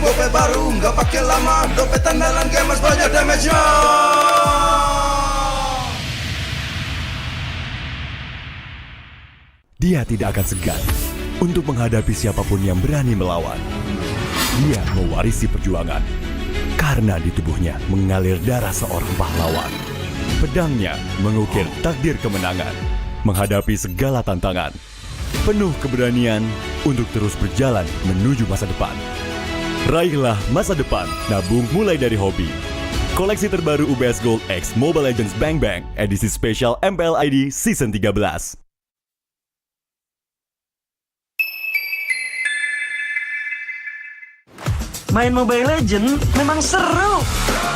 gope baru, nggak pakai lama. Dompet andalan gamers banyak damage-nya. Dia tidak akan segan untuk menghadapi siapapun yang berani melawan. Dia mewarisi perjuangan karena di tubuhnya mengalir darah seorang pahlawan. Pedangnya mengukir takdir kemenangan, menghadapi segala tantangan. Penuh keberanian untuk terus berjalan menuju masa depan. Raihlah masa depan, nabung mulai dari hobi. Koleksi terbaru UBS Gold X Mobile Legends Bang Bang, edisi spesial MPL ID Season 13. Main Mobile Legends memang seru.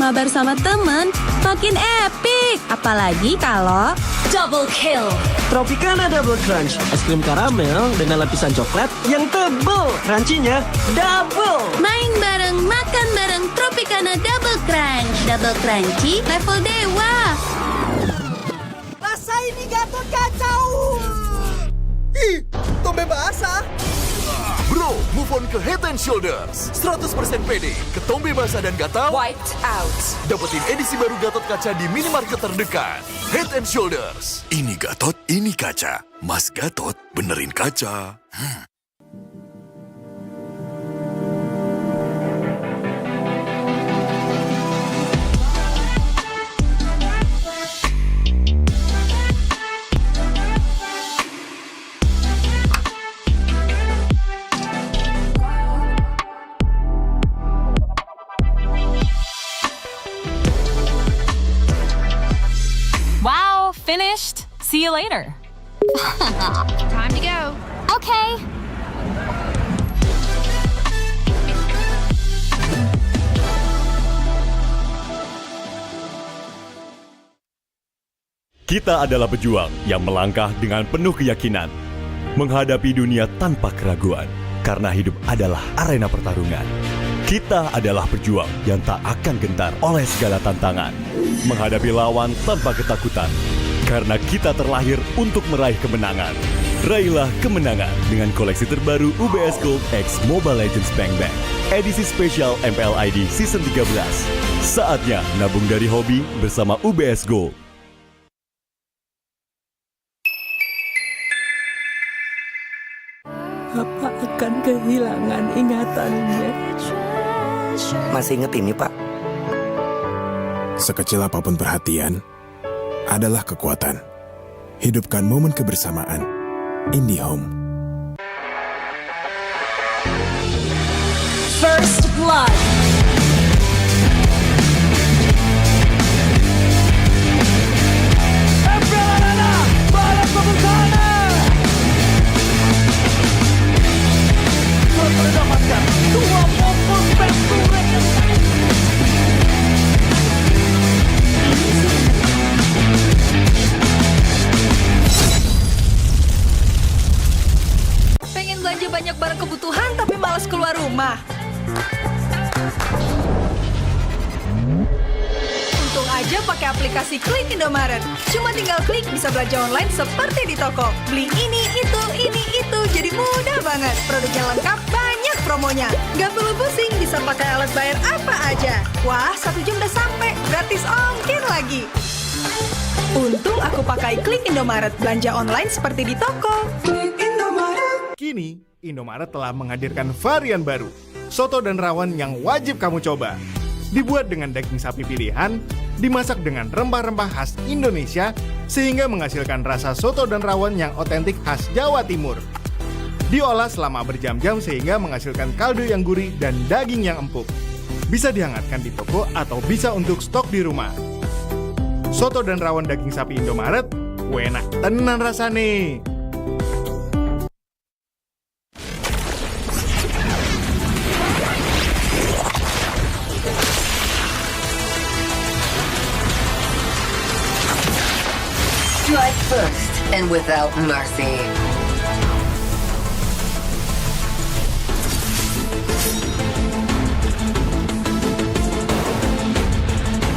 Mabar sama temen makin epic. Apalagi kalau double kill. Tropicana Double Crunch, es krim karamel dengan lapisan coklat yang tebal. Crunchy-nya double. Main bareng, makan bareng Tropicana Double Crunch. Double crunchy level dewa. Rasa ini Gatot kacau. Ih, tombe basah. Bro, move on ke Head and Shoulders. 100% pede, ketombe basah dan gatal Wiped out. dapetin edisi baru Gatot Kaca di minimarket terdekat. Head and Shoulders. Ini Gatot, ini kaca. Mas Gatot, benerin kaca. Wow, finished. See you later. Time to go. Okay. Kita adalah pejuang yang melangkah dengan penuh keyakinan, menghadapi dunia tanpa keraguan, karena hidup adalah arena pertarungan. Kita adalah pejuang yang tak akan gentar oleh segala tantangan, menghadapi lawan tanpa ketakutan, karena kita terlahir untuk meraih kemenangan. Raihlah kemenangan dengan koleksi terbaru UBS Gold X Mobile Legends Bang Bang, edisi spesial MPL ID Season 13. Saatnya nabung dari hobi bersama UBS Gold. Bapak akan kehilangan ingatannya. Masih inget ini, Pak? Sekecil apapun perhatian adalah kekuatan. Hidupkan momen kebersamaan. IndiHome. First blood. Pengen belanja banyak barang kebutuhan tapi malas keluar rumah. Untung aja pakai aplikasi Klik Indomaret. Cuma tinggal klik bisa belanja online seperti di toko. Beli ini, itu, jadi mudah banget. Produknya lengkap, banyak promonya. Gak perlu pusing, bisa pakai alat bayar apa aja. Wah, 1 jam udah sampai, gratis ongkir lagi. Untung aku pakai Klik Indomaret, belanja online seperti di toko. Kini, Indomaret telah menghadirkan varian baru, soto dan rawon yang wajib kamu coba. Dibuat dengan daging sapi pilihan, dimasak dengan rempah-rempah khas Indonesia, sehingga menghasilkan rasa soto dan rawon yang otentik khas Jawa Timur. Diolah selama berjam-jam sehingga menghasilkan kaldu yang gurih dan daging yang empuk. Bisa dihangatkan di toko atau bisa untuk stok di rumah. Soto dan rawon daging sapi Indomaret, enak tenan rasane. Strike first and without mercy.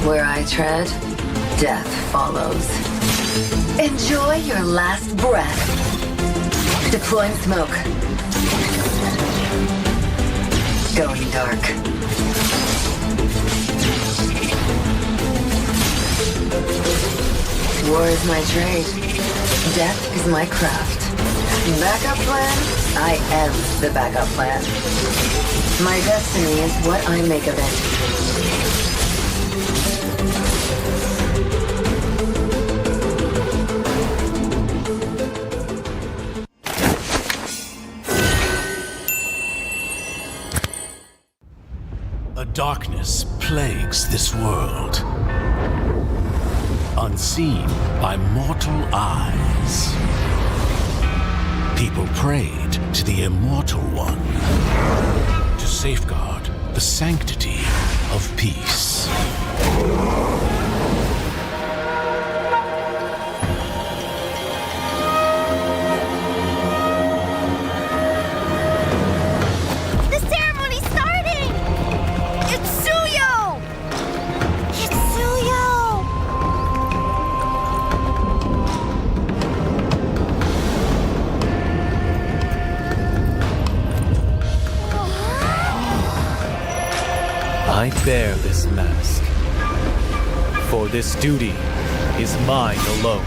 Where I tread, death follows. Enjoy your last breath. Deploying smoke. going dark. War is my trade. Death is my craft. Backup plan? I am the backup plan. My destiny is what I make of it. A darkness plagues this world, unseen by mortal eyes. People prayed to the Immortal One to safeguard the sanctity of peace. The ceremony's starting! It's Suyo! It's Suyo! I bear this mask, for this duty is mine alone.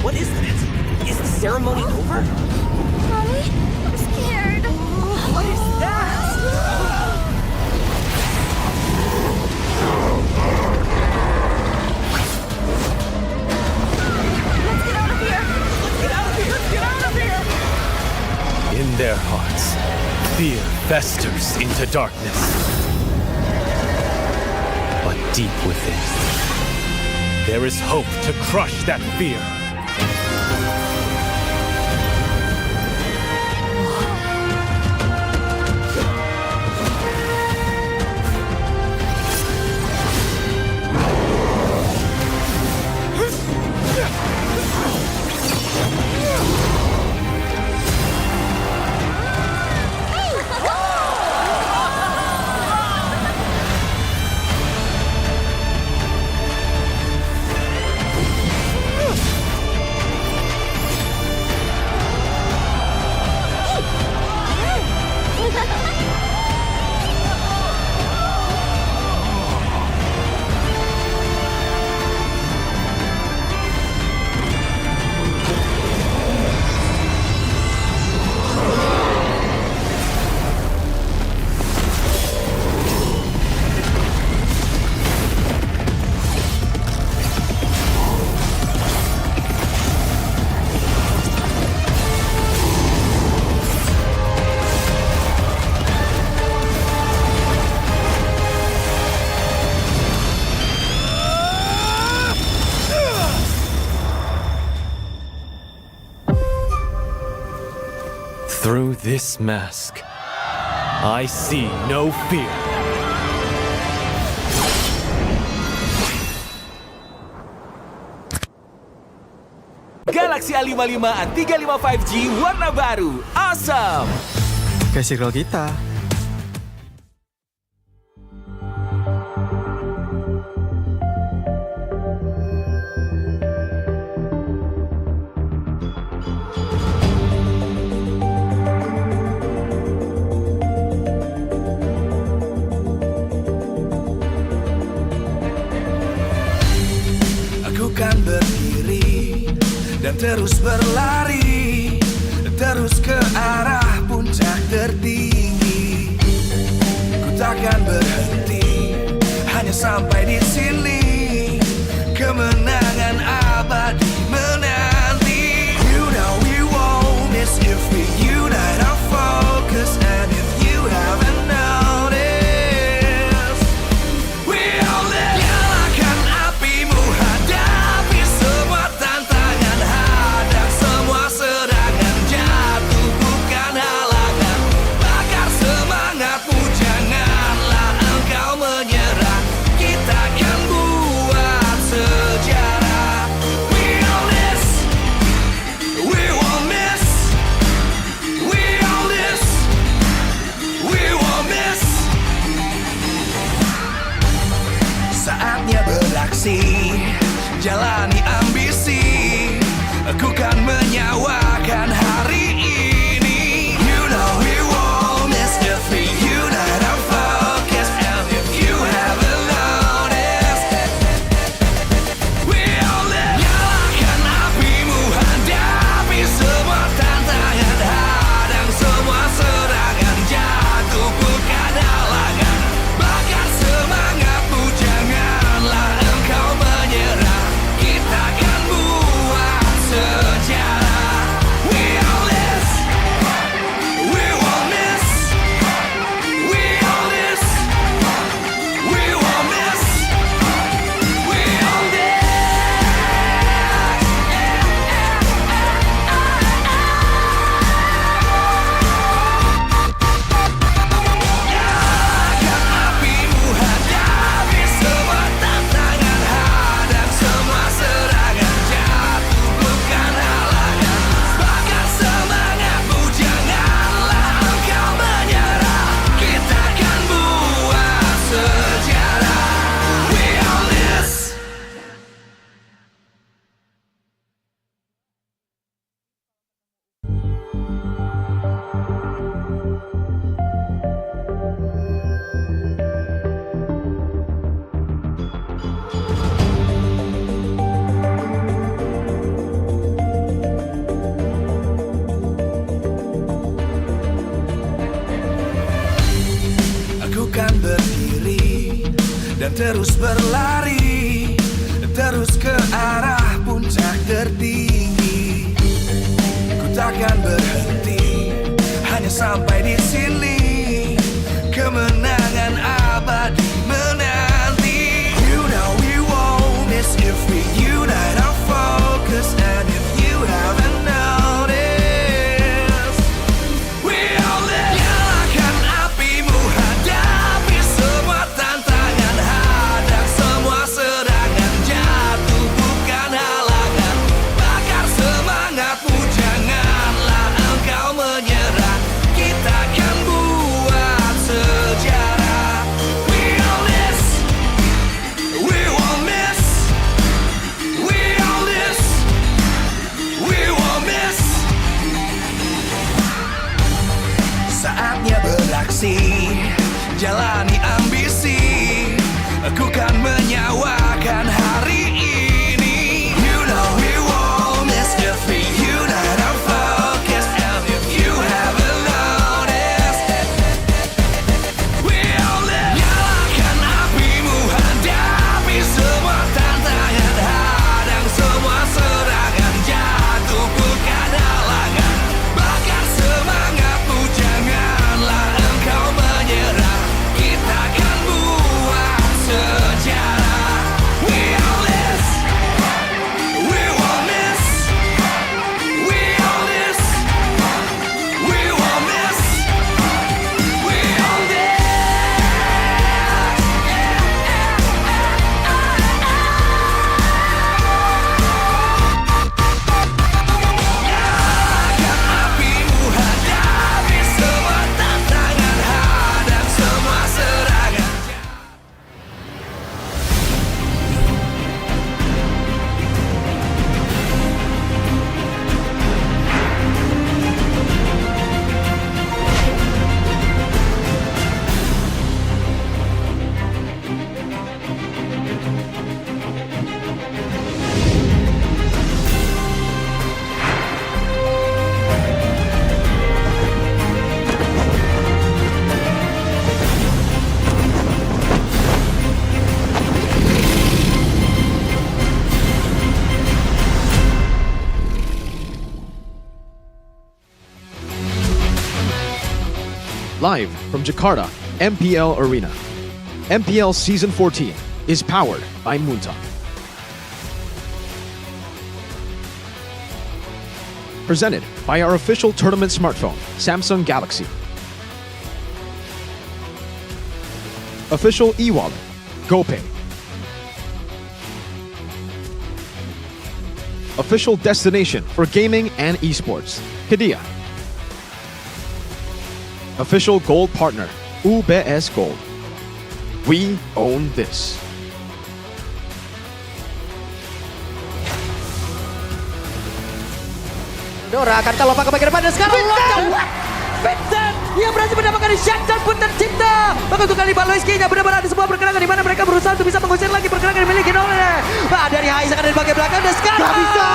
What is that? Is the ceremony over? Mommy, I'm scared. What is that? Let's get out of here! Let's get out of here! Let's get out of here! In their hearts, fear festers into darkness. But deep within, there is hope to crush that fear. Through this mask, I see no fear. Galaxy A55 A35 5G warna baru. Awesome! Kayak circle kita. Kan berdiri dan terus berlari, terus ke arah puncak tertinggi. Ku takkan berhenti, hanya sampai di sini. Kemenangan abadi menanti. You know we won't miss if we unite our focus. And if you haven't noticed, we all live. Nyalakan apimu, hadapi semua tantangan, hadap semua serangan, jatuh bukan halangan. kan menyawakan hari ini. You know we won't miss if we unite our focus. And if you haven't noticed, we all live. Nyalakan apimu, hadapi semua tantangan, hadang semua serangan, jatuh bukan halangan. Bakar semangatmu, janganlah engkau menyerah. Kita akan buat sejarah. We all this, we won't miss. We all this, we won't miss. We all this. Nyalakan apimu, hadapi semua tantangan, hadang semua serangan, jatuh bukan halangan. Bakar semangatmu, janganlah engkau menyerah. Kita akan buat sejarah. We all this. Aku kan berdiri dan terus berlari, terus ke arah puncak tertinggi. Ku takkan berhenti, hanya sampai di sini. Kemenangan abadi menanti. You know we won't miss if we unite our focus. And if you haven't noticed, we all live. Nyalakan apimu, hadapi semua tantangan, hadang semua serangan, jatuh bukan halangan. Bakar semangatmu, janganlah engkau menyerah. Kita akan buat sejarah. We all this, we won't miss. We all this, we won't miss. Saatnya beraksi, jalani ambisi. Aku kan menyawakan hari ini. You know we won't miss if we unite our focus. And if you haven't noticed, we all live. Nyalakan apimu, hadapi semua tantangan, hadang semua serangan, jatuh bukan halangan. Bakar semangatmu, janganlah engkau menyerah. Kita akan buat sejarah. We all this, we won't miss. We all this, we won't miss. We all this. Nyalakan apimu, hadapi semua tantangan, hadang semua serangan. Live from Jakarta, MPL Arena. MPL Season 14 is powered by Munta. Presented by our official tournament smartphone, Samsung Galaxy. Official e-wallet, GoPay. Official destination for gaming and esports, Kadia. Official gold partner, UBS Gold. We own this. Pandora akan lompat ke bagian depan dan sekarang Vincent, ia berhasil mendapatkan shutdown pun tercipta. Maka untuk kali Baloiski-nya benar-benar ada sebuah pergerakan di mana mereka berusaha untuk bisa mengusir lagi pergerakan yang dimiliki oleh dari Hais akan dari bagian belakang dan sekarang gak bisa.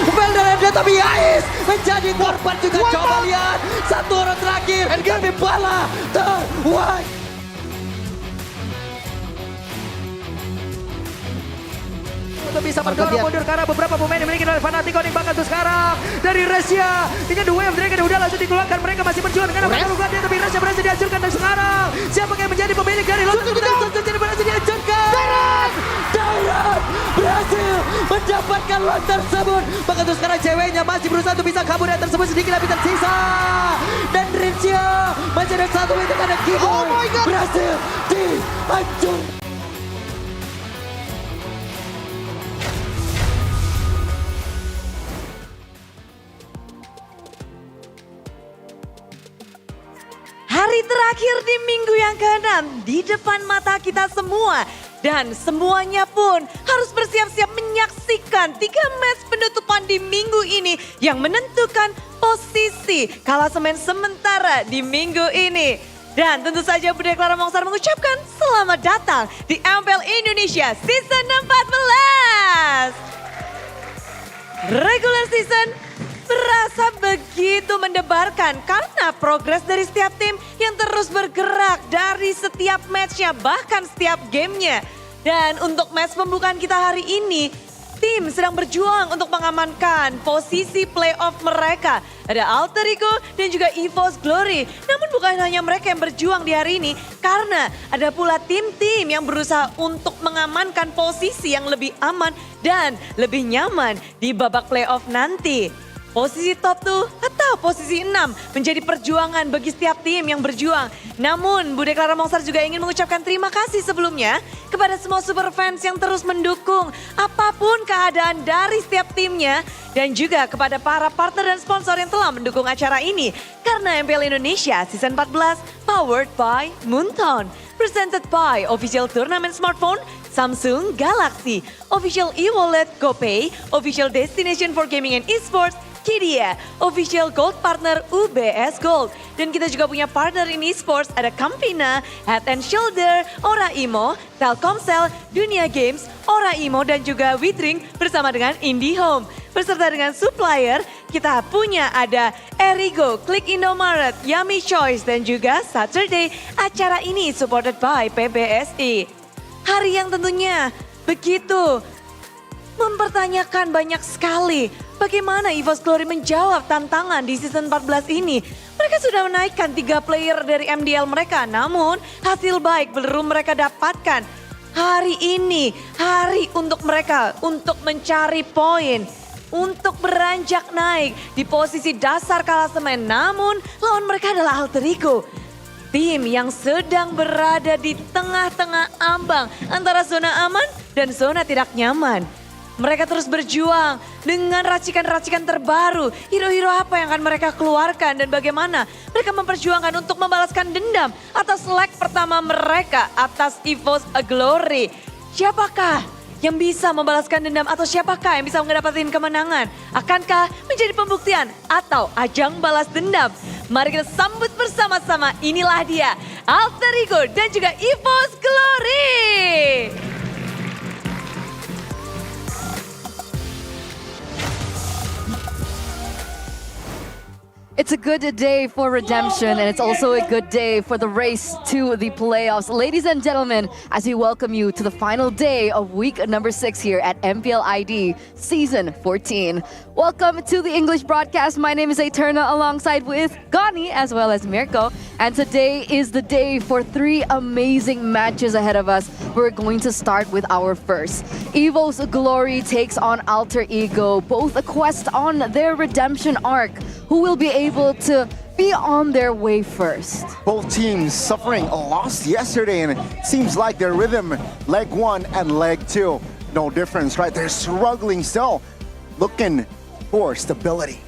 Velda tapi Hais menjadi korban juga. Coba lihat satu orang terakhir tapi Bala terwide. Untuk bisa mendorong mundur karena beberapa pemain dimiliki oleh Fanatico nih bahkan tuh sekarang dari Rusia dengan The Wave Dragon udah langsung dikeluarkan. Mereka masih berjuang dengan mereka luka dia tapi Rusia berhasil dihancurkan dan sekarang siapa yang menjadi pemilik dari Lotus jadi berhasil dihancurkan. Dairan berhasil mendapatkan lot tersebut. Bahkan tuh sekarang ceweknya masih berusaha untuk bisa kabur yang tersebut sedikit tapi tersisa. Dan Rincia masih ada satu itu karena Keyboard berhasil dihancurkan. Hari terakhir di minggu yang ke-6 di depan mata kita semua. Dan semuanya pun harus bersiap-siap menyaksikan 3 match penutupan di minggu ini yang menentukan posisi klasemen sementara di minggu ini. Dan tentu saja Budi Clara Mongsar mengucapkan selamat datang di MPL Indonesia Season 14. Regular season berasa begitu mendebarkan karena progres dari setiap tim yang terus bergerak dari setiap matchnya bahkan setiap gamenya. Dan untuk match pembukaan kita hari ini, tim sedang berjuang untuk mengamankan posisi playoff mereka. Ada Alter Ego dan juga EVO's Glory. Namun bukan hanya mereka yang berjuang di hari ini karena ada pula tim-tim yang berusaha untuk mengamankan posisi yang lebih aman dan lebih nyaman di babak playoff nanti. Posisi top 2 atau posisi 6 menjadi perjuangan bagi setiap tim yang berjuang. Namun Budi Clara Mongsar juga ingin mengucapkan terima kasih sebelumnya kepada semua super fans yang terus mendukung apapun keadaan dari setiap timnya. Dan juga kepada para partner dan sponsor yang telah mendukung acara ini. Karena MPL Indonesia Season 14 powered by Moonton. Presented by Official Tournament Smartphone Samsung Galaxy. Official e-wallet GoPay. Official Destination for Gaming and Esports Kidia, official gold partner UBS Gold. Dan kita juga punya partner in esports, ada Campina, Head and Shoulder, Ora Imo, Telkomsel, Dunia Games, Ora Imo dan juga Witring bersama dengan IndiHome. Beserta dengan supplier, kita punya ada Erigo, Klik Indomaret, Yummy Choice dan juga Saturday. Acara ini supported by PBSI. Hari yang tentunya begitu mempertanyakan banyak sekali bagaimana EVO's Glory menjawab tantangan di season 14 ini. Mereka sudah menaikkan 3 player dari MDL mereka, namun hasil baik belum mereka dapatkan. Hari ini, hari untuk mereka untuk mencari poin, untuk beranjak naik di posisi dasar klasemen. Namun lawan mereka adalah Alter Ego. Tim yang sedang berada di tengah-tengah ambang antara zona aman dan zona tidak nyaman. Mereka terus berjuang dengan racikan-racikan terbaru. Hero-hero apa yang akan mereka keluarkan dan bagaimana mereka memperjuangkan untuk membalaskan dendam atas leg pertama mereka atas EVO's Glory. Siapakah yang bisa membalaskan dendam atau siapakah yang bisa mendapatkan kemenangan? Akankah menjadi pembuktian atau ajang balas dendam? Mari kita sambut bersama-sama, inilah dia Alter Ego dan juga EVO's Glory. It's a good day for redemption, and it's also a good day for the race to the playoffs. Ladies and gentlemen, as we welcome you to the final day of week number 6 here at MPL ID Season 14. Welcome to the English broadcast. My name is Eterna alongside with Gani as well as Mirko. And today is the day for 3 amazing matches ahead of us. We're going to start with our first. EVO's Glory takes on Alter Ego, both a quest on their redemption arc. Who will be able to be on their way first? Both teams suffering a loss yesterday, and it seems like their rhythm, leg 1 and leg 2, no difference, right? They're struggling still, looking for stability.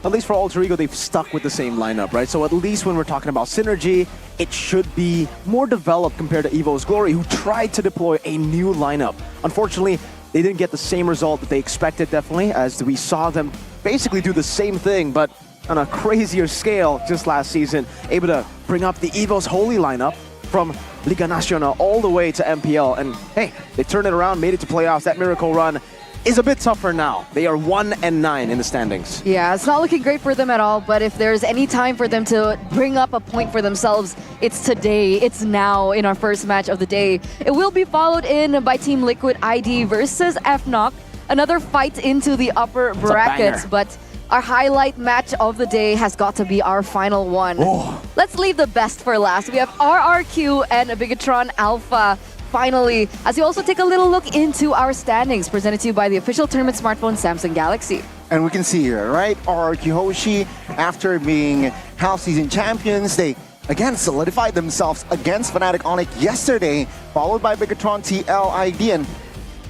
At least for Alter Ego, they've stuck with the same lineup, right? So at least when we're talking about synergy, it should be more developed compared to EVO's Glory, who tried to deploy a new lineup. Unfortunately, they didn't get the same result that they expected, definitely, as we saw them basically do the same thing, but on a crazier scale just last season, able to bring up the EVO's holy lineup from Liga Nacional all the way to MPL. And hey, they turned it around, made it to playoffs. That miracle run is a bit tougher now. They are 1-9 in the standings. Yeah, it's not looking great for them at all, but if there's any time for them to bring up a point for themselves, it's today, it's now in our first match of the day. It will be followed in by Team Liquid ID versus FNOC, another fight into the upper brackets, but our highlight match of the day has got to be our final one. Oh. Let's leave the best for last. We have RRQ and Bigatron Alpha. Finally, as we also take a little look into our standings, presented to you by the official tournament smartphone Samsung Galaxy. And we can see here, right? RRQ Hoshi, after being half-season champions, they again solidified themselves against Fnatic Onyx yesterday, followed by Bigatron TLID. And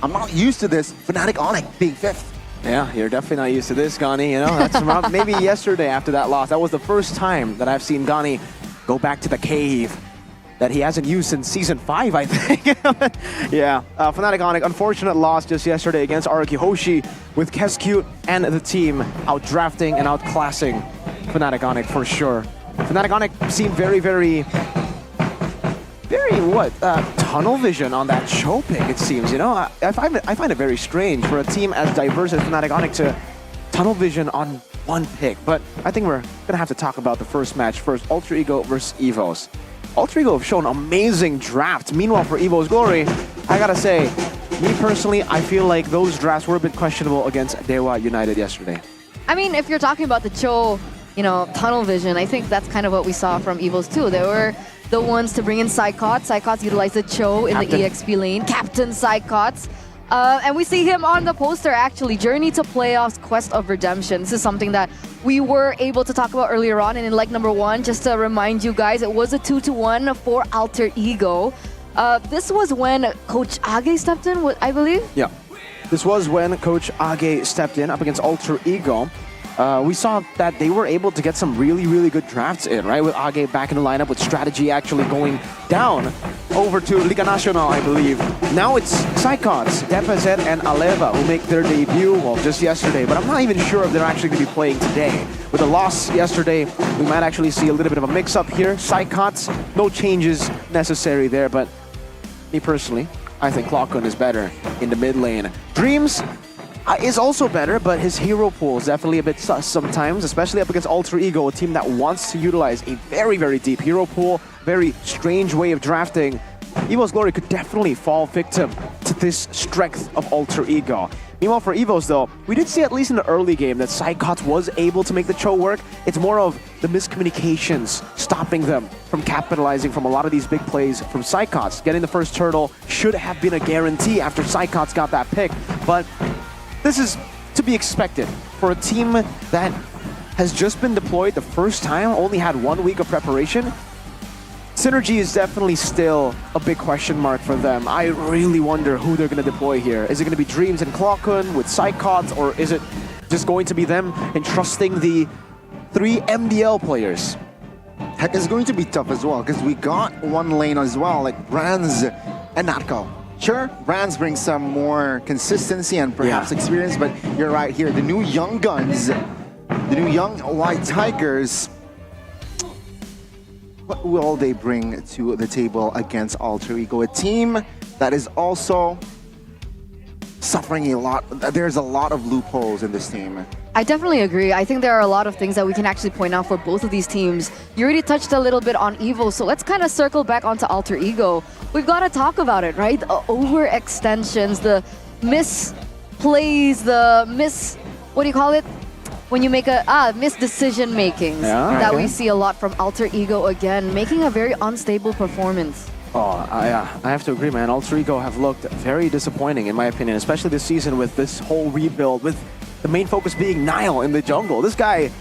I'm not used to this, Fnatic Onyx being 5th. Yeah, you're definitely not used to this, Gani. You know, that's around maybe yesterday after that loss. That was the first time that I've seen Gani go back to the cave that he hasn't used since Season 5, I think. Yeah, Fnatic Onyx, unfortunate loss just yesterday against RRQ Hoshi, with Kescute and the team out-drafting and out-classing Fnatic Onyx for sure. Fnatic Onyx seemed very tunnel vision on that show pick, it seems, you know? I find it very strange for a team as diverse as Fnatic Onyx to tunnel vision on one pick. But I think we're gonna have to talk about the first match first, Alter Ego versus EVOS. Alter Ego have shown amazing drafts. Meanwhile, for EVO's Glory, I gotta say, me personally, I feel like those drafts were a bit questionable against Dewa United yesterday. I mean, if you're talking about the Cho, you know, tunnel vision, I think that's kind of what we saw from EVOS too. They were the ones to bring in Psychots. Psychots utilized the Cho in the EXP lane. Captain Psychots. And we see him on the poster, actually. Journey to Playoffs, Quest of Redemption. This is something that we were able to talk about earlier on. And in leg number 1, just to remind you guys, it was a 2-1 for Alter Ego. This was when Coach Age stepped in, I believe? Yeah. This was when Coach Age stepped in up against Alter Ego. We saw that they were able to get some really good drafts in, right? With Age back in the lineup, with strategy actually going down over to Liga Nacional, I believe. Now it's Psychots, Depazet, and Aleva who make their debut, well, just yesterday, but I'm not even sure if they're actually going to be playing today. With the loss yesterday, we might actually see a little bit of a mix-up here. Psychots, no changes necessary there, but me personally, I think Clockun is better in the mid lane. Dreams is also better, but his hero pool is definitely a bit sus sometimes, especially up against Alter Ego, a team that wants to utilize a very deep hero pool, very strange way of drafting. EVO's Glory could definitely fall victim to this strength of Alter Ego. Meanwhile, for EVO's though, we did see at least in the early game that Psychots was able to make the Cho work. It's more of the miscommunications stopping them from capitalizing from a lot of these big plays from Psychots. Getting the first turtle should have been a guarantee after Psychots got that pick, but this is to be expected for a team that has just been deployed the first time, only had 1 week of preparation. Synergy is definitely still a big question mark for them. I really wonder who they're going to deploy here. Is it going to be Dreams and Clockun with Psychots, or is it just going to be them entrusting the 3 MDL players? Heck, it's going to be tough as well, because we got one lane as well, like Brands and Natko. Sure, Brands brings some more consistency and perhaps experience, but you're right here. The new young guns, the new young White Tigers, what will they bring to the table against Alter Ego? A team that is also suffering a lot. There's a lot of loopholes in this team. I definitely agree. I think there are a lot of things that we can actually point out for both of these teams. You already touched a little bit on Evo, so let's kind of circle back onto Alter Ego. We've got to talk about it, right? The overextensions, the misplays, the what do you call it? When you make a misdecision makings that we see a lot from Alter Ego again, making a very unstable performance. Oh, yeah, I have to agree, man. Alter Ego have looked very disappointing, in my opinion, especially this season with this whole rebuild, with the main focus being Nile in the jungle. This guy,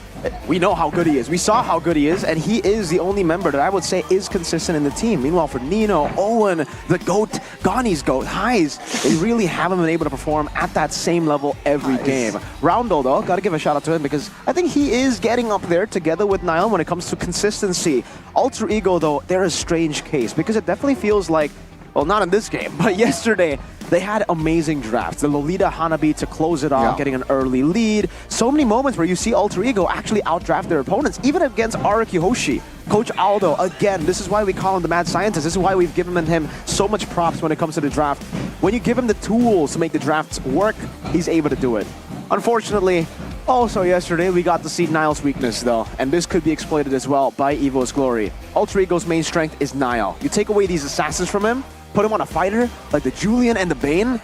we know how good he is. We saw how good he is, and he is the only member that I would say is consistent in the team. Meanwhile, for Nino, Owen, the GOAT, Gani's GOAT, Highs, they really haven't been able to perform at that same level every game. Roundel, though, gotta give a shout out to him because I think he is getting up there together with Nile when it comes to consistency. Alter Ego, though, they're a strange case because it definitely feels like, well, not in this game, but yesterday, they had amazing drafts. The Lolita Hanabi to close it off, getting an early lead. So many moments where you see Alter Ego actually outdraft their opponents, even against Araki Hoshi. Coach Aldo, again, this is why we call him the mad scientist. This is why we've given him so much props when it comes to the draft. When you give him the tools to make the drafts work, he's able to do it. Unfortunately, also yesterday we got to see Niall's weakness though, and this could be exploited as well by Evo's Glory. Alter Ego's main strength is Niall. You take away these assassins from him, put him on a fighter like the Julian and the Bane,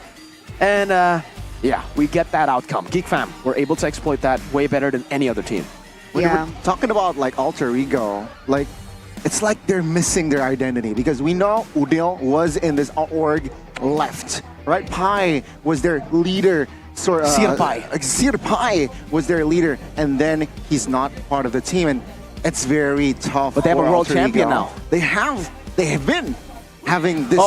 and yeah, we get that outcome. Geek Fam, we're able to exploit that way better than any other team. When we're talking about like Alter Ego, like it's like they're missing their identity because we know Udil was in this org left, right? Pai was their leader. Sir Pai was their leader, and then he's not part of the team, and it's very tough. But they have a world champion now. They have been having this.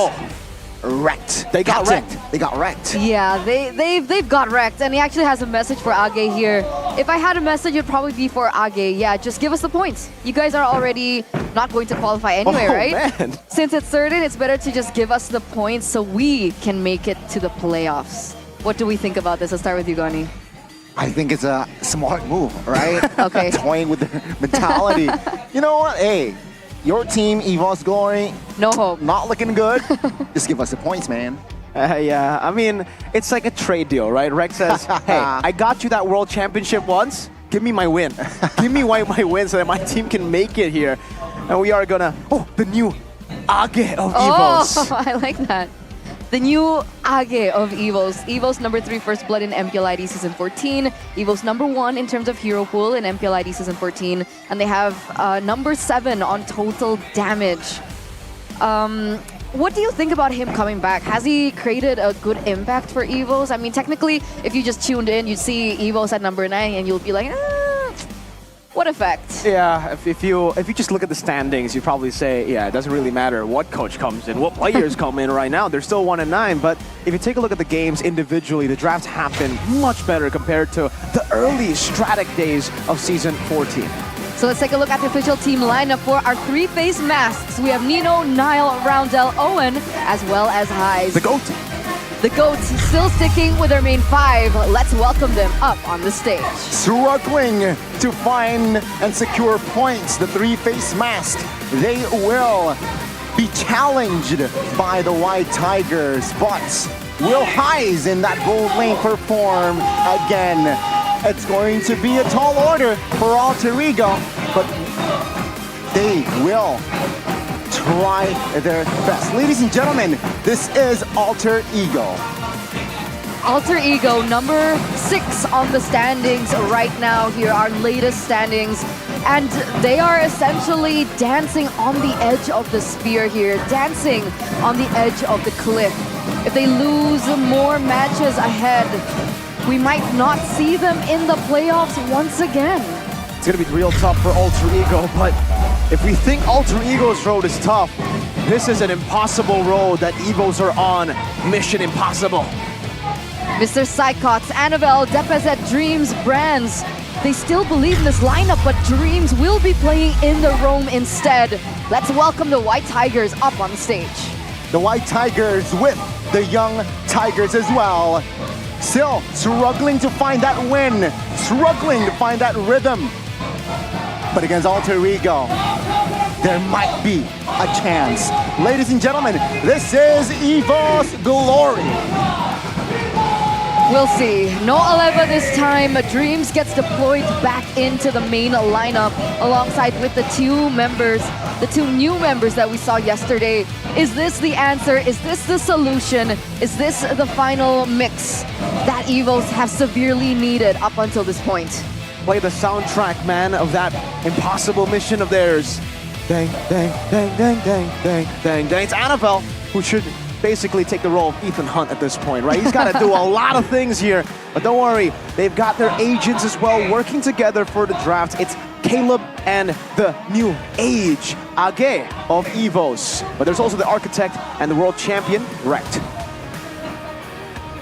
Wrecked. They got wrecked. They got wrecked. Yeah, they've got wrecked, and he actually has a message for Age here. If I had a message, it'd probably be for Age. Yeah, just give us the points. You guys are already not going to qualify anyway, right? Man. Since it's certain, it's better to just give us the points so we can make it to the playoffs. What do we think about this? Let's start with you, Gani. I think it's a smart move, right? Okay. Toying with their mentality. You know what? Hey, your team, Evo's Glory, no hope. Not looking good. Just give us the points, man. Yeah, I mean, it's like a trade deal, right? Rex says, hey, I got you that world championship once. Give me my win. Give me my win so that my team can make it here. And we are gonna, the new Age of Evos. Oh, I like that. The new Age of Evos. Evos number 3 First Blood in MPL ID Season 14. Evos number 1 in terms of hero pool in MPL ID Season 14. And they have number 7 on total damage. What do you think about him coming back? Has he created a good impact for Evos? I mean, technically, if you just tuned in, you'd see Evos at number 9 and you'll be like, what effect? Yeah, if you just look at the standings, you'd probably say, yeah, it doesn't really matter what coach comes in, what players come in right now. They're still 1-9, but if you take a look at the games individually, the drafts have been much better compared to the early Stratic days of Season 14. So let's take a look at the official team lineup for our 3-face masks. We have Nino, Niall, Roundel, Owen, as well as Highs. The GOAT. The GOATs still sticking with their main 5. Let's welcome them up on the stage. Struggling to find and secure points, the 3-face mask. They will be challenged by the White Tigers, but will Highs in that gold lane perform again? It's going to be a tall order for Alter Ego, but they will try their best. Ladies and gentlemen, this is Alter Ego. Alter Ego, number 6 on the standings right now here, our latest standings. And they are essentially dancing on the edge of the sphere here, dancing on the edge of the cliff. If they lose more matches ahead, we might not see them in the playoffs once again. It's going to be real tough for Alter Ego, but if we think Alter Ego's road is tough, this is an impossible road that Evos are on. Mission impossible. Mr. Psychox, Annabelle, Depezet, Dreams, Brands, they still believe in this lineup, but Dreams will be playing in the Rome instead. Let's welcome the White Tigers up on stage. The White Tigers with the Young Tigers as well. Still struggling to find that win, struggling to find that rhythm. But against Alter Ego, there might be a chance. Ladies and gentlemen, this is Evo's Glory. We'll see. No Aleva this time. Dreams gets deployed back into the main lineup alongside with the 2 members, the 2 new members that we saw yesterday. Is this the answer? Is this the solution? Is this the final mix that Evos have severely needed up until this point? Play the soundtrack, man, of that impossible mission of theirs. Dang, dang, dang, dang, dang, dang, dang, dang. It's Annabelle who should basically take the role of Ethan Hunt at this point, right? He's got to do a lot of things here, but don't worry, they've got their agents as well working together for the draft. It's Caleb and the new age, Age of Evos. But there's also the architect and the world champion, Rect.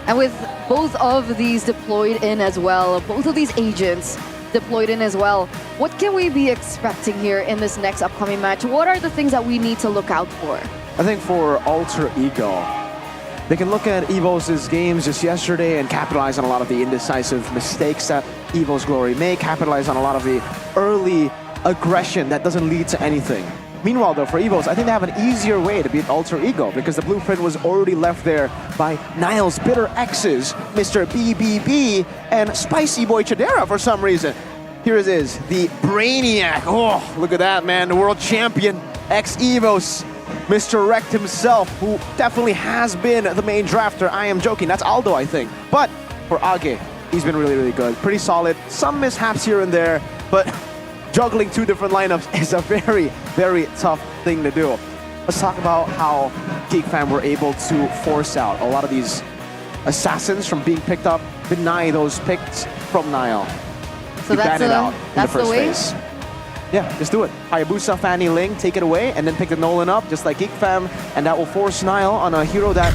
And with both of these deployed in as well, both of these agents deployed in as well, what can we be expecting here in this next upcoming match? What are the things that we need to look out for? I think for Alter Ego, They can look at EVO's games just yesterday and capitalize on a lot of the indecisive mistakes that EVO's Glory make, capitalize on a lot of the early aggression that doesn't lead to anything. Meanwhile, though, for EVO's, I think they have an easier way to beat Alter Ego because the blueprint was already left there by Niall's bitter exes, Mr. BBB and Spicy Boy Chidera for some reason. Here it is, the Brainiac. Oh, look at that, man. The world champion, ex-EVO's, Mr. Wrecked himself, who definitely has been the main drafter. I am joking, that's Aldo, I think. But for Age, he's been really, really good. Pretty solid. Some mishaps here and there, but juggling two different lineups is a very, very tough thing to do. Let's talk about how Geek Fam were able to force out a lot of these assassins from being picked up, deny those picks from Niall. So You ban it out in the first way? phase. Yeah, just do it. Hayabusa, Fanny, Ling, take it away, and then pick the Nolan up, just like Geek Fam, and that will force Niall on a hero that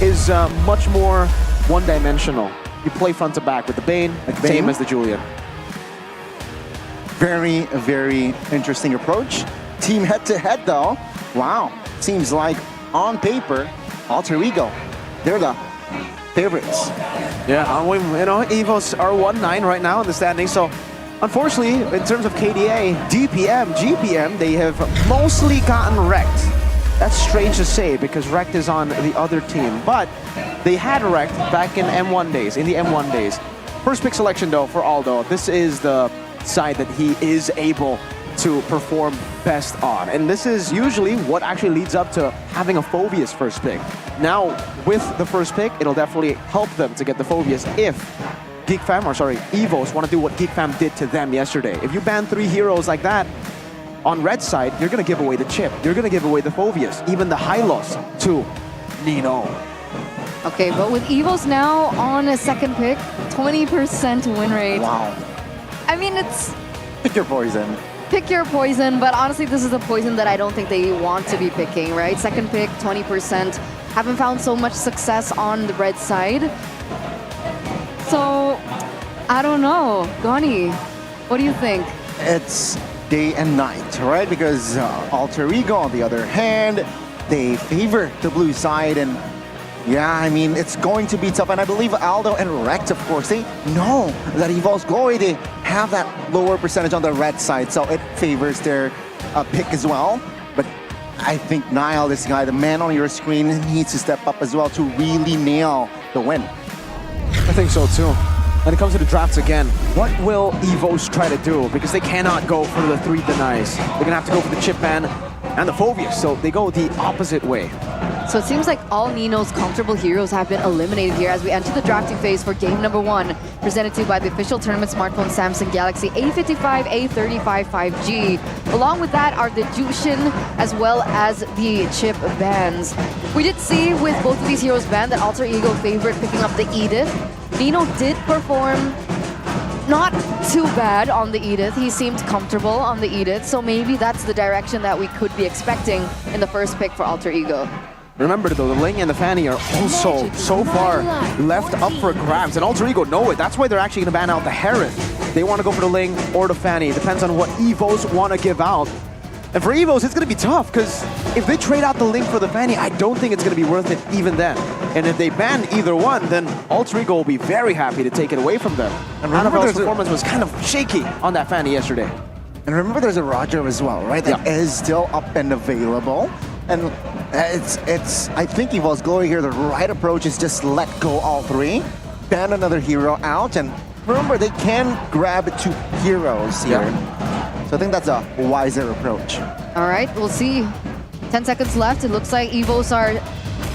is much more one-dimensional. You play front to back with the Bane, same as the Julian. Very, very interesting approach. Team head-to-head, though. Wow. Seems like, on paper, Alter Ego, they're the favorites. Yeah, EVO's are 1-9 right now in the standings, so unfortunately, in terms of KDA, DPM, GPM, they have mostly gotten wrecked. That's strange to say because Wrecked is on the other team, but they had Wrecked back in M1 days, in the M1 days. First pick selection though for Aldo. This is the side that he is able to perform best on. And this is usually what actually leads up to having a Phobius first pick. Now, with the first pick, it'll definitely help them to get the Phobius if Geek Fam, or sorry, EVO's want to do what Geek Fam did to them yesterday. If you ban 3 heroes like that, on red side, you're going to give away the chip. You're going to give away the Phobius, even the Hylos to Nino. Okay, but with EVO's now on a second pick, 20% win rate. Wow. I mean, it's... Pick your poison. Pick your poison, but honestly, this is a poison that I don't think they want to be picking, right? Second pick, 20%. Haven't found so much success on the red side. So, I don't know. Goni, what do you think? It's day and night, right? Because Alter Ego, on the other hand, they favor the blue side, and yeah, I mean, it's going to be tough. And I believe Aldo and Wrecked, of course, they know that EVO's Glory, they have that lower percentage on the red side, so it favors their pick as well. But I think Niall, this guy, the man on your screen, needs to step up as well to really nail the win. I think so too. When it comes to the drafts again, what will EVO's try to do? Because they cannot go for the 3 denies. They're going to have to go for the chip ban and the Phobius, so they go the opposite way. So it seems like all Nino's comfortable heroes have been eliminated here as we enter the drafting phase for game number 1, presented to you by the official tournament smartphone Samsung Galaxy A55, A35 5G. Along with that are the Jushin as well as the chip bans. We did see with both of these heroes banned that Alter Ego favored picking up the Edith. Nino did perform not too bad on the Edith. He seemed comfortable on the Edith, so maybe that's the direction that we could be expecting in the first pick for Alter Ego. Remember though, the Ling and the Fanny are also so far left up for grabs, and Alter Ego know it. That's why they're actually going to ban out the Hereth. They want to go for the Ling or the Fanny. It depends on what EVO's want to give out. And for EVO's, it's going to be tough, because if they trade out the Ling for the Fanny, I don't think it's going to be worth it even then. And if they ban either one, then Alter Ego will be very happy to take it away from them. And Annavelle's performance was kind of shaky on that Fanny yesterday. And remember, there's a Roger as well, right? That is still up and available. And I think EVO's Glory here, the right approach is just let go all 3, ban another hero out, and remember, they can grab 2 heroes here. So I think that's a wiser approach. All right, we'll see. 10 seconds left. It looks like EVO's are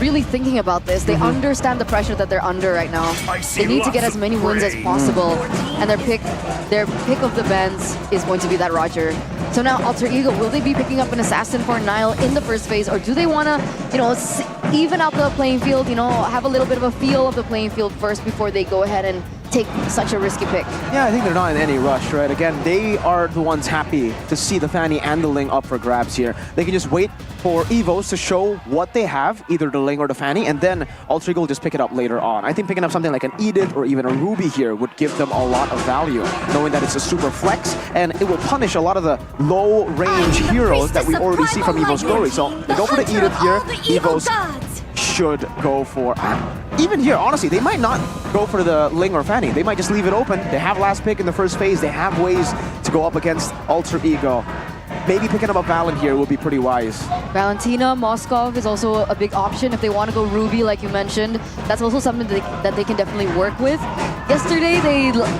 really thinking about this. They understand the pressure that they're under right now. They need to get as many wins as possible. And their pick of the bans is going to be that Roger. So now Alter Ego, will they be picking up an assassin for Niall in the first phase, or do they want to, even out the playing field, have a little bit of a feel of the playing field first before they go ahead and take such a risky pick? Yeah, I think they're not in any rush, right? Again, they are the ones happy to see the Fanny and the Ling up for grabs here. They can just wait for EVO's to show what they have, either the Ling or the Fanny, and then Alter Ego will just pick it up later on. I think picking up something like an Edith or even a Ruby here would give them a lot of value, knowing that it's a super flex, and it will punish a lot of the low-range heroes that we already see from EVO's Glory. So they go for the Edith here. EVO's should go for... even here, honestly, they might not go for the Ling or Fanny. They might just leave it open. They have last pick in the first phase. They have ways to go up against Alter Ego. Maybe picking up a Valen here will be pretty wise. Valentina, Moskov is also a big option if they want to go Ruby, like you mentioned. That's also something that they can definitely work with. Yesterday,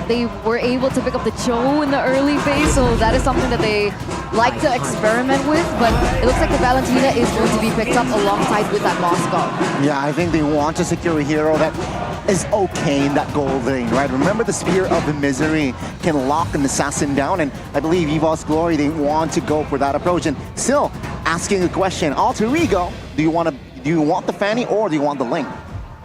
they were able to pick up the Cho in the early phase, so that is something that they like to experiment with. But it looks like the Valentina is going to be picked up alongside with that Moskov. Yeah, I think they want to secure a hero that is okay in that gold lane, right? Remember, the Spear of the Misery can lock an assassin down, and I believe Evol's Glory, they want to go for that approach. And still asking a question, Alter Ego, do you want the Fanny or do you want the Ling?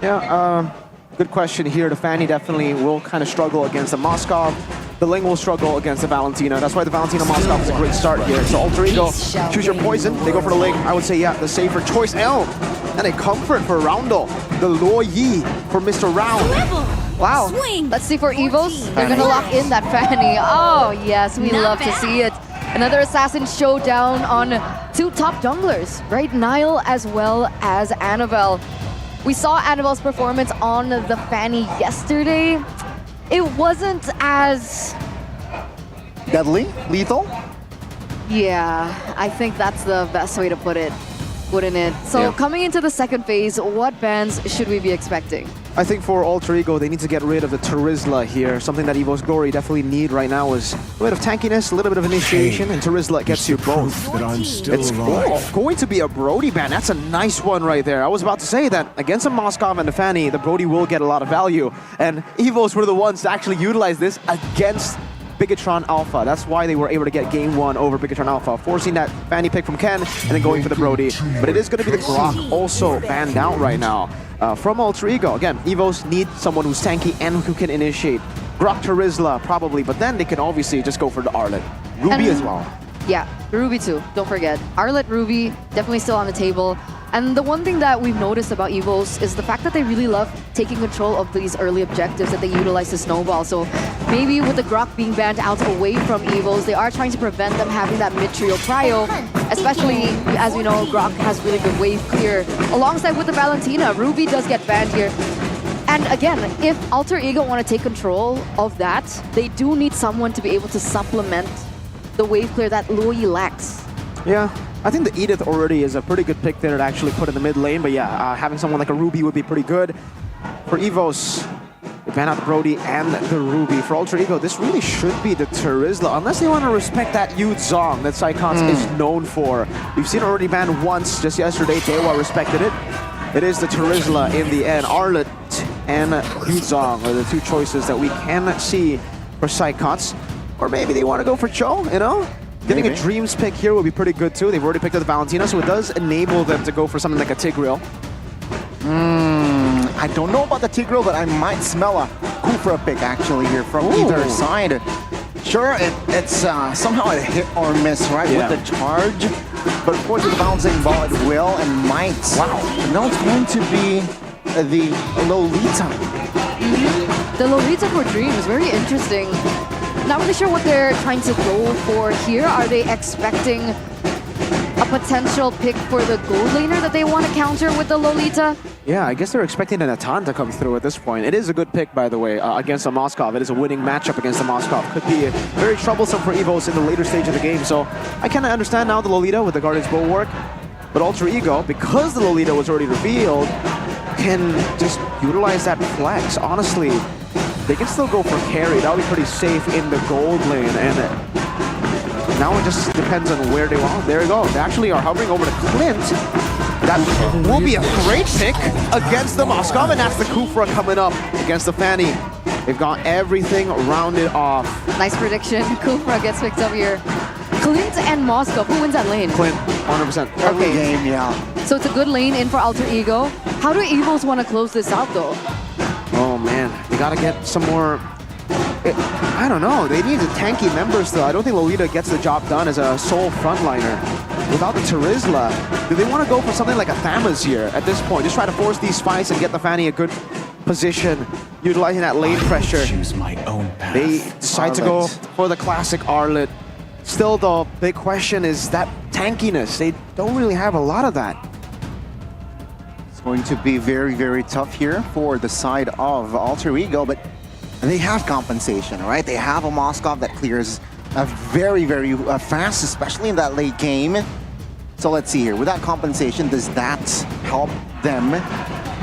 Yeah, good question here. The Fanny definitely will kind of struggle against the Moskov. The Ling will struggle against the Valentina. That's why the Valentina Moskov is a great start here. So Alter Ego, choose your poison. They go for the Ling. I would say, yeah, the safer choice. And a comfort for Roundel. The Luo Yi for Mr. Round. Wow. Let's see for Evos. They're going to lock in that Fanny. Oh, yes, we love to see it. Another assassin showdown on two top junglers, right? Nile as well as Annabelle. We saw Annabelle's performance on the Fanny yesterday. It wasn't as... deadly? Lethal? Yeah, I think that's the best way to put it, wouldn't it? So coming into the second phase, what bans should we be expecting? I think for Alter Ego, they need to get rid of the Terizla here. Something that Evo's Glory definitely need right now is a bit of tankiness, a little bit of initiation, and Terizla gets you both. That I'm still It's going to be a Brody ban. That's a nice one right there. I was about to say that against a Moskov and a Fanny, the Brody will get a lot of value. And Evos were the ones to actually utilize this against Bigatron Alpha. That's why they were able to get game one over Bigatron Alpha, forcing that Fanny pick from Ken and then going for the Brody. But it is going to be the Grok also banned out right now from Alter Ego. Again, Evos need someone who's tanky and who can initiate. Grok Terizla probably, but then they can obviously just go for the Arlet. Ruby as well. Yeah, Ruby too, don't forget. Arlet, Ruby, definitely still on the table. And the one thing that we've noticed about Evos is the fact that they really love taking control of these early objectives that they utilize to snowball. So maybe with the Grok being banned out away from Evos, they are trying to prevent them having that mid-trio prio, especially as we know, Grok has really good wave clear. Alongside with the Valentina, Ruby does get banned here. And again, if Alter Ego want to take control of that, they do need someone to be able to supplement the wave clear that Luoyi lacks. Yeah, I think the Edith already is a pretty good pick there to actually put in the mid lane. But yeah, having someone like a Ruby would be pretty good. For Evos, they ban out the Brody and the Ruby. For Alter Ego, this really should be the Terizla, unless they want to respect that Yu Zhong that Psychons is known for. We've seen it already banned once just yesterday. Dewa respected it. It is the Terizla in the end. Arlet and Yu Zhong are the two choices that we can see for Psychons. Or maybe they want to go for Cho, you know? Getting a Dreams pick here would be pretty good too. They've already picked up the Valentina, so it does enable them to go for something like a Tigreal. I don't know about the Tigreal, but I might smell a Kufra pick actually here from either side. Sure, it's somehow a hit or miss, right, with the charge. But of course, with the bouncing ball, it will and might. Wow. Now it's going to be the Lolita. The Lolita for Dream is very interesting. Not really sure what they're trying to go for here. Are they expecting a potential pick for the gold laner that they want to counter with the Lolita? Yeah, I guess they're expecting an Atan to come through at this point. It is a good pick, by the way, against the Moskov. It is a winning matchup against the Moskov. Could be very troublesome for Evos in the later stage of the game. So I kind of understand now the Lolita with the Guardian's Bulwark. But Alter Ego, because the Lolita was already revealed, can just utilize that flex. Honestly, they can still go for carry. That'll be pretty safe in the gold lane. And now it just depends on where they want. There we go. They actually are hovering over to Clint. That will be a great pick against the Moskov. And that's the Kufra coming up against the Fanny. They've got everything rounded off. Nice prediction. Kufra gets picked up here. Clint and Moskov. Who wins that lane? Clint, 100%. Every game, yeah. So it's a good lane in for Alter Ego. How do Evos want to close this out, though? Oh man, they gotta get some more... I don't know, they need the tanky members still. I don't think Lolita gets the job done as a sole frontliner. Without the Terizla, do they want to go for something like a Thamas here at this point? Just try to force these fights and get the Fanny a good position, utilizing that lane pressure. Choose my own path. They decide to go for the classic Arlet. Still, the big question is that tankiness. They don't really have a lot of that. It's going to be very, very tough here for the side of Alter Ego, but they have compensation, right? They have a Moskov that clears very, very fast, especially in that late game. So let's see here. With that compensation, does that help them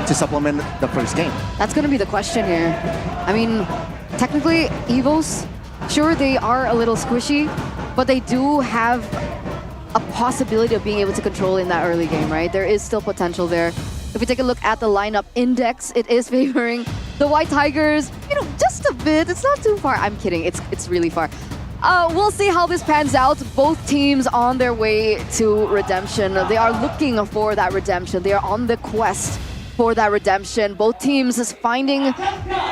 to supplement the first game? That's going to be the question here. I mean, technically, Evos, sure, they are a little squishy, but they do have a possibility of being able to control in that early game, right? There is still potential there. If we take a look at the lineup index, it is favoring the White Tigers, you know, just a bit. It's not too far. I'm kidding. It's really far. We'll see how this pans out. Both teams on their way to redemption. They are looking for that redemption. They are on the quest for that redemption. Both teams is finding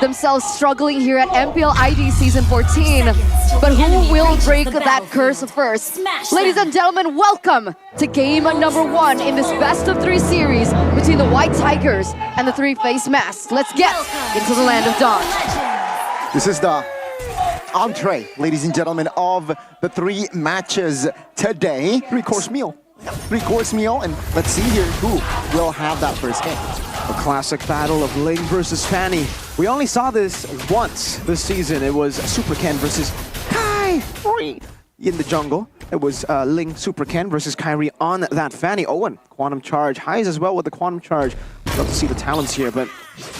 themselves struggling here at MPL ID Season 14. But who will break that curse first? Ladies and gentlemen, welcome to game number 1 in this best-of-3 series between the White Tigers and the Three-Face Masks. Let's get into the land of dawn. This is the entree, ladies and gentlemen, of the 3 matches today. 3-course meal. 3-course meal, and let's see here who will have that first game. A classic battle of Ling versus Fanny. We only saw this once this season. It was Super Ken versus Kyrie in the jungle. It was Ling Super Ken versus Kyrie on that Fanny. Owen, Quantum Charge. Highs as well with the Quantum Charge. Love to see the talents here, but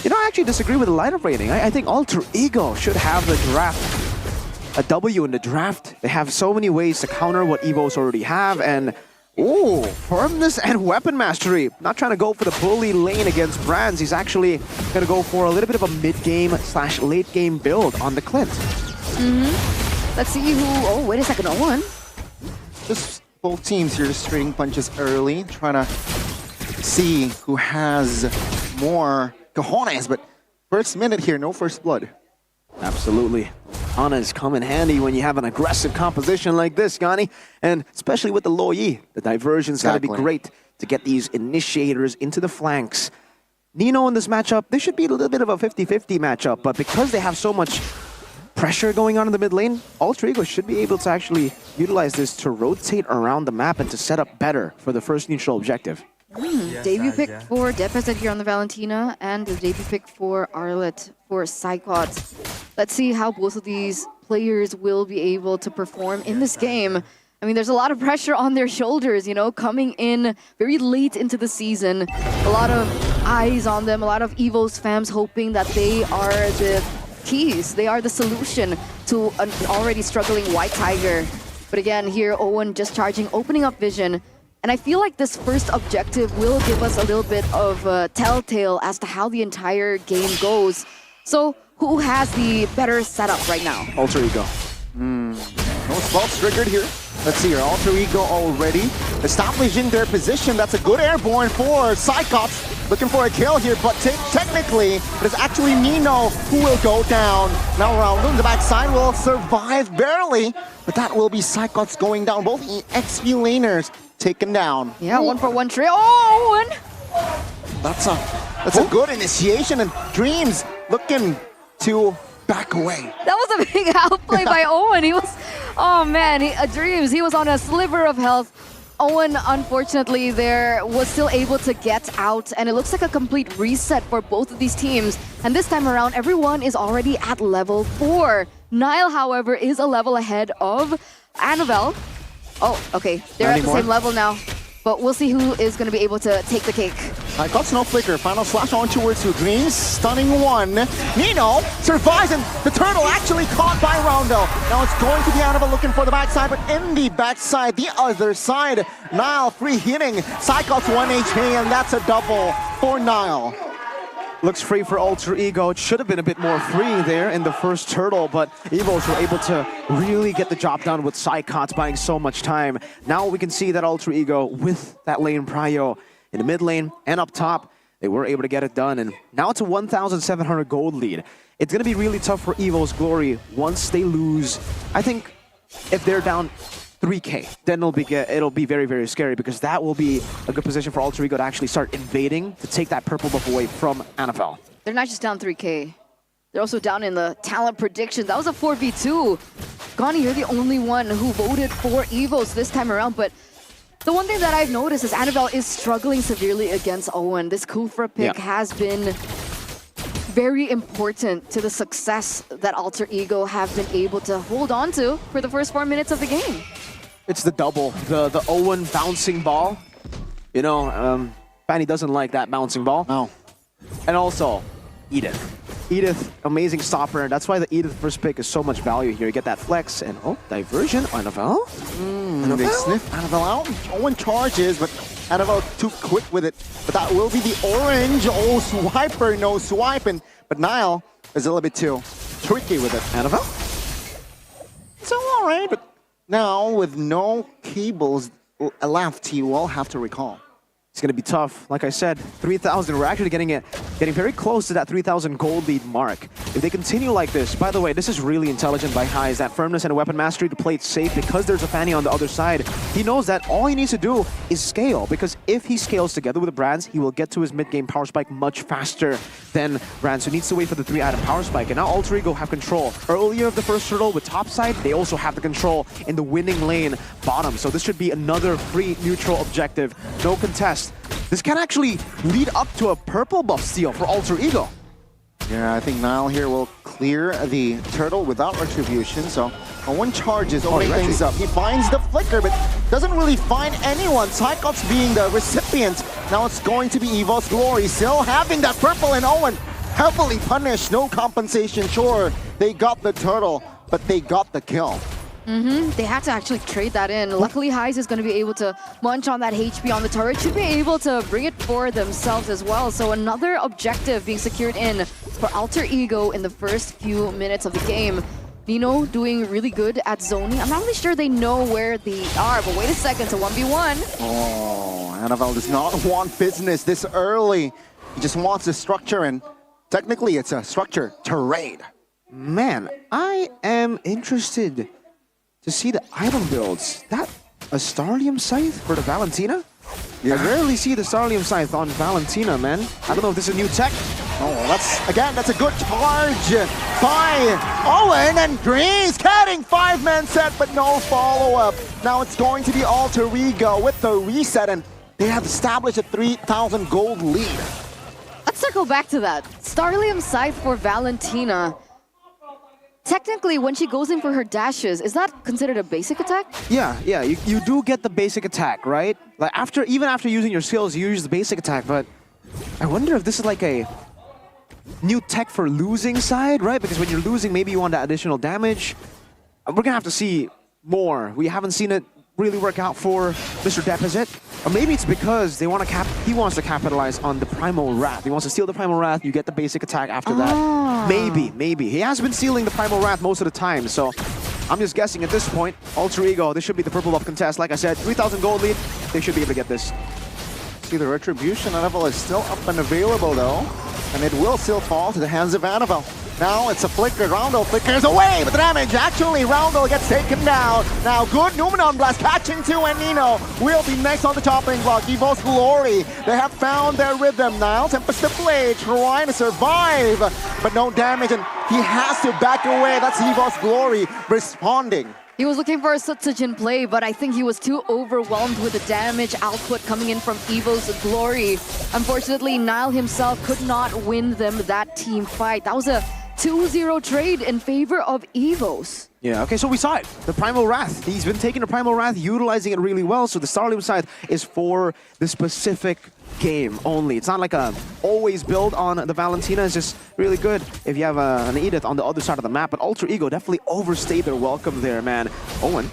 you know, I actually disagree with the lineup rating. I think Alter Ego should have the draft. A W in the draft. They have so many ways to counter what Evos already have, and ooh, firmness and weapon mastery. Not trying to go for the bully lane against Brands. He's actually going to go for a little bit of a mid-game / late-game build on the Clint. Let's see who... Oh, wait a second. Owen. Just both teams here just trading punches early, trying to see who has more cojones. But first minute here, no first blood. Absolutely. Hana's come in handy when you have an aggressive composition like this, Gani. And especially with the low Yi, the diversion's got to be great to get these initiators into the flanks. Nino in this matchup, this should be a little bit of a 50-50 matchup, but because they have so much pressure going on in the mid lane, Alter Ego should be able to actually utilize this to rotate around the map and to set up better for the first neutral objective. Debut pick for Deficit here on the Valentina, and the debut pick for Arlet for Psychots. Let's see how both of these players will be able to perform in this game. I mean, there's a lot of pressure on their shoulders, you know, coming in very late into the season. A lot of eyes on them, a lot of Evos fans hoping that they are the keys, they are the solution to an already struggling White Tiger. But again, here, Owen just charging, opening up vision. And I feel like this first objective will give us a little bit of a telltale as to how the entire game goes. So, who has the better setup right now? Alter Ego. No spells triggered here. Let's see here. Alter Ego already establishing their position. That's a good airborne for Psychots. Looking for a kill here, but technically, it is actually Nino who will go down. Now Raul in the backside will survive barely, but that will be Psychots going down. Both XP laners taken down. Yeah, 1-for-1 trio. Oh, Owen! That's a good initiation, and Dreams looking to back away. That was a big outplay by Owen. He was, oh man, Dreams, he was on a sliver of health. Owen, unfortunately, there was still able to get out, and it looks like a complete reset for both of these teams. And this time around, everyone is already at level 4. Nile, however, is a level ahead of Annabelle. Oh, okay, they're at the same level now. But we'll see who is going to be able to take the cake. I got Snow Flicker. Final slash on towards two Dreams. Stunning one. Nino survives, and the turtle actually caught by Rondo. Now it's going to be Annabelle looking for the backside, but in the backside, the other side, Nile free hitting. Psychots 1 HP, and that's a double for Nile. Looks free for Alter Ego. It should have been a bit more free there in the first turtle, but Evos were able to really get the job done with Psychots buying so much time. Now we can see that Alter Ego with that lane prio in the mid lane and up top, they were able to get it done. And now it's a 1,700 gold lead. It's going to be really tough for Evo's Glory once they lose. I think if they're down 3K, then it'll be very, very scary, because that will be a good position for Alter Ego to actually start invading to take that purple buff away from Annabelle. They're not just down 3K. They're also down in the talent predictions. That was a 4v2. Gani, you're the only one who voted for Evos this time around, but The one thing that I've noticed is Annabelle is struggling severely against Owen. This Kufra pick has been very important to the success that Alter Ego have been able to hold on to for the first 4 minutes of the game. It's the double, the Owen bouncing ball. You know, Fanny doesn't like that bouncing ball. No. And also, Edith. Edith, amazing stopper. That's why the Edith first pick is so much value here. You get that flex and, oh, diversion. Annabelle? They sniff Annabelle out. Owen charges, but Annabelle too quick with it. But that will be the orange. Oh, swiper, no swiping. But Niall is a little bit too tricky with it. Annabelle? It's all right, but now with no cables left, he will have to recall. It's going to be tough. Like I said, 3,000. We're actually getting very close to that 3,000 gold lead mark. If they continue like this, by the way, this is really intelligent by Highs. That firmness and weapon mastery to play it safe because there's a Fanny on the other side. He knows that all he needs to do is scale, because if he scales together with the Brands, he will get to his mid-game power spike much faster than Brands, who needs to wait for the 3-item power spike. And now Alter Ego have control. Earlier of the first turtle with top side, they also have the control in the winning lane bottom. So this should be another free neutral objective. No contest. This can actually lead up to a purple buff steal for Alter Ego. Yeah, I think Niall here will clear the turtle without retribution. So Owen charges, opening things up. He finds the flicker, but doesn't really find anyone. Cyclops being the recipient. Now it's going to be Evo's Glory, still having that purple, and Owen heavily punished. No compensation. Sure, they got the turtle, but they got the kill. They had to actually trade that in. Luckily, Highs is going to be able to munch on that HP on the turret. Should be able to bring it for themselves as well. So another objective being secured in for Alter Ego in the first few minutes of the game. Nino doing really good at zoning. I'm not really sure they know where they are, but wait a second, it's a 1v1. Oh, Annabelle does not want business this early. He just wants the structure, and technically it's a structure to raid. Man, I am interested to see the item builds. That a Starlium Scythe for the Valentina? I rarely see the Starlium Scythe on Valentina, man. I don't know if this is a new tech. Oh, that's a good charge by Owen, and Grease getting 5-man set, but no follow-up. Now it's going to be Alter Ego with the reset, and they have established a 3,000 gold lead. Let's circle back to that. Starlium Scythe for Valentina. Technically, when she goes in for her dashes, is that considered a basic attack? Yeah, you do get the basic attack, right? Like even after using your skills, you use the basic attack, but I wonder if this is like a new tech for losing side, right? Because when you're losing, maybe you want that additional damage. We're gonna have to see more. We haven't seen it really work out for Mr. Deposit. Or maybe it's because he wants to capitalize on the Primal Wrath. He wants to steal the Primal Wrath, you get the basic attack after that. Maybe. He has been stealing the Primal Wrath most of the time, so I'm just guessing at this point. Alter Ego, this should be the purple buff contest. Like I said, 3,000 gold lead, they should be able to get this. See, the Retribution level is still up and available though, and it will still fall to the hands of Annabelle. Now it's a flicker. Roundel flickers away, but the damage actually, Roundel gets taken down. Now good Numenon Blast catching two, and Nino will be next on the chopping block. Evo's Glory, they have found their rhythm now. Tempest the Blade trying to survive, but no damage, and he has to back away. That's Evo's Glory responding. He was looking for a Sutsujin play, but I think he was too overwhelmed with the damage output coming in from Evo's Glory. Unfortunately, Niall himself could not win them that team fight. That was a 2-0 trade in favor of Evo's. Yeah, okay, so we saw it. The Primal Wrath. He's been taking the Primal Wrath, utilizing it really well. So the Starlium side is for the specific game only. It's not like a always build on the Valentina. It's just really good if you have an Edith on the other side of the map. But Alter Ego definitely overstayed their welcome there, man. Owen.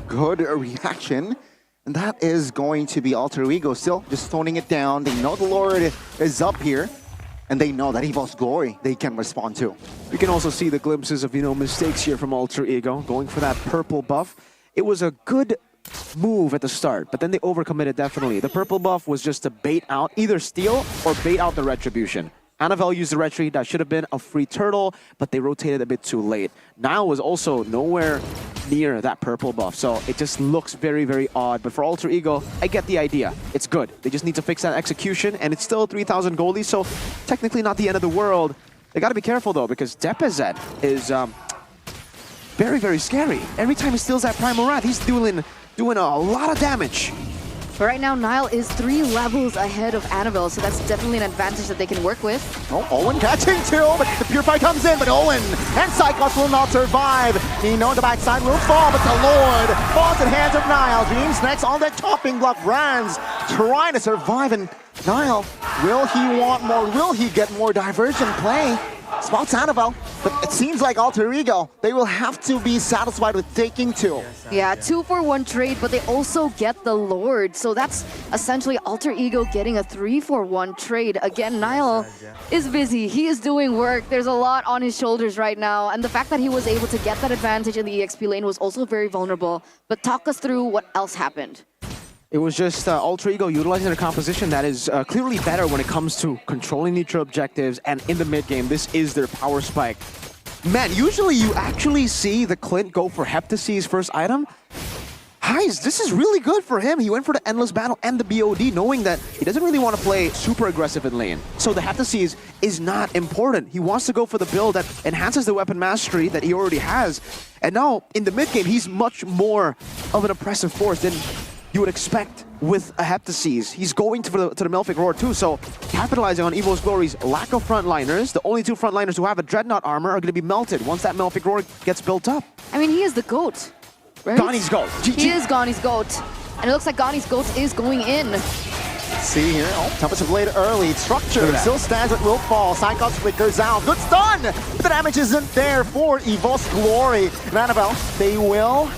Good reaction. And that is going to be Alter Ego still just toning it down. They know the Lord is up here. And they know that Evo's Glory they can respond to. We can also see the glimpses of, mistakes here from Alter Ego, going for that purple buff. It was a good move at the start, but then they overcommitted definitely. The purple buff was just to bait out, either steal or bait out the Retribution. Annabelle used the Retri, that should have been a free turtle, but they rotated a bit too late. Niall was also nowhere near that purple buff, so it just looks very, very odd. But for Alter Ego, I get the idea. It's good. They just need to fix that execution, and it's still 3,000 goldies, so technically not the end of the world. They got to be careful, though, because Depezet is very, very scary. Every time he steals that Primal Wrath, he's doing a lot of damage. But right now, Nile is 3 levels ahead of Annabelle, so that's definitely an advantage that they can work with. Oh, Owen catching too, but the Purify comes in, but Owen and Cyclops will not survive. You know the backside will fall, but the Lord falls in hands of Nile. Dreams next on the chopping block. Brands trying to survive, and Nile, will he want more? Will he get more diversion play? Spots Annabelle, but it seems like Alter Ego, they will have to be satisfied with taking 2. Yeah, 2-for-1 trade, but they also get the Lord. So that's essentially Alter Ego getting a 3-for-1 trade. Again, Nile is busy. He is doing work. There's a lot on his shoulders right now. And the fact that he was able to get that advantage in the EXP lane was also very vulnerable. But talk us through what else happened. It was just Alter Ego utilizing a composition that is clearly better when it comes to controlling neutral objectives, and in the mid game, this is their power spike. Man, usually you actually see the Clint go for Heptacy's first item. Heis, this is really good for him. He went for the Endless Battle and the BOD, knowing that he doesn't really want to play super aggressive in lane. So the Heptacy's is not important. He wants to go for the build that enhances the weapon mastery that he already has. And now, in the mid game, he's much more of an oppressive force than you would expect with a Heptacy's. He's going to the Melphic Roar too, so capitalizing on Evo's Glory's lack of frontliners, the only 2 frontliners who have a Dreadnought armor are going to be melted once that Melphic Roar gets built up. I mean, he is the GOAT, right? Ghani's GOAT. He is Ghani's GOAT. And it looks like Ghani's GOAT is going in. See here, Tempest of Blade early. Structure still stands, it will fall. Cyclops flickers out. Good stun! The damage isn't there for Evo's Glory. And Annabelle, they will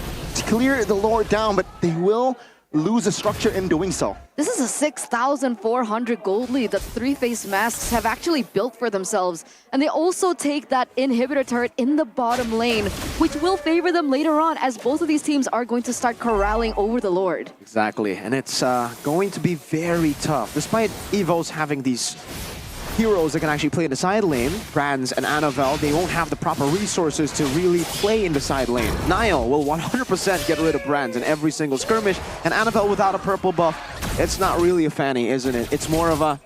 clear the Lord down, but they will lose a structure in doing so. This is a 6,400 gold lead that 3-Face Masks have actually built for themselves. And they also take that inhibitor turret in the bottom lane, which will favor them later on, as both of these teams are going to start corralling over the Lord. Exactly, and it's going to be very tough. Despite Evo's having these heroes that can actually play in the side lane, Brands and Annabelle, they won't have the proper resources to really play in the side lane. Nile will 100% get rid of Brands in every single skirmish, and Annabelle without a purple buff, it's not really a Fanny, isn't it? It's more of a...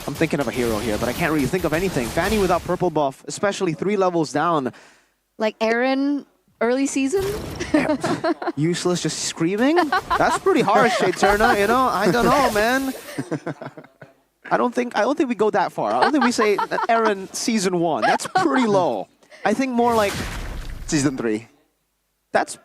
I'm thinking of a hero here, but I can't really think of anything. Fanny without purple buff, especially 3 levels down. Like Aaron early season? Useless, just screaming? That's pretty harsh, Eterna, you know? I don't know, man. I don't think we go that far. I don't think we say Aaron season 1. That's pretty low. I think more like season 3. That's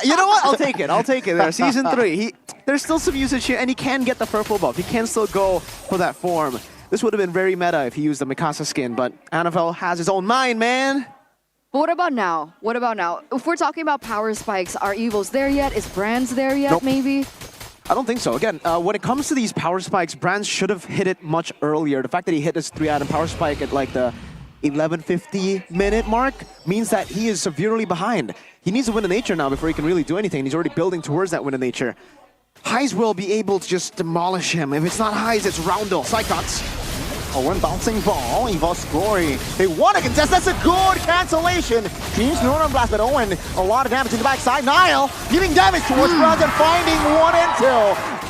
you know what? I'll take it. I'll take it there. Season 3. There's still some usage here, and he can get the purple buff. He can still go for that form. This would have been very meta if he used the Mikasa skin, but Annabelle has his own mind, man. But what about now? What about now? If we're talking about power spikes, are Evos there yet? Is Brands there yet, Nope. maybe? I don't think so. Again, when it comes to these power spikes, Brands should have hit it much earlier. The fact that he hit his 3-item power spike at like the 11:50 minute mark means that he is severely behind. He needs to win the nature now before he can really do anything. He's already building towards that win the nature. Heis will be able to just demolish him. If it's not Heis, it's Roundel. Cyclops. Owen bouncing ball, Evo's Glory. They want to contest, that's a good cancellation. Dreams Neuron Blast, but Owen, a lot of damage in the backside. Nile, giving damage towards Bronze and finding 1 and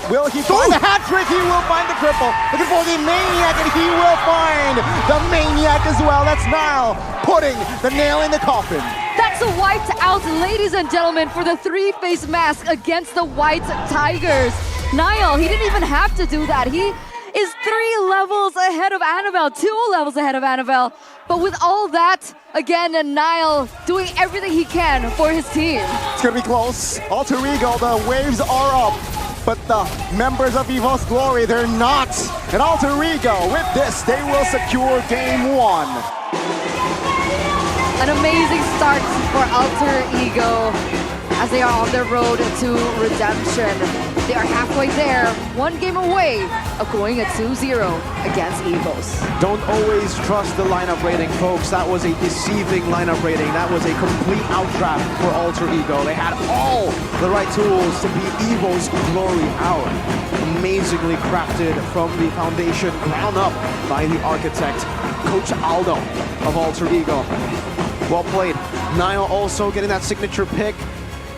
2. Will he find the hat trick? He will find the cripple. Looking for the Maniac, and he will find the Maniac as well. That's Nile putting the nail in the coffin. That's a wiped out, ladies and gentlemen, for the 3-Face Mask against the White Tigers. Nile, he didn't even have to do that. He is 3 levels ahead of Annabelle, 2 levels ahead of Annabelle. But with all that, again, Nile doing everything he can for his team. It's gonna be close. Alter Ego, the waves are up. But the members of Evo's Glory, they're not. And Alter Ego, with this, they will secure game 1. An amazing start for Alter Ego as they are on their road to redemption. They are halfway there, 1 game away of going a 2-0 against Evos. Don't always trust the lineup rating, folks. That was a deceiving lineup rating. That was a complete outdraft for Alter Ego. They had all the right tools to beat Evo's Glory out. Amazingly crafted from the foundation, ground up by the architect, Coach Aldo of Alter Ego. Well played. Nile also getting that signature pick.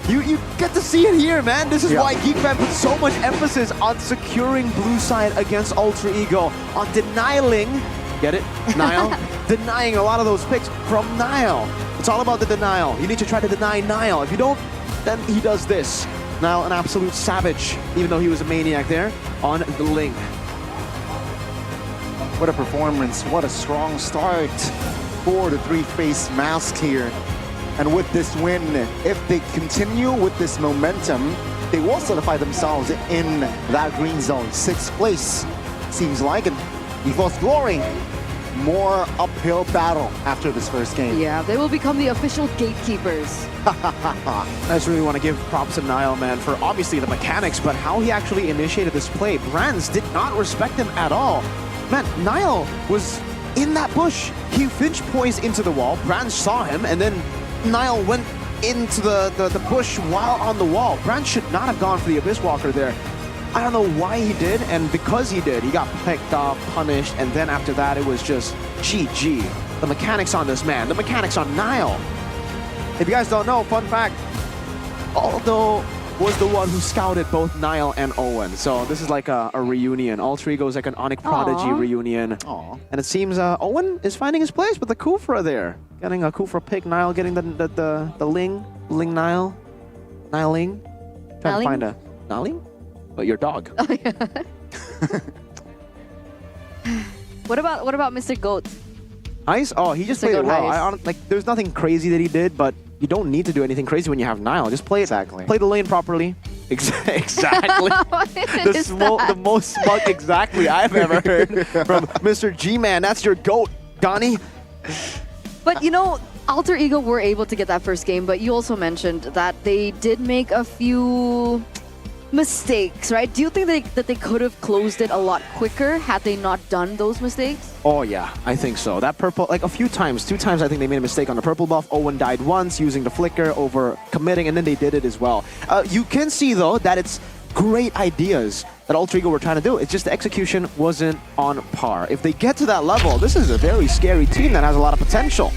You get to see it here, man. This is why Geekfan put so much emphasis on securing blue side against Alter Ego, on denying, get it, Nile? denying a lot of those picks from Niall. It's all about the denial. You need to try to deny Niall. If you don't, then he does this. Niall, an absolute savage, even though he was a maniac there on the Ling. What a performance. What a strong start for the three-face mask here. And with this win, if they continue with this momentum, they will solidify themselves in that green zone. 6th place, seems like. And EVO's Glory, more uphill battle after this first game. Yeah, they will become the official gatekeepers. I just really want to give props to Niall, man, for obviously the mechanics, but how he actually initiated this play. Brands did not respect him at all. Man, Niall was in that bush. He finch poised into the wall. Brands saw him, and then Niall went into the bush while on the wall. Brands should not have gone for the Abyss Walker there. I don't know why he did, and because he did, he got picked off, punished, and then after that, it was just GG. The mechanics on this man, the mechanics on Niall. If you guys don't know, fun fact, Aldo was the one who scouted both Niall and Owen. So this is like a reunion. Alter Ego is like an Onyx Prodigy reunion. Aww. And it seems Owen is finding his place with the Kufra there. Getting a Kufra pick, Niall getting the Ling Niall. Niall Ling. Trying to find a Niall? But your dog. Oh, yeah. What about Mr. Goat? Ice? Oh, he just played it well. Like, there's nothing crazy that he did, but you don't need to do anything crazy when you have Niall. Just play it. Exactly. Play the lane properly. Exactly. The most smug exactly I've ever heard from Mr. G-Man. That's your GOAT, Donnie. But you know, Alter Ego were able to get that first game, but you also mentioned that they did make a few mistakes, right? Do you think that they could have closed it a lot quicker had they not done those mistakes? Oh yeah, I think so. That purple, like a few times, 2 times I think they made a mistake on the purple buff. Owen died once using the flicker over committing, and then they did it as well. You can see though that it's great ideas that Alter Ego were trying to do. It's just the execution wasn't on par. If they get to that level, this is a very scary team that has a lot of potential.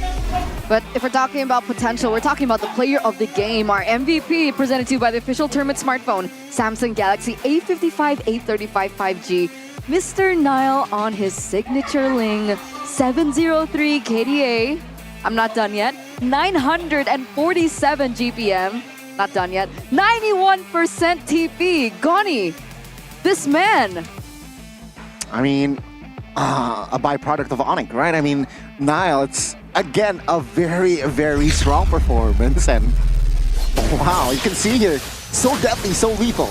But if we're talking about potential, we're talking about the player of the game, our MVP, presented to you by the official tournament smartphone, Samsung Galaxy A55, A35 5G. Mr. Niall on his signature Ling, 703 KDA. I'm not done yet. 947 GPM. Not done yet. 91% TP. Goni, this man. I mean, a byproduct of Onyx, right? I mean, Niall, it's again a very, very strong performance, and wow, you can see here, so deadly, so lethal.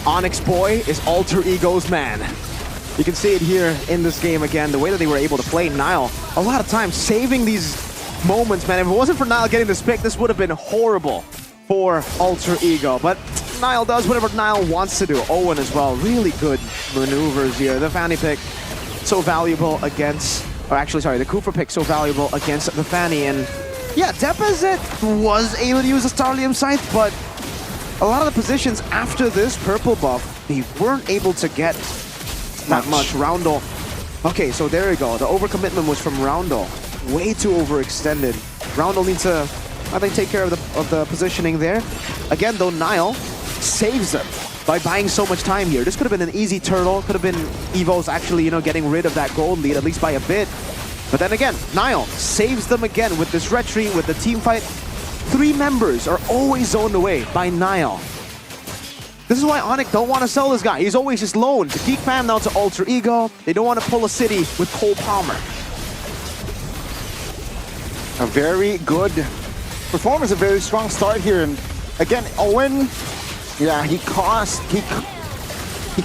Onyx boy is Alter Ego's man. You can see it here in this game again, the way that they were able to play Niall. A lot of times saving these moments, man. If it wasn't for Niall getting this pick, this would have been horrible for Alter Ego. But Niall does whatever Niall wants to do. Owen as well, really good maneuvers here. The Fanny pick, so valuable against, or actually, sorry, the Kufra pick so valuable against the Fanny. And yeah, Deposit was able to use the Starlium Scythe, but a lot of the positions after this purple buff, they weren't able to get that much. Roundel. Okay, so there we go. The overcommitment was from Roundel. Way too overextended. Roundel needs to, I think, take care of the positioning there. Again, though, Niall saves them by buying so much time here. This could have been an easy turtle. Could have been EVO's actually, you know, getting rid of that gold lead, at least by a bit. But then again, Niall saves them again with this retreat, with the team fight. 3 members are always zoned away by Niall. This is why Onyx don't want to sell this guy. He's always just loaned to Geek Fam, now to Alter Ego. They don't want to pull a city with Cole Palmer. A very good performance, a very strong start here. And again, Owen, yeah, he caught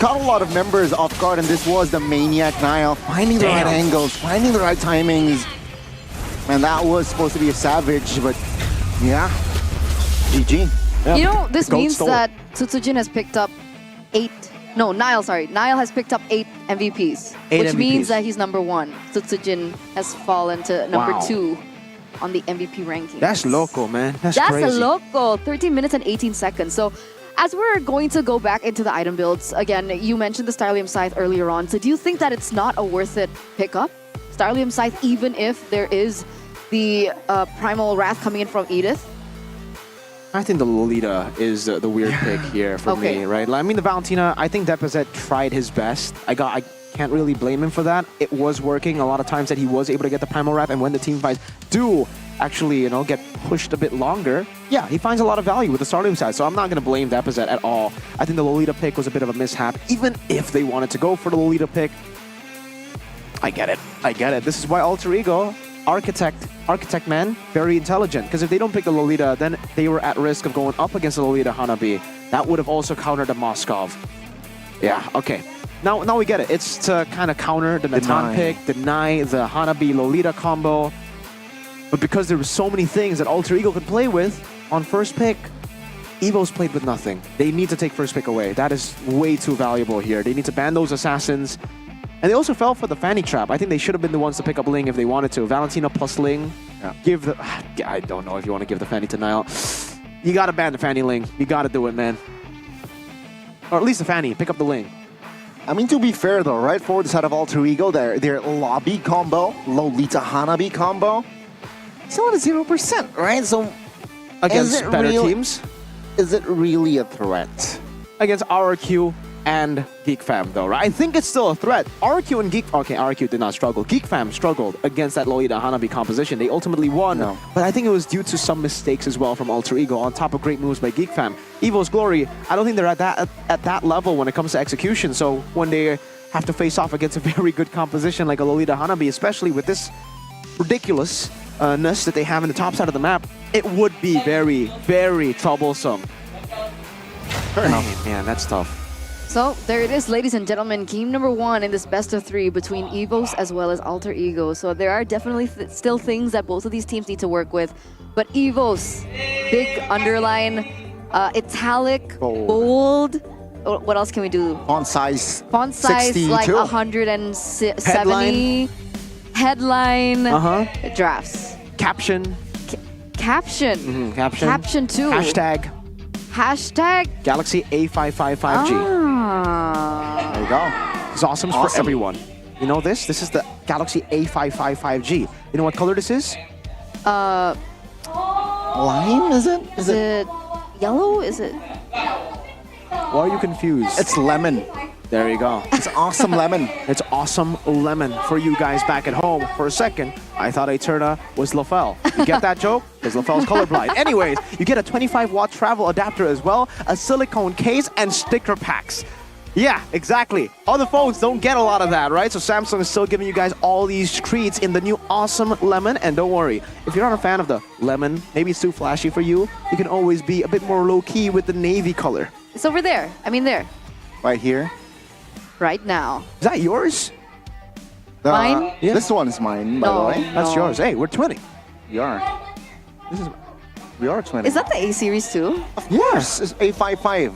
a lot of members off guard, and this was the Maniac Niall, finding the right angles, finding the right timings. Man, that was supposed to be a savage, but yeah, GG. Yeah. You know, this means that Tsutsujin has picked up Niall has picked up 8 MVPs. Which means that he's number 1. Tsutsujin has fallen to number 2 on the MVP rankings. That's loco, man. That's crazy. That's a loco. 13 minutes and 18 seconds. So as we're going to go back into the item builds, again, you mentioned the Starlium Scythe earlier on. So do you think that it's not a worth it pickup? Starlium Scythe, even if there is the Primal Wrath coming in from Edith? I think the Lolita is the weird pick here for me, right? I mean, the Valentina, I think Deposit tried his best. I Can't really blame him for that. It was working a lot of times that he was able to get the Primal Wrath, and when the team fights do actually, get pushed a bit longer, yeah, he finds a lot of value with the Starlium side, so I'm not going to blame Deposit at all. I think the Lolita pick was a bit of a mishap, even if they wanted to go for the Lolita pick. I get it. This is why Alter Ego, Architect man, very intelligent, because if they don't pick the Lolita, then they were at risk of going up against the Lolita Hanabi. That would have also countered the Moskov. Yeah, okay. Now we get it. It's to kind of counter the Natan pick, deny the Hanabi Lolita combo. But because there were so many things that Alter Ego could play with on first pick, Evo's played with nothing. They need to take first pick away. That is way too valuable here. They need to ban those assassins. And they also fell for the Fanny trap. I think they should have been the ones to pick up Ling if they wanted to. Valentina plus Ling. Yeah. Give the... I don't know if you want to give the Fanny to Niall. You got to ban the Fanny Ling. You got to do it, man. Or at least the Fanny. Pick up the Ling. I mean, to be fair though, right? For the side of Alter Ego, their lobby combo, Lolita Hanabi combo, still at a 0%, right? So against better teams, is it really a threat? Against RRQ and Geek Fam, though, right? I think it's still a threat. RRQ and Geek... Okay, RRQ did not struggle. Geek Fam struggled against that Lolita Hanabi composition. They ultimately won, but I think it was due to some mistakes as well from Alter Ego, on top of great moves by Geek Fam. Evo's Glory, I don't think they're at that level when it comes to execution, so when they have to face off against a very good composition like a Lolita Hanabi, especially with this ridiculousness that they have in the top side of the map, it would be very, very troublesome. Fair enough. Man, that's tough. So there it is, ladies and gentlemen, game number 1 in this best of 3 between Evos as well as Alter Ego. So there are definitely still things that both of these teams need to work with. But Evos, big underline, italic, bold. What else can we do? Font size. Font size 62. like 170. Headline. Drafts. Caption. Caption. Caption. Caption too. Hashtag Galaxy A555G. There you go. It's awesome for everyone. You know this? This is the Galaxy A555G. You know what color this is? Lime, is it? Is it yellow? Is it? Why are you confused? It's lemon. There you go. It's awesome lemon. It's awesome lemon for you guys back at home. For a second, I thought Eterna was Lafel. You get that joke? Because Lafel's colorblind. Anyways, you get a 25-watt travel adapter as well, a silicone case, and sticker packs. Yeah, exactly. Other phones don't get a lot of that, right? So Samsung is still giving you guys all these treats in the new awesome lemon. And don't worry, if you're not a fan of the lemon, maybe it's too flashy for you, you can always be a bit more low-key with the navy color. It's over there. I mean there. Right here. Right now. Is that yours? Mine? Yeah. This one is mine, by the way. That's yours. Hey, we're twinning. We are. We are twinning. Is that the A series too? Of course. It's A55.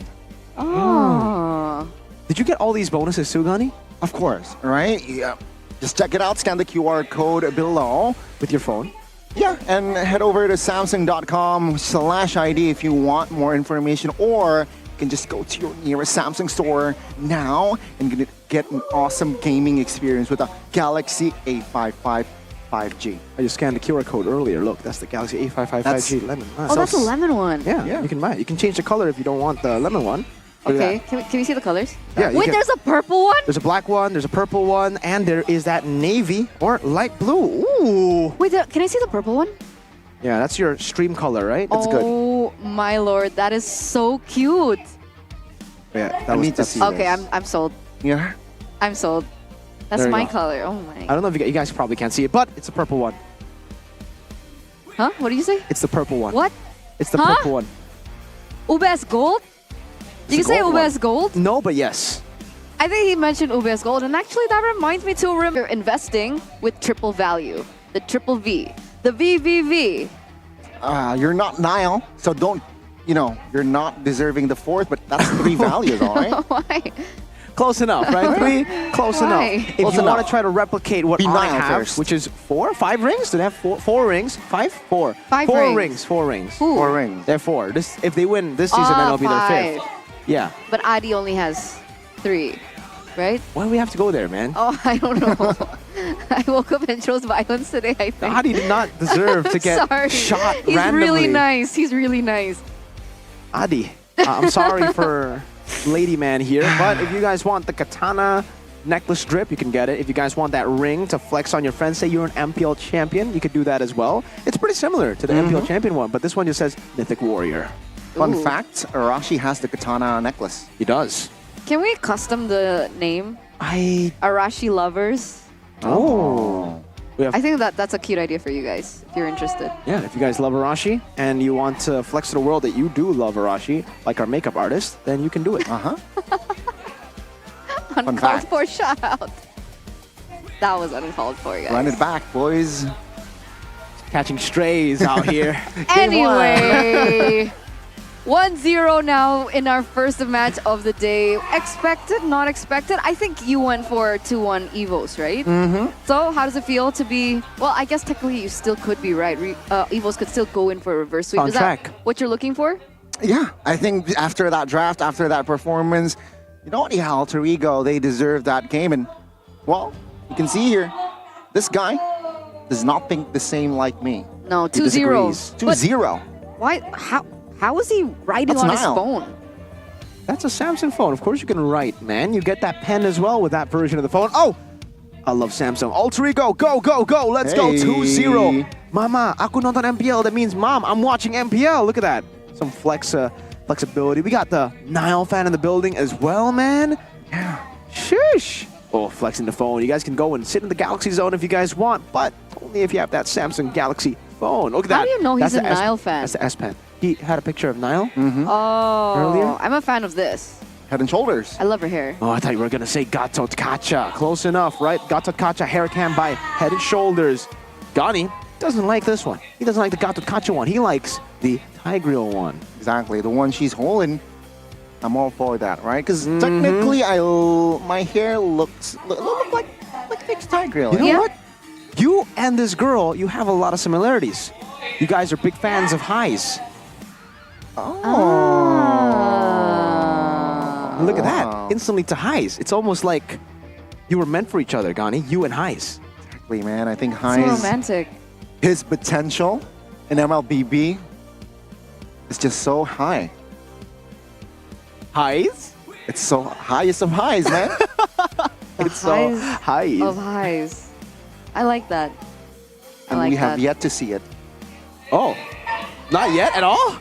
Oh. Did you get all these bonuses too, Gani? Of course, right? Yeah. Just check it out. Scan the QR code below with your phone. Yeah, and head over to Samsung.com/ID if you want more information, or you can just go to your nearest Samsung store now and get an awesome gaming experience with a Galaxy A55 5G. I just scanned the QR code earlier. Look, that's the Galaxy A55 5G lemon. Oh, that's a lemon one. Yeah, you can buy it. You can change the color if you don't want the lemon one. Okay, can we see the colors? Yeah. Wait, there's a purple one? There's a black one, there's a purple one, and there is that navy or light blue. Ooh. Wait, can I see the purple one? Yeah, that's your stream color, right? That's good. Oh my lord, that is so cute. Yeah, that was, to see okay, I'm sold. Yeah? I'm sold. That's my color. Oh my. I don't know if you guys probably can't see it, but it's a purple one. Huh? What do you say? It's the purple one. What? It's the purple one. Ubes Gold? Did you say Ubes Gold? No, but yes. I think he mentioned Ubes Gold, and actually that reminds me to remember investing with triple value. The triple V. The VVV. You're not Niall, so don't, you're not deserving the fourth, but that's 3 values, all right? Why? Close enough, right? 3, close enough. If you want to try to replicate what I have, which is 5 rings? Do they have 4 rings? 5? 4. 5 4 rings. rings. 4 rings. Ooh. 4 rings. They're 4. If they win this season, then it'll be their 5th. Yeah. But Adi only has 3, right? Why do we have to go there, man? Oh, I don't know. I woke up and chose violence today, I think. Adi did not deserve to get shot He's randomly. Really nice. He's really nice. Adi, I'm sorry for Lady Man here, but if you guys want the katana, necklace drip, you can get it. If you guys want that ring to flex on your friends, say you're an MPL champion, you could do that as well. It's pretty similar to the MPL champion one, but this one just says Mythic Warrior. Fun fact, Arashi has the katana necklace. He does. Can we custom the name? Arashi Lovers. Oh. I think that's a cute idea for you guys, if you're interested. Yeah, if you guys love Arashi and you want to flex to the world that you do love Arashi, like our makeup artist, then you can do it. Uncalled for shout out. That was uncalled for, guys. Run it back, boys. Catching strays out here. Anyway, 1-0 now in our first match of the day. Expected, not expected. I think you went for 2-1 Evos, right? So how does it feel to be, well, I guess technically you still could be right. Evos could still go in for a reverse sweep. On Is track. that what you're looking for? Yeah, I think after that draft, after that performance, you know what, yeah, Alter Ego, they deserve that game. And, well, you can see here, this guy does not think the same like me. No, 2-0. 2-0. Why? How was he writing on his phone? That's a Samsung phone. Of course you can write, man. You get that pen as well with that version of the phone. Oh! I love Samsung. Alter Ego, go, go, go. Let's go. 2-0. Mama, aku nonton MPL. That means, Mom, I'm watching MPL. Look at that. Some flexibility. We got the Nile fan in the building as well, man. Yeah. Shush. Oh, flexing the phone. You guys can go and sit in the Galaxy Zone if you guys want, but only if you have that Samsung Galaxy phone. Look at that. How do you know he's a Nile fan? That's the S Pen. He had a picture of Nile. Oh, earlier. I'm a fan of this. Head and Shoulders. I love her hair. Oh, I thought you were going to say Gatot Kacha. Close enough, right? Gatot Kacha hair cam by Head and Shoulders. Gani doesn't like this one. He doesn't like the Gatot Kacha one. He likes the Tigreal one. Exactly, the one she's holding. I'm all for that, right? Because technically, my hair look like fixed Tigreal. You know what? You and this girl, you have a lot of similarities. You guys are big fans of highs. Look at that. Instantly to highs. It's almost like you were meant for each other, Gani. You and highs. Exactly, man. I think So highs. romantic. His potential in MLBB is just so high. Highs? It's so highest of highs, man. It's so highs. Of highs. I like that. And we have yet to see it. Oh, not yet at all?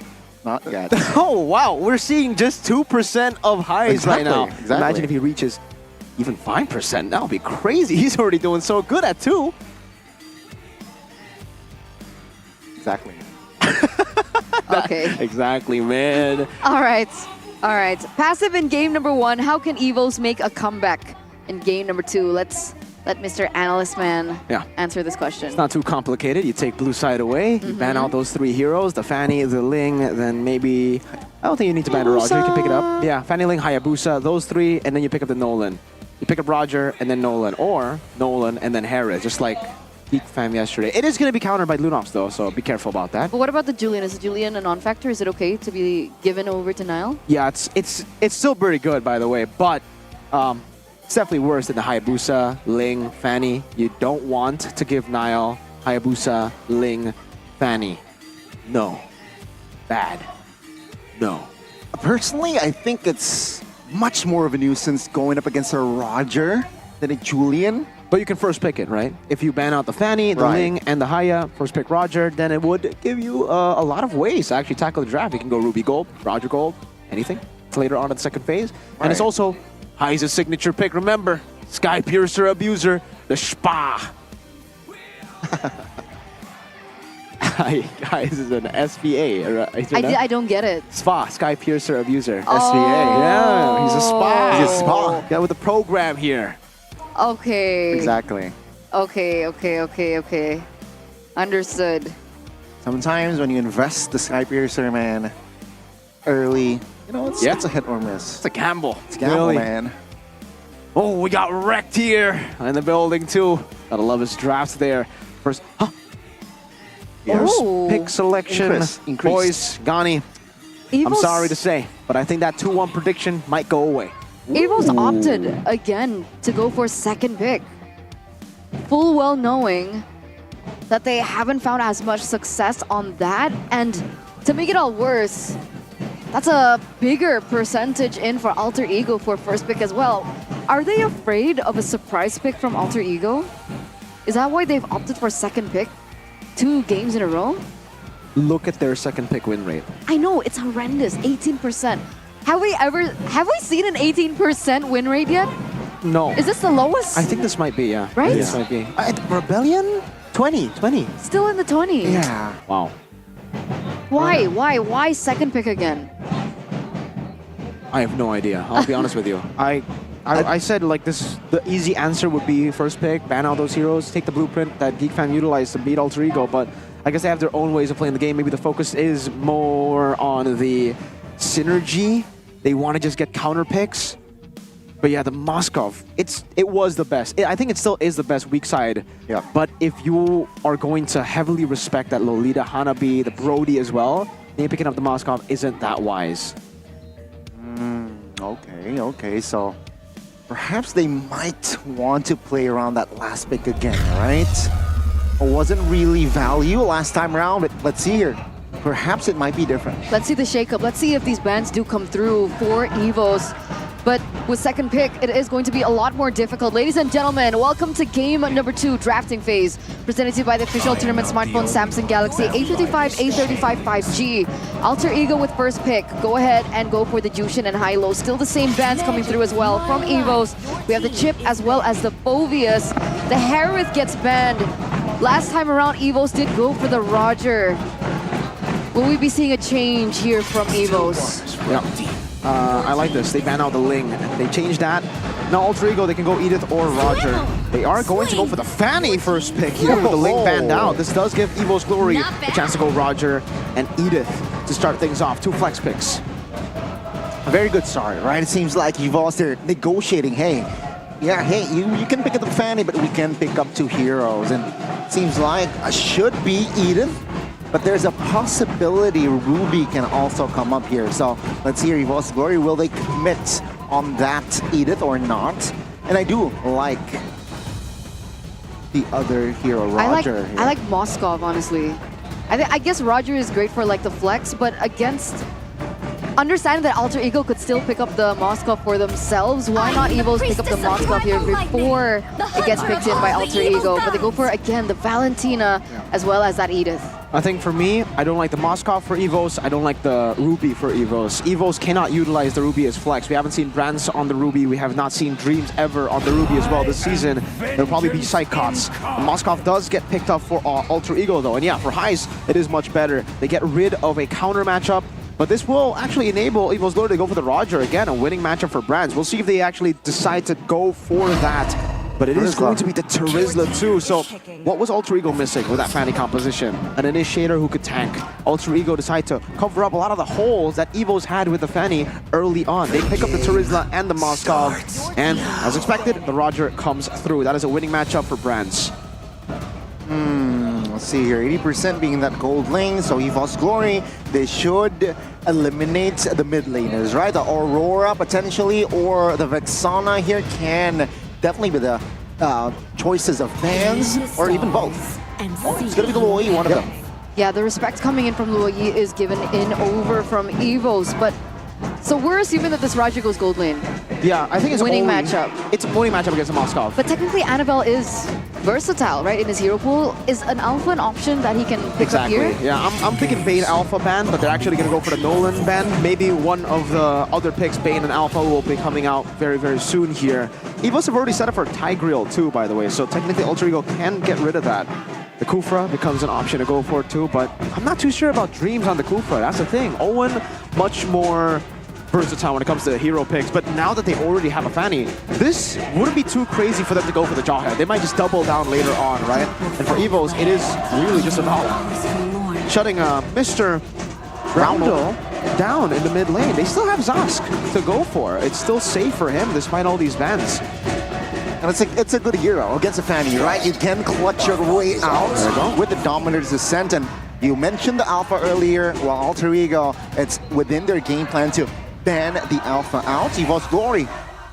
Not yet. Oh, wow. We're seeing just 2% of highs right now. Exactly. Imagine if he reaches even 5%. That would be crazy. He's already doing so good at 2. Exactly. Okay. Exactly, man. All right. All right. Passive in game number 1. How can Evos make a comeback in game number 2? Let's let Mr. Analyst Man answer this question. It's not too complicated. You take blue side away, you ban out those 3 heroes, the Fanny, the Ling, then maybe... I don't think you need to ban Roger, you can pick it up. Yeah, Fanny, Ling, Hayabusa, those 3, and then you pick up the Nolan. You pick up Roger, and then Nolan, or Nolan, and then Harris, just like Geek Fam yesterday. It is going to be countered by Lunox, though, so be careful about that. But what about the Julian? Is Julian a non-factor? Is it okay to be given over to Nile? Yeah, it's still pretty good, by the way, but... it's definitely worse than the Hayabusa, Ling, Fanny. You don't want to give Nile, Hayabusa, Ling, Fanny. No. Bad. No. Personally, I think it's much more of a nuisance going up against a Roger than a Julian. But you can first pick it, right? If you ban out the Fanny, the Ling, and the Haya, first pick Roger, then it would give you a lot of ways to actually tackle the draft. You can go Ruby Gold, Roger Gold, anything. It's later on in the second phase. And it's also... High's signature pick, remember, Sky Piercer Abuser, the Spa. Highs is an SVA. I don't get it. Spa, Sky Piercer Abuser. Oh. SVA. Yeah, he's a spa. He's a spa. Yeah, with the program here. Okay. Exactly. Okay. Understood. Sometimes when you invest the Sky Piercer, man, early, you know, it's a hit or miss. It's a gamble. It's a gamble, man. Oh, we got wrecked here in the building, too. Gotta love his drafts there. First, pick selection. Increased. Boys, Gani, I'm sorry to say, but I think that 2-1 prediction might go away. Evos opted again to go for second pick. Full well knowing that they haven't found as much success on that. And to make it all worse, that's a bigger percentage in for Alter Ego for first pick as well. Are they afraid of a surprise pick from Alter Ego? Is that why they've opted for second pick 2 games in a row? Look at their second pick win rate. I know, it's horrendous, 18%. Have we seen an 18% win rate yet? No. Is this the lowest? I think this might be, yeah. Right? This might be. Rebellion? 20. Still in the 20s. Yeah. Wow. Why second pick again? I have no idea. I'll be honest with you. I said like this, the easy answer would be first pick, ban out those heroes, take the blueprint that GeekFam utilized to beat Alter Ego, but I guess they have their own ways of playing the game. Maybe the focus is more on the synergy. They want to just get counter picks. But yeah, the Moskov, it was the best. I think it still is the best weak side. Yeah. But if you are going to heavily respect that Lolita, Hanabi, the Brody as well, then picking up the Moskov isn't that wise. Okay. So perhaps they might want to play around that last pick again, right? It wasn't really value last time around, but let's see here. Perhaps it might be different. Let's see the shakeup. Let's see if these bans do come through for Evos. But with second pick, it is going to be a lot more difficult. Ladies and gentlemen, welcome to game number 2, drafting phase. Presented to you by the official tournament smartphone Samsung Galaxy A55, A35 5G. Alter Ego with first pick. Go ahead and go for the Jushin and Hilo. Still the same bans coming through as well from Evos. We have the Chip as well as the Phoveus. The Harith gets banned. Last time around, Evos did go for the Roger. Will we be seeing a change here from Evos? Yeah. I like this. They ban out the Ling. They changed that. Now Alter Ego, they can go Edith or Roger. They are going to go for the Fanny first pick here with the Ling banned out. This does give Evo's Glory a chance to go Roger and Edith to start things off. 2 flex picks. A very good start, right? It seems like Evo's there negotiating. Hey, you can pick up the Fanny, but we can pick up 2 heroes. And it seems like should be Edith. But there's a possibility Ruby can also come up here. So let's hear Evo's Glory. Will they commit on that Edith or not? And I do like the other hero, Roger. I like Moskov, honestly. I guess Roger is great for like the flex, but against... Understanding that Alter Ego could still pick up the Moskov for themselves, why not Evos pick up the Moskov here before it gets picked in by Alter Ego? But they go for, again, the Valentina as well as that Edith. I think for me, I don't like the Moskov for Evos. I don't like the Ruby for Evos. Evos cannot utilize the Ruby as flex. We haven't seen Brands on the Ruby. We have not seen Dreams ever on the Ruby as well this season. There'll probably be Psychots. Moskov does get picked up for Alter Ego though. And yeah, for Heist, it is much better. They get rid of a counter matchup. But this will actually enable Evo's Glory to go for the Roger again, a winning matchup for Brands. We'll see if they actually decide to go for that. But it is going to be the Terizla too. So what was Alter Ego missing with that Fanny composition? An initiator who could tank. Alter Ego decided to cover up a lot of the holes that Evos had with the Fanny early on. They pick up the Terizla and the Moskov. And as expected, the Roger comes through. That is a winning matchup for Brands. Let's see here, 80% being that gold lane, so Evo's Glory, they should eliminate the mid laners, right? The Aurora potentially, or the Vexana here can definitely be the choices of fans, or even both. It's gonna be the Luoyi, one of them. Yeah, the respect coming in from Luoyi is given in over from Evos, but so we're assuming that this Roger goes gold lane. Yeah, I think it's winning only, matchup. It's a winning matchup against the Moskov. But technically, Annabelle is versatile, right? In his hero pool, is an alpha an option that he can pick up here? Yeah, I'm thinking Bane Alpha ban, but they're actually going to go for the Nolan ban. Maybe one of the other picks, Bane and Alpha, will be coming out very, very soon here. Evos have already set up for Tigreal too, by the way, so technically Alter Ego can get rid of that. The Kufra becomes an option to go for too, but I'm not too sure about Dreams on the Kufra. That's the thing. Owen, much more versatile when it comes to hero picks, but now that they already have a Fanny, this wouldn't be too crazy for them to go for the Jawhead. They might just double down later on, right? And for Evos, it is really just about shutting Mr. Roundel down in the mid lane. They still have Zosk to go for. It's still safe for him despite all these bans. And it's a good hero against a Fanny, right? You can clutch your way out with the Dominator's Ascent, and you mentioned the Alpha earlier. Well, Alter Ego, it's within their game plan to ban the Alpha out. Evo's Glory,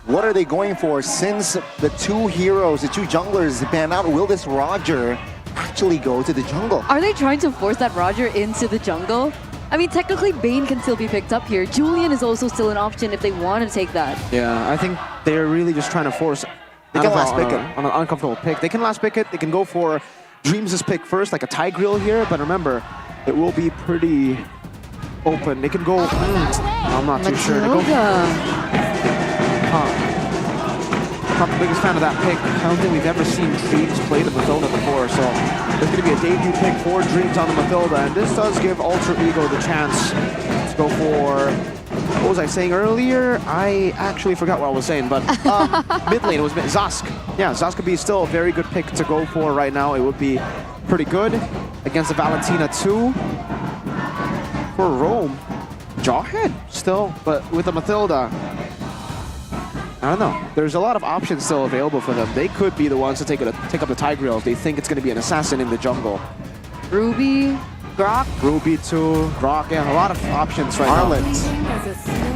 what are they going for? Since the 2 heroes, the 2 junglers ban out, will this Roger actually go to the jungle? Are they trying to force that Roger into the jungle? I mean, technically, Bane can still be picked up here. Julian is also still an option if they want to take that. Yeah, I think they're really just trying to force They can last pick it on an uncomfortable pick. They can last pick it. They can go for Dreams' pick first, like a tie grill here. But remember, it will be pretty open. They can go. I'm not too sure. They go. I'm not the biggest fan of that pick. I don't think we've ever seen Dreams play the Mathilda before, so there's going to be a debut pick for Dreams on the Mathilda, and this does give Alter Ego the chance to go for, what was I saying earlier? I actually forgot what I was saying, but mid lane, it was Zask. Yeah, Zask could be still a very good pick to go for right now. It would be pretty good against the Valentina too. For Rome, Jawhead still, but with the Mathilda, I don't know. There's a lot of options still available for them. They could be the ones to take up the Tigreal if they think it's going to be an assassin in the jungle. Ruby, Grok. Ruby too, Grok, yeah, a lot of options right now.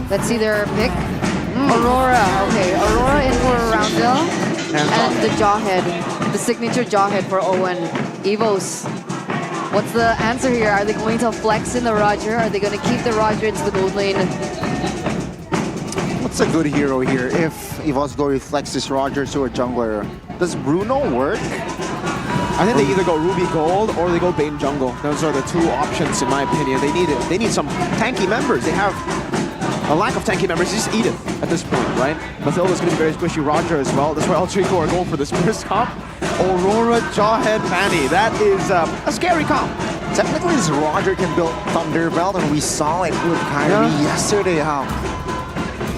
Let's see their pick. Aurora, okay. Aurora in for Roundel. And the Jawhead, the signature Jawhead for Owen. Evos. What's the answer here? Are they going to flex in the Roger? Are they going to keep the Roger into the gold lane? What's a good hero here if Evo's Glory flexes Roger to a jungler? Does Bruno work? I think they either go Ruby Gold or they go Bane Jungle. Those are the two options in my opinion. They need some tanky members. They have a lack of tanky members. Just Edith at this point, right? Mathilda's going to be very squishy. Roger as well. That's why Alter Ego are going for this first comp. Aurora, Jawhead, Fanny. That is a scary comp. Technically, this Roger can build Thunderbelt, and we saw it with Kyrie yesterday how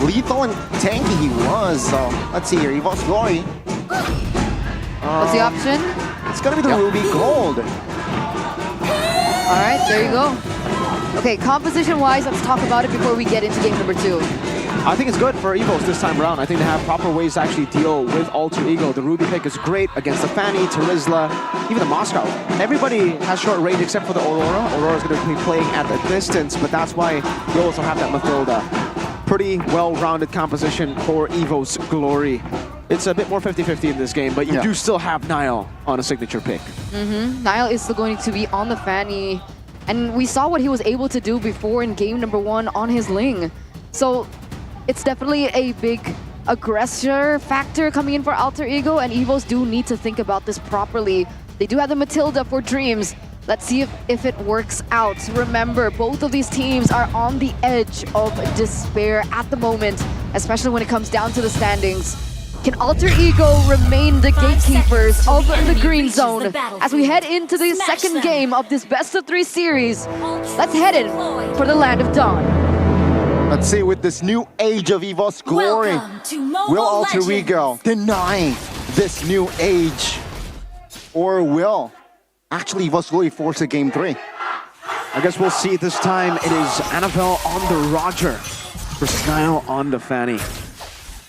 lethal and tanky he was. So let's see here. Evo's Glory. What's the option? It's gonna be the Ruby Gold. All right, there you go. Okay, composition-wise, let's talk about it before we get into game number 2. I think it's good for Evos this time around. I think they have proper ways to actually deal with Alter Ego. The Ruby pick is great against the Fanny, Terizla, even the Moscow. Everybody has short range except for the Aurora. Aurora's going to be playing at a distance, but that's why you also have that Mathilda. Pretty well-rounded composition for Evo's Glory. It's a bit more 50-50 in this game, but you do still have Niall on a signature pick. Niall is still going to be on the Fanny, and we saw what he was able to do before in game number 1 on his Ling. So it's definitely a big aggressor factor coming in for Alter Ego, and Evos do need to think about this properly. They do have the Mathilda for Dreams. Let's see if it works out. Remember, both of these teams are on the edge of despair at the moment, especially when it comes down to the standings. Can Alter Ego remain the gatekeepers of the green zone as we head into the second game of this best-of-3 series? Let's head in for the Land of Dawn. Let's see, with this new age of Evo's Glory, will Alter Ego deny this new age? Or will actually Evo's Glory force a game 3? I guess we'll see this time. It is Annabelle on the Roger versus Niall on the Fanny.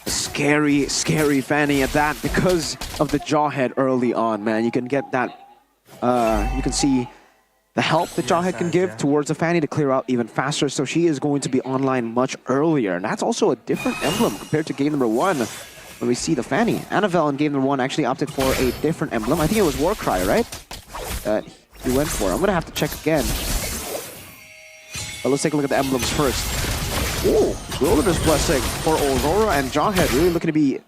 A scary, scary Fanny at that because of the Jawhead early on, man. You can get that, you can see the help that Jawhead can give towards the Fanny to clear out even faster, so she is going to be online much earlier. And that's also a different emblem compared to game number 1 when we see the Fanny. Annabelle in game number 1 actually opted for a different emblem. I think it was Warcry, right? That he went for. I'm going to have to check again. But let's take a look at the emblems first. Ooh, Wilderness Blessing for Aurora and Jawhead, really looking to be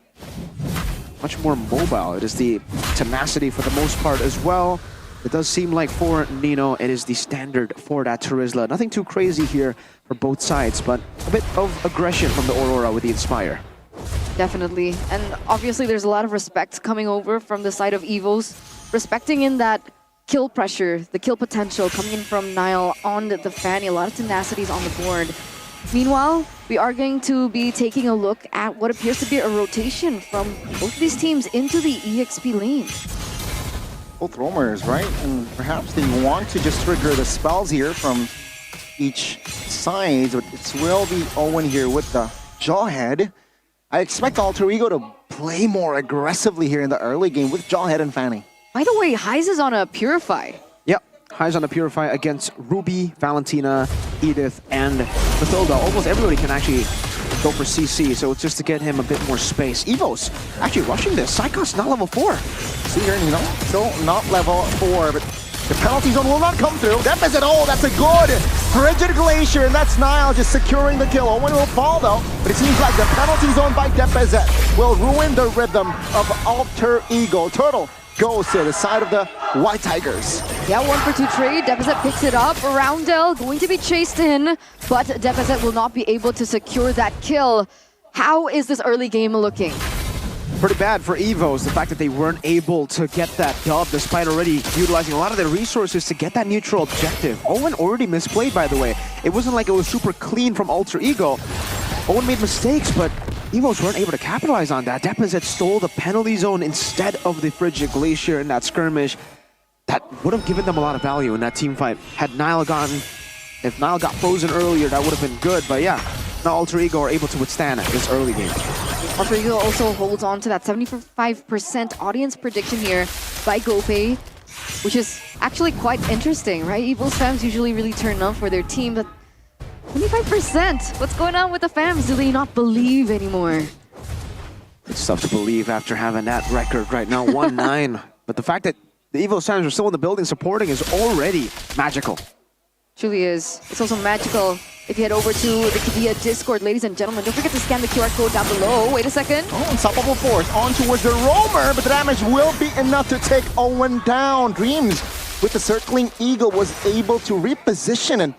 much more mobile. It is the tenacity for the most part as well. It does seem like for Nino, it is the standard for that Terizla. Nothing too crazy here for both sides, but a bit of aggression from the Aurora with the Inspire. Definitely. And obviously there's a lot of respect coming over from the side of Evos. Respecting in that kill pressure, the kill potential coming in from Niall on the Fanny. A lot of tenacities on the board. Meanwhile, we are going to be taking a look at what appears to be a rotation from both of these teams into the EXP lane. Both roamers, right? And perhaps they want to just trigger the spells here from each side, but it will be Owen here with the Jawhead. I expect Alter Ego to play more aggressively here in the early game with Jawhead and Fanny. By the way, Heise is on a Purify. Yep, Heise on a Purify against Ruby, Valentina, Edith, and Mathilda. Almost everybody can actually go for CC, so it's just to get him a bit more space. Evos actually rushing this. Psychos not level 4. See here, you know, still not level 4, but the penalty zone will not come through. That is it all. That's a good Frigid Glacier, and that's Nile just securing the kill. Owen will fall though, but it seems like the penalty zone by Depezet will ruin the rhythm of Alter Ego. Turtle goes to the side of the White Tigers. Yeah, 1-for-2 trade. Depezet picks it up. Roundel going to be chased in, but Depezet will not be able to secure that kill. How is this early game looking? Pretty bad for Evos, the fact that they weren't able to get that dub despite already utilizing a lot of their resources to get that neutral objective. Owen already misplayed, by the way. It wasn't like it was super clean from Alter Ego. Owen made mistakes, but Evos weren't able to capitalize on that. Depezet stole the penalty zone instead of the Frigid Glacier in that skirmish. That would have given them a lot of value in that team fight. If Nile got frozen earlier, that would have been good, but yeah. Now Alter Ego are able to withstand this early game. Alter Ego also holds on to that 75% audience prediction here by GoPay, which is actually quite interesting, right? Evil's fans usually really turn up for their team, but 25%? What's going on with the fans? Do they not believe anymore? It's tough to believe after having that record right now, 1-9. But the fact that the Evil's fans are still in the building supporting is already magical. Truly is. It's also magical. If you head over to the Kadia Discord, ladies and gentlemen, don't forget to scan the QR code down below. Wait a second. Oh, Unstoppable Force on towards the Roamer, but the damage will be enough to take Owen down. Dreams with the circling Eagle was able to reposition and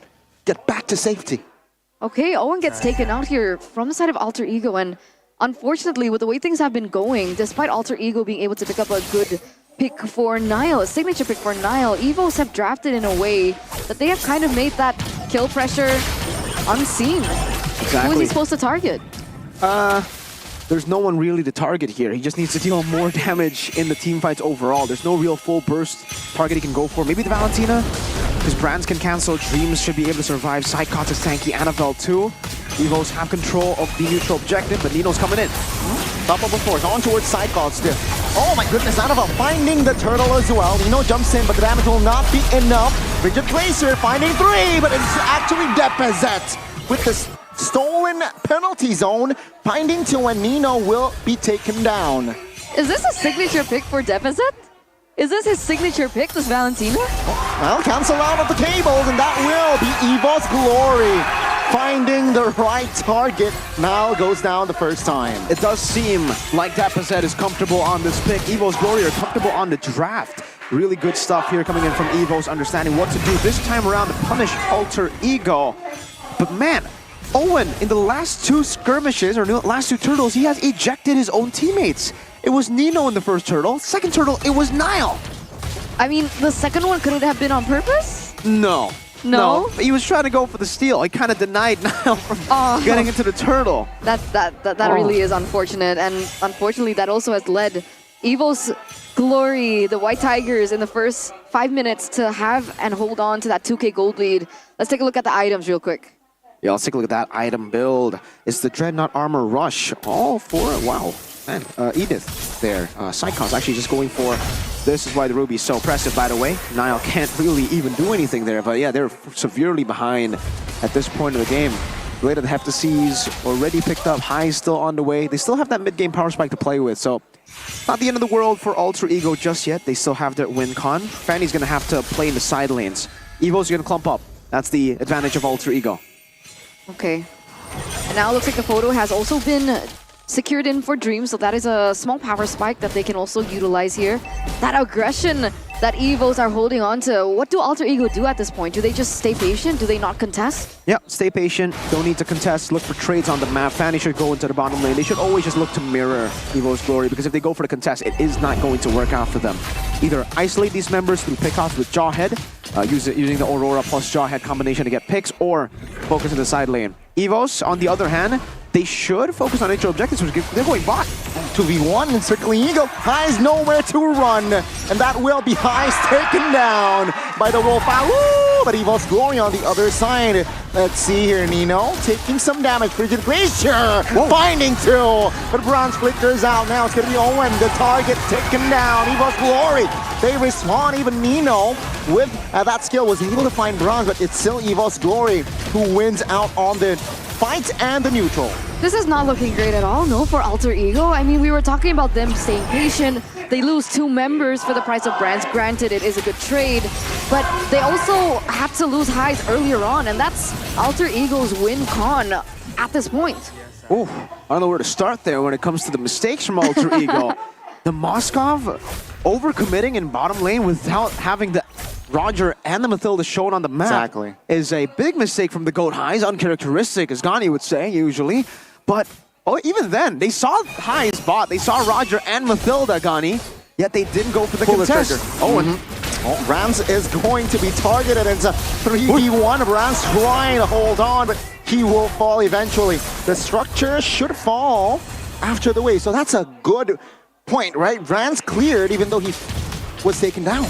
get back to safety. Okay, Owen gets taken out here from the side of Alter Ego, and unfortunately, with the way things have been going, despite Alter Ego being able to pick up a good pick for Nile, a signature pick for Nile, Evos have drafted in a way that they have kind of made that kill pressure unseen. Exactly. Who is he supposed to target? There's no one really to target here. He just needs to deal more damage in the team fights overall. There's no real full burst target he can go for. Maybe the Valentina, because Brands can cancel. Dreams should be able to survive. Sidecott is tanky. Annabelle too. Evos have control of the neutral objective, but Nino's coming in. Unstoppable Force on towards Sidecott still. Oh my goodness, Annabelle finding the turtle as well. Nino jumps in, but the damage will not be enough. Frigid Glacier finding 3, but it's actually Depezet with the stolen penalty zone, finding 2, and Nino will be taken down. Is this a signature pick for Depezet? Is this his signature pick, this Valentina? Well, cancel out of the tables, and that will be Evo's Glory. Finding the right target, Nile goes down the first time. It does seem like Depezet is comfortable on this pick. Evo's Glory are comfortable on the draft. Really good stuff here coming in from Evo's understanding what to do this time around to punish Alter Ego. But man, Owen, in the last 2 skirmishes, or last 2 turtles, he has ejected his own teammates. It was Nino in the first turtle. Second turtle, it was Nile. I mean, the second one couldn't have been on purpose? No. No? He was trying to go for the steal. He kind of denied Nile from getting into the turtle. That really is unfortunate, and unfortunately that also has led Evo's Glory, the White Tigers, in the first 5 minutes to have and hold on to that 2K gold lead. Let's take a look at the items real quick. Yeah, let's take a look at that item build. It's the Dreadnought Armor Rush. All for, wow, man, Edith there. Sidecott actually just going for, this is why the Ruby's so impressive, by the way. Nile can't really even do anything there, but yeah, they're severely behind at this point of the game. Later, the Heptaseas already picked up. High's still on the way. They still have that mid-game power spike to play with, so not the end of the world for Alter Ego just yet. They still have their win con. Fanny's going to have to play in the side lanes. Evo's going to clump up. That's the advantage of Alter Ego. Okay. And now it looks like the photo has also been secured in for Dream, so that is a small power spike that they can also utilize here. That aggression that Evos are holding on to, what do Alter Ego do at this point? Do they just stay patient? Do they not contest? Yeah, stay patient. Don't need to contest. Look for trades on the map. Fanny should go into the bottom lane. They should always just look to mirror Evo's Glory, because if they go for the contest, it is not going to work out for them. Either isolate these members through pickoffs with Jawhead, using the Aurora plus Jawhead combination to get picks, or focus in the side lane. Evos, on the other hand, they should focus on neutral objectives, which they're going bot. 2v1 and circling Eagle. High's nowhere to run, and that will be High's taken down by the Wolf. Woo! But Evo's Glory on the other side. Let's see here, Nino taking some damage. Frigid Glacier finding 2, but Bronze flickers out. Now it's going to be Owen, the target taken down. Evo's Glory, they respond. Even Nino with that skill was able to find Bronze, but it's still Evo's Glory who wins out on the fight and the neutral. This is not looking great at all, no, for Alter Ego. I mean, we were talking about them staying patient. They lose 2 members for the price of brands. Granted, it is a good trade, but they also had to lose highs earlier on, and that's Alter Ego's win con at this point. Oh, I don't know where to start there when it comes to the mistakes from Alter Ego. The Moskov overcommitting in bottom lane without having the Roger and the Mathilda shown on the map is a big mistake from the Goat Highs, uncharacteristic, as Gani would say, usually. But even then, they saw Highs bot, they saw Roger and Mathilda, Gani, yet they didn't go for the contest. Rams is going to be targeted. It's a 3v1. Rams trying to hold on, but he will fall eventually. The structure should fall after the wave. So that's a good point, right? Rams cleared even though he was taken down.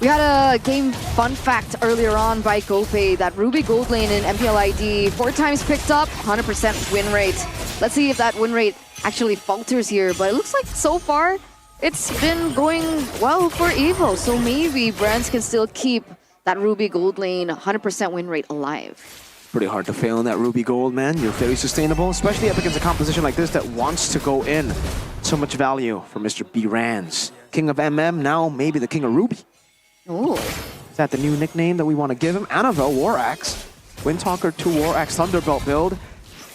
We had a game fun fact earlier on by Gopay that Ruby Gold Lane in MPL ID 4 times picked up, 100% win rate. Let's see if that win rate actually falters here, but it looks like so far it's been going well for Evo, so maybe brands can still keep that Ruby Gold Lane 100% win rate alive. Pretty hard to fail in that Ruby Gold, man. You're very sustainable, especially up against a composition like this that wants to go in. So much value for Mr. B. Rands. King of MM, now maybe the King of Ruby. Oh. Is that the new nickname that we want to give him? Annabelle, War Axe. Windtalker 2 War Axe Thunderbelt build.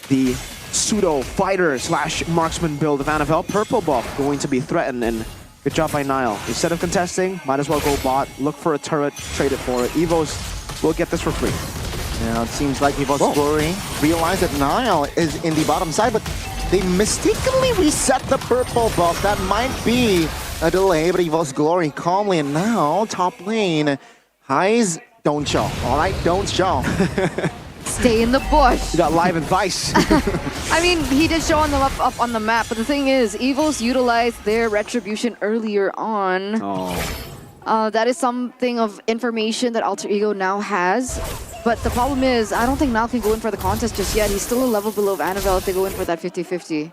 The pseudo fighter / marksman build of Annabelle. Purple buff going to be threatened, and good job by Nile. Instead of contesting, might as well go bot, look for a turret, trade it for it. Evos will get this for free. Now it seems like Evo's Glory realized that Nile is in the bottom side, but they mistakenly reset the purple buff. That might be a delay, but Evo's Glory calmly, and now top lane. Highs don't show. All right, don't show. Stay in the bush. You got live advice. I mean, he did show on the up on the map, but the thing is, Evos utilized their retribution earlier on. That is something of information that Alter Ego now has. But the problem is, I don't think Nile can go in for the contest just yet. He's still a level below Annabelle if they go in for that 50-50.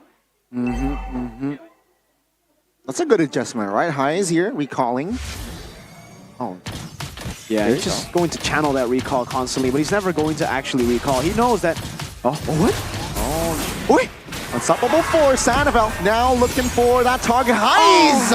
That's a good adjustment, right? Highs here, recalling. Yeah, he's just going to channel that recall constantly, but he's never going to actually recall. He knows that... Wait! Unstoppable force, Annabelle now looking for that target. Highs!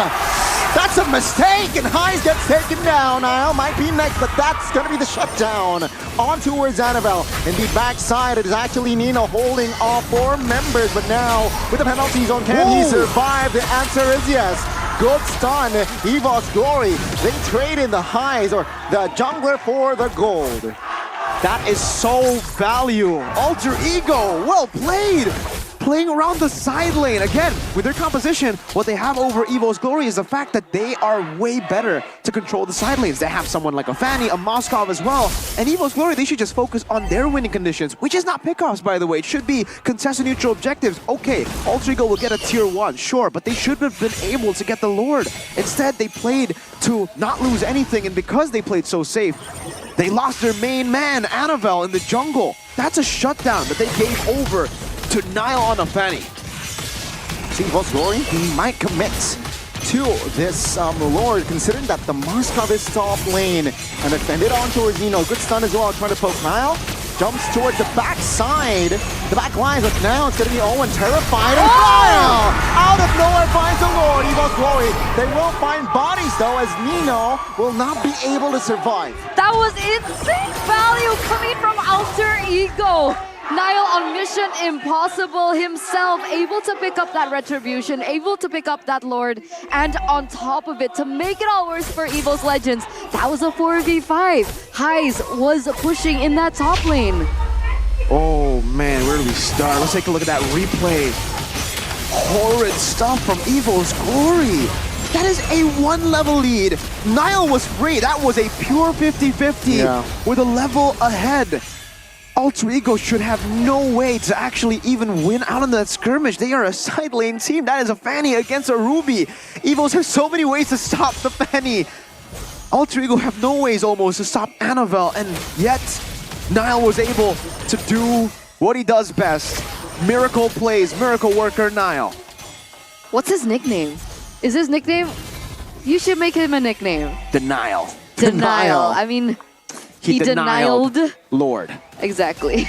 That's a mistake, and Highs gets taken down. Nile might be next, but that's going to be the shutdown. On towards Annabelle. In the backside, it is actually Nino holding all 4 members, but now with the penalty zone, can he survive? The answer is yes. Good stun, Evo's Glory. They trade in the Highs, or the jungler, for the gold. That is so value. Alter Ego, well played. Playing around the side lane. Again, with their composition, what they have over Evo's Glory is the fact that they are way better to control the side lanes. They have someone like a Fanny, a Moskov as well. And Evo's Glory, they should just focus on their winning conditions, which is not pickoffs, by the way. It should be contested neutral objectives. Okay, Alter Ego will get a tier 1, sure, but they should have been able to get the Lord. Instead, they played to not lose anything, and because they played so safe, they lost their main man, Annabelle, in the jungle. That's a shutdown that they gave over to Nile on a Fanny. See, Evo's Glory, he might commit to this Lord, considering that the Moskov is top lane. And defended on towards Nino. Good stun as well, trying to poke Nile. Jumps towards the back side. The back lines, but now it's going to be Owen terrified. And Nile out of nowhere finds the Lord. Evo's Glory. They will find bodies though, as Nino will not be able to survive. That was insane value coming from Alter Ego. Nile on mission impossible himself, able to pick up that retribution, able to pick up that Lord, and on top of it, to make it all worse for Evo's Legends, that was a 4v5. Highs was pushing in that top lane. Oh man, where do we start? Let's take a look at that replay. Horrid stuff from Evo's Glory. That is a 1-level lead. Nile was free. That was a pure 50-50 with a level ahead. Alter Ego should have no way to actually even win out on that skirmish. They are a side lane team. That is a Fanny against a Ruby. Evos have so many ways to stop the Fanny. Alter Ego have no ways almost to stop Annabelle, and yet Nile was able to do what he does best. Miracle plays, miracle worker Nile. What's his nickname? Is his nickname? You should make him a nickname. Denial. Denial. I mean, he denialed Lord. Exactly.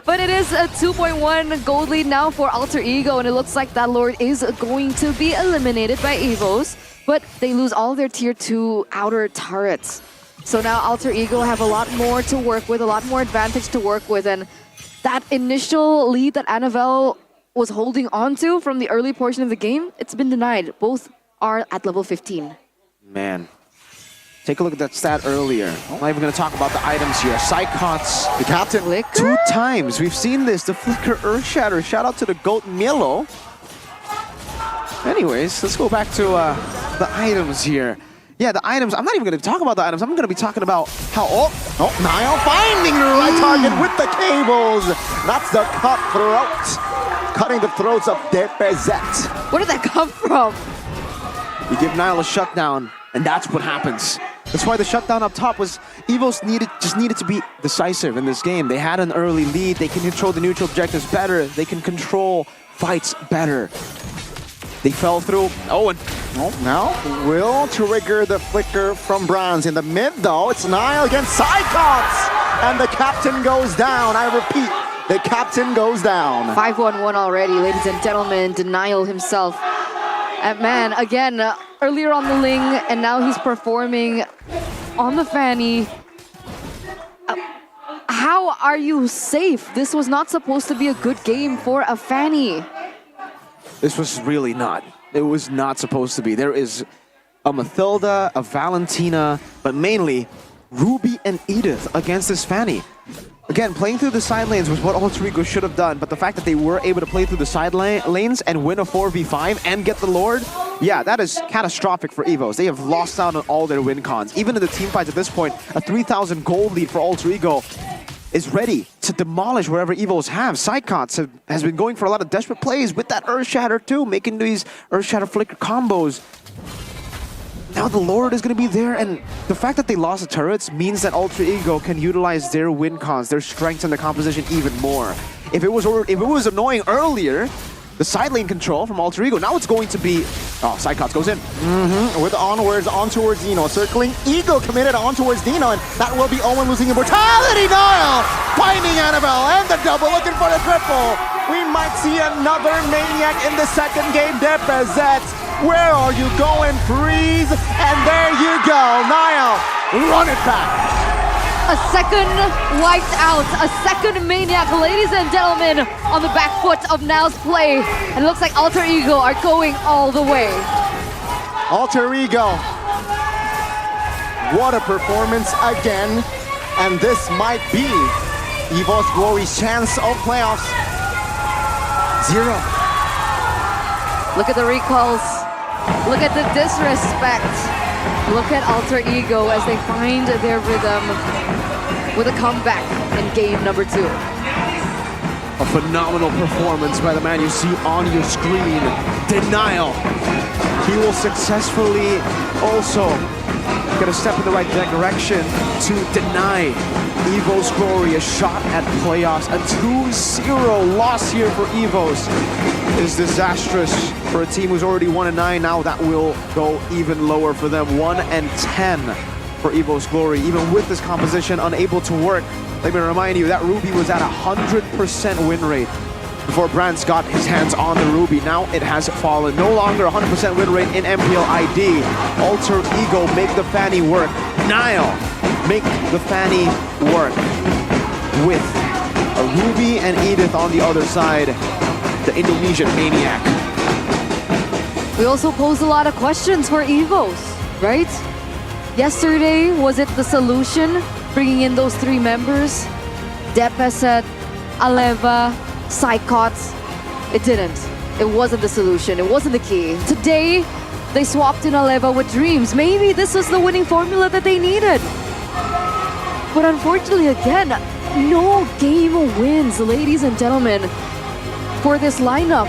But it is a 2.1 gold lead now for Alter Ego, and it looks like that Lord is going to be eliminated by Evos. But they lose all their tier 2 outer turrets. So now Alter Ego have a lot more to work with, a lot more advantage to work with, and that initial lead that Annabelle was holding on to from the early portion of the game, it's been denied. Both are at level 15. Man. Take a look at that stat earlier. I'm not even going to talk about the items here. Psychots, the captain, Flicker? 2 times. We've seen this. The Flicker Earthshatter. Shout out to the GOAT Milo. Anyways, let's go back to the items here. Yeah, the items. I'm not even going to talk about the items. I'm going to be talking about how... Oh, Niall finding the right target with the cables. That's the cutthroat. Cutting the throats of DPZ. Where did that come from? You give Niall a shutdown, and that's what happens. That's why the shutdown up top was Evos just needed to be decisive in this game. They had an early lead. They can control the neutral objectives better. They can control fights better. They fell through. Oh, and now will trigger the flicker from Bronze in the mid though. It's Niall against Psychots, and the captain goes down. I repeat, the captain goes down. 5-1-1 already, ladies and gentlemen. Denial himself. And man, again, earlier on the Ling, and now he's performing on the Fanny. How are you safe? This was not supposed to be a good game for a Fanny. this was really not. It was not supposed to be. There is a Mathilda, a Valentina, but mainly Ruby and Edith against this Fanny. Again, playing through the side lanes was what Alter Ego should have done, but the fact that they were able to play through the side lanes and win a 4v5 and get the Lord, yeah, that is catastrophic for Evos. They have lost out on all their win cons. Even in the team fights at this point, a 3,000 gold lead for Alter Ego is ready to demolish wherever Evos have. Psychots has been going for a lot of desperate plays with that Earthshatter too, making these Earthshatter Flicker combos. Now the Lord is going to be there, and the fact that they lost the turrets means that Alter Ego can utilize their win cons, their strengths in the composition even more. If it was annoying earlier, the side lane control from Alter Ego, now it's going to be... Oh, Psychots goes in. With onwards, on towards Dino. Circling, Ego committed on towards Dino, and that will be Owen losing immortality. Niall finding Annabelle, and the double, looking for the triple. We might see another Maniac in the second game. DPZ, where are you going? Freeze, and there you go. Niall, run it back. A second wiped out, a second Maniac, ladies and gentlemen, on the back foot of Niall's play. And it looks like Alter Ego are going all the way. Alter Ego. What a performance again. And this might be Evo's Glory's chance of playoffs. 0. Look at the recalls. Look at the disrespect. Look at Alter Ego as they find their rhythm with a comeback in game number 2. A phenomenal performance by the man you see on your screen, Denial. He will successfully also get a step in the right direction to deny Evo's Glory a shot at playoffs. A 2-0 loss here for Evos is disastrous for a team who's already 1-9. Now that will go even lower for them. 1-10 for Evo's Glory. Even with this composition unable to work, let me remind you that Ruby was at 100% win rate before Brands got his hands on the Ruby. Now it has fallen. No longer 100% win rate in MPL ID. Alter Ego make the Fanny work. Niall make the Fanny work with a Ruby and Edith on the other side. The Indonesian Maniac. We also posed a lot of questions for Evos, right? Yesterday, was it the solution, bringing in those 3 members? DPZ, Aleva, Psychots. It didn't. It wasn't the solution. It wasn't the key. Today, they swapped in Aleva with Dreams. Maybe this was the winning formula that they needed. But unfortunately, again, no game wins, ladies and gentlemen, for this lineup.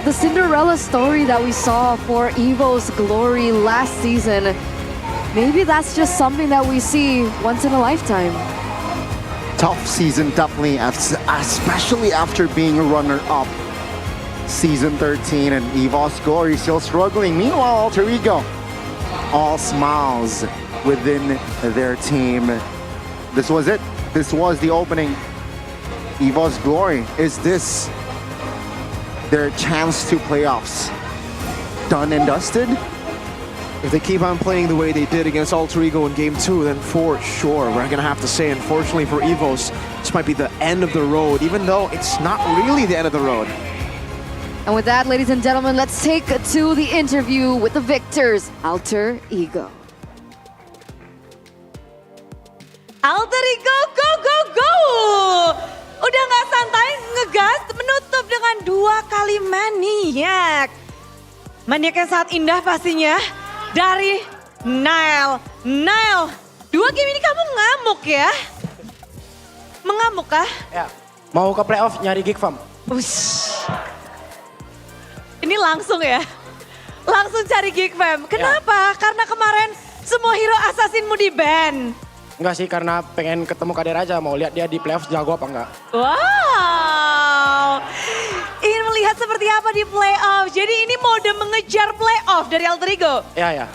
The Cinderella story that we saw for Evo's Glory last season, maybe that's just something that we see once in a lifetime. Tough season, definitely, especially after being a runner-up season 13, and Evo's Glory still struggling. Meanwhile, Alter Ego, all smiles within their team. This was it. This was the opening. Evo's glory. Is this their chance to playoffs done and dusted? If they keep on playing the way they did against Alter Ego in Game 2, then for sure, we're gonna have to say, unfortunately for EVOS, this might be the end of the road, even though it's not really the end of the road. And with that, ladies and gentlemen, let's take to the interview with the victors, Alter Ego. Alter Ego, go, go, go! Udah nggak santai, ngegas, menutup dengan 2 kali maniak. Maniak yang sangat indah pastinya. Dari Nile. Nile, 2 game ini kamu ngamuk ya? Mengamuk kah? Ya, mau ke playoff nyari gig fam. Ush. Ini langsung ya? Langsung cari gig fam. Kenapa? Karena kemarin semua hero assassinmu di ban. Enggak sih, karena pengen ketemu Kader aja, mau lihat dia di playoff jago apa enggak. Wow. Ingin melihat seperti apa di playoff. Jadi ini mode mengejar playoff dari Alter Ego. Ya.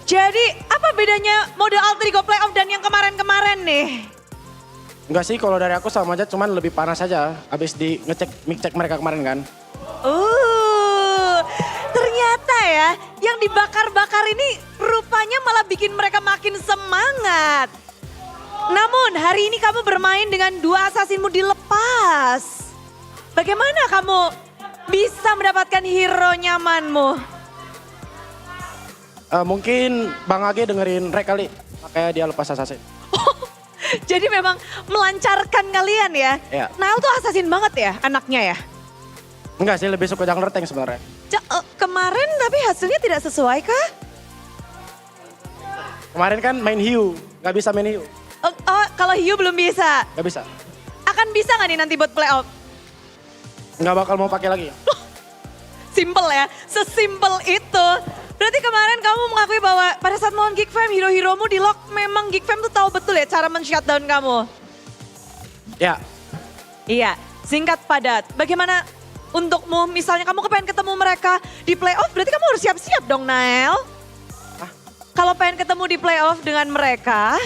Jadi apa bedanya mode Alter Ego playoff dan yang kemarin-kemarin nih? Enggak sih, kalau dari aku sama aja, cuman lebih panas aja. Abis di mic check mereka kemarin kan. Ternyata ya yang dibakar-bakar ini rupanya malah bikin mereka makin semangat. Namun hari ini kamu bermain dengan 2 assassinmu dilepas. Bagaimana kamu bisa mendapatkan hero nyamanmu? Mungkin Bang Age dengerin Rek kali, makanya dia lepas assassin. Jadi memang melancarkan kalian ya? Iya. Nile tuh assassin banget ya anaknya ya? Enggak sih, lebih suka jungler tank sebenarnya. Kemarin tapi hasilnya tidak sesuai kah? Kemarin kan main Hiu, nggak bisa main Hiu. Kalau Hiu belum bisa? Nggak bisa. Akan bisa nggak nih nanti buat playoff? Nggak bakal mau pakai lagi. Simple ya, sesimpel itu. Berarti kemarin kamu mengakui bahwa pada saat melawan Geek Fam, hero-heromu di lock, memang Geek Fam tuh tahu betul ya cara men-shutdown kamu? Ya. Iya, singkat padat. Bagaimana untukmu, misalnya kamu kepengen ketemu mereka di playoff, berarti kamu harus siap-siap dong, Nael. Kalau pengen ketemu di playoff dengan mereka,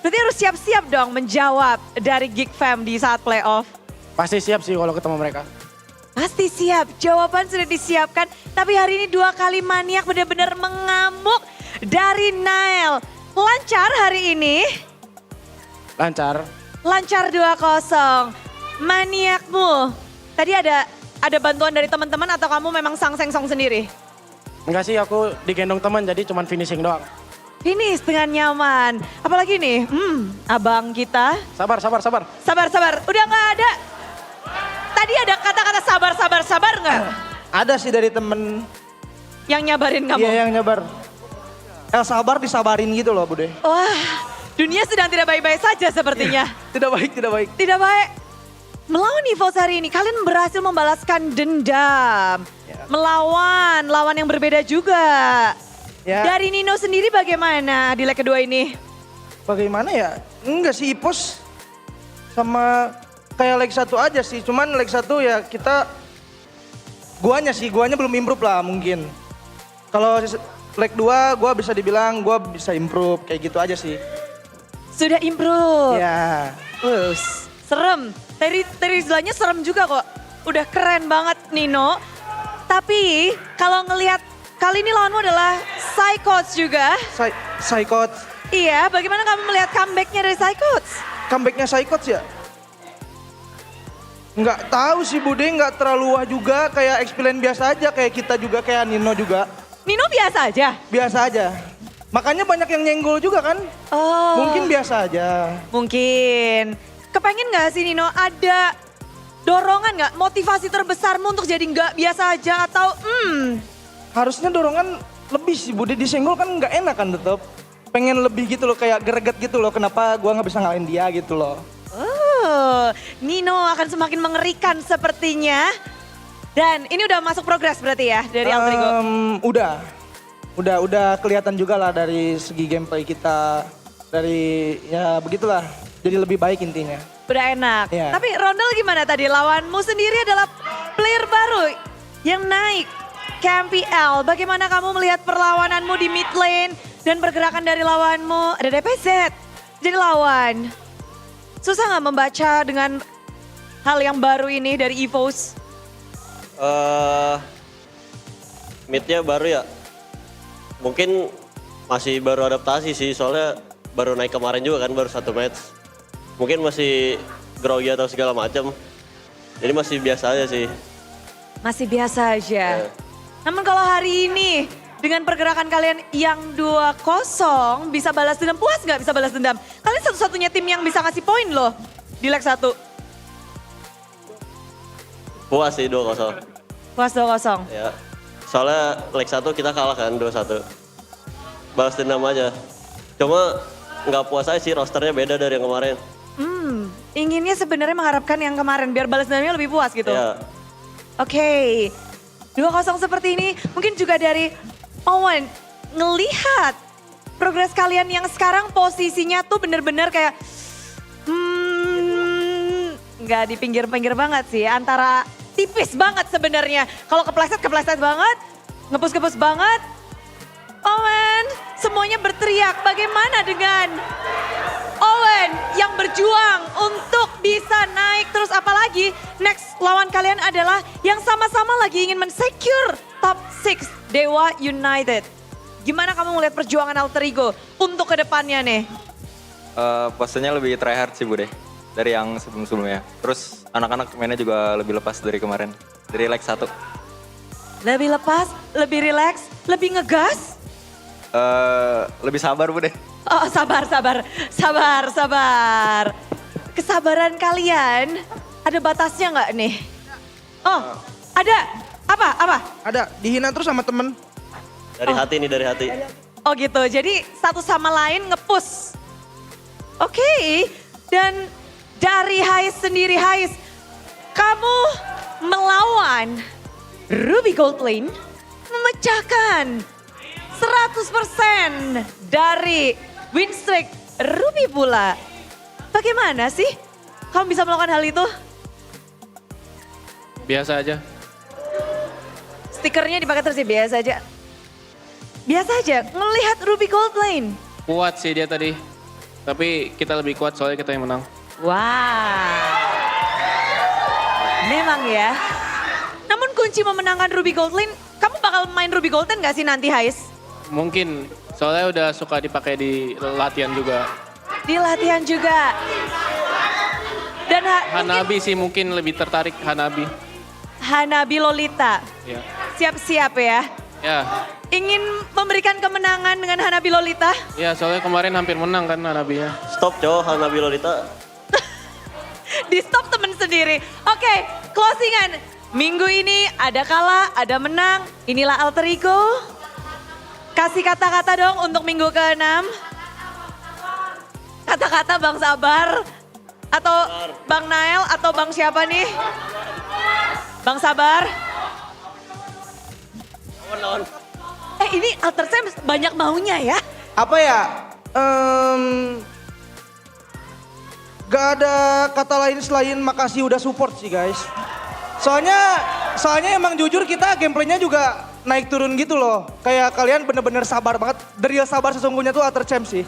berarti harus siap-siap dong menjawab dari Geek Fam di saat playoff. Pasti siap sih kalau ketemu mereka. Pasti siap, jawaban sudah disiapkan. Tapi hari ini 2 kali maniak benar-benar mengamuk dari Nael. Lancar hari ini? Lancar. Lancar 2-0. Maniakmu, tadi ada bantuan dari teman-teman atau kamu memang sang-seng-song sendiri? Enggak sih, aku digendong teman jadi cuman finishing doang. Finish dengan nyaman. Apalagi nih, abang kita. Sabar. Sabar. Udah nggak ada. Tadi ada kata-kata sabar nggak? Ada sih dari temen. Yang nyabarin kamu? Iya, yang nyabar. Sabar disabarin gitu loh, Bude. Wah, dunia sedang tidak baik-baik saja sepertinya. Tidak baik. Tidak baik. Melawan EVOS hari ini, kalian berhasil membalaskan dendam. Melawan lawan yang berbeda juga. Ya. Dari Nino sendiri bagaimana di leg kedua ini? Bagaimana ya? Enggak sih, Ipos sama kayak leg 1 aja sih. Cuman leg 1 ya kita, guanya belum improve lah mungkin. Kalau leg 2 gua bisa dibilang gua bisa improve, kayak gitu aja sih. Sudah improve? Ya. Serem. Dari istilahnya serem juga kok. Udah keren banget Nino. Tapi kalau ngelihat kali ini lawanmu adalah Psychots juga. Psychots? Iya, bagaimana kamu melihat comebacknya dari Psychots? Comebacknya Psychots ya? Nggak tahu sih Bude, nggak terlalu wah juga, kayak experience biasa aja, kayak kita juga, kayak Nino juga. Nino biasa aja? Biasa aja. Makanya banyak yang nyenggol juga kan? Oh. Mungkin biasa aja. Mungkin. Kepengen nggak sih Nino ada dorongan nggak, motivasi terbesarmu untuk jadi nggak biasa aja atau Harusnya dorongan lebih sih Bude, disenggol kan nggak enak kan tetap. Pengen lebih gitu loh, kayak greget gitu loh, kenapa gua nggak bisa ngalahin dia gitu loh. Nino akan semakin mengerikan sepertinya. Dan ini udah masuk progres berarti ya dari Alter Ego? Udah kelihatan juga lah dari segi gameplay kita. Dari ya begitulah, jadi lebih baik intinya. Udah enak. Yeah. Tapi Rondel gimana tadi? Lawanmu sendiri adalah player baru yang naik ke MPL. Bagaimana kamu melihat perlawananmu di mid lane dan pergerakan dari lawanmu? Ada DPZ jadi lawan. Susah nggak membaca dengan hal yang baru ini dari EVOS? Midnya baru ya, mungkin masih baru adaptasi sih, soalnya baru naik kemarin juga kan, baru 1 match. Mungkin masih grogi atau segala macam, jadi masih biasa aja sih. Masih biasa aja. Namun kalau hari ini dengan pergerakan kalian yang 2-0 bisa balas dendam, puas nggak bisa balas dendam? Kalian satu-satunya tim yang bisa ngasih poin loh di leg 1. Puas sih 2-0. Puas 2-0. Ya, soalnya leg 1 kita kalah kan 2-1. Balas dendam aja. Cuma nggak puas aja sih, rosternya beda dari yang kemarin. Inginnya sebenarnya mengharapkan yang kemarin biar balas dendamnya lebih puas gitu. Ya. Oke, 2-0 seperti ini mungkin juga dari Owen ngelihat progres kalian yang sekarang posisinya tuh bener-bener kayak nggak di pinggir-pinggir banget sih, antara tipis banget sebenarnya. Kalau kepleset banget, ngepus banget. Owen, semuanya berteriak. Bagaimana dengan Owen yang berjuang untuk bisa naik terus, apalagi next lawan kalian adalah yang sama-sama lagi ingin men-secure top 6 Dewa United. Gimana kamu melihat perjuangan Alter Ego untuk kedepannya nih? Pastinya lebih tryhard sih Bude, dari yang sebelum-sebelumnya. Terus anak-anak mainnya juga lebih lepas dari kemarin, dari leg 1. Lebih lepas, lebih relax, lebih ngegas? Lebih sabar Bude. Oh sabar. Kesabaran kalian ada batasnya nggak nih? Oh ada, apa? Ada, dihina terus sama temen. Dari hati nih, dari hati. Oh gitu, jadi satu sama lain nge-push. Oke, dan dari Hais sendiri, Hais, kamu melawan Ruby Goldlane memecahkan 100% dari win streak Ruby pula. Bagaimana sih kamu bisa melakukan hal itu? Biasa aja. Stikernya dipakai terus ya, biasa aja. Biasa aja, melihat Ruby Goldlane. Kuat sih dia tadi. Tapi kita lebih kuat soalnya kita yang menang. Wow. Memang ya. Namun kunci memenangkan Ruby Goldlane, kamu bakal main Ruby Goldlane gak sih nanti, Hais? Mungkin, soalnya udah suka dipakai di latihan juga. Di latihan juga. Dan Hanabi sih mungkin lebih tertarik Hanabi. Hanabi Lolita. Ya. Siap-siap ya. Ya. Ingin memberikan kemenangan dengan Hanabi Lolita? Ya, soalnya kemarin hampir menang kan Hanabinya. Stop cowok, Hanabi Lolita. Di stop temen sendiri. Oke, closingan. Minggu ini ada kalah, ada menang. Inilah Alter Ego. Kasih kata-kata dong untuk minggu ke-6. Kata-kata Bang Sabar. Atau Bang Nael atau Bang siapa nih? Bang Sabar. Ini Alter Sam banyak maunya ya. Apa ya? Gak ada kata lain selain makasih udah support sih guys. Soalnya emang jujur kita gameplaynya juga naik turun gitu loh. Kayak kalian bener-bener sabar banget. The real sabar sesungguhnya tuh Alter Champs sih.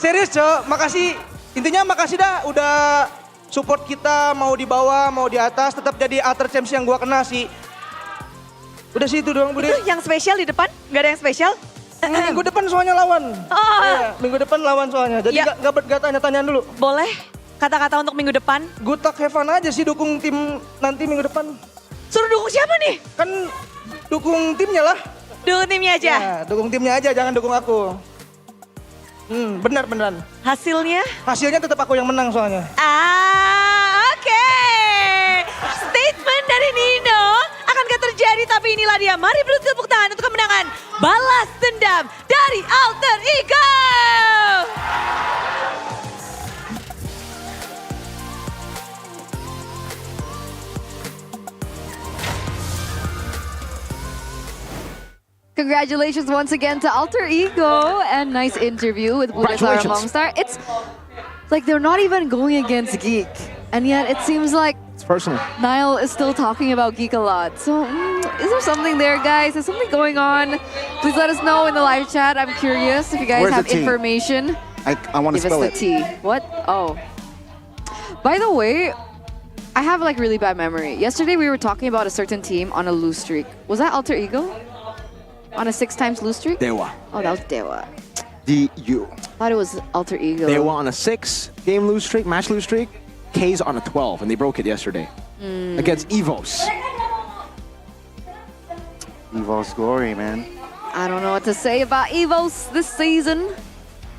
Serius Cok, makasih. Intinya makasih dah udah support kita mau di bawah mau di atas. Tetap jadi Alter Champs yang gua kenal sih. Udah sih itu doang Bude. Itu yang spesial di depan? Gak ada yang spesial? Minggu depan soalnya lawan. Oh. Iya, minggu depan lawan soalnya. Jadi Ya. gak tanya-tanyaan dulu. Boleh kata-kata untuk minggu depan? Good luck, have fun aja sih dukung tim nanti minggu depan. Suruh dukung siapa nih? Kan dukung timnya lah. Dukung timnya aja? Ya, dukung timnya aja, jangan dukung aku. Beneran. Hasilnya? Hasilnya tetap aku yang menang soalnya. Oke. Statement dari Nino. Akankah terjadi, tapi inilah dia. Mari beri tepuk tangan untuk kemenangan balas dendam dari Alter Ego. Congratulations once again to Alter Ego and nice interview with Buddha Clara Mongstar. It's like they're not even going against Geek, and yet it seems like It's personal. Niall is still talking about Geek a lot. So is there something there, guys? Is something going on? Please let us know in the live chat. I'm curious if you guys Where's have the tea? information. I want to Give spell us it. the tea. What? Oh. By the way, I have like really bad memory. Yesterday we were talking about a certain team on a lose streak. Was that Alter Ego? On a 6 times lose streak? Dewa. Oh, that was Dewa. DU. Thought it was Alter Ego. Dewa on a 6-game lose streak, match lose streak. K's on a 12, and they broke it yesterday against Evos. Evo's glory, man. I don't know what to say about Evos this season.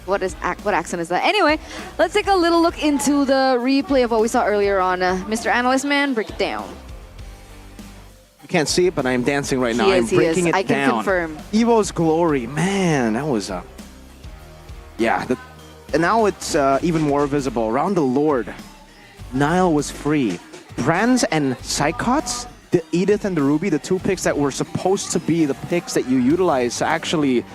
What accent is that? Anyway, let's take a little look into the replay of what we saw earlier on. Mr. Analyst Man, break it down. You can't see it, but I am dancing right now. He I'm is, he breaking is. it I can down. confirm. Evo's glory, man, that was yeah. And now it's even more visible. Around the Lord, Nile was free. Brands and Psychots, the Edith and the Ruby, the 2 picks that were supposed to be the picks that you utilize to actually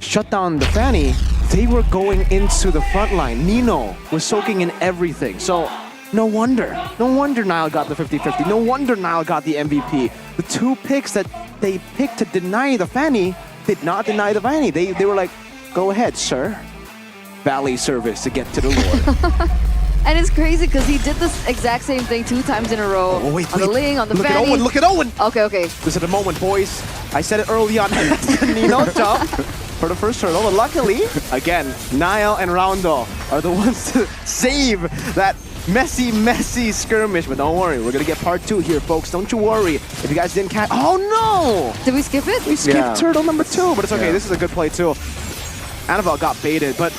shut down the Fanny, they were going into the front line. Nino was soaking in everything. So no wonder Nile got the 50-50. No wonder Nile got the MVP. The 2 picks that they picked to deny the Fanny did not deny the Fanny. They were like, go ahead, sir. Valet service to get to the Lord. And it's crazy because he did this exact same thing 2 times in a row. Oh, wait, on the Ling, on the look Fanny. at Owen, look at Owen. Okay. This is the moment, boys. I said it early on. Nino jump for the first hurdle. But luckily, again, Nile and Rondo are the ones to save that messy skirmish. But don't worry, we're going to get part 2 here, folks. Don't you worry. If you guys didn't catch... Oh, no! Did we skip it? We skipped turtle number 2, but it's okay. Yeah. This is a good play, too. Annabelle got baited, but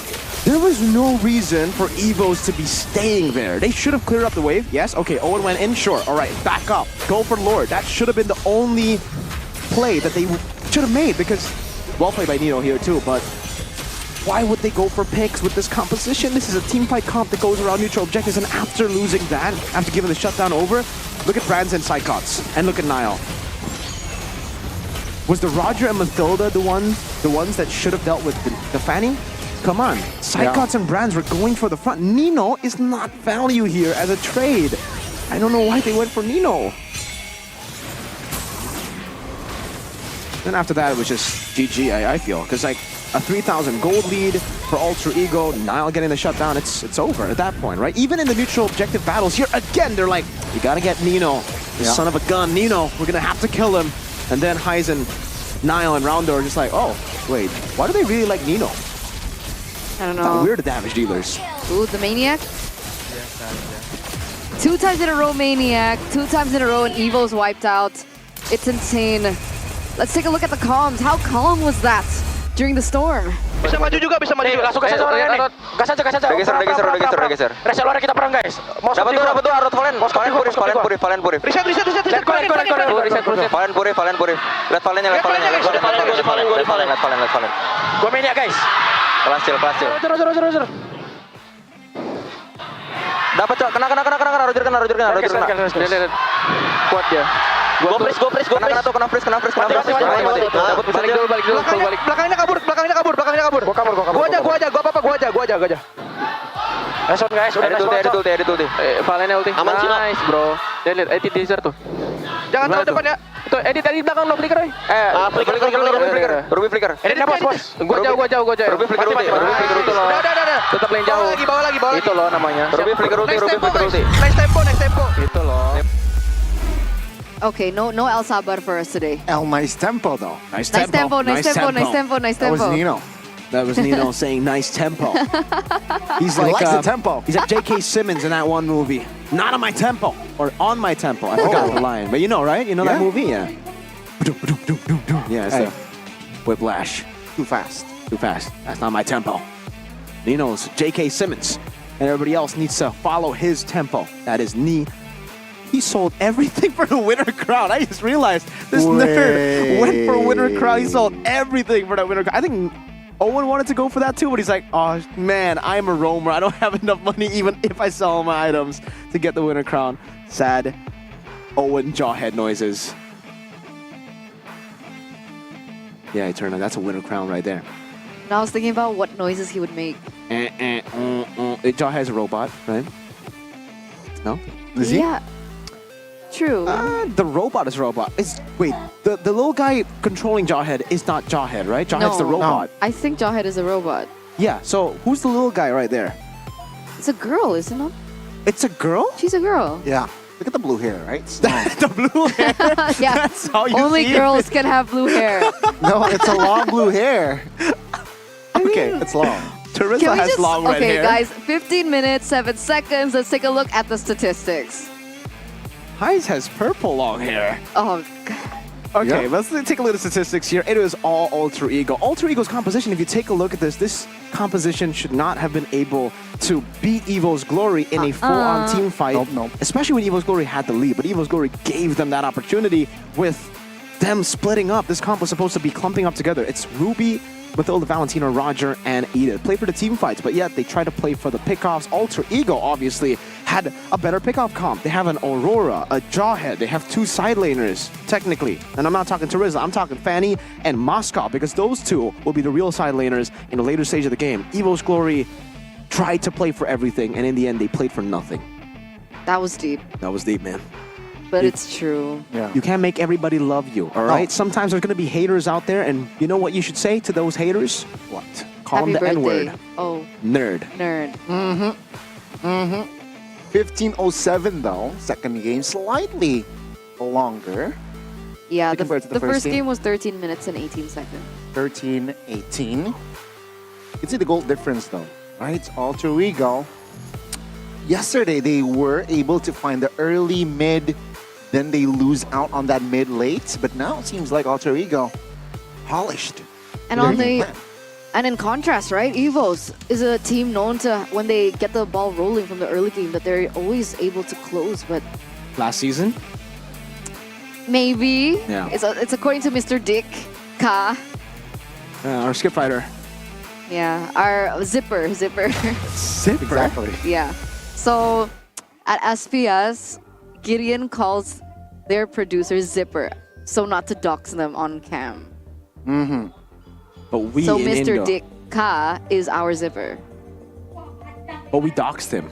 there was no reason for Evos to be staying there. They should have cleared up the wave. Yes, okay, Owen went in, sure. All right, back up. Go for Lord. That should have been the only play that they should have made because, well played by Nino here too, but why would they go for picks with this composition? This is a team fight comp that goes around neutral objectives, and after losing that, after giving the shutdown over, look at Brands and Psychots, and look at Nile. Was the Roger and Mathilda the ones that should have dealt with the Fanny? Come on. Psychots and Brands were going for the front. Nino is not value here as a trade. I don't know why they went for Nino. Then after that, it was just GG, I feel. Because like a 3,000 gold lead for Alter Ego, Nile getting the shutdown, it's over at that point, right? Even in the neutral objective battles here, again, they're like, you gotta get Nino. This son of a gun, Nino, we're gonna have to kill him. And then Heisen, Nile, and Rounder are just like, oh, wait, why do they really like Nino? I don't know. We're the damage dealers. Ooh, the Maniac. 2 times in a row Maniac, 2 times in a row and Evo's wiped out. It's insane. Let's take a look at the comms. How calm was that during the storm? Bisa maju juga, bisa maju juga. Langsung gas aja orangnya nih. Gas aja. Udah geser. Resa luar kita perang guys. Dapat tuh, Arut Valen purif. Reset. Valen purif. Lihat Valennya. Lihat Valen. Gua main ya guys. Kelas cil. Roger. Dapat, Cok. Kena. Roger kena. Lihat. Kuat dia. Go freeze. Kena freeze. Mati. Balik dulu. Belakangnya kabur. Gua aja. Eson guys, udah Edit ulti. Valennya ulti. Aman sih, Nice, bro. Lihat edit teaser tuh. Jangan tahu depan ya. Itu edit tadi belakang lo flicker, Flicker. Ruby flicker. Editnya bos. Gua jauh. Ruby flicker ulti lo. Udah. Tetap lane jauh. Bawa lagi. Itu lo namanya. Ruby flicker ulti. Next tempo. Itu lo. Okay, no El Sabar for us today. Nice tempo though. Nice tempo. That was Nino. That was Nino saying nice tempo. He's He like likes the tempo. He's like J.K. Simmons in that one movie. Not on my tempo. Or on my tempo. I forgot the line. But you know, right? You know that movie? Yeah. Yeah, it's Hey. the whiplash. Too fast. That's not my tempo. Nino's J.K. Simmons. And everybody else needs to follow his tempo. That is Ni. He sold everything for the winner crown. I just realized this nerd went for winner crown. He sold everything for that winner crown. I think Owen wanted to go for that too, but he's like, oh man, I'm a roamer. I don't have enough money even if I sell all my items to get the winner crown. Sad Owen jawhead noises. Yeah, Eternal, that's a winner crown right there. And I was thinking about what noises he would make. Jawhead's a robot, right? No? Is he? Yeah. True. The robot is robot. Wait, the little guy controlling Jawhead is not Jawhead, right? Jawhead's the robot. I think Jawhead is a robot. Yeah, so who's the little guy right there? It's a girl, isn't it? It's a girl? She's a girl. Yeah. Look at the blue hair, right? The blue hair. Yeah. That's how you Only see girls it. can have blue hair. No, it's a long blue hair. Okay, it's long. Teresa Can we has just, long red okay, hair. guys, 15 minutes, 7 seconds. Let's take a look at the statistics. Heis has purple long hair. Oh, God. Okay, let's take a look at the statistics here. It was all Alter Ego. Alter Ego's composition, if you take a look at this composition should not have been able to beat Evo's Glory in a full-on team fight. Nope. Especially when Evo's Glory had the lead. But Evo's Glory gave them that opportunity with them splitting up. This comp was supposed to be clumping up together. It's Ruby, Mathilda, Valentina, Roger, and Edith. Play for the team fights, but yet they try to play for the pickoffs. Alter Ego, obviously, had a better pickoff comp. They have an Aurora, a Jawhead. They have 2 side laners, technically. And I'm not talking Teresa, I'm talking Fanny and Moscow, because those 2 will be the real side laners in the later stage of the game. Evo's Glory tried to play for everything, and in the end, they played for nothing. That was deep. That was deep, man. But it's true. Yeah. You can't make everybody love you, all right? No. Sometimes there's going to be haters out there, and you know what you should say to those haters? What? Call Happy them the birthday. N-word. Oh, Nerd. nerd. 15:07 though. Second game slightly longer. Yeah, Compared to the first game was 13 minutes and 18 seconds. 13-18. You can see the goal difference though, right? Alter Ego. Yesterday they were able to find the early mid, then they lose out on that mid late. But now it seems like Alter Ego polished. And on the and in contrast, right, Evos is a team known to, when they get the ball rolling from the early game, that they're always able to close. But Last season? maybe Yeah. it's according to Mr. Dick Ka. Our skip fighter. Yeah, our zipper. Zipper? Exactly. Yeah. So at SPS, Gideon calls their producer Zipper, so not to dox them on cam. Mm-hmm. But we So in Mr. Indo, Dick Ka is our zipper. but we doxed him.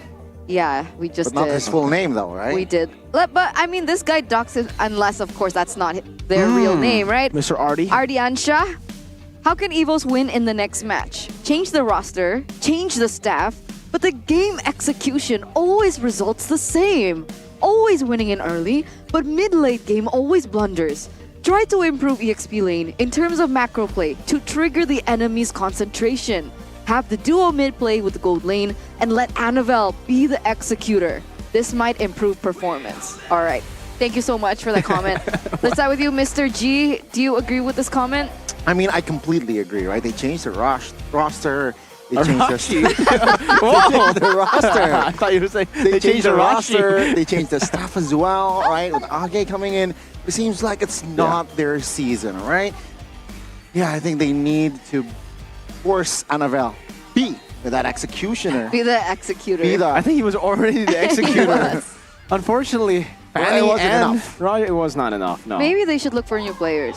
Yeah, we just But not did. his full name though, right? We did. But I mean, this guy doxed him, unless, of course, that's not their real name, right? Mr. Artie. Ardiansha. How can Evos win in the next match? Change the roster, change the staff, but the game execution always results the same. Always winning in early, but mid-late game always blunders. Try to improve EXP lane in terms of macro play to trigger the enemy's concentration. Have the duo mid play with the gold lane and let Annabelle be the executor. This might improve performance. All right. Thank you so much for that comment. Let's start with you, Mr. G. Do you agree with this comment? I mean, I completely agree, right? They changed the roster. They changed the roster. I thought you were saying They changed the Arashi. roster. They changed the staff as well, right? With Age coming in, it seems like it's not their season, right? Yeah, I think they need to force Annabelle be that executioner. Be the executor. I think he was already the executor. Unfortunately, Fanny it wasn't and enough. Roger, it was not enough. No. Maybe they should look for new players.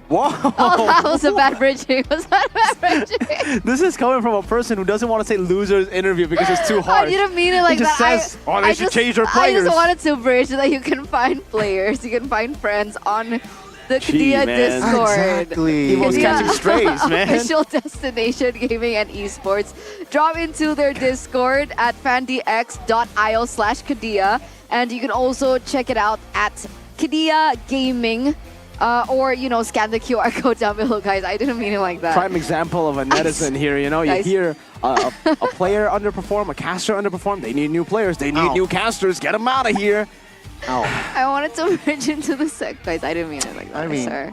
Whoa! Oh, that was a bad bridging. Was that a bad bridging? This is coming from a person who doesn't want to say losers interview because it's too hard. I didn't mean it like he just that. says, oh, they should change their players. I just wanted to bridge so that you can find players, you can find friends on the Gee, Kadia man. Discord. Exactly. He was catching strays, man. Official destination gaming and esports. Drop into their Discord at fandx.io/Kadia. And you can also check it out at Kadia Gaming. Or, scan the QR code down below, guys. I didn't mean it like that. Prime example of a netizen here, you Guys. hear a player underperform, a caster underperform, they need new players, they need new casters, get them out of here. I wanted to bridge into the sec, guys. I didn't mean it like that. I mean, sir.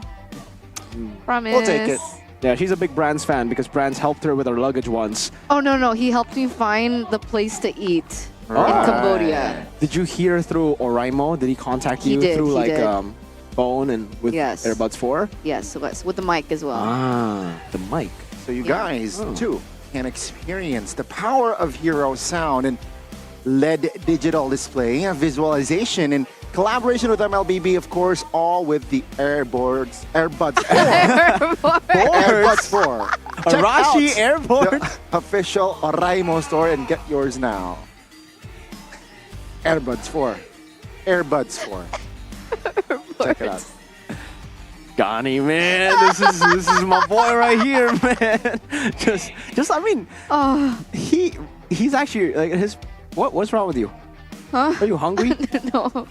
Promise. we'll take it. Yeah, she's a big Brands fan because Brands helped her with her luggage once. Oh, no. He helped me find the place to eat in Cambodia. Did you hear through Oraimo? Did he contact He you did, through he did. phone and with Yes. AirBuds 4? Yes, with the mic as well. Ah, the mic. So you guys, too, can experience the power of hero sound and LED digital display, visualization, and collaboration with MLBB, of course, all with the AirBuds 4. AirBuds 4. Check Arashi out Airport. the official Oraimo store and get yours now. AirBuds 4. AirBuds 4. Check it out. Gani, man, this is my boy right here, man. Just I mean, he's actually like what's wrong with you? Huh? Are you hungry? No.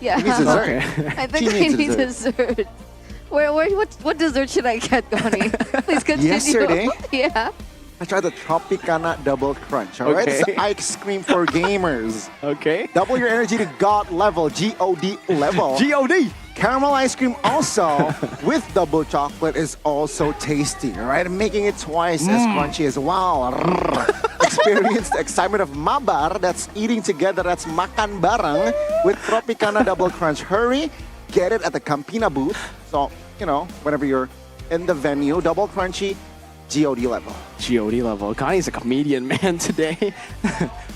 Yeah. He needs dessert. I think She I needs need dessert. dessert. What dessert should I get, Goni? Please continue. Yesterday? Yeah. I tried the Tropicana Double Crunch. All right, Okay. it's ice cream for gamers. Okay. Double your energy to God level, G-O-D level. G-O-D. Caramel ice cream also with double chocolate is also tasty, all right? Making it twice as crunchy as well. Experience the excitement of mabar, that's eating together, that's makan bareng with Tropicana Double Crunch. Hurry, get it at the Campina booth. So, you know, whenever you're in the venue, double crunchy, G-O-D level. G-O-D level. Connie's a comedian, man, today.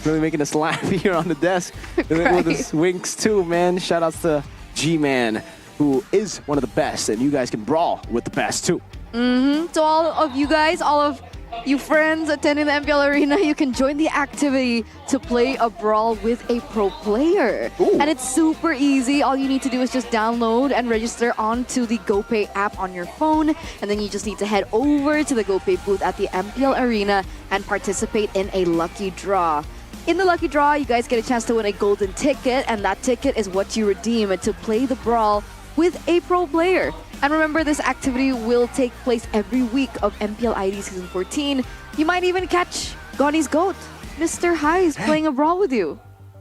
Really making us laugh here on the desk. With his winks too, man. Shout outs to G-Man, who is one of the best, and you guys can brawl with the best too. To all of you guys, all of you friends attending the MPL Arena, you can join the activity to play a brawl with a pro player. And it's super easy. All you need to do is just download and register onto the GoPay app on your phone. And then you just need to head over to the GoPay booth at the MPL Arena and participate in a lucky draw. In the lucky draw, you guys get a chance to win a golden ticket, and that ticket is what you redeem to play the brawl with a pro player. And remember, this activity will take place every week of MPL ID Season 14. You might even catch Goni's GOAT, Mr. Highs, playing a brawl with you.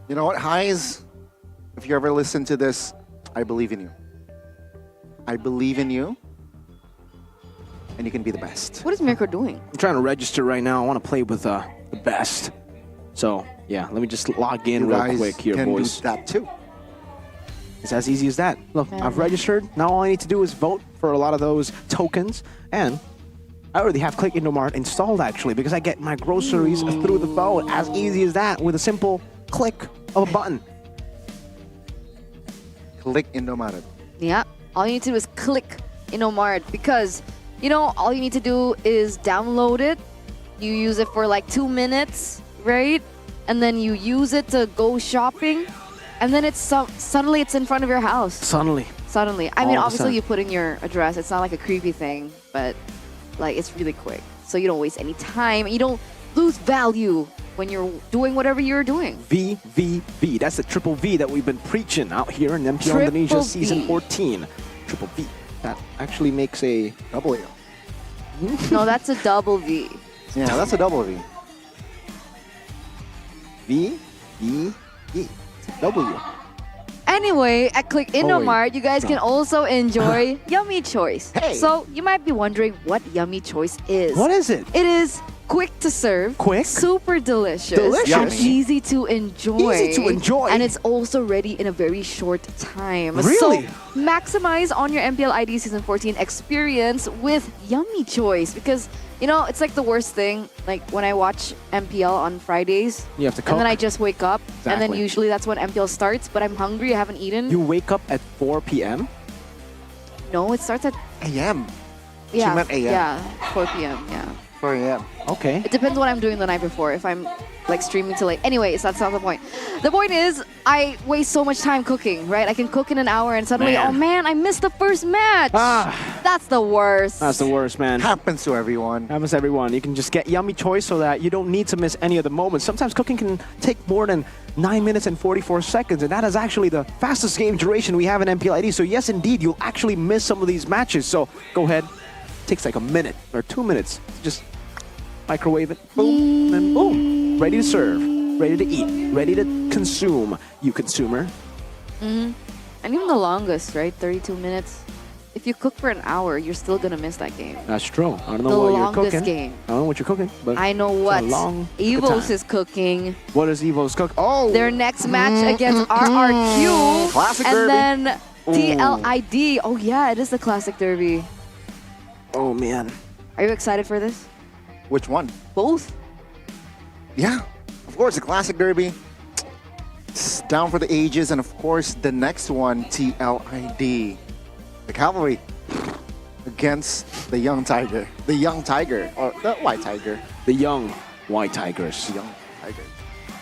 You know what, Highs? If you ever listen to this, I believe in you. I believe in you, and you can be the best. What is Mirko doing? I'm trying to register right now. I want to play with the best. So, yeah, let me just log in You real guys quick here, can boys. do that too. It's as easy as that. Look, I've registered. Now all I need to do is vote for a lot of those tokens. And I already have Click Indomart installed, actually, because I get my groceries through the phone. As easy as that with a simple click of a button. Click Indomart. Yeah, all you need to do is click Indomart because, you know, all you need to do is download it. You use it for like 2 minutes, right? And then you use it to go shopping. And then it's suddenly it's in front of your house. Suddenly. I mean, obviously you put in your address. It's not like a creepy thing, but like it's really quick. So you don't waste any time. You don't lose value when you're doing whatever you're doing. VVV. That's the triple V that we've been preaching out here in MPL Indonesia Season 14. Triple V. That actually makes a W. No, that's a double V. Yeah, that's a double V. V, E, E. W. Anyway, at Click Indomart, wait. you guys can also enjoy Yummy Choice. Hey. So you might be wondering what Yummy Choice is. What is it? It is quick to serve, Quick? super delicious, Delicious. and easy to enjoy. Easy to enjoy. And it's also ready in a very short time. Really? So maximize on your MPL ID Season 14 experience with Yummy Choice because, you know, it's like the worst thing. Like when I watch MPL on Fridays, You have to cook. and then I just wake up, and then Exactly. usually that's when MPL starts, but I'm hungry, I haven't eaten. You wake up at 4 p.m.? No, it starts at AM. yeah, She meant AM. yeah, 4 p.m. Yeah, 4 AM. Okay. it depends what I'm doing the night before. If I'm like streaming till late. Anyways, that's not the point. The point is, I waste so much time cooking. Right, I can cook in an hour, and suddenly, Man. oh man, I missed the first match. That's the worst. That's the worst, man. Happens to everyone. Happens to everyone. You can just get Yummy Choice so that you don't need to miss any of the moments. Sometimes cooking can take more than 9 minutes and 44 seconds, and that is actually the fastest game duration we have in MPL ID. So yes, indeed, you'll actually miss some of these matches. So go ahead. Takes like a minute or 2 minutes. Just microwave it, boom, then boom. Ready to serve, ready to eat, ready to consume, you consumer. And even the longest, right? 32 minutes. If you cook for an hour, you're still gonna miss that game. That's true. I don't know The what you're longest cooking. game. I don't know what you're cooking, but I know it's what a long Evos time. is cooking. What does Evo's cook? Oh, Their next match against RRQ. Classic and derby. then TLID. Oh yeah, it is the Classic Derby. oh man. Are you excited for this? Which one? Both? Yeah, of course, the Classic Derby. It's down for the ages, and of course, the next one, TLID. The Cavalry against the Young Tiger. The Young Tiger, or the White Tiger. The young White Tigers. The Young Tiger.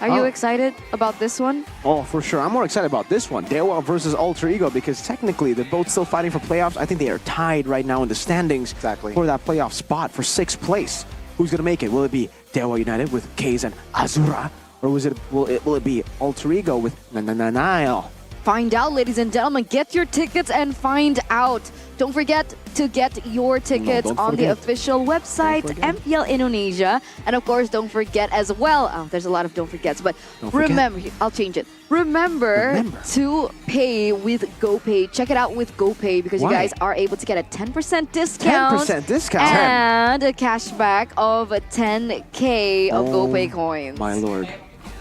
Are you excited about this one? Oh, for sure. I'm more excited about this one. Dewa versus Alter Ego, because technically they're both still fighting for playoffs. I think they are tied right now in the standings for that playoff spot for 6th place. Who's going to make it? Will it be Dewa United with Kaze and Azura? Or will it be Alter Ego with Nile? Find out, ladies and gentlemen. Get your tickets and find out. Don't forget to get your tickets on the official website, MPL Indonesia. And of course, don't forget as well. There's a lot of don't forgets, but remember, I'll change it. Remember to pay with GoPay. Check it out with GoPay because you guys are able to get a 10% discount. 10% discount. And a cashback of 10K of GoPay coins. My lord.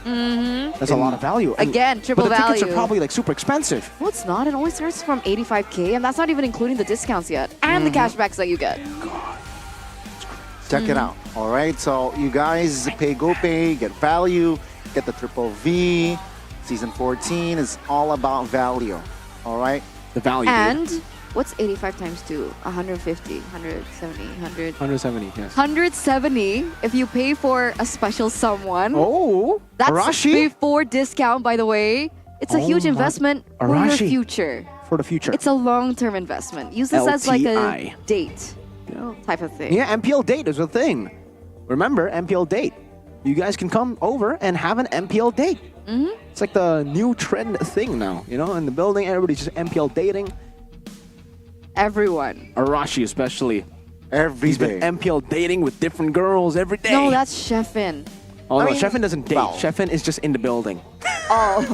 That's a lot of value. And, Again, triple but the value. tickets are probably like super expensive. No, it's not. It only starts from 85K, and that's not even including the discounts yet and the cashbacks that you get. Check it out. All right, so you guys pay GoPay, get value, get the triple V. Season 14 is all about value. All right, the value. And what's 85 times 2? 150, 170, 100. 170, yes. 170 if you pay for a special someone. Oh, that's Arashi? before discount, by the way. It's a huge investment for your Arashi. future. For the future. It's a long-term investment. Use this as like a LTI. date type of thing. Yeah, MPL date is a thing. Remember, MPL date. You guys can come over and have an MPL date. It's like the new trend thing now. You know, in the building, everybody's just MPL dating. Everyone. Arashi especially. He's been MPL dating with different girls every day. No, that's Sheffin. Oh, no, Sheffin doesn't date. Sheffin is just in the building. Oh,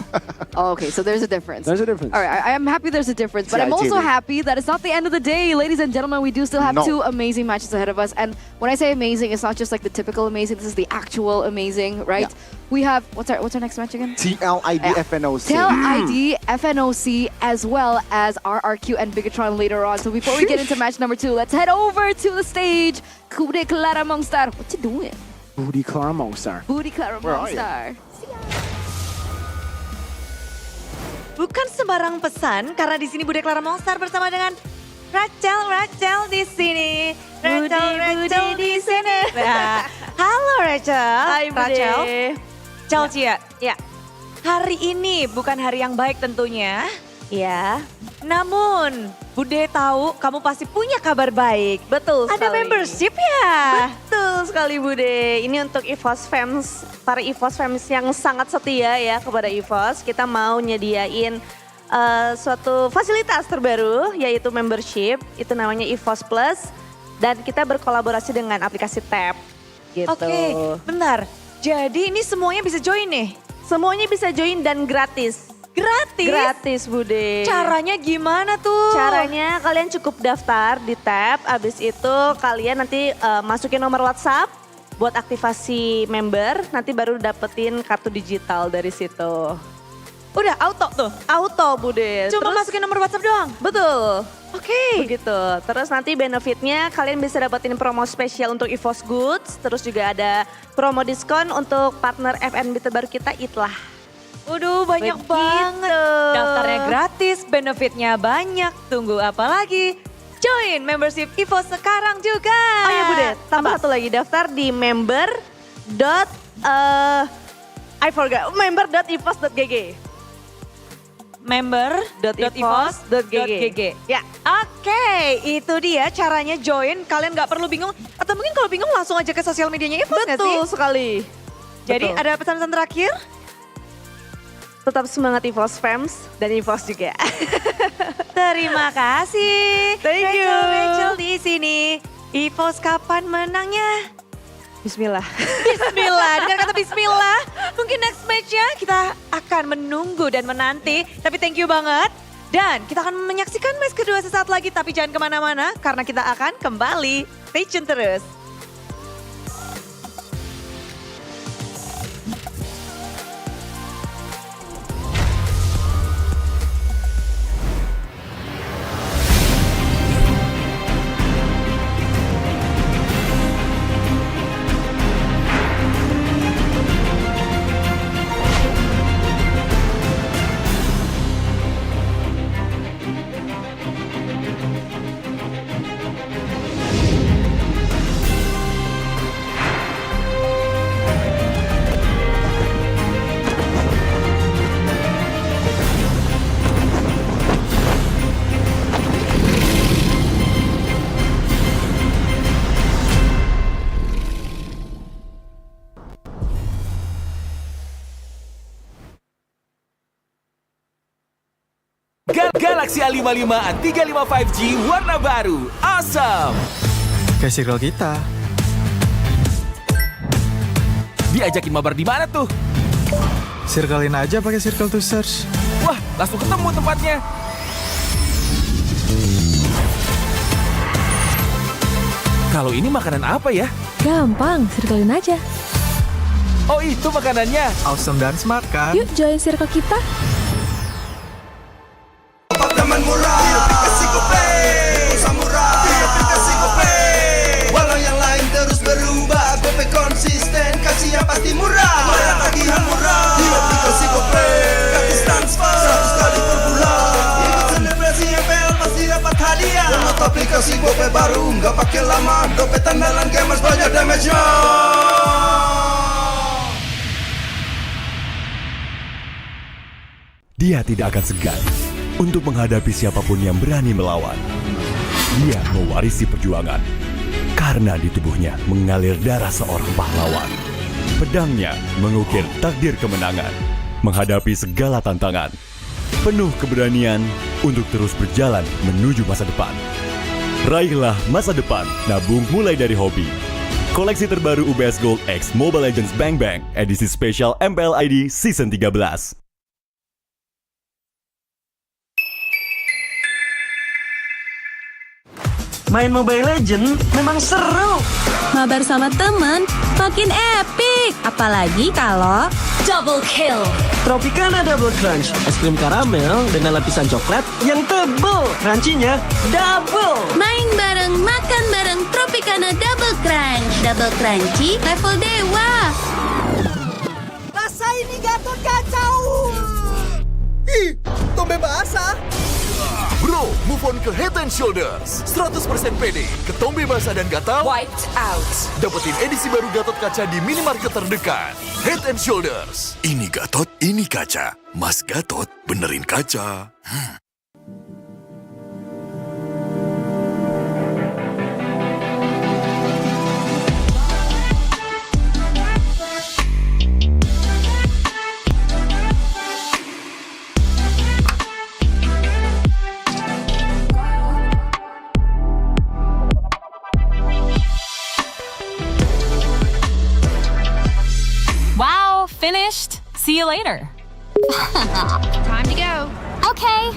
okay. So there's a difference. There's a difference. All right, I am happy there's a difference, but I'm also happy that it's not the end of the day, ladies and gentlemen. We do still have 2 amazing matches ahead of us, and when I say amazing, it's not just like the typical amazing. This is the actual amazing, right? Yeah. We have what's our next match again? TLID FNOC. TLID FNOC as well as RRQ and Bigatron later on. So before we get into match number 2, let's head over to the stage. Kude Clara Mongstar, what you doing? Budi Clara Mongstar. Budi Clara Mongstar. Bukan sembarang pesan karena di sini Bude Clara Mongstar bersama dengan Rachel di sini. Rachel di sini. Nah, halo Rachel. Hai Bude. Rachel. Ciao Ya. Ya. Hari ini bukan hari yang baik tentunya. Ya. Namun, Bude tahu kamu pasti punya kabar baik. Betul Ada sekali. membership ya? Betul sekali Bude. Ini untuk EVOS fans, para EVOS fans yang sangat setia ya kepada EVOS. Kita mau nyediain suatu fasilitas terbaru yaitu membership. Itu namanya EVOS Plus. Dan kita berkolaborasi dengan aplikasi Tap. Gitu. Oke, bentar. Jadi ini semuanya bisa join nih? Semuanya bisa join dan gratis. Gratis? Gratis Bude. Caranya gimana tuh? Caranya kalian cukup daftar di tab, abis itu kalian nanti masukin nomor WhatsApp buat aktivasi member, nanti baru dapetin kartu digital dari situ. Udah auto tuh? Auto Bude. Cuma masukin nomor WhatsApp doang? Betul. Oke. Begitu. Terus nanti benefitnya kalian bisa dapetin promo spesial untuk EVOS Goods, terus juga ada promo diskon untuk partner FNB terbaru kita Itlah. Waduh, banyak banget. Daftarnya gratis, benefitnya banyak. Tunggu apa lagi? Join membership EVOS sekarang juga. Oh ya Bude, tambah satu lagi, daftar di member.evos.gg. member.evos.gg. Ya. Oke, itu dia caranya join. Kalian nggak perlu bingung. Atau mungkin kalau bingung langsung aja ke sosial medianya EVOS nggak sih? Betul sekali. Jadi Betul. ada pesan-pesan terakhir? Tetap semangat EVOS fans dan EVOS juga. Terima kasih. Thank you. Rachel di sini. EVOS kapan menangnya? Bismillah. Bismillah. Dengan kata bismillah, mungkin next match-nya kita akan menunggu dan menanti. Tapi thank you banget. Dan kita akan menyaksikan match kedua sesaat lagi. Tapi jangan kemana-mana karena kita akan kembali. Stay tune terus. Galaxy A55 A35 5G warna baru. Awesome! Kayak circle kita. Diajakin mabar di mana tuh? Circlein aja pakai circle to search. Wah, langsung ketemu tempatnya. Kalau ini makanan apa ya? Gampang, circlein aja. Oh, itu makanannya. Awesome dan smart kan? Yuk join circle kita. Apartemen murah, aplikasi GoPay, pulsa murah, aplikasi GoPay. Walau yang lain terus berubah, GoPay konsisten, kasih yang pasti murah. Bayar tagihan murah, di aplikasi GoPay, gratis transfer, 100 kali per bulan. Ikut selebrasi MPL pasti dapat hadiah. Download aplikasi GoPay baru, nggak pakai lama. GoPay tandalan gamers banyak damage-nya. Dia tidak akan segan untuk menghadapi siapapun yang berani melawan. Dia mewarisi perjuangan karena di tubuhnya mengalir darah seorang pahlawan. Pedangnya mengukir takdir kemenangan, menghadapi segala tantangan. Penuh keberanian untuk terus berjalan menuju masa depan. Raihlah masa depan, nabung mulai dari hobi. Koleksi terbaru UBS Gold X Mobile Legends Bang Bang, edisi spesial MPL ID Season 13. Main Mobile Legends memang seru. Mabar sama temen makin epic. Apalagi kalau double kill. Tropicana Double Crunch, es krim karamel dengan lapisan coklat yang tebal. Crunchy-nya double. Main bareng, makan bareng Tropicana Double Crunch. Double crunchy level dewa. Rasa ini Gatot kacau. Ih, tombe basah. Bro, move on ke Head and Shoulders. 100% pede, ketombe basah dan gatal Wiped out. Dapetin edisi baru Gatot kaca di minimarket terdekat. Head and Shoulders. Ini Gatot, ini kaca. Mas Gatot, benerin kaca. Finished. See you later. Time to go. Okay.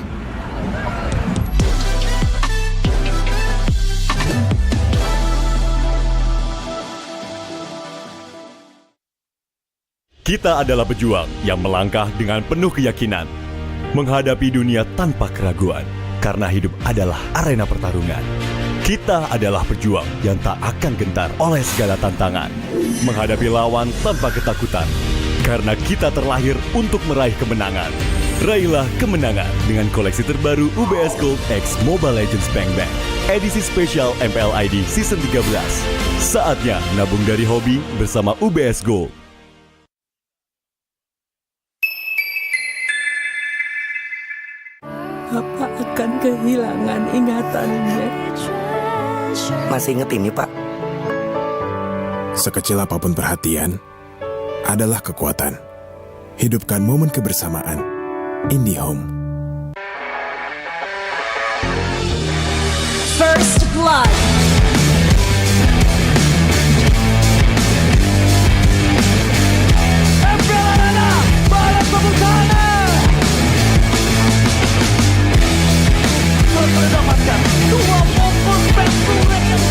Kita adalah pejuang yang melangkah dengan penuh keyakinan, menghadapi dunia tanpa keraguan, karena hidup adalah arena pertarungan. Kita adalah pejuang yang tak akan gentar oleh segala tantangan, menghadapi lawan tanpa ketakutan, karena kita terlahir untuk meraih kemenangan. Raihlah kemenangan dengan koleksi terbaru UBS Gold X Mobile Legends Bang Bang, edisi spesial MPL ID Season 13. Saatnya nabung dari hobi bersama UBS Gold. Papa akan kehilangan ingatannya. Masih inget ini, Pak? Sekecil apapun perhatian adalah kekuatan. Hidupkan momen kebersamaan. IndiHome. First blood. Balas pembukaan. Mendapatkan 2 pompon penturet yang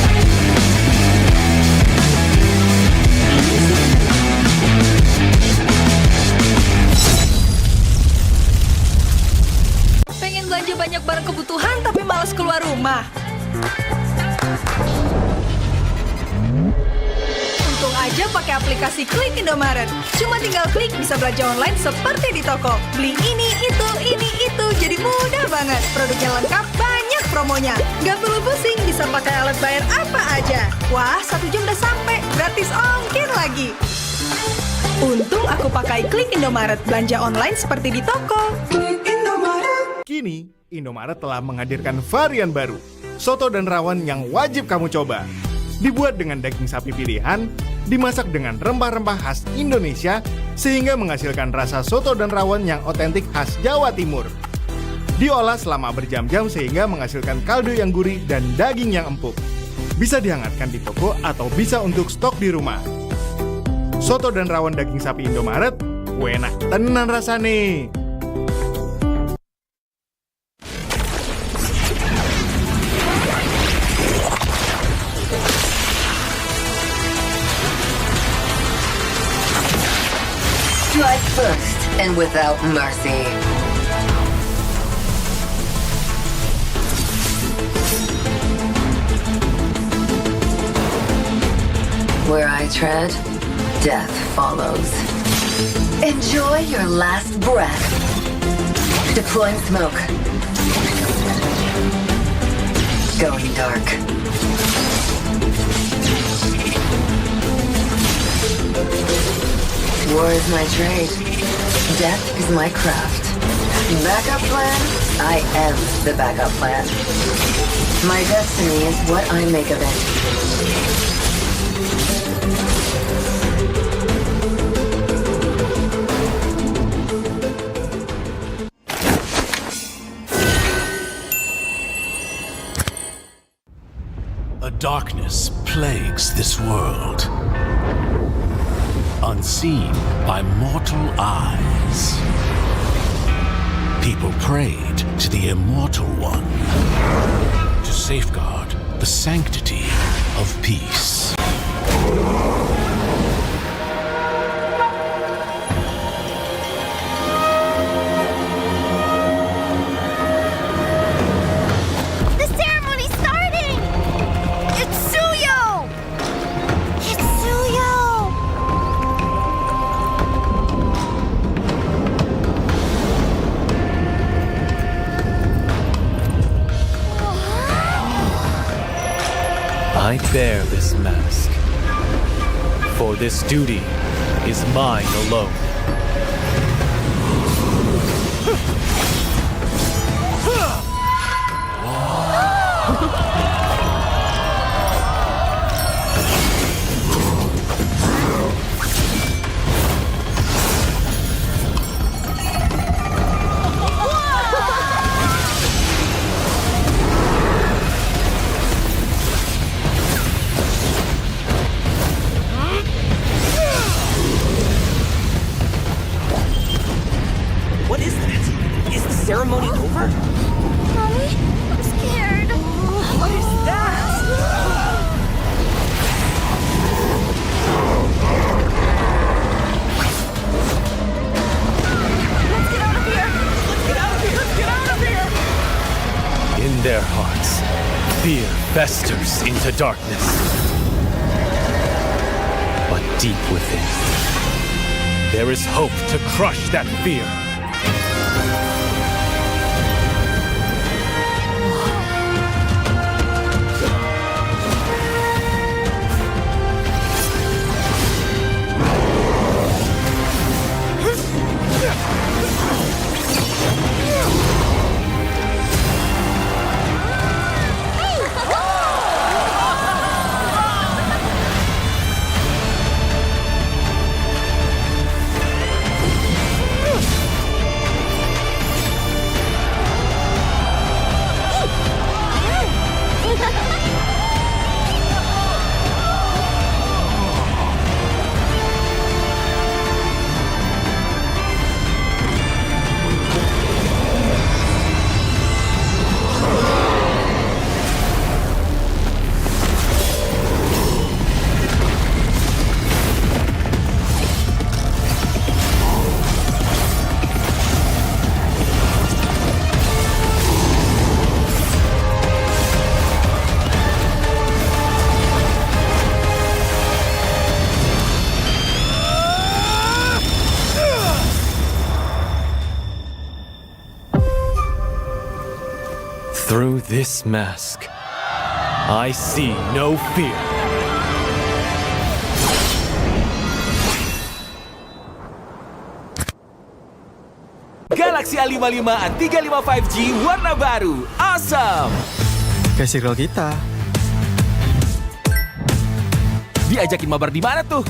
Pengen belanja banyak barang kebutuhan tapi malas keluar rumah. Untung aja pakai aplikasi Klik Indomaret. Cuma tinggal klik bisa belanja online seperti di toko. Beli ini, itu, jadi mudah banget. Produknya lengkap, banyak promonya. Gak perlu pusing, bisa pakai alat bayar apa aja. Wah, 1 jam udah sampai, gratis ongkir lagi. Untung aku pakai Klik Indomaret, belanja online seperti di toko. Kini, Indomaret telah menghadirkan varian baru, soto dan rawon yang wajib kamu coba. Dibuat dengan daging sapi pilihan, dimasak dengan rempah-rempah khas Indonesia, sehingga menghasilkan rasa soto dan rawon yang otentik khas Jawa Timur. Diolah selama berjam-jam sehingga menghasilkan kaldu yang gurih dan daging yang empuk. Bisa dihangatkan di toko atau bisa untuk stok di rumah. Soto dan rawon daging sapi Indomaret, enak tenan rasane. Strike first and without mercy. Where I tread, death follows. Enjoy your last breath. Deploying smoke. Going dark. War is my trade. Death is my craft. Backup plan? I am the backup plan. My destiny is what I make of it. A darkness plagues this world, unseen by mortal eyes. People prayed to the Immortal One to safeguard the sanctity of peace. The ceremony's starting! It's Suyo! It's Suyo! I bear this mask, for this duty is mine alone. What is that? Is the ceremony over? Mommy, I'm scared. What is that? Let's get out of here! Let's get out of here! Let's get out of here! In their hearts, fear festers into darkness. But deep within, there is hope to crush that fear. Through this mask, I see no fear. Galaxy A55 A35 5G warna baru, awesome! Kayak circle kita. Diajakin mabar di mana tuh?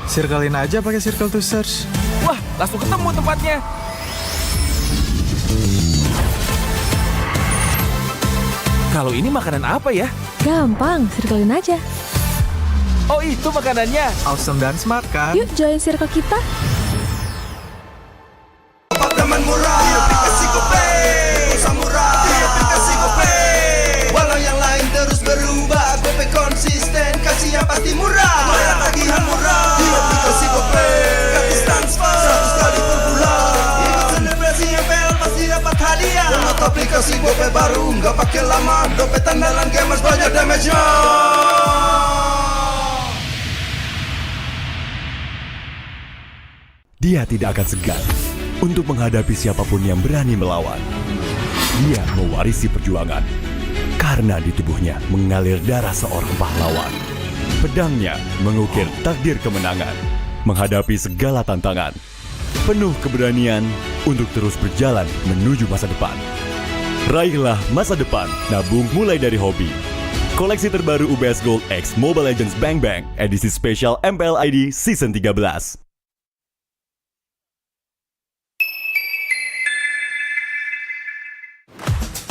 Circlein aja pakai circle to search. Wah, langsung ketemu tempatnya. Kalau ini makanan apa ya? Gampang, circlein aja. Oh, itu makanannya. Awesome dan smart kan? Yuk join circle kita. Apartemen murah di aplikasi GoPay. Samurai di aplikasi GoPay. Walau yang lain terus berubah, GoPay konsisten, kasih yang pasti murah. Bayar tagihan murah di aplikasi GoPay. Gratis transfer 100 kali per bulan. Ikut selebrasi MPL pasti dapat hadiah. Download aplikasi GoPay baru, nggak pakai lama. Dompet andalan gamers banyak damage-nya. Dia tidak akan segan untuk menghadapi siapapun yang berani melawan. Dia mewarisi perjuangan karena di tubuhnya mengalir darah seorang pahlawan. Pedangnya mengukir takdir kemenangan, menghadapi segala tantangan. Penuh keberanian untuk terus berjalan menuju masa depan. Raihlah masa depan, nabung mulai dari hobi. Koleksi terbaru UBS Gold X Mobile Legends Bang Bang, edisi spesial MPL ID Season 13.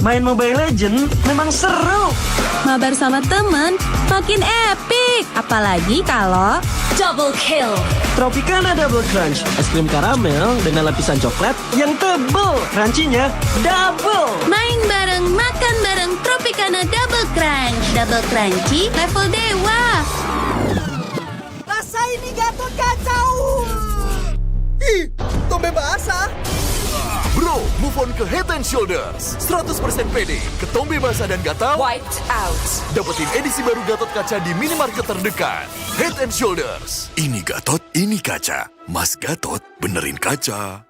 Main Mobile Legends memang seru. Mabar sama temen makin epic. Apalagi kalau double kill. Tropicana Double Crunch, es krim karamel dengan lapisan coklat yang tebal. Crunchy-nya double. Main bareng, makan bareng Tropicana Double Crunch. Double crunchy level dewa. Rasa ini Gatot kacau. Ih, tombe basah. Bro, move on ke Head and Shoulders. 100% pede, ketombe basah dan gatal Wiped out. dapetin edisi baru Gatot Kaca di minimarket terdekat. Head and Shoulders. Ini Gatot, ini kaca. Mas Gatot, benerin kaca.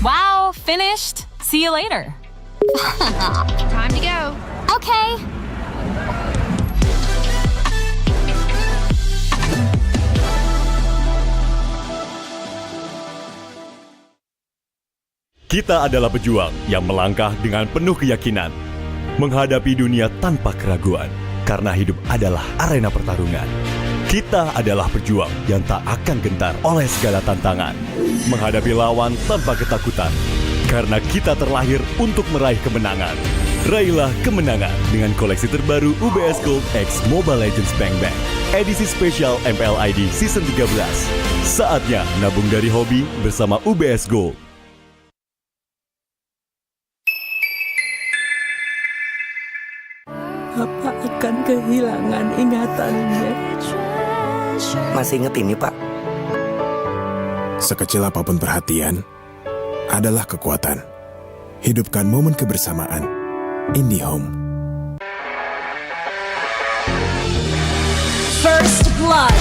Wow, finished. See you later. Time to go. Okay. Kita adalah pejuang yang melangkah dengan penuh keyakinan, menghadapi dunia tanpa keraguan, karena hidup adalah arena pertarungan. Kita adalah pejuang yang tak akan gentar oleh segala tantangan, menghadapi lawan tanpa ketakutan, karena kita terlahir untuk meraih kemenangan. Raihlah kemenangan dengan koleksi terbaru UBS Gold X Mobile Legends Bang Bang, edisi spesial MPL ID Season 13. Saatnya nabung dari hobi bersama UBS Gold. Apa akan kehilangan ingatannya? Masih inget ini, Pak? Sekecil apapun perhatian adalah kekuatan. Hidupkan momen kebersamaan. IndiHome. First blood.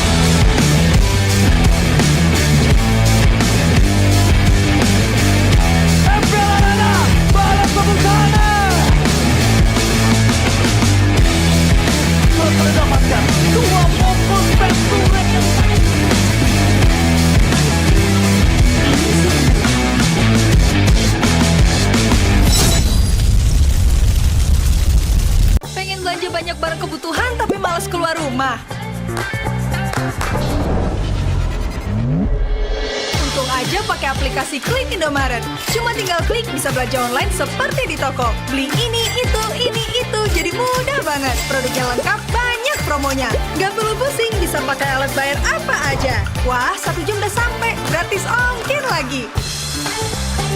Mendapatkan 2 fokus Ventura. Pengen belanja banyak barang kebutuhan tapi malas keluar rumah. Untung aja pakai aplikasi Klik Indomaret. Cuma tinggal klik bisa belanja online seperti di toko. Beli ini, itu, jadi mudah banget. Produknya lengkap, banyak promonya. Gak perlu pusing, bisa pakai alat bayar apa aja. Wah, 1 jam udah sampai, gratis ongkir lagi.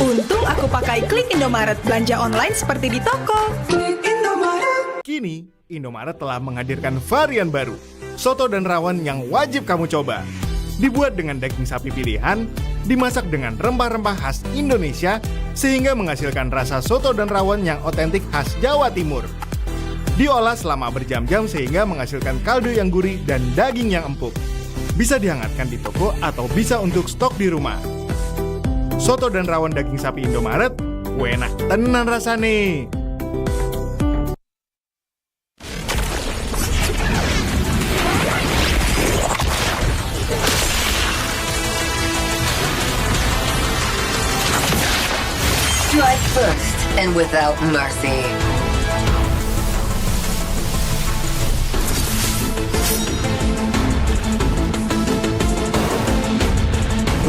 Untung aku pakai Klik Indomaret, belanja online seperti di toko. Kini, Indomaret telah menghadirkan varian baru, soto dan rawon yang wajib kamu coba. Dibuat dengan daging sapi pilihan, dimasak dengan rempah-rempah khas Indonesia, sehingga menghasilkan rasa soto dan rawon yang otentik khas Jawa Timur. Diolah selama berjam-jam sehingga menghasilkan kaldu yang gurih dan daging yang empuk. Bisa dihangatkan di toko atau bisa untuk stok di rumah. Soto dan rawon daging sapi Indomaret, enak tenan rasane. and without mercy.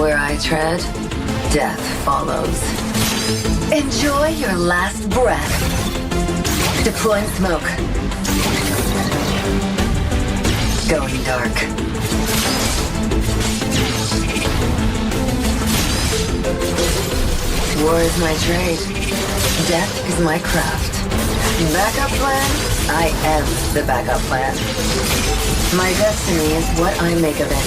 Where I tread, death follows. Enjoy your last breath. Deploying smoke. Going dark. War is my trade. Death is my craft. Backup plan? I am the backup plan. My destiny is what I make of it.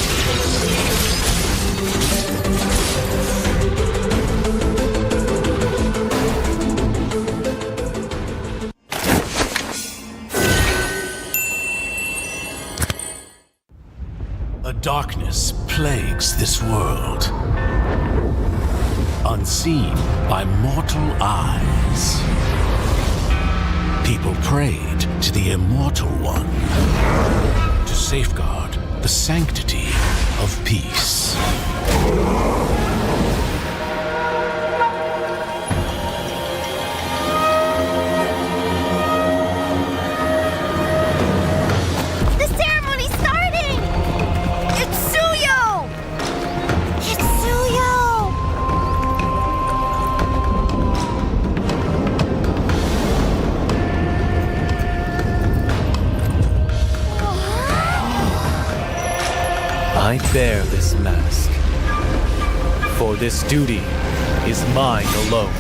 A darkness plagues this world, unseen by mortal eyes. People prayed to the Immortal One to safeguard the sanctity of peace. The ceremony's starting! It's Suyo! It's Suyo! I bear this mask, for this duty is mine alone.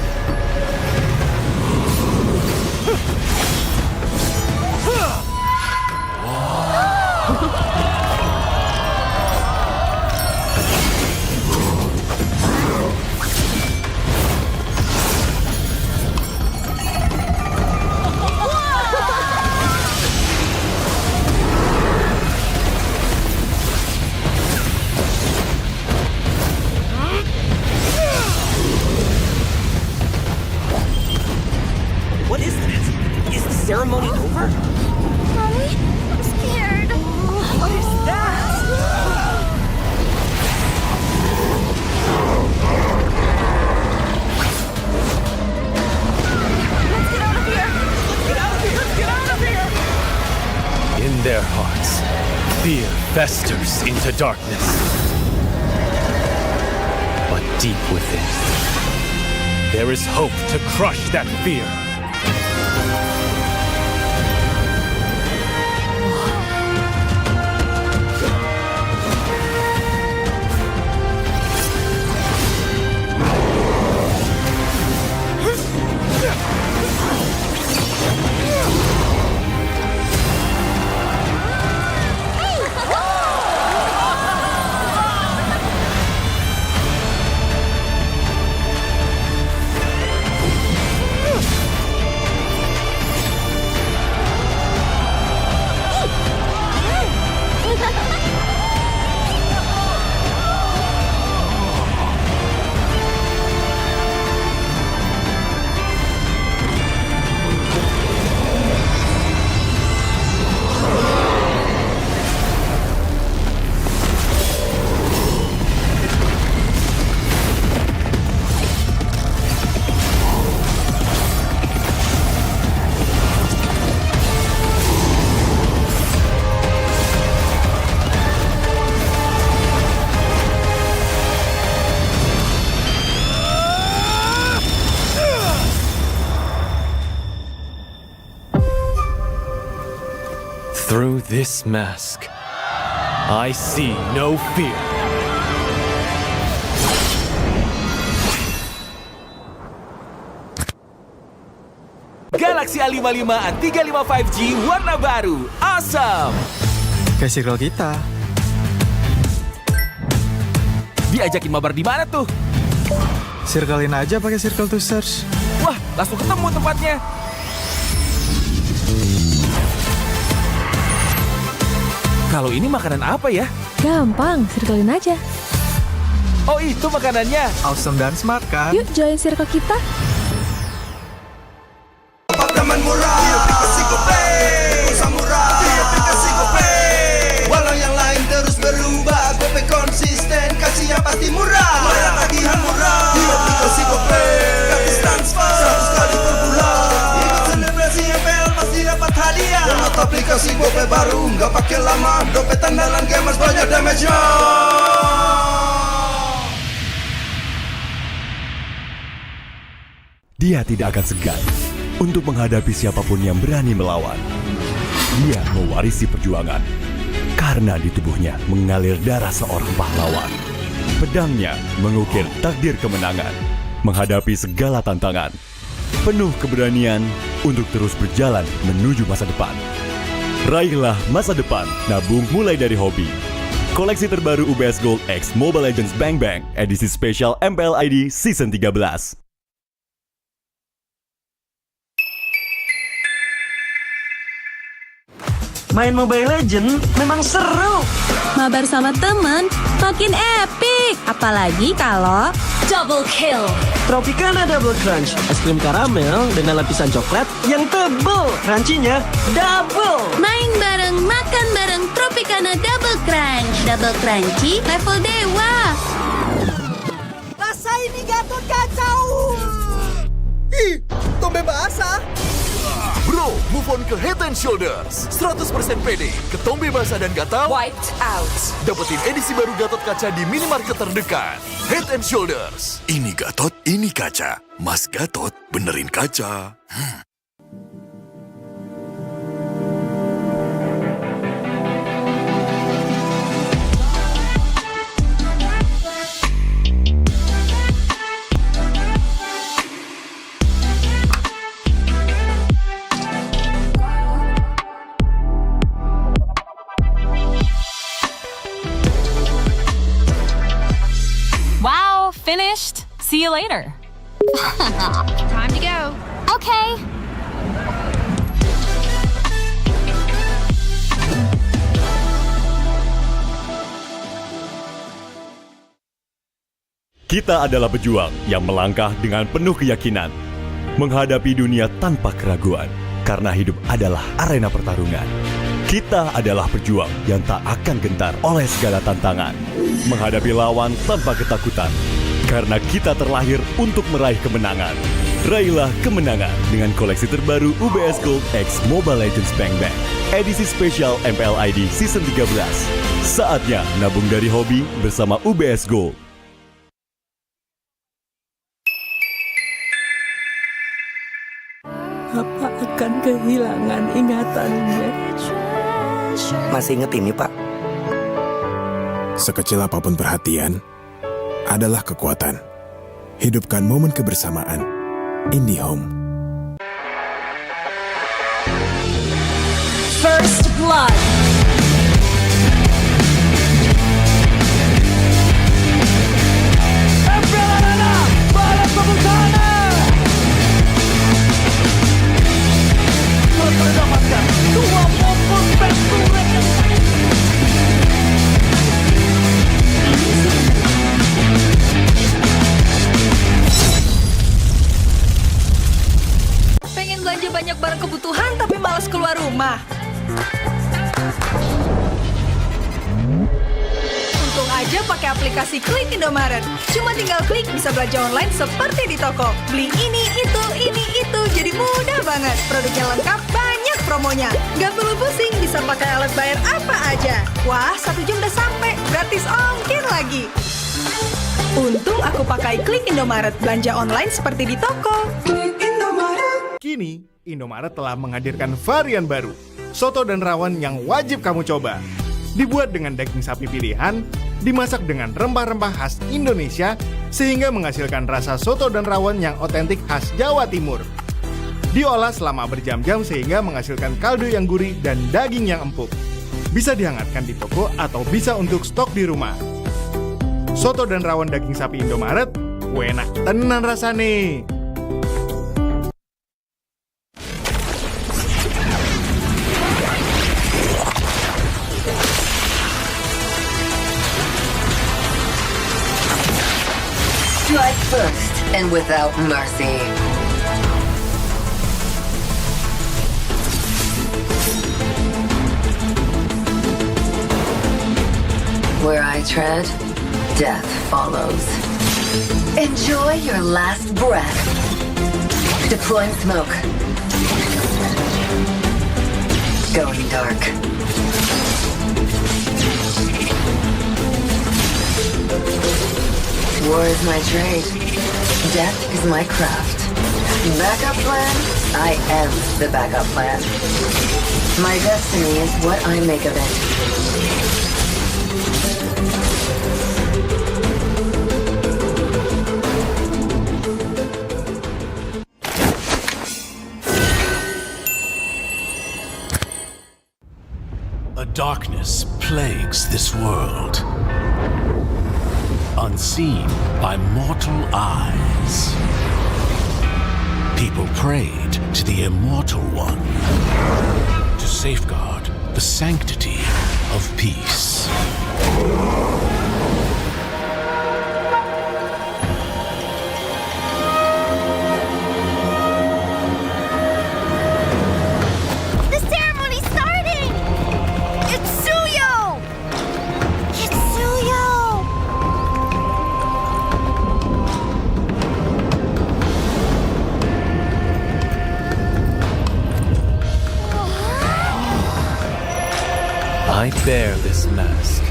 What is that? Is the ceremony over? Mommy, I'm scared. What is that? Let's get out of here! Let's get out of here! Let's get out of here! In their hearts, fear festers into darkness. But deep within, there is hope to crush that fear. Through this mask, I see no fear. Galaxy A55 A35 5G warna baru. Awesome! Kayak circle kita. Diajakin mabar di mana tuh? Circlein aja pakai circle to search. Wah, langsung ketemu tempatnya. Kalau ini makanan apa ya? Gampang, circlein aja. Oh, itu makanannya. Awesome dan smart kan? Yuk join circle kita. Pemadaman murah, dia aplikasi GoPay Samurai, dia aplikasi GoPay. Walau yang lain terus berubah, GoPay konsisten, kasih yang pasti murah. Bayar tagihan murah, dia aplikasi GoPay. Gratis transfer, 100 kali aplikasi GoPay baru, nggak pakai lama. Dompet andalan gamers banyak damage-nya. Dia tidak akan segan untuk menghadapi siapapun yang berani melawan. Dia mewarisi perjuangan karena di tubuhnya mengalir darah seorang pahlawan. Pedangnya mengukir takdir kemenangan, menghadapi segala tantangan. Penuh keberanian untuk terus berjalan menuju masa depan. Raihlah masa depan, nabung mulai dari hobi. Koleksi terbaru UBS Gold X Mobile Legends Bang Bang, edisi spesial MPL ID Season 13. Main Mobile Legends memang seru. Mabar sama temen makin epic. Apalagi kalau double kill. Tropicana Double Crunch, es krim karamel dengan lapisan coklat yang tebal. Crunchy-nya double. Main bareng, makan bareng Tropicana Double Crunch. Double crunchy level dewa. Rasa ini Gatot kacau. Ih, tombe basah. Bro, move on ke Head and Shoulders. 100% pede, ketombe basah dan gatal Wiped out. dapetin edisi baru Gatot Kaca di minimarket terdekat. Head and Shoulders. Ini Gatot, ini kaca. Mas Gatot, benerin kaca. Wow, finished. See you later. Time to go. Okay. Kita adalah pejuang yang melangkah dengan penuh keyakinan, menghadapi dunia tanpa keraguan, karena hidup adalah arena pertarungan. Kita adalah pejuang yang tak akan gentar oleh segala tantangan, menghadapi lawan tanpa ketakutan, karena kita terlahir untuk meraih kemenangan. Raihlah kemenangan dengan koleksi terbaru UBS Gold X Mobile Legends Bang Bang, edisi spesial MPL ID Season 13. Saatnya nabung dari hobi bersama UBS Gold. Apa akan kehilangan ingatannya? Masih inget ini, Pak? Sekecil apapun perhatian adalah kekuatan. Hidupkan momen kebersamaan. IndiHome. First blood. Pengen belanja banyak barang kebutuhan tapi malas keluar rumah. Untung aja pakai aplikasi Klik Indomaret. Cuma tinggal klik bisa belanja online seperti di toko. Beli ini, itu, jadi mudah banget. Produknya lengkap, banyak promonya. Gak perlu pusing, bisa pakai alat bayar apa aja. Wah, 1 jam udah sampai, gratis ongkir lagi. Untung aku pakai Klik Indomaret, belanja online seperti di toko. Kini, Indomaret telah menghadirkan varian baru, soto dan rawon yang wajib kamu coba. Dibuat dengan daging sapi pilihan, dimasak dengan rempah-rempah khas Indonesia, sehingga menghasilkan rasa soto dan rawon yang otentik khas Jawa Timur. Diolah selama berjam-jam sehingga menghasilkan kaldu yang gurih dan daging yang empuk. Bisa dihangatkan di toko atau bisa untuk stok di rumah. Soto dan rawon daging sapi Indomaret, enak tenan rasane. Strike first and without mercy. Where I tread, death follows. Enjoy your last breath. Deploying smoke. going dark. War is my trade. Death is my craft. Backup plan? I am the backup plan. My destiny is what I make of it. A darkness plagues this world, unseen by mortal eyes. People prayed to the Immortal One to safeguard the sanctity of peace. The ceremony's starting! It's Suyo! It's Suyo! I bear this mask,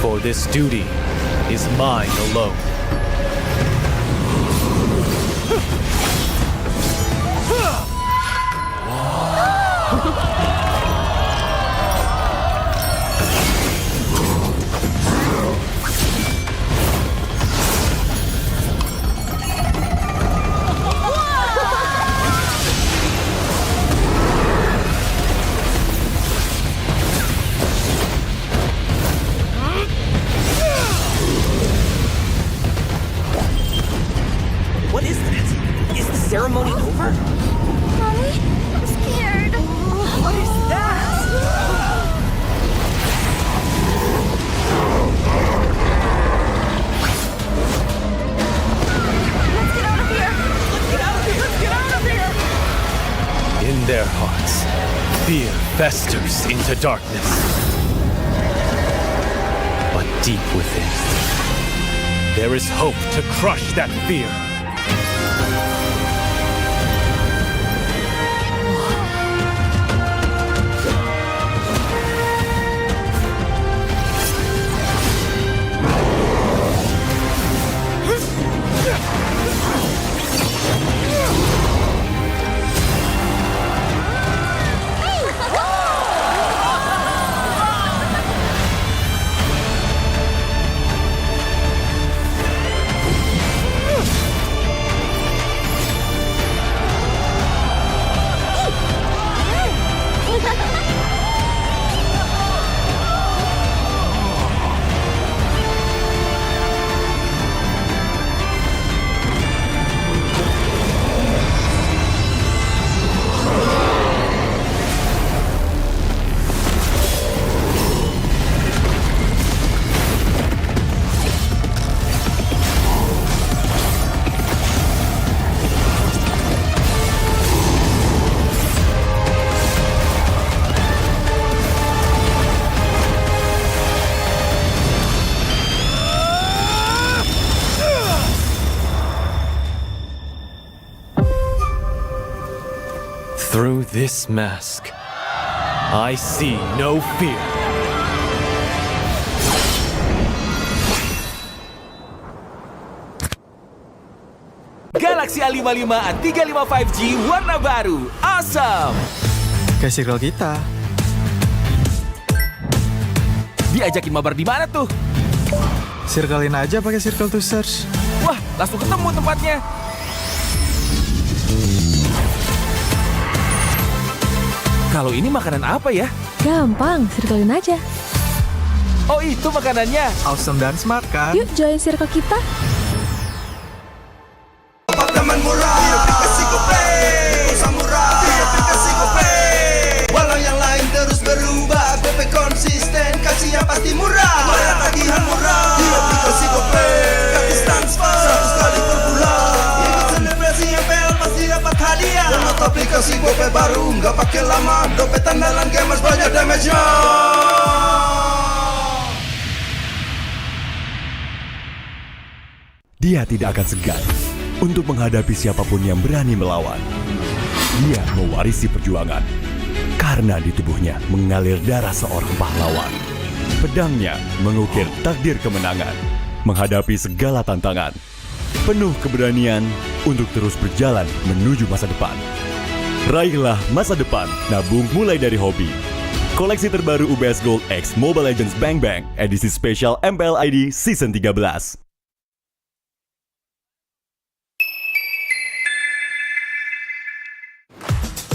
for this duty is mine alone. What is that? Is the ceremony over? Mommy, I'm scared. What is that? Let's get out of here! Let's get out of here! Let's get out of here! In their hearts, fear festers into darkness. But deep within, there is hope to crush that fear. Through this mask, I see no fear. Galaxy A55 A35 5G warna baru. Awesome! Kayak circle kita. Diajakin mabar di mana tuh? Circlein aja pakai circle to search. Wah, langsung ketemu tempatnya. Kalau ini makanan apa ya? Gampang, circlein aja. Oh, itu makanannya. Awesome dan smart kan? Yuk join circle kita. Teman murah di aplikasi GoPay Samurai di aplikasi GoPay. Walau yang lain terus berubah, GoPay konsisten, kasih yang pasti murah. Bayar tagihan murah di aplikasi GoPay. Gratis transfer 100 kali per bulan. Ikut selebrasi MPL pasti dapat hadiah. Download aplikasi GoPay baru, nggak pakai lama. Dompet andalan gamers banyak damage-nya. Dia tidak akan segan untuk menghadapi siapapun yang berani melawan. Dia mewarisi perjuangan. Karena di tubuhnya mengalir darah seorang pahlawan. Pedangnya mengukir takdir kemenangan, menghadapi segala tantangan. Penuh keberanian untuk terus berjalan menuju masa depan. Raihlah masa depan, nabung mulai dari hobi. Koleksi terbaru UBS Gold X Mobile Legends Bang Bang, edisi spesial MPL ID Season 13.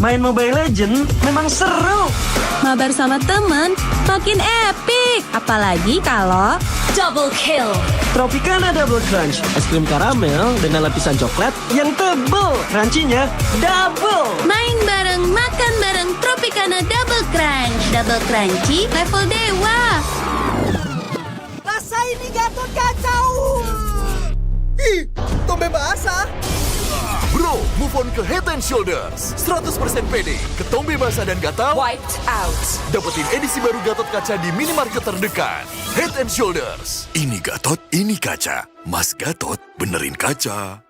Main Mobile Legends memang seru. Mabar sama temen makin epic. Apalagi kalau double kill. Tropicana Double Crunch, es krim karamel dengan lapisan coklat yang tebal. Crunchy-nya double. Main bareng, makan bareng Tropicana Double Crunch. Double crunchy level dewa. Rasa ini Gatot kacau. Ih, tombe basah. Bro, move on ke Head and Shoulders. 100% pede, ketombe basah dan gatal Wiped out. dapetin edisi baru Gatot Kaca di minimarket terdekat. Head and Shoulders. Ini Gatot, ini kaca. Mas Gatot, benerin kaca.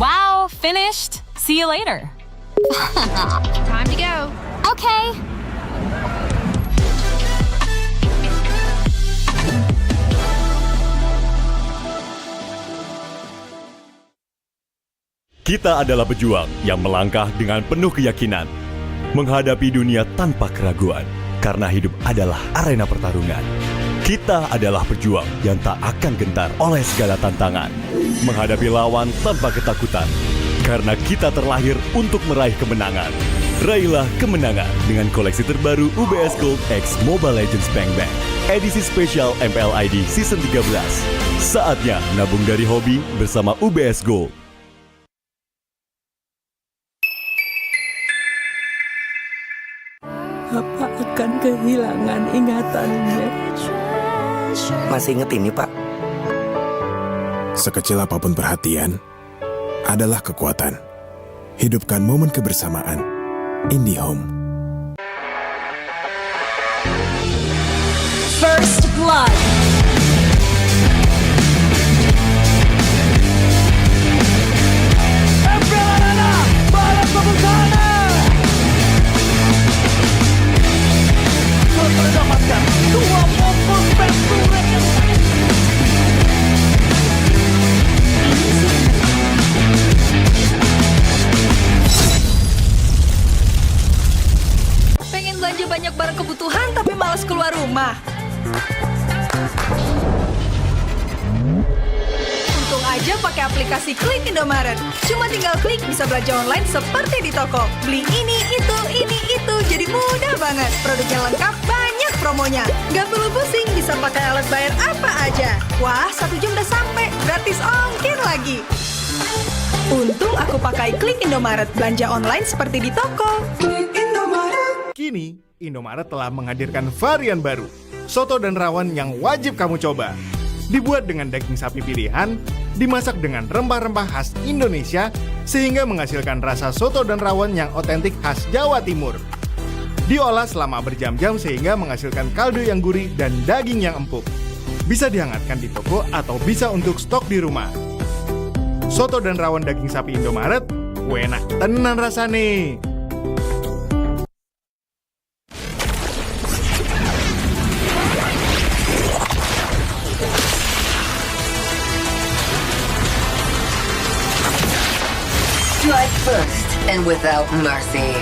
Wow, finished. See you later. Time to go. Okay. Kita adalah pejuang yang melangkah dengan penuh keyakinan, menghadapi dunia tanpa keraguan, karena hidup adalah arena pertarungan. Kita adalah pejuang yang tak akan gentar oleh segala tantangan, menghadapi lawan tanpa ketakutan, karena kita terlahir untuk meraih kemenangan. Raihlah kemenangan dengan koleksi terbaru UBS Gold X Mobile Legends Bang Bang, edisi spesial MPL ID Season 13. Saatnya nabung dari hobi bersama UBS Gold. Apa akan kehilangan ingatannya? Masih inget ini, Pak? Sekecil apapun perhatian, adalah kekuatan. Hidupkan momen kebersamaan. IndiHome. First blood. Pengen belanja banyak barang kebutuhan tapi malas keluar rumah. Untung aja pakai aplikasi Klik Indomaret. Cuma tinggal klik bisa belanja online seperti di toko. Beli ini, itu, jadi mudah banget. Produknya lengkap, banyak promonya. Gak perlu pusing, bisa pakai alat bayar apa aja. Wah, 1 jam udah sampai, gratis ongkir lagi. Untung aku pakai Klik Indomaret, belanja online seperti di toko. Kini, Indomaret telah menghadirkan varian baru, soto dan rawon yang wajib kamu coba. Dibuat dengan daging sapi pilihan, dimasak dengan rempah-rempah khas Indonesia, sehingga menghasilkan rasa soto dan rawon yang otentik khas Jawa Timur. Diolah selama berjam-jam sehingga menghasilkan kaldu yang gurih dan daging yang empuk. Bisa dihangatkan di toko atau bisa untuk stok di rumah. Soto dan rawon daging sapi Indomaret, enak tenan rasane. Strike first and without mercy.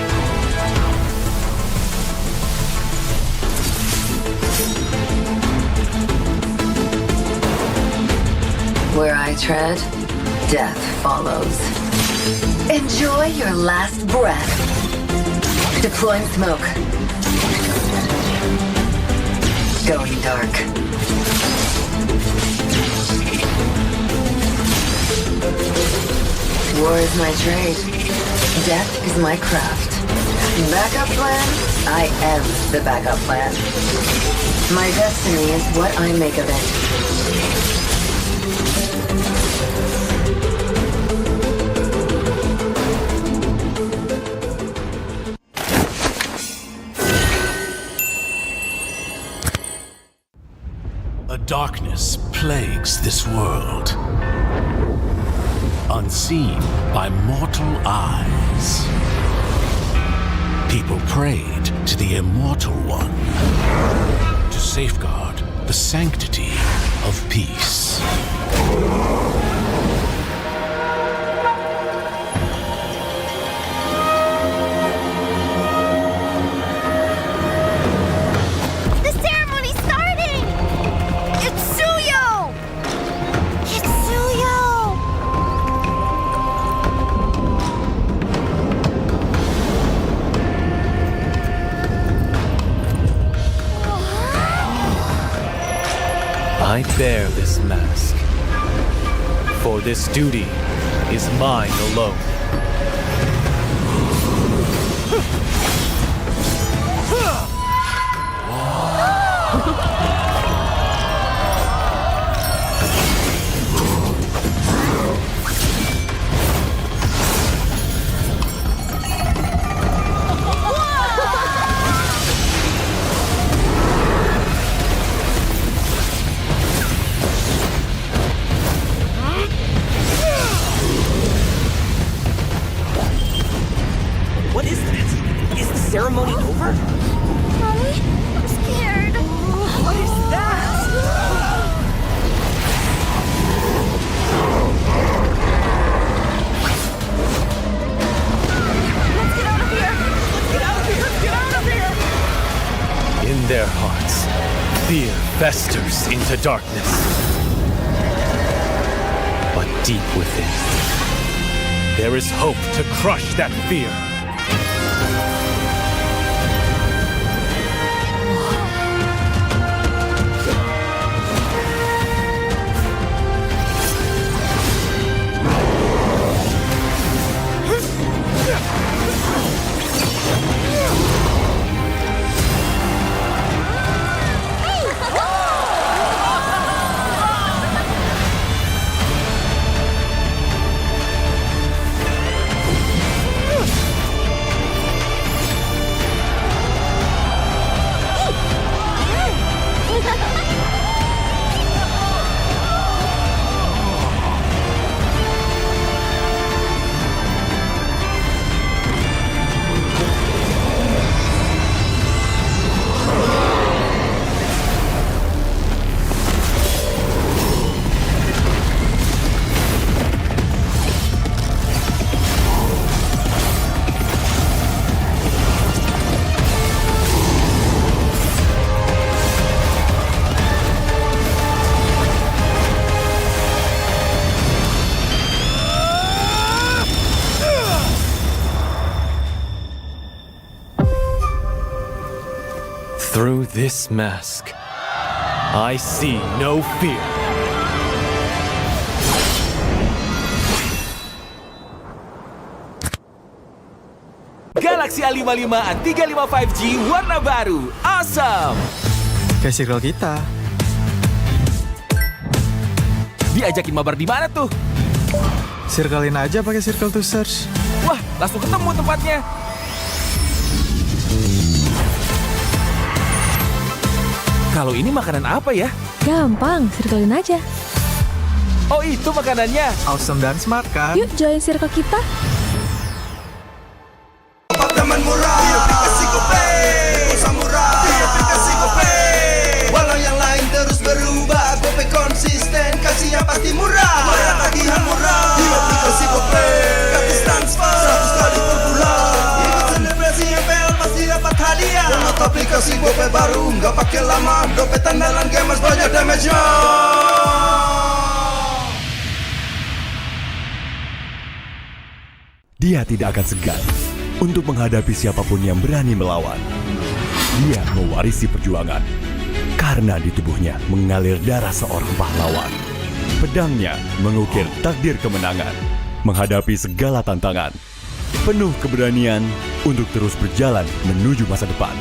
Where I tread, death follows. Enjoy your last breath. Deploying smoke. Going dark. War is my trade. Death is my craft. Backup plan? I am the backup plan. My destiny is what I make of it. darkness plagues this world, unseen by mortal eyes. People prayed to the Immortal One to safeguard the sanctity of peace. The ceremony's starting! It's Suyo! It's Suyo! I bear this mask, for this duty is mine alone. What is that? Is the ceremony over? Mommy, I'm scared. What is that? Let's get out of here! Let's get out of here! Let's get out of here! In their hearts, fear festers into darkness. But deep within, there is hope to crush that fear. Through this mask, I see no fear. Galaxy A55 A35 5G warna baru, awesome! Kayak circle kita. Diajakin mabar di mana tuh? Circlein aja pakai circle to search. Wah, langsung ketemu tempatnya. Kalau ini makanan apa ya? Gampang, circlein aja. Oh, itu makanannya. Awesome dan smart kan? Yuk join circle kita. Apartemen murah, di aplikasi GoPay. Samurai, di aplikasi GoPay. Walau yang lain terus berubah, GoPay konsisten, kasih yang pasti murah. Bayar tagihan murah, di aplikasi GoPay. Gratis transfer, 100 kali per bulan. Ikut selebrasi MPL pasti dapat hadiah. Download aplikasi GoPay baru, nggak pakai lama. Dompet andalan gamers banyak damage-nya. Dia tidak akan segan untuk menghadapi siapapun yang berani melawan. Dia mewarisi perjuangan karena di tubuhnya mengalir darah seorang pahlawan. Pedangnya mengukir takdir kemenangan, menghadapi segala tantangan. Penuh keberanian untuk terus berjalan menuju masa depan.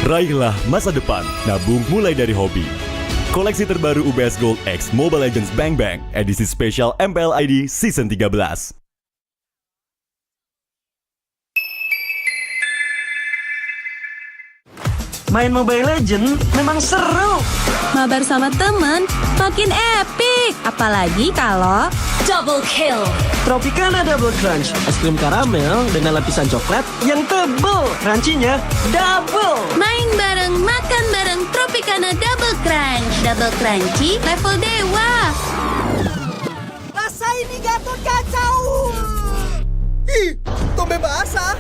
Raihlah masa depan, nabung mulai dari hobi. Koleksi terbaru UBS Gold X Mobile Legends Bang Bang, edisi spesial MPL ID Season 13. Main Mobile Legends memang seru. Mabar sama temen makin epic. Apalagi kalau double kill. Tropicana Double Crunch, es krim karamel dengan lapisan coklat yang tebal. Crunchy-nya double. Main bareng, makan bareng Tropicana Double Crunch. Double crunchy level dewa. Rasa ini Gatot kacau. Ih, tombe basah.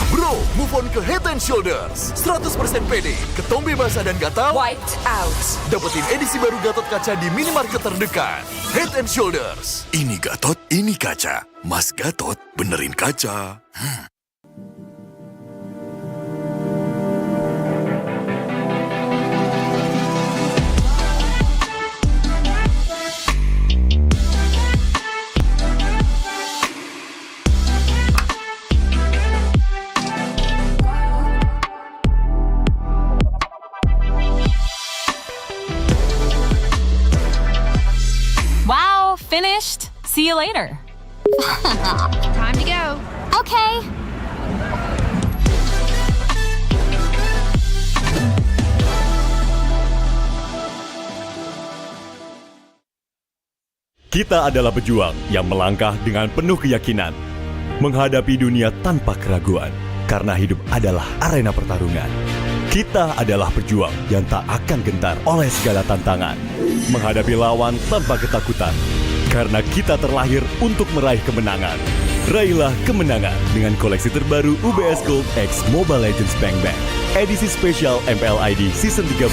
Bro, move on ke Head and Shoulders. 100% pede, ketombe basah dan gatal Wiped out. dapetin edisi baru Gatot kaca di minimarket terdekat. Head and Shoulders. Ini Gatot, ini kaca. Mas Gatot benerin kaca. Wow, finished. See you later. Time to go. Okay. Kita adalah pejuang yang melangkah dengan penuh keyakinan, menghadapi dunia tanpa keraguan, karena hidup adalah arena pertarungan. Kita adalah pejuang yang tak akan gentar oleh segala tantangan, menghadapi lawan tanpa ketakutan, karena kita terlahir untuk meraih kemenangan. Raihlah kemenangan dengan koleksi terbaru UBS Gold X Mobile Legends Bang Bang, edisi spesial MPL ID Season 13.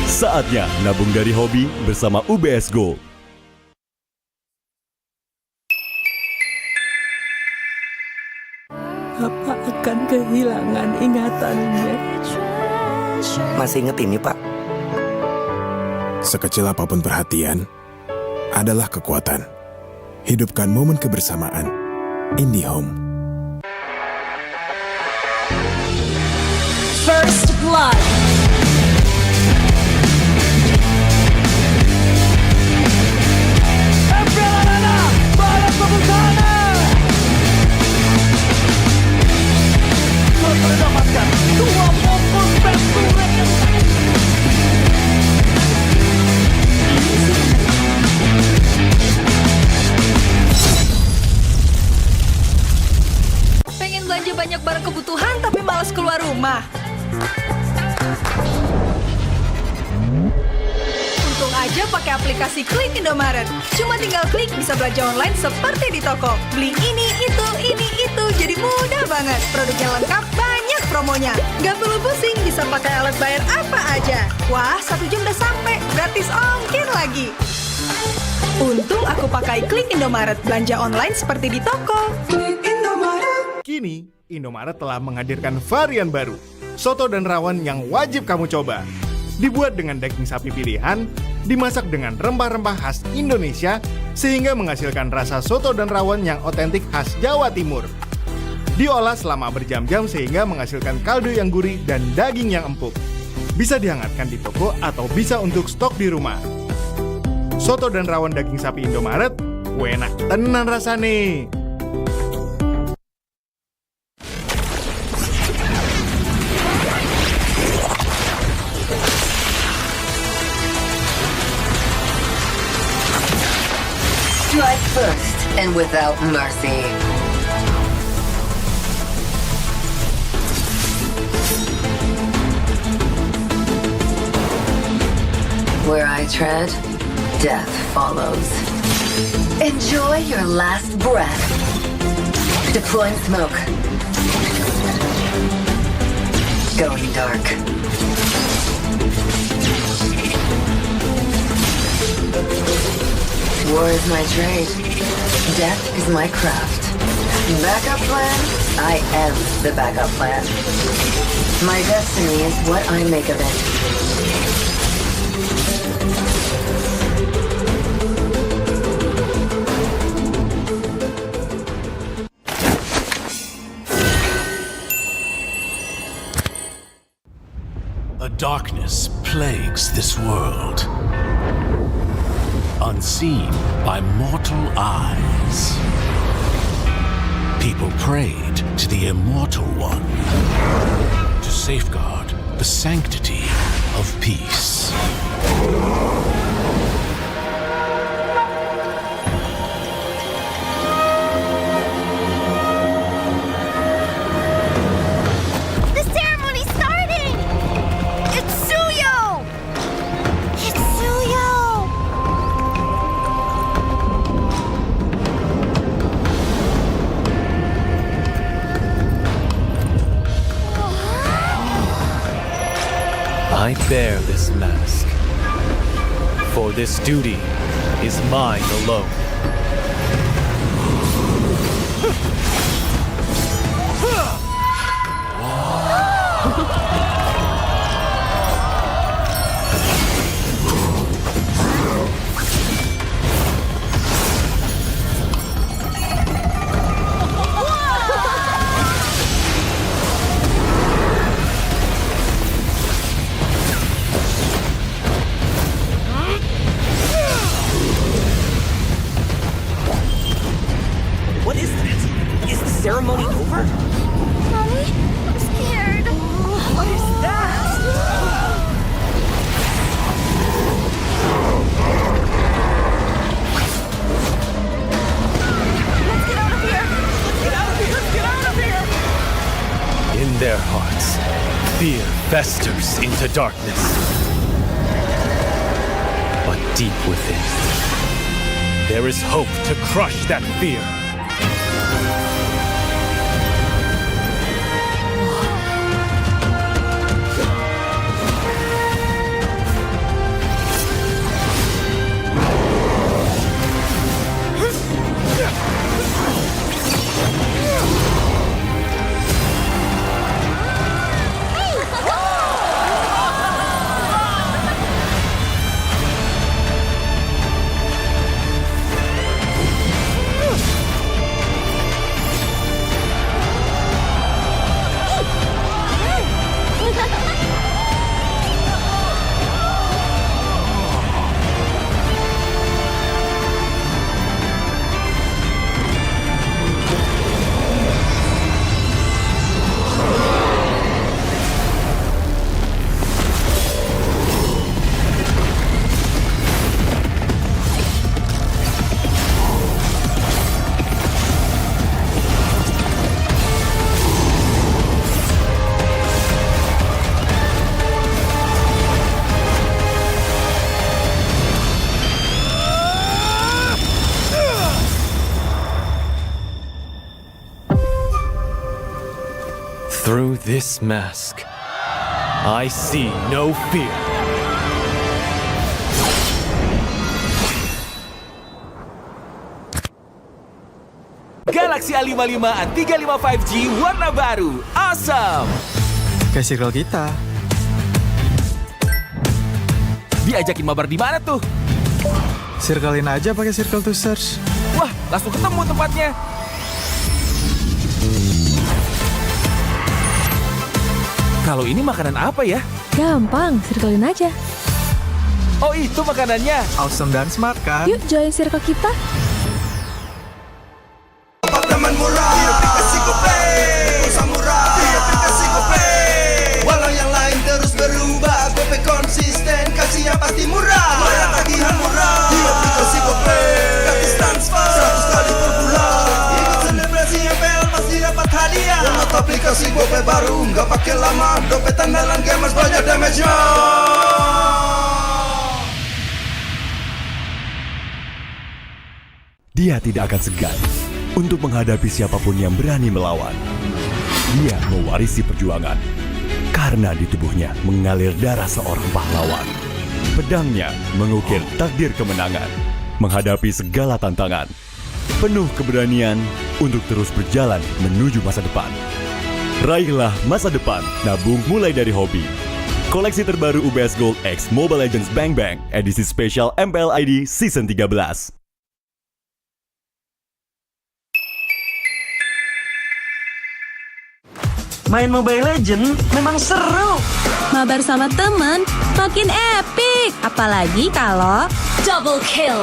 Saatnya nabung dari hobi bersama UBS Gold. Papa akan kehilangan ingatannya. Masih inget ini, Pak? Sekecil apapun perhatian adalah kekuatan. Hidupkan momen kebersamaan. IndiHome. First blood. MPL Indonesia, balas tepuk tangan. Soto mendapatkan 2 fokus back to back. Pengen belanja banyak barang kebutuhan tapi malas keluar rumah. Untung aja pakai aplikasi Klik Indomaret. Cuma tinggal klik bisa belanja online seperti di toko. Beli ini, itu, jadi mudah banget. Produknya lengkap, banyak promonya. Gak perlu pusing, bisa pakai alat bayar apa aja. Wah, 1 jam udah sampai, gratis ongkir lagi. Untung aku pakai Klik Indomaret, belanja online seperti di toko. Kini, Indomaret telah menghadirkan varian baru, soto dan rawon yang wajib kamu coba. Dibuat dengan daging sapi pilihan, dimasak dengan rempah-rempah khas Indonesia, sehingga menghasilkan rasa soto dan rawon yang otentik khas Jawa Timur. Diolah selama berjam-jam sehingga menghasilkan kaldu yang gurih dan daging yang empuk. Bisa dihangatkan di toko atau bisa untuk stok di rumah. Soto dan rawon daging sapi Indomaret, enak tenan rasane. Strike first and without mercy. Where I tread, death follows. Enjoy your last breath. Deploying smoke. Going dark. War is my trade. Death is my craft. Backup plan? I am the backup plan. My destiny is what I make of it. A darkness plagues this world, unseen by mortal eyes. People prayed to the Immortal One to safeguard the sanctity of peace. The ceremony's starting! It's Suyo! It's Suyo! I bear this mask, for this duty is mine alone. What is that? Is the ceremony over? Mommy, I'm scared. What is that? Let's get out of here! Let's get out of here! Let's get out of here! In their hearts, fear festers into darkness. But deep within, there is hope to crush that fear. Through this mask, I see no fear. Galaxy A55 A35 5G warna baru. Awesome! Kayak circle kita. Diajakin mabar di mana tuh? Circlein aja pakai circle to search. Wah, langsung ketemu tempatnya. Kalau ini makanan apa ya? Gampang, circlein aja. Oh, itu makanannya. Awesome dan smart kan? Yuk join circle kita. Apartemen murah di aplikasi GoPay. Samurai di aplikasi GoPay. Walau yang lain terus berubah, GoPay konsisten, kasih yang pasti murah. Bayar tagihan murah di aplikasi GoPay. Gratis transfer 100 kali per bulan. Ikut selebrasi MPL pasti dapat hadiah. Download aplikasi GoPay baru, nggak pakai lama. Dompet andalan gamers banyak damage-nya. Dia tidak akan segan untuk menghadapi siapapun yang berani melawan. Dia mewarisi perjuangan karena di tubuhnya mengalir darah seorang pahlawan. Pedangnya mengukir takdir kemenangan, menghadapi segala tantangan. Penuh keberanian untuk terus berjalan menuju masa depan. Raihlah masa depan, nabung mulai dari hobi. Koleksi terbaru UBS Gold X Mobile Legends Bang Bang, edisi spesial MPL ID Season 13. Main Mobile Legends memang seru. Mabar sama temen makin epic. Apalagi kalau double kill.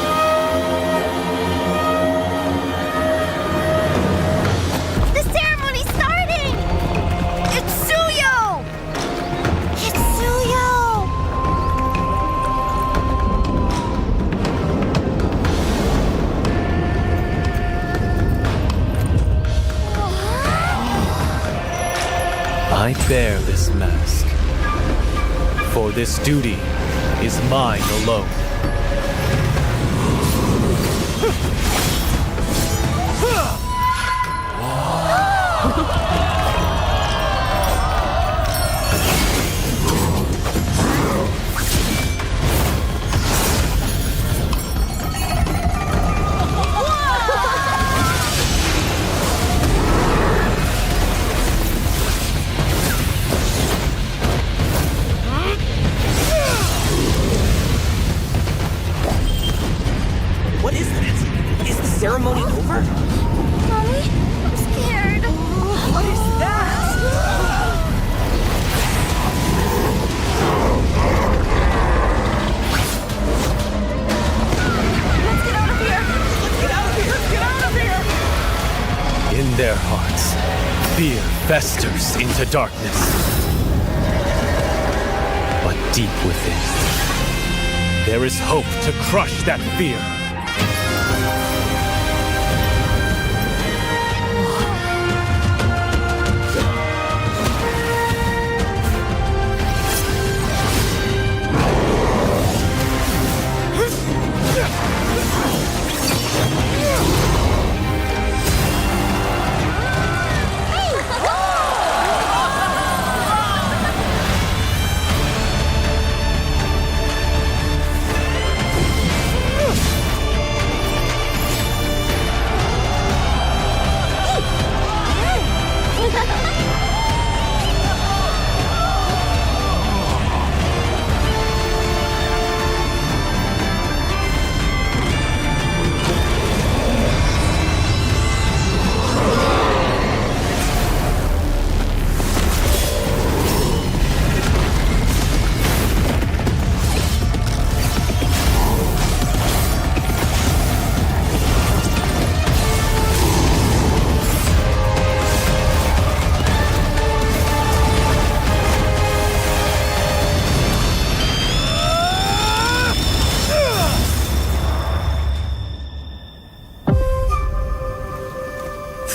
I bear this mask, for this duty is mine alone. What is that? Is the ceremony over? Mommy, I'm scared. What is that? Let's get out of here! Let's get out of here! Let's get out of here! In their hearts, fear festers into darkness. But deep within, there is hope to crush that fear.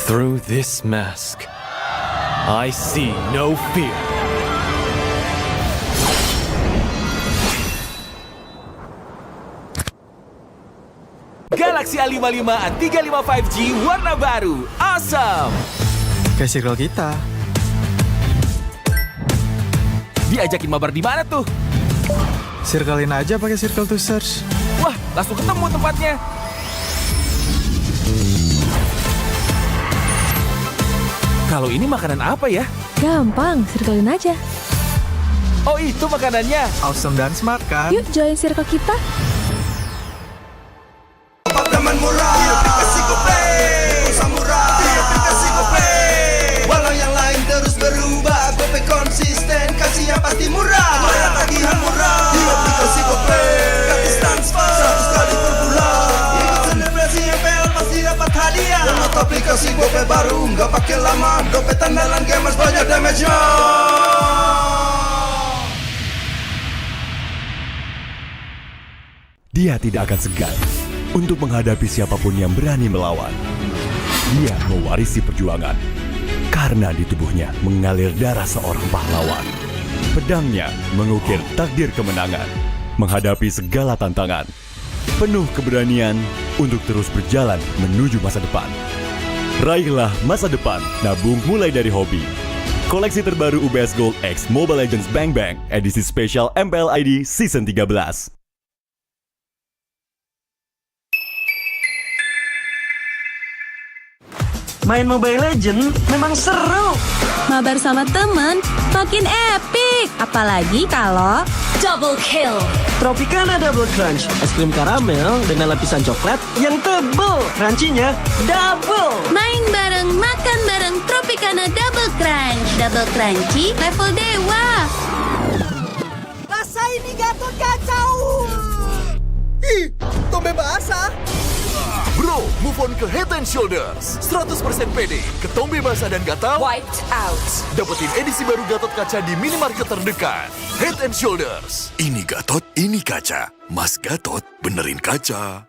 Through this mask, I see no fear. Galaxy A55 A35 5G warna baru, awesome! Kayak circle kita. Diajakin mabar di mana tuh? Circlein aja pakai circle to search. Wah, langsung ketemu tempatnya. Kalau ini makanan apa ya? Gampang, circlein aja. Oh, itu makanannya. Awesome dan smart kan? Yuk join circle kita. Teman murah, aplikasi GoPay Samurai, aplikasi GoPay. Walau yang lain terus berubah, GoPay konsisten, kasih yang pasti murah. Bayar tagihan murah di aplikasi GoPay. Gratis transfer 100 kali per bulan. Ikut selebrasi MPL pasti dapat hadiah. Download aplikasi GoPay baru, nggak pakai lama. GoPay tandalan gamers banyak damage-nya. Dia tidak akan segan untuk menghadapi siapapun yang berani melawan. Dia mewarisi perjuangan karena di tubuhnya mengalir darah seorang pahlawan. Pedangnya mengukir takdir kemenangan, menghadapi segala tantangan. Penuh keberanian untuk terus berjalan menuju masa depan. Raihlah masa depan, nabung mulai dari hobi. Koleksi terbaru UBS Gold X Mobile Legends Bang Bang, edisi spesial MPL ID Season 13. Main Mobile Legends memang seru. Mabar sama temen makin epic. Apalagi kalau double kill. Tropicana Double Crunch, es krim karamel dengan lapisan coklat yang tebal. Crunchy-nya double. Main bareng, makan bareng Tropicana Double Crunch. Double crunchy level dewa. Rasa ini Gatot kacau. Ih, tombe basah. Bro, move on ke Head and Shoulders. 100% pede, ketombe basah dan gatal Wiped out. dapetin edisi baru Gatot kaca di minimarket terdekat. Head and Shoulders. Ini Gatot, ini kaca. Mas Gatot, benerin kaca.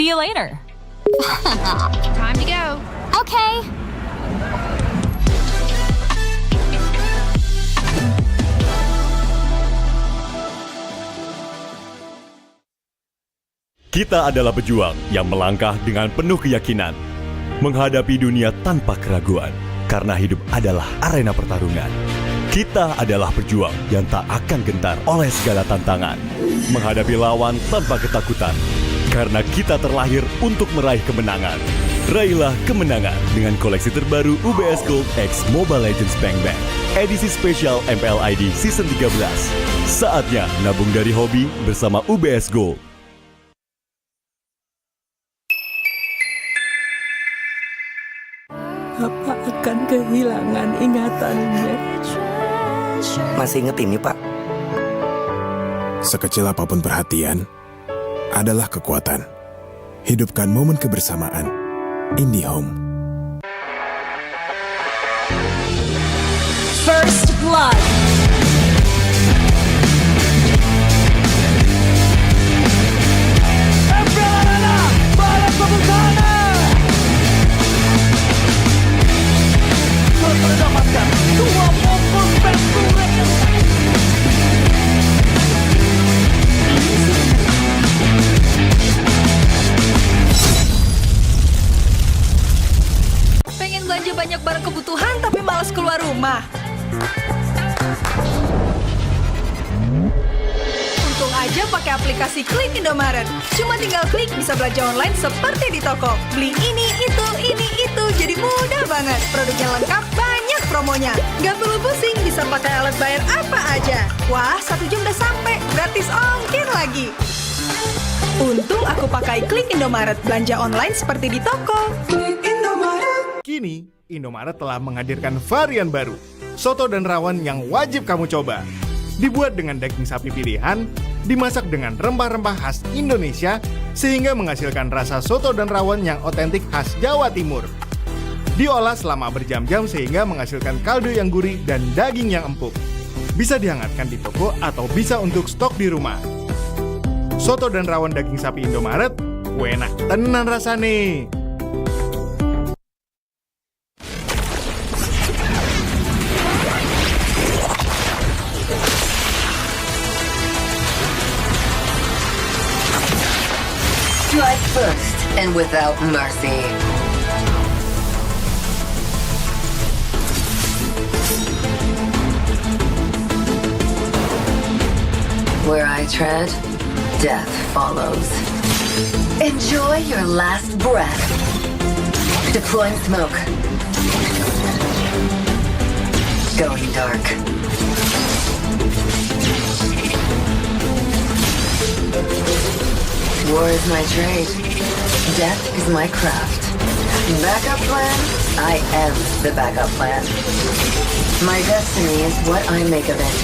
See you later. Time to go. Okay. Kita adalah pejuang yang melangkah dengan penuh keyakinan, menghadapi dunia tanpa keraguan, karena hidup adalah arena pertarungan. Kita adalah pejuang yang tak akan gentar oleh segala tantangan, menghadapi lawan tanpa ketakutan, karena kita terlahir untuk meraih kemenangan. Raihlah kemenangan dengan koleksi terbaru UBS Gold X Mobile Legends Bang Bang, edisi spesial MPL ID Season 13. Saatnya nabung dari hobi bersama UBS Gold. Apa akan kehilangan ingatannya? Masih inget ini, Pak? Sekecil apapun perhatian, adalah kekuatan. Hidupkan momen kebersamaan. IndiHome. First Blood. Mendapatkan 2 Pengen belanja banyak barang kebutuhan tapi malas keluar rumah. Untung aja pakai aplikasi Klik Indomaret. Cuma tinggal klik bisa belanja online seperti di toko. Beli ini, itu, jadi mudah banget. Produknya lengkap, banyak promonya. Gak perlu pusing, bisa pakai alat bayar apa aja. Wah, 1 jam udah sampai, gratis ongkir lagi. Untung aku pakai Klik Indomaret, belanja online seperti di toko. Kini, Indomaret telah menghadirkan varian baru, soto dan rawon yang wajib kamu coba. Dibuat dengan daging sapi pilihan, dimasak dengan rempah-rempah khas Indonesia, sehingga menghasilkan rasa soto dan rawon yang otentik khas Jawa Timur. Diolah selama berjam-jam sehingga menghasilkan kaldu yang gurih dan daging yang empuk. Bisa dihangatkan di toko atau bisa untuk stok di rumah. Soto dan rawon daging sapi Indomaret, enak tenan rasane. Strike first and without mercy. Where I tread, death follows. Enjoy your last breath. Deploying smoke. Going dark. War is my trade. Death is my craft. Backup plan? I am the backup plan. My destiny is what I make of it.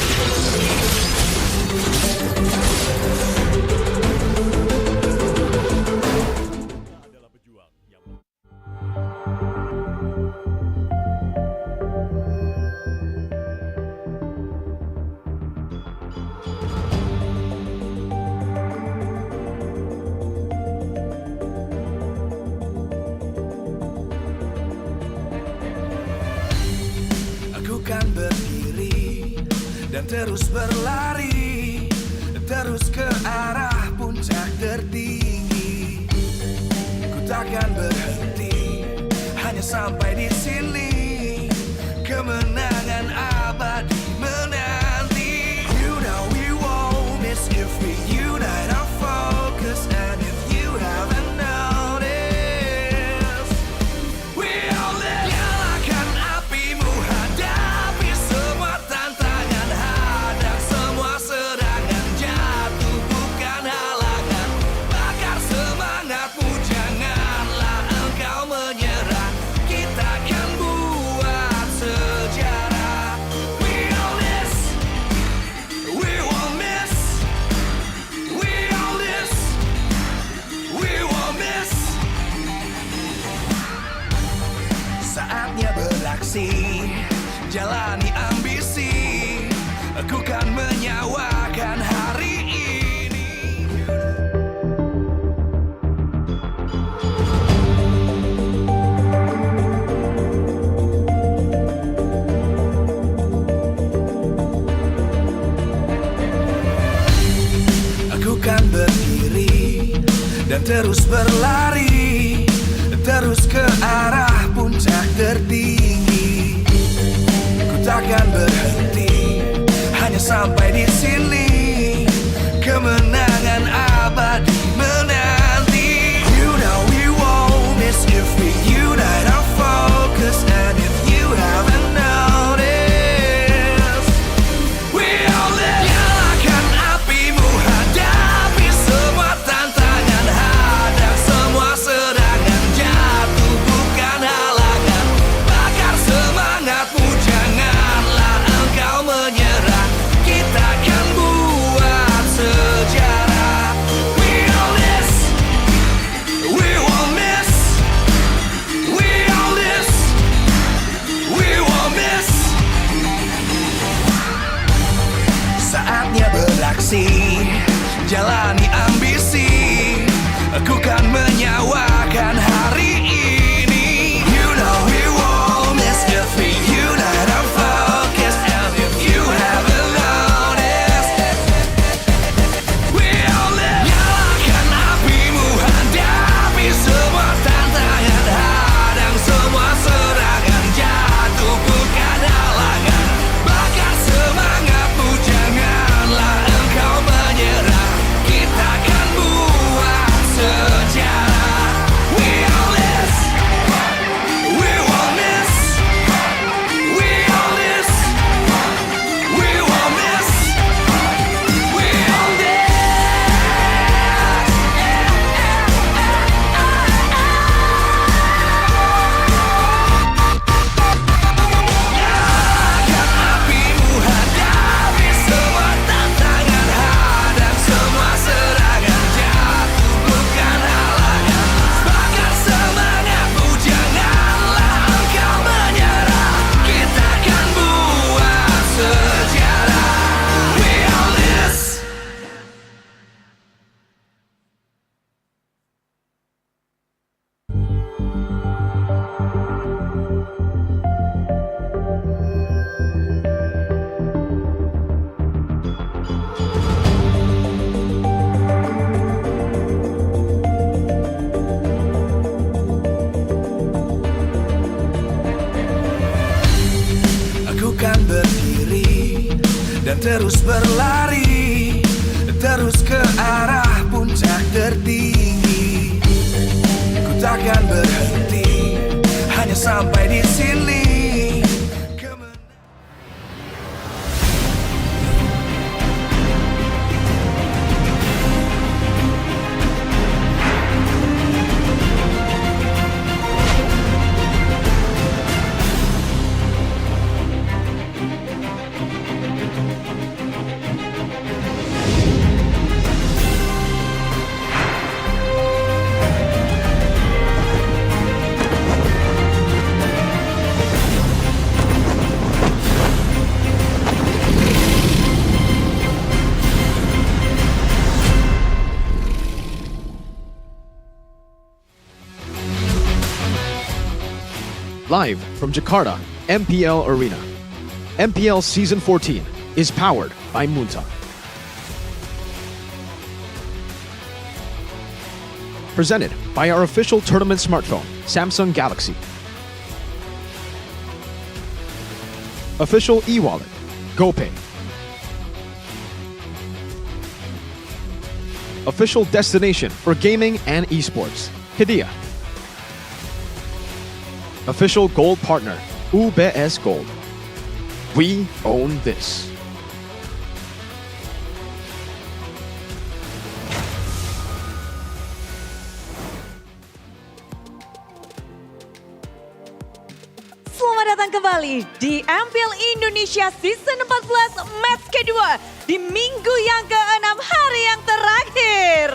Kan berdiri dan terus berlari, terus ke arah puncak tertinggi. Ku takkan berhenti, hanya sampai di sini. Kemenangan abadi menanti. You know we won't miss if we unite our focus. And if you haven't noticed, we all live. Nyalakan apimu, hadapi semua tantangan, hadang semua serangan, jatuh bukan halangan. Bakar semangatmu, janganlah engkau menyerah. Kita akan buat sejarah. We all this, we won't miss. We all this, we won't miss. Saatnya beraksi, jalani ambisi. Aku kan menyawakan hari ini. terus berlari, terus ke arah puncak tertinggi. Ku takkan berhenti, hanya sampai di sini. Kemenangan abadi menanti. You know we won't miss if we unite our focus. And if you haven't noticed, we all live. Nyalakan apimu, hadapi semua tantangan, hadang semua serangan, jatuh bukan halangan. Bakar semangatmu, janganlah engkau menyerah. Kita akan buat sejarah. We all this, we won't miss. We all this, we won't miss. Saatnya beraksi, jalani ambisi. Aku kan menyawakan hari ini. You know we won't miss if we unite our focus. And if you haven't noticed, we all live. Nyalakan apimu, hadapi semua tantangan, hadang semua serangan, jatuh bukan halangan. Bakar semangatmu, janganlah engkau menyerah. Kita akan buat sejarah. We all this, we won't miss. We all this, we won't miss. We all this. Nyalakan apimu, hadapi semua tantangan, hadang semua serangan, jatuh bukan halangan. Bakar semangatmu, janganlah engkau menyerah. Kita akan buat sejarah. We all this. Aku kan berdiri dan terus berlari, terus ke arah puncak tertinggi. Ku takkan berhenti, hanya sampai di sini. Live from Jakarta, MPL Arena. MPL Season 14 is powered by Munta. Presented by our official tournament smartphone, Samsung Galaxy. Official e-wallet, GoPay. Official destination for gaming and esports, Hidea. Official gold partner, UBS Gold. We own this. Selamat datang kembali di MPL Indonesia Season 14 match kedua di minggu yang ke-6 hari yang terakhir.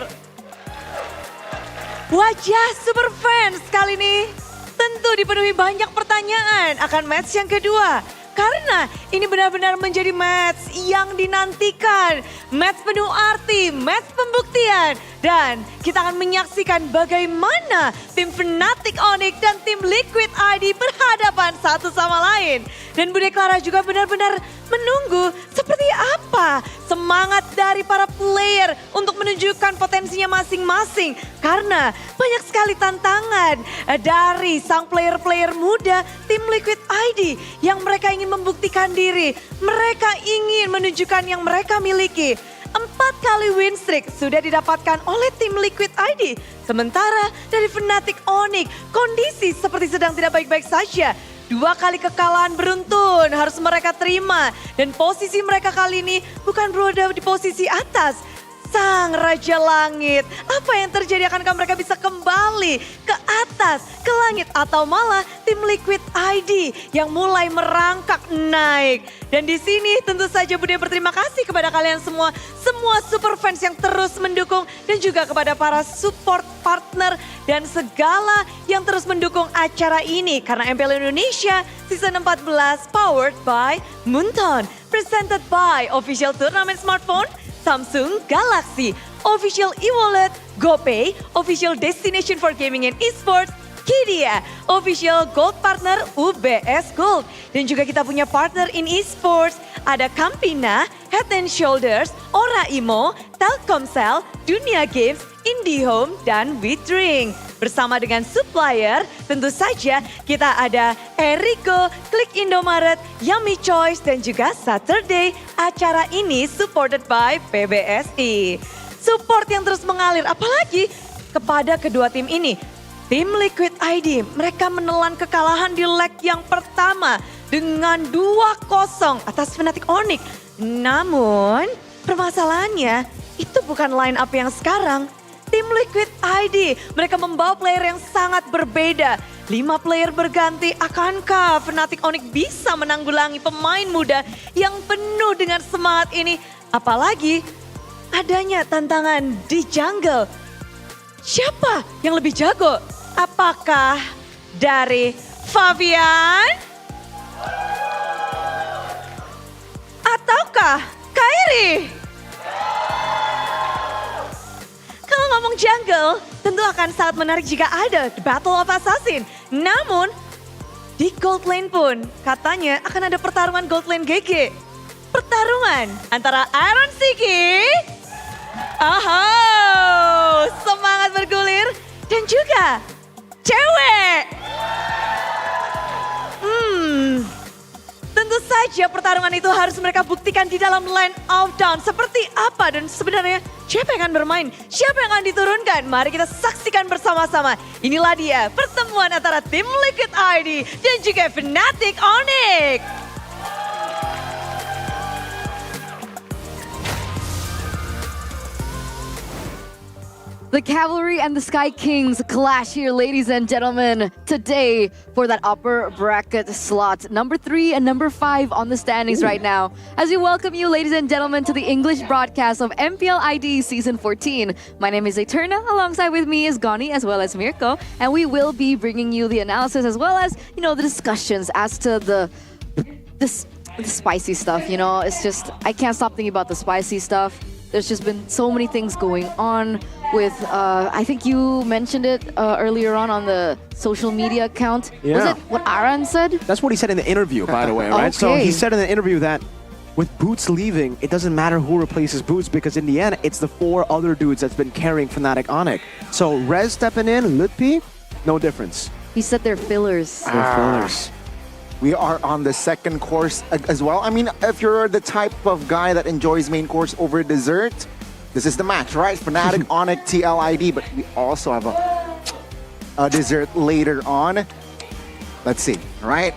Wajah super fans kali ini tentu dipenuhi banyak pertanyaan akan match yang kedua. Karena ini benar-benar menjadi match yang dinantikan. Match penuh arti, match pembuktian. Dan kita akan menyaksikan bagaimana tim Fnatic Onyx dan tim Liquid ID berhadapan satu sama lain. Dan Bude Clara juga benar-benar menunggu seperti apa semangat dari para player untuk menunjukkan potensinya masing-masing. Karena banyak sekali tantangan dari sang player-player muda tim Liquid ID yang mereka ingin membuktikan diri. Mereka ingin menunjukkan yang mereka miliki. 4 kali win streak sudah didapatkan oleh tim Liquid ID. Sementara dari Fnatic Onyx, kondisi seperti sedang tidak baik-baik saja. 2 kali kekalahan beruntun harus mereka terima. Dan posisi mereka kali ini bukan berada di posisi atas. Sang Raja Langit, apa yang terjadi? Akankah mereka bisa kembali ke atas, ke langit? Atau malah tim Liquid ID yang mulai merangkak naik. Dan di sini tentu saja Budi berterima kasih kepada kalian semua super fans yang terus mendukung. Dan juga kepada para support partner dan segala yang terus mendukung acara ini. Karena MPL Indonesia Season 14 powered by Moonton. Presented by Official Tournament Smartphone, Samsung Galaxy, Official e-wallet, GoPay, Official Destination for Gaming and Esports, Kidia, Official Gold Partner UBS Gold. Dan juga kita punya partner in esports, ada Campina, Head and Shoulders, Ora Imo, Telkomsel, Dunia Games, IndiHome, dan WeDrink. Bersama dengan supplier, tentu saja kita ada Eriko, Klik Indomaret, Yummy Choice, dan juga Saturday. Acara ini supported by PBSI. Support yang terus mengalir, apalagi kepada kedua tim ini. Tim Liquid ID, mereka menelan kekalahan di leg yang pertama dengan 2-0 atas Fnatic Onyx. Namun, permasalahannya itu bukan line up yang sekarang. Tim Liquid ID, mereka membawa player yang sangat berbeda. 5 player berganti, akankah Fnatic Onyx bisa menanggulangi pemain muda yang penuh dengan semangat ini? Apalagi adanya tantangan di jungle. Siapa yang lebih jago? Apakah dari Fabian? Ataukah Kairi? Kalau ngomong jungle, tentu akan sangat menarik jika ada The Battle of Assassin. Namun, di gold lane pun katanya akan ada pertarungan gold lane GG. Pertarungan antara Iron Siki, semangat bergulir, dan juga cewek. Tentu saja pertarungan itu harus mereka buktikan di dalam line of down. Seperti apa dan sebenarnya siapa yang akan bermain? Siapa yang akan diturunkan? Mari kita saksikan bersama-sama. Inilah dia pertemuan antara tim Liquid ID dan juga Fnatic Onyx. The Cavalry and the Sky Kings clash here, ladies and gentlemen, today for that upper bracket slot. Number 3 and number 5 on the standings right now. As we welcome you, ladies and gentlemen, to the English broadcast of MPL ID Season 14. My name is Eterna, alongside with me is Goni as well as Mirko, and we will be bringing you the analysis as well as, the discussions as to the spicy stuff, It's just, I can't stop thinking about the spicy stuff. There's just been so many things going on with, I think you mentioned it earlier on the social media account. Yeah. Was it what Aran said? That's what he said in the interview, by the way, right? So he said in the interview that with Boots leaving, it doesn't matter who replaces Boots because in the end, it's the 4 other dudes that's been carrying Fnatic Onyx. So Rez stepping in, Lutpi, no difference. He said they're fillers. They're fillers. We are on the second course as well. I mean, if you're the type of guy that enjoys main course over dessert, this is the match, right? Fnatic, Onyx, TLID, but we also have a dessert later on. Let's see, right?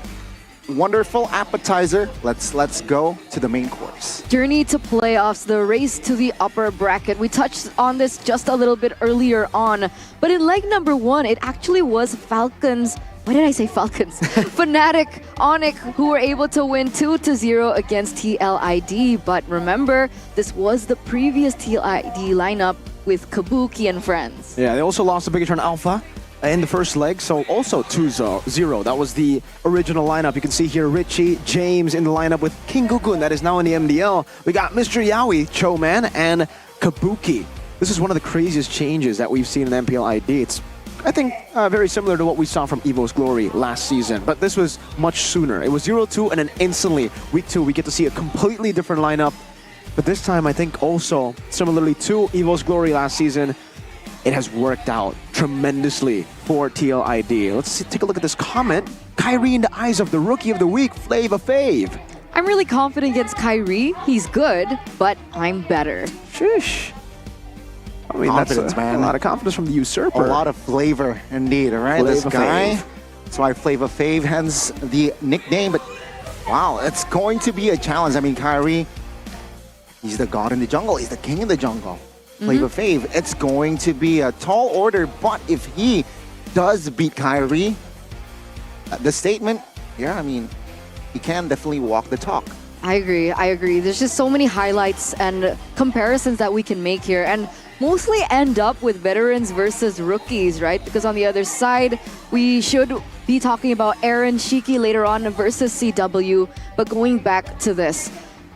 Wonderful appetizer. Let's go to the main course. Journey to playoffs, the race to the upper bracket. We touched on this just a little bit earlier on, but in leg number 1, it actually was Falcons. Why did I say Falcons? Fnatic Onyx, who were able to win 2-0 against TLID. But remember, this was the previous TLID lineup with Kabuki and friends. Yeah, they also lost to Biggitron Alpha in the first leg, so also 2-0. That was the original lineup. You can see here Richie, James in the lineup with King Gukun, that is now in the MDL. We got Mr. Yaoi, Choman, and Kabuki. This is one of the craziest changes that we've seen in MPL ID. It's I think very similar to what we saw from Evo's Glory last season, but this was much sooner. It was 0-2, and then instantly, week 2, we get to see a completely different lineup. But this time, I think also, similarly to Evo's Glory last season, it has worked out tremendously for TLID. Let's take a look at this comment. Kyrie in the eyes of the Rookie of the Week, Flava Fave. I'm really confident against Kyrie. He's good, but I'm better. Shush. I mean, Confidence, that's man. a lot of confidence from the usurper. A lot of flavor, indeed, all right? This Flava guy. Fave. That's why Flava Fave, hence the nickname. But wow, it's going to be a challenge. I mean, Kyrie, he's the god in the jungle. He's the king in the jungle. Flava Fave, it's going to be a tall order. But if he does beat Kyrie, the statement, yeah, I mean, he can definitely walk the talk. I agree. There's just so many highlights and comparisons that we can make here, and mostly end up with veterans versus rookies, right? Because on the other side, we should be talking about Aaron Shiki later on versus CW. But going back to this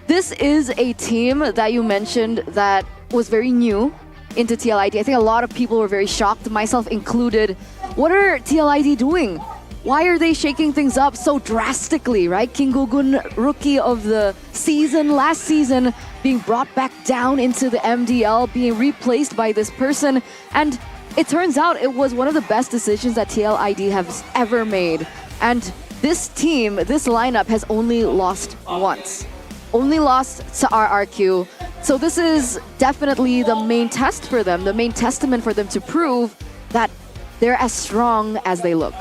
is a team that you mentioned that was very new into TLID. I think a lot of people were very shocked, myself included. What are TLID doing? Why are they shaking things up so drastically, right? King Gugun, rookie of the season, last season, being brought back down into the MDL, being replaced by this person. And it turns out it was one of the best decisions that TLID has ever made. And this team, this lineup has only lost once. Only lost to RRQ. So this is definitely the main test for them, the main testament for them to prove that they're as strong as they look.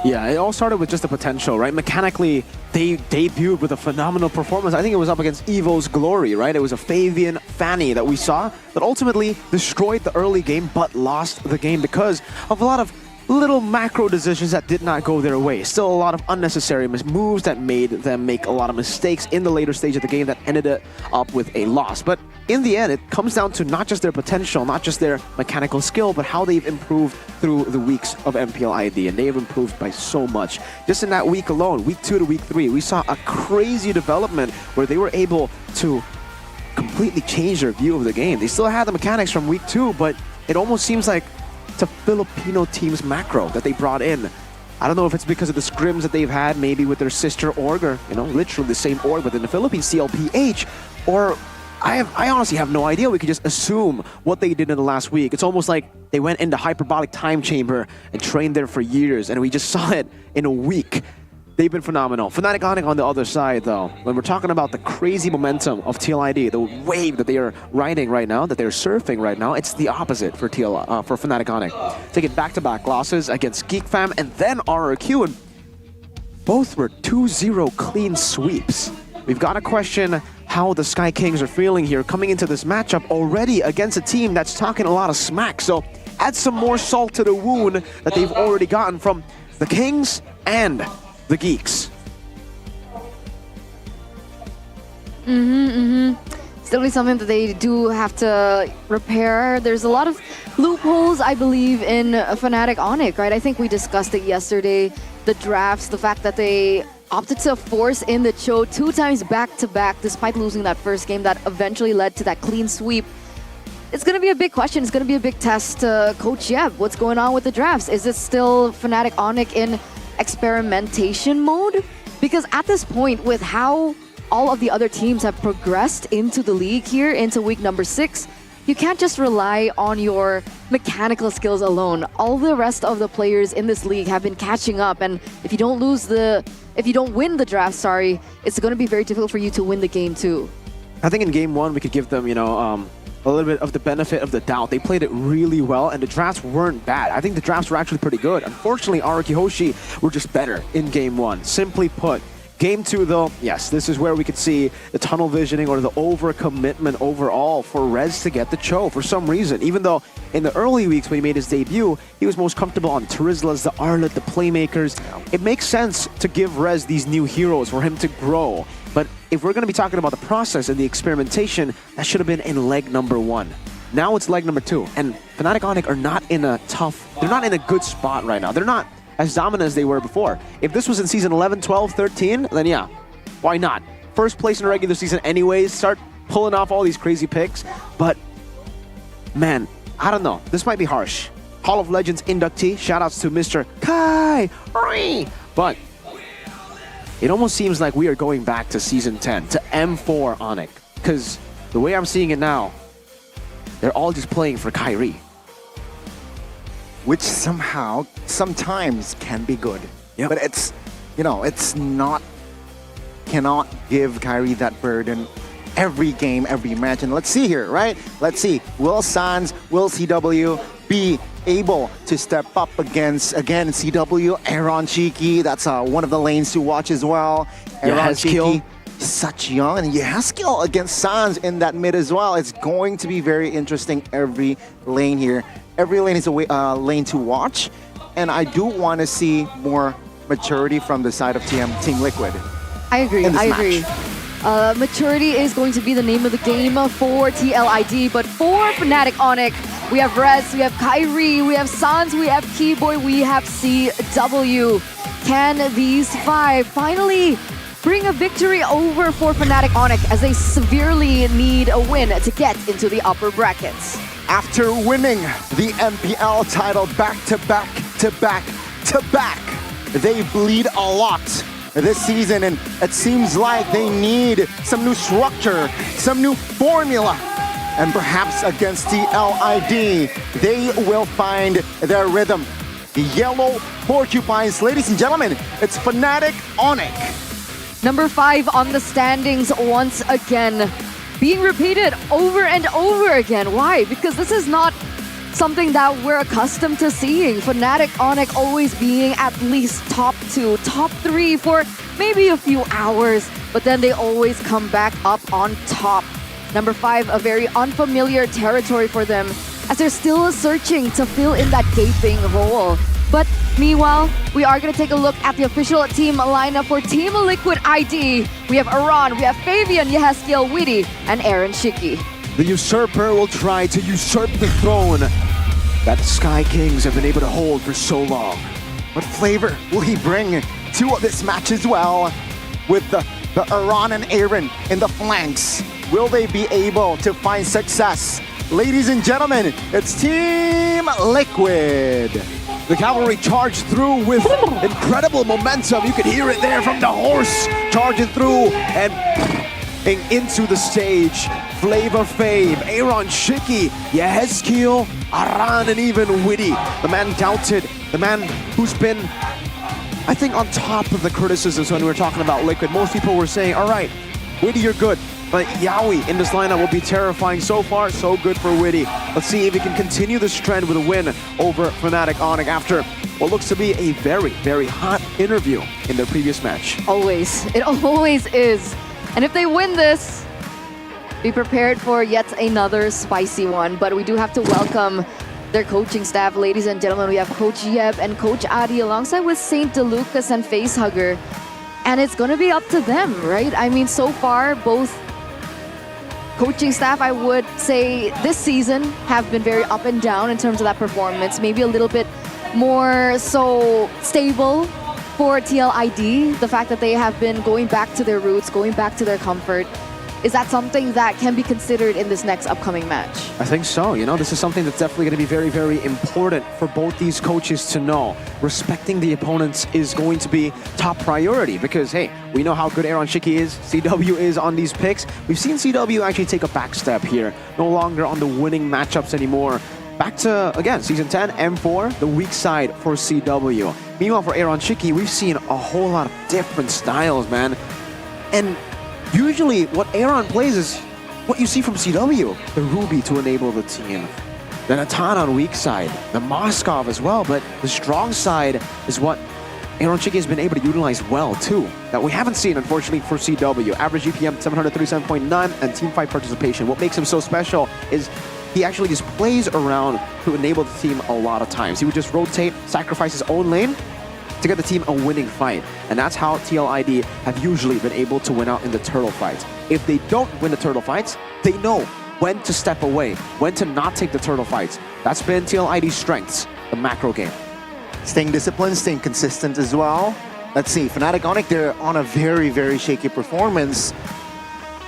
Yeah, it all started with just the potential, right? Mechanically, they debuted with a phenomenal performance. I think it was up against Evo's Glory, right? It was a Fabian Fanny that we saw that ultimately destroyed the early game but lost the game because of a lot of little macro decisions that did not go their way. Still a lot of unnecessary moves that made them make a lot of mistakes in the later stage of the game that ended up with a loss. But in the end, it comes down to not just their potential, not just their mechanical skill, but how they've improved through the weeks of MPL ID, and they have improved by so much. Just in that week alone, week 2 to week 3, we saw a crazy development where they were able to completely change their view of the game. They still had the mechanics from week 2, but it almost seems like it's a Filipino team's macro that they brought in. I don't know if it's because of the scrims that they've had, maybe with their sister org, or literally the same org within the Philippines, CLPH, or I honestly have no idea. We could just assume what they did in the last week. It's almost like they went into hyperbolic time chamber and trained there for years, and we just saw it in a week. They've been phenomenal. Fnatic Onyx on the other side, though, when we're talking about the crazy momentum of TLID, the wave that they are riding right now, that they're surfing right now, it's the opposite for Fnatic Onyx. Taking back-to-back losses against GeekFam and then RRQ, and both were 2-0 clean sweeps. We've got to question how the Sky Kings are feeling here coming into this matchup already against a team that's talking a lot of smack. So add some more salt to the wound that they've already gotten from the Kings and the Geeks. It's definitely something that they do have to repair. There's a lot of loopholes, I believe, in Fnatic Onyx, right? I think we discussed it yesterday. The drafts, the fact that they opted to force in the Cho 2 times back-to-back despite losing that first game that eventually led to that clean sweep. It's going to be a big question. It's going to be a big test to Coach Yeb. What's going on with the drafts? Is it still Fnatic Onyx in experimentation mode? Because at this point, with how all of the other teams have progressed into the league here, into week number 6, you can't just rely on your mechanical skills alone. All the rest of the players in this league have been catching up, and if you don't win the draft, it's going to be very difficult for you to win the game too. I think in game 1 we could give them, a little bit of the benefit of the doubt. They played it really well, and the drafts weren't bad. I think the drafts were actually pretty good. Unfortunately, Araki Hoshi were just better in game 1. Simply put, game 2, though, yes, this is where we could see the tunnel visioning or the overcommitment overall for Rez to get the Cho for some reason. Even though in the early weeks when he made his debut, he was most comfortable on Terizlas, the Arlet, the Playmakers. It makes sense to give Rez these new heroes for him to grow. But if we're going to be talking about the process and the experimentation, that should have been in leg number 1. Now it's leg number 2. And Fnatic Onyx are not in they're not in a good spot right now. They're not as dominant as they were before. If this was in season 11, 12, 13, then yeah, why not? First place in the regular season anyways, start pulling off all these crazy picks. But, man, I don't know. This might be harsh. Hall of Legends inductee, shoutouts to Mr. Kai. But it almost seems like we are going back to season 10, to M4 Onyx. Because the way I'm seeing it now, they're all just playing for Kyrie. Which sometimes can be good. Yep. But it's, it's not, cannot give Kyrie that burden every game, every match. And let's see here, right? Let's see, will Sans, will CW be able to step up against, again, CW, Aaron Shiki, that's one of the lanes to watch as well. Aaron Shiki, such young, and Yehaskiel against Sans in that mid as well. It's going to be very interesting every lane here. Every lane is a lane to watch, and I do want to see more maturity from the side of Team Liquid. I agree. Maturity is going to be the name of the game for TLID, but for Fnatic Onic, we have Rez, we have Kyrie, we have Sans, we have Keyboy, we have CW. Can these 5 finally bring a victory over for Fnatic Onic as they severely need a win to get into the upper brackets? After winning the MPL title back-to-back, they bleed a lot this season, and it seems like they need some new structure, some new formula, and perhaps against the LID, they will find their rhythm. The Yellow Porcupines, ladies and gentlemen, it's Fnatic Onic. Number 5 on the standings once again, being repeated over and over again. Why? Because this is not something that we're accustomed to seeing. Fnatic Onic always being at least top 2, top 3 for maybe a few hours, but then they always come back up on top. Number 5, a very unfamiliar territory for them as they're still searching to fill in that gaping hole. But meanwhile, we are going to take a look at the official team lineup for Team Liquid ID. We have Aran, we have Fabian, Yehaskiel, Witty, and Aaron Shiki. The usurper will try to usurp the throne that Sky Kings have been able to hold for so long. What flavor will he bring to this match as well? With the Aran and Aaron in the flanks, will they be able to find success? Ladies and gentlemen, it's Team Liquid. The cavalry charged through with incredible momentum. You could hear it there from the horse charging through and into the stage. Flavor Fave, Aaron Shiki, Yehaskiel, Aran, and even Witty. The man doubted, the man who's been, I think, on top of the criticisms when we were talking about Liquid. Most people were saying, all right, Witty, you're good, but Yawi in this lineup will be terrifying. So far, so good for Witty. Let's see if he can continue this trend with a win over Fnatic Onic after what looks to be a very, very hot interview in their previous match. Always. It always is. And if they win this, be prepared for yet another spicy one. But we do have to welcome their coaching staff. Ladies and gentlemen, we have Coach Yeb and Coach Adi alongside with Saint DeLucas and Facehugger. And it's going to be up to them, right? I mean, so far, both coaching staff, I would say, this season have been very up and down in terms of that performance. Maybe a little bit more so stable for TLID. The fact that they have been going back to their roots, going back to their comfort. Is that something that can be considered in this next upcoming match? I think so. You know, this is something that's definitely going to be very, very important for both these coaches to know. Respecting the opponents is going to be top priority because, hey, we know how good Aaron Shiki is, CW is on these picks. We've seen CW actually take a back step here. No longer on the winning matchups anymore. Back to, again, Season 10, M4, the weak side for CW. Meanwhile, for Aaron Shiki, we've seen a whole lot of different styles, man. And usually, what Aaron plays is what you see from CW. The Ruby to enable the team. The Natan on weak side. The Moskov as well, but the strong side is what Aaron Shiki has been able to utilize well, too. That we haven't seen, unfortunately, for CW. Average GPM 737.9 and teamfight participation. What makes him so special is he actually just plays around to enable the team a lot of times. He would just rotate, sacrifice his own lane to get the team a winning fight. And that's how TLID have usually been able to win out in the turtle fights. If they don't win the turtle fights, they know when to step away, when to not take the turtle fights. That's been TLID's strengths, the macro game. Staying disciplined, staying consistent as well. Let's see, Fnatic Onic, they're on a very, very shaky performance.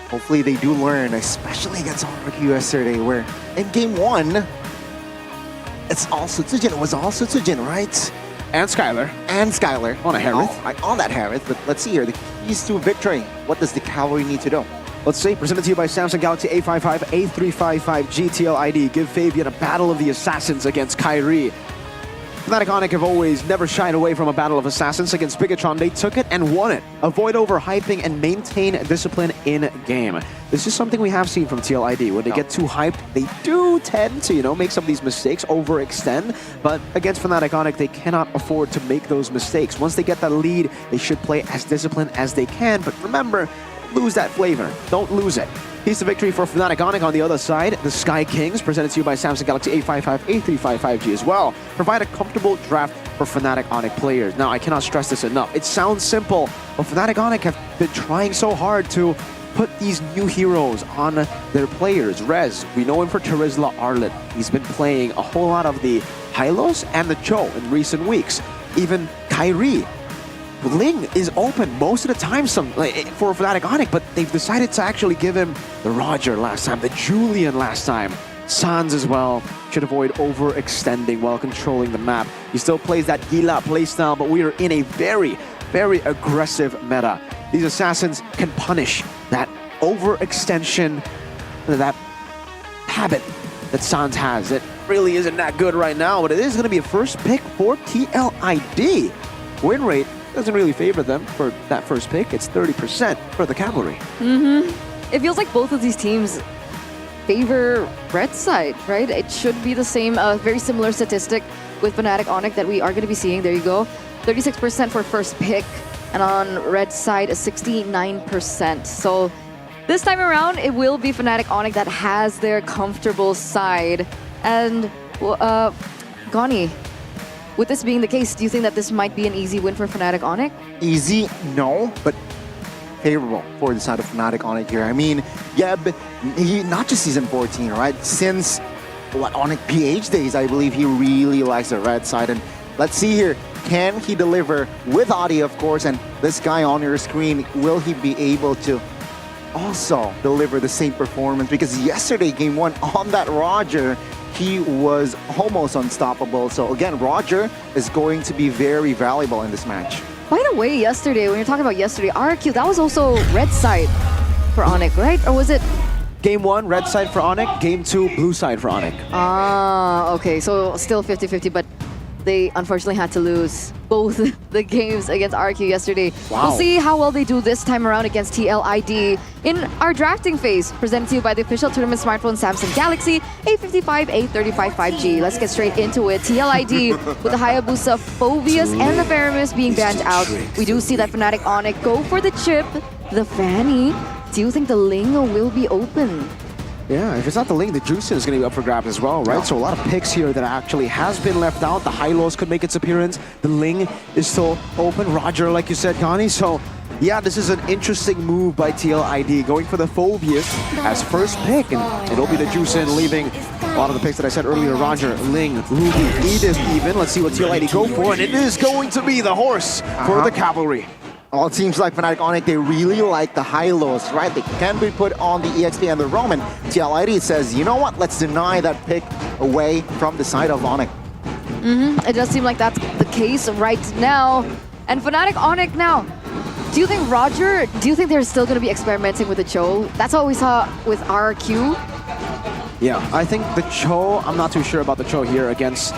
Hopefully they do learn, especially against RQ yesterday, where in game 1, it's also Tsujin. It was also Tsujin, right? And Skylar. And Skylar. On a Harith. On that Harith, but let's see here. The keys to victory. What does the cavalry need to do? Let's see, presented to you by Samsung Galaxy A55, A355 GTL ID. Give Fabian a battle of the assassins against Kyrie. Fnatic Onic have always never shied away from a battle of assassins. Against Bigatron, they took it and won it. Avoid overhyping and maintain discipline in game. This is something we have seen from TLID. When they get too hyped, they do tend to, make some of these mistakes, overextend. But against Fnatic Onic, they cannot afford to make those mistakes. Once they get that lead, they should play as disciplined as they can. But remember, lose that flavor. Don't lose it. Piece of victory for Fnatic Onic on the other side. The Sky Kings, presented to you by Samsung Galaxy A55, A355G as well, provide a comfortable draft for Fnatic Onic players. Now, I cannot stress this enough. It sounds simple, but Fnatic Onic have been trying so hard to put these new heroes on their players. Rez, we know him for Terizla Arlet. He's been playing a whole lot of the Hylos and the Cho in recent weeks. Even Kyrie. Ling is open most of the time for Fnatic Onic, but they've decided to actually give him the Roger last time, the Julian last time. Sans as well should avoid overextending while controlling the map. He still plays that Gila playstyle, but we are in a very, very aggressive meta. These assassins can punish that overextension, that habit that Sans has. It really isn't that good right now, but it is going to be a first pick for TLID. Win rate doesn't really favor them for that first pick. It's 30% for the Cavalry. It feels like both of these teams favor red side, right? It should be the same, very similar statistic with Fnatic Onic that we are going to be seeing. There you go. 36% for first pick, and on red side, a 69%. So this time around, it will be Fnatic Onic that has their comfortable side. And Goni, with this being the case, do you think that this might be an easy win for Fnatic Onic? Easy, no, but favorable for the side of Fnatic Onic here. I mean, Yeb, he not just season 14, right? Since Onic PH days, I believe he really likes the red side. And let's see here, can he deliver with Adi, of course, and this guy on your screen, will he be able to also deliver the same performance? Because yesterday, game 1 on that Roger, he was almost unstoppable. So again, Roger is going to be very valuable in this match. By the way, yesterday, when you're talking about yesterday, RQ, that was also red side for Onic, right? Or was it? Game 1, red side for Onic. Game 2, blue side for Onic. Ah, okay. So still 50-50, but they unfortunately had to lose both the games against RQ yesterday. Wow. We'll see how well they do this time around against TLID in our drafting phase, presented to you by the official tournament smartphone Samsung Galaxy A55, A35 5G. Let's get straight into it. TLID with the Hayabusa, Phoveus, and the Faramus being banned out. We do see that Fnatic Onic go for the chip, the Fanny. Do you think the Ling will be open? Yeah, if it's not the Ling, the Juicin is going to be up for grabs as well, right? So a lot of picks here that actually has been left out. The Hylos could make its appearance. The Ling is still open. Roger, like you said, Connie. So yeah, this is an interesting move by TLID, going for the Phoveus as first pick. And it'll be the Juicin leaving a lot of the picks that I said earlier. Roger, Ling, Ruby, Edith even. Let's see what TLID go for. And it is going to be the horse for the Cavalry. Well, it seems like Fnatic Onic, they really like the Hylos, right? They can be put on the EXP and the Roman. TLID says, you know what? Let's deny that pick away from the side of Onic. It does seem like that's the case right now. And Fnatic Onic now, do you think Roger, do you think they're still going to be experimenting with the Cho? That's what we saw with RQ. Yeah, I think the Cho, I'm not too sure about the Cho here against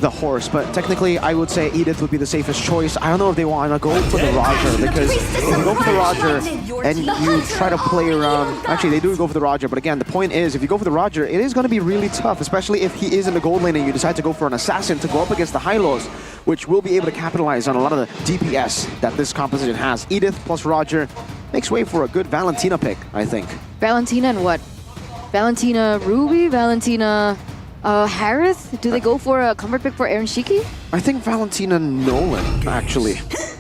the horse, but technically I would say Edith would be the safest choice. I don't know if they want to go for the Roger, because if you go for the Roger and you try to play around, actually they do go for the Roger, but again, the point is, if you go for the Roger, it is going to be really tough, especially if he is in the gold lane and you decide to go for an assassin to go up against the Hylos, which will be able to capitalize on a lot of the DPS that this composition has. Edith plus Roger makes way for a good Valentina pick, I think. Valentina and what? Valentina Ruby? Valentina Harith? Do they go for a comfort pick for Aaron Shiki? I think Valentina Nolan, actually.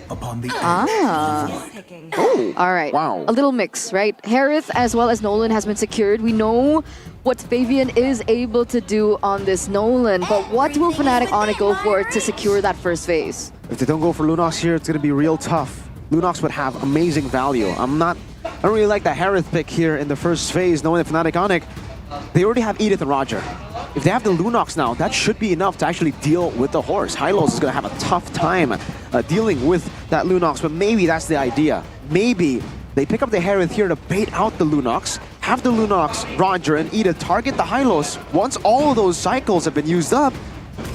Oh. All right. Wow. A little mix, right? Harith as well as Nolan has been secured. We know what Fabian is able to do on this Nolan, but what will Fnatic Onic go for to secure that first phase? If they don't go for Lunox here, it's going to be real tough. Lunox would have amazing value. I don't really like the Harith pick here in the first phase, knowing that Fnatic Onic, they already have Edith and Roger. If they have the Lunox now, that should be enough to actually deal with the horse. Hylos is going to have a tough time dealing with that Lunox, but maybe that's the idea. Maybe They pick up the Harith here to bait out the Lunox, have the Lunox, Roger, and Edith target the Hylos. Once all of those cycles have been used up,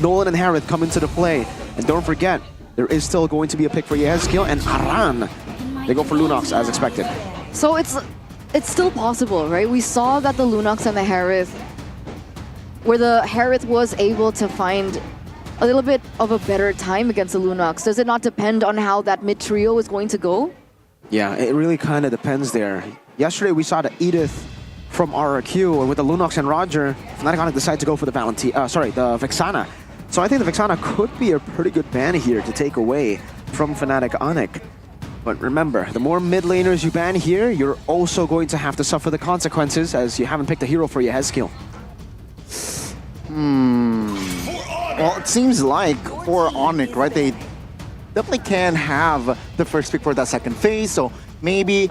Nolan and Harith come into the play. And don't forget, there is still going to be a pick for Yehezkiel and Aran. They go for Lunox as expected. So it's still possible, right? We saw that the Lunox and the Harith, where the Harith was able to find a little bit of a better time against the Lunox. Does it not depend on how that mid trio is going to go? Yeah, it really kind of depends there. Yesterday we saw the Edith from RRQ, and with the Lunox and Roger, Fnatic Onyx decided to go for the the Vexana. So I think the Vexana could be a pretty good ban here to take away from Fnatic Onyx. But remember, the more mid laners you ban here, you're also going to have to suffer the consequences as you haven't picked a hero for Yehezkiel. Well, it seems like for Onyx, right, they definitely can have the first pick for that second phase, so maybe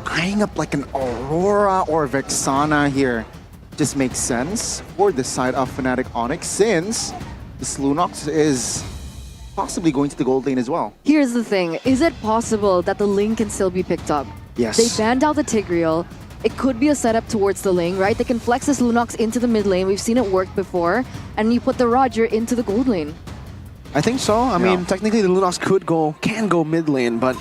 eyeing up like an Aurora or Vexana here just makes sense for the side of Fnatic Onyx, since this Lunox is possibly going to the gold lane as well. Here's the thing. Is it possible that the lane can still be picked up? Yes. They banned out the Tigreal. It could be a setup towards the lane, right? They can flex this Lunox into the mid lane. We've seen it work before. And you put the Roger into the gold lane. I think so. I mean, technically the Lunox can go mid lane, but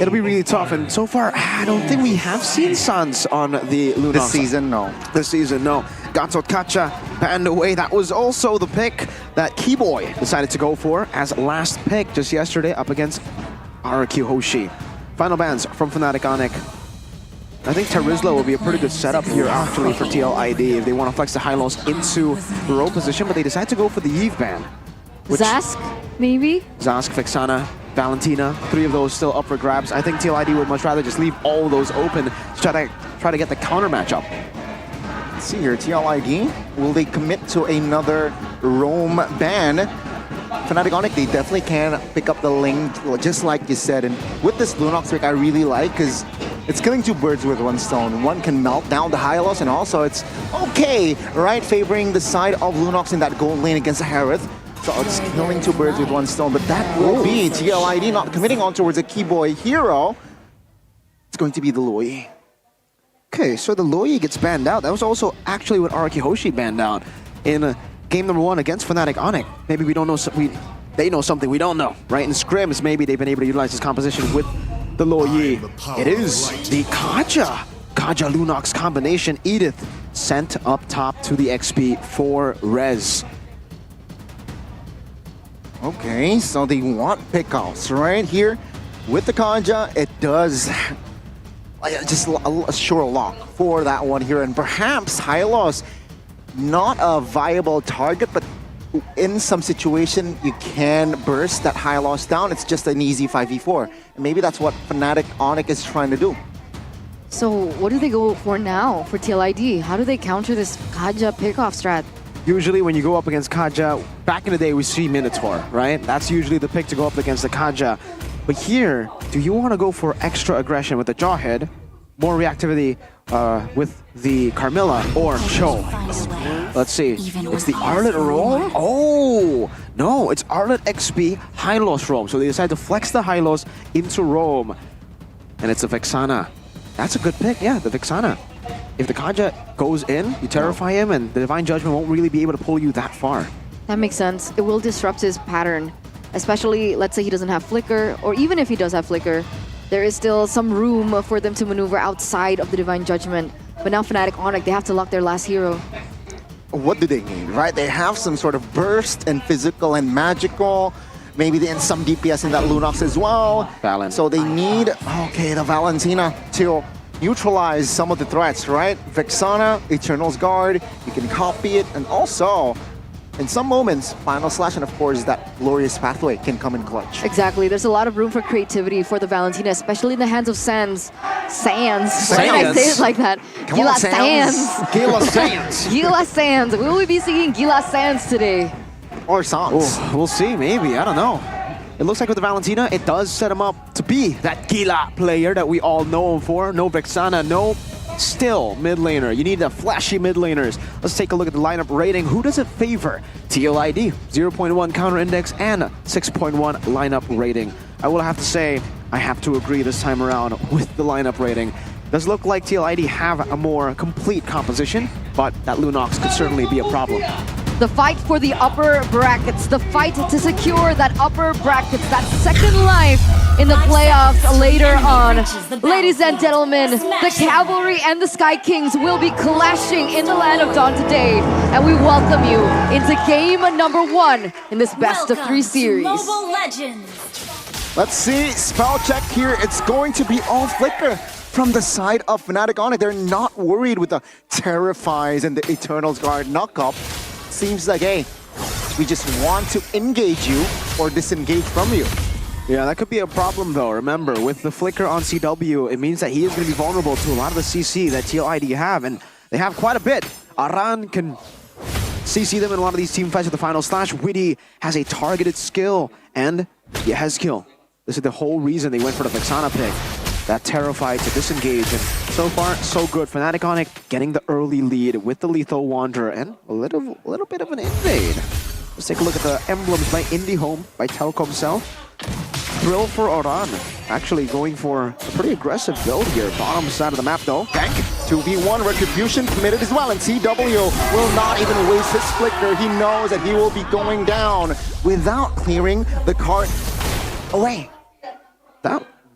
it'll be really tough. And so far, I don't think we have seen Sans on the Lunox. This season, no. This season, no. Gatot Kacha banned away. That was also the pick that Keyboy decided to go for as last pick just yesterday up against RRQ Hoshi. Final bans from Fnatic Onyx. I think Terizla will be a pretty good setup here actually for TLID if they want to flex the Hylos into the row position, but they decide to go for the Eve ban. Zask, maybe? Zask, Vexana, Valentina, 3 of those still up for grabs. I think TLID would much rather just leave all those open to try to get the counter matchup. Let's see here, TLID, will they commit to another roam ban? Fnatic Onyx, they definitely can pick up the lane, just like you said. And with this Lunox pick, I really like, because it's killing 2 birds with 1 stone. One can melt down the Hylos, and also it's okay, right? Favoring the side of Lunox in that gold lane against Harith. So it's killing 2 birds with 1 stone, but that will be TLID not committing on towards a Keyboy hero. It's going to be the Loi. Okay, so the Loi gets banned out. That was also actually what RRQ Hoshi banned out in game number 1 against Fnatic Onyx. Maybe we don't know, they know something we don't know, right? In scrims, maybe they've been able to utilize this composition with the Loi. It is the Kaja Lunox combination. Edith sent up top to the XP for Rez. Okay, so they want pickoffs right here with the Kaja. It does just a sure lock for that one here, and perhaps Hylos not a viable target, but in some situation you can burst that Hylos down. It's just an easy 5v4, and maybe that's what Fnatic Onyx is trying to do. So what do they go for now for TLID? How do they counter this Kaja pickoff strat? Usually when you go up against Kaja, back in the day we see Minotaur, right? That's usually the pick to go up against the Kaja. But here, do you want to go for extra aggression with the Jawhead, more reactivity with the Carmilla, or Cho? Let's see. It's the Arlet Roam? Oh! No, it's Arlet XP, Hylos Roam. So they decide to flex the Hylos into Roam. And it's a Vexana. That's a good pick, yeah, the Vexana. If the Kaja goes in, you terrify him, and the Divine Judgment won't really be able to pull you that far. That makes sense. It will disrupt his pattern. Especially, let's say he doesn't have Flicker, or even if he does have Flicker, there is still some room for them to maneuver outside of the Divine Judgment. But now Fnatic Onyx, they have to lock their last hero. What do they need, right? They have some sort of burst and physical and magical. Maybe they in some DPS in that Lunox as well. Balance. So they need, okay, the Valentina to neutralize some of the threats, right? Vexana, Eternal's Guard, you can copy it, and also, in some moments, Final Slash, and of course, that glorious pathway can come in clutch. Exactly. There's a lot of room for creativity for the Valentina, especially in the hands of Sans. Sans. Why did I say it like that? Gila Sans. Gila Sans. Gila Sans. Will we be seeing Gila Sans today? Or Sans. Oh, we'll see, maybe. I don't know. It looks like with the Valentina, it does set him up to be that Gila player that we all know him for. No Vexana, no still mid laner. You need the flashy mid laners. Let's take a look at the lineup rating. Who does it favor? TLID, 0.1 counter index and 6.1 lineup rating. I will have to say, I have to agree this time around with the lineup rating. Does look like TLID have a more complete composition, but that Lunox could certainly be a problem. The fight for the upper brackets, the fight to secure that upper brackets, that second life in the playoffs later on. Ladies and gentlemen, the Cavalry and the Sky Kings will be clashing in the Land of Dawn today. And we welcome you into game number 1 in this best of 3 series. Mobile Legends. Let's see, spell check here. It's going to be all Flicker from the side of Fnatic on it. They're not worried with the Terrifies and the Eternal's Guard knock-up. Seems like, hey, we just want to engage you or disengage from you. Yeah, that could be a problem though. Remember, with the Flicker on CW, it means that he is going to be vulnerable to a lot of the CC that TLID have, and they have quite a bit. Aran can CC them in a lot of these team fights with the final slash. Witty has a targeted skill, and Yehezkiel. This is the whole reason they went for the Vexana pick. That Terrified to disengage, and so far, so good. Fnatic on it, getting the early lead with the Lethal Wanderer, and a little bit of an invade. Let's take a look at the emblems by IndyHome, by Telkomsel. Thrill for Oran, actually going for a pretty aggressive build here. Bottom side of the map though. Gank, 2v1, Retribution committed as well, and CW will not even waste his Flicker. He knows that he will be going down without clearing the cart away.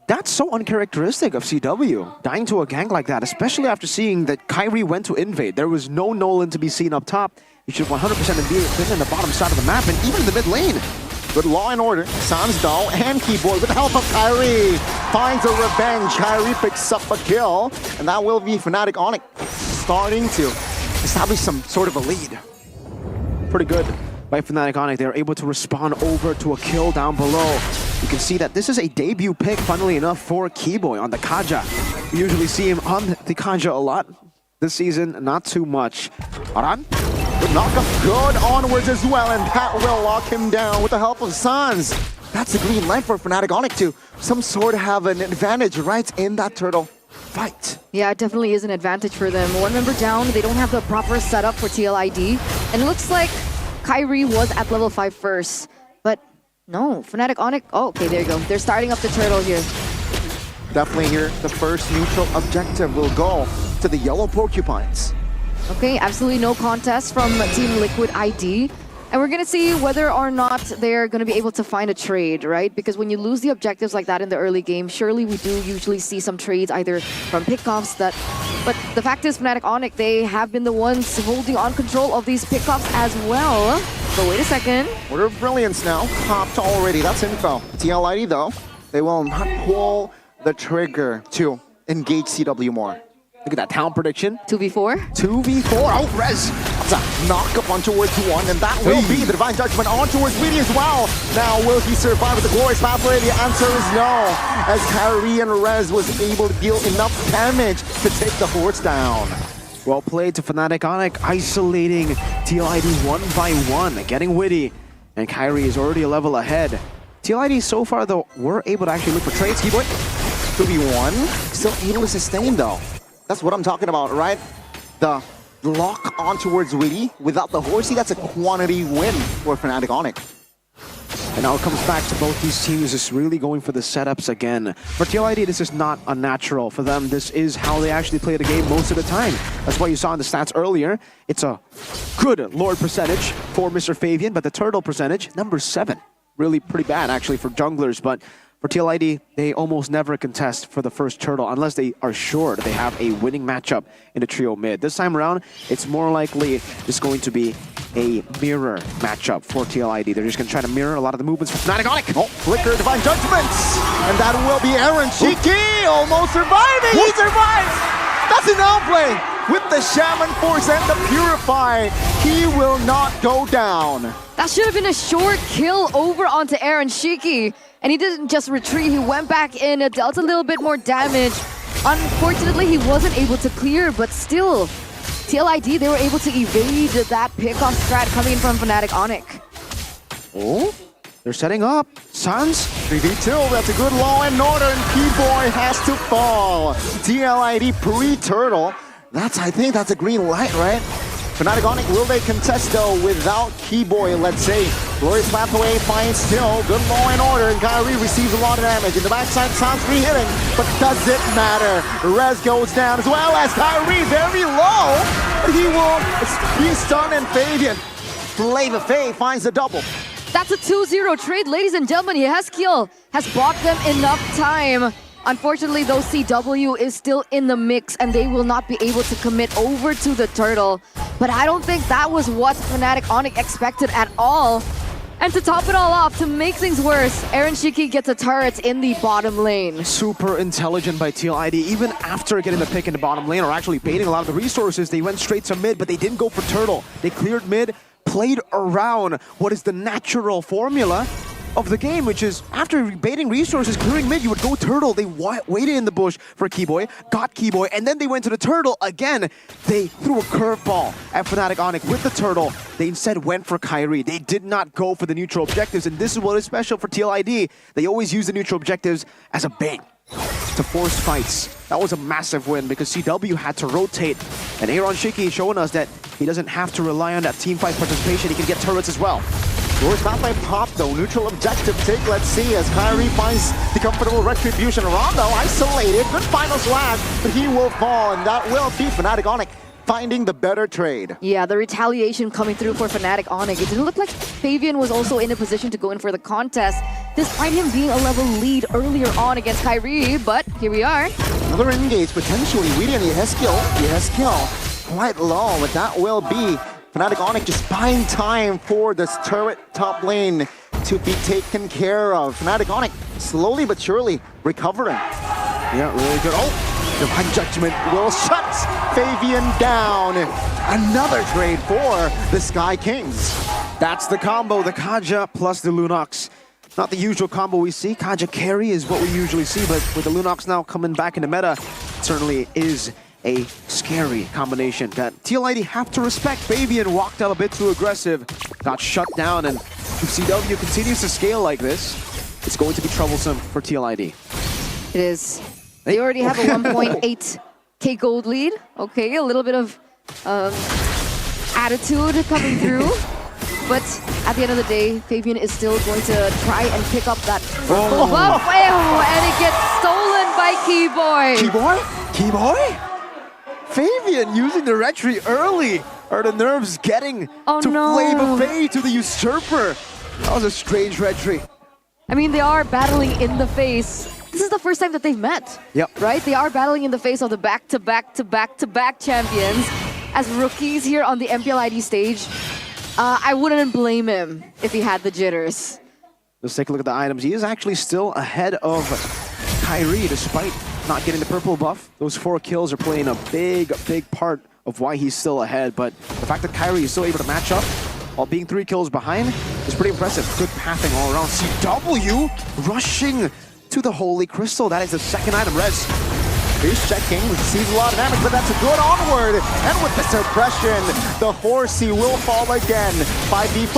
That's so uncharacteristic of CW, dying to a gank like that, especially after seeing that Kyrie went to invade. There was no Nolan to be seen up top. He should 100% have been in the bottom side of the map, and even in the mid lane. Good law and order. Sansdal and Keyboard with the help of Kyrie finds a revenge. Kyrie picks up a kill, and that will be Fnatic on it, starting to establish some sort of a lead. Pretty good by Fnatic on it. They're able to respond over to a kill down below. You can see that this is a debut pick, funnily enough, for Keyboy on the Kaja. We usually see him on the Kaja a lot. This season, not too much. Aran? The knockup good onwards as well, and that will lock him down with the help of Sans. That's the green light for Fnatic on it to some sort of have an advantage right in that turtle fight. Yeah, it definitely is an advantage for them. One member down, they don't have the proper setup for TLID. And it looks like Kyrie was at level 5 first, but no, Fnatic on it. Oh, okay, there you go. They're starting up the turtle here. Definitely here, the first neutral objective will go to the yellow porcupines. Okay, absolutely no contest from Team Liquid ID. And we're gonna see whether or not they're gonna be able to find a trade, right? Because when you lose the objectives like that in the early game, surely we do usually see some trades either from pickoffs that... But the fact is, Fnatic Onyx, they have been the ones holding on control of these pickoffs as well. So wait a second. Order of Brilliance now, popped already, that's info. TLID though, they will not pull the trigger to engage CW more. Look at that talent prediction. 2v4? 2v4. Oh, Rez. That's a knock-up on towards 1, and that will be the Divine Judgment on towards Weedy as well. Now, will he survive with the Glorious Pathway? The answer is no, as Kyrie and Rez was able to deal enough damage to take the horse down. Well played to Fnatic Onyx, isolating TLID 1 by 1, getting Witty. And Kyrie is already a level ahead. TLID so far, though, were able to actually look for trades. Keyboy. 2v1. Still able to sustain, though. That's what I'm talking about, right? The lock on towards Witty without the horsey, that's a quantity win for Fnatic Onyx. And now it comes back to both these teams just really going for the setups again. For TLID, this is not unnatural. For them, this is how they actually play the game most of the time. That's why you saw in the stats earlier. It's a good Lord percentage for Mr. Fabian, but the turtle percentage, number 7. Really pretty bad, actually, for junglers, but for TLID, they almost never contest for the first turtle unless they are sure that they have a winning matchup in the trio mid. This time around, it's more likely just going to be a mirror matchup for TLID. They're just going to try to mirror a lot of the movements from Fnatic Onyx. Oh, Flicker, Divine Judgments! And that will be Aaron Shiki almost surviving! He survives! That's an outplay! With the Shaman Force and the Purify, he will not go down. That should have been a short kill over onto Aaron Shiki. And he didn't just retreat, he went back in, dealt a little bit more damage. Unfortunately, he wasn't able to clear, but still, TLID, they were able to evade that pickoff strat coming in from Fnatic Onyx. Oh, they're setting up. Sans. 3v2, that's a good law and order, and P-Boy has to fall. TLID pre-turtle. I think that's a green light, right? Fnatic Onyx, will they contest though without Keyboy, let's say. Glorious Pathway finds still good law and order, and Kyrie receives a lot of damage. In the backside, sounds re-hitting, but does it matter? Rez goes down as well as Kyrie very low, but he will be stunned, and Fabian. Flavor Faye finds the double. That's a 2-0 trade, ladies and gentlemen. Haskill has bought them enough time. Unfortunately, though, CW is still in the mix and they will not be able to commit over to the turtle. But I don't think that was what Fnatic Onyx expected at all. And to top it all off, to make things worse, Aaron Shiki gets a turret in the bottom lane. Super intelligent by TLID. Even after getting the pick in the bottom lane, or actually baiting a lot of the resources, they went straight to mid, but they didn't go for turtle. They cleared mid, played around what is the natural formula of the game, which is after baiting resources, clearing mid, you would go turtle. They waited in the bush for Keyboy, got Keyboy, and then they went to the turtle again. They threw a curveball at Fnatic Onyx with the turtle. They instead went for Kyrie. They did not go for the neutral objectives, and this is what is special for TLID. They always use the neutral objectives as a bait to force fights. That was a massive win because CW had to rotate, and Aaron Shiki showing us that he doesn't have to rely on that team fight participation. He can get turrets as well. Glorious Pathway pop though, neutral objective take, let's see as Kyrie finds the comfortable retribution. Rondo isolated, good final slash, but he will fall, and that will be Fnatic Onyx finding the better trade. Yeah, the retaliation coming through for Fnatic Onyx. It didn't look like Fabian was also in a position to go in for the contest, despite him being a level lead earlier on against Kyrie, but here we are. Another engage potentially, Weedy and Haskill quite low, but that will be Fnatic Onyx just buying time for this turret top lane to be taken care of. Fnatic Onyx slowly but surely recovering. Yeah, really good. Oh! Divine Judgment will shut Fabian down. Another trade for the Sky Kings. That's the combo, the Kaja plus the Lunox. Not the usual combo we see. Kaja carry is what we usually see, but with the Lunox now coming back in the meta, it certainly is a scary combination that TLID have to respect. Fabian walked out a bit too aggressive, got shut down, and if CW continues to scale like this, it's going to be troublesome for TLID. It is. They already have a 1.8k gold lead. Okay, a little bit of attitude coming through. But at the end of the day, Fabian is still going to try and pick up that purple buff. And it gets stolen by Keyboy. Keyboy? Fabian using the retry early. Are the nerves getting to Flavor Faye, to the Usurper? That was a strange retry. I mean, they are battling in the face. This is the first time that they've met. Yep. Right? They are battling in the face of the back-to-back-to-back-to-back champions as rookies here on the MPL ID stage. I wouldn't blame him if he had the jitters. Let's take a look at the items. He is actually still ahead of Kyrie despite not getting the purple buff. Those 4 kills are playing a big part of why he's still ahead. But the fact that Kyrie is still able to match up while being 3 kills behind is pretty impressive. Good pathing all around. CW rushing to the Holy Crystal. That is the second item. Rez. He's checking, receives a lot of damage, but that's a good onward. And with the suppression, the Horsey will fall again. 5v4!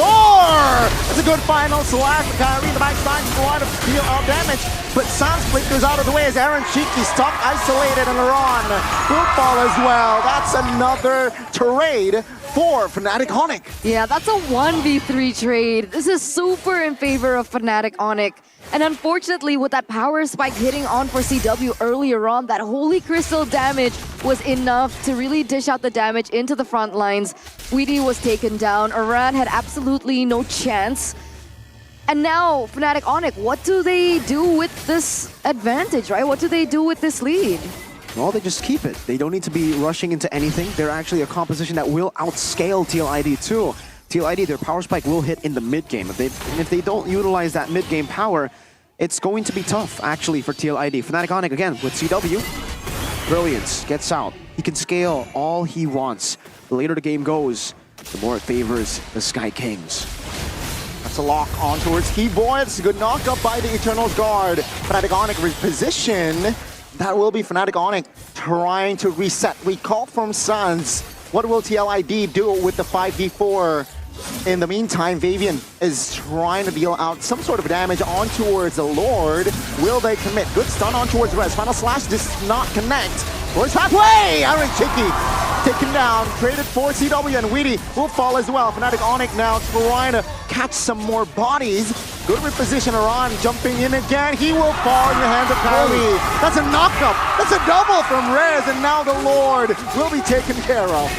That's a good final slash for Kyrie. The backside, a lot of deal of damage. But Sans flickers out of the way as Aaron Shiki stuck, isolated, and Laron will fall as well. That's another trade for Fnatic Onyx. Yeah, that's a 1v3 trade. This is super in favor of Fnatic Onyx. And unfortunately, with that power spike hitting on for CW earlier on, that Holy Crystal damage was enough to really dish out the damage into the front lines. Weedy was taken down. Iran had absolutely no chance. And now, Fnatic Onyx, what do they do with this advantage, right? What do they do with this lead? Well, they just keep it. They don't need to be rushing into anything. They're actually a composition that will outscale TLID too. TLID, their power spike will hit in the mid-game. If they don't utilize that mid-game power, it's going to be tough, actually, for TLID. Fnatic Onyx, again, with CW. Brilliance gets out. He can scale all he wants. The later the game goes, the more it favors the Sky Kings. That's a lock on towards Keyboy. It's a good knockup by the Eternal's Guard. Fnatic Onyx reposition. That will be Fnatic Onyx trying to reset. Recall from Suns. What will TLID do with the 5v4? In the meantime, Fabian is trying to deal out some sort of damage on towards the Lord. Will they commit? Good stun on towards Rez. Final slash does not connect. Glorious Pathway! Aaron Shiki taken down. Traded for CW and Weedy will fall as well. Fnatic Onyx now trying to catch some more bodies. Good reposition, Aran jumping in again. He will fall in the hands of Kyrie. That's a knockup. That's a double from Rez, and now the Lord will be taken care of.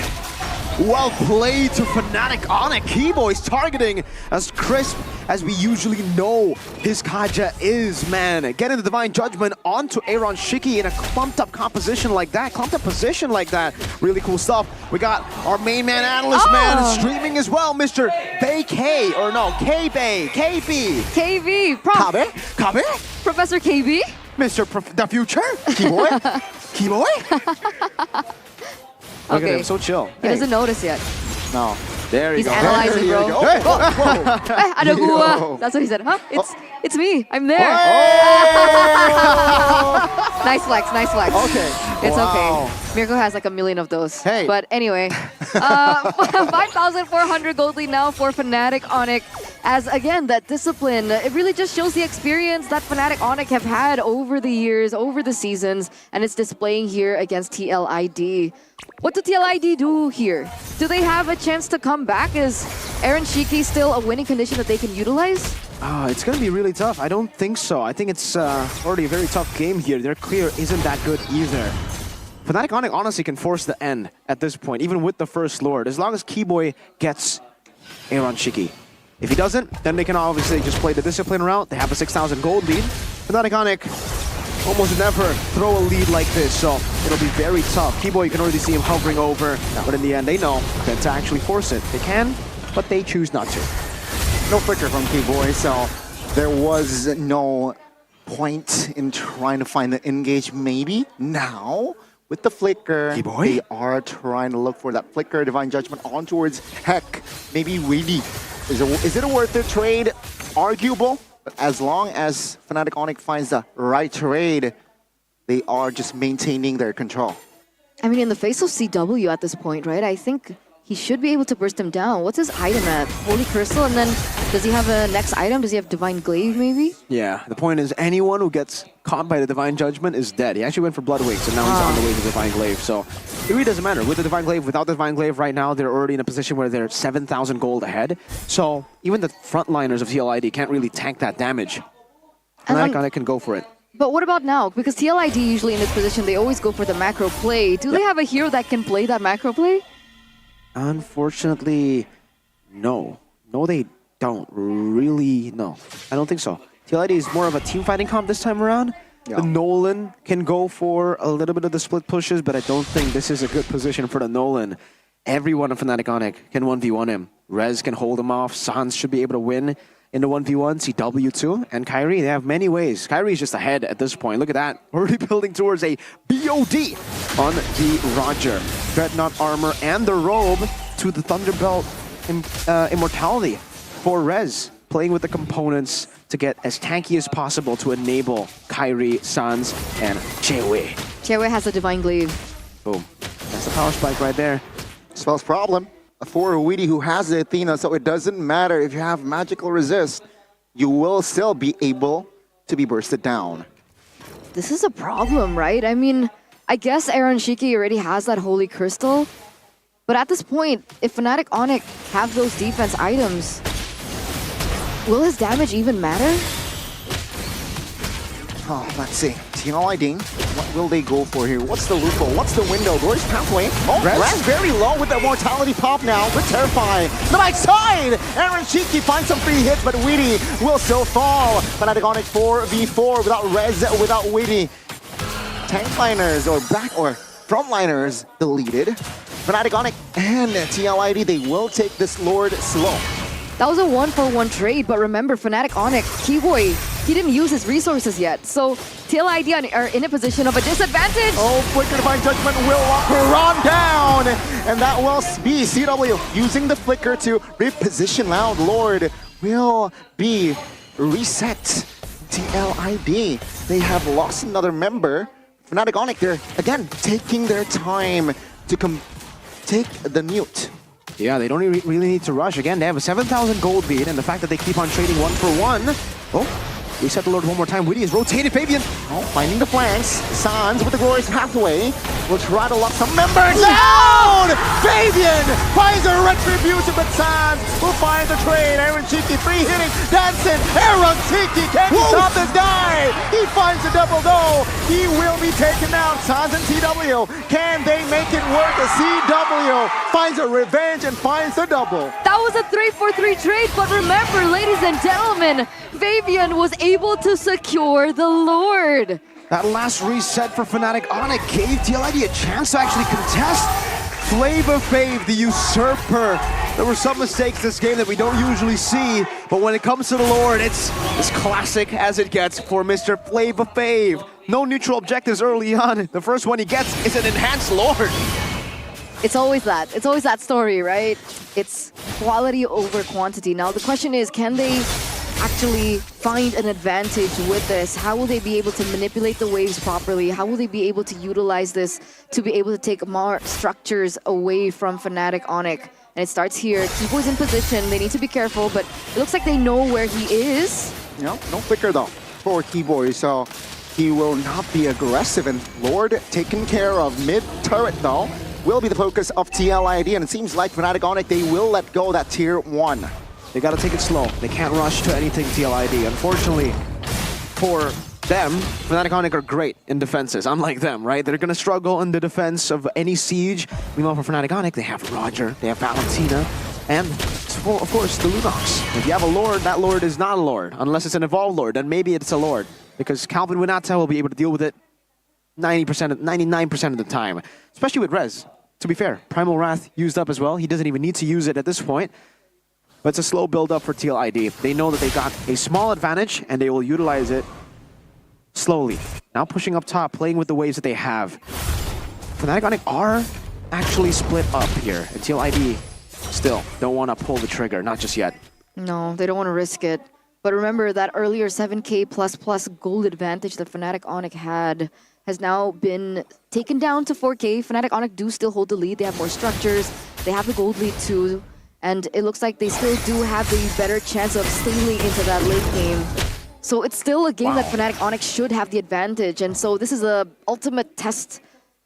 Well played to Fnatic Onyx. Keyboy's targeting as crisp as we usually know his Kaja is, man. Getting the Divine Judgment onto Aaron Shiki in a clumped up composition like that, clumped up position like that. Really cool stuff. We got our main man analyst man streaming as well, Mr. Bay K, or no, K-Bay, KB. KB, Kabe? Professor KB? Mr. The Future? Keyboy? Keyboy? Look at him, so chill. He doesn't notice yet. No. There you He's go. analyzing, bro. Hey, Ada gua. That's what he said. Huh? It's me. I'm there. Nice flex, nice flex. Okay. It's okay. Mirko has like a million of those. Hey. But anyway, 5,400 gold lead now for Fnatic Onyx. As again, that discipline, it really just shows the experience that Fnatic Onyx have had over the years, over the seasons, and it's displaying here against TLID. What do TLID do here? Do they have a chance to come back? Is Aaron Shiki still a winning condition that they can utilize? It's going to be really tough. I don't think so. I think it's already a very tough game here. Their clear isn't that good either. Fnatic Onyx honestly can force the end at this point, even with the first Lord, as long as Keyboy gets Aaron Shiki. If he doesn't, then they can obviously just play the discipline route. They have a 6,000 gold lead. Fnatic Onyx almost never throw a lead like this, so it'll be very tough. Keyboy, you can already see him hovering over, but in the end, they know that to actually force it. They can, but they choose not to. No flicker from Keyboy, so there was no point in trying to find the engage. Maybe now with the flicker, they are trying to look for that flicker, Divine Judgment on towards Heck. Maybe Weedy. Is it a worth it trade? Arguable. But as long as Fnatic Onyx finds the right trade, they are just maintaining their control. I mean, in the face of CW at this point, right? I think he should be able to burst him down. What's his item at? Holy Crystal, and then does he have a next item? Does he have Divine Glaive, maybe? Yeah, the point is anyone who gets caught by the Divine Judgment is dead. He actually went for Blood Wings, and now he's on the way to Divine Glaive. So it really doesn't matter. With the Divine Glaive, without the Divine Glaive right now, they're already in a position where they're 7,000 gold ahead. So even the frontliners of TLID can't really tank that damage. Fnatic Onyx can go for it. But what about now? Because TLID usually in this position, they always go for the macro play. Do they have a hero that can play that macro play? Unfortunately, no. No, they don't. Really, no. I don't think so. TLID is more of a team fighting comp this time around. The Nolan can go for a little bit of the split pushes, but I don't think this is a good position for the Nolan. Everyone in Fnatic Onyx can 1v1 him. Rez can hold him off. Sans should be able to win in the 1v1. CW too. And Kyrie, they have many ways. Kyrie's just ahead at this point. Look at that. Already building towards a BOD on the Roger. Dreadnought armor and the robe to the Thunderbelt immortality for Rez. Playing with the components to get as tanky as possible to enable Kyrie, Sans, and Chewe. Chewe has a Divine Glaive. Boom. That's the power spike right there. Spell's problem. For Weedy who has the Athena, so it doesn't matter if you have magical resist, you will still be able to be bursted down. This is a problem, right? I mean, I guess Aaron Shiki already has that Holy Crystal. But at this point, if Fnatic Onyx have those defense items, will his damage even matter? Oh, let's see. TLID, what will they go for here? What's the loophole? What's the window? Where's pathway? Oh, Raz very low with that mortality pop now. But terrifying. The right side! Aaron Shiki finds some free hits, but Weedy will still fall. Fnatic Onyx 4v4 without Rez, without Weedy. Tank liners or frontliners deleted. Fnatic Onyx and TLID, they will take this Lord slow. That was a 1-for-1 trade, but remember, Fnatic Onyx, Keyboy, he didn't use his resources yet, so TLID are in a position of a disadvantage. Oh, Flicker Divine Judgment will lock her on down, and that will be CW using the Flicker to reposition Loud Lord will be reset. TLID, they have lost another member. Fnatic Onyx, they're again taking their time to take the mute. Yeah, they don't really need to rush. Again, they have a 7,000 gold lead, and the fact that they keep on trading 1-for-1. Oh, We set the Lord one more time. Witty is rotated. Fabian. Oh, finding the flanks. Sans with the glorious pathway will try to lock some members down. Fabian finds a retribution, but Sans will find the trade. Aaron Shiki free hitting. Dancing. Aaron Shiki, can he stop this guy? He finds the double though. He will be taken out. Sans and CW. Can they make it work? The CW finds a revenge and finds the double. That was a 3-4-3 trade, but remember, ladies and gentlemen, Fabian was able to secure the Lord. That last reset for Fnatic Onyx gave TLID a chance to actually contest. Flavor Fave, the usurper. There were some mistakes this game that we don't usually see, but when it comes to the Lord, it's as classic as it gets for Mr. Flavor Fave. No neutral objectives early on. The first one he gets is an enhanced Lord. It's always that. It's always that story, right? It's quality over quantity. Now the question is, can they actually find an advantage with this? How will they be able to manipulate the waves properly? How will they be able to utilize this to be able to take more structures away from Fnatic Onyx? And it starts here. Kibo's in position. They need to be careful, but it looks like they know where he is. No flicker though for Keyboy, so he will not be aggressive. And Lord taken care of mid turret though will be the focus of TLID, and it seems like Fnatic Onyx, they will let go that tier 1. They gotta take it slow. They can't rush to anything TLID. Unfortunately for them, Fnatic Onyx are great in defenses, unlike them, right? They're gonna struggle in the defense of any siege. Meanwhile, for Fnatic Onyx, they have Roger, they have Valentina, and of course, the Lunox. If you have a Lord, that Lord is not a Lord. Unless it's an evolved Lord, then maybe it's a Lord. Because Calvin Winata will be able to deal with it 99% of the time. Especially with Rez. To be fair, Primal Wrath used up as well. He doesn't even need to use it at this point. But it's a slow build-up for TLID. They know that they got a small advantage, and they will utilize it slowly. Now pushing up top, playing with the waves that they have. Fnatic Onyx are actually split up here, and TLID still don't want to pull the trigger, not just yet. No, they don't want to risk it. But remember that earlier 7K++ gold advantage that Fnatic Onyx had has now been taken down to 4K. Fnatic Onyx do still hold the lead. They have more structures. They have the gold lead too. And it looks like they still do have the better chance of sailing into that late game. So it's still a game that Fnatic Onyx should have the advantage. And so this is the ultimate test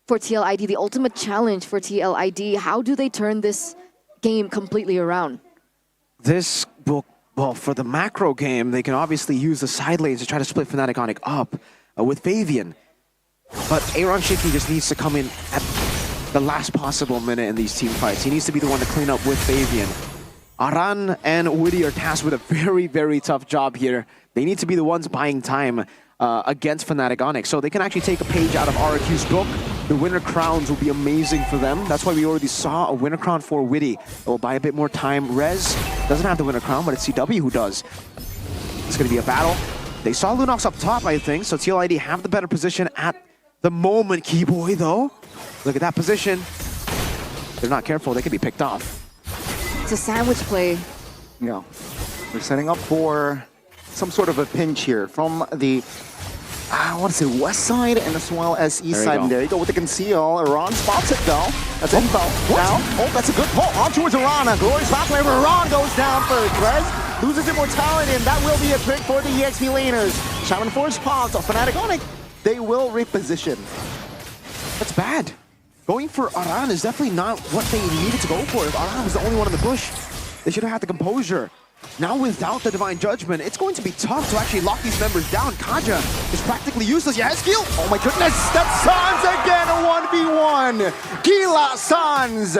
for TLID, the ultimate challenge for TLID. How do they turn this game completely around? This will, well, for the macro game, they can obviously use the side lanes to try to split Fnatic Onyx up with Fabian. But Aaron Shiki just needs to come in at the last possible minute in these team fights. He needs to be the one to clean up with Fabian. Aran and Woody are tasked with a very, very tough job here. They need to be the ones buying time against Fnatic Onyx. So they can actually take a page out of RQ's book. The winner crowns will be amazing for them. That's why we already saw a winner crown for Witty. It will buy a bit more time. Rez doesn't have the winner crown, but it's CW who does. It's going to be a battle. They saw Lunox up top, I think, so TLID have the better position at the moment. Keyboy, though, look at that position. They're not careful, they could be picked off. It's a sandwich play. Yeah, they're setting up for some sort of a pinch here from the, I want to say west side and as well as east side. And there you go with the conceal. Iran spots it though. That's info. Now, that's a good pull on towards Iran. A glorious pathway. Iran goes down first. Rez loses immortality, and that will be a pick for the EXP laners. Shaman Force pops off Fnatic Onyx. They will reposition. That's bad. Going for Aran is definitely not what they needed to go for. If Aran was the only one in the bush, they should have had the composure. Now without the Divine Judgment, it's going to be tough to actually lock these members down. Kaja is practically useless. Yeah, skill. Oh my goodness, that's Sans again, a 1v1. Gila Sans.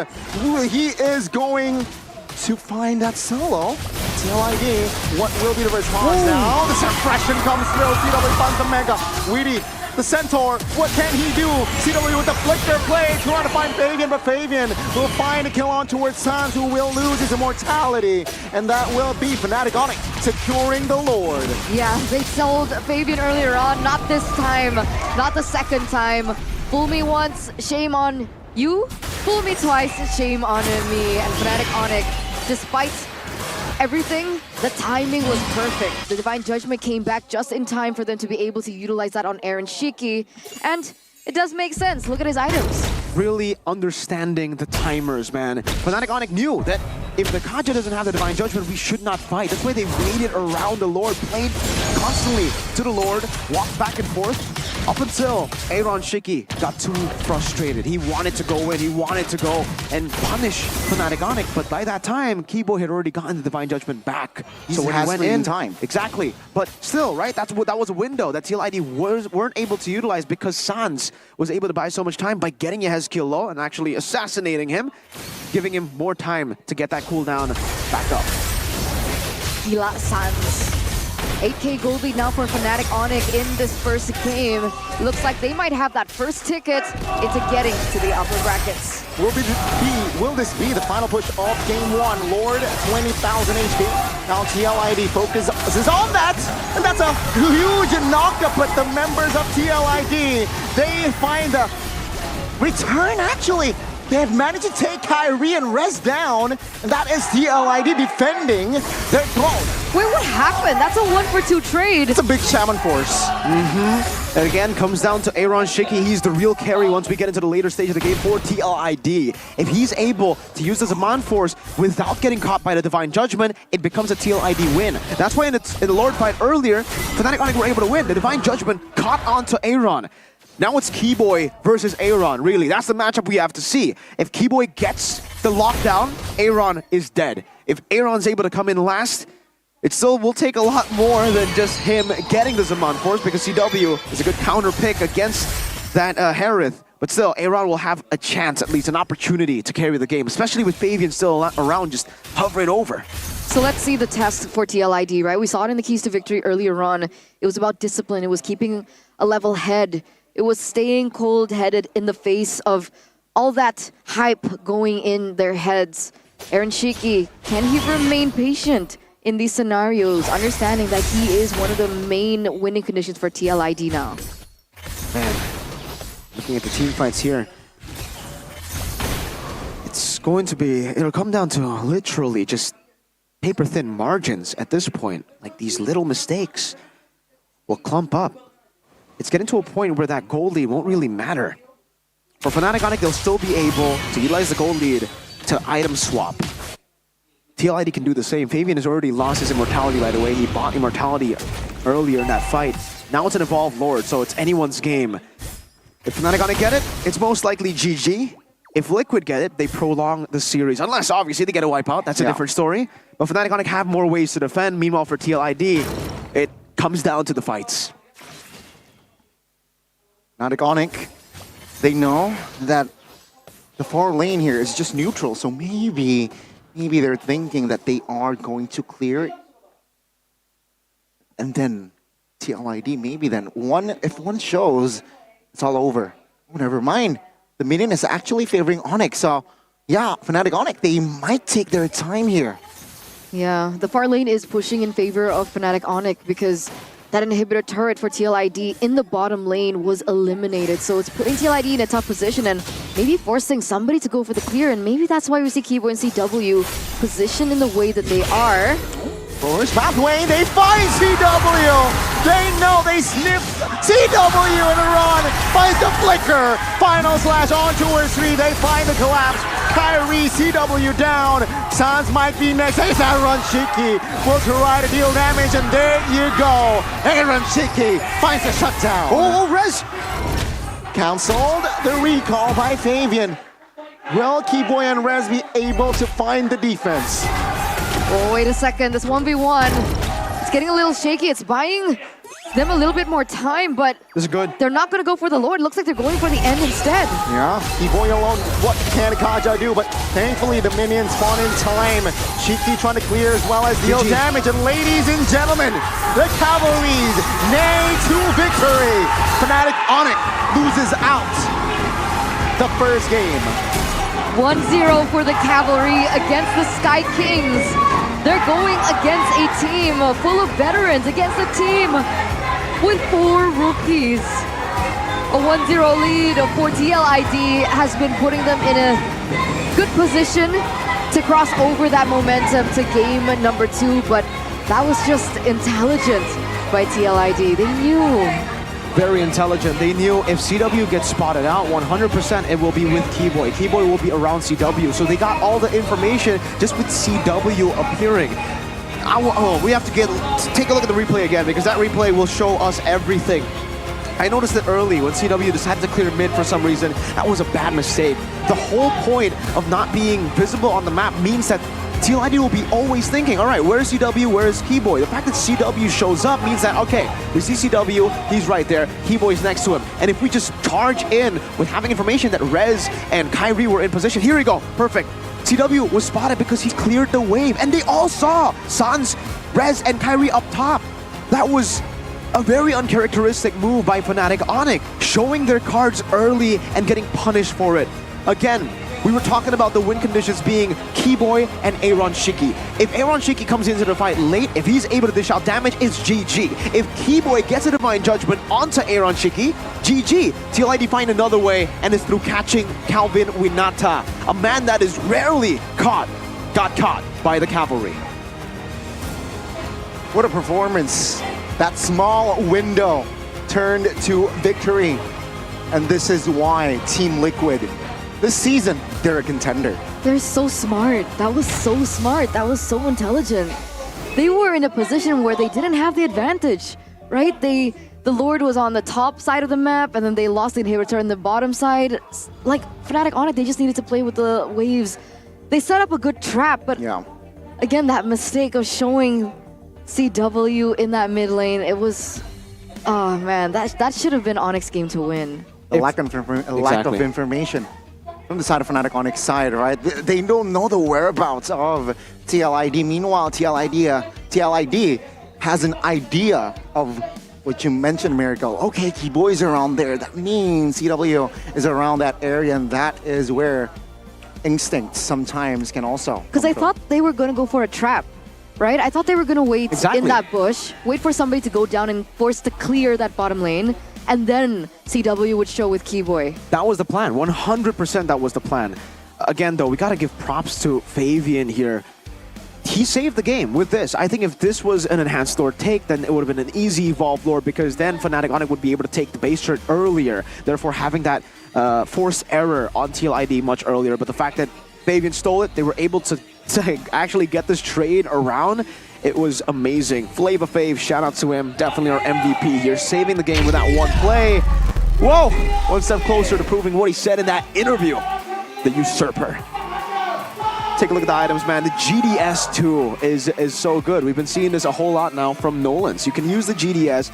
He is going to find that solo. TLID, what will be the response now? The suppression comes through. CW finds the Mega. Weedy, the Centaur, what can he do? CW with the flicker play, trying to find Fabian, but Fabian will find a kill on towards Sans, who will lose his immortality. And that will be Fnatic Onyx securing the Lord. Yeah, they sold Fabian earlier on, not this time, not the second time. Fool me once, shame on you. Fool me twice, shame on me. And Fnatic Onyx, despite everything, the timing was perfect. The Divine Judgment came back just in time for them to be able to utilize that on Aaron Shiki. And it does make sense. Look at his items. Really understanding the timers, man. Fnatic Onyx knew that if the Kaja doesn't have the Divine Judgment, we should not fight. That's why they waited around the Lord, played constantly to the Lord, walked back and forth, up until Aaron Shiki got too frustrated. He wanted to go in, he wanted to go and punish Fnatic Onyx, but by that time, Keyboy had already gotten the Divine Judgment back. So when he went in time. Exactly. But still, right, that was a window that TLID weren't able to utilize because Sans was able to buy so much time by getting Yehezkiel low and actually assassinating him, giving him more time to get that cooldown back up. Gila Sans. 8K gold lead now for Fnatic Onyx in this first game. Looks like they might have that first ticket into getting to the upper brackets. Will this be the final push of game one? Lord, 20,000 HP. Now TLID focuses on that, and that's a huge knockup, but the members of TLID, they find a return actually. They have managed to take Kyrie and Rez down, and that is TLID defending their gold. Wait, what happened? That's a 1-for-2 trade. It's a big Shaman force. And again, comes down to Aaron Shiki. He's the real carry once we get into the later stage of the game for TLID. If he's able to use the Zaman Force without getting caught by the Divine Judgment, it becomes a TLID win. That's why in the Lord fight earlier, Fnatic Onyx were able to win. The Divine Judgment caught onto Aaron. Now it's Keyboy versus Aaron, really. That's the matchup we have to see. If Keyboy gets the lockdown, Aaron is dead. If Aaron's able to come in last, it still will take a lot more than just him getting the Zaman Force, because CW is a good counter pick against that Harith. But still, Aaron will have a chance, at least an opportunity to carry the game, especially with Fabian still around, just hovering over. So let's see the test for TLID, right? We saw it in the Keys to Victory earlier on. It was about discipline. It was keeping a level head. It was staying cold-headed in the face of all that hype going in their heads. Aaron Shiki, can he remain patient in these scenarios, understanding that he is one of the main winning conditions for TLID now? Man, looking at the team fights here, it's going to be, it'll come down to literally just paper-thin margins at this point. Like, these little mistakes will clump up. It's getting to a point where that gold lead won't really matter. For Fnatic Onyx, they'll still be able to utilize the gold lead to item swap. TLID can do the same. Fabian has already lost his immortality right away. He bought immortality earlier in that fight. Now it's an evolved Lord, so it's anyone's game. If Fnatic Onyx get it, it's most likely GG. If Liquid get it, they prolong the series. Unless, obviously, they get a wipeout. That's a different story. But Fnatic Onyx have more ways to defend. Meanwhile, for TLID, it comes down to the fights. Fnatic Onyx, they know that the far lane here is just neutral, so maybe they're thinking that they are going to clear it. And then TLID, maybe then if one shows, it's all over. Oh, never mind. The minion is actually favoring Onyx, so yeah, Fnatic Onyx, they might take their time here. Yeah, the far lane is pushing in favor of Fnatic Onyx because that inhibitor turret for TLID in the bottom lane was eliminated. So it's putting TLID in a tough position and maybe forcing somebody to go for the clear. And maybe that's why we see Keyboy and CW positioned in the way that they are. Force pathway, they find CW! They know they sniffed CW and Iran finds the flicker! Final slash on 2 or 3, they find the collapse. Kyrie, CW down. Sans might be next. It's Aaron Shiki. Will try to deal damage, and there you go. Aaron Shiki finds the shutdown. Oh, Rez! Cancelled the recall by Fabian. Will Keyboy and Rez be able to find the defense? Oh, wait a second. This 1v1, it's getting a little shaky. It's buying them a little bit more time, but this is good. They're not going to go for the Lord. Looks like they're going for the end instead. Yeah, Keyboy alone, what can Kaja do? But thankfully, the minions spawn in time. Shiki trying to clear as well as deal damage. And ladies and gentlemen, the Cavalries neigh to victory. Fnatic Onyx loses out the first game. 1-0 for the Cavalry against the Sky Kings. They're going against a team full of veterans, against a team with 4 rookies. A 1-0 lead for TLID has been putting them in a good position to cross over that momentum to game number 2, but that was just intelligent by TLID. They knew. Very intelligent. They knew if CW gets spotted out, 100% it will be with Keyboy. Keyboy will be around CW, so they got all the information just with CW appearing. we have to take a look at the replay again because that replay will show us everything. I noticed it early when CW decided to clear mid for some reason. That was a bad mistake. The whole point of not being visible on the map means that TLID will be always thinking, all right, where's CW, where's Keyboy? The fact that CW shows up means that, okay, we see CW, he's right there, Keyboy's next to him. And if we just charge in with having information that Rez and Kyrie were in position, here we go, perfect. CW was spotted because he cleared the wave, and they all saw Sans, Rez, and Kyrie up top. That was a very uncharacteristic move by Fnatic Onyx, showing their cards early and getting punished for it. Again, we were talking about the win conditions being Keyboy and Aaron Shiki. If Aaron Shiki comes into the fight late, if he's able to dish out damage, it's GG. If Keyboy gets a Divine Judgment onto Aaron Shiki, GG. TLID find another way, and it's through catching Calvin Winata, a man that is rarely got caught by the Cavalry. What a performance. That small window turned to victory. And this is why Team Liquid, this season, they're a contender. They're so smart. That was so smart. That was so intelligent. They were in a position where they didn't have the advantage, right? The Lord was on the top side of the map, and then they lost the inhibitor on the bottom side. Like Fnatic Onyx, they just needed to play with the waves. They set up a good trap, but again, that mistake of showing CW in that mid lane, it was, oh man, that should have been Onyx game to win. A lack of information from the side of Fnatic Onyx side, right? They don't know the whereabouts of TLID. Meanwhile, TLID has an idea of what you mentioned, Miracle. Okay, Keyboy's around there. That means CW is around that area, and that is where instinct sometimes can also. Because I thought they were going to go for a trap. Right? I thought they were going to wait in that bush, wait for somebody to go down and force to clear that bottom lane, and then CW would show with Keyboy. That was the plan. 100% that was the plan. Again, though, we got to give props to Fabian here. He saved the game with this. I think if this was an enhanced Lord take, then it would have been an easy evolved Lord, because then Fnatic Onyx would be able to take the base turret earlier, therefore having that forced error on TLID much earlier. But the fact that Fabian stole it, they were able to actually get this trade around. It was amazing. Flava Fave, shout out to him. Definitely our MVP here, saving the game with that one play. Whoa! One step closer to proving what he said in that interview. The Usurper. Take a look at the items, man. The GDS too is so good. We've been seeing this a whole lot now from Nolan. So you can use the GDS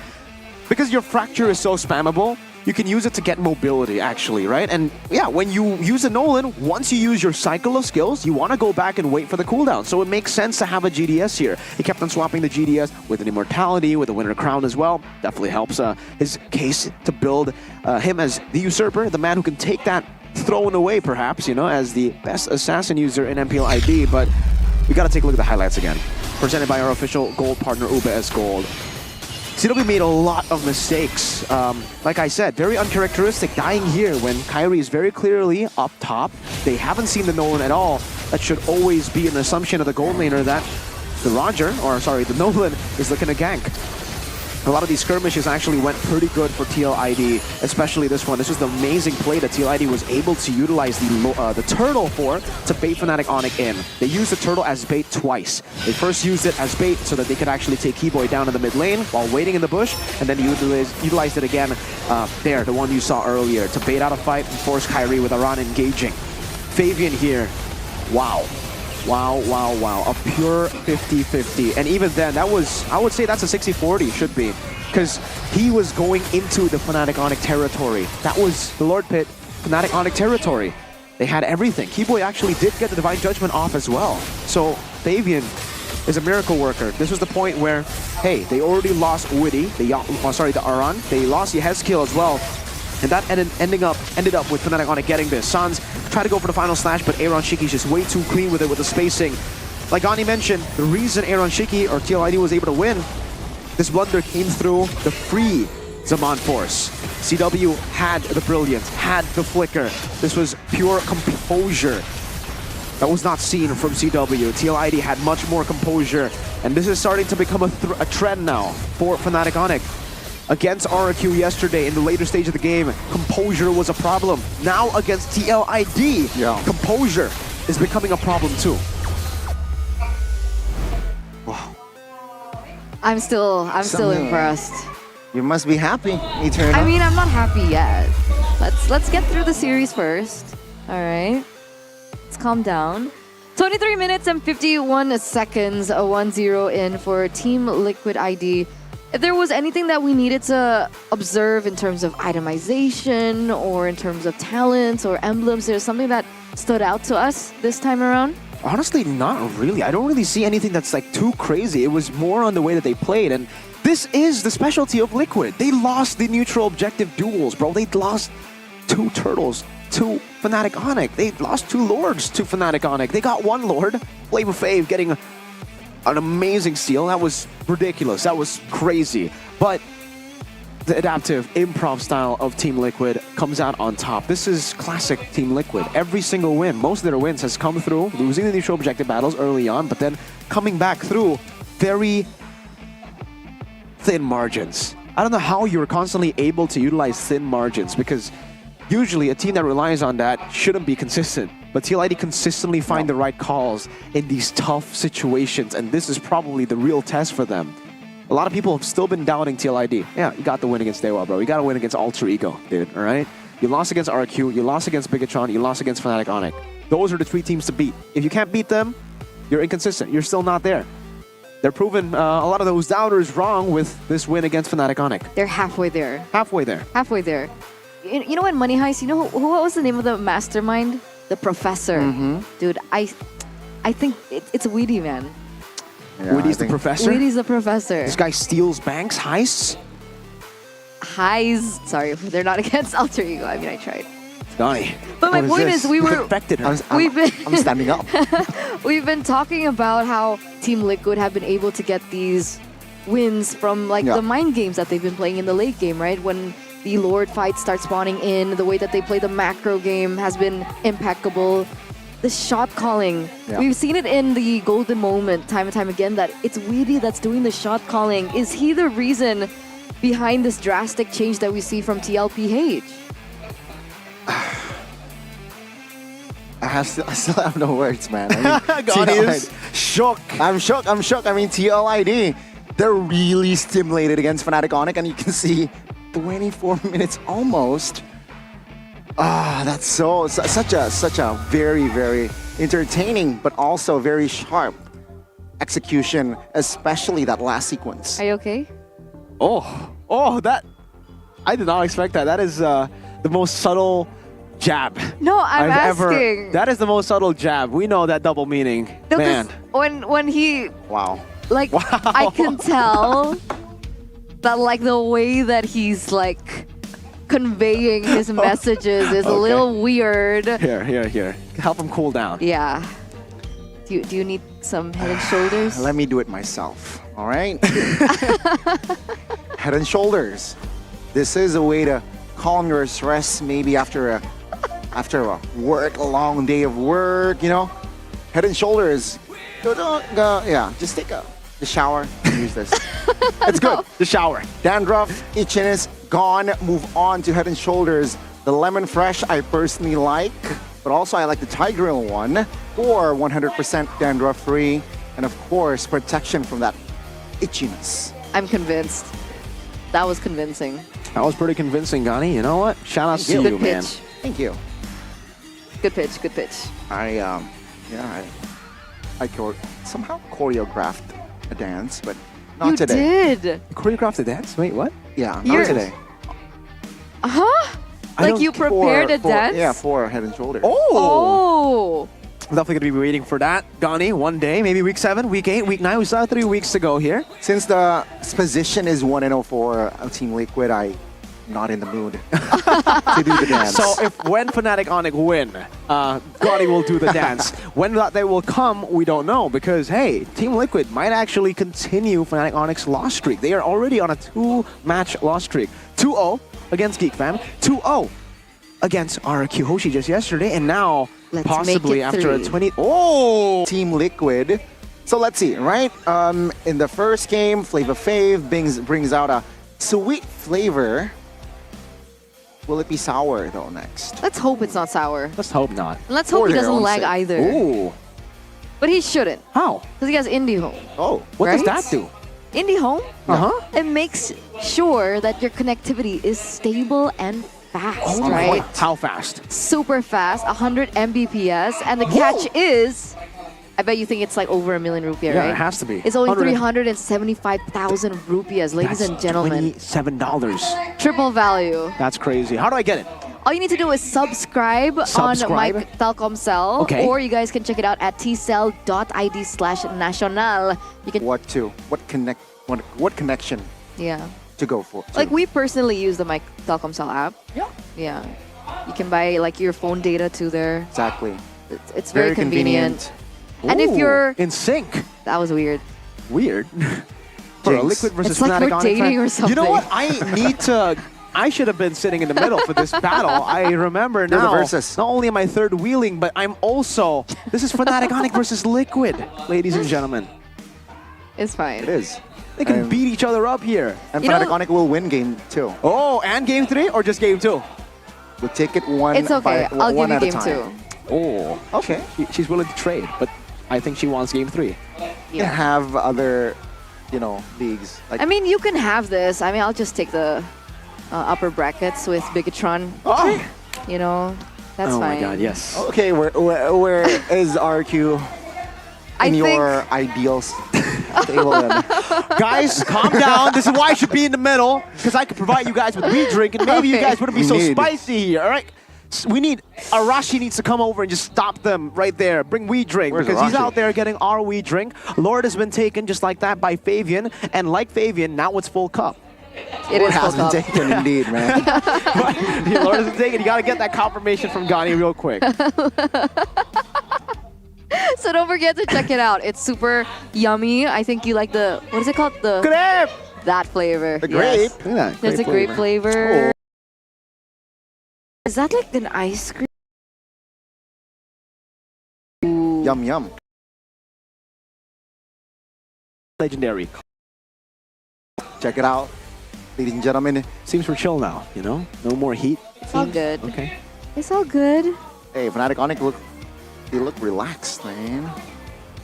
because your Fracture is so spammable. You can use it to get mobility, actually, right? And yeah, when you use a Nolan, once you use your cycle of skills, you want to go back and wait for the cooldown. So it makes sense to have a GDS here. He kept on swapping the GDS with an Immortality, with a Winter Crown as well. Definitely helps his case to build him as the Usurper, the man who can take that throne away, perhaps, you know, as the best assassin user in MPL ID. But we got to take a look at the highlights again. Presented by our official gold partner, UBS Gold. CW made a lot of mistakes. Like I said, very uncharacteristic, dying here when Kyrie is very clearly up top. They haven't seen the Nolan at all. That should always be an assumption of the gold laner that the Nolan is looking to gank. A lot of these skirmishes actually went pretty good for TLID, especially this one. This was the amazing play that TLID was able to utilize the turtle for to bait Fnatic Onyx in. They used the turtle as bait twice. They first used it as bait so that they could actually take Keyboy down in the mid lane while waiting in the bush, and then utilized it again there, the one you saw earlier, to bait out a fight and force Kyrie with Aran engaging. Fabian here, wow. Wow, wow, wow. A pure 50-50. And even then, that was, I would say that's a 60-40, should be. Because he was going into the Fnatic Onyx territory. That was the Lord Pit, Fnatic Onyx territory. They had everything. Keyboy actually did get the Divine Judgment off as well. So Fabian is a miracle worker. This was the point where, hey, they already lost Witty, the Aran. They lost Yehezkiel as well. And that ended up with Fnatic Onyx getting this. Sans tried to go for the final slash, but Aaron Shiki's just way too clean with it with the spacing. Like Ani mentioned, the reason Aaron Shiki or TLID was able to win, this blunder came through the free Zaman Force. CW had the Brilliance, had the Flicker. This was pure composure that was not seen from CW. TLID had much more composure, and this is starting to become a trend now for Fnatic Onyx. Against RRQ yesterday in the later stage of the game, composure was a problem. Now against TLID, composure is becoming a problem too. Wow. I'm still impressed. You must be happy, Eternal. I mean, I'm not happy yet. Let's get through the series first. All right. Let's calm down. 23 minutes and 51 seconds, a 1-0 in for Team Liquid ID. If there was anything that we needed to observe in terms of itemization or in terms of talents or emblems, there's something that stood out to us this time around? Honestly, not really. I don't really see anything that's like too crazy. It was more on the way that they played, and this is the specialty of Liquid. They lost the neutral objective duels, bro. They lost 2 turtles to Fnatic Onyx. They lost 2 lords to Fnatic Onyx. They got 1 lord, Flavor Fave, getting an amazing steal. That was ridiculous. That was crazy. But the adaptive improv style of Team Liquid comes out on top. This is classic Team Liquid. Every single win, most of their wins has come through losing the neutral objective battles early on, but then coming back through very thin margins. I don't know how you're constantly able to utilize thin margins, because usually a team that relies on that shouldn't be consistent. But TLID consistently find the right calls in these tough situations, and this is probably the real test for them. A lot of people have still been doubting TLID. Yeah, you got the win against Dewa, bro. You got to win against Alter Ego, dude, all right? You lost against RQ, you lost against Bigatron, you lost against Fnatic Onyx. Those are the 3 teams to beat. If you can't beat them, you're inconsistent. You're still not there. They're proving a lot of those doubters wrong with this win against Fnatic Onyx. They're halfway there. Halfway there. Halfway there. You know what, Money Heist, you know who what was the name of the mastermind? The Professor. Dude, I think it's Weedy, man. Yeah, Weedy's the professor? Weedy's the professor. This guy steals banks, heists? Sorry, they're not against Alter Ego. I mean, I tried. Donnie. But my point is, we were... Affected her. I'm standing up. We've been talking about how Team Liquid have been able to get these wins from like the mind games that they've been playing in the late game, right? When the Lord fights start spawning in, the way that they play the macro game has been impeccable. The shot calling, we've seen it in the golden moment time and time again that it's Weedy that's doing the shot calling. Is he the reason behind this drastic change that we see from TLPH? I still have no words, man. I mean, God is shook. I'm shook. I mean, TLID, they're really stimulated against Fnatic Onyx, and you can see 24 minutes almost. That's such a very, very entertaining, but also very sharp execution, especially that last sequence. Are you okay? Oh, that I did not expect that. That is the most subtle jab. No, I'm asking. That is the most subtle jab. We know that double meaning. No, man. When he like wow. I can tell that like the way that he's like conveying his messages is a little weird. Here. Help him cool down. Yeah. Do you need some Head and Shoulders? Let me do it myself. All right. Head and Shoulders. This is a way to calm your stress, maybe after a long day of work. You know, Head and Shoulders. Go. Yeah, just take the shower and use this. It's good. The shower. Dandruff, itchiness, gone. Move on to Head and Shoulders. The Lemon Fresh I personally like, but also I like the Tigreal one for 100% dandruff free, and of course protection from that itchiness. I'm convinced. That was convincing. That was pretty convincing, Gani. You know what? Shout out to you, man. Thank you. Good pitch. I somehow choreographed a dance, but not today. You did? You choreographed a dance? Wait, what? Yeah, not today. Huh? Like you prepared a dance? Yeah, for Head and Shoulders. Oh! I'm definitely going to be waiting for that, Gani, one day, maybe week 7, week 8, week 9. We still have 3 weeks to go here. Since the position is 1-0 for Team Liquid, I'm not in the mood to do the dance. So when Fnatic Onyx win, Gani will do the dance. When that day will come, we don't know, because hey, Team Liquid might actually continue Fnatic Onyx's loss streak. They are already on a 2-match loss streak. 2-0 against Geek Fam, 2-0 against RQ Hoshi just yesterday, and now possibly after a 20... Team Liquid. So let's see, right? In the first game, Flavor Fave brings out a sweet flavor. Will it be sour though next? Let's hope it's not sour. Let's hope not. And let's hope he doesn't lag either. Ooh. But he shouldn't. How? Because he has Indie Home. Oh. What does that do? IndyHome, it makes sure that your connectivity is stable and fast, right? How fast? Super fast, 100 Mbps, and the catch is, I bet you think it's like over 1 million rupiah, right? Yeah, it has to be. It's only 375,000 rupiahs, ladies and gentlemen. $27. Triple value. That's crazy. How do I get it? All you need to do is subscribe on my Telkomsel, or you guys can check it out at tcell.id/nacional. You can What connection to go for? Like we personally use the My Telkomsel app. Yeah. You can buy like your phone data to there. Exactly. It's very convenient. And if Ooh, you're in sync. That was weird. Weird. For a Liquid versus it's like Fnatic we're Onyx dating fan. or something. You know what? I should have been sitting in the middle for this battle. I remember now. Not only am I third wheeling, but I'm also. This is Fnatic Onyx versus Liquid, ladies and gentlemen. It's fine. It is. They can beat each other up here. And Fnatic Onyx will win game 2. Oh, and game 3 or just game 2? We'll take it one. It's okay. I'll give you game 2. Oh, okay. She's willing to trade, but I think she wants game 3. You have other, leagues. Like I mean, you can have this. I mean, I'll just take the upper brackets with Bigatron. Oh. That's fine. Oh my God, yes. Okay, where is RQ in your ideal table then? Guys, calm down. This is why I should be in the middle, because I could provide you guys with weed drink, and maybe you guys wouldn't be so spicy here, all right? We need, Arashi needs to come over and just stop them right there. Bring weed drink, because he's out there getting our weed drink. Lord has been taken just like that by Fabian, and like Fabian, now it's full cup. It has been taken indeed, man. Lord has been taken. You got to get that confirmation from Gani real quick. So don't forget to check it out. It's super yummy. I think you like the, what is it called? The grape. That flavor. The grape. Yes. Look at that. There's Grape a grape flavor. Oh. Is that like an ice cream? Yum, yum. Legendary. Check it out, ladies and gentlemen. Seems we're chill now, No more heat. It's all good. Okay. It's all good. Hey, Fnatic Onyx they look relaxed, man.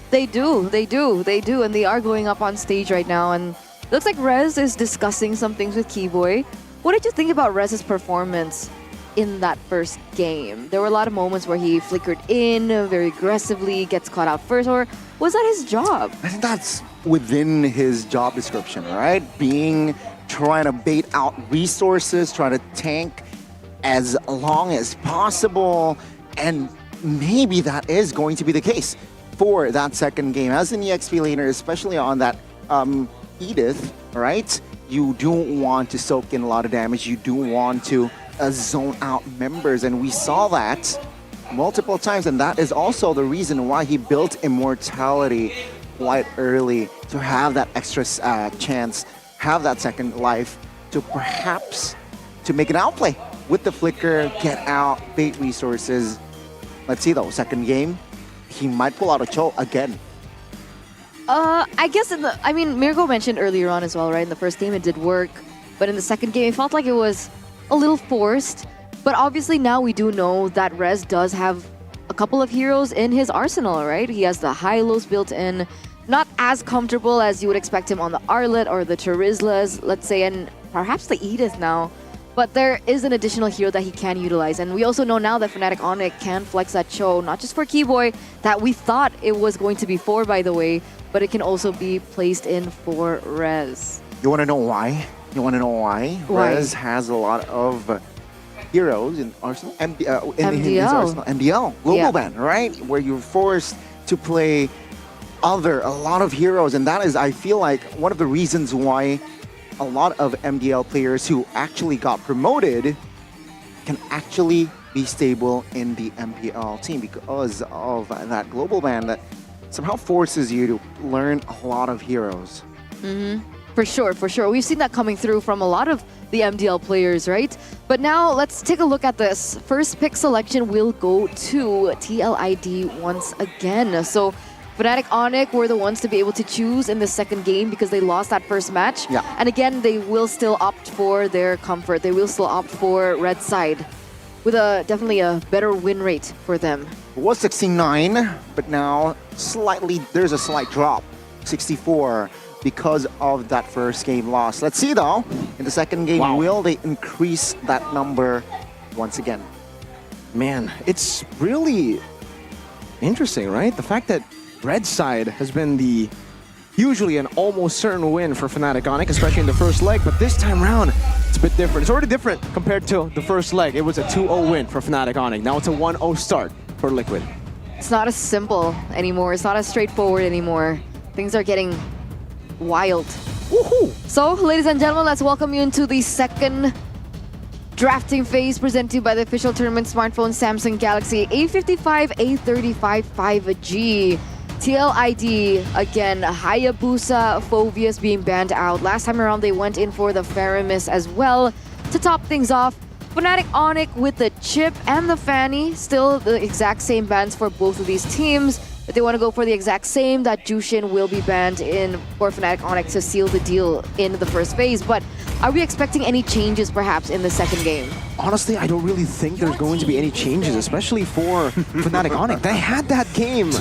They do, and they are going up on stage right now. And looks like Rez is discussing some things with Keyboy. What did you think about Rez's performance in that first game? There were a lot of moments where he flickered in very aggressively, gets caught out first, or was that his job? I think that's within his job description, right? Trying to bait out resources, trying to tank as long as possible, and maybe that is going to be the case for that second game. As an EXP laner, especially on that Edith, right? You do want to soak in a lot of damage. You do want to zone out members, and we saw that multiple times, and that is also the reason why he built Immortality quite early, to have that extra chance, have that second life, to perhaps to make an outplay with the flicker, get out, bait resources. Let's see though, second game, he might pull out a Cho again. I guess Mirko mentioned earlier on as well, right? In the first game it did work, but in the second game it felt like it was a little forced. But obviously now we do know that Rez does have a couple of heroes in his arsenal, right? He has the Hylos built in, not as comfortable as you would expect him on the Arlet or the Charizlas, let's say, and perhaps the Edith now. But there is an additional hero that he can utilize. And we also know now that Fnatic Onyx can flex that Cho, not just for Keyboy, that we thought it was going to be for, by the way, but it can also be placed in for Rez. You want to know why? Why? Rez has a lot of heroes in Arsenal, in his Arsenal, MPL, global ban, right? Where you're forced to play a lot of heroes, and that is, I feel like, one of the reasons why a lot of MDL players who actually got promoted can actually be stable in the MPL team because of that global ban that somehow forces you to learn a lot of heroes. For sure. We've seen that coming through from a lot of the MDL players, right? But now let's take a look at this. First pick selection will go to TLID once again. So Fnatic Onyx were the ones to be able to choose in the second game because they lost that first match. Yeah. And again, they will still opt for their comfort. They will still opt for red side with definitely a better win rate for them. It was 69, but now there's a slight drop. 64 because of that first game loss. Let's see though, in the second game, will they increase that number once again? Man, it's really interesting, right? The fact that red side has been the usually an almost certain win for Fnatic Onic, especially in the first leg, but this time round, it's a bit different. It's already different compared to the first leg. It was a 2-0 win for Fnatic Onic. Now it's a 1-0 start for Liquid. It's not as simple anymore. It's not as straightforward anymore. Things are getting wild. Woohoo! So, ladies and gentlemen, let's welcome you into the second drafting phase presented to you by the official tournament smartphone Samsung Galaxy A55, A35 5G. TLID, again, Hayabusa, Phoveus being banned out. Last time around, they went in for the Faramis as well. To top things off, Fnatic Onic with the Chip and the Fanny, still the exact same bans for both of these teams. If they want to go for the exact same, that Jushin will be banned in for Fnatic Onic to seal the deal in the first phase. But are we expecting any changes perhaps in the second game? Honestly, I don't really think there's going to be any changes, especially for Fnatic Onic. They had that game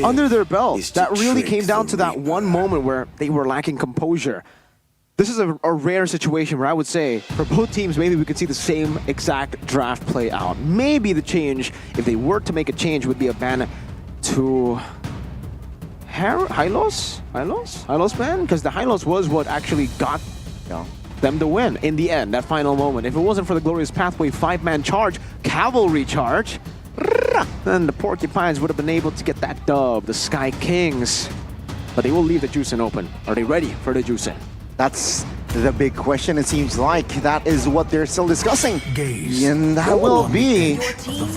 under their belt. That really came down to that one moment where they were lacking composure. This is a rare situation where I would say for both teams, maybe we could see the same exact draft play out. Maybe the change, if they were to make a change, would be a ban to Hylos ban? Because the Hylos was what actually got them the win in the end, that final moment. If it wasn't for the Glorious Pathway 5-man charge, cavalry charge, then the Porcupines would have been able to get that dub, the Sky Kings. But they will leave the Juicing open. Are they ready for the Juicing? That's the big question, it seems like. That is what they're still discussing. And that will be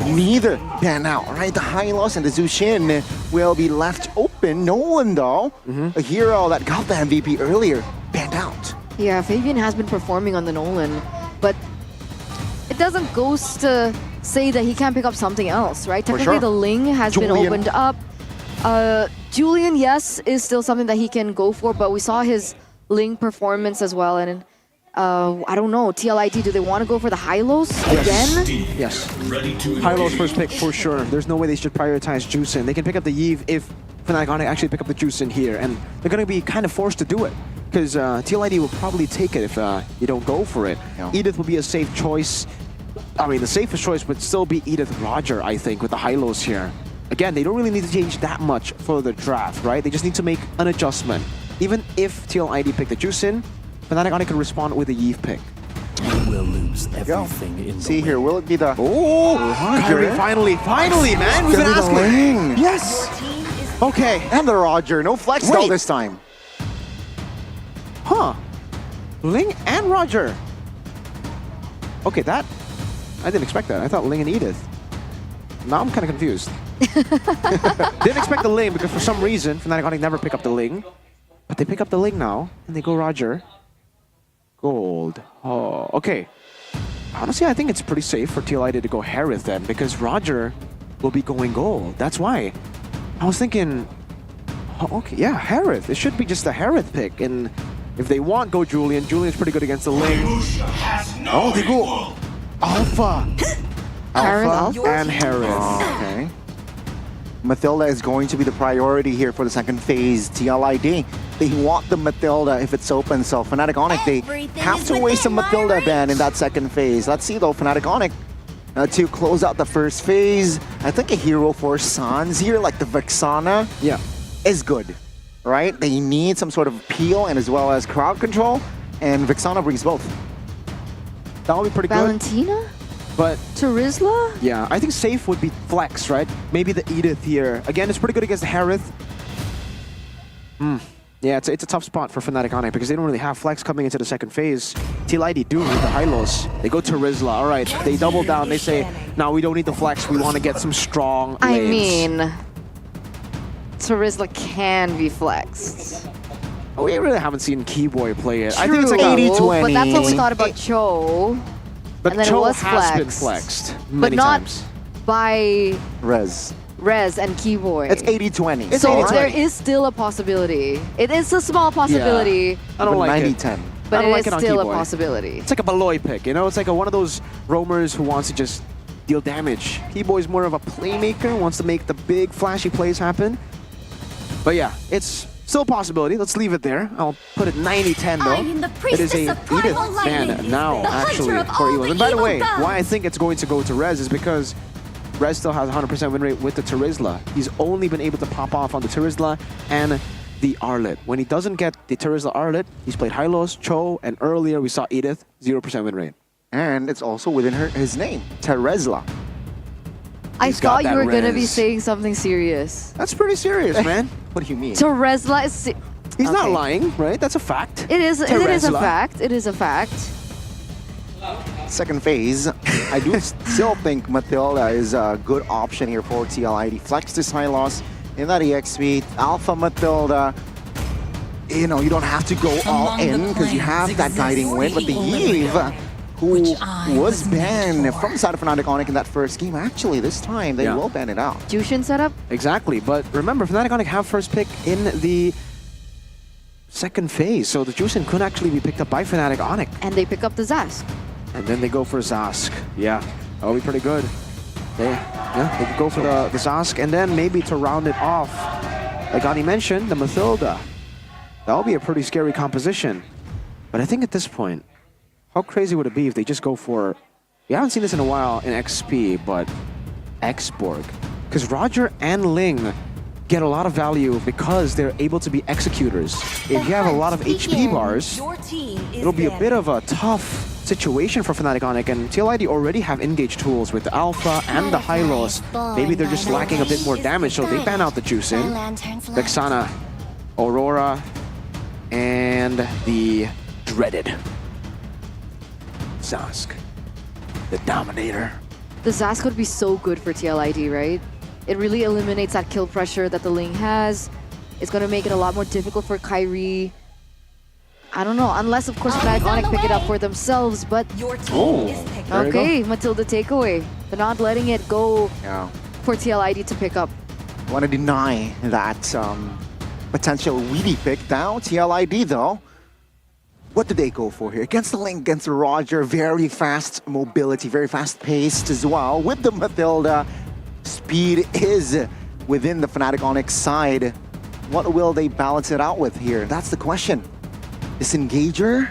neither pan out, right? The Hylos and the Zushin will be left open. Nolan, though, a hero that got the MVP earlier, banned out. Yeah, Fabian has been performing on the Nolan, but it doesn't go to say that he can't pick up something else, right? Technically, the Ling has been opened up. Julian, yes, is still something that he can go for, but we saw his Ling performance as well, and I don't know, TLID, do they want to go for the Hylos again? Yes. Hylos first pick for sure. There's no way they should prioritize Juicing. They can pick up the Yve if Fnatic Onic actually pick up the Juicing here, and they're going to be kind of forced to do it, because TLID will probably take it if you don't go for it. Edith will be a safe choice. I mean, the safest choice would still be Edith Roger, I think, with the Hylos here. Again, they don't really need to change that much for the draft, right? They just need to make an adjustment. Even if TLID pick the Juicing, Fnatic Onic can respond with a Yve pick. We'll lose everything in See here, will it be the... Kyrie, finally, man! We've been asking. Yes! Okay. And the Roger, no flex though this time. Huh. Ling and Roger. Okay, that... I didn't expect that. I thought Ling and Edith. Now I'm kind of confused. Didn't expect the Ling because for some reason Fnatic Onic never pick up the Ling. But they pick up the Ling now, and they go Roger. Gold. Oh, okay. Honestly, I think it's pretty safe for TLID to go Harith then, because Roger will be going gold. That's why. I was thinking, okay, yeah, Harith. It should be just a Harith pick, and if they want, go Julian. Julian's pretty good against the Ling. Oh, they go Alpha. Alpha and Harith. Okay. Mathilda is going to be the priority here for the second phase. TLID, they want the Mathilda if it's open, so Fnatic Onic, they have to waste a Mathilda ban in that second phase. Let's see though, Fnatic Onic, to close out the first phase, I think a hero for Sans here, like the Vexana, is good, right? They need some sort of peel and as well as crowd control, and Vexana brings both. That would be pretty Valentina? But Terizla? Yeah, I think safe would be Flex, right? Maybe the Edith here. Again, it's pretty good against the Harith. Yeah, it's a tough spot for Fnatic Onic because they don't really have Flex coming into the second phase. TLID do with the Hylos. They go to Terizla. All right, they double down. They say, no, we don't need the Flex. We want to get some strong lanes. I mean, Terizla can be flexed. Oh, we really haven't seen Keyboy play it. True, I think it's like 80-20. But that's what we thought about Cho. But and then Cho it was has been flexed, flexed but many not times. by Rez and Keyboy. It's 80-20. So there is still a possibility. It is a small possibility. Yeah. I don't like 90-10. But it like is it on still a Keyboy. possibility. It's like a Baloy pick, you know? It's like one of those roamers who wants to just deal damage. Keyboy's more of a playmaker, wants to make the big flashy plays happen. But yeah, it's Still a possibility. Let's leave it there. I'll put it 90-10 though. I am the It is a priestess of primal Edith lightning, ban now, the hunter actually, of for all Ewan. the And by the evil way, gods. why I think it's going to go to Rez is because Rez still has 100% win rate with the Terizla. He's only been able to pop off on the Terizla and the Arlet. When he doesn't get the Terizla Arlet, he's played Hylos, Cho, and earlier we saw Edith, 0% win rate. And it's also within his name, Terizla. I He's got thought you that were going to be res. saying something serious. That's pretty serious, man. What do you mean? Terizla is... He's not Okay. lying, right? That's a fact. It is a Terizla. fact. It is a fact. Second phase, I do still think Matilda is a good option here for TLID. Flex this high loss in that EXP. Alpha Matilda, you know, you don't have to go all in because you have that guiding wind. But the Eve, who was banned from the side of Fnatic Onyx in that first game, actually this time they will ban it out. Jushin setup? Exactly, but remember, Fnatic Onyx have first pick in the second phase, so the Jushin could actually be picked up by Fnatic Onyx. And they pick up the Zask. And then they go for Zask. Yeah, that'll be pretty good. They could go for the Zask, and then maybe to round it off, like Ani mentioned, the Mathilda. That'll be a pretty scary composition. But I think at this point, how crazy would it be if they just go for... We haven't seen this in a while in XP, but Xborg. Because Roger and Ling get a lot of value because they're able to be executors. If you have a lot of HP bars, it'll be a bit of a tough situation for Fnatic Onyx, and TLID already have engage tools with the Alpha and the Hylos. Maybe they're just lacking a bit more damage, so they ban out the Juicing, Vexana, Aurora, and the dreaded Zask, the Dominator. The Zask would be so good for TLID, right? It really eliminates that kill pressure that the Ling has. It's going to make it a lot more difficult for Kyrie. I don't know, unless of course Fnatic Onyx pick it up for themselves, but... Okay, Matilda takeaway. They're not letting it go for TLID to pick up. I want to deny that potential weedy pick down. TLID though, what do they go for here? Against the Link, against the Roger, very fast mobility, very fast paced as well. With the Matilda, speed is within the Fnatic Onyx side. What will they balance it out with here? That's the question. Disengager?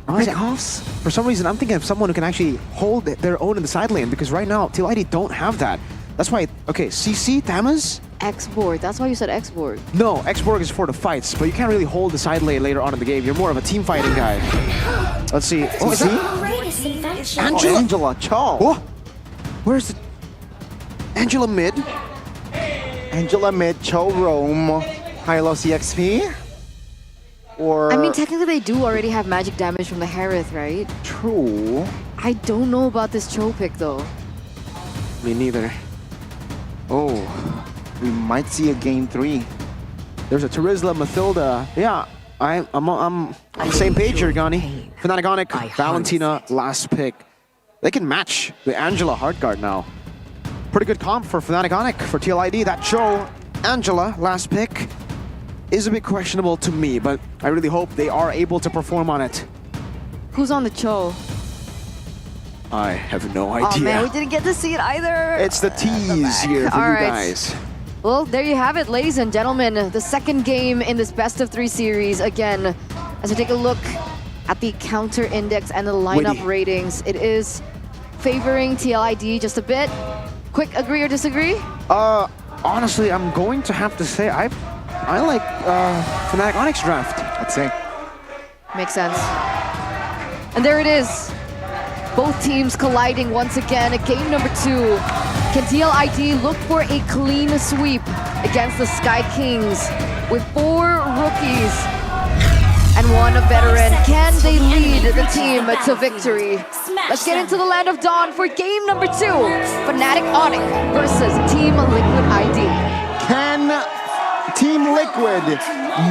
Pickoffs? For some reason, I'm thinking of someone who can actually hold their own in the side lane, because right now, TLID don't have that. That's why, okay, CC, Tamaz? Xborg, that's why you said Xborg. No, Xborg is for the fights, but you can't really hold the side lane later on in the game. You're more of a team fighting guy. Let's see. Oh, is that Angela? Angela Cho. Oh, where's the... Angela mid? Angela mid, Cho roam, Hylos EXP? Or... I mean, technically they do already have magic damage from the Harith, right? True. I don't know about this Cho pick though. Me neither. Oh. We might see a game 3. There's a Terizla, Mathilda. Yeah, I'm on the same page here, Gani. Fnatic Onyx, Valentina, last pick. They can match the Angela Hardguard now. Pretty good comp for Fnatic Onyx. For TLID, that Cho, Angela, last pick, is a bit questionable to me, but I really hope they are able to perform on it. Who's on the Cho? I have no idea. Oh man, we didn't get to see it either. It's the tease here for you guys. Well, there you have it, ladies and gentlemen. The second game in this best of 3 series. Again, as we take a look at the counter index and the lineup ratings, it is favoring TLID just a bit. Quick agree or disagree? Honestly, I'm going to have to say I like Fnatic Onyx draft. Let's say. Makes sense. And there it is. Both teams colliding once again at game number 2. Can TLID look for a clean sweep against the Sky Kings with 4 rookies and 1 veteran? Can they lead the team to victory? Let's get into the land of Dawn for game number 2. Fnatic Onyx versus Team Liquid ID. Can Team Liquid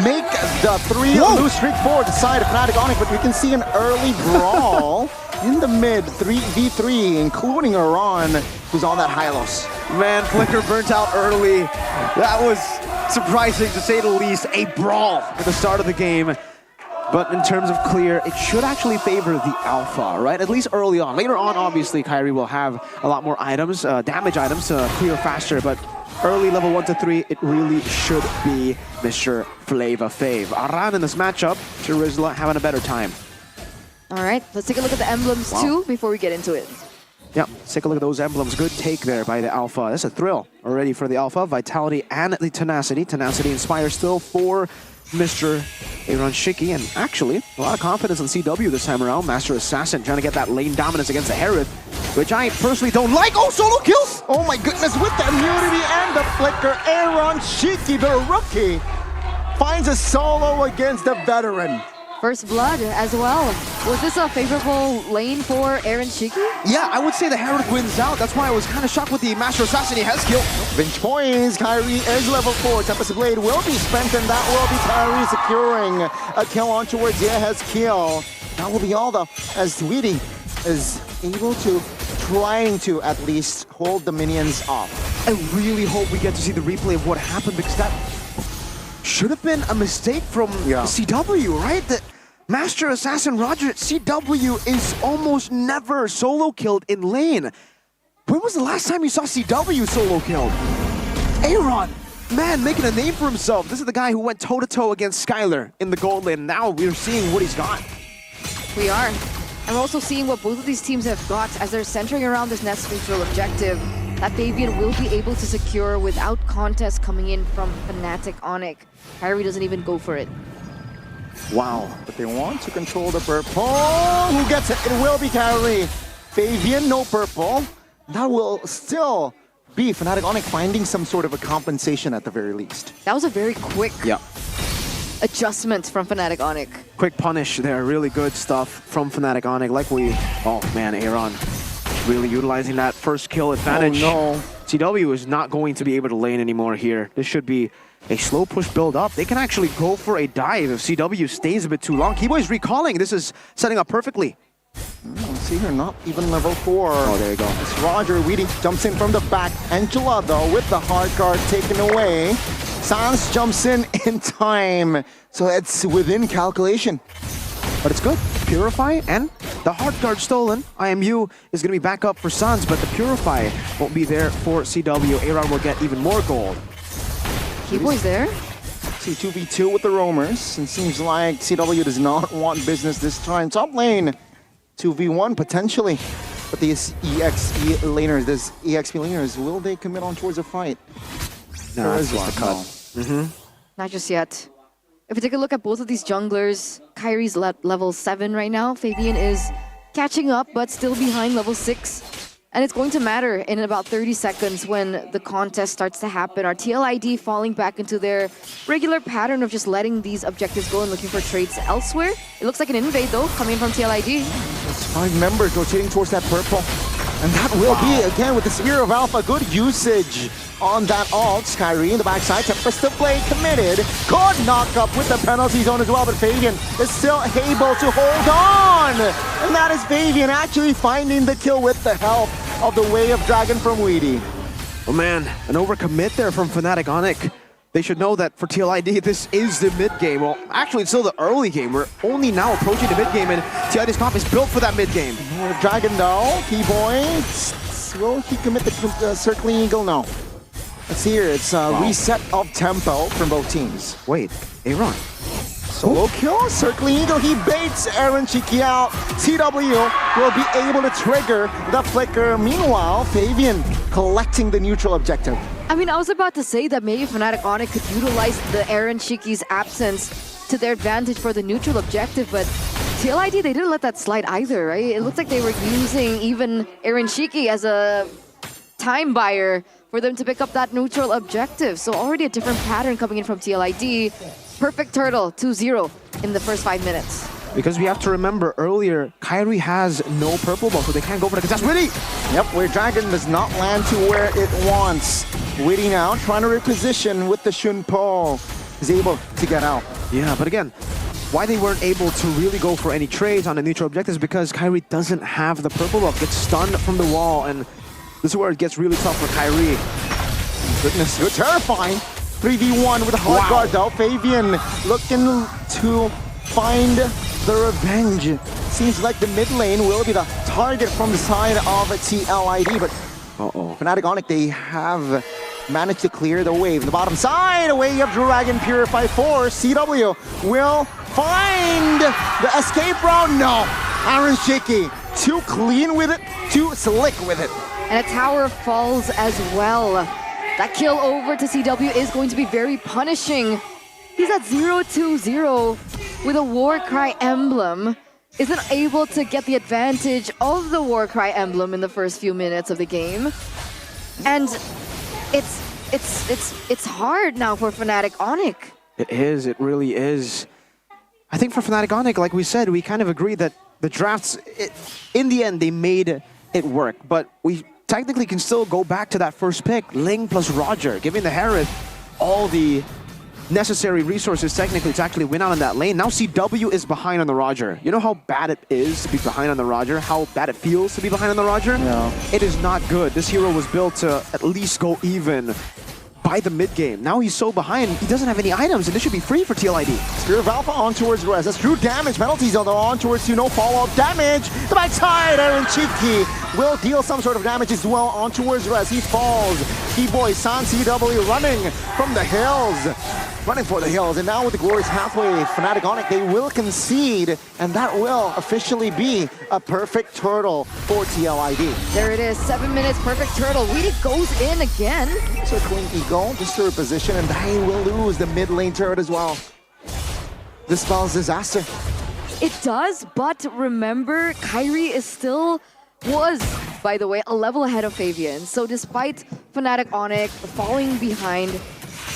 make the 3-lose streak forward the side of Fnatic Onyx? But we can see an early brawl in the mid 3v3, including Iran, who's on that Hylos. Man, Flicker burnt out early. That was surprising, to say the least. A brawl at the start of the game. But in terms of clear, it should actually favor the Alpha, right? At least early on. Later on, obviously, Kyrie will have a lot more items, damage items to clear faster. But early level 1 to 3, it really should be Mr. Flava Fave. Aran in this matchup, Chirizla having a better time. All right, let's take a look at the emblems too before we get into it. Yeah, let's take a look at those emblems. Good take there by the Alpha. That's a thrill already for the Alpha. Vitality and the Tenacity. Tenacity inspires still for Mr. Aaron Shiki. And actually, a lot of confidence in CW this time around. Master Assassin trying to get that lane dominance against the Herod, which I personally don't like. Oh, solo kills! Oh my goodness, with the immunity and the flicker, Aaron Shiki, the rookie, finds a solo against the veteran. First blood as well. Was this a favorable lane for Aaron Shiki? Yeah, I would say the Herald wins out. That's why I was kind of shocked with the Master Assassin. He has killed. Bench points, Kyrie is level 4. Tempest Blade will be spent, and that will be Kyrie securing a kill on towards Yeha's kill. That will be all though, as Tweety is able to, trying to at least hold the minions off. I really hope we get to see the replay of what happened, because that should have been a mistake from CW, right? The Master Assassin Roger at CW is almost never solo killed in lane. When was the last time you saw CW solo killed? Aaron, man, making a name for himself. This is the guy who went toe-to-toe against Skylar in the gold lane. Now we're seeing what he's got. We are. And we're also seeing what both of these teams have got as they're centering around this next neutral objective that Fabian will be able to secure without contest coming in from Fnatic Onyx. Kyrie doesn't even go for it. Wow, but they want to control the purple. Who gets it? It will be Kyrie. Fabian, no purple. That will still be Fnatic Onyx finding some sort of a compensation at the very least. That was a very quick adjustment from Fnatic Onyx. Quick punish there, really good stuff from Fnatic Onyx. Like oh man, Aaron really utilizing that first kill advantage. Oh no. CW is not going to be able to lane anymore here. This should be a slow push build up. They can actually go for a dive if CW stays a bit too long. Keyboy's recalling. This is setting up perfectly. See her, not even level 4. Oh, there you go. It's Roger Weedy jumps in from the back. Angela, though, with the hard guard taken away. Sans jumps in time. So it's within calculation. But it's good. Purify and the hard guard stolen. IMU is going to be back up for Sans, but the Purify won't be there for CW. Aaron will get even more gold. Keyboy's there. See 2v2 with the roamers. And seems like CW does not want business this time. Top lane, 2v1 potentially. But these EXP laners, will they commit on towards a fight? No, that's just a cut. Not just yet. If we take a look at both of these junglers, Kyrie's level 7 right now. Fabian is catching up, but still behind level 6. And it's going to matter in about 30 seconds when the contest starts to happen. Our TLID falling back into their regular pattern of just letting these objectives go and looking for trades elsewhere. It looks like an invade, though, coming from TLID. It's 5 members rotating towards that purple. And that will be, again, with the Spear of Alpha, good usage on that ult. Kyrie in the backside, Tempest Blade committed. Good knock up with the penalty zone as well, but Fabian is still able to hold on. And that is Fabian actually finding the kill with the help of the Way of Dragon from Weedy. Oh man, an overcommit there from Fnatic Onyx. They should know that for TLID, this is the mid game. Well, actually, it's still the early game. We're only now approaching the mid game, and TLID's comp is built for that mid game. Dragon though, Keyboy, will he commit the Circling Eagle? No. Let's see here, it's a reset of tempo from both teams. Wait, Aaron. Solo kill, Circling Eagle, he baits Aaron Shiki out. CW will be able to trigger the flicker. Meanwhile, Fabian collecting the neutral objective. I mean, I was about to say that maybe Fnatic Onyx could utilize the Aaron Shiki's absence to their advantage for the neutral objective, but TLID, they didn't let that slide either, right? It looked like they were using even Aaron Shiki as a time buyer for them to pick up that neutral objective. So already a different pattern coming in from TLID. Perfect turtle, 2-0 in the first 5 minutes. Because we have to remember earlier, Kyrie has no purple ball, so they can't go for the contest. Witty! Yep, where Dragon does not land to where it wants. Witty now trying to reposition with the Shunpo. Is able to get out. Yeah, but again, why they weren't able to really go for any trades on the neutral objectives because Kyrie doesn't have the purple buff, gets stunned from the wall, and this is where it gets really tough for Kyrie. Goodness, you're terrifying. 3v1 with a hard guard though. Fabian looking to find the revenge. Seems like the mid lane will be the target from the side of TLID, but Fnatic Onyx, they have managed to clear the wave. The bottom side, away of Dragon Purify 4. CW will find the escape route. No, Aaron Shaky, too clean with it, too slick with it. And a tower falls as well. That kill over to CW is going to be very punishing. He's at 0-2-0 with a Warcry emblem. Isn't able to get the advantage of the Warcry emblem in the first few minutes of the game. And it's hard now for Fnatic Onic. It is, it really is. I think for Fnatic Onic, like we said, we kind of agreed that the drafts, in the end, they made it work. But we technically can still go back to that first pick, Ling plus Roger, giving the Harith all the necessary resources technically to actually win out on that lane. Now CW is behind on the Roger. You know how bad it is to be behind on the Roger? How bad it feels to be behind on the Roger? No. It is not good. This hero was built to at least go even by the mid game. Now he's so behind, he doesn't have any items, and this should be free for TLID. Spear of Alpha on towards Rez. That's true damage. Penalties although on towards no follow-up damage. The backside, Aaron Cheeky will deal some sort of damage as well on towards Rez. He falls. T-Boy San CW running from the hills. Running for the hills, and now with the glorious pathway, Fnatic Onic, they will concede, and that will officially be a perfect turtle for TLID. There it is, 7 minutes, perfect turtle. Weedy goes in again. Circling Eagle, disturb position, and they will lose the mid lane turret as well. This spells disaster. It does, but remember, Kyrie was, by the way, a level ahead of Fabian. So despite Fnatic Onic falling behind,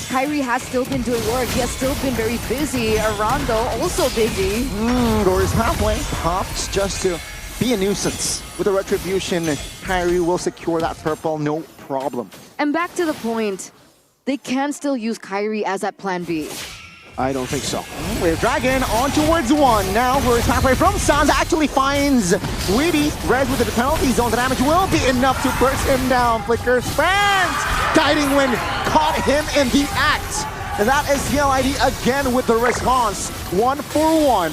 Kyrie has still been doing work. He has still been very busy. Arando also busy. Glorious pathway pops just to be a nuisance. With a retribution, Kyrie will secure that purple, no problem. And back to the point, they can still use Kyrie as that plan B. I don't think so. With Dragon on towards one. Now glorious pathway from Sans actually finds Weedy. Rez with the penalty zone. The damage will be enough to burst him down. Flicker spans. Guiding Wind caught him in the act. And that is TLID again with the response. 1-for-1.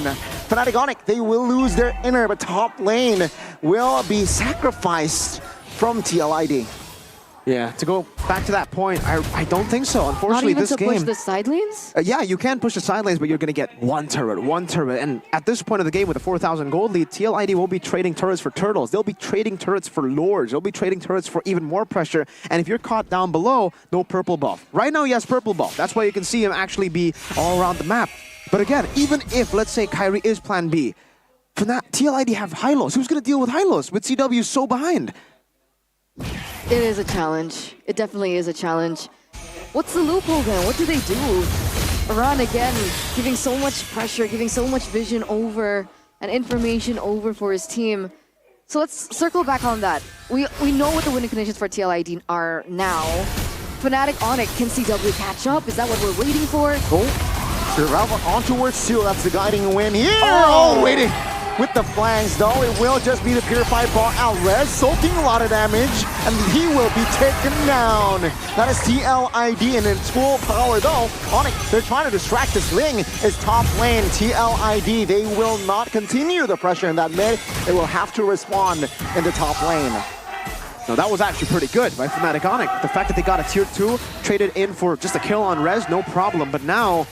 Fnatic Onic, they will lose their inner, but top lane will be sacrificed from TLID. Yeah, to go back to that point, I don't think so. Unfortunately, this game... Not even to game, push the side lanes? Yeah, you can push the side lanes, but you're going to get one turret. And at this point of the game with a 4,000 gold lead, TLID will be trading turrets for turtles. They'll be trading turrets for lords. They'll be trading turrets for even more pressure. And if you're caught down below, no purple buff. Right now, he has purple buff. That's why you can see him actually be all around the map. But again, even if, let's say, Kyrie is plan B, for that, TLID have Hylos. Who's going to deal with Hylos with CW so behind? It is a challenge. It definitely is a challenge. What's the loophole then? What do they do? Aran again, giving so much pressure, giving so much vision over and information over for his team. So let's circle back on that. We know what the winning conditions for TLID are now. Fnatic Onic, can CW catch up? Is that what we're waiting for? Oh, Survival on towards 2. That's the guiding win here. Oh, waiting. With the flanks, though, it will just be the Purified Ball Alres, soaking a lot of damage, and he will be taken down. That is TLID in its full power, though. Onic, they're trying to distract this Ling. Is top lane, TLID. They will not continue the pressure in that mid. They will have to respond in the top lane. No, that was actually pretty good by Fnatic Onic. The fact that they got a tier 2, traded in for just a kill on Rez, no problem. But now,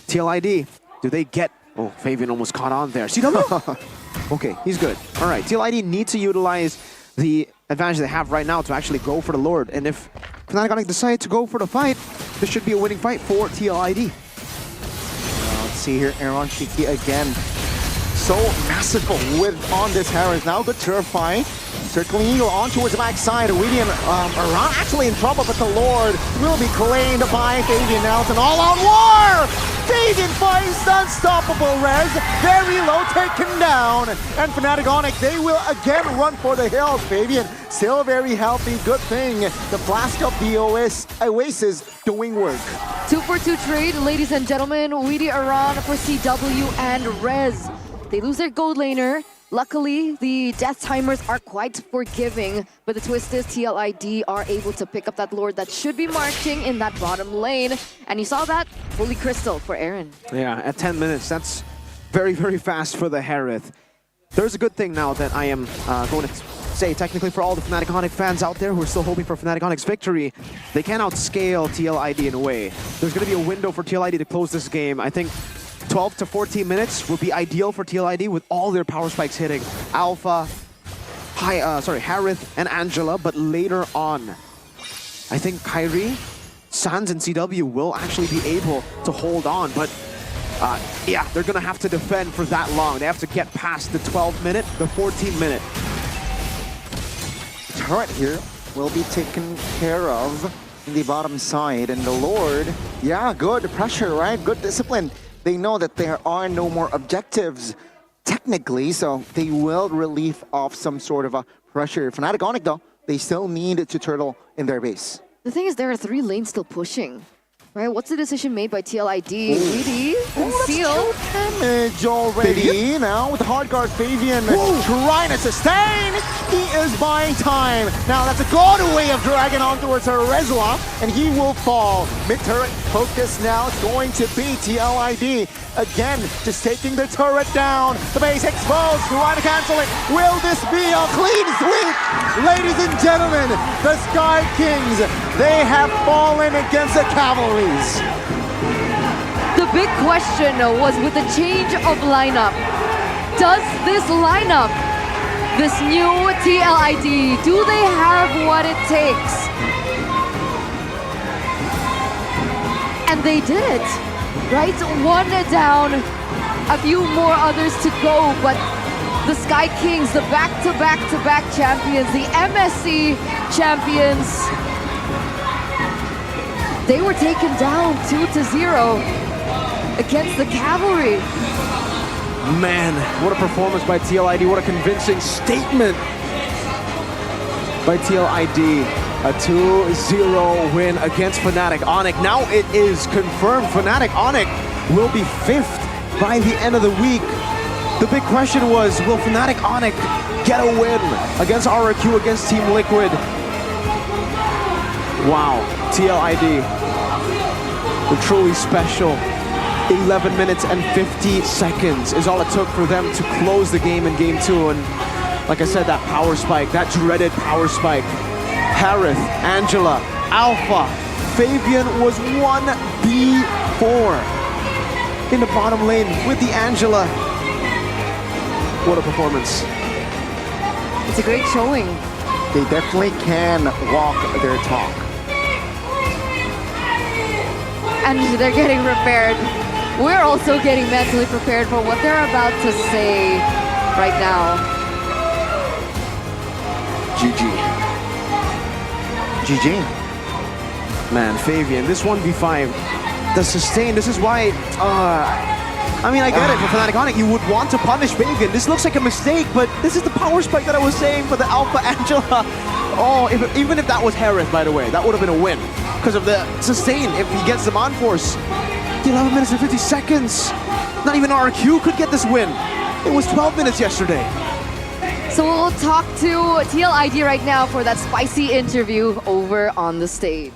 TLID, do they get... Oh, Fabian almost caught on there. CW? Okay, he's good. All right, TLID need to utilize the advantage they have right now to actually go for the Lord. And if Fnatic Onic decide to go for the fight, this should be a winning fight for TLID. Let's see here, Aaron Shiki again. So massive with on this Harris. Now good turf fight. Circling Eagle on towards the backside. Weedian Aran actually in trouble, but the Lord will be claimed by Fabian Nelson. All on war! Fabian fights unstoppable Rez. Very low, taken down. And Fnatic Onic, they will again run for the hills. Fabian still very healthy. Good thing the Flask of the Oasis doing work. 2-for-2 trade, ladies and gentlemen. Weedy Aran for CW and Rez. They lose their gold laner. Luckily, the death timers are quite forgiving, but the twist is TLID are able to pick up that Lord that should be marching in that bottom lane. And you saw that, Holy Crystal for Aaron. Yeah, at 10 minutes, that's very, very fast for the Harith. There's a good thing now that I am going to say, technically for all the Fnatic Onyx fans out there who are still hoping for Fnatic Onyx victory, they can outscale TLID in a way. There's going to be a window for TLID to close this game. I think 12 to 14 minutes would be ideal for TLID with all their power spikes hitting. Alpha, Harith, and Angela, but later on, I think Kyrie, Sans, and CW will actually be able to hold on, but yeah, they're going to have to defend for that long. They have to get past the 12-minute, the 14-minute. Turret here will be taken care of in the bottom side, and the Lord, yeah, good pressure, right? Good discipline. They know that there are no more objectives technically, so they will relieve off some sort of a pressure. Fnatic Onyx, though, they still need to turtle in their base. The thing is, there are 3 lanes still pushing. Right, what's the decision made by TLID? Weedy and Seal. Damage already. Now with hard guard, Fabian trying to sustain. He is buying time. Now that's a good way of dragging on towards Rezla, and he will fall. Mid-turret focus now is going to be TLID. Again, just taking the turret down. The base exposed, trying to cancel it. Will this be a clean sweep? Ladies and gentlemen, the Sky Kings, they have fallen against the Cavalry. The big question was with the change of lineup, does this lineup, this new TLID, do they have what it takes? And they did, right? 1 down, a few more others to go, but the Sky Kings, the back-to-back-to-back champions, the MSC champions, they were taken down 2-0 against the Cavalry. Man, what a performance by TLID. What a convincing statement by TLID. A 2-0 win against Fnatic Onyx. Now it is confirmed Fnatic Onyx will be 5th by the end of the week. The big question was, will Fnatic Onyx get a win against RRQ, against Team Liquid? Wow, TLID, they're truly special. 11 minutes and 50 seconds is all it took for them to close the game in Game 2. And like I said, that power spike, that dreaded power spike. Harith, Angela, Alpha, Fabian was 1v4 in the bottom lane with the Angela. What a performance. It's a great showing. They definitely can walk their talk. And they're getting prepared. We're also getting mentally prepared for what they're about to say right now. GG. Man, Fabian, this 1v5, the sustain, this is why, I mean, I get it, for Fnatic Onyx, you would want to punish Fabian. This looks like a mistake, but this is the power spike that I was saying for the Alpha Angela. Oh, even if that was Harith, by the way, that would have been a win. Because of the sustain, if he gets them on force. 11 minutes and 50 seconds. Not even RQ could get this win. It was 12 minutes yesterday. So we'll talk to TLID right now for that spicy interview over on the stage.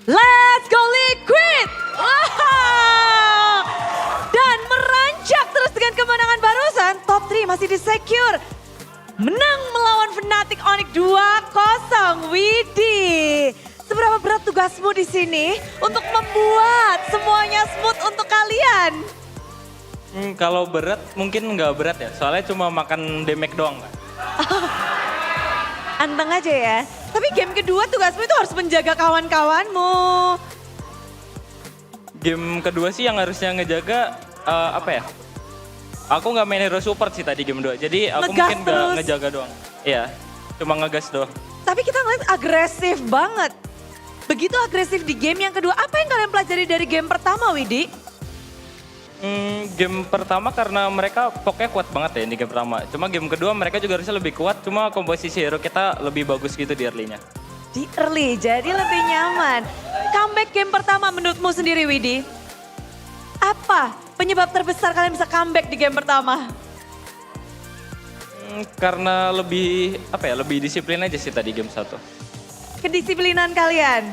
Let's go Liquid! Dan merancak terus dengan kemenangan barusan, top 3 masih di-secure. Menang melawan Fnatic Onyx 2-0, Widi. Seberapa berat tugasmu di sini untuk membuat semuanya smooth untuk kalian? Kalau berat mungkin nggak berat ya, soalnya cuma makan damage doang Kak. Anteng aja ya. Tapi game kedua tugasmu itu harus menjaga kawan-kawanmu. Game kedua sih yang harusnya ngejaga apa ya? Aku nggak main hero support sih tadi game 2, jadi aku Ngegas mungkin nggak terus. ngejaga doang. Iya, cuma ngegas doang. Tapi kita ngeliat agresif banget. Begitu agresif di game yang kedua, apa yang kalian pelajari dari game pertama, Widi? Game pertama karena mereka pokoknya kuat banget ya di game pertama. Cuma game kedua mereka juga harusnya lebih kuat, cuma komposisi hero kita lebih bagus gitu di early-nya. Di early, jadi lebih nyaman. Comeback game pertama menurutmu sendiri, Widi? Apa penyebab terbesar kalian bisa comeback di game pertama? Karena lebih apa ya, lebih disiplin aja sih tadi game 1. Kedisiplinan kalian.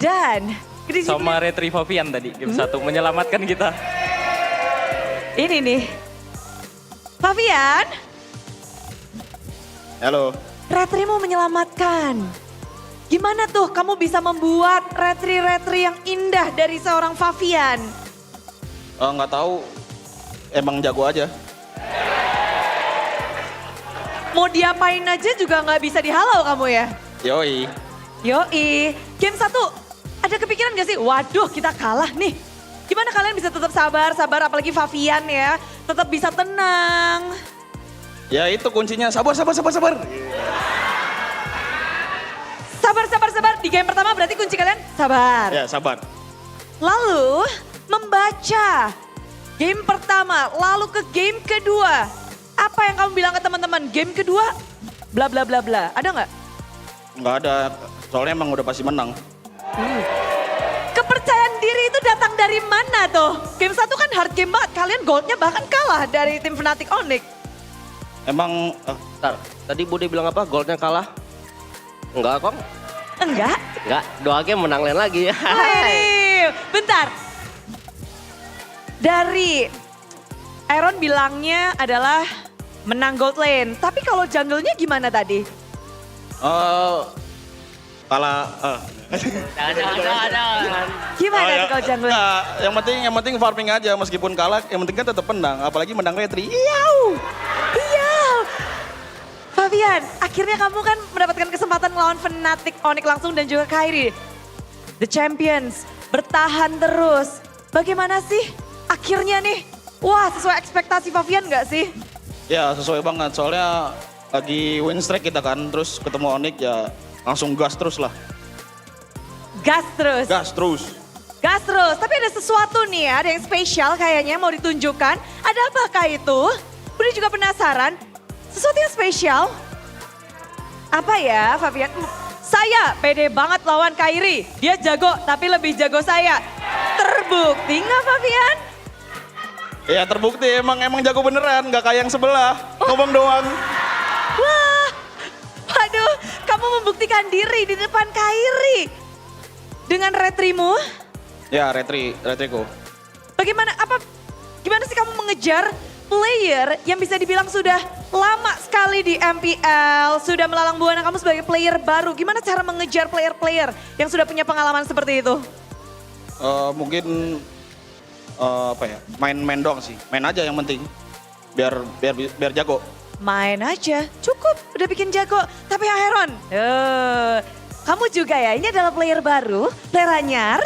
Dan Sama Retrivovian tadi game 1 menyelamatkan kita. Ini nih. Fabian, Halo. retrimu menyelamatkan. Gimana tuh kamu bisa membuat retri-retri yang indah dari seorang Fabian? Nggak tahu, emang jago aja. Mau diapain aja juga nggak bisa dihalau kamu ya? Yoi. Yoi, game 1 ada kepikiran gak sih? Waduh kita kalah nih. Gimana kalian bisa tetap sabar, apalagi Fabian ya. Tetap bisa tenang. Ya itu kuncinya, sabar. Sabar. Di game pertama berarti kunci kalian sabar. Ya, sabar. Lalu membaca game pertama, lalu ke game kedua. Apa yang kamu bilang ke teman-teman? Game kedua bla bla bla bla. Ada nggak? Nggak ada, soalnya emang udah pasti menang. Kepercayaan diri itu datang dari mana tuh? Game 1 kan hard game banget, kalian goldnya bahkan kalah dari tim Fnatic Onyx. Emang, Bentar, tadi Budi bilang apa? Goldnya kalah? Enggak kok. Enggak? Enggak, doa game menang lane lagi. Wih, bentar. Dari Aaron bilangnya adalah menang gold lane. Tapi kalau jungle-nya gimana tadi? Kalah. Jangan. Gimana tuh kalau jungle? Nah, yang penting farming aja, meskipun kalah, yang penting kan tetap menang. Apalagi menang retri. Iya. Fabian, akhirnya kamu kan mendapatkan kesempatan melawan Fnatic Onyx langsung dan juga Kairi. The Champions bertahan terus. Bagaimana sih akhirnya nih? Wah, sesuai ekspektasi Fabian gak sih? Ya sesuai banget, soalnya lagi win streak kita kan, terus ketemu Onyx ya langsung gas terus lah. Gas terus? Gas terus. Gas terus, tapi ada sesuatu nih ya, ada yang spesial kayaknya mau ditunjukkan. Ada apakah itu? Udah juga penasaran, sesuatu yang spesial. Apa ya Fabian? Saya pede banget lawan Kairi, dia jago tapi lebih jago saya. Terbukti nggak Fabian? Ya terbukti, emang jago beneran, gak kayak yang sebelah, ngomong doang. Wah, waduh, kamu membuktikan diri di depan Kairi. Dengan retrimu? Ya, retriku. Gimana sih kamu mengejar player yang bisa dibilang sudah lama sekali di MPL, sudah melalang buana kamu sebagai player baru. Gimana cara mengejar player-player yang sudah punya pengalaman seperti itu? Mungkin main doang sih, main aja yang penting, biar jago. Main aja, cukup udah bikin jago. Tapi Heron, kamu juga ya, ini adalah player baru, player anyar,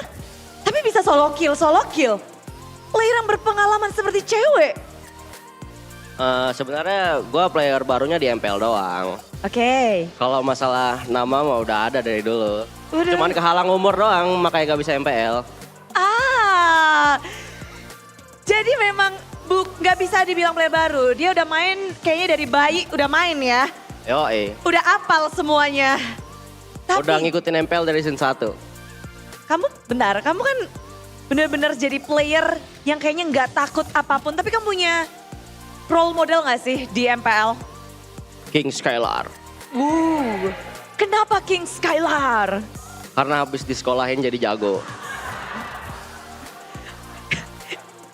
tapi bisa solo kill. Player yang berpengalaman seperti cewek. Sebenarnya gue player barunya di MPL doang. Oke. Kalau masalah nama mah udah ada dari dulu. Udah. Cuman kehalang umur doang, makanya gak bisa MPL. Jadi memang nggak bisa dibilang player baru. Dia udah main kayaknya dari bayi udah main ya. Udah apal semuanya. Tapi, udah ngikutin MPL dari season 1. Kamu kan bener-bener jadi player yang kayaknya nggak takut apapun. Tapi kamu punya role model nggak sih di MPL? King Skylar. Kenapa King Skylar? Karena habis disekolahin jadi jago.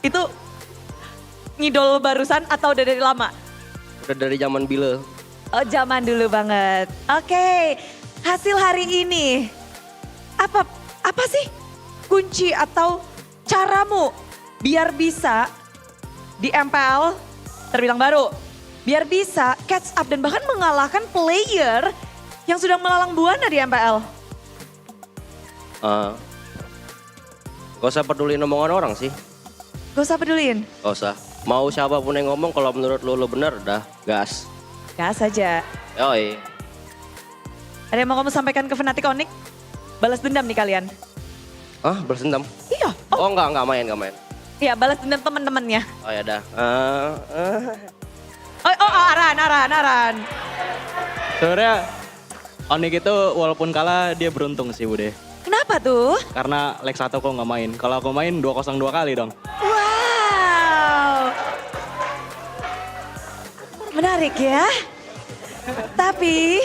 Itu ngidol barusan atau udah dari lama? Udah dari zaman Bile. Oh zaman dulu banget. Oke, hasil hari ini. Apa sih kunci atau caramu biar bisa di MPL terbilang baru? Biar bisa catch up dan bahkan mengalahkan player yang sudah melalang buana di MPL? Gak usah peduliin omongan orang sih. Gak usah peduliin? Gak usah. Mau siapapun yang ngomong, kalau menurut lu bener, udah gas. Gas aja. Yoi. Ada yang mau kamu sampaikan ke Fnatic Onyx? Balas dendam nih kalian. Balas dendam? Iya. Oh enggak main. Iya, balas dendam teman-temannya. Oh ya dah. Aran. Sebenarnya Onyx itu walaupun kalah dia beruntung sih Bude. Kenapa tuh? Karena leg 1 kok nggak main. Kalau aku main 2-0 2 kali dong. Wow. Menarik ya. Tapi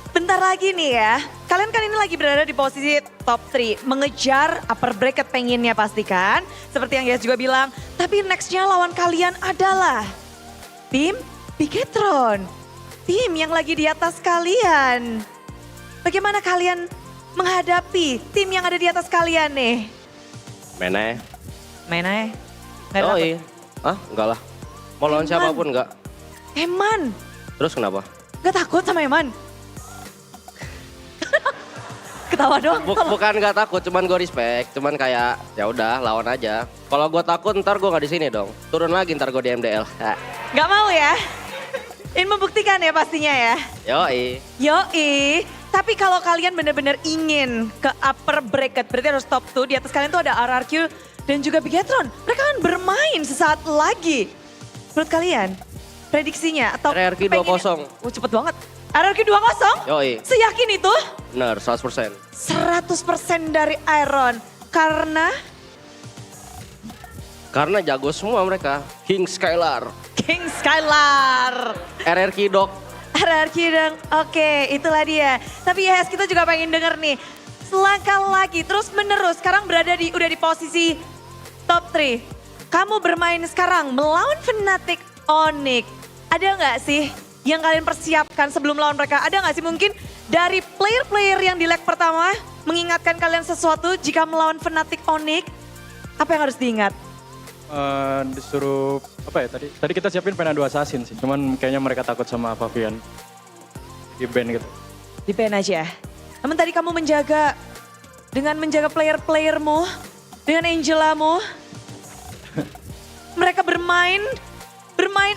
bentar lagi nih ya. Kalian kan ini lagi berada di posisi top 3. Mengejar upper bracket pengennya pastikan. Seperti yang Yas juga bilang. Tapi nextnya lawan kalian adalah tim Bigetron. Tim yang lagi di atas kalian. Bagaimana kalian menghadapi tim yang ada di atas kalian nih? Mana? Mainnya? Oh iya. Hah? Enggak lah. Mau lawan siapapun enggak. Eman. Terus kenapa? Gak takut sama Eman? Ketawa doang. Bukan gak takut, cuman gue respect. Cuman kayak ya udah lawan aja. Kalau gue takut ntar gue gak di sini dong. Turun lagi ntar gue di MDL. Gak mau ya? Ingin membuktikan ya pastinya ya? Yoi. Yoi. Tapi kalau kalian benar-benar ingin ke upper bracket, berarti harus top 2. Di atas kalian tuh ada RRQ dan juga Bigetron. Mereka kan bermain sesaat lagi. Menurut kalian, prediksinya atau RRQ 2-0. Cepet banget. RRQ 2-0? Yoi. Seyakin itu? Benar, 100%. 100% dari Iron. Karena jago semua mereka. King Skylar. King Skylar. RRQ Dog. RRQ dong. Oke, itulah dia. Tapi ya kita juga pengen denger nih. Selangkah lagi terus menerus sekarang udah di posisi top 3. Kamu bermain sekarang melawan Fnatic Onyx. Ada nggak sih yang kalian persiapkan sebelum melawan mereka? Ada nggak sih mungkin dari player-player yang di leg pertama mengingatkan kalian sesuatu jika melawan Fnatic Onyx? Apa yang harus diingat? Disuruh apa ya tadi kita siapin Fernando Assassin sih, cuman kayaknya mereka takut sama Fabian di ban gitu. Di ban aja. Namun tadi kamu dengan menjaga player-playermu, dengan Angelamu, mereka bermain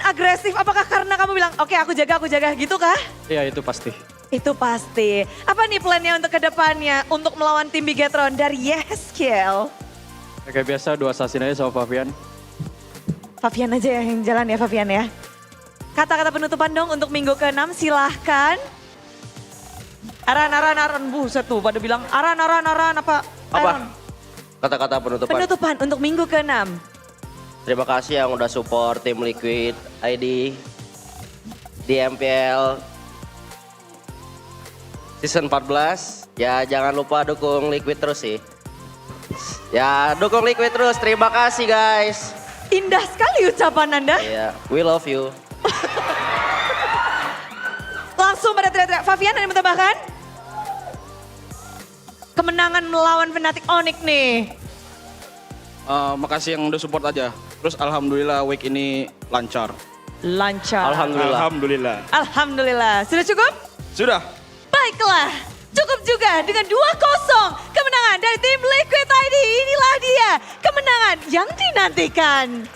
agresif. Apakah karena kamu bilang oke aku jaga gitu kah? Iya itu pasti. Itu pasti. Apa nih plannya untuk kedepannya untuk melawan tim Bigetron dari Yeskiel? Kayak biasa 2 assassin aja sama Fabian. Fabian aja yang jalan ya Fabian ya. Kata-kata penutupan dong untuk minggu ke-6 silahkan. Aran. Buset tuh pada bilang aran apa? Kata-kata penutupan. Penutupan untuk minggu ke-6. Terima kasih yang udah support tim Liquid ID di MPL Season 14. Ya jangan lupa dukung Liquid terus sih. Ya dukung Liquid terus, terima kasih guys. Indah sekali ucapan Anda. Iya, we love you. Langsung pada teriak-teriak. Fabian ada yang menambahkan? Kemenangan melawan Fnatic Onyx nih. Makasih yang udah support aja. Terus alhamdulillah week ini lancar. Lancar. Alhamdulillah. Sudah cukup? Sudah. Baiklah. Cukup juga dengan 2-0 kemenangan dari tim Liquid ID. Inilah dia kemenangan yang dinantikan.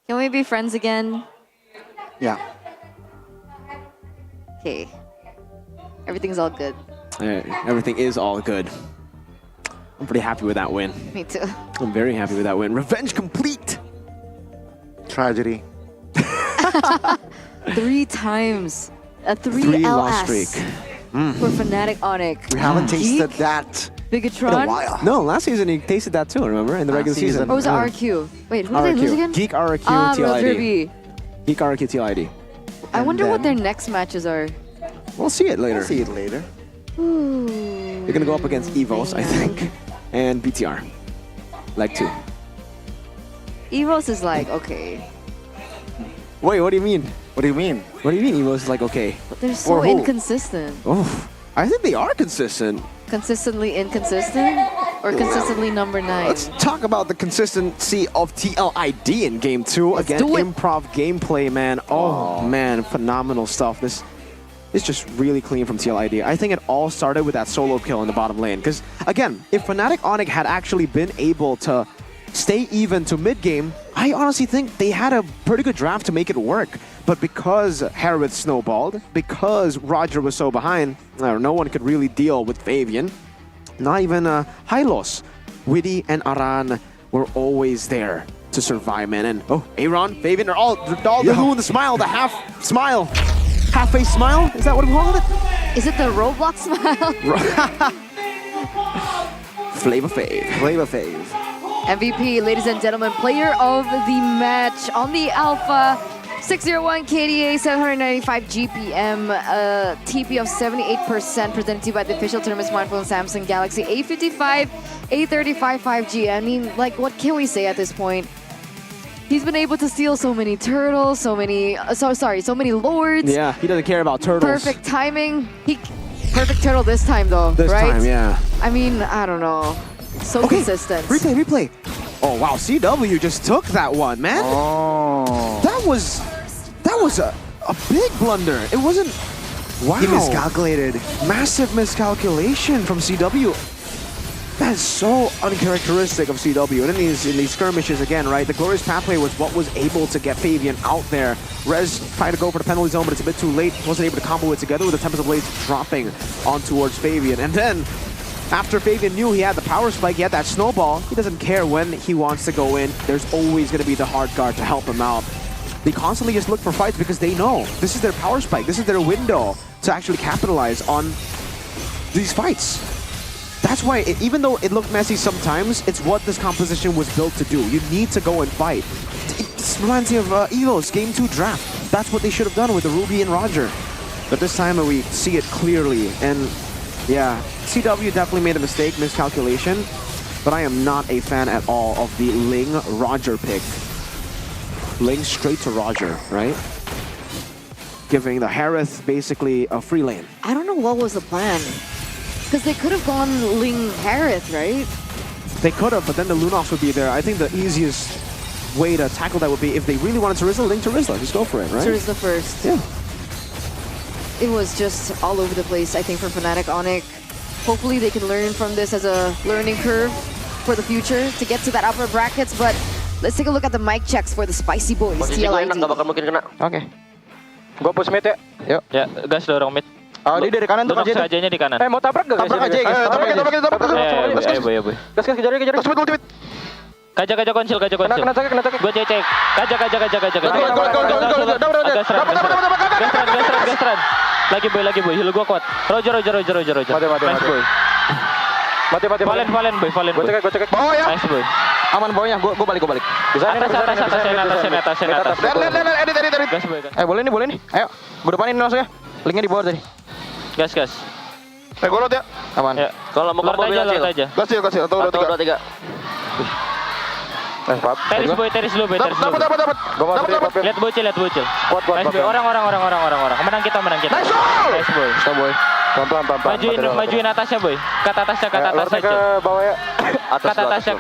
Can we be friends again? Yeah. Okay. Everything's all good. Everything is all good. I'm pretty happy with that win. Me too. I'm very happy with that win. Revenge complete. Tragedy. 3 times. A 3 loss LS streak. for Fnatic Onyx. We haven't tasted that in a Bigetron? while. No, last season he tasted that too, remember? In the regular season. Or was it RQ? Wait, who did they lose again? Geek RQ Real TLID. Derby. Geek RQ TLID. I wonder what then- their next matches are. We'll see it later. We'll see it later. Ooh. You're gonna go up against EVOS, I think, and BTR. Leg 2. Evos is like, okay. Wait, what do you mean? What do you mean? What do you mean EVOS is like okay? But they're so For who? inconsistent. Oh, I think they are consistent. Consistently inconsistent? Or consistently number 9? Let's talk about the consistency of TLID in Game 2. Let's Again, do it. improv gameplay, man. Oh, man, phenomenal stuff. This is just really clean from TLID. I think it all started with that solo kill in the bottom lane. Because, again, if Fnatic Onyx had actually been able to stay even to mid-game, I honestly think they had a pretty good draft to make it work. But because Harrowith snowballed, because Roger was so behind, no one could really deal with Fabian. Not even Hylos. Witty and Aran were always there to survive, man. And Aaron, Fabian are all doing the smile, the half smile. Half-face smile? Is that what we call it? Is it the Roblox smile? Flavor Fave. Flavor Fave. MVP, ladies and gentlemen, player of the match on the Alpha. 601 KDA, 795 GPM, TP of 78%, presented to you by the official tournament smartphone Samsung Galaxy A55, A35 5G. I mean, like, what can we say at this point? He's been able to steal so many turtles, so many lords. Yeah, he doesn't care about turtles. Perfect timing. Perfect turtle this time, though, This right? time, yeah. I mean, I don't know. So consistent. Replay. Oh, wow, CW just took that one, man. Oh. That was a big blunder. It wasn't... Wow. He miscalculated. Massive miscalculation from CW. That is so uncharacteristic of CW. And in these skirmishes again, right? The glorious pathway was what was able to get Fabian out there. Rez tried to go for the penalty zone, but it's a bit too late. Wasn't able to combo it together with the Tempest of Blades dropping on towards Fabian. And then, after Fabian knew he had the power spike, he had that snowball, he doesn't care when he wants to go in. There's always going to be the hard guard to help him out. They constantly just look for fights because they know this is their power spike. This is their window to actually capitalize on these fights. That's why, even though it looked messy sometimes, it's what this composition was built to do. You need to go and fight. It reminds me of EVO's Game 2 draft. That's what they should have done with the Ruby and Roger. But this time we see it clearly. And yeah, CW definitely made a mistake, miscalculation. But I am not a fan at all of the Ling Roger pick. Ling straight to Roger, right? Giving the Harith basically a free lane. I don't know what was the plan. Because they could have gone Ling Harith, right? They could have, but then the Lunox would be there. I think the easiest way to tackle that would be if they really wanted Terizla, Ling Terizla. Just go for it, right? Terizla first. Yeah. It was just all over the place, I think, for Fnatic Onic. Hopefully they can learn from this as a learning curve for the future to get to that upper brackets, but let's take a look at the mic checks for the Spicy Boys, TLID. Oke. Gue push mid ya. Yuk. Ya, gas dorong mid. Oh, dia dari kanan tuh kan sajanya di kanan. Mau tabrak gak? Tabrak aja, guys. Tabrak. Ayo, boy. Gas, kejar. Terus ultimate. Kaja konsil. Kena sakit. Gue cek. Kaja. Gas run. Lagi boy. Heal gue kuat. Roger. Nice boy. Mati. Valen boy. Gue cek. Bawah ya. Nice boy. Aman bawahnya, gue balik. Bisa atas. Edit. Gas boy. Boleh nih. Ayo, gue depanin langsung ya. Linknya di bawah tadi. Gas. Gue lot ya. Aman. Ya. Kalau mau combo aja. Gas ya. 1, 2, 3. Teris dulu boy. Dapat. Lihat bocil. Kuat. Nice boy. Orang. Menang kita. Nice boy. Stop boy. Pelan. Majuin atasnya boy. Kata atasnya. Ke bawah ya. Kata atasnya.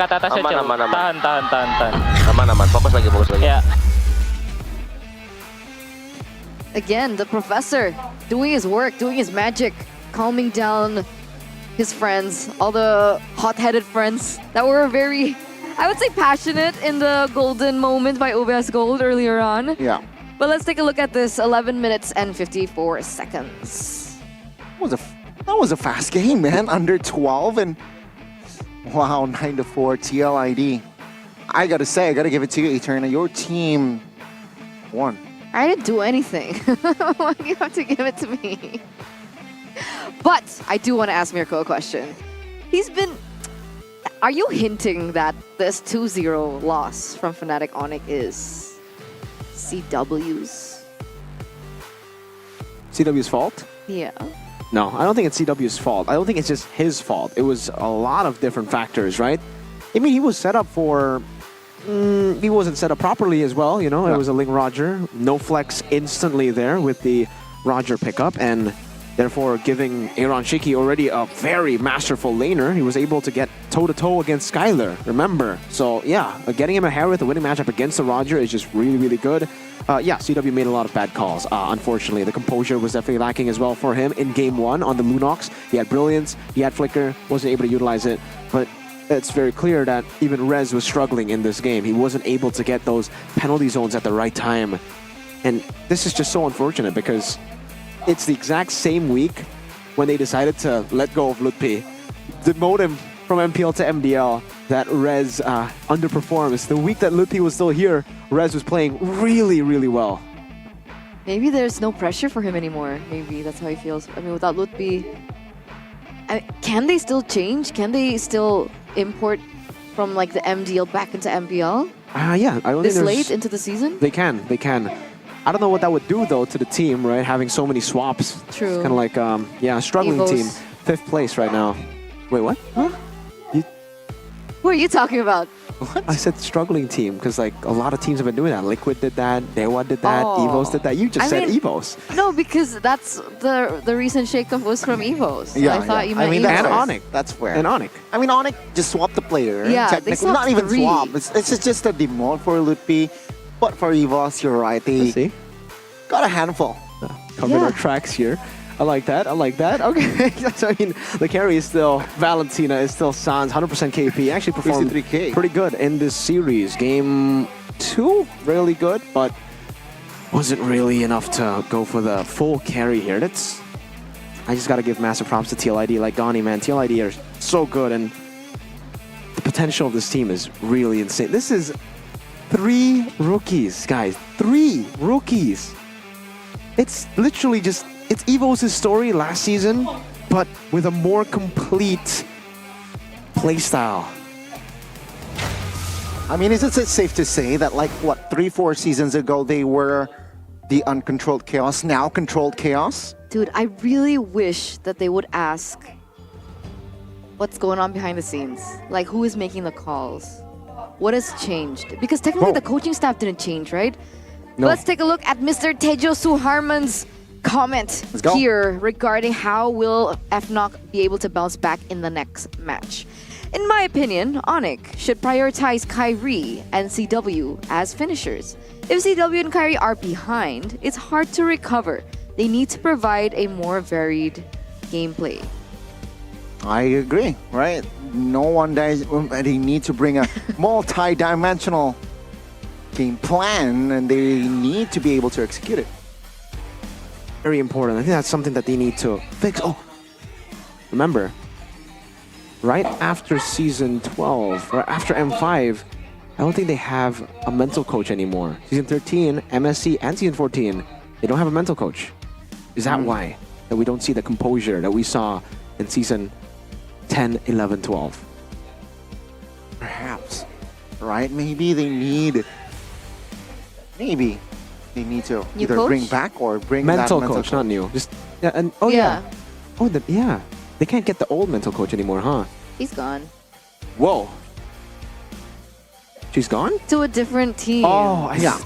Aman. Tahan. Aman. Fokus lagi. Ya. Again, the professor doing his work, doing his magic, calming down his friends, all the hot-headed friends that were very, I would say, passionate in the golden moment by OBS Gold earlier on. Yeah. But let's take a look at this 11 minutes and 54 seconds. That was a fast game, man. Under 12 and wow, 9-4 TLID. I gotta give it to you, Eterna. Your team won. I didn't do anything. Why do you have to give it to me? But I do want to ask Mirko a question. Are you hinting that this 2-0 loss from Fnatic Onic is CW's? CW's fault? Yeah. No, I don't think it's CW's fault. I don't think it's just his fault. It was a lot of different factors, right? I mean, he was set up for... he wasn't set up properly as well, you know. It was a Ling Roger. No flex instantly there with the Roger pickup, and therefore giving Aaron Shiki already a very masterful laner. He was able to get toe-to-toe against Skylar, remember? So, yeah, getting him a Harith, a winning matchup against the Roger is just really, really good. Yeah, CW made a lot of bad calls, unfortunately. The composure was definitely lacking as well for him in Game 1 on the Lunox. He had Brilliance, he had Flicker, wasn't able to utilize it, but it's very clear that even Rez was struggling in this game. He wasn't able to get those penalty zones at the right time. And this is just so unfortunate because it's the exact same week when they decided to let go of Lutpi, demote him from MPL to MDL, that Rez underperforms. The week that Lutpi was still here, Rez was playing really, really well. Maybe there's no pressure for him anymore. Maybe that's how he feels. I mean, without Lutpi, can they still change? Can they still import from like the MDL back into MPL? Yeah, I don't This think late into the season? They can. I don't know what that would do though to the team, right? Having so many swaps. True. It's kind of like, struggling Evos. team. 5th place right now. Wait, what? Huh? What are you talking about? What? I said struggling team because like a lot of teams have been doing that. Liquid did that. Dewa did that. Oh. Evos did that. You just said mean, Evos. No, because that's the recent shakeup was from Evos. So I thought you meant Evos. that's And fair. Onyx. That's fair. And Onyx. I mean, Onyx just swapped the player. Yeah, they technically, swapped not even 3. swap. It's just a demote for Lutpi. But for Evos, you're right. They See? got a handful. Covering our tracks here. I like that. Okay. So, I mean, the carry is still, Valentina is still Sans, 100% KP. Actually performed 53K. pretty good in this series. Game 2, really good, but wasn't really enough to go for the full carry here. I just got to give massive props to TLID. Like Gani, man, TLID are so good, and the potential of this team is really insane. This is 3 rookies, guys. 3 rookies. It's literally just... It's Evos' story last season, but with a more complete playstyle. I mean, is it safe to say that, like, 3-4 seasons ago, they were the uncontrolled chaos, now controlled chaos? Dude, I really wish that they would ask what's going on behind the scenes. Like, who is making the calls? What has changed? Because technically the coaching staff didn't change, right? No. Let's take a look at Mr. Tejo Suharman's comment here regarding how will FNOC be able to bounce back in the next match. In my opinion, Onyx should prioritize Kyrie and CW as finishers. If CW and Kyrie are behind, it's hard to recover. They need to provide a more varied gameplay. I agree, right? No one dies. They need to bring a multi-dimensional game plan, and they need to be able to execute it. Very important. I think that's something that they need to fix. Oh, remember, right after Season 12, right after M5, I don't think they have a mental coach anymore. Season 13, MSC, and Season 14, they don't have a mental coach. Is that why? That we don't see the composure that we saw in Season 10, 11, 12? Perhaps, right? Maybe they need to either coach? bring back or bring Mental that coach, not new. Just and Yeah. They can't get the old mental coach anymore, huh? He's gone. Whoa. She's gone? To a different team. Oh, yeah.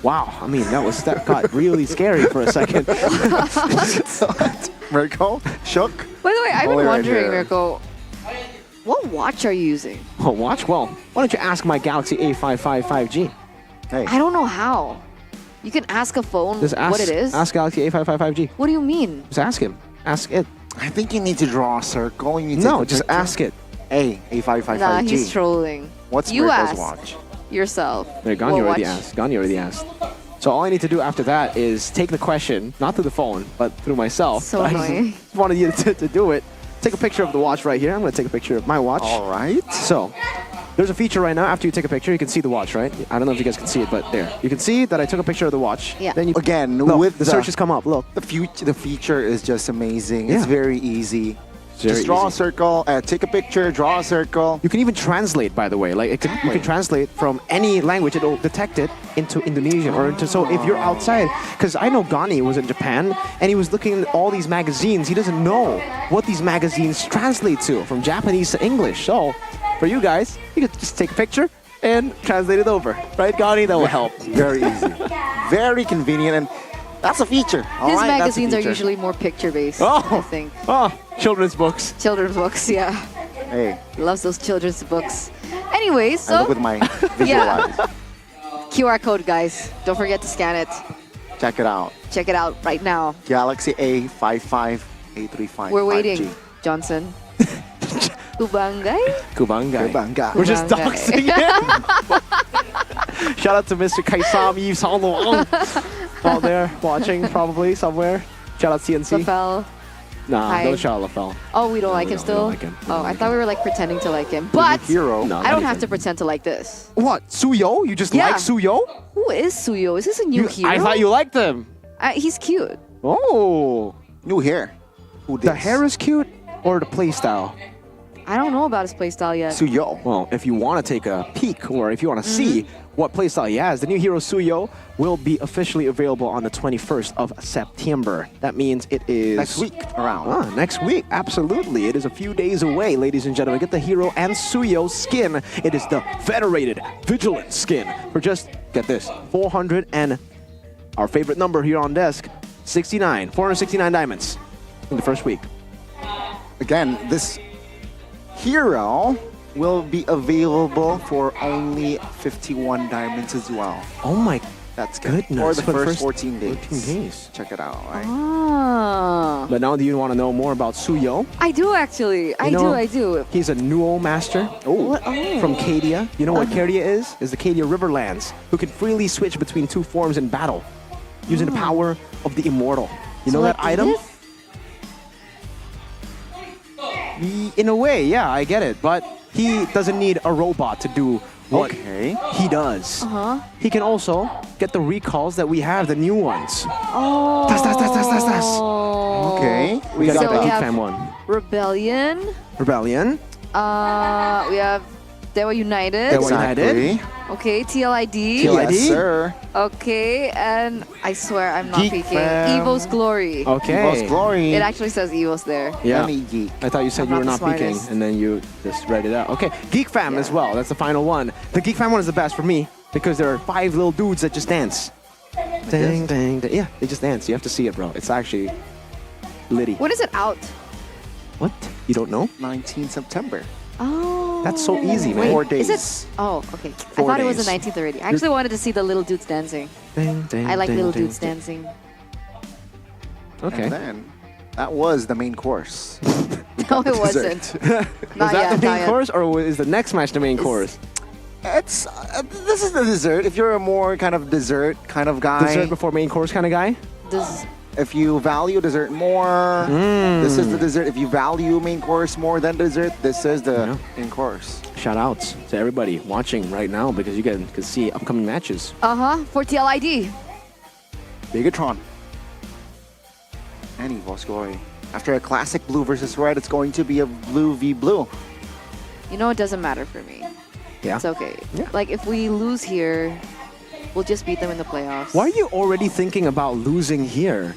Wow. I mean, that got really scary for a second. Mirko, shook. By the way, I've been Only right wondering, here. Mirko, what watch are you using? Oh, watch? Well, why don't you ask my Galaxy A55 5G? Hey. I don't know how. You can ask a phone Just ask, what it is. Ask Galaxy A55 5G. What do you mean? Just ask him. Ask it. I think you need to draw a circle. You need to No, take a just picture. ask it. Hey, A555G. Nah, he's trolling. What's you Mirko's ask watch? yourself. There, Gani What already watch? asked. Gani already asked. So all I need to do after that is take the question, not through the phone, but through myself. So But annoying. I just wanted you to do it. Take a picture of the watch right here. I'm going to take a picture of my watch. All right. So, there's a feature right now. After you take a picture, you can see the watch, right? I don't know if you guys can see it, but there. You can see that I took a picture of the watch. Yeah. Then you Again, look, with the searches come up. Look. The feature is just amazing. Yeah. It's very easy. Very Just draw a easy. circle, take a picture, draw a circle. You can even translate, by the way. Like you can translate from any language. It'll detect it into Indonesian or into. So if you're outside, because I know Gani was in Japan and he was looking at all these magazines. He doesn't know what these magazines translate to from Japanese to English. So for you guys, you could just take a picture and translate it over, right, Gani? That will help. Very easy, very convenient, and that's a feature. All His right, that's a magazines are feature. usually more picture-based, Oh. I think. Oh, children's books. Children's books, yeah. Hey, He loves those children's books. Anyways, I so look with my visual Yeah. eyes. QR code, guys. Don't forget to scan it. Check it out. Check it out right now. Galaxy A55, A35. We're waiting, 5G. Johnson. Kubangay? Kubangay. Kubangay. We're just Kubangay. doxing him. Shout out to Mr. Kaisam Yves Halong out there watching probably somewhere. Shout out CNC. Lafel. Nah, Hi. no shout out Lafel. Oh, we don't like we him don't still? like him. We Oh, don't I like thought we were like pretending to like him. But Hero. No, I not don't have even. to pretend to like this. What? Suyo? You just Yeah. like Suyo? Who is Suyo? Is this a new hero? I thought you liked him. He's cute. Oh. New hair. Who The dis? hair is cute or the play style? I don't know about his playstyle yet. Suyo. Well, if you want to take a peek or if you want to see what playstyle he has, the new hero Suyo will be officially available on the 21st of September. That means it is... Next week around. Next week, absolutely. It is a few days away, ladies and gentlemen. Get the hero and Suyo skin. It is the Federated Vigilant skin for just, get this, 400 and our favorite number here on desk, 469 diamonds in the first week. Again, this hero will be available for only 51 diamonds as well. Oh my That's good. goodness. For the first 14 days. 14 days. Check it out, right? Ah. But now do you want to know more about Suyo? I do actually. I do. He's a Nuo master from Cadia. You know what Cadia is? Is the Cadia Riverlands, who can freely switch between two forms in battle using the power of the immortal. You know that item? In a way, yeah, I get it. But he doesn't need a robot to do what he does. He can also get the recalls that we have, the new ones. Oh. Das. Okay. We got So the we Geek have Fam one. Rebellion. We have Dewa United. Okay, TLID. Yes, sir. Okay, and I swear I'm not Geek peeking. Fam. Evo's Glory. Okay. Evo's Glory. It actually says Evo's there. Yeah. Geek. I thought you said I'm you were not not the peeking, smartest. and then you just read it out. Okay, Geek Fam as well. That's the final one. The Geek Fam one is the best for me because there are 5 little dudes that just dance. Dang, dang, dang. Yeah, they just dance. You have to see it, bro. It's actually litty. When is it out? What? You don't know? 19 September. Oh. That's so easy, man. 4 days. Is it? Oh, okay. I 4 thought it was days. the 19th already. I actually wanted to see the little dudes dancing. Dang, dang, I like dang, little dang, dudes dang. dancing. Okay. And then, that was the main course. No, it wasn't. Was that the main course, or is the next match the main course? It's this is the dessert. If you're a more kind of dessert kind of guy, Dessert before main course kind of guy? if you value dessert more, this is the dessert. If you value main course more than dessert, this is the main course. Shout outs to everybody watching right now because you can see upcoming matches. For TLID. Bigatron and Evo's Glory. After a classic blue versus red, it's going to be a blue v blue. You know, it doesn't matter for me. Yeah. It's okay. Yeah. Like, if we lose here, we'll just beat them in the playoffs. Why are you already thinking about losing here?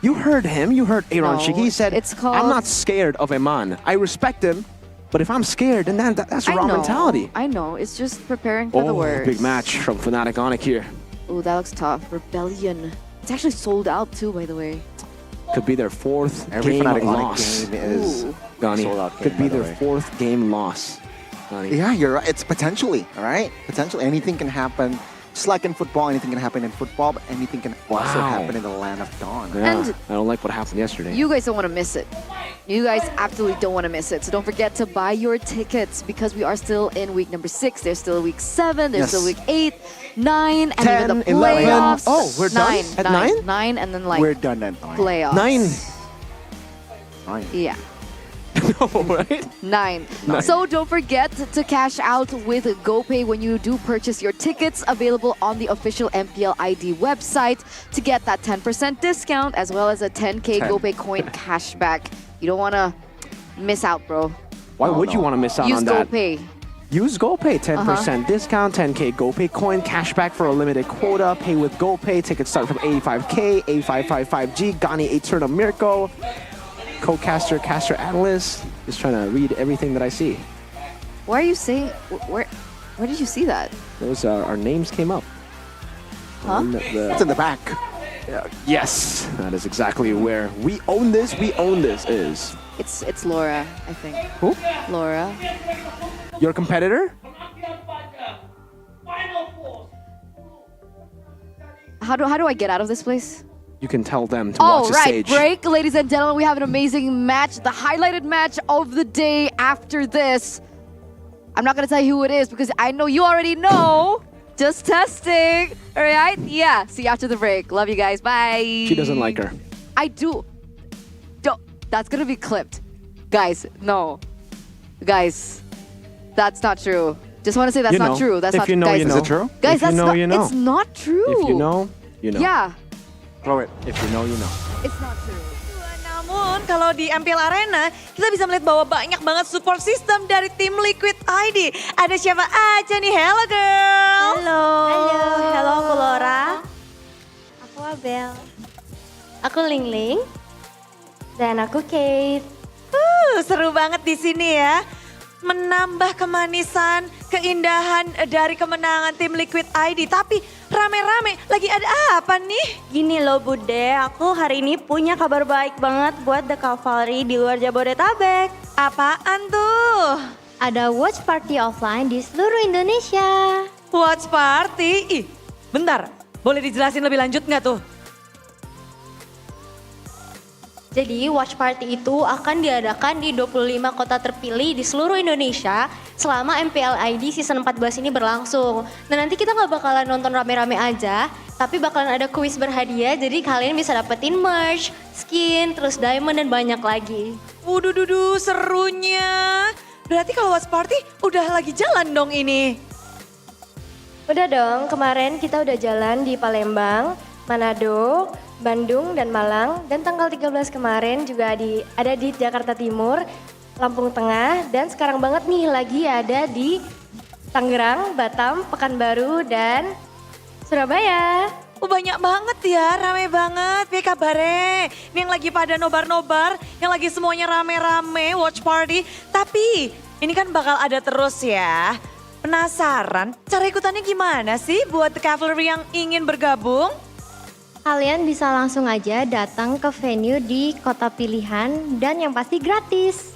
You heard him. You heard Aaron No, Shiki. He said, it's called- I'm not scared of Eman. I respect him, but if I'm scared, then that's the wrong mentality. I know. It's just preparing for the worst. Big match from Fnatic Onyx here. Ooh, that looks tough. Rebellion. It's actually sold out too, by the way. Could be their 4th Every game Fnatic loss. game is Gani. sold out game, Could be by the their way. 4th game loss. Gani. Yeah, you're right. It's potentially, all right? Potentially, anything can happen. Just like in football, anything can happen in football, but anything can also happen in the land of dawn. Yeah, And- I don't like what happened yesterday. You guys don't want to miss it. You guys absolutely don't want to miss it. So don't forget to buy your tickets because we are still in week number 6. There's still week 7. There's Yes. still week 8, 9, and 10, even the 11. playoffs. Oh, we're done? 9, At 9, 9? 9, and then like We're done at 9. playoffs. 9. Yeah. Right? 9. So don't forget to cash out with GoPay when you do purchase your tickets, available on the official MPL ID website to get that 10% discount as well as a 10K 10. GoPay coin cashback. You don't want to miss out, bro. Why would you want to miss out Use on that? GoPay. Use GoPay, 10% discount, 10K GoPay coin, cashback for a limited quota, pay with GoPay, tickets start from 85K, 8555G, Gani, Eterna Mirko, co-caster, caster analyst. Just trying to read everything that I see. Why are you saying, where did you see that? Those our names came up. Huh? On It's in the back. Yes, that is exactly where we own this is. It's Laura, I think. Who? Laura. Your competitor? How do I get out of this place? You can tell them to watch the stage. Break, ladies and gentlemen. We have an amazing match, the highlighted match of the day after this. I'm not going to tell you who it is because I know you already know. Just testing. All right? Yeah. See you after the break. Love you guys. Bye. She doesn't like her. I do. That's going to be clipped. Guys, no. Guys, that's not true. Just want to say that's not true. That's if not you know, guys, you know. Is it true? Guys, if that's you know, not, you know. it's not true. If you know, you know. Yeah. Throw it. If you know, you know. It's not true. namun kalau di MPL Arena kita bisa melihat bahwa banyak banget support system dari tim Liquid ID. Ada siapa aja nih? Hello girl. Halo. Halo, aku Laura. Aku Abel. Aku Ling. Dan aku Kate. Seru banget di sini ya. Menambah kemanisan, keindahan dari kemenangan tim Liquid ID. Tapi rame-rame, lagi ada apa nih? Gini loh Bude, aku hari ini punya kabar baik banget buat The Cavalry di luar Jabodetabek. Apaan tuh? Ada watch party offline di seluruh Indonesia. Watch party? Ih, bentar. Boleh dijelasin lebih lanjut nggak tuh? Jadi watch party itu akan diadakan di 25 kota terpilih di seluruh Indonesia selama MPL ID season 14 ini berlangsung. Dan nanti kita nggak bakalan nonton rame-rame aja, tapi bakalan ada kuis berhadiah, jadi kalian bisa dapetin merch, skin, terus diamond dan banyak lagi. Waduh, serunya. Berarti kalau watch party udah lagi jalan dong ini? Udah dong, kemarin kita udah jalan di Palembang, Manado, Bandung dan Malang, dan tanggal 13 kemarin juga ada di Jakarta Timur, Lampung Tengah, dan sekarang banget nih lagi ada di Tangerang, Batam, Pekanbaru, dan Surabaya. Banyak banget ya, rame banget. Piye kabare? Ini yang lagi pada nobar-nobar, yang lagi semuanya rame-rame watch party. Tapi ini kan bakal ada terus ya. Penasaran cara ikutannya gimana sih buat The Cavalry yang ingin bergabung? Kalian bisa langsung aja datang ke venue di kota pilihan dan yang pasti gratis.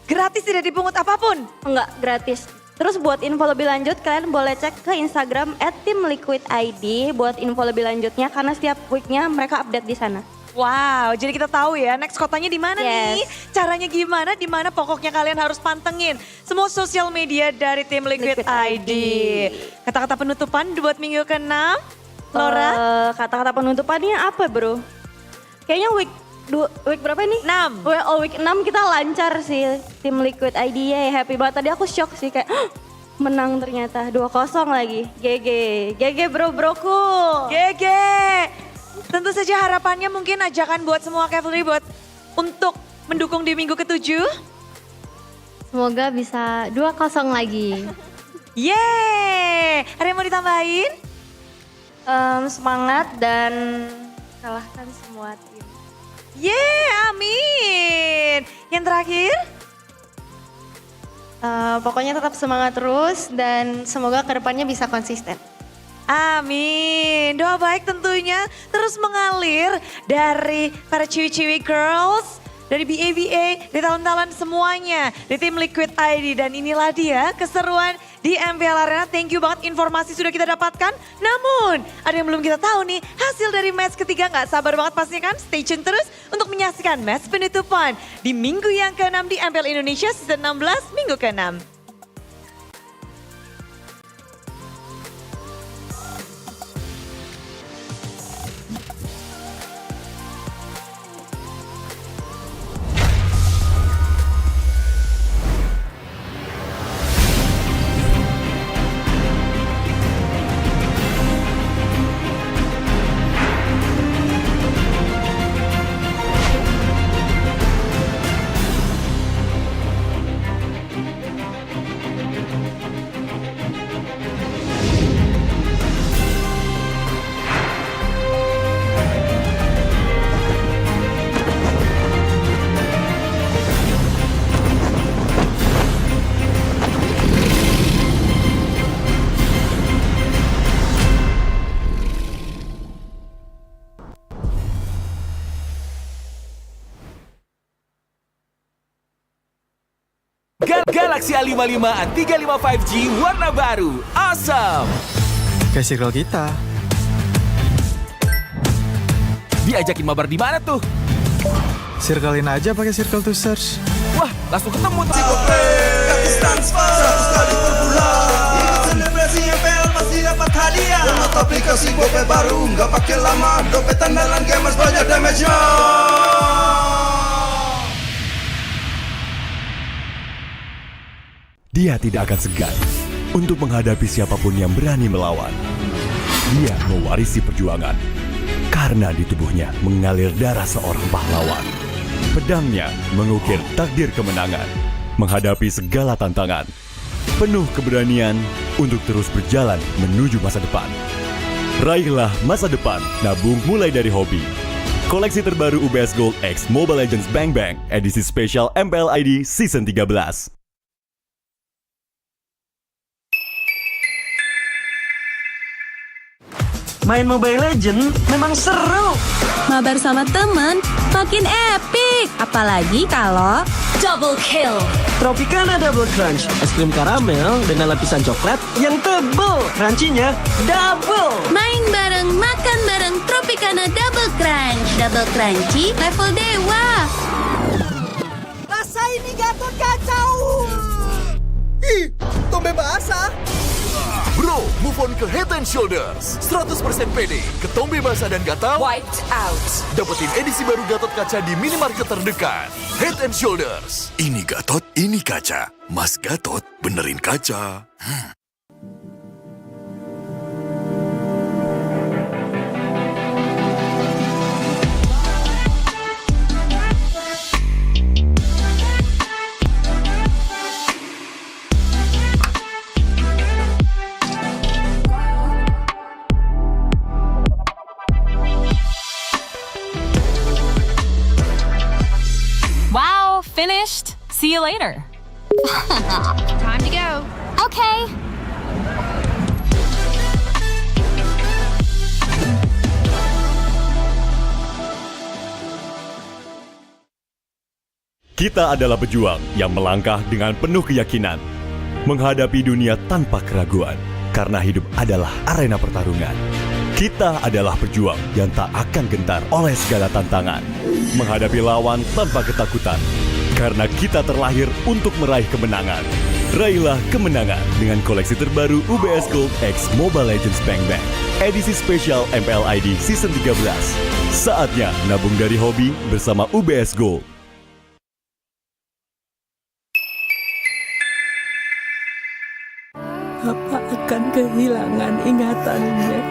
Gratis, tidak dipungut apapun? Enggak, gratis. Terus buat info lebih lanjut kalian boleh cek ke Instagram @timliquidid buat info lebih lanjutnya karena setiap weeknya mereka update di sana. Wow, jadi kita tahu ya next kotanya di mana nih, caranya gimana, di mana pokoknya kalian harus pantengin semua sosial media dari tim Liquid ID. Kata-kata penutupan buat minggu ke-6. Laura? Kata-kata penutupannya apa bro? Kayaknya week berapa nih? 6. Week 6 kita lancar sih tim Liquid ID ya, happy banget. Tadi aku shock sih kayak menang ternyata 2-0 lagi. GG bro-broku. GG. Tentu saja harapannya mungkin ajakan buat semua Cavalry untuk mendukung di minggu ke-7. Semoga bisa 2-0 lagi. Yeay. Ada yang mau ditambahin? Semangat dan kalahkan semua tim. Amin. Yang terakhir? Pokoknya tetap semangat terus dan semoga kedepannya bisa konsisten. Amin. Doa baik tentunya terus mengalir dari para ciwi-ciwi girls, dari BABA, dari talent-talent semuanya, di tim Liquid ID. Dan inilah dia keseruan di MPL Arena. Thank you banget, informasi sudah kita dapatkan. Namun ada yang belum kita tahu nih, hasil dari match ketiga. Nggak sabar banget pastinya kan? Stay tune terus untuk menyaksikan match penutupan di minggu yang ke-6 di MPL Indonesia season 16 minggu ke-6. Galaxy A55 A35 5G warna baru, awesome. Kayak circle kita. Diajakin mabar di mana tuh? Circlein aja pakai circle to search. Wah, langsung ketemu tuh. Gratis transfer 100 kali per bulan. Ikut selebrasi MPL pasti dapat hadiah. Download aplikasi GoPay baru, nggak pakai lama. Dompet andalan gamers banyak damage-nya. Dia tidak akan segan untuk menghadapi siapapun yang berani melawan. Dia mewarisi perjuangan karena di tubuhnya mengalir darah seorang pahlawan. Pedangnya mengukir takdir kemenangan, menghadapi segala tantangan. Penuh keberanian untuk terus berjalan menuju masa depan. Raihlah masa depan, nabung mulai dari hobi. Koleksi terbaru UBS Gold X Mobile Legends Bang Bang, edisi spesial MPL ID Season 13. Main Mobile Legends memang seru. Mabar sama temen makin epic. Apalagi kalau double kill. Tropicana Double Crunch, es krim karamel dengan lapisan coklat yang tebal. Crunchy-nya double. Main bareng, makan bareng Tropicana Double Crunch. Double crunchy level dewa. Rasa ini Gatot kacau. Ih, tombe basah. Bro, move on ke Head and Shoulders. 100% pede, ketombe basah dan gatal Wiped out. Dapetin edisi baru Gatot Kaca di minimarket terdekat. Head and Shoulders. Ini Gatot, ini kaca. Mas Gatot, benerin kaca. Wow, finished. See you later. Time to go. Okay. Kita adalah pejuang yang melangkah dengan penuh keyakinan, menghadapi dunia tanpa keraguan, karena hidup adalah arena pertarungan. Kita adalah pejuang yang tak akan gentar oleh segala tantangan, menghadapi lawan tanpa ketakutan, karena kita terlahir untuk meraih kemenangan. Raihlah kemenangan dengan koleksi terbaru UBS Gold X Mobile Legends Bang Bang, edisi spesial MPL ID Season 13. Saatnya nabung dari hobi bersama UBS Gold. Apa akan kehilangan ingatannya?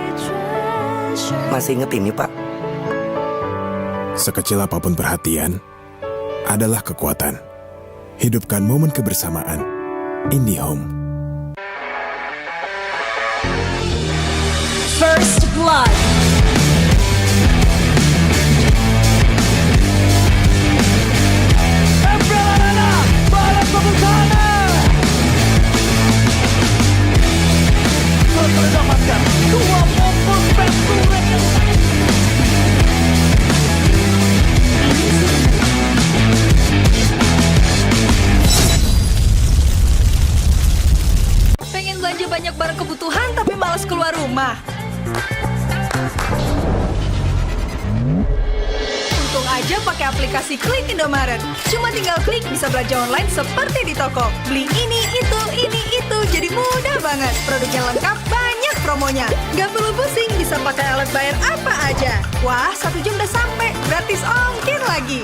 Masih inget ini, Pak? Sekecil apapun perhatian adalah kekuatan. Hidupkan momen kebersamaan. IndiHome. First blood. Mendapatkan 2 momen penturen. Pengen belanja banyak barang kebutuhan tapi malas keluar rumah. Untung aja pakai aplikasi Klik Indomaret. Cuma tinggal klik bisa belanja online seperti di toko. Beli ini, itu, jadi mudah banget. Produknya lengkap, banyak promonya. Gak perlu pusing, bisa pakai alat bayar apa aja. Wah, 1 jam udah sampai, gratis ongkir lagi.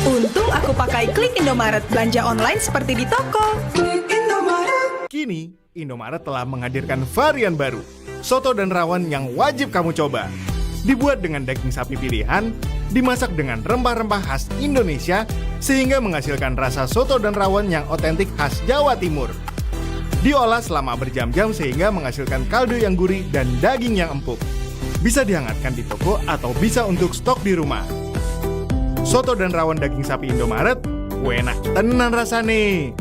Untung aku pakai Klik Indomaret, belanja online seperti di toko. Kini, Indomaret telah menghadirkan varian baru, soto dan rawon yang wajib kamu coba. Dibuat dengan daging sapi pilihan, dimasak dengan rempah-rempah khas Indonesia, sehingga menghasilkan rasa soto dan rawon yang otentik khas Jawa Timur. Diolah selama berjam-jam sehingga menghasilkan kaldu yang gurih dan daging yang empuk. Bisa dihangatkan di toko atau bisa untuk stok di rumah. Soto dan rawon daging sapi Indomaret, enak tenan rasane.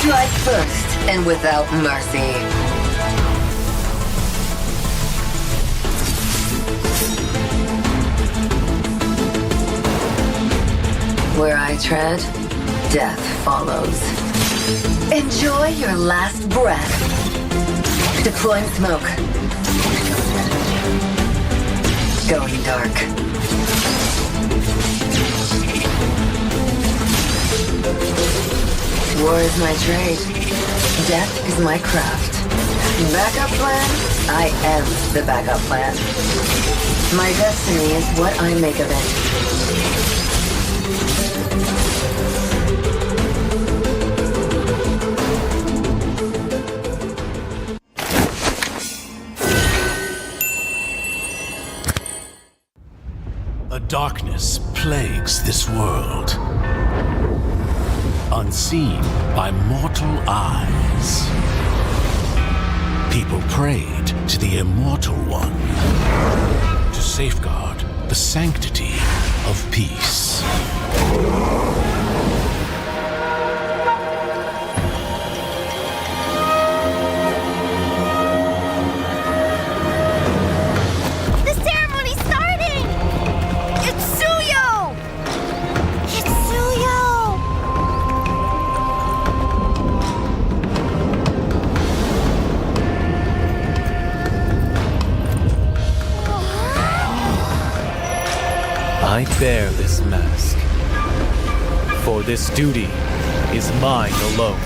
Strike first and without mercy. Where I tread, death follows. Enjoy your last breath. Deploying smoke. Going dark. War is my trade. Death is my craft. Backup plan? I am the backup plan. My destiny is what I make of it. darkness plagues this world, unseen by mortal eyes. People prayed to the Immortal One to safeguard the sanctity of peace. The ceremony's starting! It's Suyo! It's Suyo! I bear this mask, for this duty is mine alone.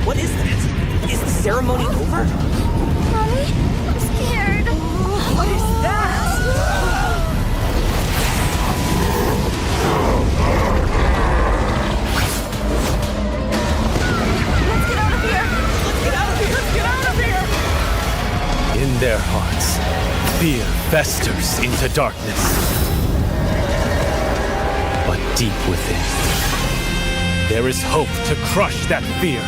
What is that? Is the ceremony over? Mommy, I'm scared. What is that? Let's get out of here! Let's get out of here! Let's get out of here! In their hearts, fear festers into darkness. But deep within, there is hope to crush that fear.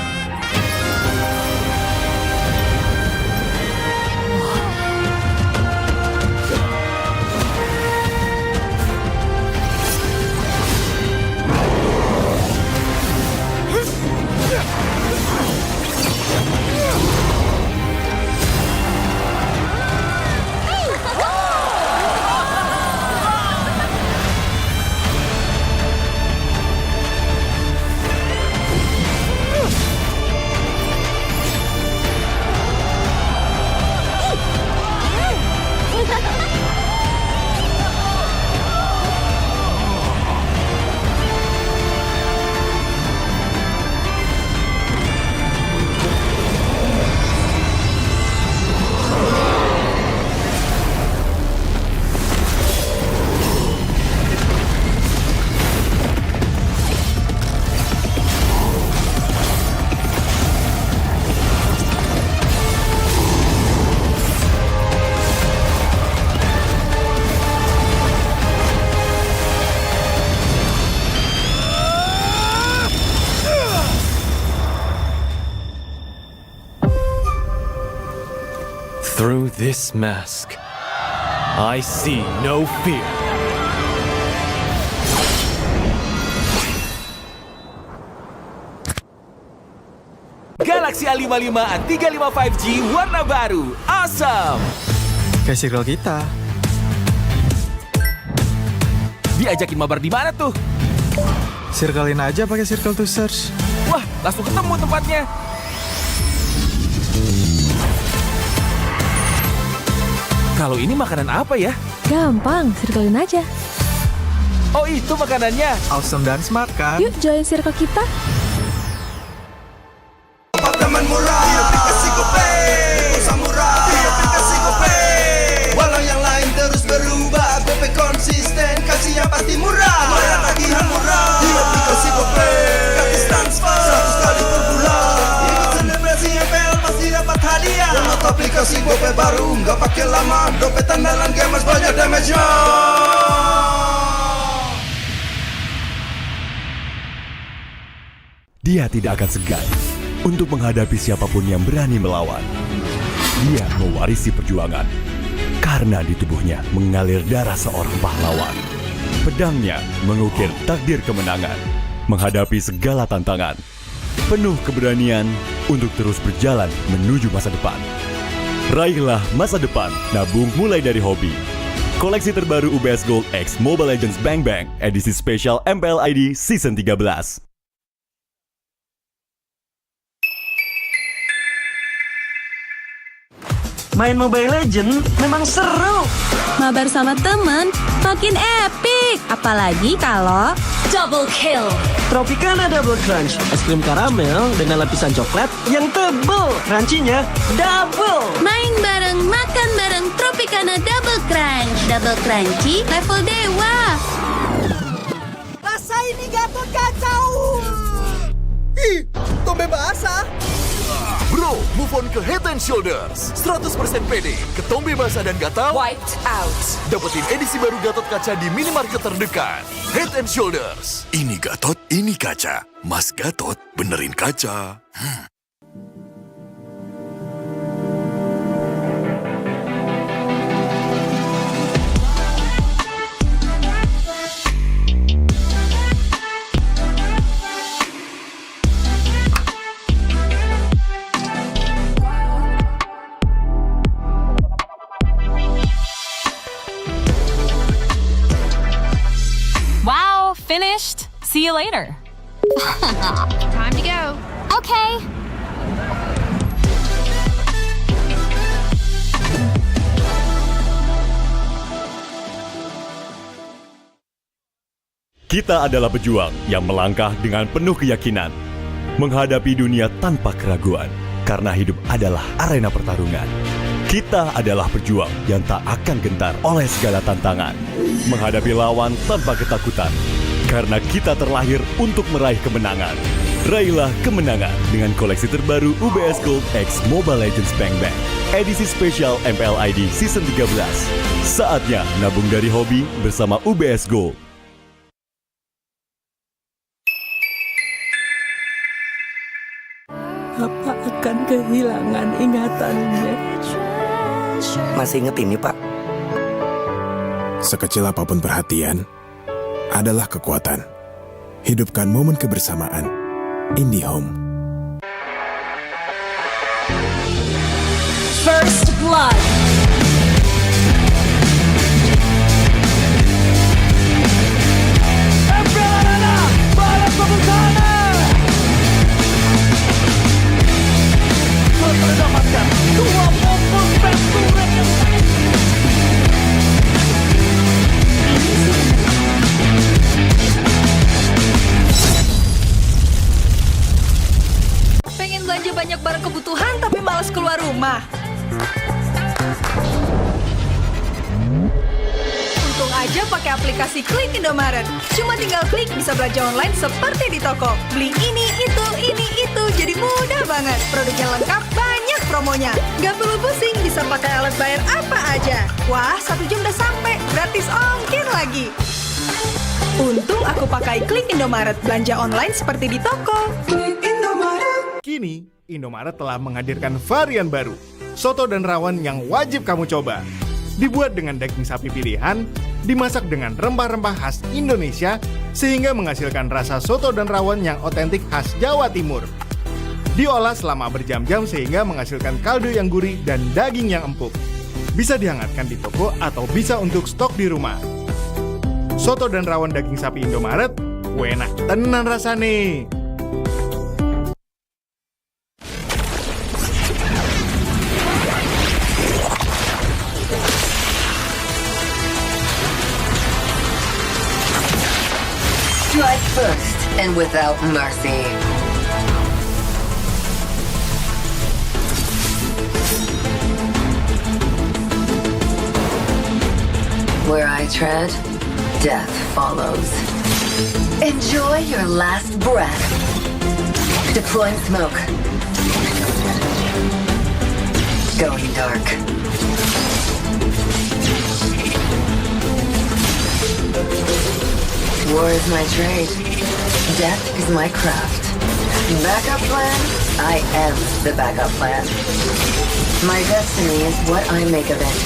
Through this mask, I see no fear. Galaxy A55 A35 5G warna baru, awesome! Kayak circle kita. Diajakin mabar di mana tuh? Circlein aja pakai circle to search. Wah, langsung ketemu tempatnya. Kalau ini makanan apa ya? Gampang, circlein aja. Oh, itu makanannya. Awesome dan smart kan? Yuk join circle kita. Teman murah, aplikasi GoPay Samurai, aplikasi GoPay. Walau yang lain terus berubah, GoPay konsisten, kasih yang pasti murah. Bayar tagihan murah di aplikasi GoPay. Gratis transfer 100 kali per bulan. Ikut selebrasi MPL pasti dapat hadiah. Download aplikasi GoPay baru, nggak pakai lama. Dompet andalan gamers banyak damage-nya. Dia tidak akan segan untuk menghadapi siapapun yang berani melawan. Dia mewarisi perjuangan karena di tubuhnya mengalir darah seorang pahlawan. Pedangnya mengukir takdir kemenangan, menghadapi segala tantangan. Penuh keberanian untuk terus berjalan menuju masa depan. Raihlah masa depan, nabung mulai dari hobi. Koleksi terbaru UBS Gold X Mobile Legends Bang Bang, edisi spesial MPL ID Season 13. Main Mobile Legends memang seru. Mabar sama temen makin epic. Apalagi kalau double kill. Tropicana Double Crunch, es krim karamel dengan lapisan coklat yang tebal. Crunchy-nya double. Main bareng, makan bareng Tropicana Double Crunch. Double crunchy level dewa. Rasa ini Gatot kacau. Ih, tombe basah. Bro, move on ke Head and Shoulders. 100% pede, ketombe basah dan gatal Wiped out. dapetin edisi baru Gatot Kaca di minimarket terdekat. Head and Shoulders. Ini Gatot, ini kaca. Mas Gatot benerin kaca. Wow, finished. See you later. Time to go. Okay. Kita adalah pejuang yang melangkah dengan penuh keyakinan, menghadapi dunia tanpa keraguan, karena hidup adalah arena pertarungan. Kita adalah pejuang yang tak akan gentar oleh segala tantangan, menghadapi lawan tanpa ketakutan, karena kita terlahir untuk meraih kemenangan. Raihlah kemenangan dengan koleksi terbaru UBS Gold X Mobile Legends Bang Bang, edisi spesial MPL ID Season 13. Saatnya nabung dari hobi bersama UBS Gold. Papa akan kehilangan ingatannya. Masih inget ini, Pak? Sekecil apapun perhatian adalah kekuatan. Hidupkan momen kebersamaan. IndiHome. First blood. Mendapatkan 2 pompon penturen yang Pengen belanja banyak barang kebutuhan tapi malas keluar rumah. Untung aja pakai aplikasi Klik Indomaret. Cuma tinggal klik bisa belanja online seperti di toko. Beli ini, itu, jadi mudah banget. Produknya lengkap, banyak promonya. Gak perlu pusing, bisa pakai alat bayar apa aja. Wah, 1 jam udah sampai, gratis ongkir lagi. Untung aku pakai Klik Indomaret, belanja online seperti di toko. Kini, Indomaret telah menghadirkan varian baru, soto dan rawon yang wajib kamu coba. Dibuat dengan daging sapi pilihan, dimasak dengan rempah-rempah khas Indonesia, sehingga menghasilkan rasa soto dan rawon yang otentik khas Jawa Timur. Diolah selama berjam-jam sehingga menghasilkan kaldu yang gurih dan daging yang empuk. Bisa dihangatkan di toko atau bisa untuk stok di rumah. Soto dan rawon daging sapi Indomaret, enak tenan rasane. Strike first and without mercy. Where I tread, death follows. Enjoy your last breath. Deploying smoke. Going dark. War is my trade. Death is my craft. Backup plan? I am the backup plan. My destiny is what I make of it.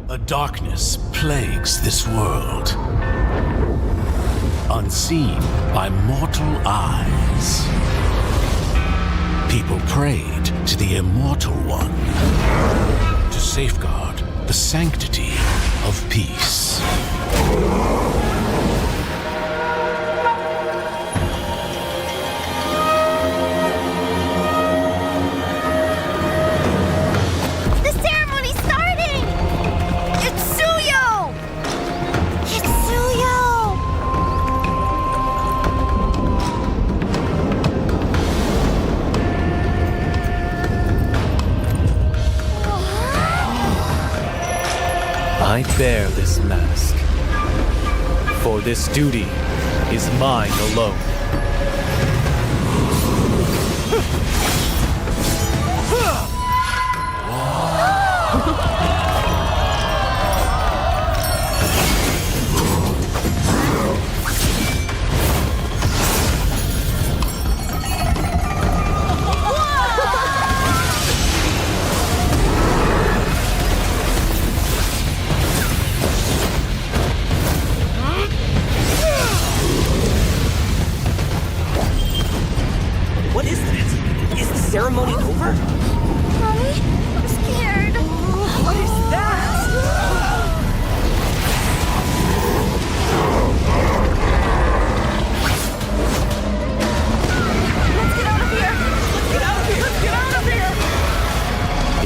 A darkness plagues this world, unseen by mortal eyes. People prayed to the Immortal One to safeguard the the sanctity of peace. The ceremony's starting! It's Suyo! It's Suyo! I bear this mask, for this duty is mine alone. What is that? Is the ceremony over? Mommy, I'm scared. What is that? Let's get out of here. Let's get out of here! Let's get out of here!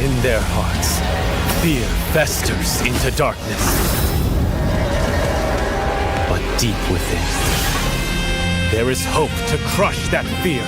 In their hearts, fear festers into darkness. But deep within, there is hope to crush that fear.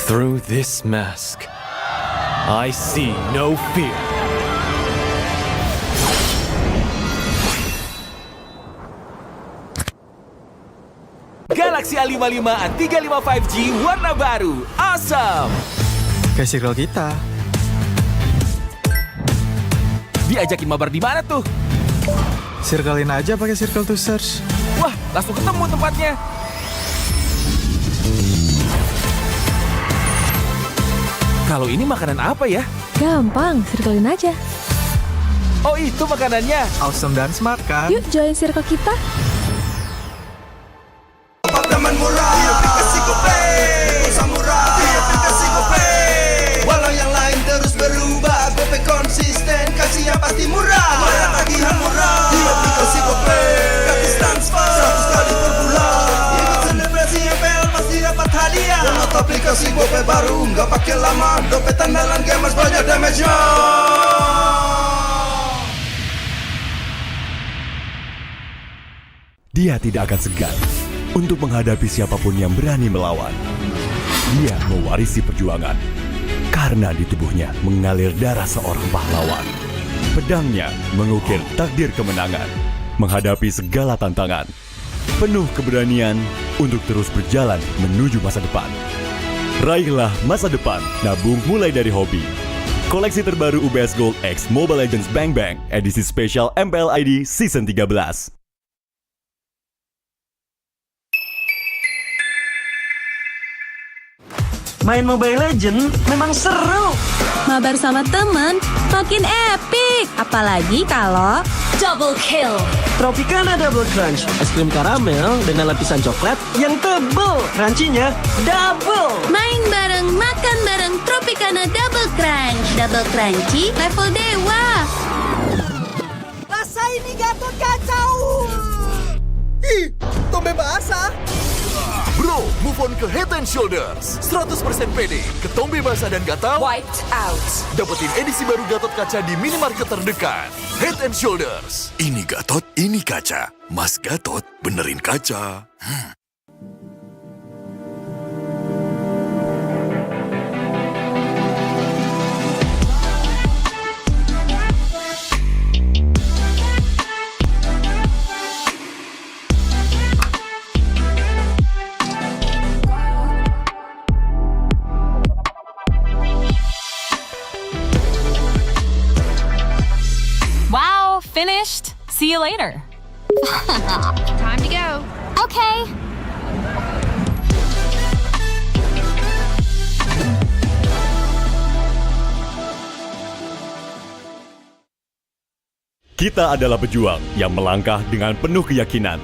Through this mask, I see no fear. Galaxy A55 A35 5G warna baru. Awesome! Kayak circle kita. Diajakin mabar di mana tuh? Circlein aja pakai circle to search. Wah, langsung ketemu tempatnya. Kalau ini makanan apa ya? Gampang, circlein aja. Oh, itu makanannya. Awesome dan smart kan? Yuk join circle kita. Teman murah, di aplikasi GoPay Samurai, di aplikasi GoPay. Walau yang lain terus berubah, GoPay konsisten, kasih yang pasti murah. Bayar tagihan murah, di aplikasi GoPay. Gratis transfer, 100 kali per bulan. Ikut selebrasi MPL pasti dapat hadiah. Download aplikasi GoPay baru, nggak pakai lama. Dompet andalan gamers banyak damage-nya. Dia tidak akan segan untuk menghadapi siapapun yang berani melawan. Dia mewarisi perjuangan karena di tubuhnya mengalir darah seorang pahlawan. Pedangnya mengukir takdir kemenangan, menghadapi segala tantangan. Penuh keberanian untuk terus berjalan menuju masa depan. Raihlah masa depan, nabung mulai dari hobi. Koleksi terbaru UBS Gold X Mobile Legends Bang Bang, edisi spesial MPL ID Season 13. Main Mobile Legends memang seru. mabar sama temen, makin epic. Apalagi kalau double kill. Tropicana Double Crunch, es krim karamel dengan lapisan coklat yang tebal. Crunchy-nya double. Main bareng, makan bareng Tropicana Double Crunch. Double crunchy, level dewa. Rasa ini Gatot kacau. Ih, tombe basah. Bro, move on ke Head and Shoulders. 100% pede, ketombe basah dan gatal Wiped out. dapetin edisi baru Gatot kaca di minimarket terdekat. Head and Shoulders. Ini Gatot, ini kaca. Mas Gatot, benerin kaca. Wow, finished. See you later. Time to go. Okay. Kita adalah pejuang yang melangkah dengan penuh keyakinan,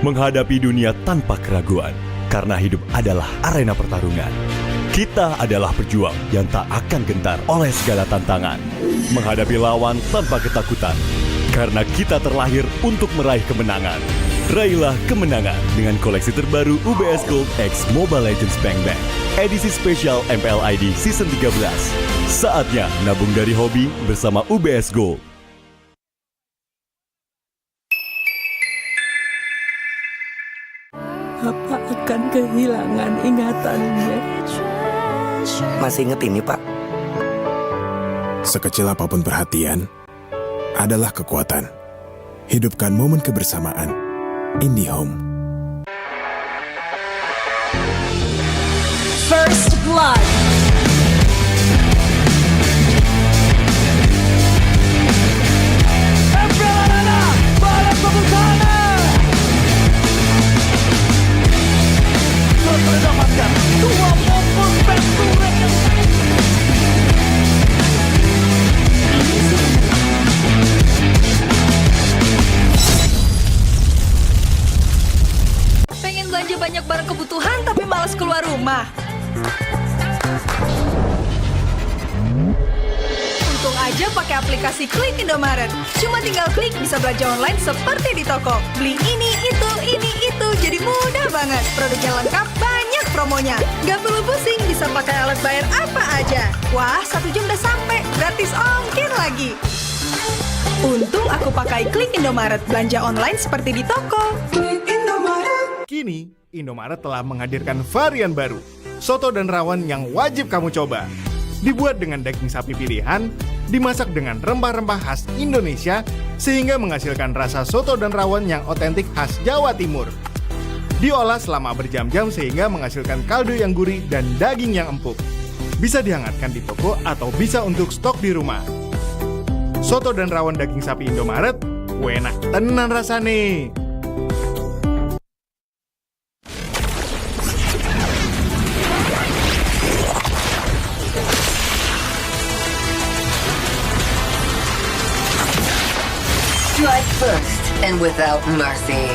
menghadapi dunia tanpa keraguan, karena hidup adalah arena pertarungan. Kita adalah pejuang yang tak akan gentar oleh segala tantangan, menghadapi lawan tanpa ketakutan, karena kita terlahir untuk meraih kemenangan. Raihlah kemenangan dengan koleksi terbaru UBS Gold X Mobile Legends Bang Bang, edisi spesial MPL ID Season 13. Saatnya nabung dari hobi bersama UBS Gold. Papa akan kehilangan ingatannya. Masih inget ini, Pak? Sekecil apapun perhatian, adalah kekuatan. Hidupkan momen kebersamaan. IndiHome. First Blood. Pengen belanja banyak barang kebutuhan tapi malas keluar rumah. Untung aja pakai aplikasi Klik Indomaret. Cuma tinggal klik bisa belanja online seperti di toko. Beli ini, itu, jadi mudah banget. Produknya lengkap, banyak promonya. Gak perlu pusing, bisa pakai alat bayar apa aja. Wah, 1 jam udah sampai, gratis ongkir lagi. Untung aku pakai Klik Indomaret, belanja online seperti di toko. Kini, Indomaret telah menghadirkan varian baru, soto dan rawon yang wajib kamu coba. Dibuat dengan daging sapi pilihan, dimasak dengan rempah-rempah khas Indonesia, sehingga menghasilkan rasa soto dan rawon yang otentik khas Jawa Timur. Diolah selama berjam-jam sehingga menghasilkan kaldu yang gurih dan daging yang empuk. Bisa dihangatkan di toko atau bisa untuk stok di rumah. Soto dan rawon daging sapi Indomaret, enak tenan rasane. Strike first and without mercy.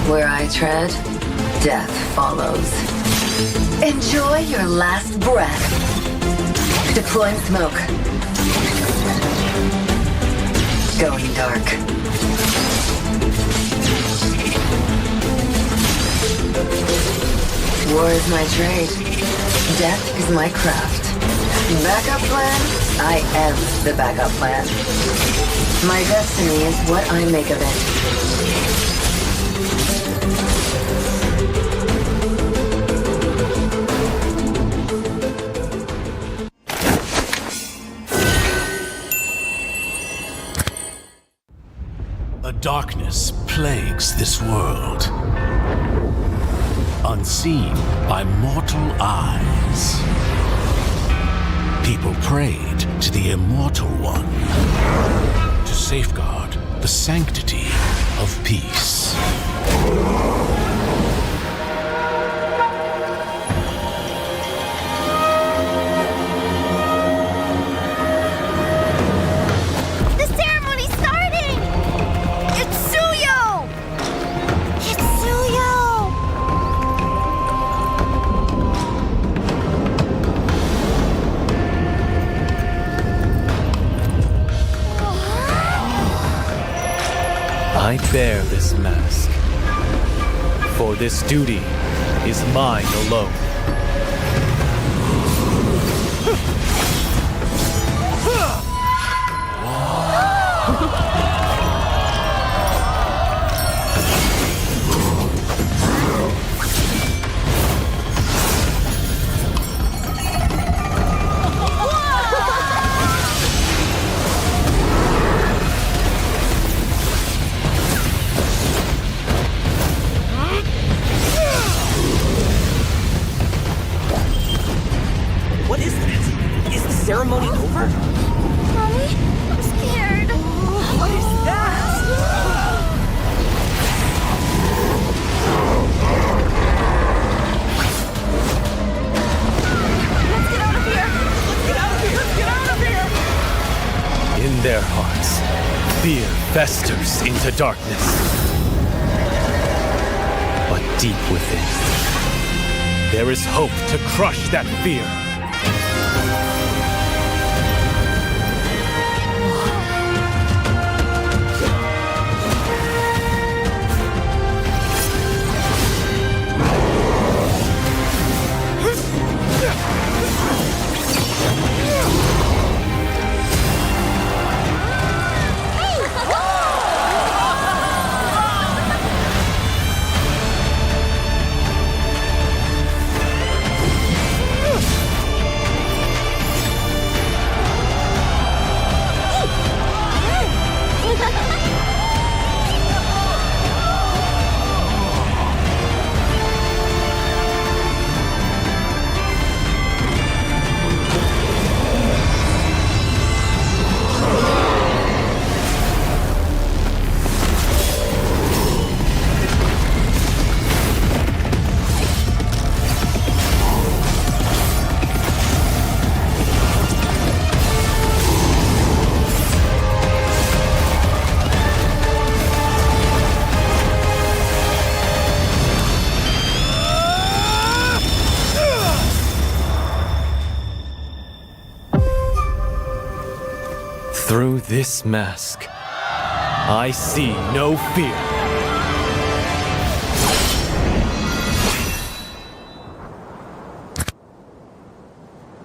Where I tread, death follows. Enjoy your last breath. Deploying smoke. Going dark. War is my trade. Death is my craft. Backup plan? I am the backup plan. My destiny is what I make of it. A darkness plagues this world, unseen by mortal eyes. People prayed to the Immortal One to safeguard the sanctity of peace. The ceremony's starting! It's Suyo! It's Suyo! I bear this mask, for this duty is mine alone. What is that? Is the ceremony over? Mommy, I'm scared. What is that? Let's get out of here. Let's get out of here! Let's get out of here! In their hearts, fear festers into darkness. But deep within, there is hope to crush that fear. Through this mask, I see no fear.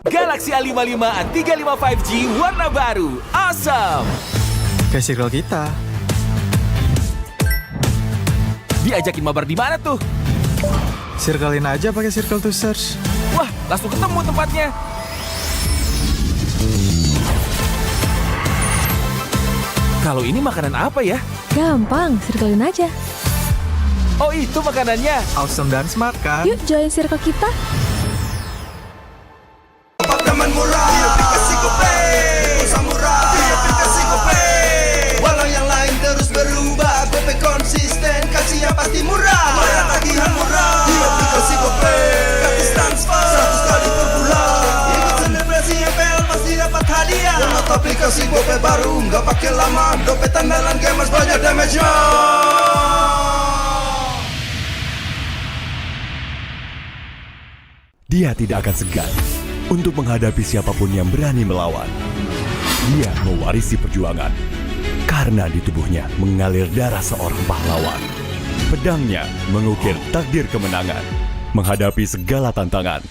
Galaxy A55 A35 5G warna baru. Awesome! Kayak circle kita. Diajakin mabar di mana tuh? Circlein aja pakai circle to search. Wah, langsung ketemu tempatnya. Kalau ini makanan apa ya? Gampang, circlein aja. Oh, itu makanannya. Awesome dan smart kan? Yuk join circle kita. Pakaman murah, aplikasi GoPay Samurai, aplikasi GoPay. Walau yang lain terus berubah, GoPay konsisten, kasih yang pasti murah. Bayar tagihan murah di aplikasi GoPay. Gratis transfer 100 kali per bulan. Ikut selebrasi MPL pasti dapat hadiah. Download aplikasi GoPay baru, nggak pakai lama. Dompet andalan gamers banyak damage-nya. Dia tidak akan segan untuk menghadapi siapapun yang berani melawan. Dia mewarisi perjuangan karena di tubuhnya mengalir darah seorang pahlawan. Pedangnya mengukir takdir kemenangan, menghadapi segala tantangan.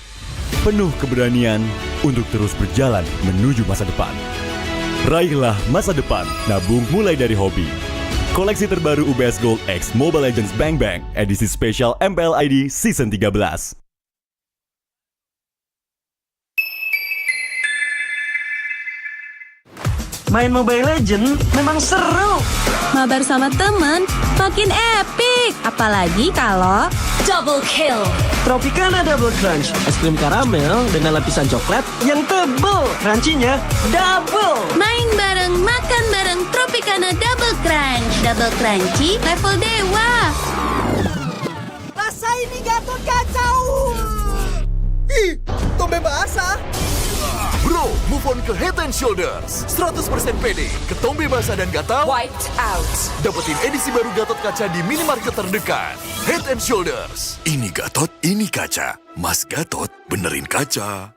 Penuh keberanian untuk terus berjalan menuju masa depan. Raihlah masa depan, nabung mulai dari hobi. Koleksi terbaru UBS Gold X Mobile Legends Bang Bang, edisi spesial MPL ID Season 13. Main Mobile Legends memang seru. Mabar sama temen makin epic. Apalagi kalau double kill. Tropicana Double Crunch, es krim karamel dengan lapisan coklat yang tebal. Crunchy-nya double. Main bareng, makan bareng Tropicana Double Crunch. Double crunchy level dewa. ini Gatot kacau. Ih, Tombe basah. Bro, move on ke Head and Shoulders. 100% pede, ketombe basah dan gatal. Wiped out. Dapetin edisi baru Gatot kaca di minimarket terdekat. Head and Shoulders. Ini Gatot, ini kaca. Mas Gatot, benerin kaca.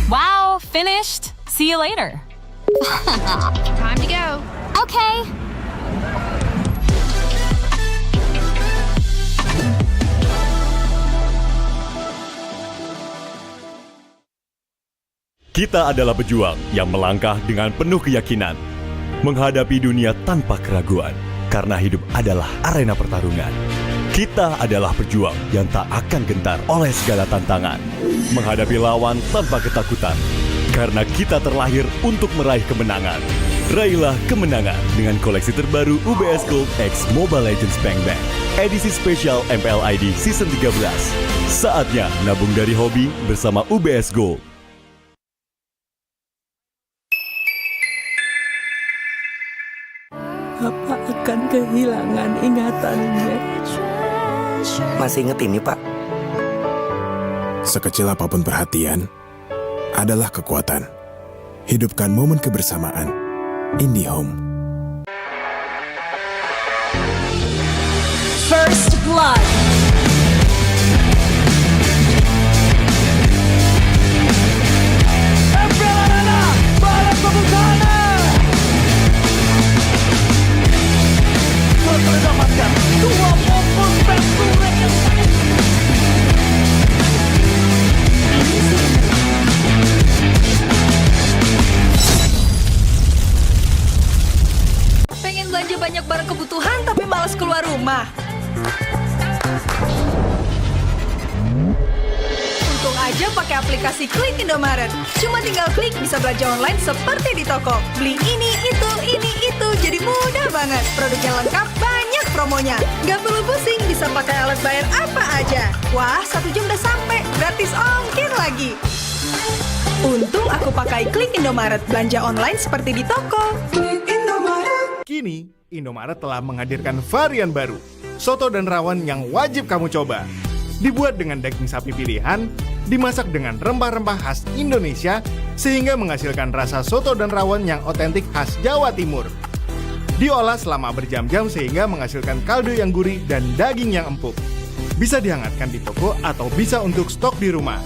Wow, finished. See you later. Time to go. Okay. Kita adalah pejuang yang melangkah dengan penuh keyakinan, menghadapi dunia tanpa keraguan, karena hidup adalah arena pertarungan. Kita adalah pejuang yang tak akan gentar oleh segala tantangan, menghadapi lawan tanpa ketakutan, karena kita terlahir untuk meraih kemenangan. Raihlah kemenangan dengan koleksi terbaru UBS Gold X Mobile Legends Bang Bang, edisi spesial MPL ID Season 13. Saatnya nabung dari hobi bersama UBS Gold. Papa akan kehilangan ingatannya. Masih inget ini, Pak? Sekecil apapun perhatian, adalah kekuatan. Hidupkan momen kebersamaan. IndiHome. First Blood. Mendapatkan 2 poin penting. Pengen belanja banyak barang kebutuhan tapi malas keluar rumah. Untung aja pakai aplikasi Klik Indomaret. Cuma tinggal klik bisa belanja online seperti di toko. Beli ini, itu, jadi mudah banget. Produknya lengkap, banyak promonya. Gak perlu pusing, bisa pakai alat bayar apa aja. Wah, 1 jam udah sampai, gratis ongkir lagi. Untung aku pakai Klik Indomaret, belanja online seperti di toko. Kini, Indomaret telah menghadirkan varian baru, soto dan rawon yang wajib kamu coba. Dibuat dengan daging sapi pilihan, dimasak dengan rempah-rempah khas Indonesia, sehingga menghasilkan rasa soto dan rawon yang otentik khas Jawa Timur. Diolah selama berjam-jam sehingga menghasilkan kaldu yang gurih dan daging yang empuk. Bisa dihangatkan di toko atau bisa untuk stok di rumah.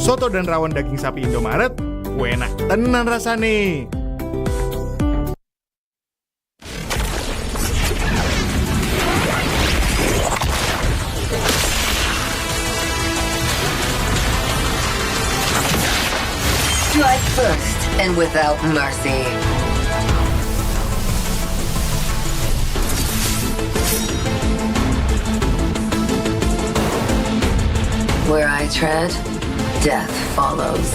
Soto dan rawon daging sapi Indomaret, enak tenan rasane. Strike first and without mercy. Where I tread, death follows.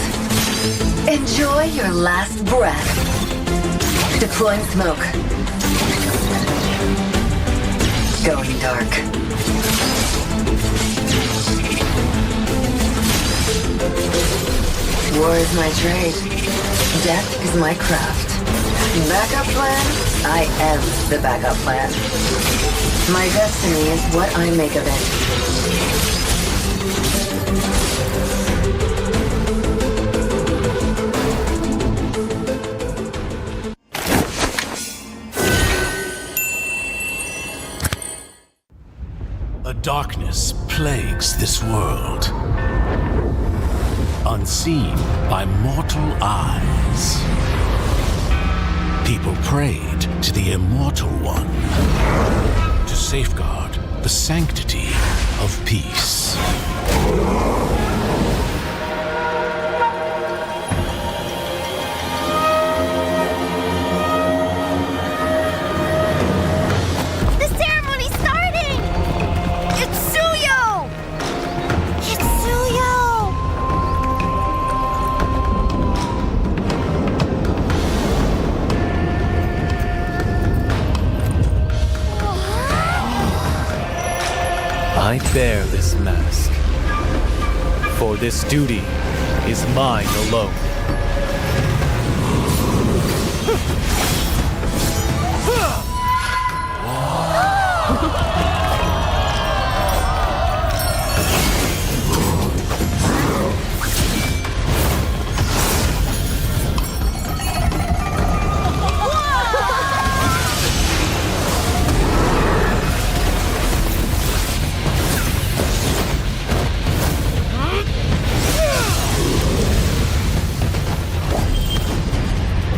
Enjoy your last breath. Deploying smoke. Going dark. War is my trade. Death is my craft. Backup plan? I am the backup plan. My destiny is what I make of it. A darkness plagues this world, unseen by mortal eyes. People prayed to the Immortal One to safeguard the sanctity of peace. The ceremony's starting! It's Suyo! It's Suyo! I bear this mask, for this duty is mine alone.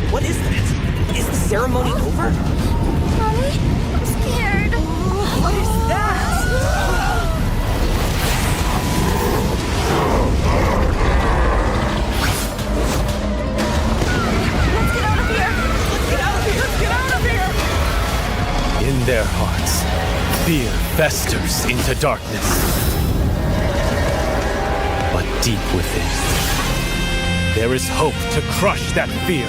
What is that? Is the ceremony over? Mommy, I'm scared. What is that? Let's get out of here. Let's get out of here! Let's get out of here! In their hearts, fear festers into darkness. But deep within, there is hope to crush that fear.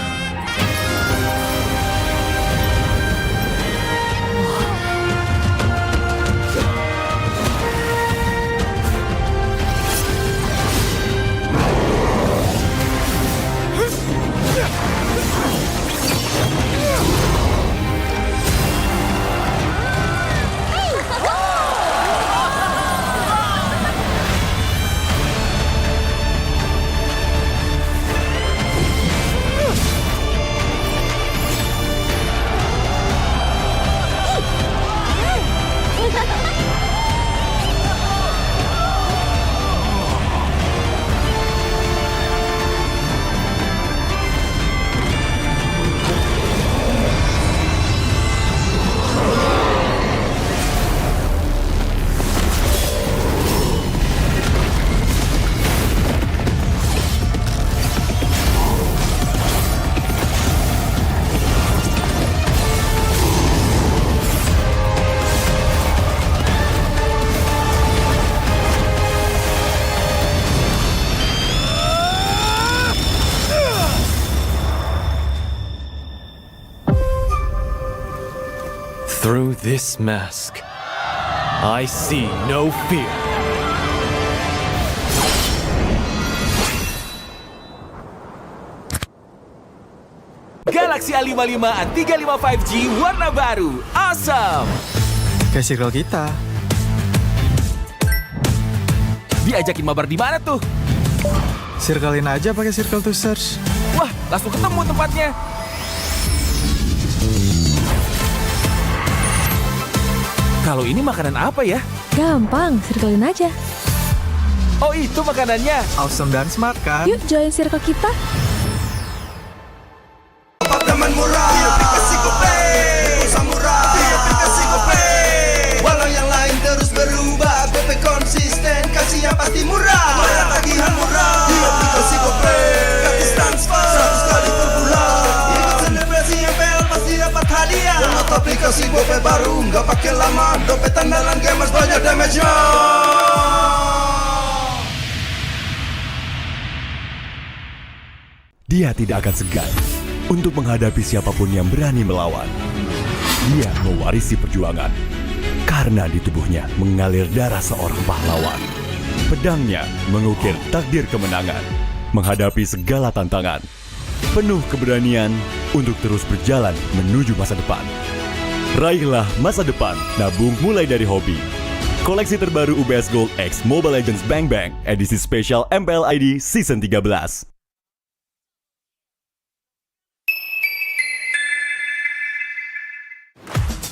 Through this mask, I see no fear. Galaxy A55 A35 5G warna baru. Awesome! Kayak circle kita. Diajakin mabar di mana tuh? Circlein aja pakai circle to search. Wah, langsung ketemu tempatnya. Kalau ini makanan apa ya? Gampang, circlein aja. Oh, itu makanannya. Awesome dan smart kan? Yuk join circle kita. Apartemen murah, di aplikasi GoPay. Samurai, di aplikasi GoPay. Walau yang lain terus berubah, GoPay konsisten, kasih yang pasti murah. Bayar tagihan murah, di aplikasi GoPay. Gratis transfer, 100 kali per bulan. Ikut selebrasi MPL pasti dapat hadiah. Download aplikasi GoPay baru, nggak pakai lama. Dompet andalan gamers banyak damage-nya. Dia tidak akan segan untuk menghadapi siapapun yang berani melawan. Dia mewarisi perjuangan karena di tubuhnya mengalir darah seorang pahlawan. Pedangnya mengukir takdir kemenangan, menghadapi segala tantangan. Penuh keberanian untuk terus berjalan menuju masa depan. Raihlah masa depan, nabung mulai dari hobi. Koleksi terbaru UBS Gold X Mobile Legends Bang Bang, edisi spesial MPL ID Season 13.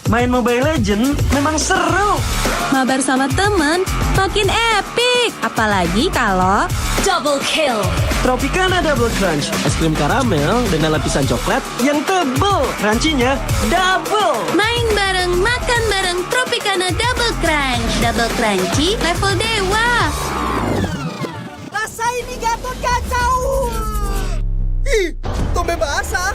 Main Mobile Legends memang seru. Mabar sama temen makin epic. Apalagi kalau double kill. Tropicana Double Crunch, es krim karamel dengan lapisan coklat yang tebal. Crunchy-nya double. Main bareng, makan bareng Tropicana Double Crunch. Double crunchy level dewa. Rasa ini Gatot kacau. Ih, tombe basah.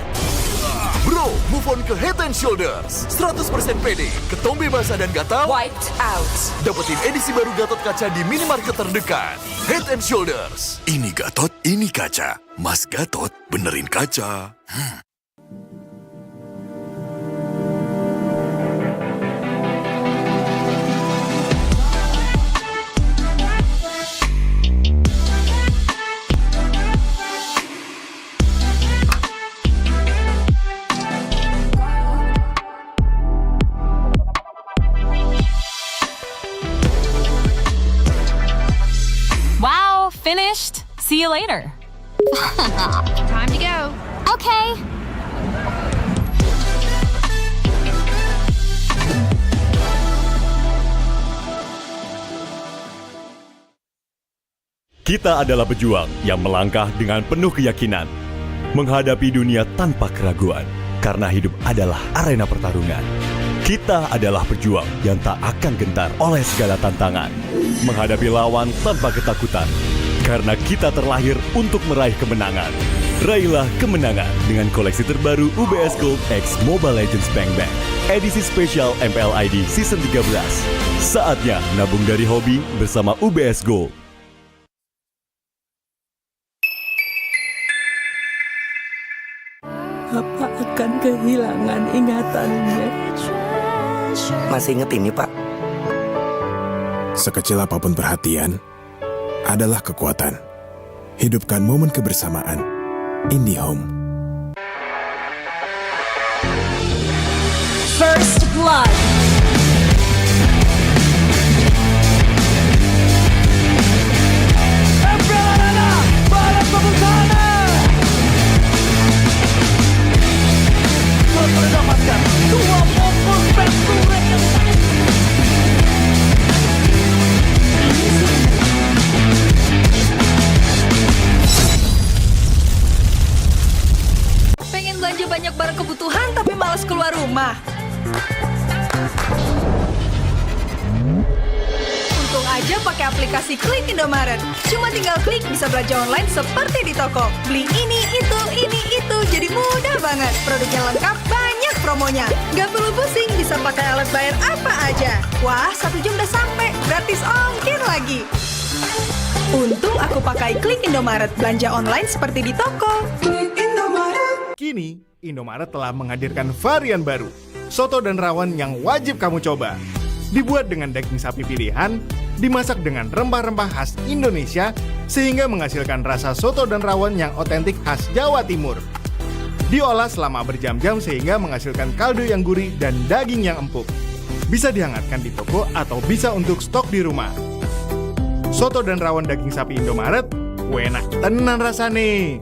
Bro, move on ke Head and Shoulders. 100% pede, ketombe basah dan gatal Wiped out. dapetin edisi baru Gatot kaca di minimarket terdekat. Head and Shoulders. Ini Gatot, ini kaca. Mas Gatot, benerin kaca. See you later. Time to go. Okay. Kita adalah pejuang yang melangkah dengan penuh keyakinan, menghadapi dunia tanpa keraguan, karena hidup adalah arena pertarungan. Kita adalah pejuang yang tak akan gentar oleh segala tantangan, menghadapi lawan tanpa ketakutan, karena kita terlahir untuk meraih kemenangan. Raihlah kemenangan dengan koleksi terbaru UBS Gold X Mobile Legends Bang Bang, edisi spesial MPL ID Season 13. Saatnya nabung dari hobi bersama UBS Gold. Apa akan kehilangan ingatannya? Masih inget ini, Pak? Sekecil apapun perhatian adalah kekuatan. Hidupkan momen kebersamaan. IndiHome. First Blood. Mendapatkan 2 momen penturet yang Pengen belanja banyak barang kebutuhan tapi malas keluar rumah. Untung aja pakai aplikasi Klik Indomaret. Cuma tinggal klik bisa belanja online seperti di toko. Beli ini, itu, jadi mudah banget. Produknya lengkap, banyak promonya. Gak perlu pusing, bisa pakai alat bayar apa aja. Wah, 1 jam udah sampai, gratis ongkir lagi. Untung aku pakai Klik Indomaret, belanja online seperti di toko. Kini, Indomaret telah menghadirkan varian baru, soto dan rawon yang wajib kamu coba. Dibuat dengan daging sapi pilihan, dimasak dengan rempah-rempah khas Indonesia, sehingga menghasilkan rasa soto dan rawon yang otentik khas Jawa Timur. Diolah selama berjam-jam sehingga menghasilkan kaldu yang gurih dan daging yang empuk. Bisa dihangatkan di toko atau bisa untuk stok di rumah. Soto dan rawon daging sapi Indomaret, enak tenan rasane.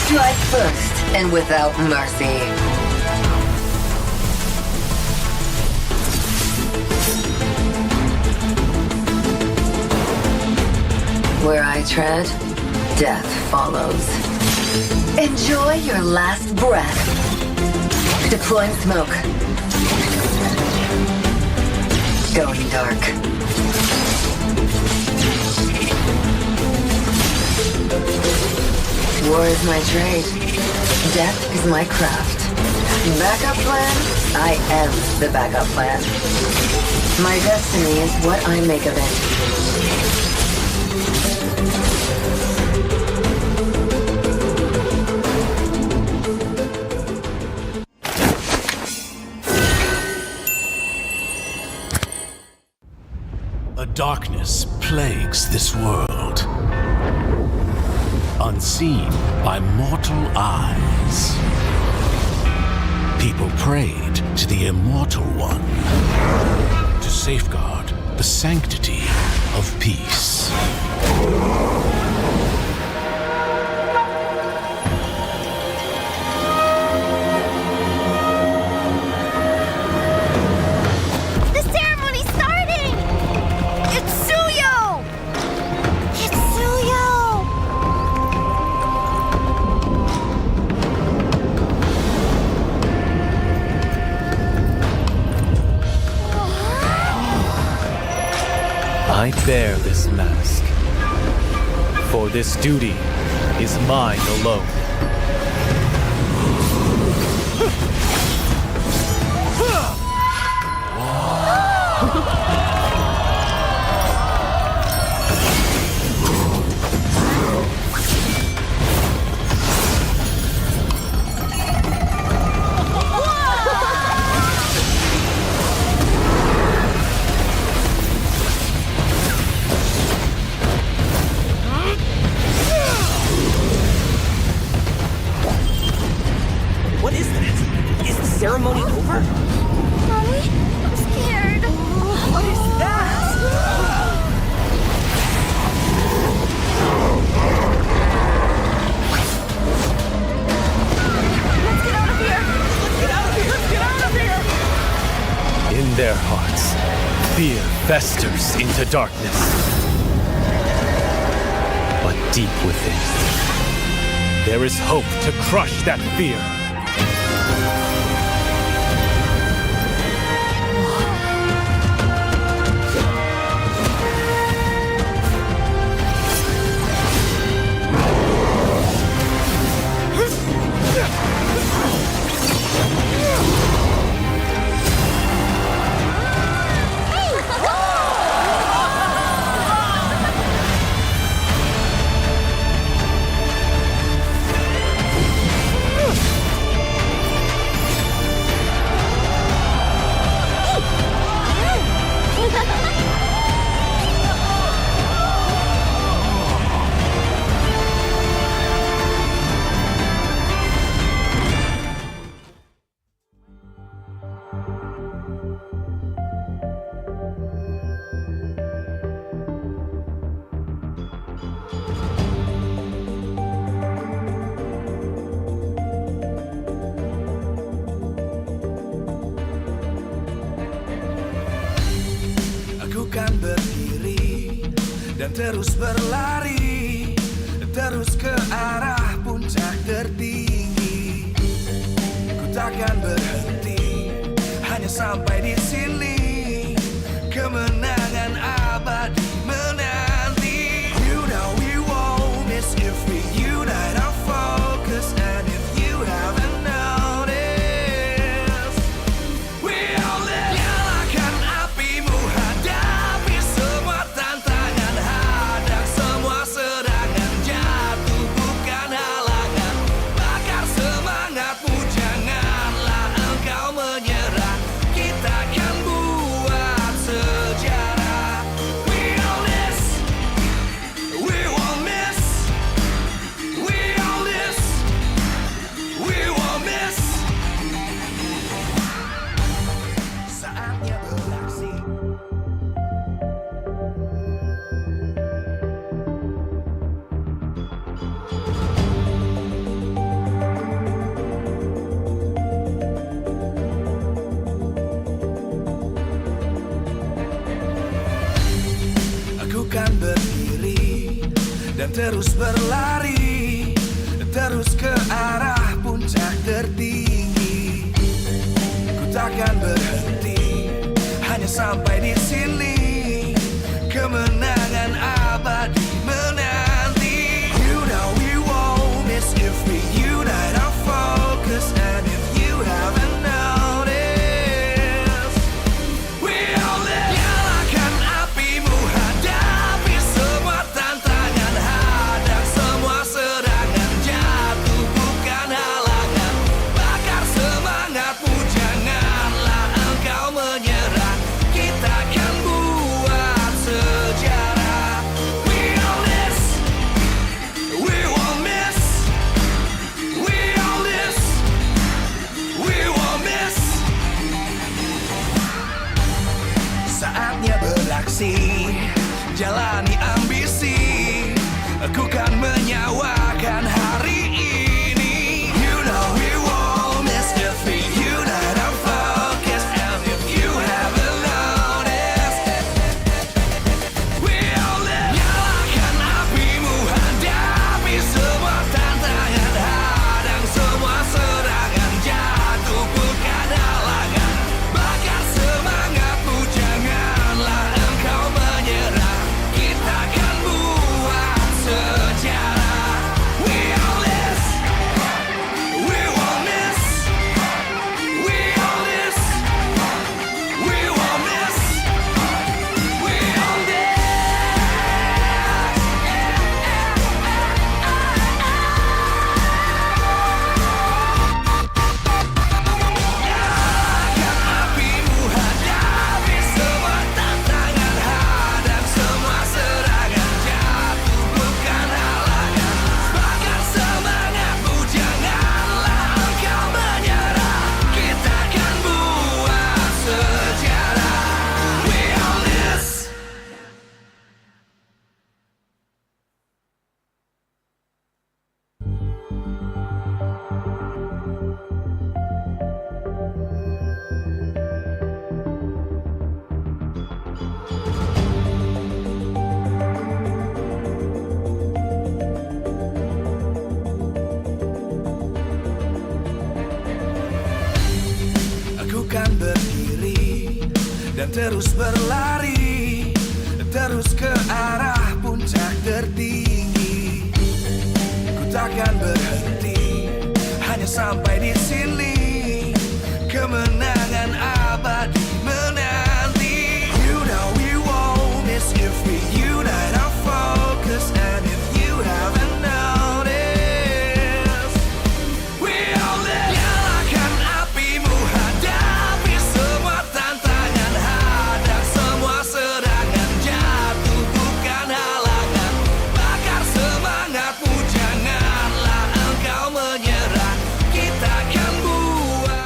Strike first and without mercy. Where I tread, death follows. Enjoy your last breath. Deploying smoke. Going dark. War is my trade. Death is my craft. Backup plan? I am the backup plan. My destiny is what I make of it. A darkness plagues this world, unseen by mortal eyes. People prayed to the Immortal One to safeguard the sanctity of peace. The ceremony's starting! It's Suyo! It's Suyo! I bear this mask, for this duty is mine alone. Fear festers into darkness. But deep within, there is hope to crush that fear. Kan berdiri dan terus berlari, terus ke arah puncak tertinggi. Ku takkan berhenti, hanya sampai di sini. Kemenangan abadi menanti. You know we won't miss if we unite our focus. And if you haven't noticed, we all live. Nyalakan apimu, hadapi semua tantangan, hadang semua serangan, jatuh bukan halangan. Bakar semangatmu, janganlah engkau menyerah. Kita akan buat sejarah. We all this, we won't miss. We all this, we won't miss. Saatnya beraksi. Aku kan berdiri dan terus berlari, terus ke arah puncak tertinggi. Ku takkan berhenti, hanya sampai di sini. Kemenangan abadi menanti. You know we won't miss if we unite our focus. And if you haven't noticed, we all live. Nyalakan apimu, hadapi semua tantangan, hadang semua serangan, jatuh bukan halangan. Bakar semangatmu, janganlah engkau menyerah. Kita akan buat sejarah. We all this, we won't miss. We all this, we won't miss. Saatnya beraksi, jalani ambisi. Aku kan menyawakan hari ini. You know we won't miss if we unite our focus. And if you haven't noticed, we all live. Nyalakan apimu, hadapi semua tantangan, hadang semua serangan, jatuh bukan halangan. Bakar semangatmu, janganlah engkau menyerah. Kita dan terus berlari, terus ke arah puncak tertinggi. Ku takkan berhenti, hanya sampai di sini. Kemenangan abadi menanti. You know we won't miss if we unite our focus. And if you haven't noticed, we all live. Nyalakan apimu, hadapi semua tantangan, hadang semua serangan, jatuh bukan halangan. Bakar semangatmu, janganlah engkau menyerah. Kita akan buat.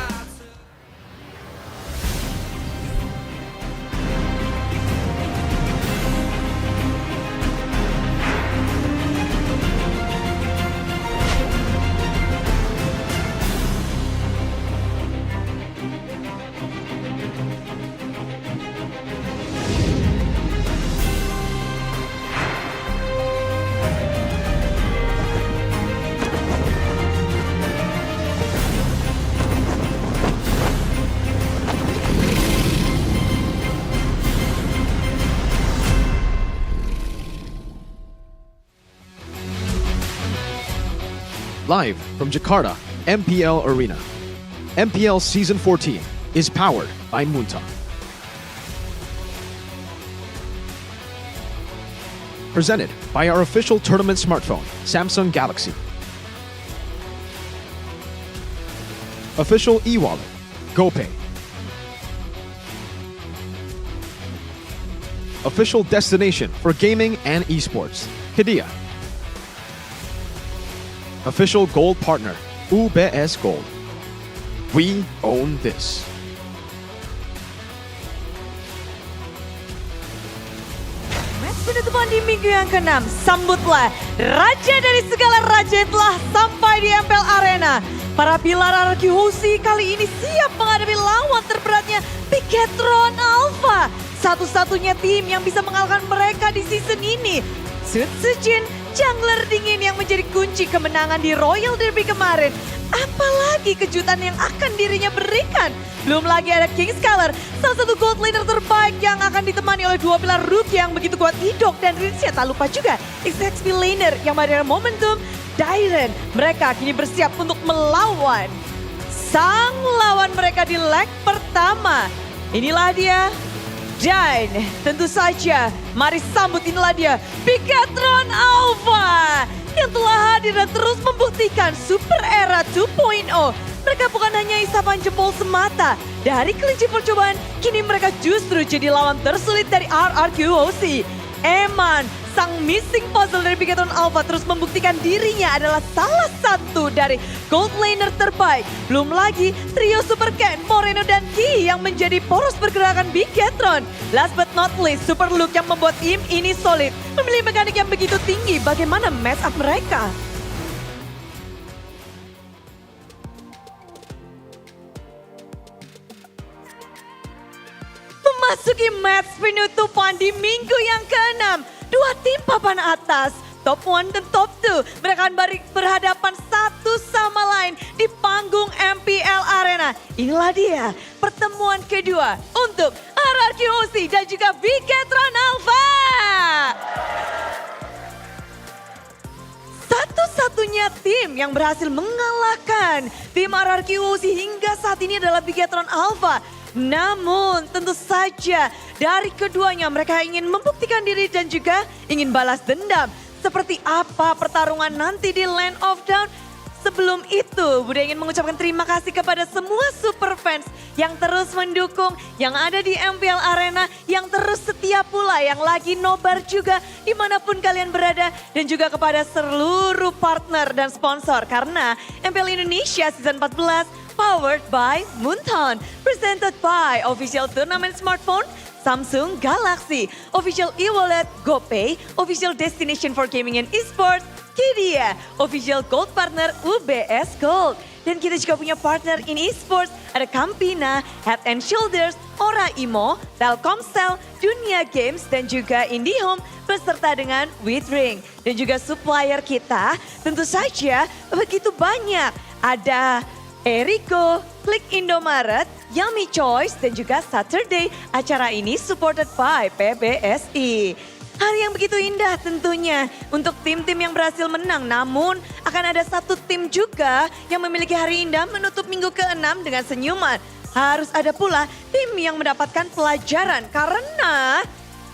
Live from Jakarta, MPL Arena. MPL Season 14 is powered by Munta. Presented by our official tournament smartphone, Samsung Galaxy. Official e-wallet, GoPay. Official destination for gaming and esports, Hidea. Official gold partner, UBS Gold. We own this. Match penutupan di minggu yang ke-6, sambutlah raja dari segala raja yang telah sampai di MPL Arena. Para pilar RRQ Hoshi kali ini siap menghadapi lawan terberatnya Bigetron Alpha. Satu-satunya tim yang bisa mengalahkan mereka di season ini. Sutsujin, jungler dingin yang menjadi kunci kemenangan di Royal Derby kemarin. Apalagi kejutan yang akan dirinya berikan. Belum lagi ada King Scholar, salah satu gold laner terbaik yang akan ditemani oleh dua pilar rookie yang begitu kuat, Idok dan Rinsia. Tak lupa juga XP laner yang menghadirkan momentum, Dairen. Mereka kini bersiap untuk melawan sang lawan mereka di leg pertama. Inilah dia. Dan tentu saja, mari sambut inilah dia, Bigetron Alpha yang telah hadir dan terus membuktikan Super Era 2.0. Mereka bukan hanya isapan jempol semata. Dari kelinci percobaan, kini mereka justru jadi lawan tersulit dari RRQ Hoshi. Eman, sang missing puzzle dari Bigetron Alpha terus membuktikan dirinya adalah salah satu dari gold laner terbaik. Belum lagi trio Super Ken, Moreno dan Ki yang menjadi poros pergerakan Bigetron. Last but not least, Super Luke yang membuat tim ini solid. Memilih mekanik yang begitu tinggi, bagaimana match up mereka? Memasuki match penutupan di minggu yang ke-6. Dua tim papan atas, top 1 dan top 2. Mereka akan berhadapan satu sama lain di panggung MPL Arena. Inilah dia pertemuan kedua untuk RRQ Hoshi dan juga Bigetron Alpha. Satu-satunya tim yang berhasil mengalahkan tim RRQ Hoshi hingga saat ini adalah Bigetron Alpha. Namun tentu saja dari keduanya mereka ingin membuktikan diri dan juga ingin balas dendam. Seperti apa pertarungan nanti di Land of Dawn? Sebelum itu, Bunda ingin mengucapkan terima kasih kepada semua super fans yang terus mendukung, yang ada di MPL Arena, yang terus setia pula, yang lagi nobar juga dimanapun kalian berada. Dan juga kepada seluruh partner dan sponsor. Karena MPL Indonesia Season 14 powered by Munton, presented by official tournament smartphone, Samsung Galaxy, official e-wallet GoPay, official destination for gaming and esports, Hidea, official gold partner UBS Gold. Dan kita juga punya partner in esports, ada Campina, Head and Shoulders, Ora Imo, Telkomsel, Dunia Games, dan juga IndiHome beserta dengan Withring. Dan juga supplier kita tentu saja begitu banyak. Ada Eriko, Klik Indomaret, Yummy Choice, dan juga Saturday. Acara ini supported by PBSI. Hari yang begitu indah tentunya untuk tim-tim yang berhasil menang. Namun akan ada satu tim juga yang memiliki hari indah menutup minggu ke-6 dengan senyuman. Harus ada pula tim yang mendapatkan pelajaran karena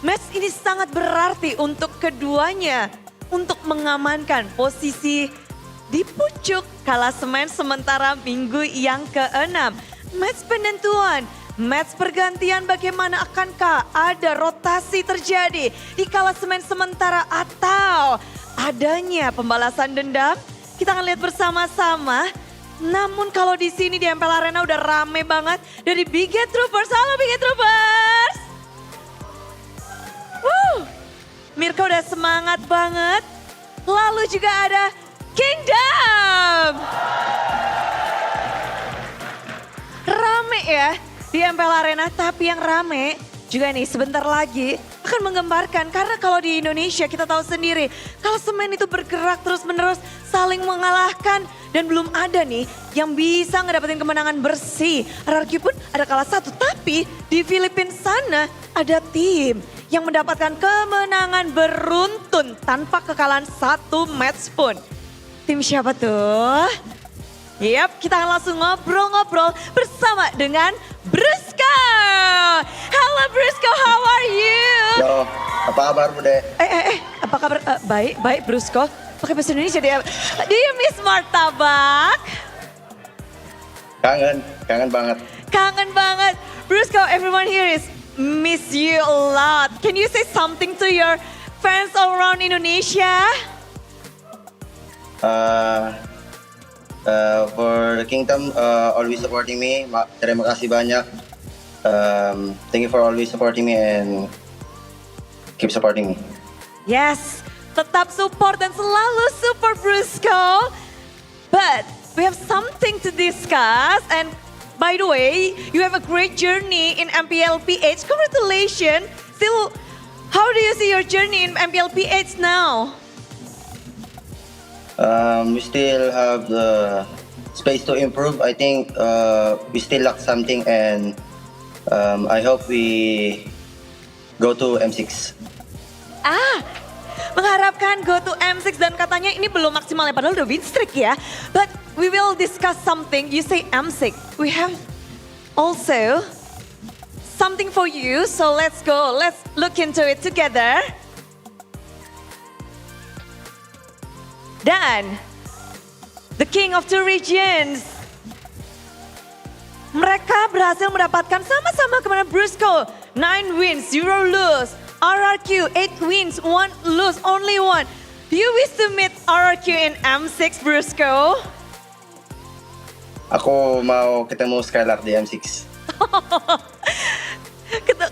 match ini sangat berarti untuk keduanya. Untuk mengamankan posisi di pucuk klasemen sementara minggu yang ke-6. Match penentuan, match pergantian bagaimana akankah ada rotasi terjadi di klasemen sementara atau adanya pembalasan dendam? Kita akan lihat bersama-sama. Namun kalau di sini di MPL Arena udah rame banget dari Big Get Troopers. Halo Big Get Troopers. Mirka udah semangat banget. Lalu juga ada Kingdom. Rame ya di MPL Arena, tapi yang rame juga nih sebentar lagi akan menggemparkan. Karena kalau di Indonesia kita tahu sendiri, kalau semen itu bergerak terus-menerus saling mengalahkan. Dan belum ada nih yang bisa ngedapetin kemenangan bersih. RRQ pun ada kalah satu, tapi di Filipina sana ada tim yang mendapatkan kemenangan beruntun tanpa kekalahan satu match pun. Tim siapa tuh? Yap, kita akan langsung ngobrol-ngobrol bersama dengan Brusco. Halo Brusco, how are you? Halo, apa kabar Bude? Apa kabar? Baik Brusco. Pakai bahasa Indonesia dia. Do you miss martabak? Kangen banget. Kangen banget. Brusco, everyone here is miss you a lot. Can you say something to your fans all around Indonesia? For the Kingdom, always supporting me. Terima kasih banyak. Thank you for always supporting me and keep supporting me. Yes, tetap support dan selalu support Brusco. But we have something to discuss and by the way, you have a great journey in MPL PH. Congratulations. Still, how do you see your journey in MPL PH now? We still have the space to improve. I think we still lack something and I hope we go to M6. Mengharapkan go to M6 dan katanya ini belum maksimal ya, padahal udah win streak ya. But we will discuss something. You say M6. We have also something for you. So let's go. Let's look into it together. Dan the King of Two Regions. Mereka berhasil mendapatkan sama-sama kemenangan Brusco. 9 wins, 0 lose. RRQ 8 wins, 1 lose, only 1. Do you wish to meet RRQ in M6, Brusco? Aku mau ketemu Skylar di M6.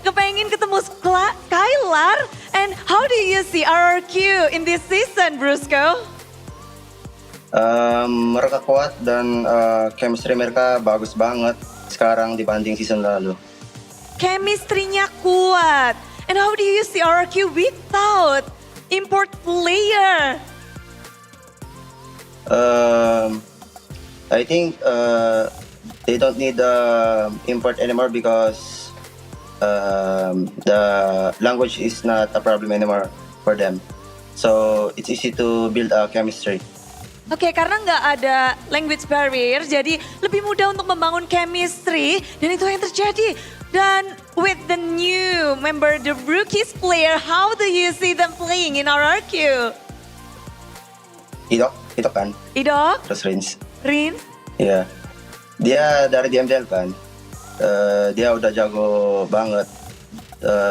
Kepengen ketemu Skylar? And how do you see RRQ in this season, Brusco? Mereka kuat dan chemistry mereka bagus banget sekarang dibanding season lalu. Chemistry-nya kuat. And how do you see RRQ without import player? I think they don't need import anymore because the language is not a problem anymore for them. So it's easy to build a chemistry. Oke, karena nggak ada language barrier, jadi lebih mudah untuk membangun chemistry, dan itu yang terjadi. Dan with the new member, the rookies player, how do you see them playing in RRQ? Idok kan? Idok? Terus Rin? Iya. Dia dari DMDL kan. Dia udah jago banget.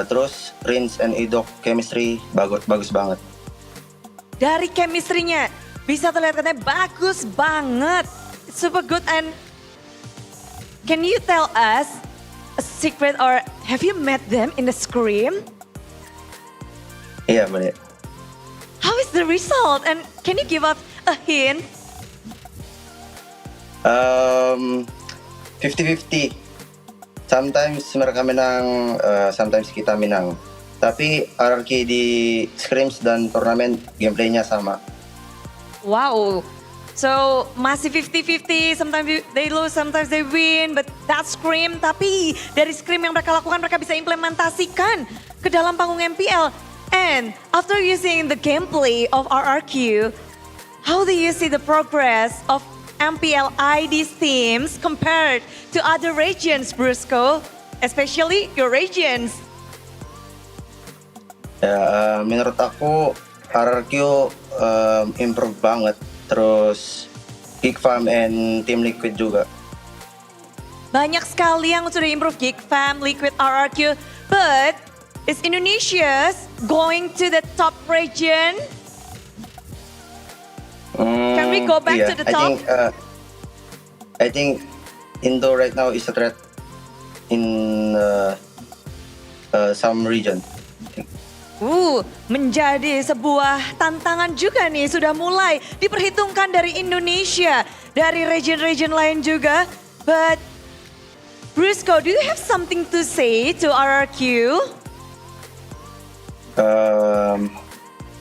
Terus Rins and Idok chemistry bagus banget. Dari chemistry-nya bisa terlihat katanya bagus banget. Super good and can you tell us a secret or have you met them in the scrim? Iya boleh. How is the result and can you give us a hint? 50-50. Sometimes mereka menang, sometimes kita menang. Tapi RRQ di scrims dan turnamen gameplaynya sama. Wow, So masih 50-50, sometimes they lose, sometimes they win, but that's scrim. Tapi dari scrim yang mereka lakukan, mereka bisa implementasikan ke dalam panggung MPL. And after you seeing the gameplay of RRQ, how do you see the progress of MPL ID's teams compared to other regions, Brusco? Especially your regions. Ya, menurut aku RRQ improve banget. Terus Geek Farm and Team Liquid juga. Banyak sekali yang sudah improve Geek Fam, Liquid, RRQ. But is Indonesia going to the top region? Can we go back to the top? I think Indo right now is a threat in some region. Menjadi sebuah tantangan juga nih, sudah mulai diperhitungkan dari Indonesia, dari region-region lain juga. But Brusco, do you have something to say to RRQ?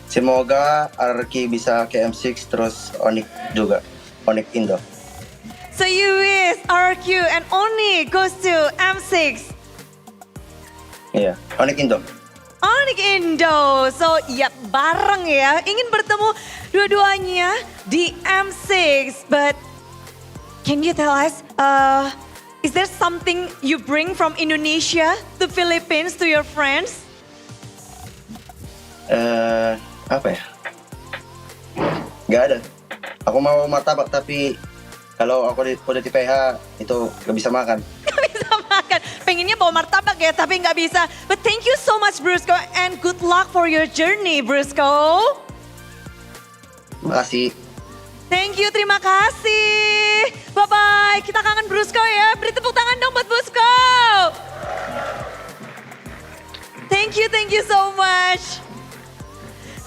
Semoga RRQ bisa ke M6 terus Onyx juga, Onyx Indo. So you wish RRQ and Onyx goes to M6? Iya, Onyx Indo. Onyx Indo, so ya bareng ya, ingin bertemu dua-duanya di M6. But can you tell us, is there something you bring from Indonesia to Philippines to your friends? Apa ya? Gak ada. Aku mau martabak tapi kalau aku udah di PH itu gak bisa makan. Pengennya bawa martabak ya, tapi nggak bisa. But thank you so much, Brusco, and good luck for your journey, Brusco. Makasih. Thank you, terima kasih. Bye-bye, kita kangen Brusco ya. Beri tepuk tangan dong buat Brusco. Thank you so much.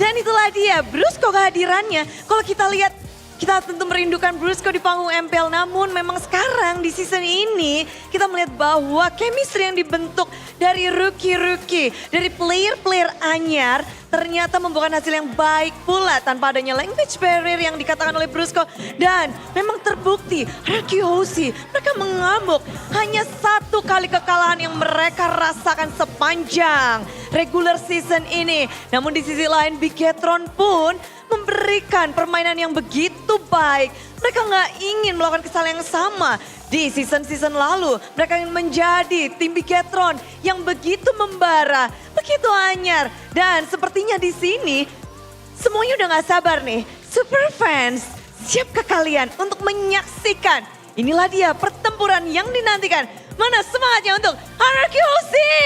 Dan itulah dia, Brusco kehadirannya. Kalau kita lihat, kita tentu merindukan Brusco di panggung MPL, namun memang sekarang di season ini kita melihat bahwa chemistry yang dibentuk dari rookie-rookie, dari player-player anyar ternyata membuahkan hasil yang baik pula tanpa adanya language barrier yang dikatakan oleh Brusco. Dan memang terbukti RRQ Hoshi, mereka mengamuk hanya satu kali kekalahan yang mereka rasakan sepanjang regular season ini. Namun di sisi lain Bigetron pun memberikan permainan yang begitu baik. Mereka nggak ingin melakukan kesalahan yang sama di season-season lalu. Mereka ingin menjadi tim Bigetron yang begitu membara, begitu anyar. Dan sepertinya di sini semuanya udah nggak sabar nih. Super fans, siapkah kalian untuk menyaksikan? Inilah dia pertempuran yang dinantikan. Mana semangatnya untuk RRQ Hoshi?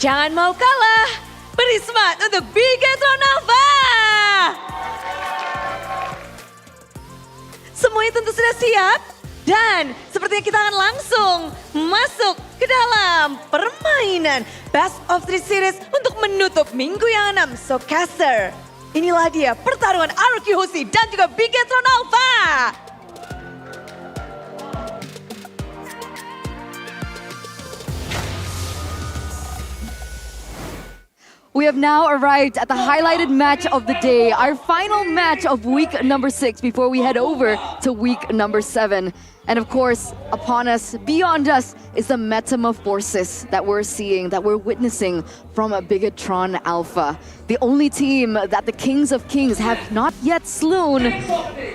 Jangan mau kalah, beri semangat untuk Bigetron Alpha. Semuanya tentu sudah siap dan sepertinya kita akan langsung masuk ke dalam permainan Best of 3 Series untuk menutup minggu yang 6. So caster, inilah dia pertarungan RRQ Hoshi dan juga Bigetron Alpha. We have now arrived at the highlighted match of the day, our final match of week number 6 before we head over to week number 7. And of course, upon us, beyond us, is the metamorphosis that we're seeing, that we're witnessing from a Bigetron Alpha. The only team that the Kings of Kings have not yet slewn,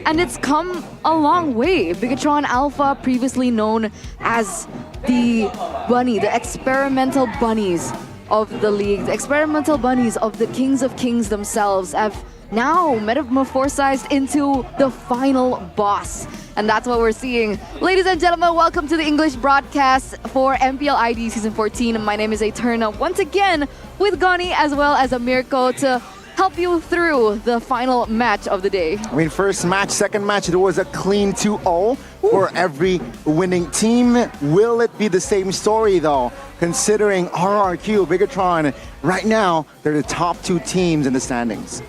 and it's come a long way. Bigetron Alpha, previously known as the bunny, the experimental bunnies of the league, the experimental bunnies of the Kings of Kings themselves, have now metamorphosized into the final boss. And that's what we're seeing. Ladies and gentlemen, welcome to the English broadcast for MPL ID Season 14. My name is Eterna, once again with Gani as well as Amirko to help you through the final match of the day. I mean, first match, second match, it was a clean 2-0 for every winning team. Will it be the same story though? Considering RRQ, Bigetron, right now, they're the top 2 teams in the standings.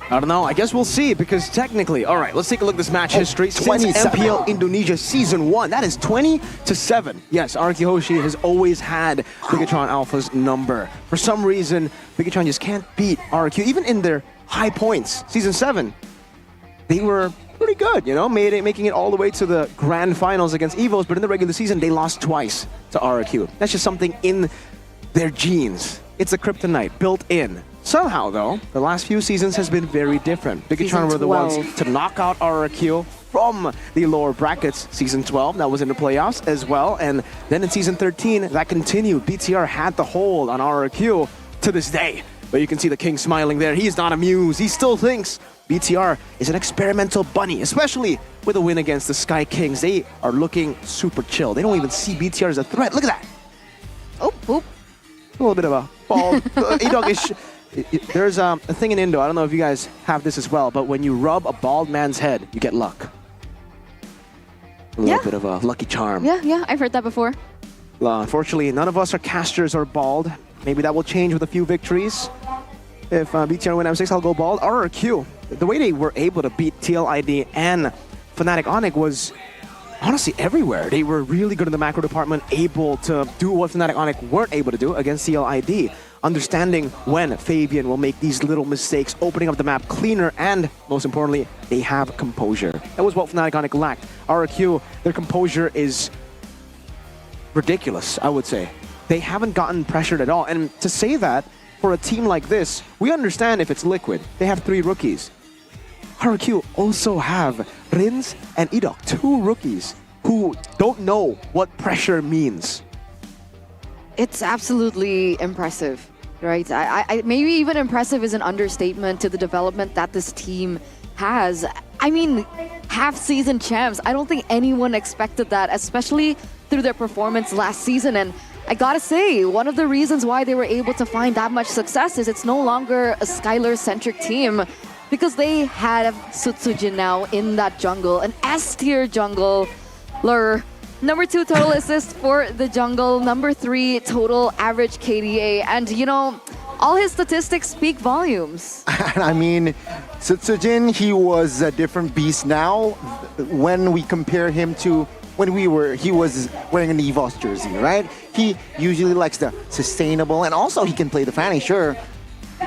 I don't know. I guess we'll see because technically, all right, let's take a look at this match history. Since 27. MPL Indonesia Season 1, that is 20-7. Yes, RQ Hoshi has always had Bigatron Alpha's number. For some reason, Bigatron just can't beat RQ. Even in their high points, Season 7, they were pretty good, you know, making it all the way to the grand finals against EVOs, but in the regular season, they lost twice to RQ. That's just something in their genes. It's a kryptonite built in. Somehow, though, the last few seasons has been very different. Bigatron were the ones to knock out RQ from the lower brackets. Season 12, that was in the playoffs as well. And then in Season 13, that continued. BTR had the hold on RQ to this day. But you can see the king smiling there. He's not amused. He still thinks BTR is an experimental bunny, especially with a win against the Sky Kings. They are looking super chill. They don't even see BTR as a threat. Look at that. Oh, poop. A little bit of a ball. E-Dog is... There's a thing in Indo, I don't know if you guys have this as well, but when you rub a bald man's head, you get luck. A little bit of a lucky charm. Yeah, I've heard that before. Unfortunately, none of us are casters or bald. Maybe that will change with a few victories. If BTR win M6, I'll go bald. RRQ, the way they were able to beat TLID and Fnatic Onyx was honestly everywhere. They were really good in the macro department, able to do what Fnatic Onyx weren't able to do against TLID. Understanding when Fabian will make these little mistakes, opening up the map cleaner, and most importantly, they have composure. That was what Fnatic Onyx lacked. RRQ, their composure is ridiculous, I would say. They haven't gotten pressured at all. And to say that, for a team like this, we understand if it's Liquid. They have 3 rookies. RRQ also have Rins and E-Dog, 2 rookies who don't know what pressure means. It's absolutely impressive, right? I maybe even impressive is an understatement to the development that this team has. I mean, half-season champs. I don't think anyone expected that, especially through their performance last season. And I gotta say, one of the reasons why they were able to find that much success is it's no longer a Skylar-centric team because they have Sutsujin now in that jungle, an S-tier jungler. Number 2 total assist for the jungle. Number 3 total average KDA. And, you know, all his statistics speak volumes. I mean, Sutsujin, he was a different beast now when we compare him to when he was wearing an EVOS jersey, right? He usually likes the sustainable, and also he can play the Fanny, sure.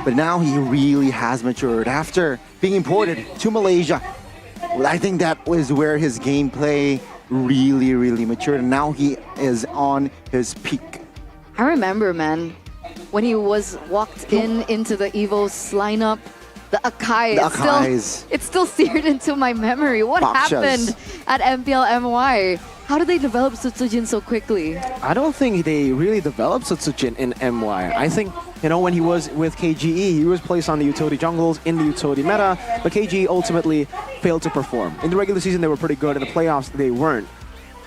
But now he really has matured after being imported to Malaysia. I think that was where his gameplay really matured, and now he is on his peak. I remember, man, when he was walked into the EVOS lineup, the Akai, it's still seared into my memory. What happened at MPL MY? How did they develop Sutsujin so quickly? I don't think they really developed Sutsujin in MY. I think, you know, when he was with KGE, he was placed on the utility jungles in the utility meta, but KGE ultimately failed to perform. In the regular season, they were pretty good. In the playoffs, they weren't.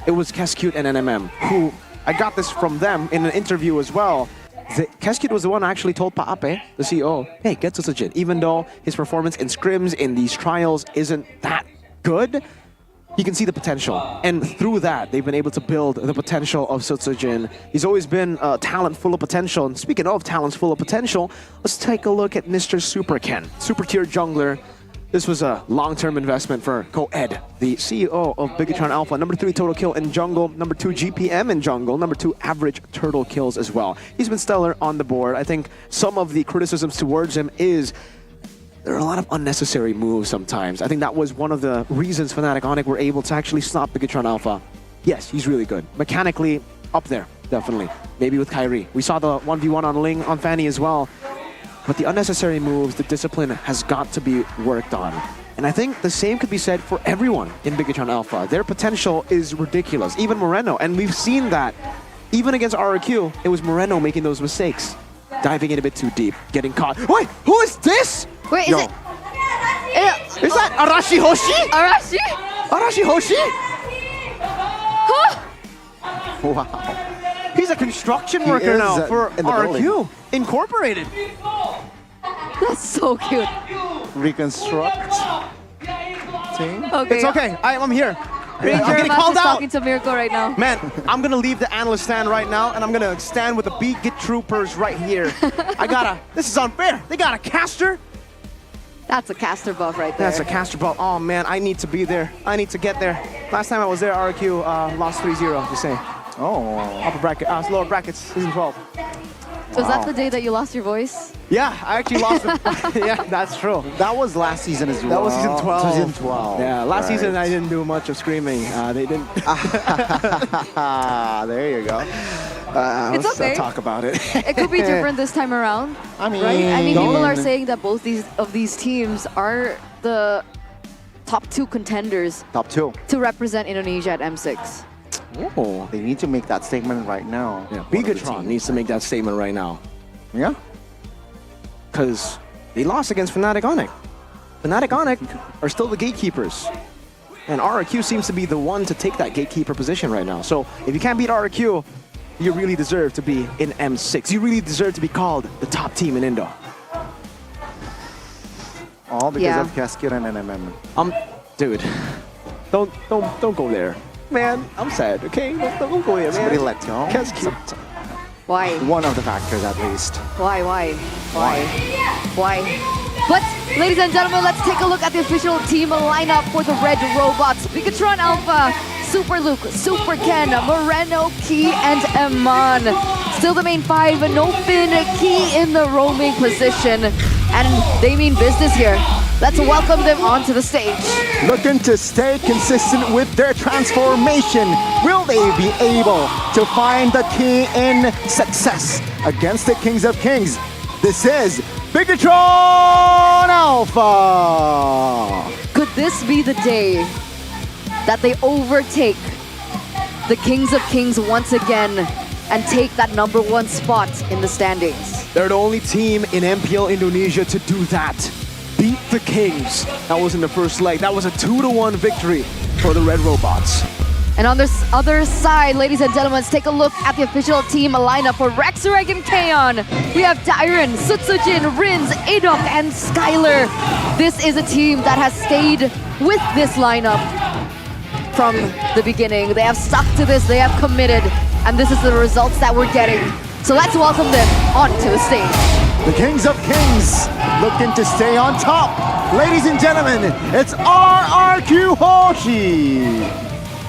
It was Keskute and NMM, who, I got this from them in an interview as well. Keskute was the one who actually told Paape, the CEO, hey, get Sutsujin. Even though his performance in scrims in these trials isn't that good, he can see the potential. And through that, they've been able to build the potential of Sutsujin. He's always been a talent full of potential. And speaking of talents full of potential, let's take a look at Mr. Super Ken, super tier jungler. This was a long-term investment for Coed, the CEO of Bigatron Alpha. Number 3 total kill in jungle, number 2 GPM in jungle, number 2 average turtle kills as well. He's been stellar on the board. I think some of the criticisms towards him is there are a lot of unnecessary moves sometimes. I think that was one of the reasons Fnatic Onyx were able to actually stop Bigatron Alpha. Yes, he's really good. Mechanically, up there, definitely. Maybe with Kyrie. We saw the 1v1 on Ling, on Fanny as well. But the unnecessary moves, the discipline has got to be worked on. And I think the same could be said for everyone in Bigatron Alpha. Their potential is ridiculous. Even Moreno, and we've seen that. Even against RRQ, it was Moreno making those mistakes. Diving in a bit too deep, getting caught. Wait, who is this? Wait, is Is that Arashi Hoshi? Arashi Hoshi? Huh? Wow. He's a construction worker now for RQ Incorporated. That's so cute. Reconstruct. Okay. It's okay. I'm here. Ranger I'm getting called out. talking to Miracle right now. Man, I'm gonna leave the analyst stand right now, and I'm gonna stand with the Beat Troopers right here. This is unfair. They got a caster. That's a caster buff right there. That's a caster buff. Oh man, I need to be there. I need to get there. Last time I was there, RQ lost 3-0, just saying. Oh. Upper bracket, lower brackets, season 12. Was that the day that you lost your voice? Yeah, I actually lost it. Yeah, that's true. That was last season as well. That was season 12. Season 12. Yeah, last season I didn't do much of screaming. They didn't. There you go. It's let's okay. Talk about it. It could be different this time around. I mean, right? I mean, people are saying that both of these teams are the top 2 contenders. Top 2. To represent Indonesia at M6. Oh, they need to make that statement right now. Yeah, Bigatron needs to make that statement right now. Yeah? Because they lost against Fnatic Onyx. Fnatic Onyx are still the gatekeepers. And RRQ seems to be the one to take that gatekeeper position right now. So if you can't beat RRQ, you really deserve to be in M6. You really deserve to be called the top team in Indo. All because of Cascade and NMM. Dude, don't go there. Man, I'm sad, okay? Don't go there, man. Somebody let go. Cascade. Why? One of the factors at least. Why? But, ladies and gentlemen, let's take a look at the official team lineup for the Red Robots. Bigatron Alpha, Super Luke, Super Ken, Moreno, Key, and Eman. Still the main 5, no Finn, Key in the roaming position. And they mean business here. Let's welcome them onto the stage. Looking to stay consistent with their transformation. Will they be able to find the key in success against the Kings of Kings? This is Bigatron Alpha. Could this be the day that they overtake the Kings of Kings once again and take that #1 spot in the standings? They're the only team in MPL Indonesia to do that. Beat the Kings. That was in the first leg. That was a 2-1 victory for the Red Robots. And on this other side, ladies and gentlemen, let's take a look at the official team lineup for Rexreg and Kaon. We have Tyron, Sutsujin, Rins, Adok, and Skylar. This is a team that has stayed with this lineup from the beginning. They have stuck to this, they have committed, and this is the results that we're getting. So let's welcome them onto the stage. The Kings of Kings looking to stay on top. Ladies and gentlemen, it's RRQ Hoshi.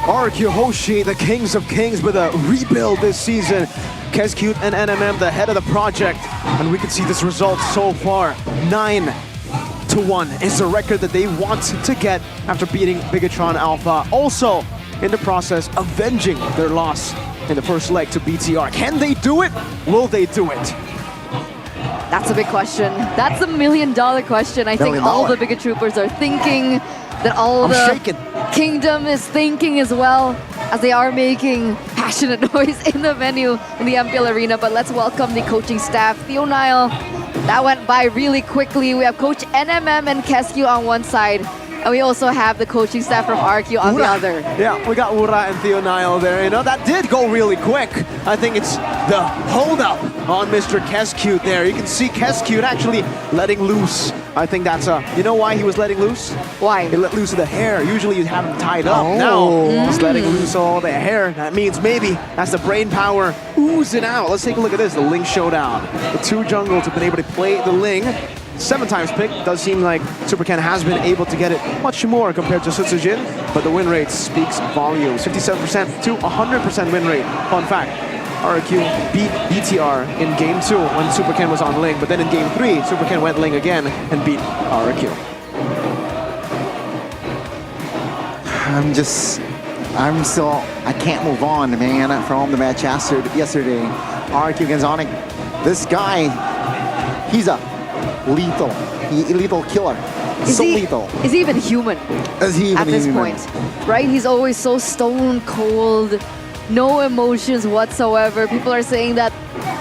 RRQ Hoshi, the Kings of Kings with a rebuild this season. Kescute and NMM, the head of the project. And we can see this result so far. 9-1 is the record that they want to get after beating Bigatron Alpha. Also, in the process, avenging their loss in the first leg to BTR. Can they do it? Will they do it? That's a big question. That's a $1 million question. I think all the Bigot Troopers are thinking, that all the Kingdom is thinking as well, as they are making passionate noise in the venue in the MPL Arena. But let's welcome the coaching staff. Theo Nile, that went by really quickly. We have Coach NMM and Kescu on one side. And we also have the coaching staff from RQ on the other. Yeah, we got Ura and Theo Nile there. You know, that did go really quick. I think it's the hold-up on Mr. Kescute there. You can see Kescute actually letting loose. I think that's you know why he was letting loose? Why? He let loose of the hair. Usually you'd have him tied up. Now he's letting loose all the hair. That means maybe that's the brain power oozing out. Let's take a look at this, the Ling Showdown. The 2 jungles have been able to play the Ling. 7 times picked. Does seem like Super Ken has been able to get it much more compared to Sutsujin, but the win rate speaks volumes. 57% to 100% win rate. Fun fact, RRQ beat BTR in Game 2 when Super Ken was on Ling, but then in Game 3, Super Ken went Ling again and beat RRQ. I can't move on, man, from the match yesterday. RRQ against Onyx. This guy, he's a lethal killer. Lethal. Is he even human at this point? Right? He's always so stone cold, no emotions whatsoever. People are saying that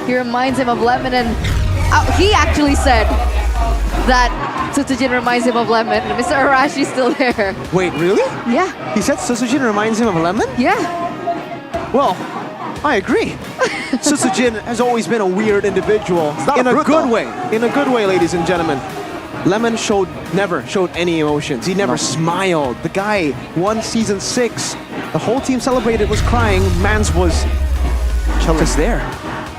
he reminds him of Lemon, and he actually said that Sutsujin reminds him of Lemon. Mr. Arashi's still there. Wait, really? Yeah. He said Sutsujin reminds him of Lemon? Yeah. Well, I agree. Sutsujin has always been a weird individual in a good way. In a good way, ladies and gentlemen. Lemon never showed any emotions. He never smiled. The guy won Season 6. The whole team celebrated, was crying. Mans was just there.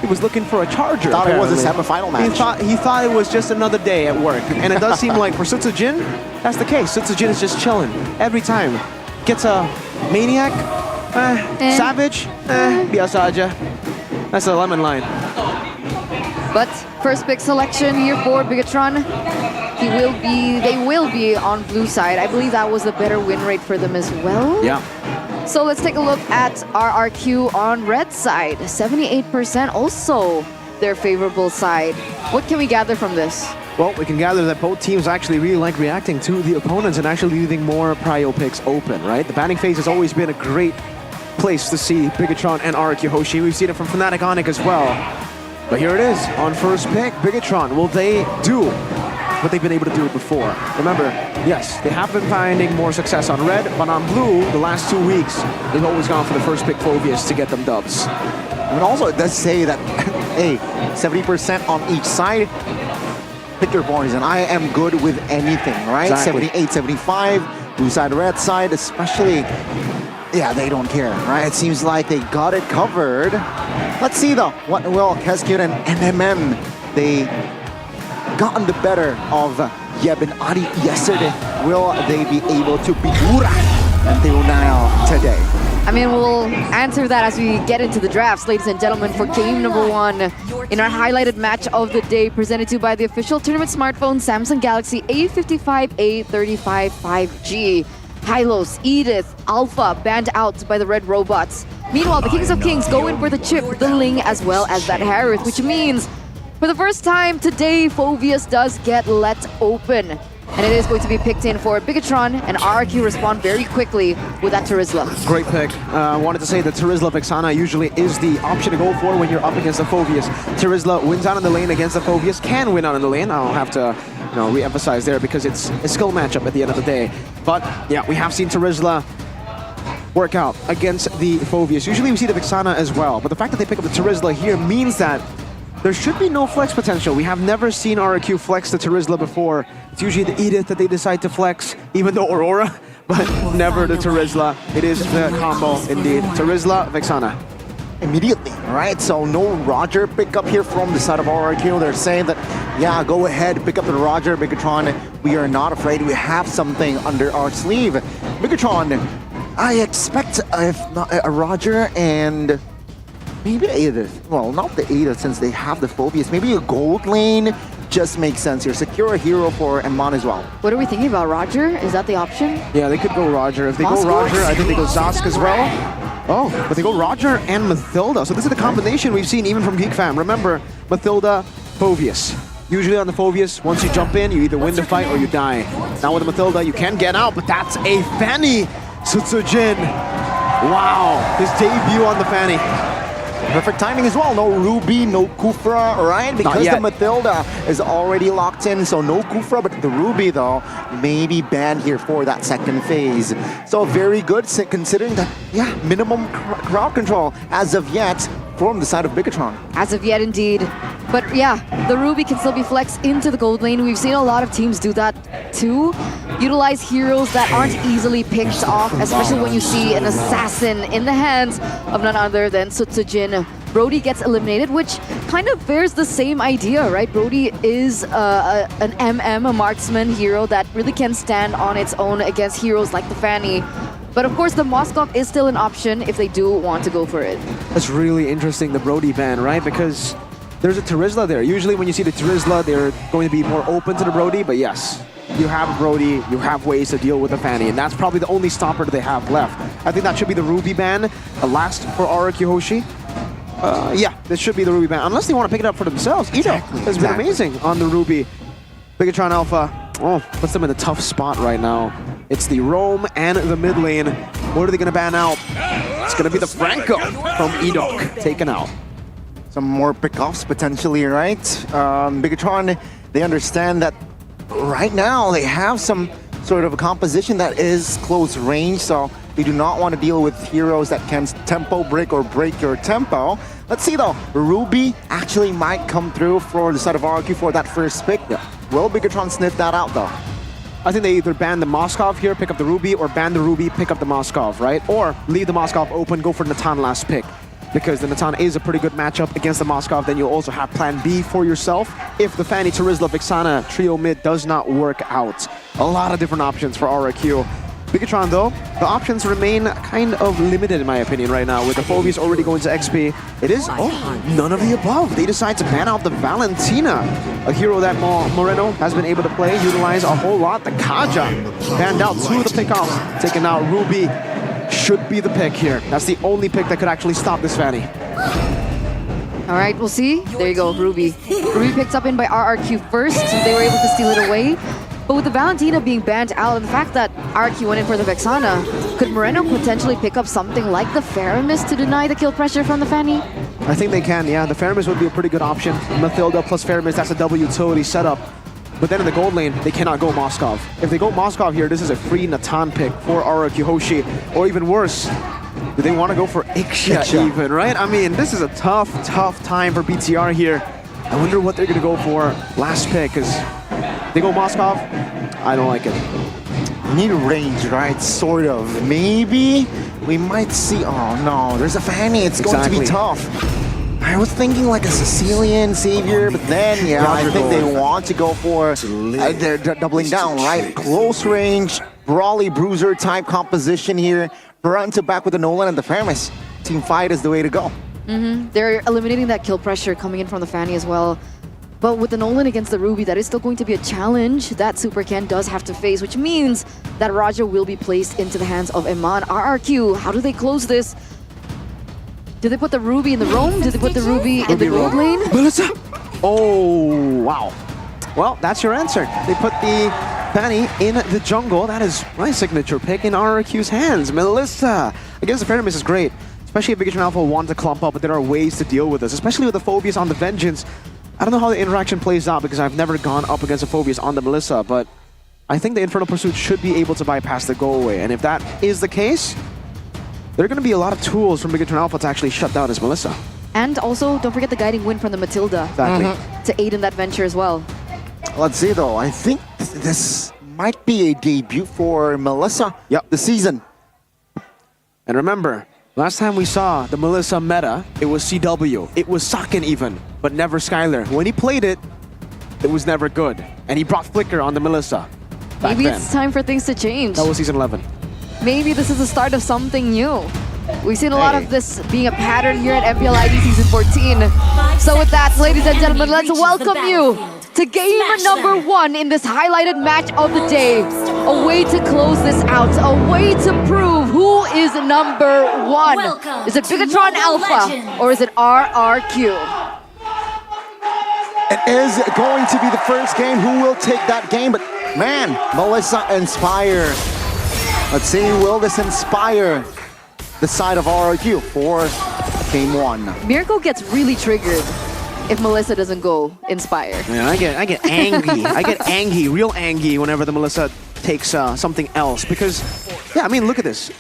He was looking for a charger. Thought it was a apparently. semi-final match. He thought it was just another day at work. And it does seem like for Sutsujin, that's the case. Sutsujin is just chilling every time. Gets a Maniac, Savage, biasa aja. That's a lemon line. But first pick selection here for Bigatron. They will be on blue side. I believe that was a better win rate for them as well. Yeah. So let's take a look at RRQ on red side. 78% also their favorable side. What can we gather from this? Well, we can gather that both teams actually really like reacting to the opponents and actually leaving more prio picks open, right? The banning phase has always been a great place to see Bigatron and RRQ Hoshi. We've seen it from Fnatic Onyx as well. But here it is, on first pick, Bigatron. Will they do what they've been able to do before? Remember, yes, they have been finding more success on red, but on blue, the last 2 weeks, they've always gone for the first pick Phoveus to get them dubs. And also, it does say that, hey, 70% on each side. Pick your poison. I am good with anything, right? Exactly. 78, 75, blue side, red side, especially, yeah, they don't care, right? It seems like they got it covered. Let's see though, what will Keskyut and NMM, they gotten the better of Yeb and Adi yesterday. Will they be able to beat Ura and Teunal today? I mean, we'll answer that as we get into the drafts, ladies and gentlemen, for game number 1 in our highlighted match of the day, presented to you by the official tournament smartphone Samsung Galaxy A55, A35 5G. Hylos, Edith, Alpha banned out by the Red Robots. Meanwhile, the Kings of Kings go in for the Chip, the Ling, as well as that Harith, which means for the first time today, Phoveus does get let open. And it is going to be picked in for Bigatron, and RRQ respond very quickly with that Terizla. Great pick. I wanted to say that Terizla Vexana usually is the option to go for when you're up against the Phoveus. Terizla wins out in the lane against the Phoveus, can win out in the lane. I'll have to re-emphasize there because it's a skill matchup at the end of the day. But yeah, we have seen Terizla work out against the Phoveus. Usually we see the Vexana as well, but the fact that they pick up the Terizla here means that there should be no flex potential. We have never seen RRQ flex the Terizla before. It's usually the Edith that they decide to flex, even though Aurora, but never the Terizla. It is the combo indeed. Terizla, Vexana. Immediately, right? So no Roger pick up here from the side of RRQ. They're saying that, yeah, go ahead, pick up the Roger, Bigatron. We are not afraid. We have something under our sleeve. Bigatron, I expect if not a Roger and maybe Edith. Well, not the Edith since they have the Phoveus. Maybe a gold lane just makes sense here. Secure a hero for Emon as well. What are we thinking about? Roger? Is that the option? Yeah, they could go Roger. If they go Roger, I think they go Zosk as well. Oh, but they go Roger and Mathilda. So this is the combination we've seen even from Geek Fam. Remember, Mathilda, Phoveus. Usually on the Phoveus, once you jump in, you either win the fight or you die. Now with the Mathilda, you can get out, but that's a Fanny. Sutsujin. Wow, his debut on the Fanny. Perfect timing as well. No Ruby, no Kufra, right? Because the Mathilda is already locked in, so no Kufra, but the Ruby, though, may be banned here for that second phase. So very good, considering that, yeah, minimum crowd control as of yet from the side of Bigatron. As of yet, indeed. But yeah, the Ruby can still be flexed into the gold lane. We've seen a lot of teams do that too. Utilize heroes that aren't easily picked off, especially when you see an assassin in the hands of none other than Sutsujin. Brody gets eliminated, which kind of bears the same idea, right? Brody is an MM, a marksman hero that really can stand on its own against heroes like the Fanny. But of course, the Moskov is still an option if they do want to go for it. That's really interesting, the Brody ban, right? Because there's a Terizla there. Usually when you see the Terizla, they're going to be more open to the Brody, but yes, you have Brody, you have ways to deal with the Fanny, and that's probably the only stopper that they have left. I think that should be the Ruby ban, last for RRQ Hoshi. Yeah, this should be the Ruby ban, unless they want to pick it up for themselves. Ito has been amazing on the Ruby. Bigatron Alpha, puts them in a tough spot right now. It's the roam and the mid lane. What are they going to ban out? It's going to be the Franco from Edok taken out. Some more pickoffs potentially, right? Bigatron, they understand that right now they have some sort of a composition that is close range, so they do not want to deal with heroes that can tempo break or break your tempo. Let's see though, Ruby actually might come through for the side of RRQ for that first pick. Yeah. Will Bigatron sniff that out though? I think they either ban the Moskov here, pick up the Ruby, or ban the Ruby, pick up the Moskov, right? Or leave the Moskov open, go for Natan last pick. because the Natan is a pretty good matchup against the Moskov. Then you'll also have plan B for yourself if the Fanny, Terizla, Vixana trio mid does not work out. A lot of different options for RRQ. Bigatron though, the options remain kind of limited in my opinion right now, with the Phobies already going to XP. It is, none of the above. They decide to ban out the Valentina, a hero that Moreno has been able to play, utilize a whole lot. The Kaja banned out 2 of the pickoffs, taking out Ruby. Should be the pick here. That's the only pick that could actually stop this Fanny. All right, we'll see. There you go, Ruby. Ruby picked up in by RRQ first. They were able to steal it away. But with the Valentina being banned out and the fact that RRQ went in for the Vexana, could Moreno potentially pick up something like the Faramis to deny the kill pressure from the Fanny? I think they can, yeah. The Faramis would be a pretty good option. Mathilda plus Faramis, that's a double utility setup. But then in the gold lane, they cannot go Moskov. If they go Moskov here, this is a free Natan pick for RRQ Hoshi. Or even worse, do they want to go for Ixia even, right? I mean, this is a tough time for BTR here. I wonder what they're going to go for last pick, because they go Moskov, I don't like it. Need range, right? Sort of. Maybe we might see. Oh no, there's a Fanny. It's going to be tough. I was thinking like a Sicilian savior, but then I think they want to go for. They're doubling down, right? Close range, brawly bruiser type composition here. Front to back with the Nolan and the Faramis. Team fight is the way to go. They're eliminating that kill pressure coming in from the Fanny as well. But with the Nolan against the Ruby, that is still going to be a challenge that Super Ken does have to face, which means that Raja will be placed into the hands of Eman. RRQ, how do they close this? Do they put the Ruby in the roam? Do they put the Ruby in the gold lane? Melissa! Oh, wow. Well, that's your answer. They put the Fanny in the jungle. That is my signature pick in RRQ's hands. Melissa against the Faramis is great, especially if Bigatron Alpha want to clump up, but there are ways to deal with this, especially with the Phobias on the Vengeance. I don't know how the interaction plays out because I've never gone up against a Phobias on the Melissa, but I think the Infernal Pursuit should be able to bypass the go away. And if that is the case, there are going to be a lot of tools from Bigatron Alpha to actually shut down his Melissa. And also, don't forget the guiding wind from the Matilda. Exactly. To aid in that venture as well. Let's see though, I think this might be a debut for Melissa this season. And remember, last time we saw the Melissa meta, it was CW. It was Saken even, but never Skylar. When he played it, it was never good. And he brought Flicker on the Melissa. Maybe it's time for things to change. That was season 11. Maybe this is the start of something new. We've seen a lot of this being a pattern here at MPL ID season 14. So with that, ladies and gentlemen, let's welcome you to game number 1 in this highlighted match of the day. A way to close this out, a way to prove who is number 1. Is it Bigatron Alpha or is it RRQ? It is going to be the first game. Who will take that game? But man, Melissa Inspire. Let's see, will this inspire the side of RRQ for game 1? Mirko gets really triggered if Melissa doesn't go Inspire. Yeah, I get angry. I get angry, real angry whenever the Melissa takes something else because, yeah, I mean, look at this.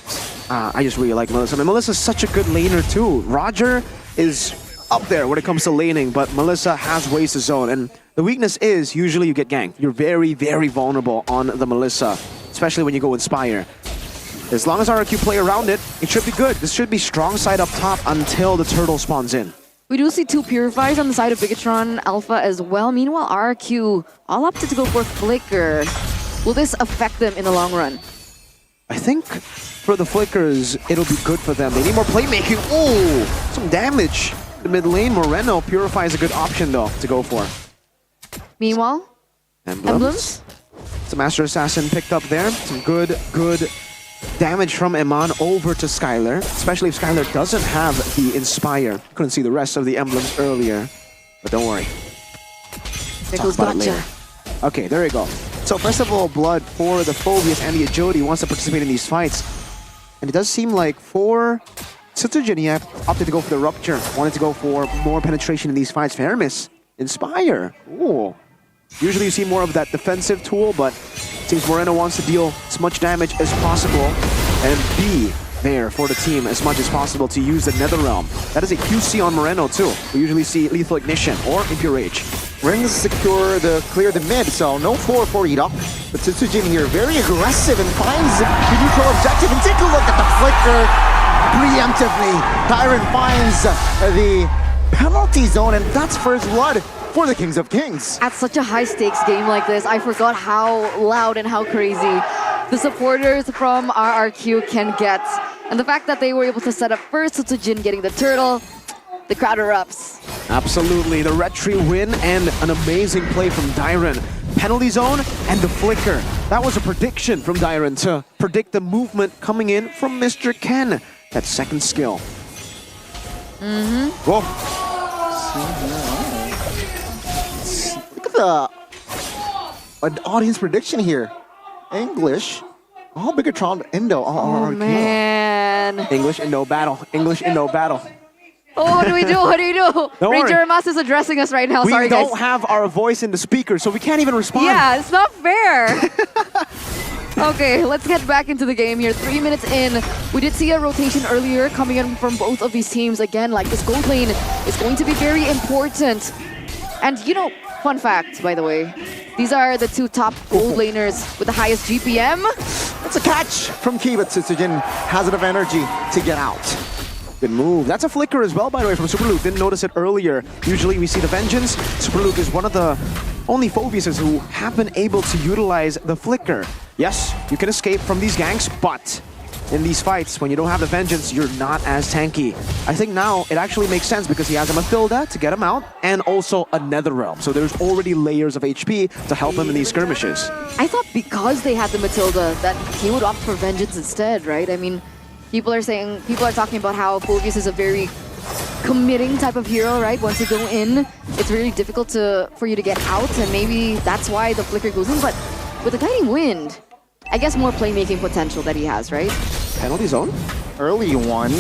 I just really like Melissa. I mean, Melissa's such a good laner too. Roger is up there when it comes to laning, but Melissa has ways to zone. And the weakness is usually you get ganked. You're very, very vulnerable on the Melissa, especially when you go Inspire. As long as RRQ play around it, it should be good. This should be strong side up top until the turtle spawns in. We do see 2 Purifiers on the side of Bigatron Alpha as well. Meanwhile, RRQ all opted to go for Flicker. Will this affect them in the long run? I think for the Flickers, it'll be good for them. They need more playmaking. Oh, some damage. The mid lane, Moreno, Purify is a good option though to go for. Meanwhile, Emblems? Some Master Assassin picked up there. Some good damage from Eman over to Skylar, especially if Skylar doesn't have the Inspire. Couldn't see the rest of the emblems earlier, but don't worry. There goes Gotcha. Okay, there we go. So first of all, Blood for the Phobias and the Agility wants to participate in these fights. And it does seem like for Citogen, he opted to go for the Rupture, wanted to go for more penetration in these fights. Faramis, Inspire. Ooh. Usually you see more of that defensive tool, but it seems Moreno wants to deal as much damage as possible and be there for the team as much as possible to use the Netherrealm. That is a QC on Moreno too. We usually see Lethal Ignition or Impure Rage. Rings secure clear the mid, so no 4 for Ida. But Tsujin here, very aggressive and finds the neutral objective. And take a look at the Flicker. preemptively. Tyron finds the penalty zone, and that's first blood for the Kings of Kings. At such a high-stakes game like this, I forgot how loud and how crazy the supporters from RRQ can get. And the fact that they were able to set up first, Sutsujin getting the turtle, the crowd erupts. Absolutely, the red tree win and an amazing play from Dyron. Penalty zone and the flicker. That was a prediction from Dyron to predict the movement coming in from Mr. Ken. That second skill. Whoa. Look at the an audience prediction here. English. Oh, Bigatron, Indo. Oh, man. English, Indo battle. English, Indo battle. Oh, what do we do? What do we do? Don't worry. Jermas is addressing us right now. We Sorry, guys. don't have our voice in the speaker, so we can't even respond. Yeah, it's not fair. Okay, let's get back into the game here. 3 minutes in. We did see a rotation earlier coming in from both of these teams. Again, like this gold lane is going to be very important. And you know, fun fact, by the way, these are the two top gold laners with the highest GPM. That's a catch from Key, but Sutsujin has enough energy to get out. Good move. That's a flicker as well, by the way, from Super Luke. Didn't notice it earlier. Usually we see the Vengeance. Super Luke is one of the only Phobiuses who have been able to utilize the flicker. Yes, you can escape from these ganks, but in these fights, when you don't have the Vengeance, you're not as tanky. I think now it actually makes sense because he has a Mathilda to get him out and also a Netherrealm. So there's already layers of HP to help him in these skirmishes. I thought because they had the Mathilda that he would opt for Vengeance instead, right? I mean, people are talking about how Phobius is a very committing type of hero, right? Once you go in, it's really difficult for you to get out, and maybe that's why the flicker goes in. But with the Guiding Wind, I guess more playmaking potential that he has, right? Penalty zone? Early one.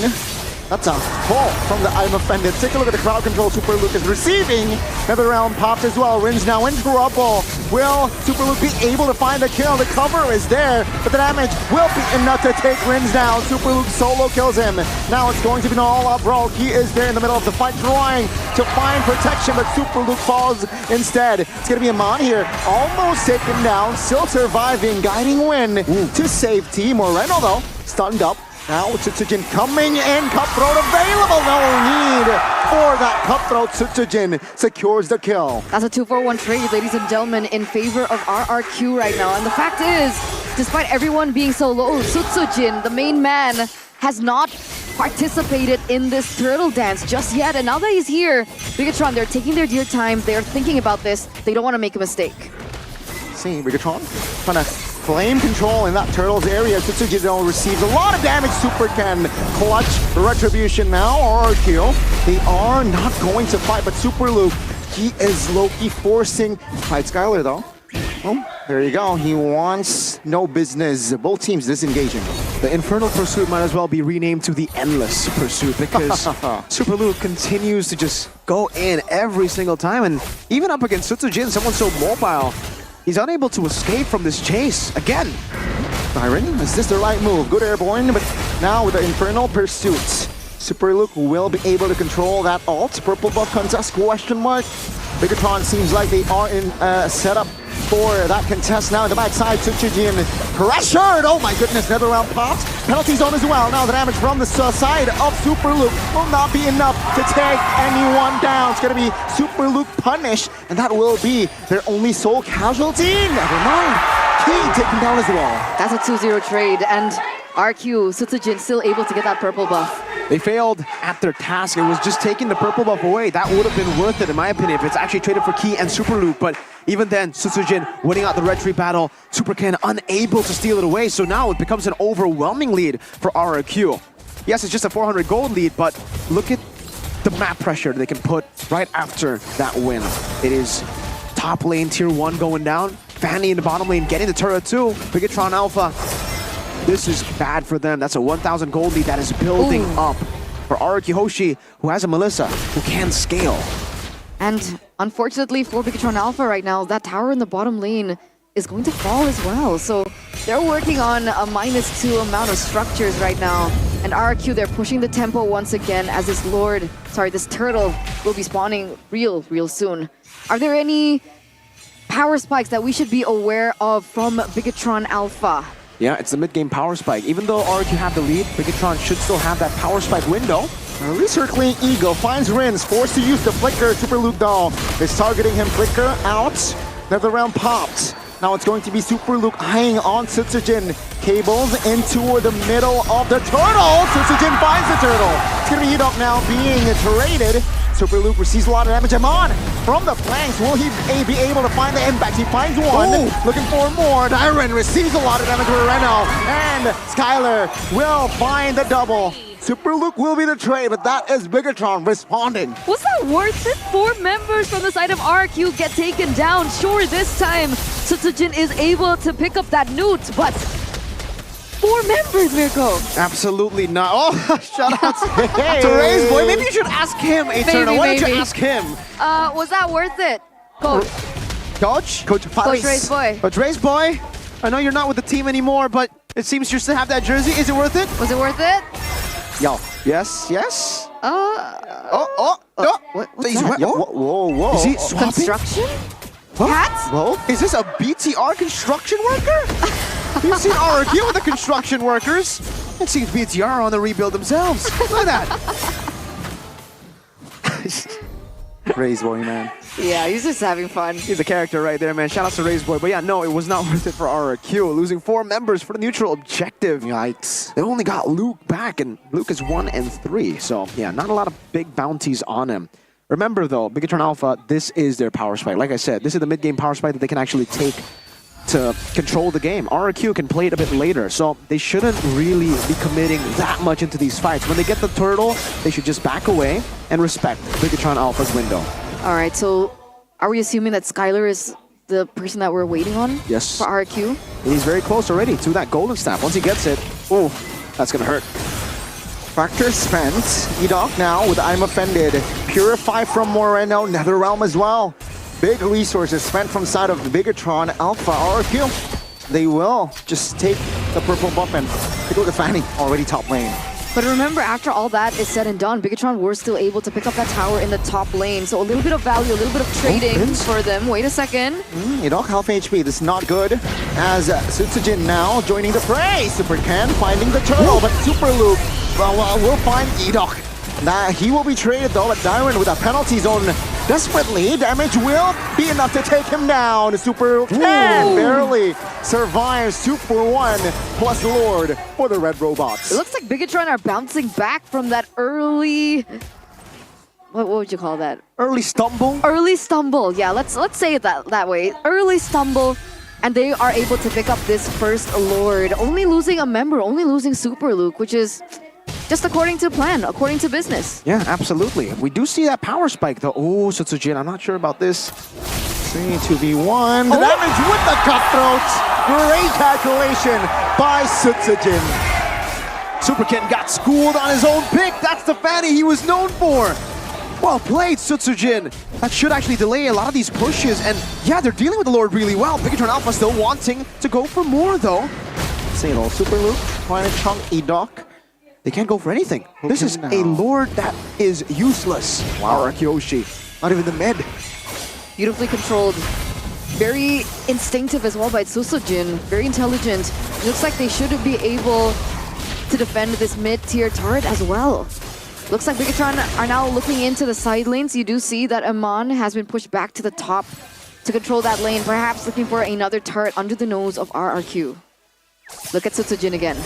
That's a pull from the I'm Offended. Take a look at the crowd control Super Luke is receiving. Another round popped as well. Rin's now in trouble. Will Super Luke be able to find the kill? The cover is there, but the damage will be enough to take Rin's down. Super Luke solo kills him. Now it's going to be an all-out brawl. He is there in the middle of the fight trying to find protection, but Super Luke falls instead. It's going to be a Mon here. Almost taken down. Still surviving. Guiding Win to save Team Moreno though. Stunned up. Now Sutsujin coming in, Cutthroat available, no need for that Cutthroat. Sutsujin secures the kill. That's a 2-4-1 trade, ladies and gentlemen, in favor of RRQ right now. And the fact is, despite everyone being so low, Sutsujin, the main man, has not participated in this turtle dance just yet. And now that he's here, Bigatron, they're taking their dear time, they're thinking about this, they don't want to make a mistake. See, Bigatron trying to flame control in that turtle's area. Sutsujin receives a lot of damage. Super can clutch retribution now, or kill. They are not going to fight, but Super Luke, he is low-key forcing fight Skylar though. Oh, there you go. He wants no business. Both teams disengaging. The Infernal Pursuit might as well be renamed to the Endless Pursuit because Super Luke continues to just go in every single time, and even up against Sutsujin, someone so mobile, he's unable to escape from this chase again. Byron, is this the right move? Good airborne, but now with the Infernal Pursuit, Super Luke will be able to control that ult. Purple buff contest, question mark. Bigatron seems like they are in setup for that contest now in the backside. Sutsujin pressured. Oh my goodness, another round pops. Penalty zone as well. Now the damage from the side of Super Luke will not be enough to take anyone down. It's going to be Super Luke punished, and that will be their only sole casualty. Never mind. Key taken down as well. That's a 2-0 trade, and RQ, Sutsujin still able to get that purple buff. They failed at their task. It was just taking the purple buff away. That would have been worth it, in my opinion, if it's actually traded for Key and Super Luke. But even then, Sutsujin winning out the red tree battle, Super Ken unable to steal it away. So now it becomes an overwhelming lead for RRQ. Yes, it's just a 400 gold lead, but look at the map pressure they can put right after that win. It is top lane tier 1 going down. Fanny in the bottom lane getting the turret too. Bigatron Alpha. This is bad for them. That's a 1,000 gold lead that is building up for RRQ Hoshi, who has a Melissa who can scale. And unfortunately for Bigatron Alpha right now, that tower in the bottom lane is going to fall as well. So they're working on a -2 amount of structures right now. And RRQ, they're pushing the tempo once again as this turtle will be spawning real soon. Are there any power spikes that we should be aware of from Bigatron Alpha? Yeah, it's the mid-game power spike. Even though RQ have the lead, Bigatron should still have that power spike window. Recircling Eagle finds Rins, forced to use the Flicker. Super Luke though is targeting him. Flicker out. Another round popped. Now it's going to be Super Luke eyeing on Sutsujin. Cables into the middle of the turtle. Sutsujin finds the turtle. It's going to be Edok now being traded. Super Luke receives a lot of damage. Amon from the flanks. Will he be able to find the impact? He finds one. Ooh. Looking for more. Dyron receives a lot of damage with Reno. And Skylar will find the double. Super Luke will be the trade, but that is Bigatron responding. Was that worth it? 4 members from the side of RQ get taken down. Sure, this time Sutsujin is able to pick up that newt, but 4 members, Mirko. Absolutely not. Oh, shout out to Ray's boy. Maybe you should ask him, Eternal. Why don't you ask him? Was that worth it, Coach? Coach Ray's boy. Coach Ray's boy. I know you're not with the team anymore, but it seems you still have that jersey. Is it worth it? Was it worth it? Yo. Yes. What's that? Whoa. Is he swapping? Construction? Hats? Whoa. Is this a BTR construction worker? You've seen RQ with the construction workers. It seems BTR on the rebuild themselves. Look at that. Ray's boy, man. Yeah, he's just having fun. He's a character right there, man. Shout out to Ray's boy. But yeah, no, it was not worth it for RQ. Losing 4 members for the neutral objective. Yikes. They only got Luke back, and Luke is 1 and 3. So yeah, not a lot of big bounties on him. Remember though, Bigatron Alpha, this is their power spike. Like I said, this is the mid-game power spike that they can actually take to control the game. RQ can play it a bit later, so they shouldn't really be committing that much into these fights. When they get the turtle, they should just back away and respect Bigatron Alpha's window. All right, so are we assuming that Skylar is the person that we're waiting on? Yes. For RQ? And he's very close already to that golden staff. Once he gets it, oh, that's gonna hurt. Factor spent. Edok now with I'm Offended. Purify from Moreno. Netherrealm as well. Big resources spent from side of Bigatron Alpha RQ. They will just take the purple buff and take a look at Fanny. Already top lane. But remember, after all that is said and done, Bigatron were still able to pick up that tower in the top lane. So a little bit of value, a little bit of trading for them. Wait a second. Edok half HP. This is not good. As Sutsujin now joining the fray. Super Ken finding the turtle, but Super Luke will find Edok. He will be traded though, but Dyron with a penalty zone desperately. Damage will be enough to take him down. Super Ken barely survives 2 for 1 plus Lord for the Red Robots. It looks like Bigatron are bouncing back from that early... What would you call that? Early stumble? Early stumble, yeah, let's say it that way. Early stumble, and they are able to pick up this first Lord. Only losing a member, only losing Super Luke, which is just according to plan, according to business. Yeah, absolutely. We do see that power spike though. Oh, Sutsujin, I'm not sure about this. 3-2v1. The damage with the cutthroats. Great calculation by Sutsujin. Super Ken got schooled on his own pick. That's the Fanny he was known for. Well played, Sutsujin. That should actually delay a lot of these pushes. And yeah, they're dealing with the Lord really well. Bigatron Alpha still wanting to go for more though. Single Super Luke trying to chunk Edok. They can't go for anything. This is a Lord that is useless. Wow. Kyoshi. Not even the mid. Beautifully controlled. Very instinctive as well by Sutsujin. Very intelligent. Looks like they should be able to defend this mid-tier turret as well. Looks like Bigatron are now looking into the side lanes. You do see that Amon has been pushed back to the top to control that lane. Perhaps looking for another turret under the nose of RRQ. Look at Sutsujin again.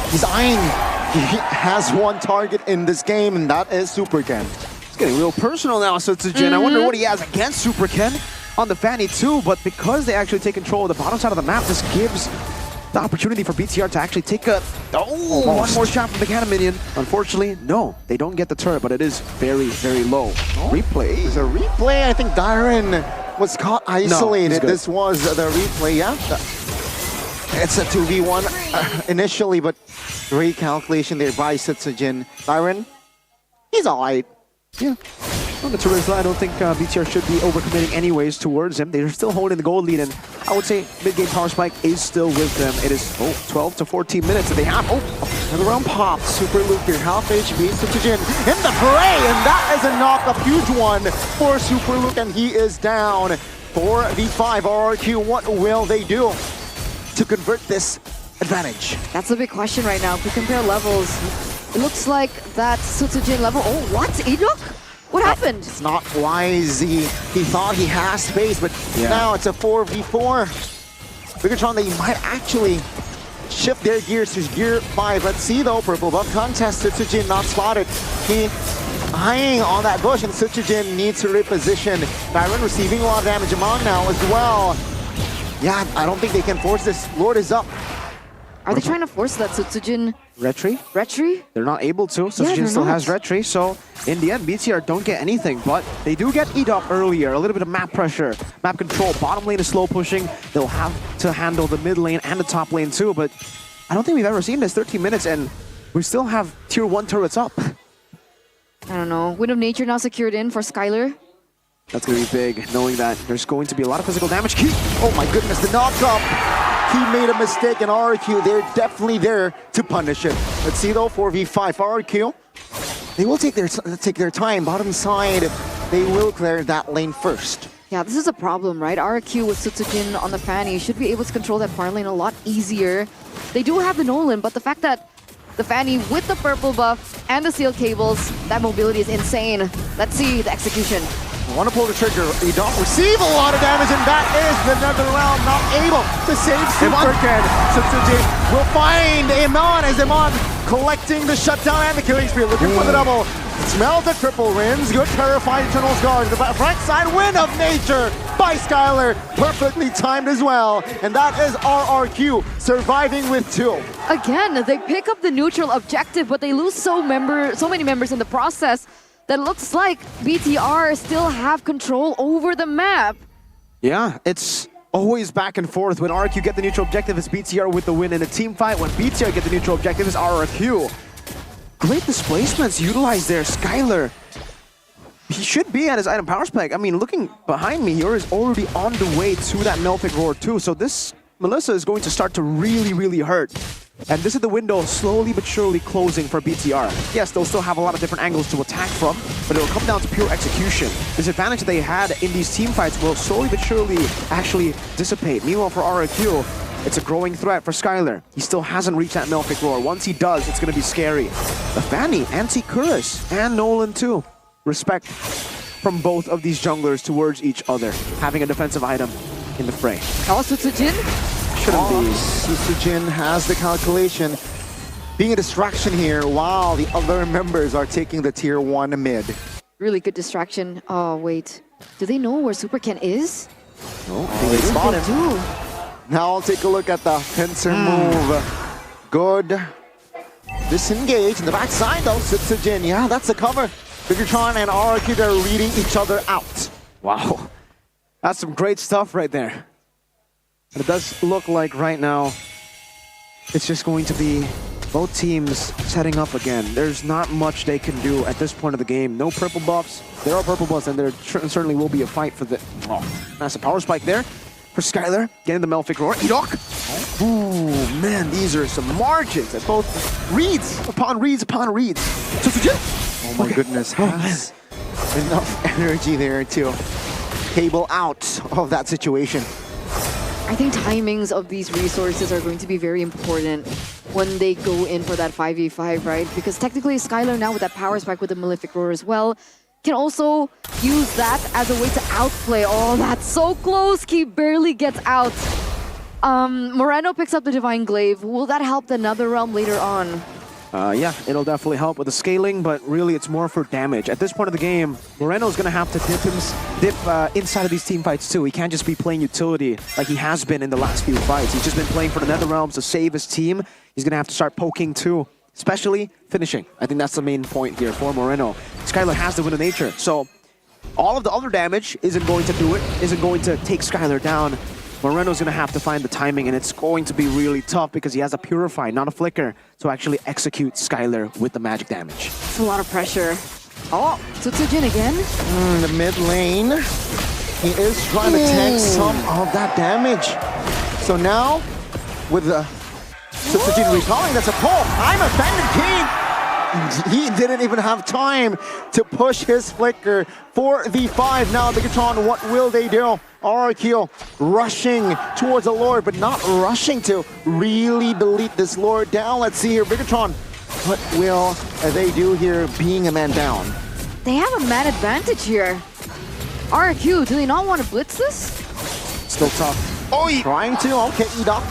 He's eyeing. He has one target in this game, and that is Super Ken. It's getting real personal now, Sutsujin. I wonder what he has against Super Ken on the Fanny too, but because they actually take control of the bottom side of the map, this gives the opportunity for BTR to actually take a... one more shot from the cannon minion. Unfortunately, no, they don't get the turret, but it is very, very low. Replay. There's a replay. I think Dyron was caught isolated. This was the replay, yeah. It's a 2v1 initially, but great calculation there by Sutsujin. Dyron, he's alright. Yeah. On the Terizla, I don't think BTR should be overcommitting anyways towards him. They're still holding the gold lead, and I would say mid-game power spike is still with them. It is 12 to 14 minutes that they have. Another round pop. Super Luke here, half HP. Sutsujin in the fray, and that is a knock, a huge one for Super Luke, and he is down. 4v5 RRQ, what will they do? to convert this advantage? That's a big question right now. If we compare levels, it looks like that Sutsujin level. Oh, what? Idok? What happened? It's not wise. He thought he has space, but now it's a 4v4. Bigatron, they might actually shift their gears to gear 5. Let's see though, purple buff contest. Sutsujin not spotted. He eyeing on that bush, and Sutsujin needs to reposition. Byron receiving a lot of damage. Amon now as well. Yeah, I don't think they can force this. Lord is up. Are they trying to force that Sutsujin Retry? Retry? They're not able to. Sutsujin still has Retry, so in the end, BTR don't get anything, but they do get EDOP earlier. A little bit of map pressure, map control. Bottom lane is slow pushing. They'll have to handle the mid lane and the top lane too, but I don't think we've ever seen this. 13 minutes and we still have tier 1 turrets up. I don't know. Wind of Nature now secured in for Skylar. That's going to be big, knowing that there's going to be a lot of physical damage. Oh my goodness, the knock-up! He made a mistake, and RRQ, they're definitely there to punish him. Let's see though, 4v5 RRQ. They will take their time. Bottom side, they will clear that lane first. Yeah, this is a problem, right? RQ with Sutsujin on the Fanny should be able to control that far lane a lot easier. They do have the Nolan, but the fact that the Fanny with the purple buff and the seal cables, that mobility is insane. Let's see the execution. I want to pull the trigger. You don't receive a lot of damage, and that is the NetherRealm not able to save Superkin. Sutsujin will find Iman as Iman collecting the shutdown and the killing spree, looking for the double. Smells the triple wins. Good terrified Eternal's Guard. The front side win of nature by Skylar. Perfectly timed as well. And that is RRQ surviving with 2. Again, they pick up the neutral objective, but they lose so many members in the process. That looks like BTR still have control over the map. Yeah, it's always back and forth. When RRQ get the neutral objective, it's BTR with the win in a team fight. When BTR get the neutral objective, it's RRQ. Great displacements utilized there. Skylar, he should be at his item power spec. I mean, looking behind me, he is already on the way to that Melphic Roar too. So this Melissa is going to start to really hurt. And this is the window slowly but surely closing for BTR. Yes, they'll still have a lot of different angles to attack from, but it'll come down to pure execution. This advantage they had in these team fights will slowly but surely actually dissipate. Meanwhile, for RRQ, it's a growing threat for Skylar. He still hasn't reached that Melphic Roar. Once he does, it's going to be scary. The Fanny, Anti-Curus, and Nolan too. Respect from both of these junglers towards each other, having a defensive item in the fray. Oh, Sutsujin? Shouldn't be. Sutsujin has the calculation. Being a distraction here while the other members are taking the tier 1 mid. Really good distraction. Oh, wait. Do they know where Superken is? No, they spot him. Now I'll take a look at the pincer move. Good. Disengage in the backside though. Sutsujin, yeah, that's the cover. Bigatron and RRQ are reading each other out. Wow. That's some great stuff right there. And it does look like right now it's just going to be both teams setting up again. There's not much they can do at this point of the game. No purple buffs. There are purple buffs, and there certainly will be a fight for the... Oh, that's a power spike there for Skylar. Getting the Melphic Roar. Edok! Ooh, man, these are some margins at both reads upon reads upon reads. Oh my goodness, has enough energy there to cable out of that situation. I think timings of these resources are going to be very important when they go in for that 5v5, right? Because technically Skylar now with that power spike with the Malefic Roar as well can also use that as a way to outplay. Oh, that's so close. He barely gets out. Moreno picks up the Divine Glaive. Will that help the NetherRealm later on? Yeah, it'll definitely help with the scaling, but really it's more for damage. At this point of the game, Moreno's going to have to dip inside of these team fights too. He can't just be playing utility like he has been in the last few fights. He's just been playing for the NetherRealms to save his team. He's going to have to start poking too, especially finishing. I think that's the main point here for Moreno. Skylar has the Wind of Nature, so all of the other damage isn't going to do it, isn't going to take Skylar down. Moreno's going to have to find the timing, and it's going to be really tough because he has a Purify, not a Flicker, to actually execute Skylar with the magic damage. It's a lot of pressure. Oh, Sutsujin again? The mid lane. He is trying to tank some of that damage. So now, with the Sutsujin recalling, that's a pull. I'm a Bandit King! he didn't even have time to push his flicker for the 5. Now, Bigatron, what will they do? RRQ rushing towards the Lord, but not rushing to really delete this Lord down. Let's see here, Bigatron. What will they do here, being a man down? They have a man advantage here. RRQ, do they not want to blitz this? Still tough. Oh, trying to. Okay, Edok.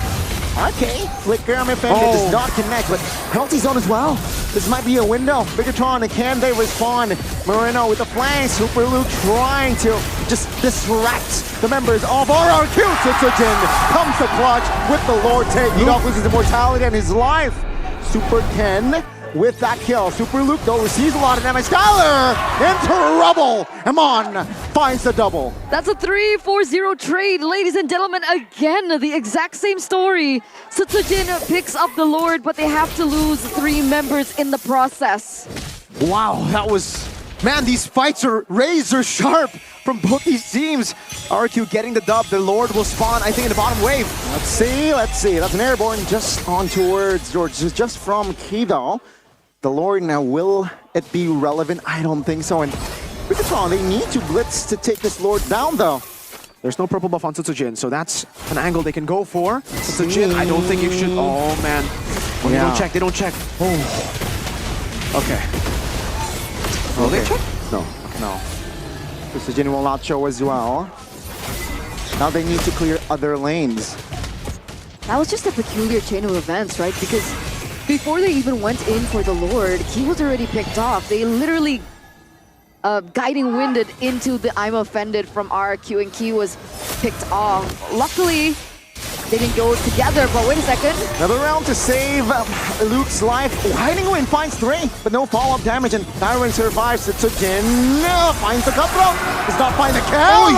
Okay, flicker on offended does not connect, but penalty zone as well. This might be a window. Bigatron, can they respond? Moreno with the flank. Super Luke trying to just distract the members of RRQ. Tsutsukin comes the clutch with the Lord take. Edok loses immortality and his life. Super Ken with that kill. Super Luke, though, receives a lot of damage. Skylar in trouble. Amon finds the double. That's a 3-4-0 trade, ladies and gentlemen. Again, the exact same story. Sutsujin picks up the Lord, but they have to lose 3 members in the process. Wow, that was... Man, these fights are razor sharp from both these teams. RQ getting the dub. The Lord will spawn, I think, in the bottom wave. Let's see. That's an airborne just on towards George, just from Kido. The Lord now, will it be relevant? I don't think so. And Bigatron, they need to blitz to take this Lord down, though. There's no purple buff on Tsutsujin, so that's an angle they can go for. Tsutsujin, I don't think you should... Oh, man. Oh, yeah. They don't check. Oh. Okay. Will they check? No. Tsujin will not show as well. Now they need to clear other lanes. That was just a peculiar chain of events, right? Because before they even went in for the Lord, Key was already picked off. They literally guiding winded into the I'm offended from RQ, and Key was picked off. Luckily, they didn't go together, but wait a second. Another round to save Luke's life. Hiding Wind finds 3, but no follow-up damage, and Darwin survives. Tsujin finds the cutthroat. Does not find the kill.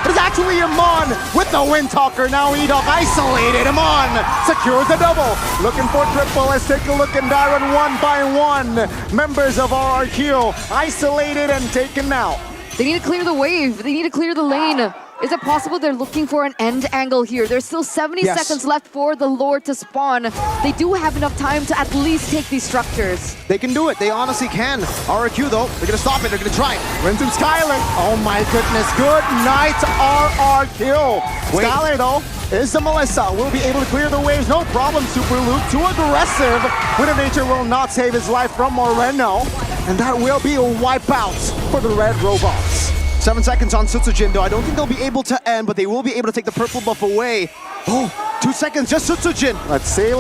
It is actually Amon with the Wind Talker. Now Edok isolated. Amon secures the double. Looking for triple. Let's take a look at Darwin 1 by 1. Members of RRQ isolated and taken out. They need to clear the wave. They need to clear the lane. Is it possible they're looking for an end angle here? There's still 70 seconds left for the Lord to spawn. They do have enough time to at least take these structures. They can do it. They honestly can. RRQ, though, they're going to stop it. They're going to try it. Winston Skylar. Oh my goodness. Good night, RRQ. Skylar, though, is the Melissa. Will be able to clear the waves. No problem, Super Luke. Too aggressive. Winter Nature will not save his life from Moreno. And that will be a wipeout for the Red Robots. 7 seconds on Tsujin, though. I don't think they'll be able to end, but they will be able to take the purple buff away. Oh, 2 seconds, just Tsujin. Let's see.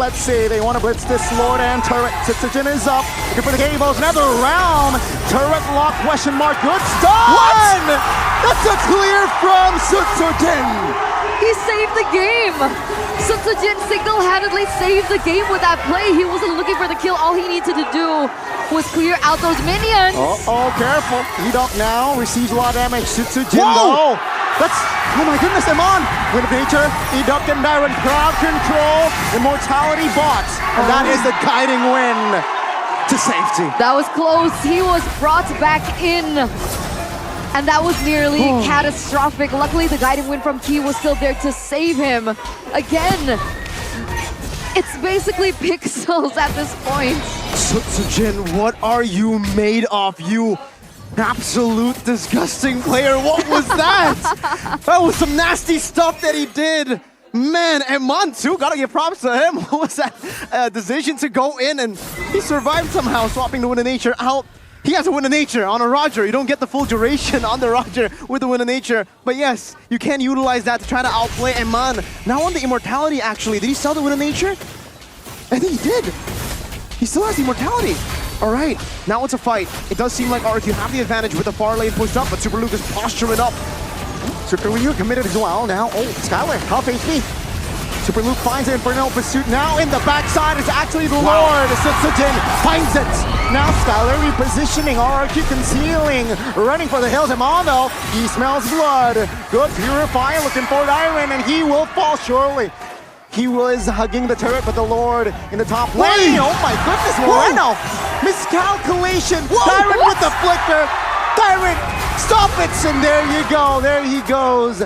They want to blitz this Lord and turret. Tsujin is up. Looking for the Gables. Another round. Turret lock, question mark. Good stun! What? That's a clear from Tsujin. He saved the game. Tsujin single-handedly saved the game with that play. He wasn't looking for the kill. All he needed to do was clear out those minions. Oh, careful. Edok now receives a lot of damage. Tsujin, though. That's, oh my goodness, Amon. Wind of Nature, Edok and Baron, crowd control, immortality bot. And that is the guiding win to safety. That was close. He was brought back in. And that was nearly catastrophic. Luckily, the guiding wind from Key was still there to save him. Again, it's basically pixels at this point. Tsujin, what are you made of, you absolute disgusting player? What was that? That was some nasty stuff that he did. Man, and Montu, gotta give props to him. What was that decision to go in, and he survived somehow, swapping the Wind of Nature out. He has a Wind of Nature on a Roger. You don't get the full duration on the Roger with the Wind of Nature. But yes, you can utilize that to try to outplay Eman. Now on the Immortality, actually. Did he sell the Wind of Nature? I think he did. He still has the Immortality. All right, now it's a fight. It does seem like RQ have the advantage with the far lane pushed up, but Super Luke is posturing up. Super Luke committed as well now. Oh, Skylar, half HP. Super Luke finds an Inferno Pursuit. Now in the backside is actually the Lord. Tsujin finds it. Now Skylar repositioning. RRQ concealing. Running for the hills. Amon, though, he smells blood. Good Purifier looking for Iron, and he will fall surely. He was hugging the turret, but the Lord in the top lane. Oh my goodness, Moreno. Miscalculation. Tyron with the flicker. Tyron, stop it. And there you go. There he goes.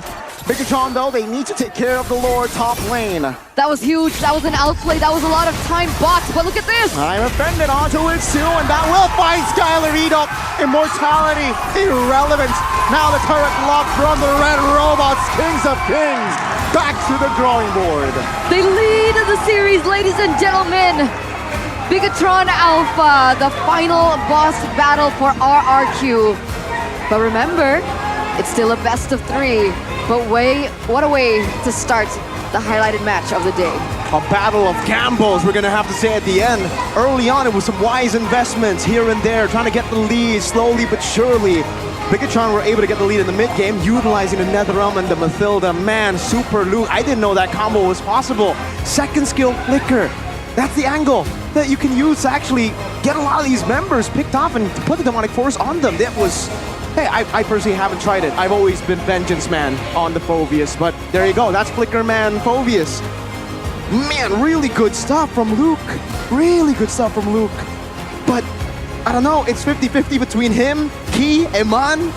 Bigatron, though, they need to take care of the lower top lane. That was huge. That was an outplay. That was a lot of time box. But look at this. I'm offended onto it too, and that will find Skylar eat up. Immortality, irrelevant. Now the turret lock from the Red Robots, Kings of Kings. Back to the drawing board. They lead the series, ladies and gentlemen. Bigatron Alpha, the final boss battle for RRQ. But remember, it's still a best of 3. But what a way to start the highlighted match of the day. A battle of gambles, we're gonna have to say at the end. Early on, it was some wise investments here and there, trying to get the lead slowly but surely. Bigatron were able to get the lead in the mid-game, utilizing the Netherrealm and the Mathilda. Man, Super Luke, I didn't know that combo was possible. Second skill, Flicker. That's the angle that you can use to actually get a lot of these members picked off and put the Demonic Force on them. That was... Hey, I personally haven't tried it. I've always been Vengeance Man on the Phoveus, but there you go. That's Flicker Man Phoveus. Man, really good stuff from Luke. Really good stuff from Luke. But, I don't know, it's 50-50 between him, Key, Eman.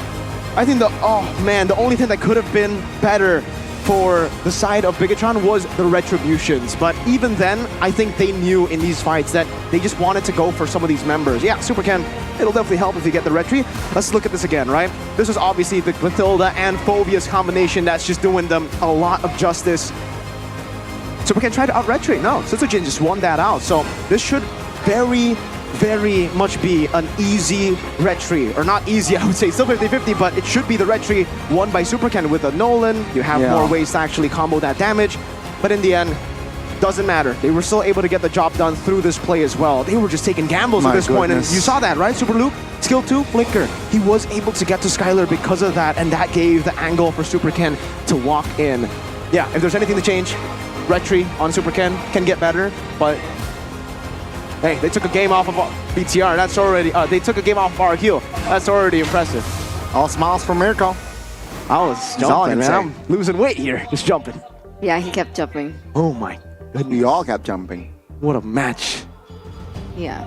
I think the only thing that could have been better for the side of Bigatron was the Retributions. But even then, I think they knew in these fights that they just wanted to go for some of these members. Yeah, Super Ken, it'll definitely help if you get the Retri. Let's look at this again, right? This is obviously the Mathilda and Phoveus combination that's just doing them a lot of justice. Super Ken tried to out-Retri. No, Setsujin just won that out. So this should very much be an easy Retri. Or not easy, I would say. Still 50-50, but it should be the Retri won by Super Ken with a Nolan. You have more ways to actually combo that damage. But in the end, doesn't matter. They were still able to get the job done through this play as well. They were just taking gambles at this point. And you saw that, right? Super Luke, skill 2, Flicker. He was able to get to Skylar because of that, and that gave the angle for Super Ken to walk in. Yeah, if there's anything to change, Retri on Super Ken can get better, but hey, they took a game off of BTR. That's already, they took a game off of RQ. That's already impressive. All smiles for Miracle. I was jumping, man. I'm losing weight here, just jumping. Yeah, he kept jumping. Oh my goodness. We all kept jumping. What a match. Yeah.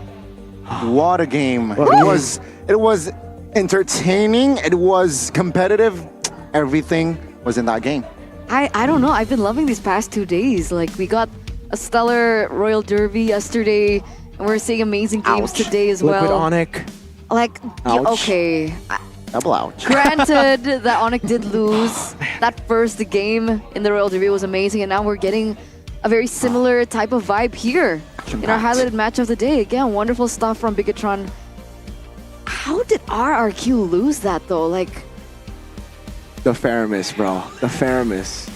What a game. It was entertaining. It was competitive. Everything was in that game. I don't know. I've been loving these past 2 days. Like, we got a stellar Royal Derby yesterday, and we're seeing amazing games today as well. Liquid Onyx. Like, yeah, okay. Double ouch. Granted that Onyx did lose. That first game in the Royal Derby was amazing, and now we're getting a very similar type of vibe here in our highlighted match of the day. Again, wonderful stuff from Bigatron. How did RRQ lose that, though? Like, the Faramis, bro. The Faramis.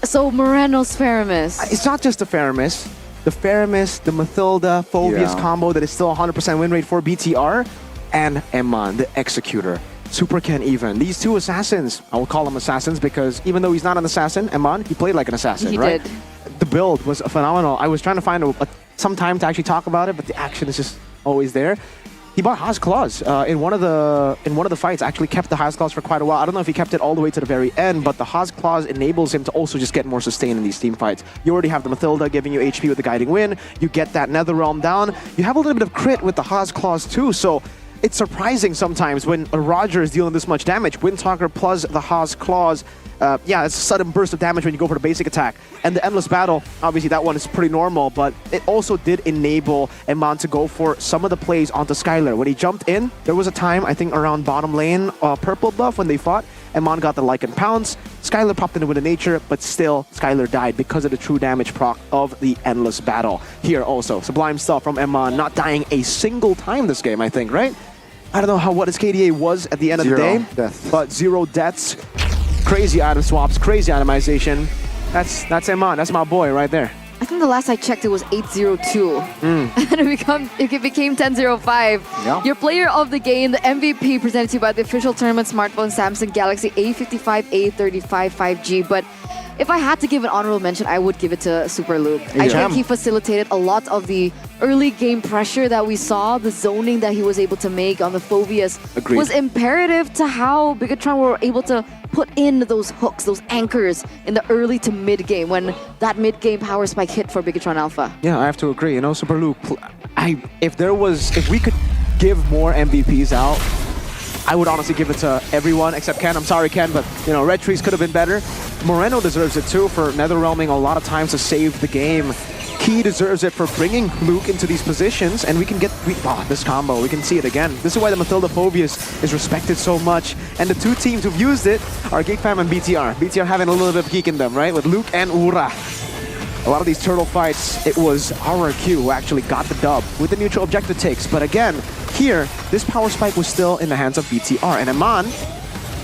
So Moreno's Faramis. It's not just the Faramis. The Faramis, the Mathilda, Phoveus combo that is still 100% win rate for BTR, and Eman, the Executor. Super Ken even. These two assassins, I will call them assassins because even though he's not an assassin, Eman, he played like an assassin, right? He did. The build was phenomenal. I was trying to find some time to actually talk about it, but the action is just always there. He bought Haas Claws in one of the fights. Actually kept the Haas Claws for quite a while. I don't know if he kept it all the way to the very end, but the Haas Claws enables him to also just get more sustain in these team fights. You already have the Mathilda giving you HP with the Guiding Wind. You get that Netherrealm down. You have a little bit of crit with the Haas Claws too, so it's surprising sometimes when a Roger is dealing this much damage. Windtalker plus the Haas Claws. Yeah, it's a sudden burst of damage when you go for the basic attack. And the Endless Battle, obviously that one is pretty normal, but it also did enable Eman to go for some of the plays onto Skylar. When he jumped in, there was a time, I think around bottom lane, purple buff when they fought. Eman got the Lycan Pounce. Skylar popped into the Nature, but still Skylar died because of the true damage proc of the Endless Battle. Here also, sublime stuff from Eman, not dying a single time this game, I think, right? I don't know what his KDA was at the end of the day, but 0 deaths. Crazy item swaps, crazy itemization. That's Eman. That's my boy right there. I think the last I checked it was 802. And it became 1005. Yeah. Your player of the game, the MVP, presented to you by the official tournament smartphone Samsung Galaxy A55, A35 5G. But if I had to give an honorable mention, I would give it to Super Luke. I think he facilitated a lot of the early game pressure that we saw. The zoning that he was able to make on the Phoveus was imperative to how Bigatron were able to put in those hooks, those anchors in the early to mid game when that mid game power spike hit for Bigatron Alpha. Yeah, I have to agree. You know, Super Luke, if we could give more MVPs out, I would honestly give it to everyone except Ken. I'm sorry, Ken, but you know, Red Trees could have been better. Moreno deserves it too for netherrealming a lot of times to save the game. Key deserves it for bringing Luke into these positions, and we can get this combo. We can see it again. This is why the Mathilda Phobius is respected so much. And the two teams who've used it are GeekFam and BTR. BTR having a little bit of geek in them, right? With Luke and Ura. A lot of these turtle fights, it was RRQ who actually got the dub with the neutral objective takes. But again, here, this power spike was still in the hands of BTR. And Eman,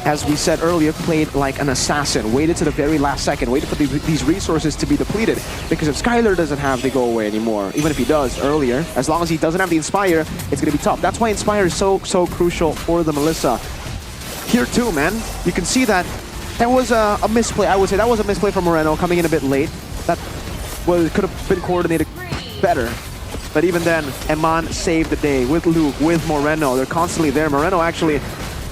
as we said earlier, played like an assassin, waited to the very last second, waited for these resources to be depleted. Because if Skylar doesn't have the go away anymore, even if he does earlier, as long as he doesn't have the Inspire, it's going to be tough. That's why Inspire is so crucial for the Melissa. Here too, man, you can see that was a misplay. I would say that was a misplay from Moreno, coming in a bit late. That could have been coordinated better. But even then, Eman saved the day with Luke, with Moreno. They're constantly there. Moreno actually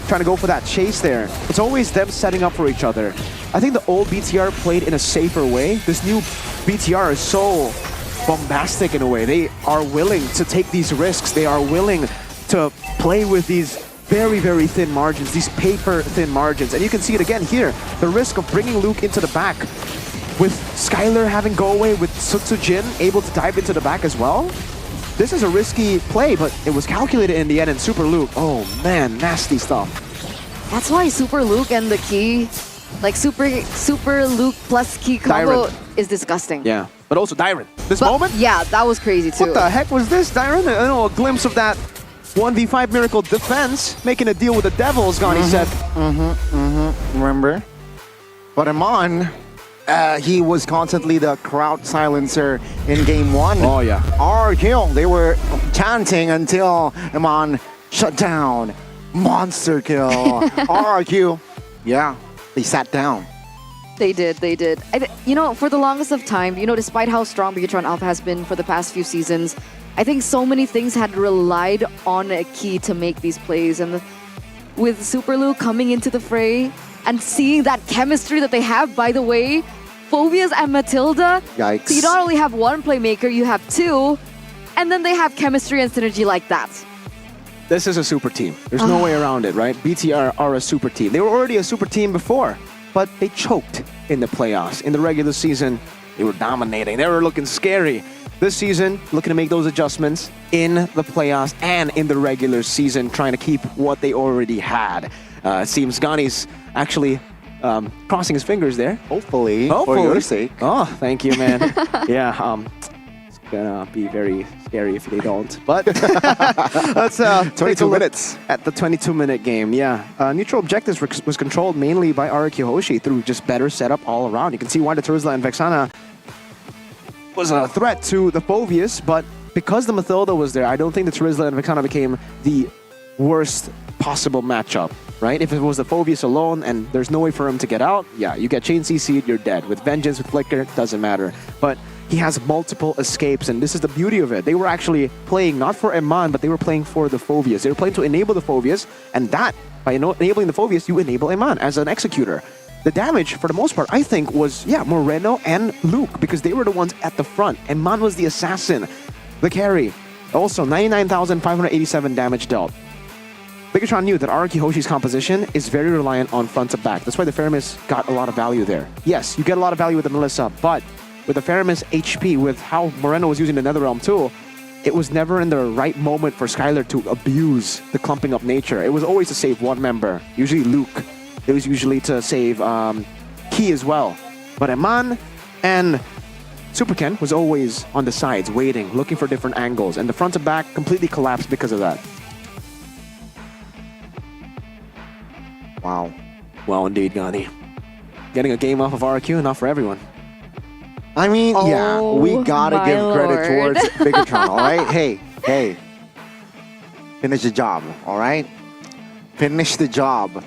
trying to go for that chase there. It's always them setting up for each other. I think the old BTR played in a safer way. This new BTR is so bombastic in a way. They are willing to take these risks. They are willing to play with these very, very thin margins, these paper-thin margins. And you can see it again here. The risk of bringing Luke into the back with Skylar having go away, with Sutsujin able to dive into the back as well. This is a risky play, but it was calculated in the end, and Super Luke, oh man, nasty stuff. That's why Super Luke and the Key, like Super Luke plus Key combo is disgusting. Yeah, but also Dyron. This moment? Yeah, that was crazy too. What the heck was this, Dyron? I know, a glimpse of that 1v5 Miracle defense, making a deal with the Devils, Gani said. Remember? But Eman, he was constantly the crowd silencer in game 1. Oh yeah. RQ, they were chanting until Eman shut down. Monster kill. RQ, yeah, they sat down. They did. You know, for the longest of time, you know, despite how strong Bigatron Alpha has been for the past few seasons, I think so many things had relied on a Key to make these plays. And with Super Luke coming into the fray and seeing that chemistry that they have, by the way, Phobias and Mathilda. Yikes. So you don't only have one playmaker, you have two. And then they have chemistry and synergy like that. This is a super team. There's no way around it, right? BTR are a super team. They were already a super team before, but they choked in the playoffs. In the regular season, they were dominating. They were looking scary. This season, looking to make those adjustments in the playoffs and in the regular season, trying to keep what they already had. It seems Gani's actually crossing his fingers there. Hopefully, for your sake. Oh, thank you, man. Yeah, it's gonna be very scary if they don't. But let's 22 minutes at the 22-minute game. Yeah, neutral objectives was controlled mainly by RRQ Hoshi through just better setup all around. You can see why the Turzla and Vexana was a threat to the Phobius, but because the Mathilda was there, I don't think the Turzla and Vexana became the worst possible matchup, right? If it was the Phobius alone and there's no way for him to get out, yeah, you get Chain CC'd, you're dead. With Vengeance, with Flicker, doesn't matter. But he has multiple escapes, and this is the beauty of it. They were actually playing not for Eman, but they were playing for the Phobius. They were playing to enable the Phobius, and that, by enabling the Phobius, you enable Eman as an executor. The damage, for the most part, I think, was, yeah, Moreno and Luke, because they were the ones at the front. Eman was the assassin, the carry. Also, 99,587 damage dealt. Bigatron knew that RRQ Hoshi's composition is very reliant on front to back. That's why the Faramis got a lot of value there. Yes, you get a lot of value with the Melissa, but with the Faramis HP, with how Moreno was using the Netherrealm tool, it was never in the right moment for Skylar to abuse the clumping up nature. It was always to save one member, usually Luke. It was usually to save Key as well. But Eman and Superken was always on the sides, waiting, looking for different angles, and the front to back completely collapsed because of that. Wow. Well, indeed, Gani. Getting a game off of RRQ, not for everyone. I mean, yeah, we gotta give credit towards Bigatron, all right? Hey, finish the job, all right? Finish the job.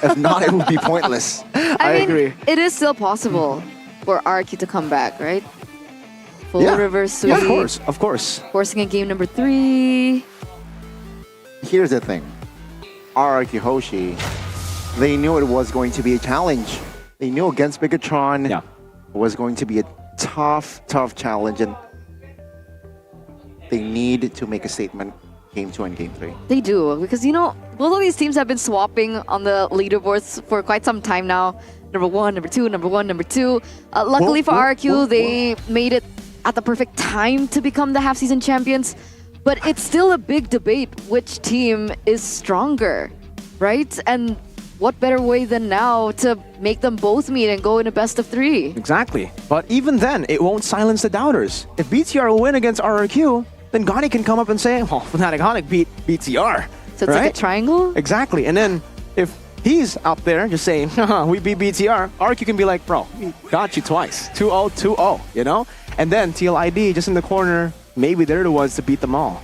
If not, it would be pointless. I mean, agree. It is still possible for RRQ to come back, right? Full reverse sweep. Yeah, of course. Forcing a game number 3. Here's the thing. RRQ Hoshi, they knew it was going to be a challenge. They knew against Bigatron it was going to be a tough challenge, and they need to make a statement game 2 and game 3. They do, because, you know, both of these teams have been swapping on the leaderboards for quite some time now. number one, number two, number one, number two. Luckily for RRQ, they made it at the perfect time to become the half-season champions. But it's still a big debate which team is stronger, right? And what better way than now to make them both meet and go in a best of 3? Exactly. But even then, it won't silence the doubters. If BTR will win against RRQ, then Gotti can come up and say, well, Fnatic beat BTR. So it's like a triangle? Exactly. And then if he's up there just saying, haha, we beat BTR, RRQ can be like, bro, we got you twice. 2-0, 2-0, you know? And then TLID just in the corner, maybe they're the ones to beat them all.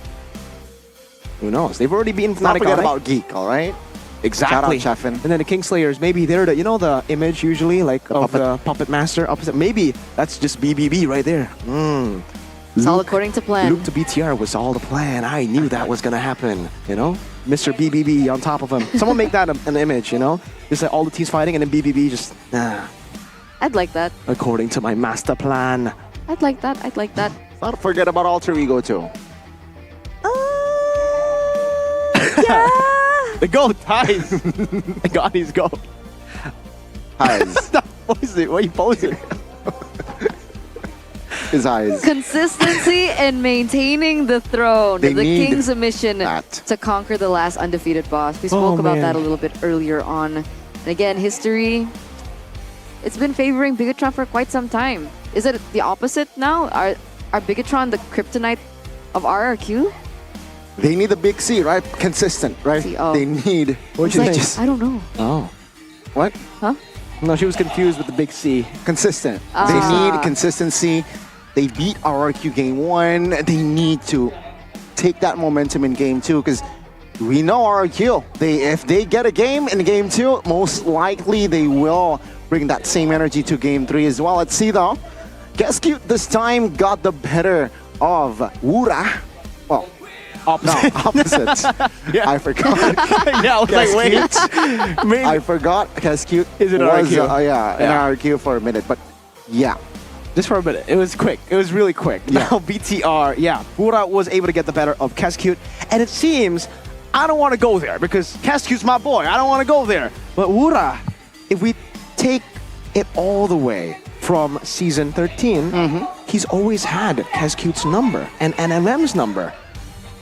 Who knows? They've already beaten Fnatic. Not forget about Geek, all right? Exactly. Shout out, Chefin. And then the Kingslayers, maybe they're the, you know the image usually, like of the Puppet Master opposite. Maybe that's just BBB right there. It's all according to plan. Luke to BTR was all the plan. I knew that was gonna happen, you know? Mr. BBB on top of him. Someone make that an image, you know? Just like all the teams fighting and then BBB just, I'd like that. according to my master plan. I'd like that. I'd like that. Not forget about Alter Ego too. Yeah. The GOAT, Highs. Gotti's GOAT. Highs. Stop posing. Why are you posing? His eyes. Consistency and maintaining the throne. They The need King's mission that. to conquer the last undefeated boss. We spoke about that a little bit earlier on. And again, history, it's been favoring Bigatron for quite some time. Is it the opposite now? Are Bigatron the kryptonite of RRQ? They need the big C, right? Consistent, right? Oh. They need. What you think? I don't know. Oh. What? Huh? No, she was confused with the big C. Consistent. Ah. They need consistency. They beat RRQ game 1. They need to take that momentum in game 2 because we know RRQ. If they get a game in game 2, most likely they will bring that same energy to game 3 as well. Let's see though. Cascute this time got the better of Wura. Well, opposite. No, opposites. Yeah. I forgot. Yeah, I was like, wait. Maybe. I forgot Cascute Is it was, RRQ? in RRQ for a minute, but yeah. Just for a minute. It was quick. It was really quick. Yeah. Now BTR, Wura was able to get the better of Cascute. And it seems, I don't want to go there because Cascute's my boy. I don't want to go there. But Wura, if we take it all the way from season 13, he's always had Cascute's number and NMM's number.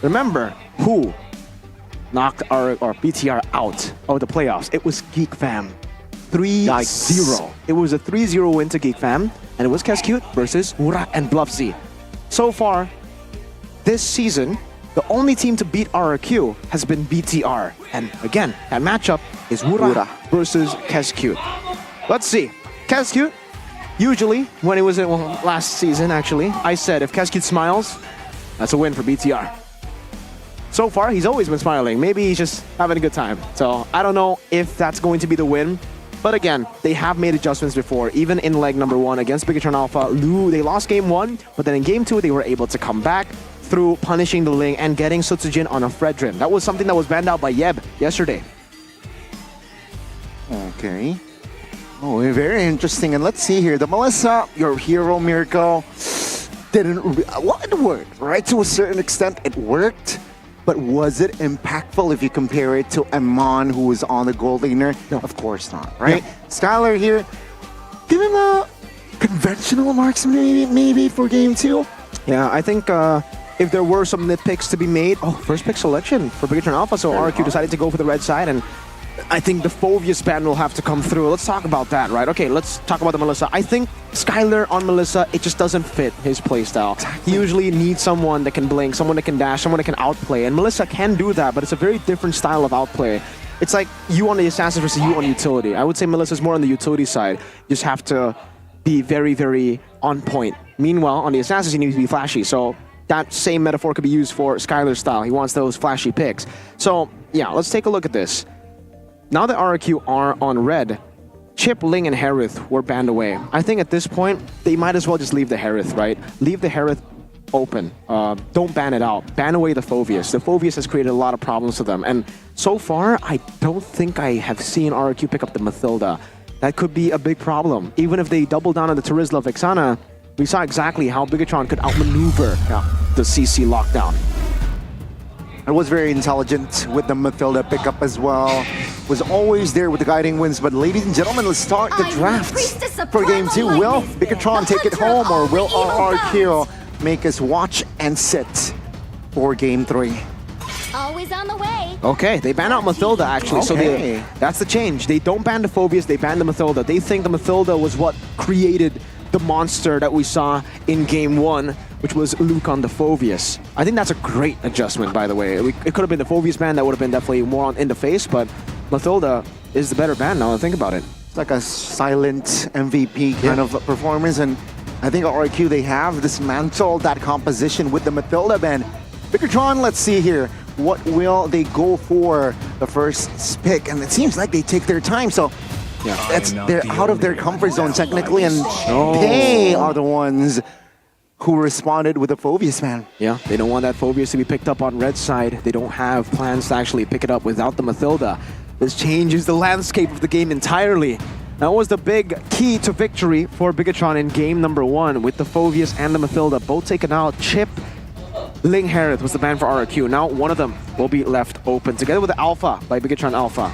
Remember who knocked our BTR out of the playoffs? It was Geek Fam. 3-0. It was a 3-0 win to Geek Fam, and it was Cascute versus Wura and Bluffzy. So far, this season, the only team to beat RRQ has been BTR. And again, that matchup is Wura versus Cascute. Let's see. Cascute, usually, when it was last season, actually, I said if Cascute smiles, that's a win for BTR. So far, he's always been smiling. Maybe he's just having a good time. So I don't know if that's going to be the win. But again, they have made adjustments before. Even in leg number 1 against Bigatron Alpha, they lost game 1, but then in game 2, they were able to come back through punishing the Ling and getting Sutsujin on a Fredrin. That was something that was banned out by Yeb yesterday. Okay. Oh, very interesting. And let's see here. The Melissa, your hero, Miracle, well, it worked, right? To a certain extent, it worked. But was it impactful if you compare it to Amon, who was on the gold laner? No, of course not, right? Yeah. Skylar here, give him a conventional marksman maybe for game 2. Yeah, I think if there were some nitpicks to be made, first pick selection for Bigatron Alpha, so RQ decided to go for the red side, and I think the Phoveus ban will have to come through. Let's talk about that, right? Okay, let's talk about the Melissa. I think Skylar on Melissa, it just doesn't fit his playstyle. Exactly. He usually needs someone that can blink, someone that can dash, someone that can outplay, and Melissa can do that, but it's a very different style of outplay. It's like you on the Assassin versus you on utility. I would say Melissa's more on the utility side. You just have to be very, very on point. Meanwhile, on the Assassins, you need to be flashy, so that same metaphor could be used for Skylar's style. He wants those flashy picks. So, yeah, let's take a look at this. Now that RRQ are on red, Chip, Ling, and Harith were banned away. I think at this point, they might as well just leave the Harith, right? Leave the Harith open. Don't ban it out. Ban away the Phoveus. The Phoveus has created a lot of problems for them. And so far, I don't think I have seen RRQ pick up the Mathilda. That could be a big problem. Even if they double down on the Terizla Vexana, we saw exactly how Bigatron could outmaneuver the CC lockdown. It was very intelligent with the Mathilda pickup as well. was always there with the guiding winds. But ladies and gentlemen, let's start the draft for Game 2. Will Bigatron take it home, or will RRQ make us watch and sit for Game 3? Always on the way. Okay, they ban out Mathilda actually, so that's the change. They don't ban the Phobius, they ban the Mathilda. They think the Mathilda was what created the monster that we saw in Game 1, which was Luke on the Phobius. I think that's a great adjustment, by the way. It could have been the Phobius ban, that would have been definitely more in the face, but Mathilda is the better ban now that I think about it. It's like a silent MVP kind of performance, and I think RRQ, they have dismantled that composition with the Mathilda ban. Bigatron, let's see here. What will they go for the first pick? And it seems like they take their time, so they're out of their comfort zone technically, and they are the ones who responded with the Phobius ban. Yeah, they don't want that Phobius to be picked up on red side. They don't have plans to actually pick it up without the Mathilda. This changes the landscape of the game entirely. That was the big key to victory for Bigatron in game number 1, with the Phobius and the Mathilda both taken out. Chip Ling Harith was the ban for RRQ. Now one of them will be left open, together with the Alpha by Bigatron Alpha.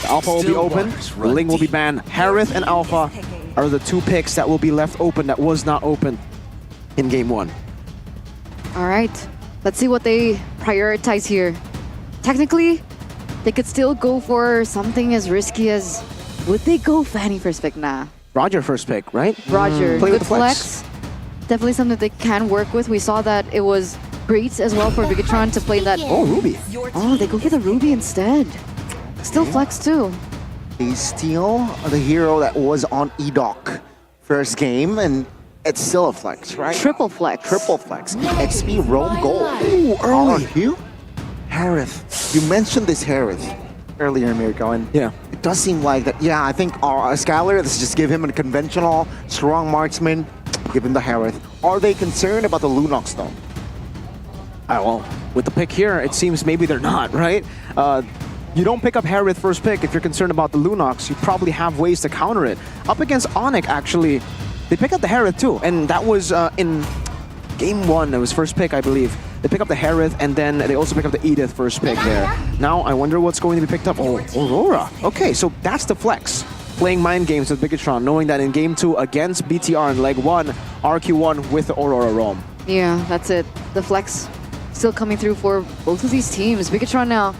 The Alpha will be open, Ling will be banned. Harith and Alpha are the 2 picks that will be left open that was not open in game 1. All right, let's see what they prioritize here. Technically, they could still go for something as risky as... Would they go Fanny first pick? Nah. Roger first pick, right? Roger, Play good with the flex. Definitely something they can work with. We saw that it was great as well for Bigatron to play that. Oh, Ruby. Oh, they go for the Ruby instead. Still flex too. They steal the hero that was on EDOC first game, and it's still a flex, right? Triple flex. Triple flex. XP Rome Gold. Ooh, early. RRQ? Harith. You mentioned this Harith earlier, Mirko, and it does seem like that. Yeah, I think Skylar, let's just give him a conventional, strong marksman, give him the Harith. Are they concerned about the Lunox though? Well, with the pick here, it seems maybe they're not, right? You don't pick up Harith first pick if you're concerned about the Lunox. You probably have ways to counter it. Up against Onyx, actually, they pick up the Harith too, and that was in game 1. It was first pick, I believe. They pick up the Harith, and then they also pick up the Edith first pick there. Now, I wonder what's going to be picked up. Oh, Aurora. Okay, so that's the flex. Playing mind games with Bigatron, knowing that in game 2 against BTR in leg 1, RQ1 with the Aurora Rome. Yeah, that's it. The flex still coming through for both of these teams. Bigatron now,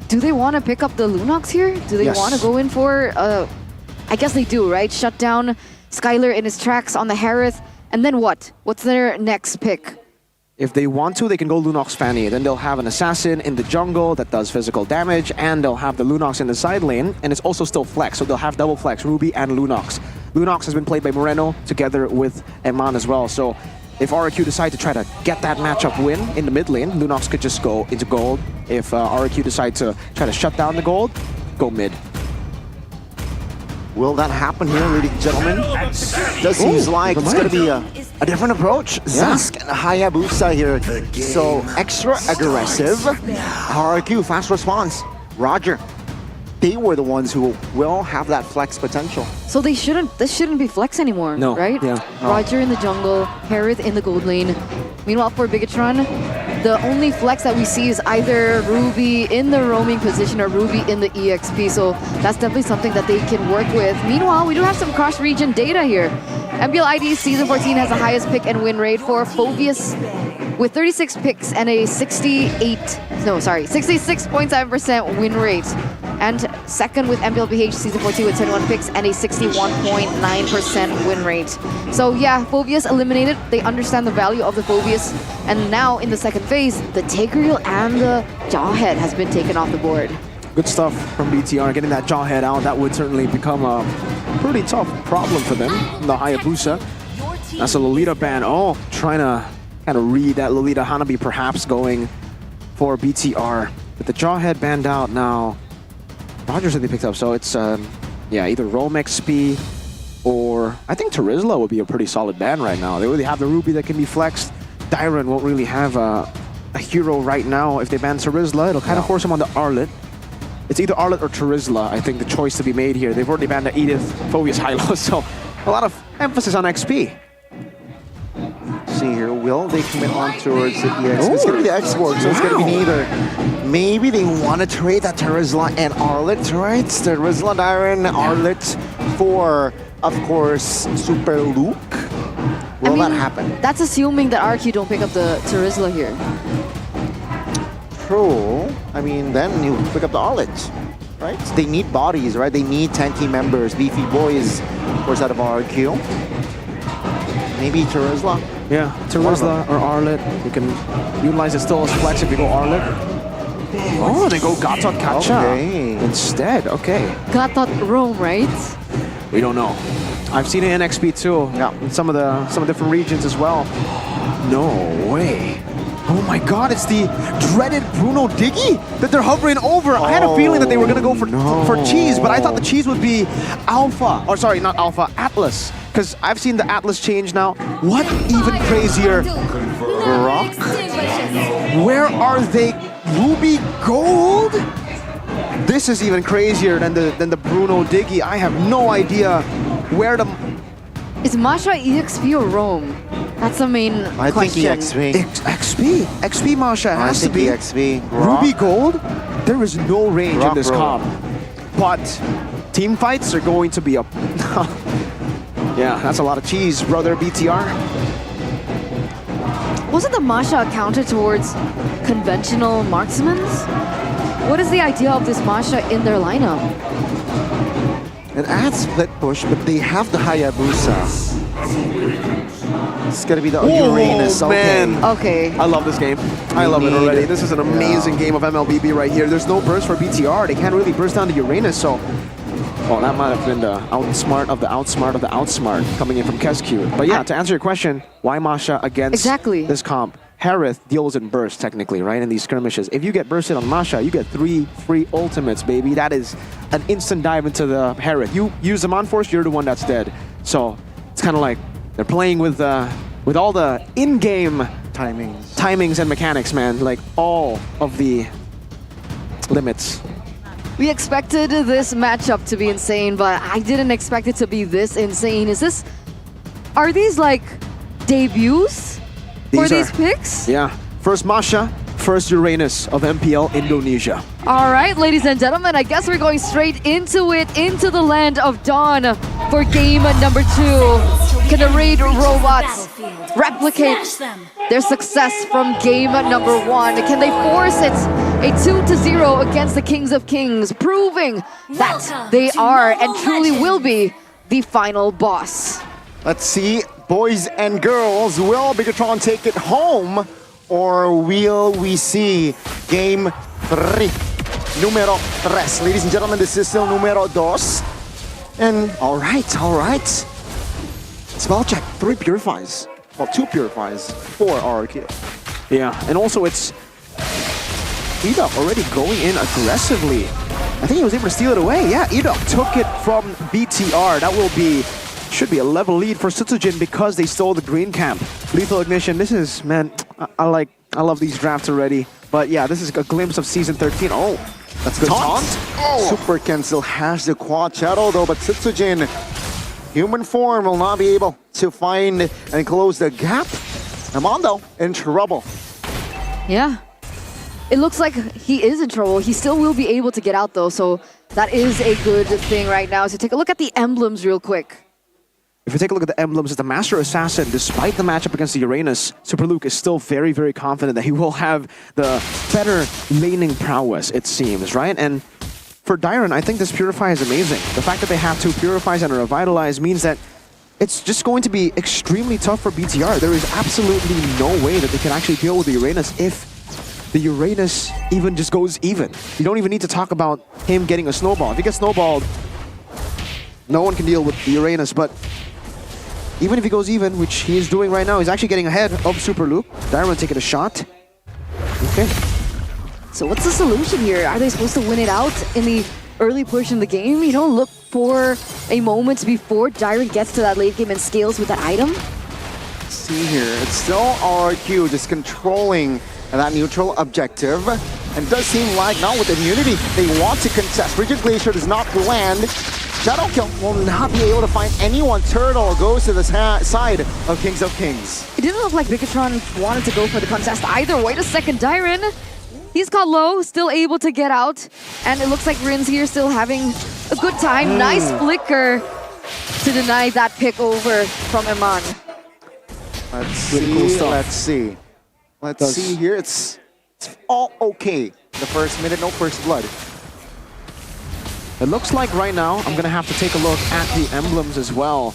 do they want to pick up the Lunox here? Do they want to go in for, I guess they do, right? Shut down Skylar in his tracks on the Harith, and then what? What's their next pick? If they want to, they can go Lunox Fanny. Then they'll have an assassin in the jungle that does physical damage, and they'll have the Lunox in the side lane, and it's also still flex, so they'll have double flex, Ruby and Lunox. Lunox has been played by Moreno together with Eman as well, so if RRQ decide to try to get that matchup win in the mid lane, Lunox could just go into gold. If RRQ decide to try to shut down the gold, go mid. Will that happen here, ladies and gentlemen? Does seems like it's going to be a different approach. Zask and Hayabusa here. So extra aggressive. RRQ, fast response. Roger. They were the ones who will have that flex potential. So this shouldn't be flex anymore, right? Yeah. Roger in the jungle, Harith in the gold lane. Meanwhile, for Bigatron, the only flex that we see is either Ruby in the roaming position or Ruby in the EXP, so that's definitely something that they can work with. Meanwhile, we do have some cross-region data here. MPL ID Season 14 has the highest pick and win rate for Phobius with 36 picks and a 66.7% win rate. And second with MPL BH Season 14 with 21 picks and a 61.9% win rate. So yeah, Phobius eliminated. They understand the value of the Phobius. And now in the second phase, the Tigreal and the Jawhead has been taken off the board. Good stuff from BTR, getting that Jawhead out. That would certainly become a pretty tough problem for them. The Hayabusa. That's a Lolita ban. Oh, trying to kind of read that Lolita Hanabi perhaps going for BTR. With the Jawhead banned out now, Rogers that they picked up, so it's yeah, either Rome XP or I think Terizla would be a pretty solid ban right now. They really have the Ruby that can be flexed. Dyron won't really have a hero right now. If they ban Terizla, it'll kind of force him on the Arlet. It's either Arlet or Terizla, I think, the choice to be made here. They've already banned the Edith, Phobius, Hylo, so a lot of emphasis on XP. see here. Will they commit on towards the EX? It's going to be the export, so it's going to be neither. Maybe they want to trade that Terizla and Arlet, right? Terizla, Dyron, Arlet for, of course, Super Luke. Will that happen? That's assuming that RQ don't pick up the Terizla here. True. I mean, then you pick up the Arlet, right? They need bodies, right? They need tanky members. Beefy Boys, of course, out of RQ. Maybe Terizla. Yeah, Terizla or Arlet. You can utilize it still as flex if you go Arlet. Oh, they go Gatot Kacha instead. Okay. Gatot Rome, right? We don't know. I've seen it in XP too. Yeah, in some of the different regions as well. No way. Oh my God! It's the dreaded Bruno Diggy that they're hovering over. I had a feeling that they were gonna go for cheese, but I thought the cheese would be Alpha. Or sorry, not Alpha, Atlas. Because I've seen the Atlas change now. What even crazier? Rock? Where are they? Ruby Gold? This is even crazier than the Bruno Diggy. I have no idea where the... Is Masha EXP or Rome? That's the main question. I think EXP. XP Masha has to be. EXP. Ruby Gold? There is no range in this comp. But team fights are going to be up. Yeah, that's a lot of cheese, brother BTR. Wasn't the Masha counter towards conventional marksmen? What is the idea of this Masha in their lineup? It adds split push, but they have the Hayabusa. It's gonna be the Uranus. Man. Okay. I love this game. I love it already. This is an amazing game of MLBB right here. There's no burst for BTR. They can't really burst down to Uranus, so... Oh, that might have been the outsmart of the outsmart of the outsmart coming in from Kescue. But yeah, to answer your question, why Masha against this comp? Harith deals in burst, technically, right, in these skirmishes. If you get bursted on Masha, you get 3 free ultimates, baby. That is an instant dive into the Harith. You use the Monforce, you're the one that's dead. So it's kind of like they're playing with all the in-game timings and mechanics, man. Like all of the limits. We expected this matchup to be insane, but I didn't expect it to be this insane. Are these like debuts for these picks? Yeah. First Masha, first Uranus of MPL Indonesia. All right, ladies and gentlemen, I guess we're going straight into it, into the land of Dawn for game number 2. Can the Raid robots replicate their success from game number 1? Can they force it a 2-0 against the Kings of Kings, proving that they are and truly will be the final boss? Let's see, boys and girls, will Bigatron take it home, or will we see game 3? Numero 3. Ladies and gentlemen, this is still numero 2. And all right. Spell check, 3 purifies. Well, 2 purifies, 4 RQ. Yeah, and also it's Edok already going in aggressively. I think he was able to steal it away. Yeah, Edok took it from BTR. That should be a level lead for Sutsujin because they stole the green camp. Lethal Ignition, this is, man, I love these drafts already. But yeah, this is a glimpse of Season 13. Oh, that's good taunt. Oh. Super Ken still has the quad shadow though, but Sutsujin, human form, will not be able to find and close the gap. Armando in trouble. Yeah. It looks like he is in trouble. He still will be able to get out though, so that is a good thing right now. So take a look at the emblems real quick. If you take a look at the emblems, as the Master Assassin, despite the matchup against the Uranus, Super Luke is still very, very confident that he will have the better laning prowess, it seems, right? And for Dyron, I think this Purify is amazing. The fact that they have 2 Purifies and a Revitalize means that it's just going to be extremely tough for BTR. There is absolutely no way that they can actually deal with the Uranus if the Uranus even just goes even. You don't even need to talk about him getting a snowball. If he gets snowballed, no one can deal with the Uranus, but even if he goes even, which he is doing right now, he's actually getting ahead of Super Luke. Dyron taking a shot. Okay. So what's the solution here? Are they supposed to win it out in the early portion of the game? You don't look for a moment before Dyron gets to that late game and scales with that item? See here, it's still RQ just controlling that neutral objective. And it does seem like now with immunity, they want to contest. Rigid Glacier does not land. Shadow Kill will not be able to find anyone. Turtle goes to the side of Kings of Kings. It didn't look like Bigatron wanted to go for the contest either. Wait a second, Dyron. He's caught low, still able to get out. And it looks like Rin's here still having a good time. Nice flicker to deny that pick over from Eman. Let's see. Let's see here. It's all okay. The first minute, no first blood. It looks like right now I'm gonna have to take a look at the emblems as well.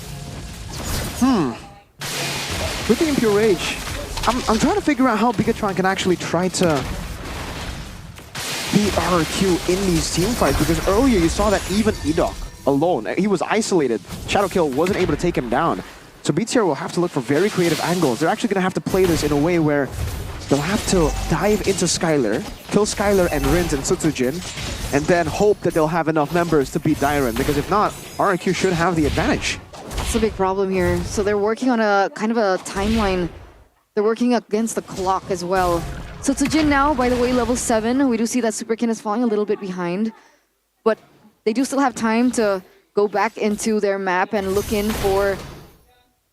With the Impure Rage, I'm trying to figure out how Bigatron can actually try to beat RRQ in these team fights, because earlier you saw that even Edok alone, he was isolated. Shadow Kill wasn't able to take him down. So BTR will have to look for very creative angles. They're actually gonna have to play this in a way where they'll have to dive into Skylar, kill Skylar and Rins and Sutsujin, and then hope that they'll have enough members to beat Dyron, because if not, RRQ should have the advantage. That's a big problem here. So they're working on a kind of a timeline. They're working against the clock as well. So Sutsujin now, by the way, level 7. We do see that Superkin is falling a little bit behind, but they do still have time to go back into their map and look in for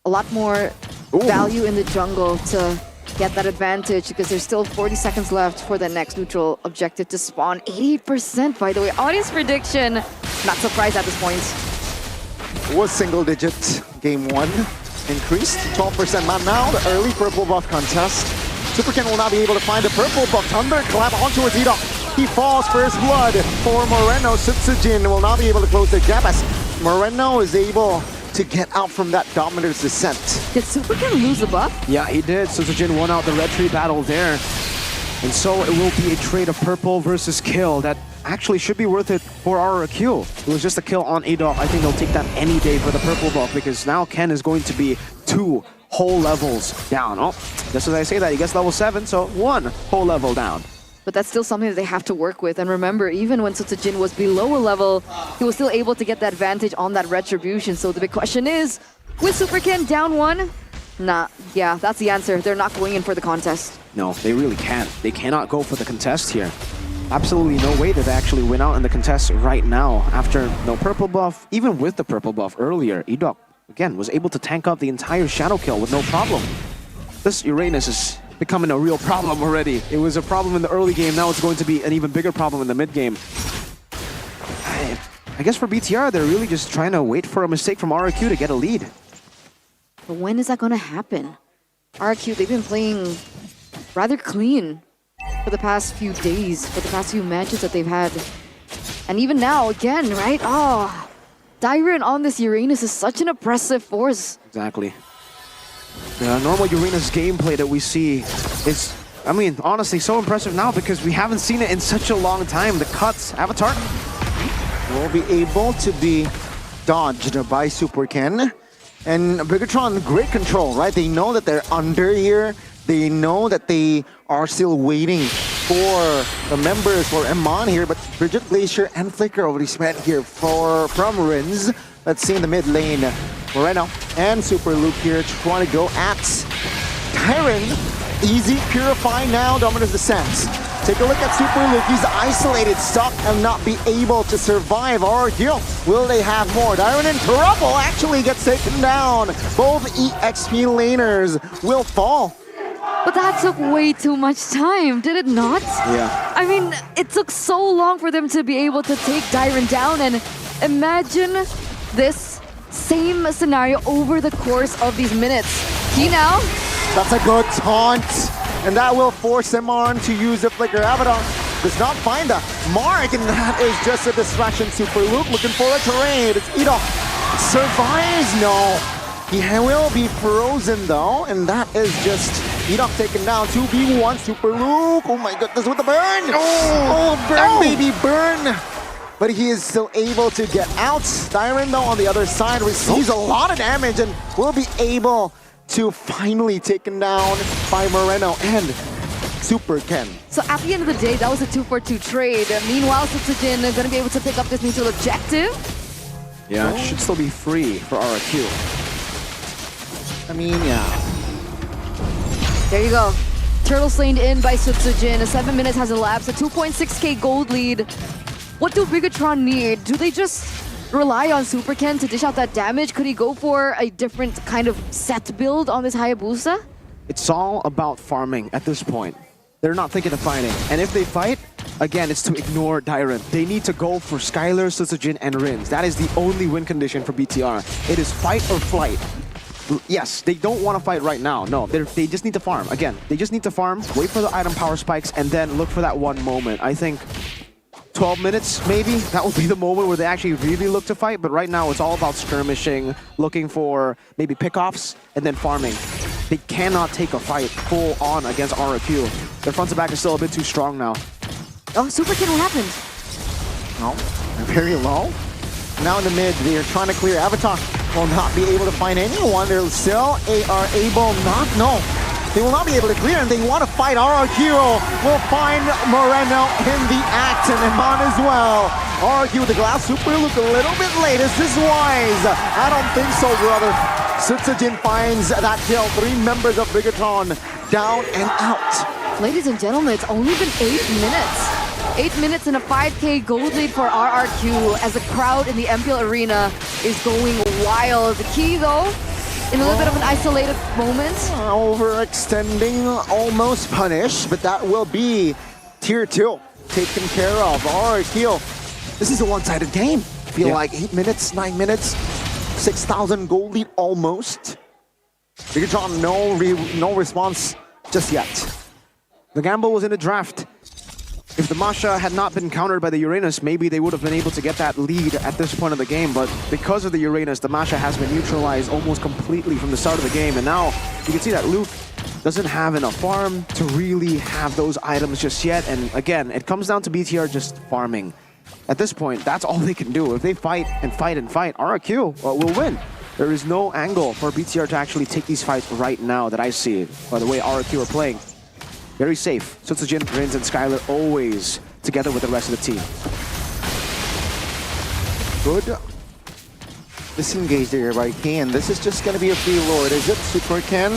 a lot more value in the jungle to get that advantage, because there's still 40 seconds left for the next neutral objective to spawn. 88%, by the way. Audience prediction, not surprised at this point. Was single digit game 1. Increased 12%. Not now. The early purple buff contest. Superkin will not be able to find the purple buff. Thunderclap onto Edok. He falls first blood for Moreno. Sutsujin will not be able to close the gap as Moreno is able to get out from that Dominator's descent. Did Superkin lose the buff? Yeah, he did. Sutsujin won out the red tree battle there. And so it will be a trade of purple versus kill that actually should be worth it for RRQ. It was just a kill on Edok. I think they'll take that any day for the purple buff, because now Ken is going to be 2 whole levels down. Oh, just as I say that, he gets level 7, so 1 whole level down. But that's still something that they have to work with. And remember, even when Sutsujin was below a level, he was still able to get that advantage on that retribution. So the big question is, with Superkin down 1? Nah, yeah, that's the answer. They're not going in for the contest. No, they really can't. They cannot go for the contest here. Absolutely no way that they actually win out in the contest right now after no purple buff. Even with the purple buff earlier, Edok, again, was able to tank up the entire Shadow Kill with no problem. This Uranus is becoming a real problem already. It was a problem in the early game, now it's going to be an even bigger problem in the mid game. I guess for BTR, they're really just trying to wait for a mistake from RRQ to get a lead. But when is that going to happen? RRQ, they've been playing rather clean for the past few days, for the past few matches that they've had. And even now, again, right? Oh, Dyron on this Uranus is such an oppressive force. Exactly. The normal Uranus gameplay that we see is, I mean, honestly, so impressive now because we haven't seen it in such a long time. The cuts, Avatar will be able to be dodged by Superkin. And Bigatron, great control, right? They know that they're under here. They know that they are still waiting for the members for Eman here, but Bridget Glacier and Flicker already spent here from Rins. Let's see in the mid lane. Moreno and Super Luke here trying to go at Tyron. Easy, Purify now, Dominus Descent. Take a look at Super Luke. He's isolated, stuck, and not be able to survive. RRQ, will they have more? Tyron in trouble actually gets taken down. Both EXP laners will fall. But that took way too much time, did it not? Yeah. I mean, it took so long for them to be able to take Dyron down, and imagine this same scenario over the course of these minutes. See now? That's a good taunt, and that will force him on to use the Flicker. Abaddon does not find the mark, and that is just a distraction. Super Luke looking for a trade. It's Edok. Survives? No. He will be frozen though, and that is just Edok taken down. 2v1, Super Luke. Oh my goodness, with the burn! Oh, burn, baby, burn! But he is still able to get out. Dyron, though, on the other side, receives a lot of damage and will be able to finally taken down by Moreno and Superkin. So at the end of the day, that was a 2-for-2 trade. Meanwhile, Sutsujin is going to be able to pick up this neutral objective. Yeah, it should still be free for RRQ. I mean, yeah. There you go. Turtle slaned in by Sutsujin. 7 minutes has elapsed. A 2.6k gold lead. What do Bigatron need? Do they just rely on Super Ken to dish out that damage? Could he go for a different kind of set build on this Hayabusa? It's all about farming at this point. They're not thinking of fighting. And if they fight, again, it's to ignore Dairon. They need to go for Skylar, Sutsujin, and Rins. That is the only win condition for BTR. It is fight or flight. Yes, they don't want to fight right now. No, they just need to farm. Again, they just need to farm, wait for the item power spikes, and then look for that one moment. I think 12 minutes, maybe, that would be the moment where they actually really look to fight. But right now, it's all about skirmishing, looking for maybe pickoffs, and then farming. They cannot take a fight full on against RRQ. Their front to back is still a bit too strong now. Oh, Super Ken, what happened? Oh, they're very low. Now in the mid, they're trying to clear. Avatar will not be able to find anyone. They're still are able not, no. They will not be able to clear, and they want to fight. RRQ will find Moreno in the act, and Iman as well. RRQ with the glass super look a little bit late. Is this wise? I don't think so, brother. Sutsujin finds that kill. 3 members of Bigatron down and out. Ladies and gentlemen, it's only been 8 minutes. 8 minutes and a 5K gold lead for RRQ as the crowd in the MPL arena is going wild. The key, though, in a little bit of an isolated moment. Overextending, almost punished, but that will be tier 2 taken care of. RRQ, this is a one-sided game. I feel like 8 minutes, 9 minutes, 6,000 gold lead almost. Bigatron, no response just yet. The gamble was in the draft. If the Masha had not been countered by the Uranus, maybe they would have been able to get that lead at this point of the game. But because of the Uranus, the Masha has been neutralized almost completely from the start of the game. And now you can see that Luke doesn't have enough farm to really have those items just yet. And again, it comes down to BTR just farming. At this point, that's all they can do. If they fight and fight and fight, RRQ will win. There is no angle for BTR to actually take these fights right now that I see by the way RRQ are playing. Very safe. Sutsujin, Rins, and Skylar always together with the rest of the team. Good disengage there by Ken. This is just going to be a free lord. Is it Super Ken?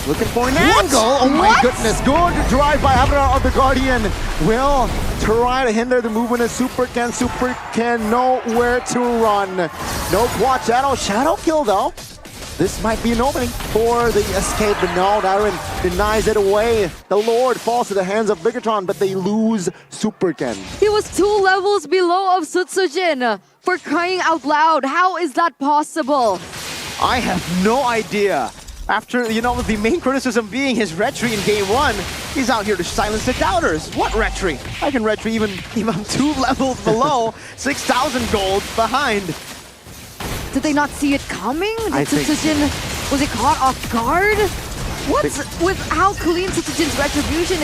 Looking for an angle. Oh my goodness. Good drive by Avatar of the Guardian. Will try to hinder the movement of Super Ken. Super Ken nowhere to run. No quad shadow. Shadow kill though. This might be an opening for the escape, but no, Dairon denies it away. The Lord falls to the hands of Bigatron, but they lose Super Ken. He was 2 levels below of Sutsujin. For crying out loud, how is that possible? I have no idea. After, you know, the main criticism being his retry in game 1, he's out here to silence the doubters. What retry? I can retry even 2 levels below, 6,000 gold behind. Did they not see it coming? Did Sutsujin, was he caught off guard? What's with how clean Sutsujin's retribution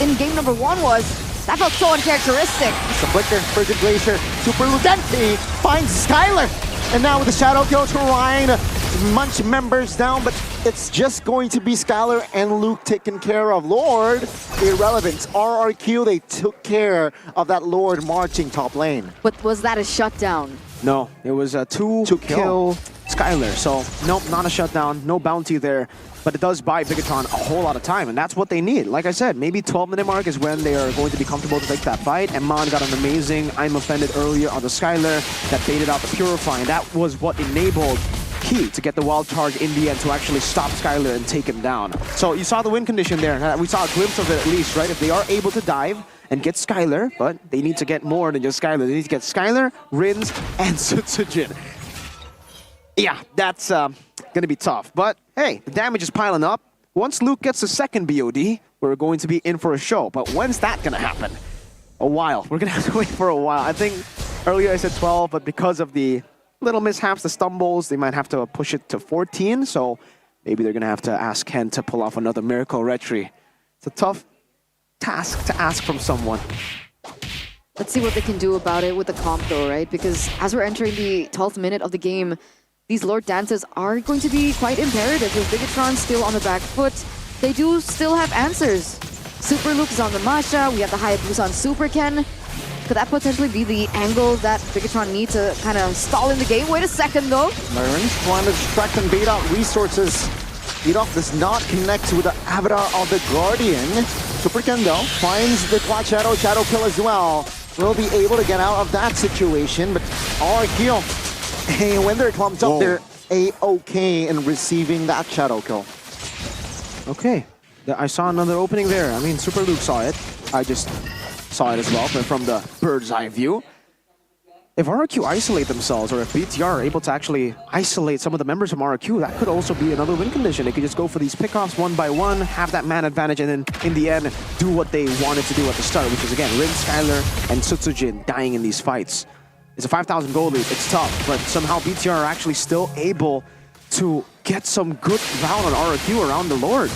in game number 1 was? That felt so uncharacteristic. It's a flicker, Virgin Glacier, Super Ludente finds Skylar. And now with the Shadow Kill to Ryan, Munch members down, but it's just going to be Skylar and Luke taken care of. Lord, irrelevant. RRQ, they took care of that Lord marching top lane. But was that a shutdown? No, it was a 2-kill Skylar. So, nope, not a shutdown, no bounty there. But it does buy Bigatron a whole lot of time, and that's what they need. Like I said, maybe 12-minute mark is when they are going to be comfortable to take that fight. And Mon got an amazing I'm Offended earlier on the Skylar that baited out the Purify, and that was what enabled Key to get the wild charge in the end to actually stop Skylar and take him down. So you saw the win condition there. We saw a glimpse of it at least, right? If they are able to dive and get Skylar, but they need to get more than just Skylar. They need to get Skylar, Rins, and Sutsujin. Yeah, that's gonna be tough. But hey, the damage is piling up. Once Luke gets the second BOD, we're going to be in for a show. But when's that gonna happen? A while. We're gonna have to wait for a while. I think earlier I said 12, but because of the little mishaps, the stumbles, they might have to push it to 14. So maybe they're gonna have to ask Ken to pull off another miracle retry. It's a tough task to ask from someone. Let's see what they can do about it with the comp though, right? Because as we're entering the 12th minute of the game, these Lord dances are going to be quite imperative. With Bigatron still on the back foot, they do still have answers. Super Luke is on the Masha, we have the Hayabusa on Super Ken. Could that potentially be the angle that Bigatron needs to kind of stall in the game? Wait a second though. Myron's trying to distract and bait out resources. Beat-off does not connect with the Avatar of the Guardian. Super Ken though finds the Quad Shadow Kill as well. will be able to get out of that situation, but RQ, hey, when they're clumped up, they're A-okay in receiving that shadow kill. Okay, I saw another opening there. I mean, Super Luke saw it. I just saw it as well, but from the bird's eye view. If RQ isolate themselves, or if BTR are able to actually isolate some of the members from RQ, that could also be another win condition. They could just go for these pickoffs one by one, have that man advantage, and then in the end, do what they wanted to do at the start, which is again, Rin, Skylar, and Sutsujin dying in these fights. It's a 5,000 gold lead, it's tough, but somehow BTR are actually still able to get some good round on RQ around the Lord.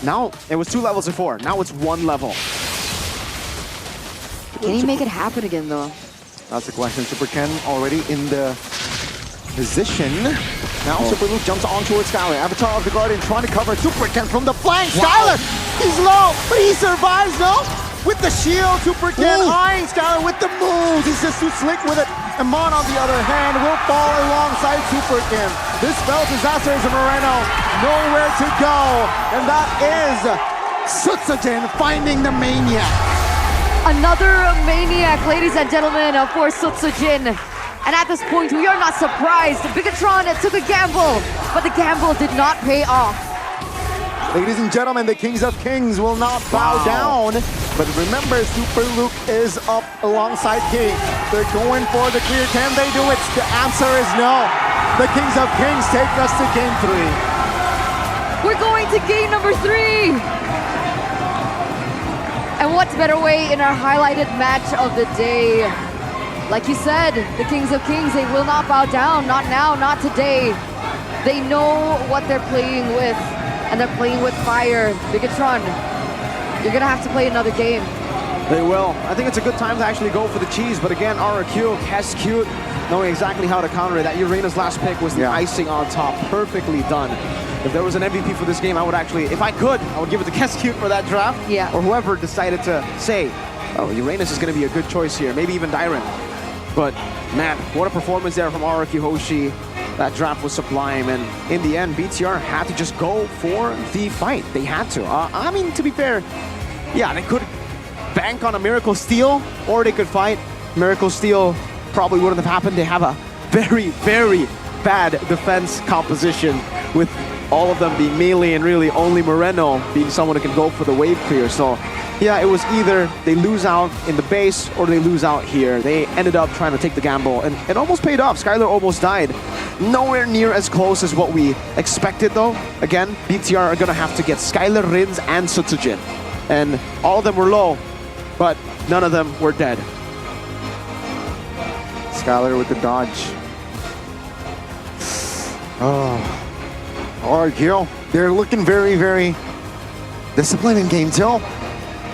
Now, it was 2 levels before, now it's 1 level. Can he make it happen again though? That's the question. Super Ken already in the position. Now Super Luke jumps on towards Skylar. Avatar of the Guardian trying to cover Super Ken from the flank. Skylar, he's low, but he survives, no? With the shield, Super Ken eyeing Skylar with the moves. He's just too slick with it. Amon, on the other hand, will fall alongside Super Ken. This spell disaster is Moreno. Nowhere to go. And that is Sutsujin finding the Maniac. Another Maniac, ladies and gentlemen, for Sutsujin. And at this point, we are not surprised. Bigatron took a gamble, but the gamble did not pay off. Ladies and gentlemen, the Kings of Kings will not bow down. But remember, Super Luke is up alongside King. They're going for the clear. Can they do it? The answer is no. The Kings of Kings take us to game 3. We're going to game number 3. And what's better way in our highlighted match of the day? Like you said, the Kings of Kings, they will not bow down. Not now, not today. They know what they're playing with, and they're playing with fire. Bigatron, you're gonna have to play another game. They will. I think it's a good time to actually go for the cheese, but again, RQ, Cute, knowing exactly how to counter it. That Uranus last pick was the icing on top. Perfectly done. If there was an MVP for this game, I would actually, if I could, I would give it to Cute for that draft. Yeah. Or whoever decided to say, oh, Uranus is going to be a good choice here. Maybe even Dyron. But man, what a performance there from RQ Hoshi. That draft was sublime. And in the end, BTR had to just go for the fight. They had to. I mean, to be fair, yeah, they could bank on a Miracle Steal, or they could fight. Miracle Steal probably wouldn't have happened. They have a very, very bad defense composition with all of them being melee and really only Moreno being someone who can go for the wave clear. So yeah, it was either they lose out in the base or they lose out here. They ended up trying to take the gamble and it almost paid off. Skylar almost died. Nowhere near as close as what we expected though. Again, BTR are gonna have to get Skylar, Rins, and Sutsujin. And all of them were low, but none of them were dead. Skylar with the dodge. Oh. RQ, they're looking very, very disciplined in game 2.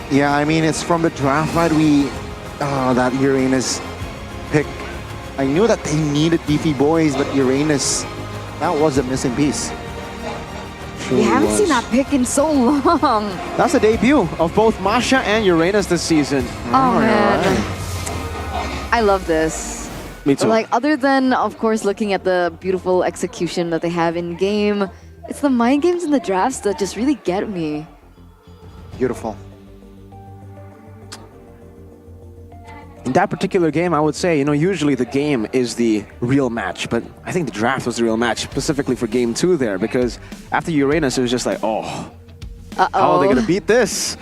Yeah, I mean, it's from the draft, right? That Uranus pick. I knew that they needed beefy boys, but Uranus, that was a missing piece. We haven't seen that pick in so long. That's the debut of both Masha and Uranus this season. Oh, man. I love this. Me too. But like, other than, of course, looking at the beautiful execution that they have in game, it's the mind games and the drafts that just really get me. Beautiful. In that particular game, I would say, you know, usually the game is the real match, but I think the draft was the real match, specifically for game 2 there, because after Uranus, it was just like, oh, how are they going to beat this?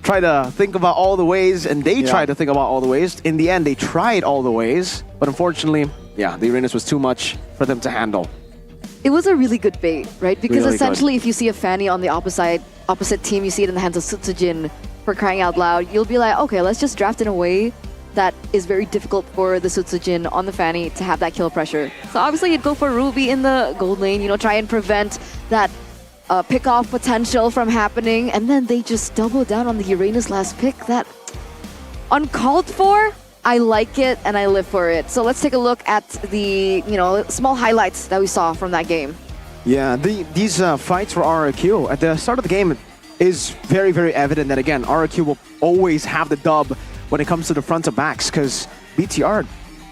Try to think about all the ways, and they tried to think about all the ways. In the end, they tried all the ways, but unfortunately, yeah, the Uranus was too much for them to handle. It was a really good bait, right? Because really essentially, if you see a Fanny on the opposite team, you see it in the hands of Sutsujin, for crying out loud, you'll be like, okay, let's just draft in a way that is very difficult for the Sutsujin on the Fanny to have that kill pressure. So obviously, you'd go for Ruby in the gold lane, you know, try and prevent that pick-off potential from happening, and then they just double down on the Uranus last pick. That uncalled for. I like it and I live for it. So let's take a look at the, you know, small highlights that we saw from that game. Yeah, these fights for RRQ at the start of the game is very, very evident that, again, RRQ will always have the dub when it comes to the front to backs, because BTR,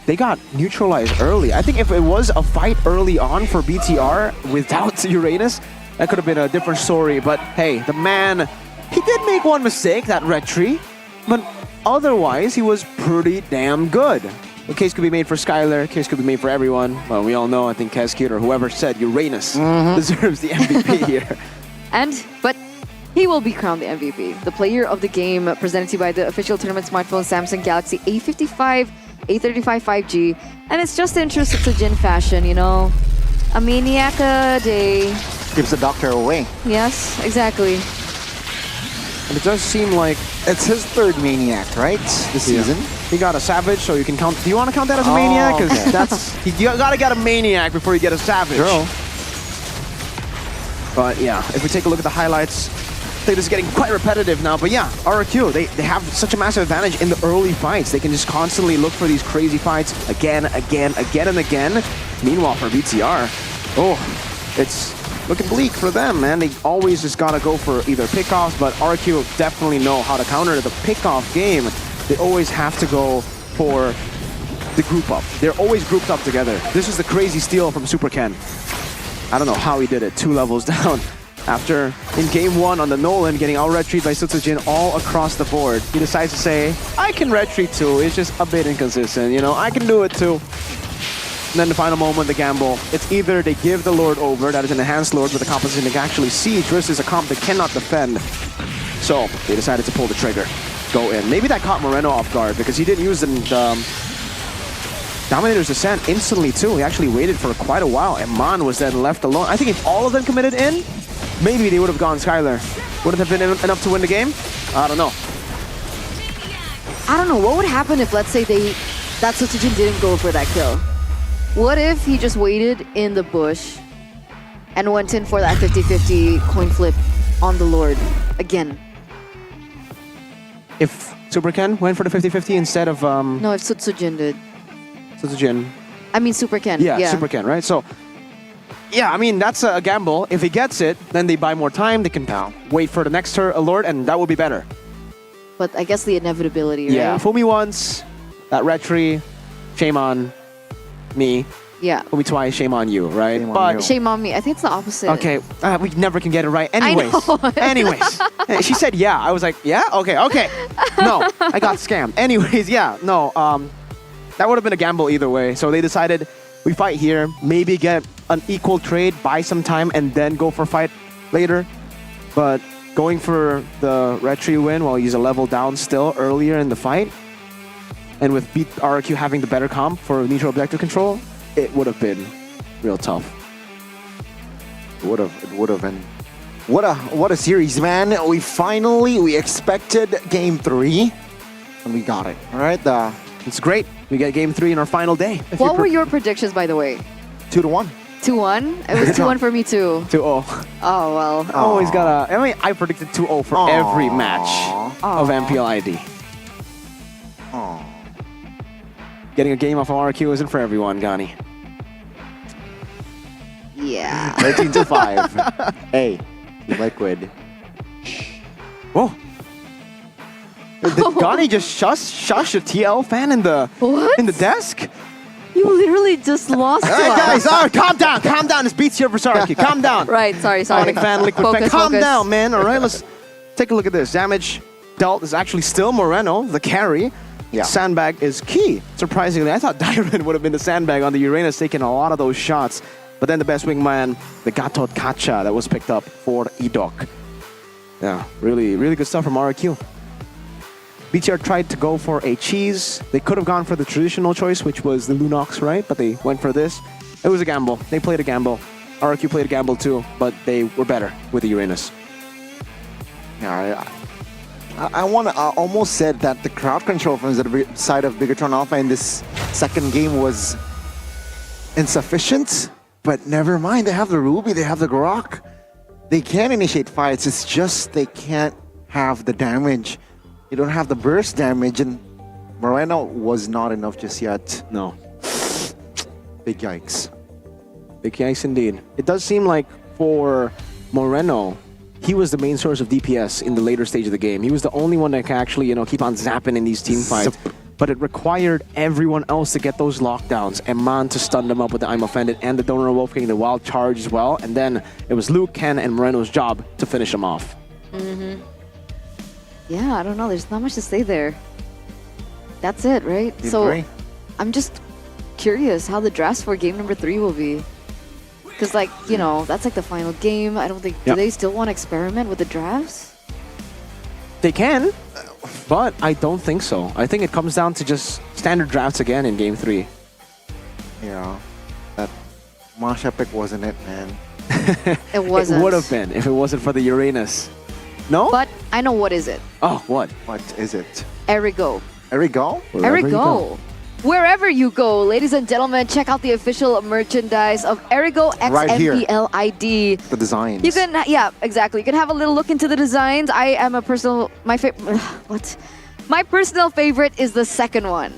they got neutralized early. I think if it was a fight early on for BTR without Uranus, that could have been a different story. But hey, the man, he did make one mistake, that red tree, but otherwise, he was pretty damn good. The case could be made for Skylar, case could be made for everyone. Well, we all know, I think Keskid or whoever said Uranus deserves the MVP here. But he will be crowned the MVP. The player of the game presented to you by the official tournament smartphone Samsung Galaxy A55, A35 5G. And it's just in true Jin fashion, you know. A maniac a day. Gives the doctor away. Yes, exactly. And it does seem like it's his third maniac, right? This season. He got a savage, so you can count. Do you want to count that as a maniac? Because that's you gotta get a maniac before you get a savage. True. But yeah, if we take a look at the highlights, I think this is getting quite repetitive now. But yeah, RRQ, they have such a massive advantage in the early fights. They can just constantly look for these crazy fights again and again. Meanwhile, for BTR, it's looking bleak for them, man. They always just gotta go for either pickoffs, but RRQ definitely know how to counter the pickoff game. They always have to go for the group up. They're always grouped up together. This is the crazy steal from Super Ken. I don't know how he did it, 2 levels down. After, in game 1 on the Nolan, getting out-retreat by Sutsujin all across the board, he decides to say, I can retreat too, it's just a bit inconsistent, you know, I can do it too. And then the final moment, the gamble. It's either they give the Lord over, that is an enhanced Lord with a composition that can actually siege, versus a comp that cannot defend. So, they decided to pull the trigger, go in. Maybe that caught Moreno off guard, because he didn't use the Dominator's Descent instantly too. He actually waited for quite a while, and Man was then left alone. I think if all of them committed in, maybe they would have gone Skylar. Would it have been enough to win the game? I don't know. I don't know. What would happen if, let's say, that Sutsujin didn't go for that kill? What if he just waited in the bush and went in for that 50-50 coin flip on the Lord again? If Super Ken went for the 50-50 instead of... No, if Sutsujin did. Sutsujin. I mean Super Ken. Yeah, Super Ken, right? So, yeah, I mean, that's a gamble. If he gets it, then they buy more time. They can wait for the next Lord, and that would be better. But I guess the inevitability, right? Yeah, Fumi once, that retry, shame on me. Yeah. Fumi twice, shame on you, right? Shame on me. I think it's the opposite. Okay, we never can get it right. Anyways, I she said yeah. I was like, yeah? Okay. No, I got scammed. Anyways, yeah, no, that would have been a gamble either way. So they decided, we fight here, maybe get an equal trade, buy some time, and then go for fight later. But going for the retry win while he's a level down still earlier in the fight, and with RRQ having the better comp for neutral objective control, it would have been real tough. It would have been. What a series, man. We expected game 3, and we got it. All right, it's great. We get game 3 in our final day. What were your predictions, by the way? 2-1. 2-1? It was 2-1 for me too. 2-0. Oh, well. Always gotta... I mean, I predicted 2-0 for every match of MPL ID. Getting a game off of RQ isn't for everyone, Gani. Yeah. 13-5. Hey, Liquid. Whoa. Did Gani just shush a TL fan in the desk? You literally just lost to us. Guys, calm down. It's beats here for RQ. Calm down. Right, sorry. Sonic fan, Liquid fan. Calm down, man. All right, let's take a look at this. Damage dealt is actually still Moreno, the carry. Yeah. Sandbag is key. Surprisingly, I thought Dyron would have been the sandbag on the Uranus, taking a lot of those shots. But then the best wingman, the Gatot Kacha, that was picked up for Edok. Yeah, really, really good stuff from RQ. BTR tried to go for a cheese. They could have gone for the traditional choice, which was the Lunox, right? But they went for this. It was a gamble. They played a gamble. RQ played a gamble too, but they were better with the Uranus. Yeah, I almost said that the crowd control from the side of Bigatron Alpha in this second game was insufficient, but never mind. They have the Ruby, they have the Grok. They can initiate fights, it's just they can't have the damage. You don't have the burst damage, and Moreno was not enough just yet. No. Big yikes. Big yikes indeed. It does seem like for Moreno, he was the main source of DPS in the later stage of the game. He was the only one that can actually, keep on zapping in these team fights. But it required everyone else to get those lockdowns, and Man to stun them up with the I'm Offended, and the Donor Wolf getting the wild charge as well. And then it was Luke, Ken, and Moreno's job to finish them off. Yeah, I don't know. There's not much to say there. that's it, right? Game So 3. I'm just curious how the drafts for game number 3 will be. Because like, you know, that's like the final game. I don't think, do Yep. they still want to experiment with the drafts? They can, but I don't think so. I think it comes down to just standard drafts again in game 3. Yeah. That Masha pick wasn't it, man. It wasn't. It would have been if it wasn't for the Uranus. No? But I know what is it. Oh, what? What is it? Erigo. Erigo? Erigo. Wherever you go, ladies and gentlemen, check out the official merchandise of Erigo X Right here. MPL ID. The designs. You can, yeah, exactly. You can have a little look into the designs. I am a personal, my personal favorite is the second one.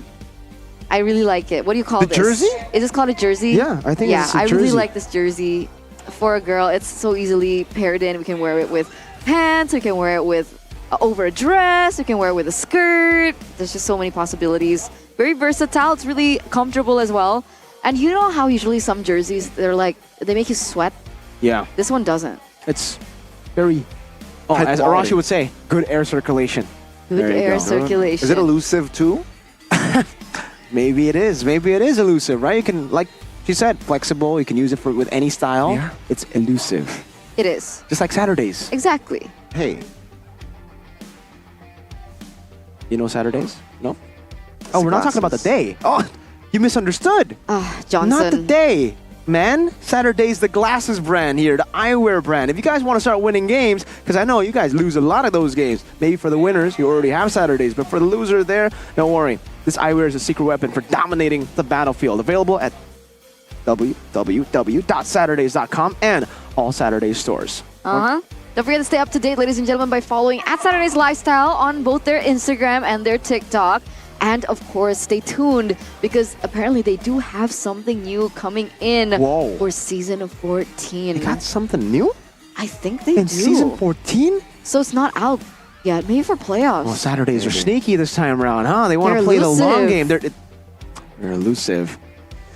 I really like it. What do you call The this? jersey? Is this called a jersey? Yeah, I think it's a I really jersey. like this jersey for a girl. It's so easily paired in. We can wear it with pants. We can wear it with over a dress. We can wear it with a skirt. There's just so many possibilities. Very versatile. It's really comfortable as well. And you know how usually some jerseys, they're like, they make you sweat? Yeah. This one doesn't. It's very, High as quality. Arashi would say, good air circulation. Good There you air go. circulation. Is it elusive too? Maybe it is. Maybe it is elusive, right? You can, like she said, flexible. You can use it for with any style. Yeah. It's elusive. It is. Just like Saturdays. Exactly. Hey. You know Saturdays? No? Oh, we're not talking about the Glasses. day. Oh, you misunderstood. Johnson. Not the day, man. Saturday's the glasses brand here, the eyewear brand. If you guys want to start winning games, because I know you guys lose a lot of those games. Maybe for the winners, you already have Saturdays, but for the loser there, don't worry. This eyewear is a secret weapon for dominating the battlefield. Available at www.saturdays.com and all Saturdays stores. Uh-huh. Don't forget to stay up to date, ladies and gentlemen, by following @Saturdays Lifestyle on both their Instagram and their TikTok. And of course, stay tuned because apparently they do have something new coming in Whoa. for season 14. They got something new? I think they In do. season 14? So it's not out yet. Maybe for playoffs. Well, Saturdays are sneaky this time around, huh? They want to They're play the long elusive. game. They're elusive.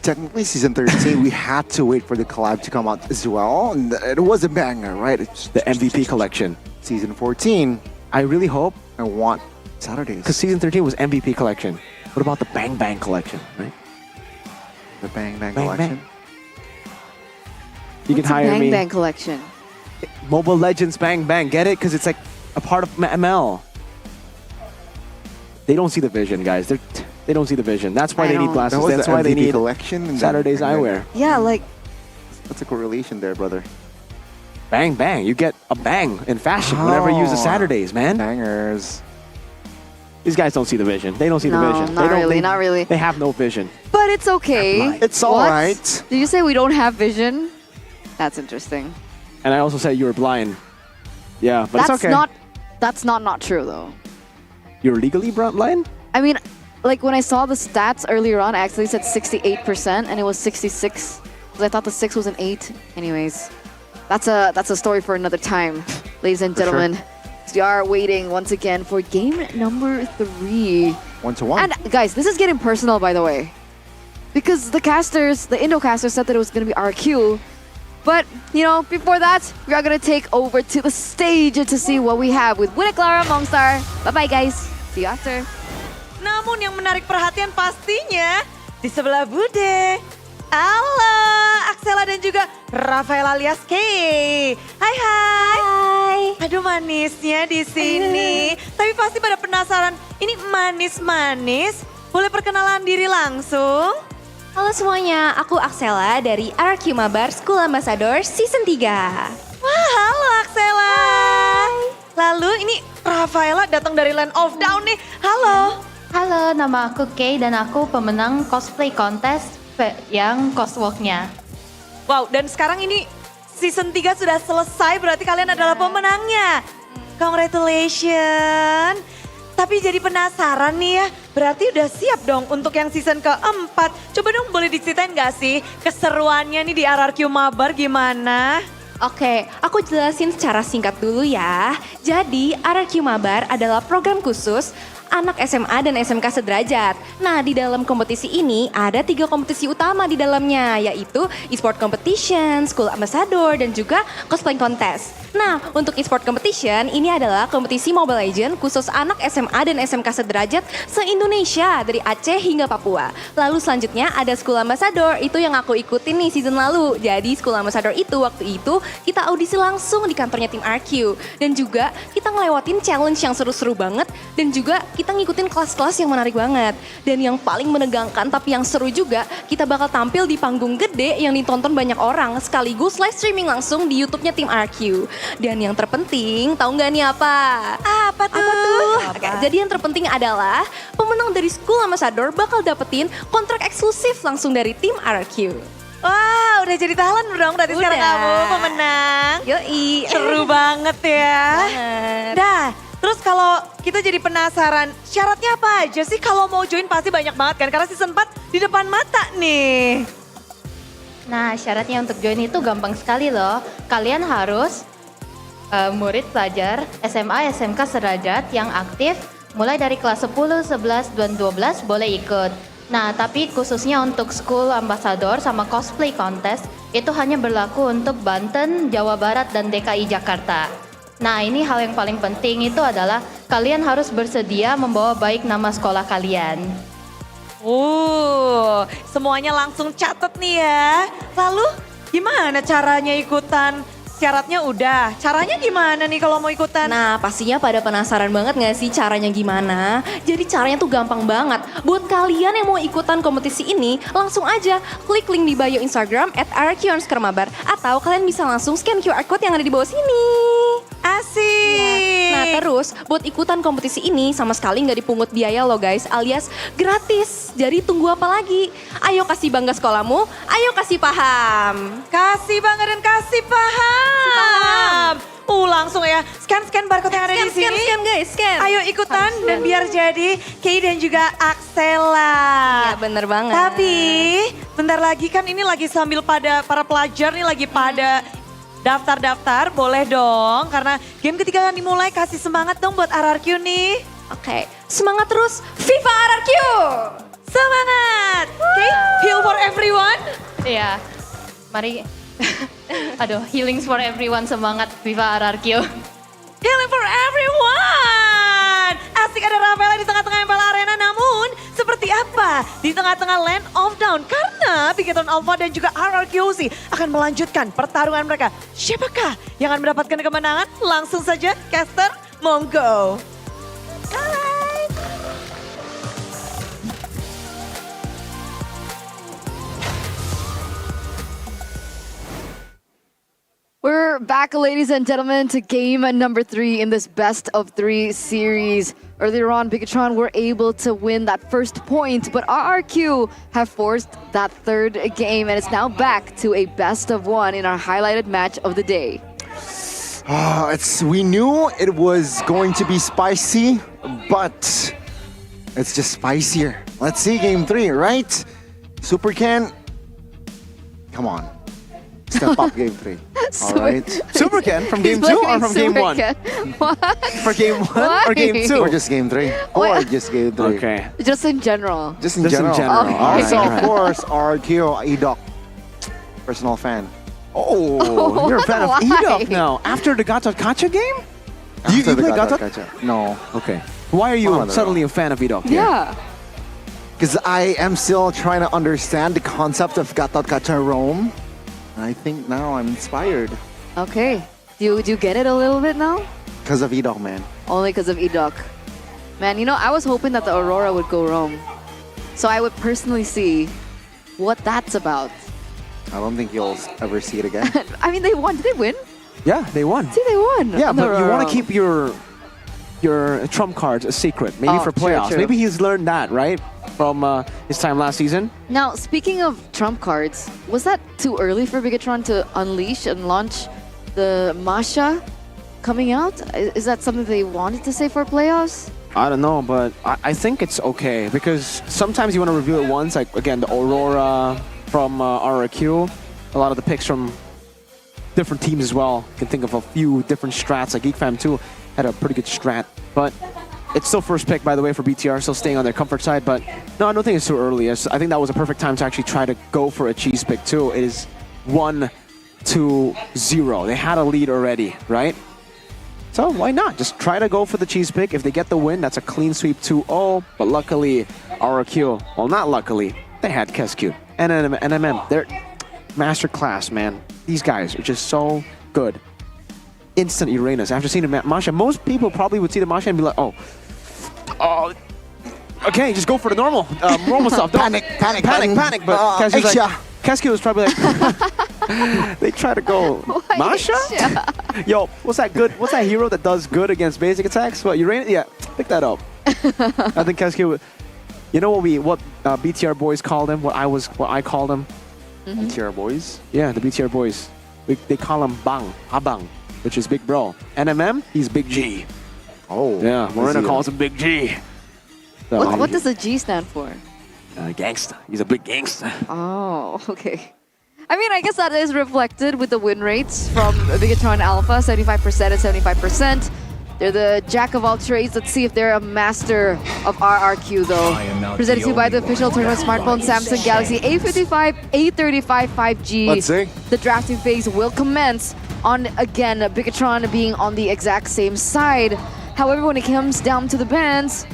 Technically, season 13, we had to wait for the collab to come out as well. And it was a banger, right? It's The MVP collection. season 14. I really hope, I want Saturdays. because season 13 was MVP collection. What about the Bang Bang collection, right? The Bang Bang Bang collection. You can What's a hire Bang me. Bang collection. Mobile Legends Bang Bang. Get it? Because it's like a part of ML. They don't see the vision, guys. They don't see the vision. That's why I they need don't. glasses. That was That's the why they MVP need collection. and then Saturday's Bang Bang. eyewear. Yeah, like, What's the correlation there, brother? Bang Bang. You get a bang in fashion whenever you use the Oh. Saturdays, man. Bangers. These guys don't see the vision. They don't see the No, vision. not they don't, really, they, not really. They have no vision. but it's okay. It's all What? right. Did you say we don't have vision? That's interesting. And I also said you were blind. Yeah, but That's it's okay. That's not true though. You're legally blind? I mean, like when I saw the stats earlier on, I actually said 68% and it was 66 because I thought the 6 was an 8. Anyways, that's a story for another time, ladies and For sure. gentlemen. We are waiting once again for game number 3. 1-1. And guys, this is getting personal, by the way, because the Indo casters said that it was going to be RQ. But, you know, before that, we are going to take over to the stage to see what we have with Winnie Clara Mongstar. Bye-bye, guys. See you after. Namun yang menarik perhatian pastinya di sebelah Bude. Halo, Axela dan juga Rafael alias Kay. Hai. Aduh manisnya di sini. Tapi pasti pada penasaran, ini manis-manis. Boleh perkenalan diri langsung? Halo semuanya, aku Axela dari RQ Mabar School Ambassador Season 3. Wah, halo Axela. Lalu ini Rafaela datang dari Land of Down nih. Halo. Halo, nama aku Kay dan aku pemenang cosplay contest yang coswalk-nya. Wow, dan sekarang ini season 3 sudah selesai, berarti kalian adalah pemenangnya. Congratulations. Tapi jadi penasaran nih ya, berarti udah siap dong untuk yang season keempat. Coba dong boleh diceritain gak sih keseruannya nih di RRQ Mabar gimana? Oke, aku jelasin secara singkat dulu ya. Jadi, RRQ Mabar adalah program khusus anak SMA dan SMK sederajat. Nah, di dalam kompetisi ini ada 3 kompetisi utama di dalamnya, yaitu e-sport competition, school ambassador, dan juga cosplay contest. Nah, untuk e-sport competition ini adalah kompetisi Mobile Legends khusus anak SMA dan SMK sederajat se-Indonesia dari Aceh hingga Papua. Lalu selanjutnya ada School Ambassador, itu yang aku ikutin nih season lalu. Jadi School Ambassador itu waktu itu kita audisi langsung di kantornya tim RQ. Dan juga kita ngelewatin challenge yang seru-seru banget dan juga kita ngikutin kelas-kelas yang menarik banget. Dan yang paling menegangkan tapi yang seru juga, kita bakal tampil di panggung gede yang ditonton banyak orang sekaligus live streaming langsung di YouTube-nya tim RQ. Dan yang terpenting, tahu nggak nih apa? Apa tuh? Oke, jadi yang terpenting adalah pemenang dari School Ambassador bakal dapetin kontrak eksklusif langsung dari tim RQ. Wah, udah jadi talent dong berarti sekarang kamu pemenang. Yoi. Seru banget ya. Dah, terus kalau kita jadi penasaran, syaratnya apa aja sih kalau mau join pasti banyak banget kan? Karena season 4 di depan mata nih. Nah, syaratnya untuk join itu gampang sekali loh. Kalian harus murid pelajar SMA, SMK sederajat yang aktif mulai dari kelas 10, 11, dan 12 boleh ikut. Nah, tapi khususnya untuk School Ambassador sama cosplay contest itu hanya berlaku untuk Banten, Jawa Barat, dan DKI Jakarta. Nah, ini hal yang paling penting itu adalah kalian harus bersedia membawa baik nama sekolah kalian. Semuanya langsung catat nih ya. Lalu gimana caranya ikutan? Syaratnya udah, caranya gimana nih kalau mau ikutan? Nah, pastinya pada penasaran banget gak sih caranya gimana? Jadi caranya tuh gampang banget. Buat kalian yang mau ikutan kompetisi ini, langsung aja klik link di bio Instagram @rq_mabar atau kalian bisa langsung scan QR code yang ada di bawah sini. Asik. Nah, terus buat ikutan kompetisi ini sama sekali nggak dipungut biaya loh guys, alias gratis. Jadi tunggu apa lagi? Ayo kasih bangga sekolahmu, ayo kasih paham. Kasih bangga dan kasih paham. Langsung ya, scan barcode yang ada di sini. Scan guys, scan. Ayo ikutan dan biar jadi Kay dan juga Axela. Ya bener banget. Tapi bentar lagi kan ini lagi sambil pada para pelajar nih lagi pada daftar-daftar, boleh dong. Karena game ketiga akan dimulai, kasih semangat dong buat RRQ nih. Oke, semangat terus Viva RRQ! Semangat! Oke, heal for everyone. Iya, mari. Aduh, healings for everyone, semangat Viva RRQ. Healing for everyone! Asik ada Rafaela di tengah-tengah MPL Arena, namun seperti apa di tengah-tengah Land of Down? Karena Bigetron Alpha dan juga RRQC akan melanjutkan pertarungan mereka. Siapakah yang akan mendapatkan kemenangan? Langsung saja, caster, monggo. We're back, ladies and gentlemen, to game number 3 in this best of 3 series. Earlier on, Bigetron were able to win that first point, but RRQ have forced that third game, and it's now back to a best of 1 in our highlighted match of the day. We knew it was going to be spicy, but it's just spicier. Let's see game 3, right? Super Ken, come on. Step up game 3. All right. Super Ken from game 2 or from game 1? What? For game 1 or game 2? Or just game 3? Or just game 3? Okay. Just in general. Just in general. Okay. Also, of course, RRQ, Edok, personal fan. Oh, you're a fan of Edok now. After the Gatot Kacha game? You play Gatot? No. Okay. Why are you suddenly a fan of Edok? Yeah. Because I am still trying to understand the concept of Gatot Kacha Rome. I think now I'm inspired. Okay. Do you get it a little bit now? Because of Edok, man. Only because of Edok. Man, you know, I was hoping that the Aurora would go Rome. So I would personally see what that's about. I don't think you'll ever see it again. I mean, they won. Did they win? Yeah, they won. See, they won. Yeah, but you want to Aurora. keep your trump cards a secret, maybe for true, playoffs. true. Maybe he's learned that, right? From his time last season. Now, speaking of trump cards, was that too early for Bigetron to unleash and launch the Masha coming out? Is that something they wanted to say for playoffs? I don't know, but I think it's okay because sometimes you want to reveal it once, like again the Aurora from RRQ, a lot of the picks from different teams as well. You can think of a few different strats, like GeekFam 2 had a pretty good strat, but It's still first pick, by the way, for BTR, still staying on their comfort side, but no, I don't think it's too early. I think that was a perfect time to actually try to go for a cheese pick, too. It is 1-0. They had a lead already, right? So why not? Just try to go for the cheese pick. If they get the win, that's a clean sweep 2-0. But luckily, RQ, well, not luckily, they had Kescute and NMM. They're masterclass, man. These guys are just so good. Instant Uranus. After seeing the Masha, most people probably would see the Masha and be like, oh, okay, just go for the normal stuff. Don't panic. But Kescute was probably like, they try to go Masha? Yo, what's that hero that does good against basic attacks? What, Uranus? Yeah, pick that up. I think Kescute, you know what BTR boys called him? What I called him? BTR boys? Yeah, the BTR boys. They call him Abang, which is Big Bro. NMM, he's Big G. Oh. Yeah, Moreno calls him Big G. So, what does the G stand for? Gangsta. He's a big gangster. Oh, okay. I mean, I guess that is reflected with the win rates from Bigatron Alpha, 75% and 75%. They're the jack of all trades. Let's see if they're a master of RRQ, though. Presented to you by the official tournament smartphone Samsung Galaxy A55, A35 5G. Let's see. The drafting phase will commence on, again, Bigatron being on the exact same side. However, when it comes down to the bans,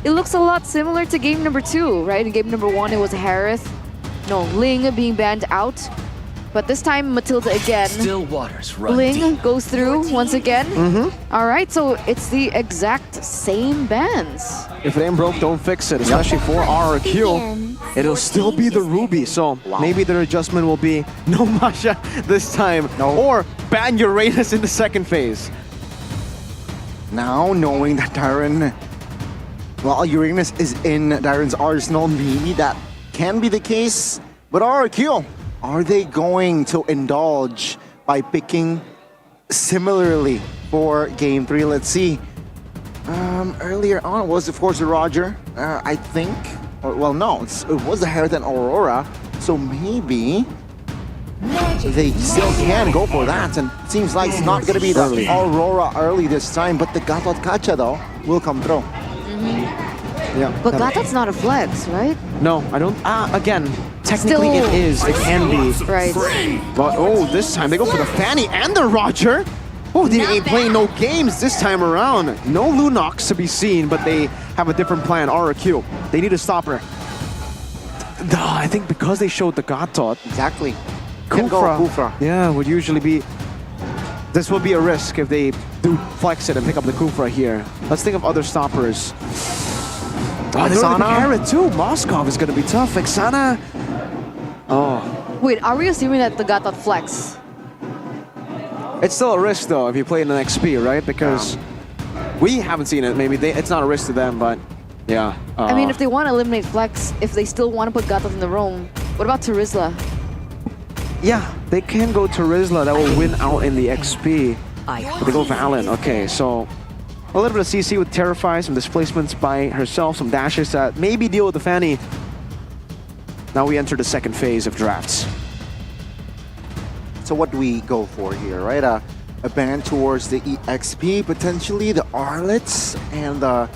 it looks a lot similar to game number 2, right? In game number 1, it was Ling being banned out. But this time, Matilda again. Still waters run Ling deep. goes through once again. All right, so it's the exact same bans. If it ain't broke, don't fix it, especially for RRQ. It'll still be the Ruby, so maybe their adjustment will be no Masha this time, or ban Uranus in the second phase. Now, knowing that Darren, well, Uranus is in Darren's arsenal, maybe that can be the case. But RRQ, are they going to indulge by picking similarly for Game 3? Let's see. Earlier on it was, of course, the Roger, I think. Well, no, it was the Herod and Aurora. So maybe they still can go for that. And it seems like it's not going to be the Aurora early this time. But the Gatot Kacha, though, will come through. Yeah. But Gatot's not a flex, right? No, I don't. Again, technically it is. It can be. Right. But this time they go for the Fanny and the Roger. Oh, they ain't playing no games this time around. No Lunox to be seen, but they have a different plan. RRQ, they need to stop her. I think because they showed the Gatot. Exactly. Kufra. Yeah, would usually be. This will be a risk if they do flex it and pick up the Kufra here. Let's think of other stoppers. Xana too. Moskov is going to be tough. Xana. Oh. Wait, are we assuming that the Gatot flex? It's still a risk though if you play in an XP, right? Because we haven't seen it. Maybe it's not a risk to them, but yeah. I mean, if they want to eliminate flex, if they still want to put Gatot in the roam, what about Terizla? Yeah, they can go to Rizla. That will win out in the XP. But they go for Allen. Okay, so a little bit of CC with Terrify, some displacements by herself, some dashes that maybe deal with the Fanny. Now we enter the second phase of drafts. So what do we go for here, right? A ban towards the EXP, potentially the Arlets and the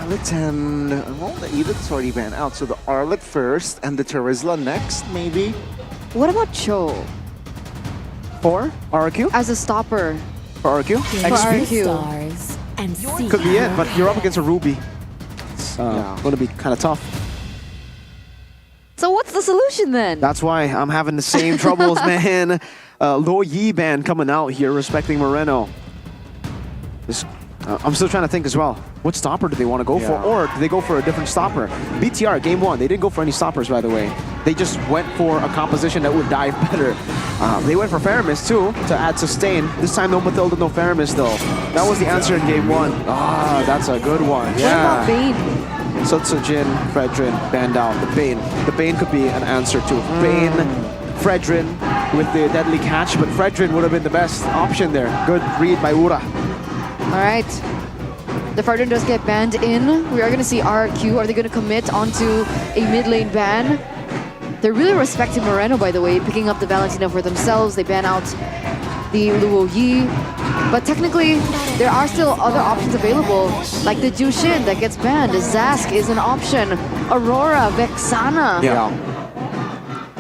well, the Edith's already banned out. So the Arlet first and the Terizla next, maybe. What about Cho? For RRQ? As a stopper. For RRQ? XP? Stars and see. Could be it, but you're up against a Ruby. It's going to be kind of tough. So what's the solution then? That's why I'm having the same troubles, man. Lo Yi ban coming out here, respecting Moreno. I'm still trying to think as well. What stopper do they want to go for? Or do they go for a different stopper? BTR, game 1, they didn't go for any stoppers, by the way. They just went for a composition that would dive better. They went for Faramis, too, to add sustain. This time, no Matilda, no Faramis, though. That was the answer in game 1. That's a good one. Yeah. What about Bane? Sutsujin, Fredrin, banned out. The Bane could be an answer, too. Bane, Fredrin with the deadly catch, but Fredrin would have been the best option there. Good read by Ura. All right. The Fredrin does get banned in. We are going to see RRQ. Are they going to commit onto a mid lane ban? They're really respecting Moreno, by the way, picking up the Valentina for themselves. They ban out the Luo Yi. But technically, there are still other options available, like the Jushin that gets banned. Zask is an option. Aurora, Vexana. Yeah.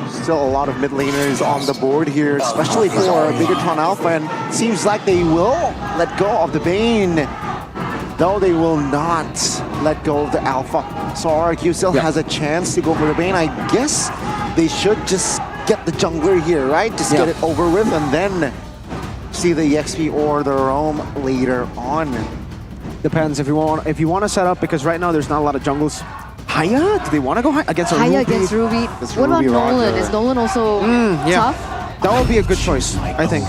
Still a lot of mid laners on the board here, especially for Bigatron Alpha, and seems like they will let go of the Bane. Though they will not let go of the Alpha. So RRQ still has a chance to go for the Bane. I guess they should just get the jungler here, right? Just get it over with and then see the EXP or the roam later on. Depends if you want to set up, because right now there's not a lot of jungles. Haya? Do they want to go against a Ruby? Haya against Ruby. What about Nolan? Is Nolan also tough? That would be a good choice, I think.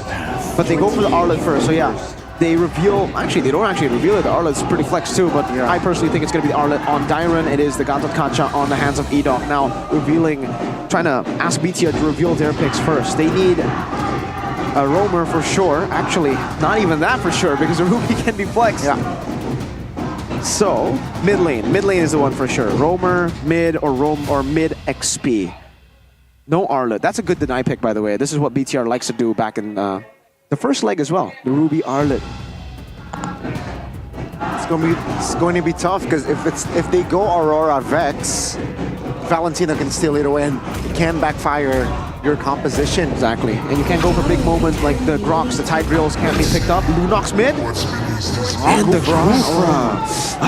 But they go for the Arlet first, so yeah. They reveal, actually they don't actually reveal it, the Arlet's pretty flex too, but I personally think it's going to be the Arlet on Dyron. It is the Gatot Kacha on the hands of Edok. Now revealing, trying to ask BTR to reveal their picks first. They need a roamer for sure. Actually, not even that for sure, because the Ruby can be flexed. So, mid lane. Mid lane is the one for sure. Roamer, mid, or mid XP. No Arlet. That's a good deny pick, by the way. This is what BTR likes to do back in the first leg as well. The Ruby Arlet. It's going to be tough, because if they go Aurora Vex, Valentina can steal it away and it can backfire your composition. Exactly. And you can't go for big moments like the Grox, the Tide Drills can't be picked up. Lunox mid. And the Grox.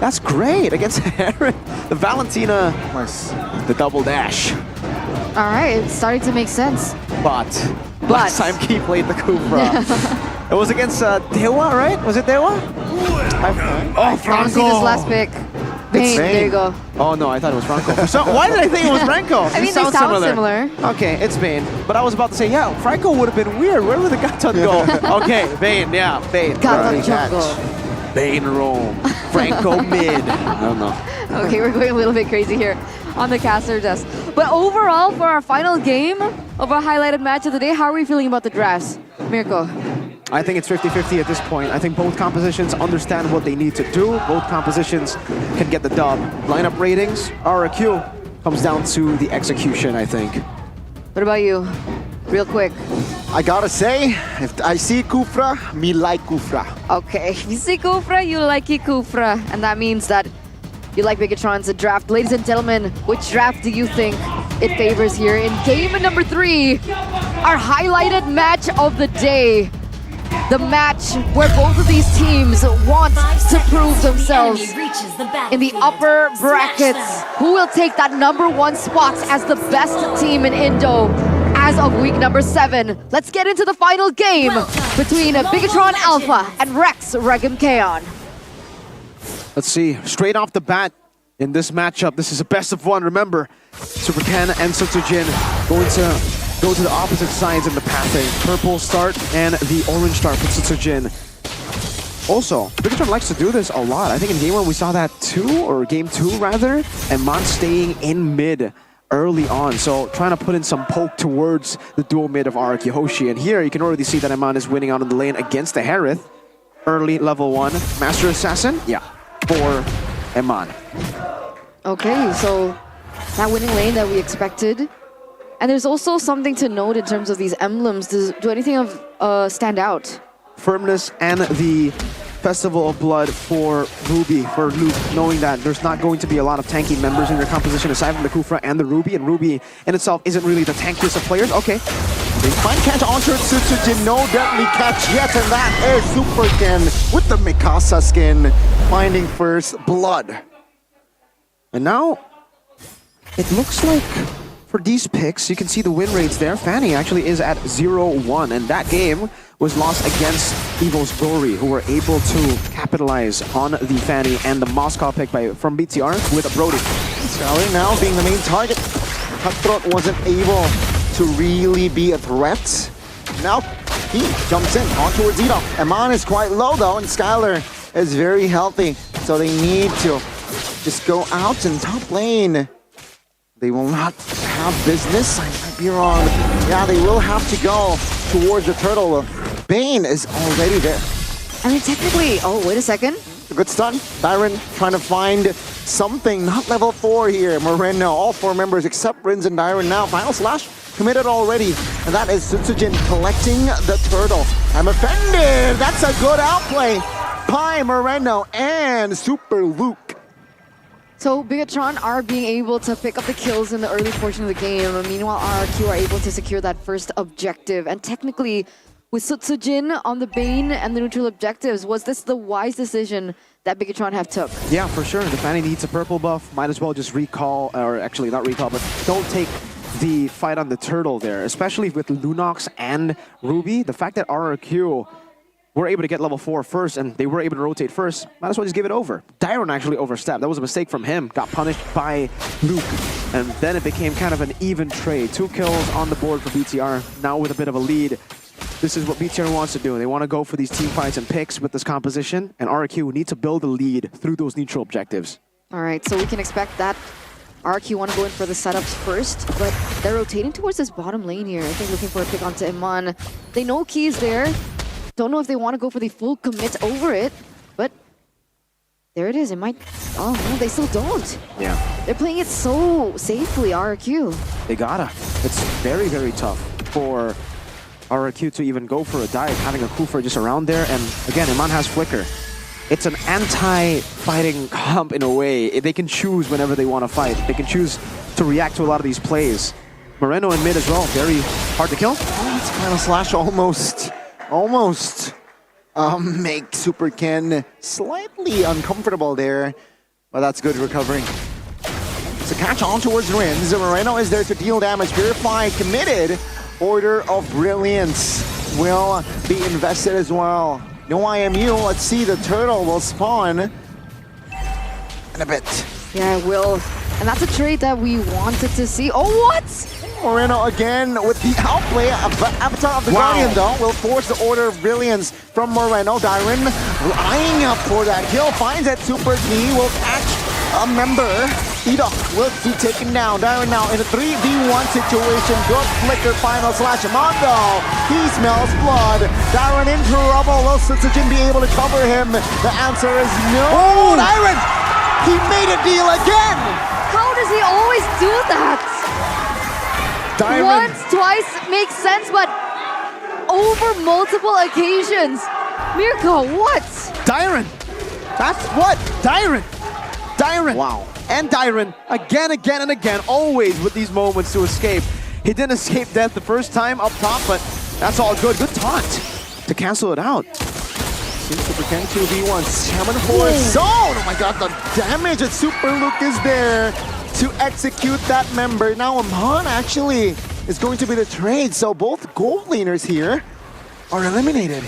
That's great against Herod. The Valentina. The double dash. All right, it's starting to make sense. But last time Key played the Kufra. It was against Dewa, right? Was it Dewa? Oh, Franco. This last pick. Bane, there you go. Oh no, I thought it was Franco. So, why did I think it was Franco? I mean, they sound similar. Okay, it's Bane. But I was about to say, yeah, Franco would have been weird. Where would the Gatot go? Okay, Bane, yeah, Bane. Gatot jungle. Bane roam. Franco mid. I don't know. Okay, we're going a little bit crazy here on the caster desk. But overall, for our final game of our highlighted match of the day, how are we feeling about the drafts? Mirko? I think it's 50-50 at this point. I think both compositions understand what they need to do. Both compositions can get the dub. Lineup ratings, RRQ, comes down to the execution, I think. What about you? Real quick. I gotta say, if I see Kufra, me like Kufra. Okay, if you see Kufra, you like Kufra. And that means that you like Bigatron's draft. Ladies and gentlemen, which draft do you think it favors here in game number 3? Our highlighted match of the day. The match where both of these teams want to prove themselves in the upper brackets. Who will take that #1 spot as the best team in Indo as of week number 7? Let's get into the final game between Bigatron Alpha and Rex Regum Kaon. Let's see, straight off the bat in this matchup, this is a best of 1. Remember, Super Ken and Sutsujin going to go to the opposite sides in the pathing. Purple start and the orange start for Sutsujin. Also, Bigatron likes to do this a lot. I think in game 1 we saw that too, or game 2 rather, and Mon staying in mid early on. So trying to put in some poke towards the dual mid of RRQ Hoshi. And here you can already see that Eman is winning out in the lane against the Harith. Early level 1 Master Assassin, for Eman. Okay, so that winning lane that we expected. And there's also something to note in terms of these emblems. Do anything of stand out? Firmness and the Festival of Blood for Ruby, for Luke, knowing that there's not going to be a lot of tanky members in your composition aside from the Kufra and the Ruby, and Ruby in itself isn't really the tankiest of players. Okay. They find catch onto Sutsujin, no deadly catch yet, and that is Super Ken with the Mikasa skin, finding first blood. And now, it looks like for these picks, you can see the win rates there. Fanny actually is at 0-1, and that game was lost against Evo's Glory, who were able to capitalize on the Fanny and the Moscow pick from BTR with a Brody. Sally now being the main target. Cutthroat wasn't able to really be a threat. Now he jumps in on towards Edok. Eman is quite low though, and Skylar is very healthy, so they need to just go out in top lane. They will not have business. I might be wrong. Yeah, they will have to go towards the turtle. Bane is already there. I mean, technically, oh, wait a second. good stun. Byron trying to find something, not level 4 here. Moreno, all 4 members except Rinz and Dyron now. Final slash committed already. And that is Sutsujin collecting the turtle. I'm offended. That's a good outplay by Moreno and Super Luke. So Bigatron are being able to pick up the kills in the early portion of the game. Meanwhile, RRQ are able to secure that first objective. And technically, with Sutsujin on the Bane and the neutral objectives, was this the wise decision that Bigatron have took? Yeah, for sure. The Fanny needs a purple buff. Might as well just recall, or actually not recall, but don't take the fight on the turtle there. Especially with Lunox and Ruby. The fact that RRQ were able to get level 4 first, and they were able to rotate first, might as well just give it over. Dyron actually overstepped. That was a mistake from him. Got punished by Luke. And then it became kind of an even trade. 2 kills on the board for BTR, now with a bit of a lead. This is what BTR wants to do. They want to go for these team fights and picks with this composition, and RRQ need to build a lead through those neutral objectives. All right, so we can expect that RRQ want to go in for the setups first, but they're rotating towards this bottom lane here. I think looking for a pick onto Iman. They know Key is there. Don't know if they want to go for the full commit over it, but there it is. It might... Oh, no, they still don't. Yeah. They're playing it so safely, RRQ. They gotta. It's very, very tough for RRQ to even go for a dive, having a Kufa just around there. And again, Iman has Flicker. It's an anti-fighting comp in a way. They can choose whenever they want to fight. They can choose to react to a lot of these plays. Moreno in mid as well. Very hard to kill. Oh, it's Final Slash almost make Super Ken slightly uncomfortable there, but that's good recovery. So catch on towards Rinz. Moreno is there to deal damage. Purify committed. Order of Brilliance will be invested as well. No IMU. Let's see, the turtle will spawn in a bit. Yeah, it will. And that's a trade that we wanted to see. Oh, what? Moreno again with the outplay. Avatar of the Guardian, though, will force the Order of Brilliance from Moreno. Dyron eyeing up for that kill. Finds that Super Knee. Will catch a member. Edok will be taken down. Dyron now in a 3v1 situation. Good flicker, Final Slash. Mondo, he smells blood. Dyron in trouble. Will Sutsujin be able to cover him? The answer is no. Oh, Dyron! He made a deal again! How does he always do that? Dyron. Once, twice makes sense, but over multiple occasions. Mirko, what? Dyron! That's what? Dyron! Dyron! Wow. And Dyron, again, and again, always with these moments to escape. He didn't escape death the first time up top, but that's all good. Good taunt to cancel it out. Super Ken 2v1, coming for a zone! Oh my god, the damage that Super Luke is there to execute that member. Now Amon actually is going to be the trade, so both gold laners here are eliminated.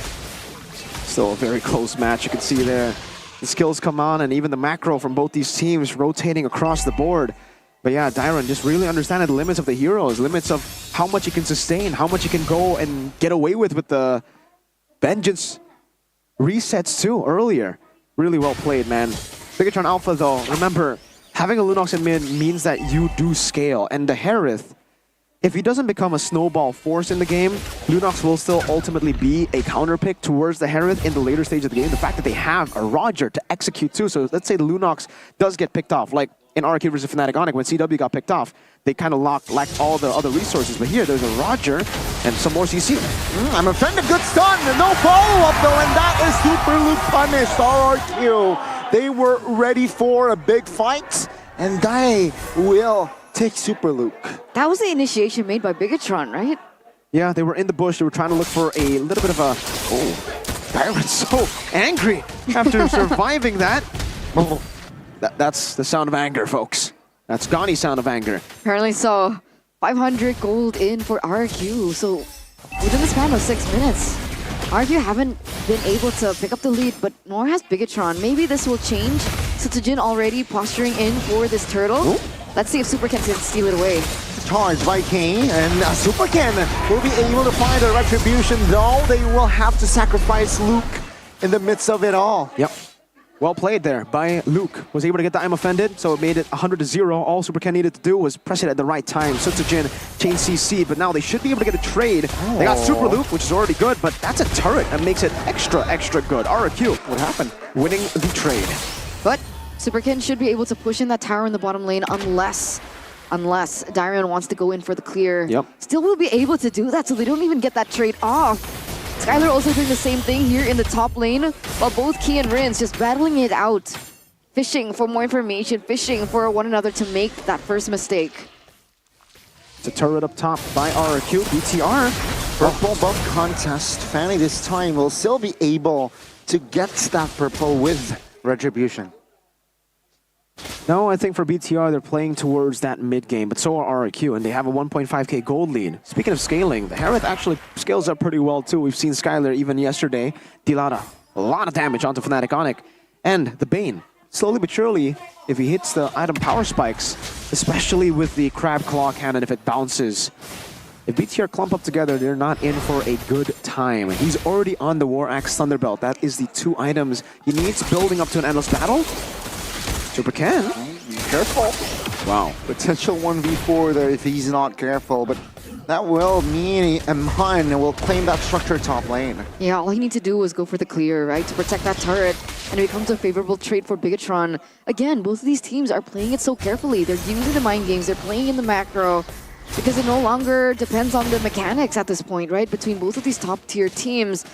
Still a very close match, you can see there. The skills come on, and even the macro from both these teams rotating across the board. But yeah, Dyron just really understanding the limits of the heroes, limits of how much he can sustain, how much he can go and get away with the Vengeance resets too earlier. Really well played, man. Bigatron Alpha though, remember, having a Lunox in mid means that you do scale, and the Harith, if he doesn't become a snowball force in the game, Lunox will still ultimately be a counter pick towards the Harith in the later stage of the game. The fact that they have a Roger to execute too, so let's say the Lunox does get picked off, like in RK vs Fnatic Onyx when CW got picked off, they kind of lacked all the other resources, but here there's a Roger and some more CC. I'm offended, good stun, no follow-up though, and that is Super Luke punished, RRQ. They were ready for a big fight, and they will take Super Luke. That was the initiation made by Bigatron, right? Yeah, they were in the bush. They were trying to look for a little bit of a... Oh, Byron's so angry after surviving that. Oh, that's the sound of anger, folks. That's Donnie's sound of anger. Apparently so. 500 gold in for RQ. So within the span of 6 minutes, RQ haven't been able to pick up the lead, but nor has Bigatron. Maybe this will change. Sutsujin already posturing in for this turtle. Ooh. Let's see if Super Ken can steal it away. Charged by Kane, and Super Ken will be able to find a retribution, though they will have to sacrifice Luke in the midst of it all. Yep. Well played there by Luke. Was able to get the I'm offended, so it made it 100-0. All Super Ken needed to do was press it at the right time. Sutsujin Chain CC, but now they should be able to get a trade. They got Super Loop, which is already good, but that's a turret that makes it extra good. RRQ, what happened? Winning the trade. But Superkin should be able to push in that tower in the bottom lane unless Darian wants to go in for the clear. Yep. Still will be able to do that, so they don't even get that trade off. Skylar also doing the same thing here in the top lane, while both Key and Rins just battling it out. Fishing for more information, fishing for one another to make that first mistake. It's a turret up top by RRQ. BTR. Purple buff contest. Fanny this time will still be able to get that purple with Retribution. No, I think for BTR, they're playing towards that mid game, but so are RRQ, and they have a 1.5k gold lead. Speaking of scaling, the Harith actually scales up pretty well too. We've seen Skylar even yesterday. Dilada, a lot of damage onto Fnatic Onic. And the Bane, slowly but surely, if he hits the item power spikes, especially with the Crab Claw Cannon if it bounces. If BTR clump up together, they're not in for a good time. He's already on the War Axe Thunderbolt. That is the 2 items he needs building up to an endless battle. Super Ken. Careful. Wow. Potential 1v4 there if he's not careful, but that will mean M1 will claim that structure top lane. Yeah, all he needs to do is go for the clear, right? To protect that turret, and it becomes a favorable trade for Bigatron. Again, both of these teams are playing it so carefully. They're using the mind games, they're playing in the macro, because it no longer depends on the mechanics at this point, right? Between both of these top-tier teams.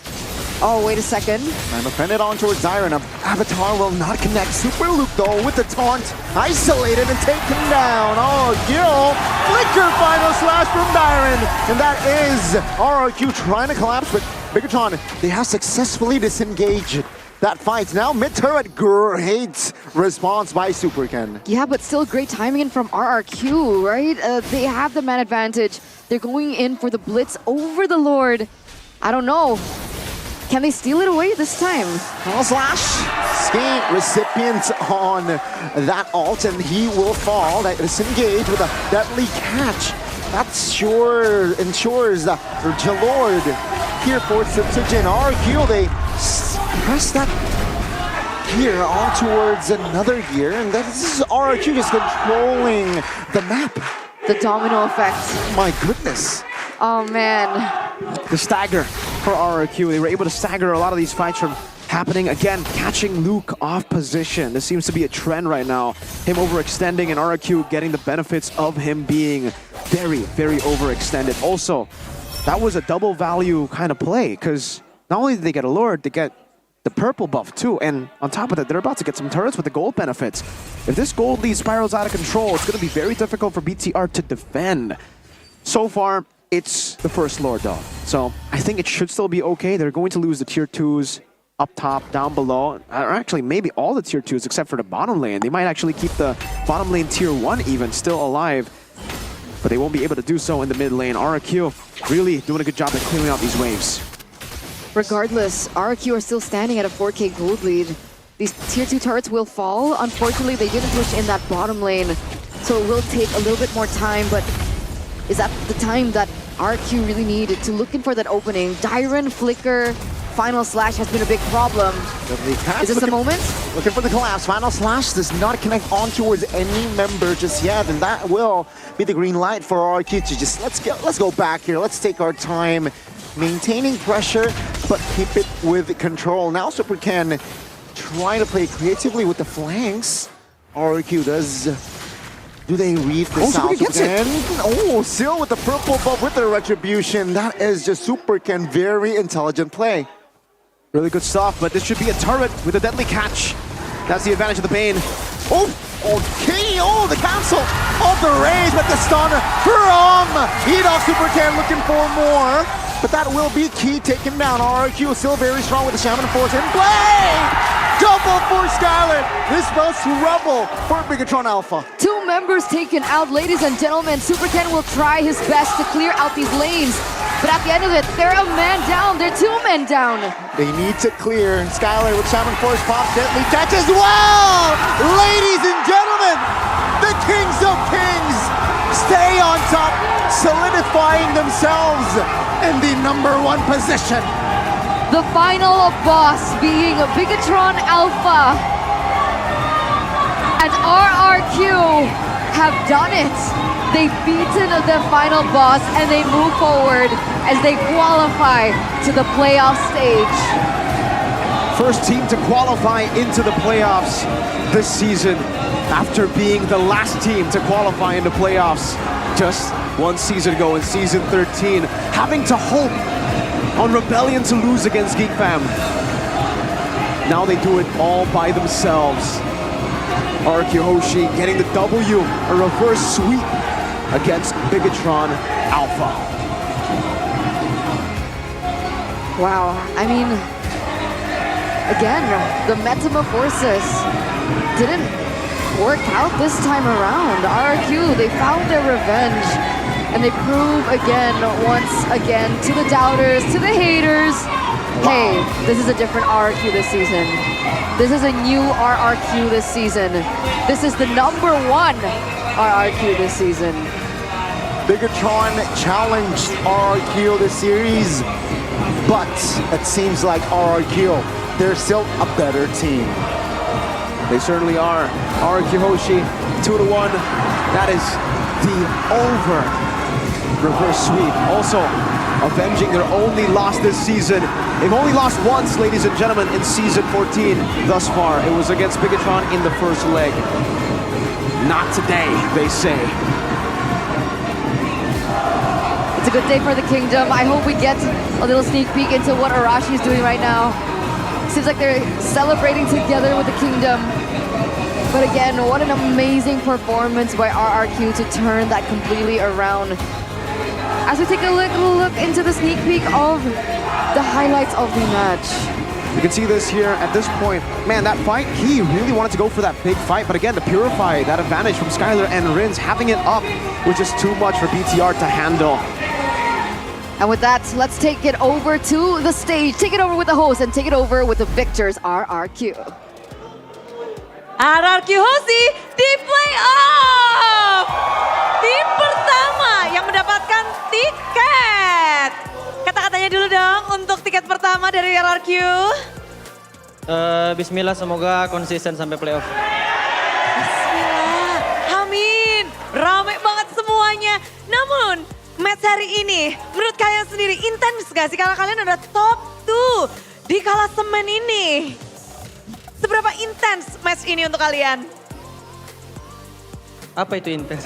Oh, wait a second. I'm offended on towards Zyron. Avatar will not connect. Super Luke, though, with the taunt. Isolated and taken down. Oh, Gil. Flicker final slash from Dyron. And that is RRQ trying to collapse, but Bigatron, they have successfully disengaged that fight. Now mid-turret, great response by Superken. Yeah, but still great timing in from RRQ, right? They have the man advantage. They're going in for the blitz over the Lord. I don't know. Can they steal it away this time? Slash. Skate recipient on that ult, and he will fall. That disengage with a deadly catch. That sure ensures that Jalord here for Subsugin. RQ, they press that gear on towards another gear, and this is RQ just controlling the map. The domino effect. My goodness. Oh, man. The stagger for RRQ. They were able to stagger a lot of these fights from happening. Again, catching Luke off position. This seems to be a trend right now. Him overextending and RRQ getting the benefits of him being very, very overextended. Also, that was a double value kind of play, because not only did they get a Lord, they get the purple buff too, and on top of that, they're about to get some turrets with the gold benefits. If this gold lead spirals out of control, it's going to be very difficult for BTR to defend. So far, it's the first Lord though, so I think it should still be okay. They're going to lose the tier 2s up top, down below, or actually maybe all the tier 2s except for the bottom lane. They might actually keep the bottom lane tier 1 even still alive, but they won't be able to do so in the mid lane. RRQ really doing a good job at clearing out these waves. Regardless, RRQ are still standing at a 4k gold lead. These tier 2 turrets will fall. Unfortunately, they didn't push in that bottom lane, so it will take a little bit more time, but is that the time that RQ really needed to look in for that opening? Dyron, Flicker, Final Slash has been a big problem. Is this the moment? Looking for the collapse. Final Slash does not connect on towards any member just yet, and that will be the green light for RQ to just let's go back here. Let's take our time, maintaining pressure, but keep it with control. Now Super can try to play creatively with the flanks. RQ does. Do they read the south again? Oh, still with the purple buff with the retribution. That is just Super Ken, very intelligent play. Really good stuff, but this should be a turret with a deadly catch. That's the advantage of the Bane. Oh, okay, oh, the cancel of the rage, but the stun from Edoff. Super Ken looking for more, but that will be key taken down. RRQ is still very strong with the Shaman Force in play! Double for Scarlet. This was trouble for Bigatron Alpha. 2 members taken out, ladies and gentlemen. Super Ken will try his best to clear out these lanes, but at the end of it, they're a man down. They're 2 men down. They need to clear. Skylar with Shaman Force pop deadly catch as well. Ladies and gentlemen, the Kings of Kings stay on top, solidifying themselves in the #1 position. The final boss being Bigatron Alpha. And RRQ have done it. They've beaten the final boss and they move forward as they qualify to the playoff stage. First team to qualify into the playoffs this season after being the last team to qualify into playoffs just one season ago in season 13, having to hope on Rebellion to lose against Geek Fam. Now they do it all by themselves. RQ Hoshi getting the W, a reverse sweep against Bigatron Alpha. Wow, I mean, again, the Metamorphosis didn't work out this time around. RRQ, they found their revenge and they prove again, once again, to the doubters, to the haters, hey, this is a different RRQ this season. This is a new RRQ this season. This is the #1 RRQ this season. Bigatron challenged RRQ this series, but it seems like RRQ, they're still a better team. They certainly are. RQ Hoshi, 2-1. That is the over reverse sweep. Also, avenging their only loss this season. They've only lost once, ladies and gentlemen, in season 14 thus far. It was against Bigatron in the first leg. Not today, they say. It's a good day for the Kingdom. I hope we get a little sneak peek into what Arashi is doing right now. Seems like they're celebrating together with the Kingdom. But again, what an amazing performance by RRQ to turn that completely around. As we take a look into the sneak peek of the highlights of the match. You can see this here at this point. Man, that fight, he really wanted to go for that big fight, but again, to purify that advantage from Skylar and Rins, having it up was just too much for BTR to handle. And with that, let's take it over to the stage. Take it over with the host and take it over with the victors, RRQ. RRQ Hoshi di playoff. Tim pertama yang mendapatkan tiket. Kata-katanya dulu dong untuk tiket pertama dari RRQ. Bismillah, semoga konsisten sampai playoff. Bismillah, amin. Ramai banget semuanya. Namun, match hari ini menurut kalian sendiri intens gak sih? Karena kalian ada top 2 di klasemen ini. Seberapa intens match ini untuk kalian? Apa itu intens?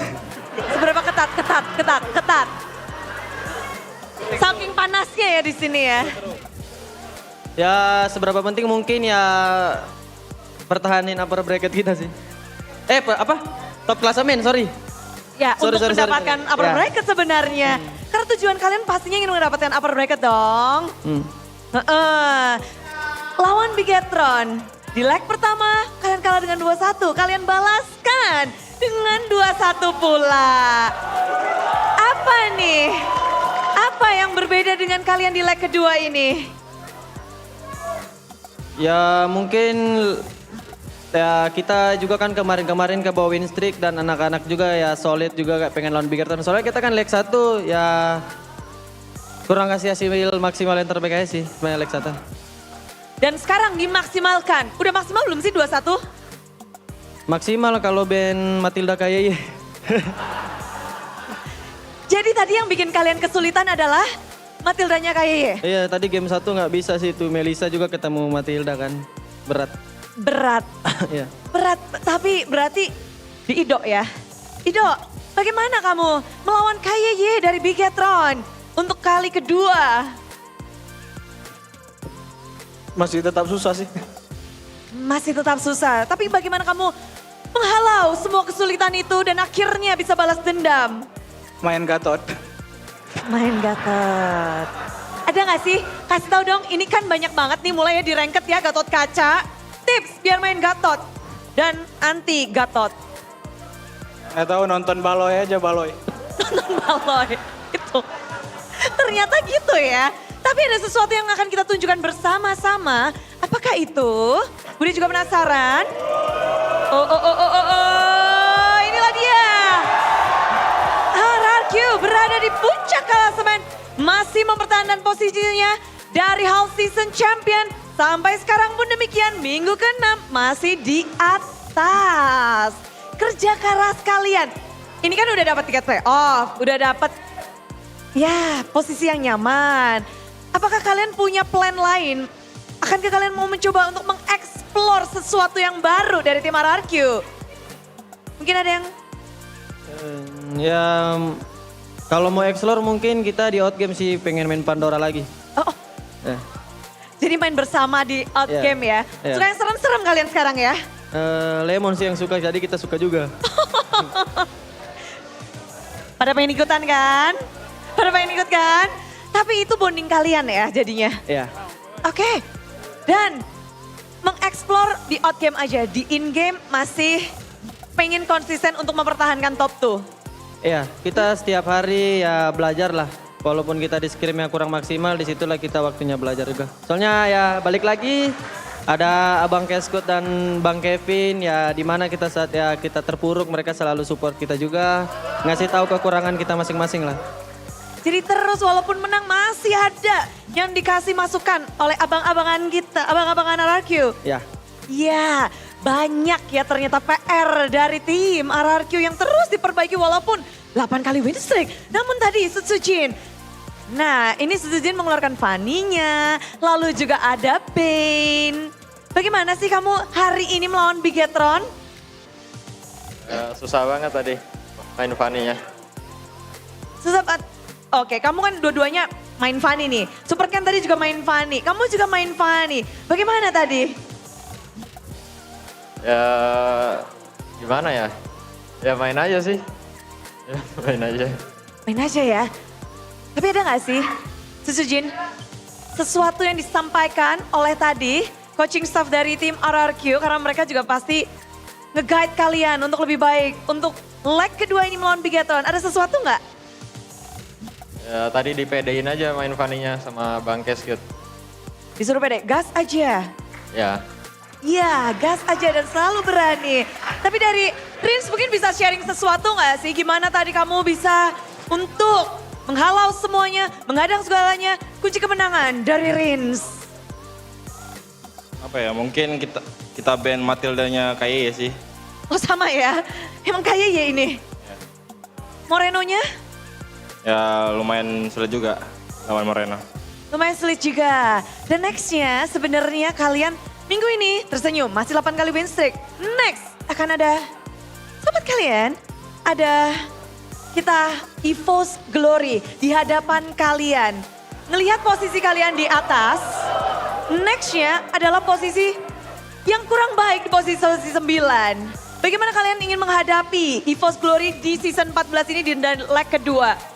Seberapa ketat. Saking panasnya ya di sini ya. Ya seberapa penting mungkin ya pertahanin upper bracket kita sih. Top klasemen, sorry. Ya, untuk mendapatkan upper bracket sebenarnya. Karena tujuan kalian pastinya ingin mendapatkan upper bracket dong. Lawan Bigatron. Di leg pertama, kalian kalah dengan 2-1. Kalian balaskan dengan 2-1 pula. Apa nih? Apa yang berbeda dengan kalian di leg kedua ini? Ya mungkin ya kita juga kan kemarin ke bawah win streak dan anak-anak juga ya solid juga kayak pengen lawan Bigatron. Soalnya kita kan leg 1 ya kurang kasih hasil maksimal yang terbaik aja sih sebenarnya leg 1. Dan sekarang dimaksimalkan. Udah maksimal belum sih 2-1? Maksimal kalau band Matilda kayak Jadi tadi yang bikin kalian kesulitan adalah Matildanya kayak Iya tadi game 1 nggak bisa sih tuh. Melisa juga ketemu Matilda kan. Berat. Iya. Berat, tapi berarti di Ido ya. Ido, bagaimana kamu melawan KYY dari Bigatron untuk kali kedua? Masih tetap susah sih. Masih tetap susah, tapi bagaimana kamu menghalau semua kesulitan itu dan akhirnya bisa balas dendam? Main Gatot. Ada gak sih? Kasih tahu dong, ini kan banyak banget nih mulai ya di ranked ya Gatot kaca. Tips biar main Gatot dan anti Gatot. Gak tahu nonton Baloy aja Baloy. Nonton Baloy, itu. Ternyata gitu ya. Tapi ada sesuatu yang akan kita tunjukkan bersama-sama. Apakah itu? Budi juga penasaran. Inilah dia. RRQ berada di puncak klasemen. Masih mempertahankan posisinya dari half season champion. Sampai sekarang pun demikian, minggu ke-6 masih di atas. Kerja keras kalian. Ini kan udah dapat tiket playoff, udah dapat ya posisi yang nyaman. Apakah kalian punya plan lain? Akankah kalian mau mencoba untuk mengeksplor sesuatu yang baru dari tim RRQ? Mungkin ada yang... Ya kalau mau explore mungkin kita di outgame sih pengen main Pandora lagi. Oh, jadi main bersama di outgame ya. Suka yang serem-serem kalian sekarang ya? Lemon sih yang suka, jadi kita suka juga. Pada pengen ikutan kan? Pada pengen ikut kan? Tapi itu bonding kalian ya jadinya? Iya. Oke, dan mengeksplor di outgame aja, di in-game masih pengen konsisten untuk mempertahankan top 2. Iya, kita setiap hari ya belajar lah. Walaupun kita di scrimnya kurang maksimal, disitulah kita waktunya belajar juga. Soalnya ya balik lagi, ada Abang Keskut dan Bang Kevin ya di mana kita saat ya kita terpuruk, mereka selalu support kita juga. Ngasih tahu kekurangan kita masing-masing lah. Jadi terus walaupun menang masih ada yang dikasih masukan oleh abang-abangan kita, abang-abangan RRQ. Ya. Ya, banyak ya ternyata PR dari tim RRQ yang terus diperbaiki walaupun 8 kali win streak. Namun tadi Sutsujin. Nah ini Sutsujin mengeluarkan Fanny-nya, lalu juga ada Pain. Bagaimana sih kamu hari ini melawan Bigetron? Susah banget tadi main Fanny-nya. Susah banget. Oke, kamu kan dua-duanya main Fanny nih. Super Ken tadi juga main Fanny, kamu juga main Fanny. Bagaimana tadi? Ya gimana ya? Ya main aja sih. Ya main aja. Main aja ya. Tapi ada gak sih, Sutsujin, sesuatu yang disampaikan oleh tadi coaching staff dari tim RRQ karena mereka juga pasti nge-guide kalian untuk lebih baik untuk leg kedua ini melawan Bigetron. Ada sesuatu nggak? Ya tadi dipedein aja main Fanny-nya sama Bang Keskut. Disuruh pede, gas aja. Ya. Iya, gas aja dan selalu berani. Tapi dari Rins mungkin bisa sharing sesuatu nggak sih? Gimana tadi kamu bisa untuk menghalau semuanya, menghadang segalanya, kunci kemenangan dari Rins? Apa ya, mungkin kita ban Matildanya kayak sih. Oh sama ya, emang kayak ya ini. Morenonya? Ya lumayan sulit juga lawan Moreno. Lumayan sulit juga. Dan nextnya sebenarnya kalian minggu ini tersenyum, masih 8 kali win streak. Next akan ada sobat kalian, ada kita EVO's Glory di hadapan kalian. Ngelihat posisi kalian di atas, nextnya adalah posisi yang kurang baik di posisi 9. Bagaimana kalian ingin menghadapi EVO's Glory di season 14 ini di leg kedua?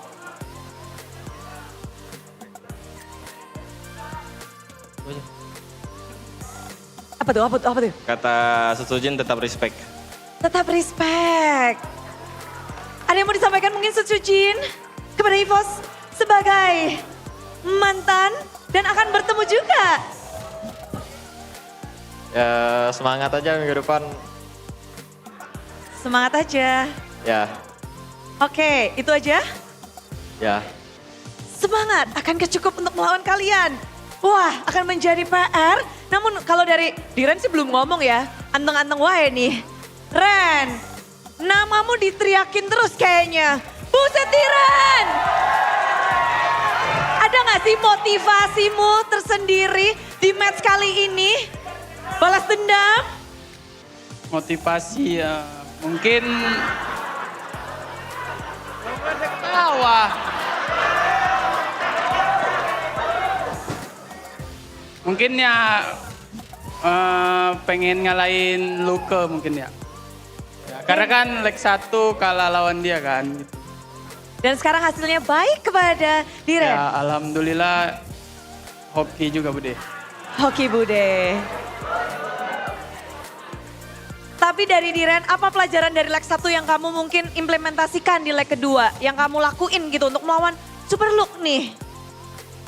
Apa tuh? Kata Sutsujin tetap respect. Tetap respect. Ada yang mau disampaikan mungkin Sutsujin kepada EVO's sebagai mantan dan akan bertemu juga? Ya semangat aja minggu depan. Semangat aja. Ya. Oke, itu aja? Ya. Semangat akan cukup untuk melawan kalian. Wah, akan menjadi PR. Namun kalau dari Diren sih belum ngomong ya. Anteng-anteng wae nih. Ren, namamu diteriakin terus kayaknya. Buset Diren! Ada gak sih motivasimu tersendiri di match kali ini? Balas dendam? Motivasi ya mungkin ketawa. Mungkin ya pengen ngalahin Luke mungkin ya. Karena kan leg 1 kalah lawan dia kan. Gitu. Dan sekarang hasilnya baik kepada Diren. Ya alhamdulillah hoki juga Bude. Hoki Bude. Tapi dari Diren, apa pelajaran dari leg 1 yang kamu mungkin implementasikan di leg kedua? Yang kamu lakuin gitu untuk melawan Super Luke nih?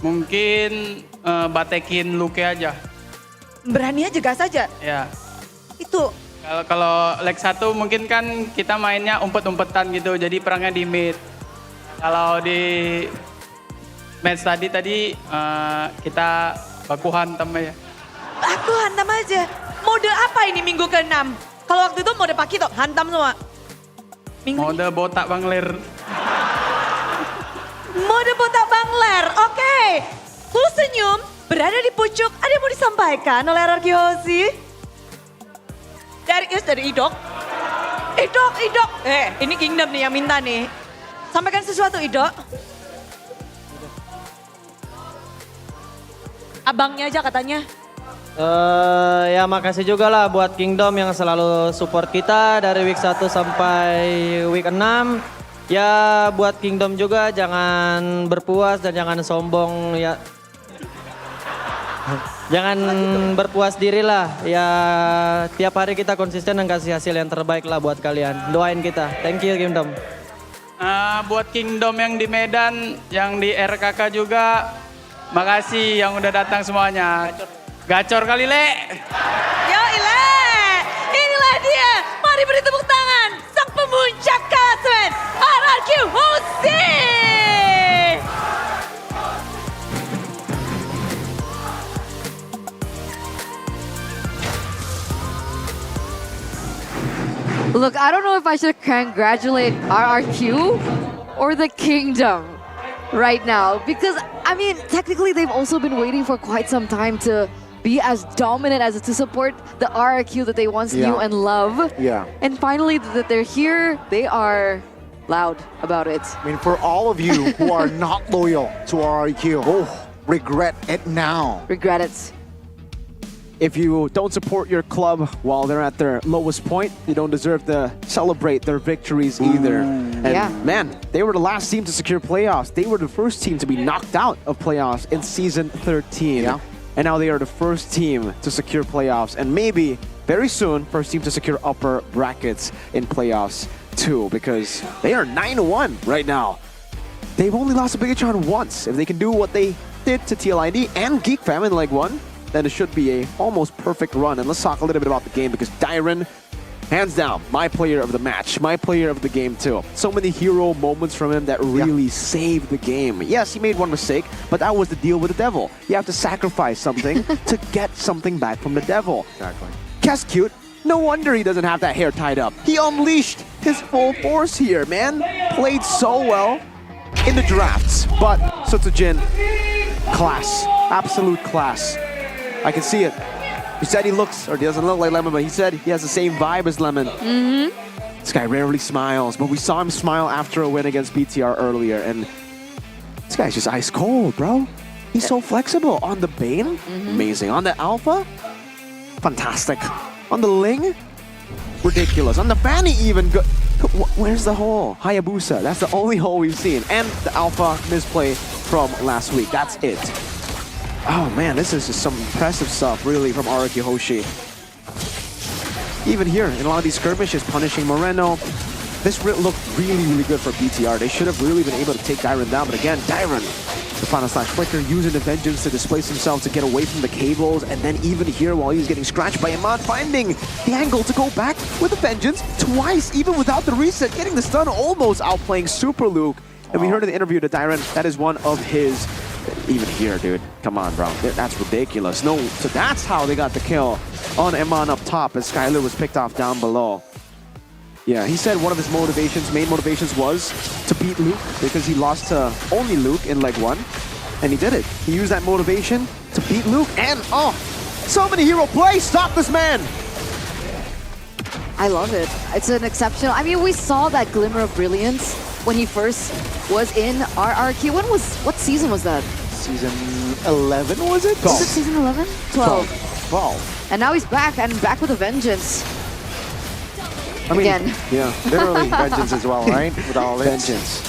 Mungkin batekin Luke aja. Berani aja, gas aja? Ya. Itu. Kalau leg 1 mungkin kan kita mainnya umpet-umpetan gitu, jadi perangnya di mid. Kalau di match tadi kita baku hantam aja. Baku hantam aja? Mode apa ini minggu ke-6? Kalau waktu itu mode Pakito, hantam semua? Mode botak Bang Ler. Mode botak Bang Ler, oke. Full senyum, berada di pucuk, ada yang mau disampaikan oleh RRQ Hoshi? Dari Idok. Idok. Ini Kingdom nih yang minta nih. Sampaikan sesuatu Idok. Abangnya aja katanya. Ya makasih juga lah buat Kingdom yang selalu support kita dari week 1 sampai week 6. Ya buat Kingdom juga jangan berpuas dan jangan sombong ya. Jangan berpuas diri lah. Ya tiap hari kita konsisten dan kasih hasil yang terbaik lah buat kalian. Doain kita. Thank you Kingdom. Buat Kingdom yang di Medan, yang di RKK juga, makasih yang udah datang semuanya. Gacor kali Le. Yo Ile, inilah dia. Mari beri tepuk tangan. Sang pemuncak klasemen RRQ Hoshi. Look, I don't know if I should congratulate RRQ or the Kingdom right now because, I mean, technically they've also been waiting for quite some time to be as dominant as to support the RRQ that they once knew and love. Yeah. And finally that they're here, they are loud about it. I mean, for all of you who are not loyal to RRQ, regret it now. Regret it. If you don't support your club while they're at their lowest point, you don't deserve to celebrate their victories either. And man, they were the last team to secure playoffs. They were the first team to be knocked out of playoffs in season 13. Yeah. And now they are the first team to secure playoffs. And maybe very soon, first team to secure upper brackets in playoffs too, because they are 9-1 right now. They've only lost to Bigatron once. If they can do what they did to TLID and Geek Fam in Leg 1, then it should be a almost perfect run. And let's talk a little bit about the game because Dyron, hands down, my player of the match, my player of the game too. So many hero moments from him that really saved the game. Yes, he made one mistake, but that was the deal with the devil. You have to sacrifice something to get something back from the devil. Exactly. Kes Cute, no wonder he doesn't have that hair tied up. He unleashed his full force here, man. Played so well in the drafts, but Sutsujin, class, absolute class. I can see it. He said he looks, or he doesn't look like Lemon, but he said he has the same vibe as Lemon. This guy rarely smiles, but we saw him smile after a win against BTR earlier, and this guy's just ice cold, bro. He's so flexible. On the Bane, amazing. On the Alpha, fantastic. On the Ling, ridiculous. On the Fanny even, where's the hole? Hayabusa, that's the only hole we've seen. And the Alpha misplay from last week, that's it. Oh man, this is just some impressive stuff, really, from RRQ Hoshi. Even here, in a lot of these skirmishes, punishing Moreno. This looked really, really good for BTR. They should have really been able to take Dyron down, but again, Dyron, the final slash flicker, using the Vengeance to displace himself to get away from the cables, and then even here, while he's getting scratched by Iman, finding the angle to go back with the Vengeance twice, even without the reset, getting the stun, almost outplaying Super Luke. And we heard in the interview to Dyron, that is one of his... Even here, dude. Come on, bro. That's ridiculous. No, so that's how they got the kill on Iman up top as Skyler was picked off down below. Yeah, he said one of his main motivations was to beat Luke because he lost to only Luke in Leg 1. And he did it. He used that motivation to beat Luke and, so many hero plays. Stop this man. I love it. It's an exceptional... I mean, we saw that glimmer of brilliance when he first was in RRQ. What season was that? Season 11, was it? Was it season 11? 12. 12. And now he's back, and back with a vengeance. I mean, again. Yeah. Literally vengeance as well, right? With all vengeance.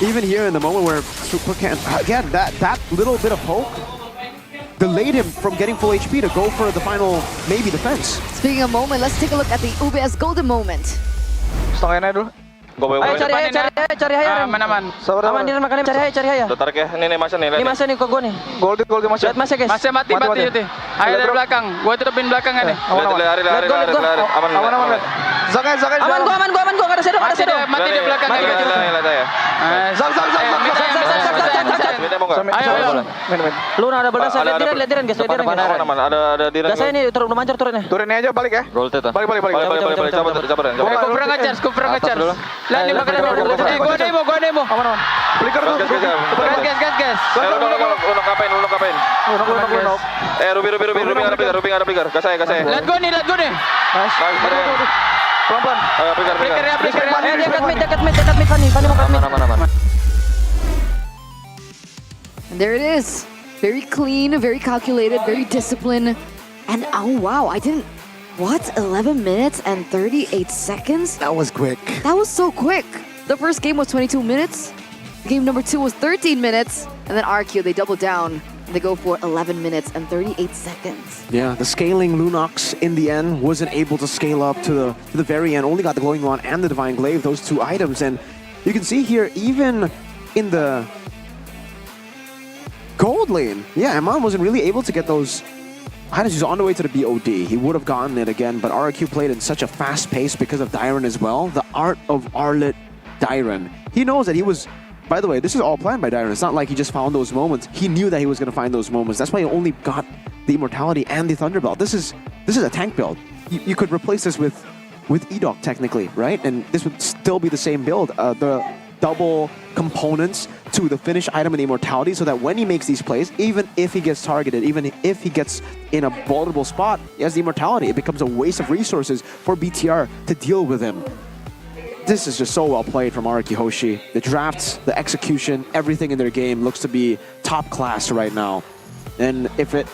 Even here in the moment where Super can, again, that little bit of poke delayed him from getting full HP to go for the final, maybe defense. Speaking of moment, let's take a look at the UBS Golden moment. Setengahnya dulu. Ayo cari Haya. Aman. Aman di makannya cari Haya. Udah tarik ya. Ini Mas nih. Ini Mas nih kok gue nih. Gold Mas. Lihat Mas ya, guys. Masnya mati. Ayo dari belakang. Gue tutupin belakangnya nih. Lari. Aman. Zakai. Aman gua ada shadow. Mati di belakang. Lihat ya. Zak. Minta nggak? Ayo. Lu ada belas, lihat Diren guys, lihat Diren. Aman, ada Diren. Gas saya ini udah mancur turunnya. Turinnya aja balik ya. Gold itu. Balik. Sabar. Kupra ngejar. Lihat nih bakal gua demo. Aman. Flicker tuh. Gas. Lu ngapain? Ruby ada picker. Gas saya. Lihat gua nih. Pelan-pelan. Ayo, picker. Dekat mid, Fanny mau ke mid. Aman. And there it is. Very clean, very calculated, very disciplined. And oh wow, I didn't... What? 11 minutes and 38 seconds? That was quick. That was so quick. The first game was 22 minutes. Game number 2 was 13 minutes. And then RQ, they double down. They go for 11 minutes and 38 seconds. Yeah, the scaling Lunox in the end wasn't able to scale up to the very end. Only got the Glowing Wand and the Divine Glaive, those 2 items. And you can see here, even in the gold lane, yeah, Eman wasn't really able to get those items. He's on the way to the BOD. He would have gotten it again, but RQ played in such a fast pace because of Dyron as well. The art of Arlet Dyron. He knows that he was... By the way, this is all planned by Dyron. It's not like he just found those moments. He knew that he was going to find those moments. That's why he only got the Immortality and the Thunderbelt. This is a tank build. You could replace this with Edok technically, right? And this would still be the same build. The double components to the finish item and the Immortality, so that when he makes these plays, even if he gets targeted, even if he gets in a vulnerable spot, he has the Immortality. It becomes a waste of resources for BTR to deal with him. This is just so well played from Araki Hoshi. The drafts, the execution, everything in their game looks to be top class right now. And if it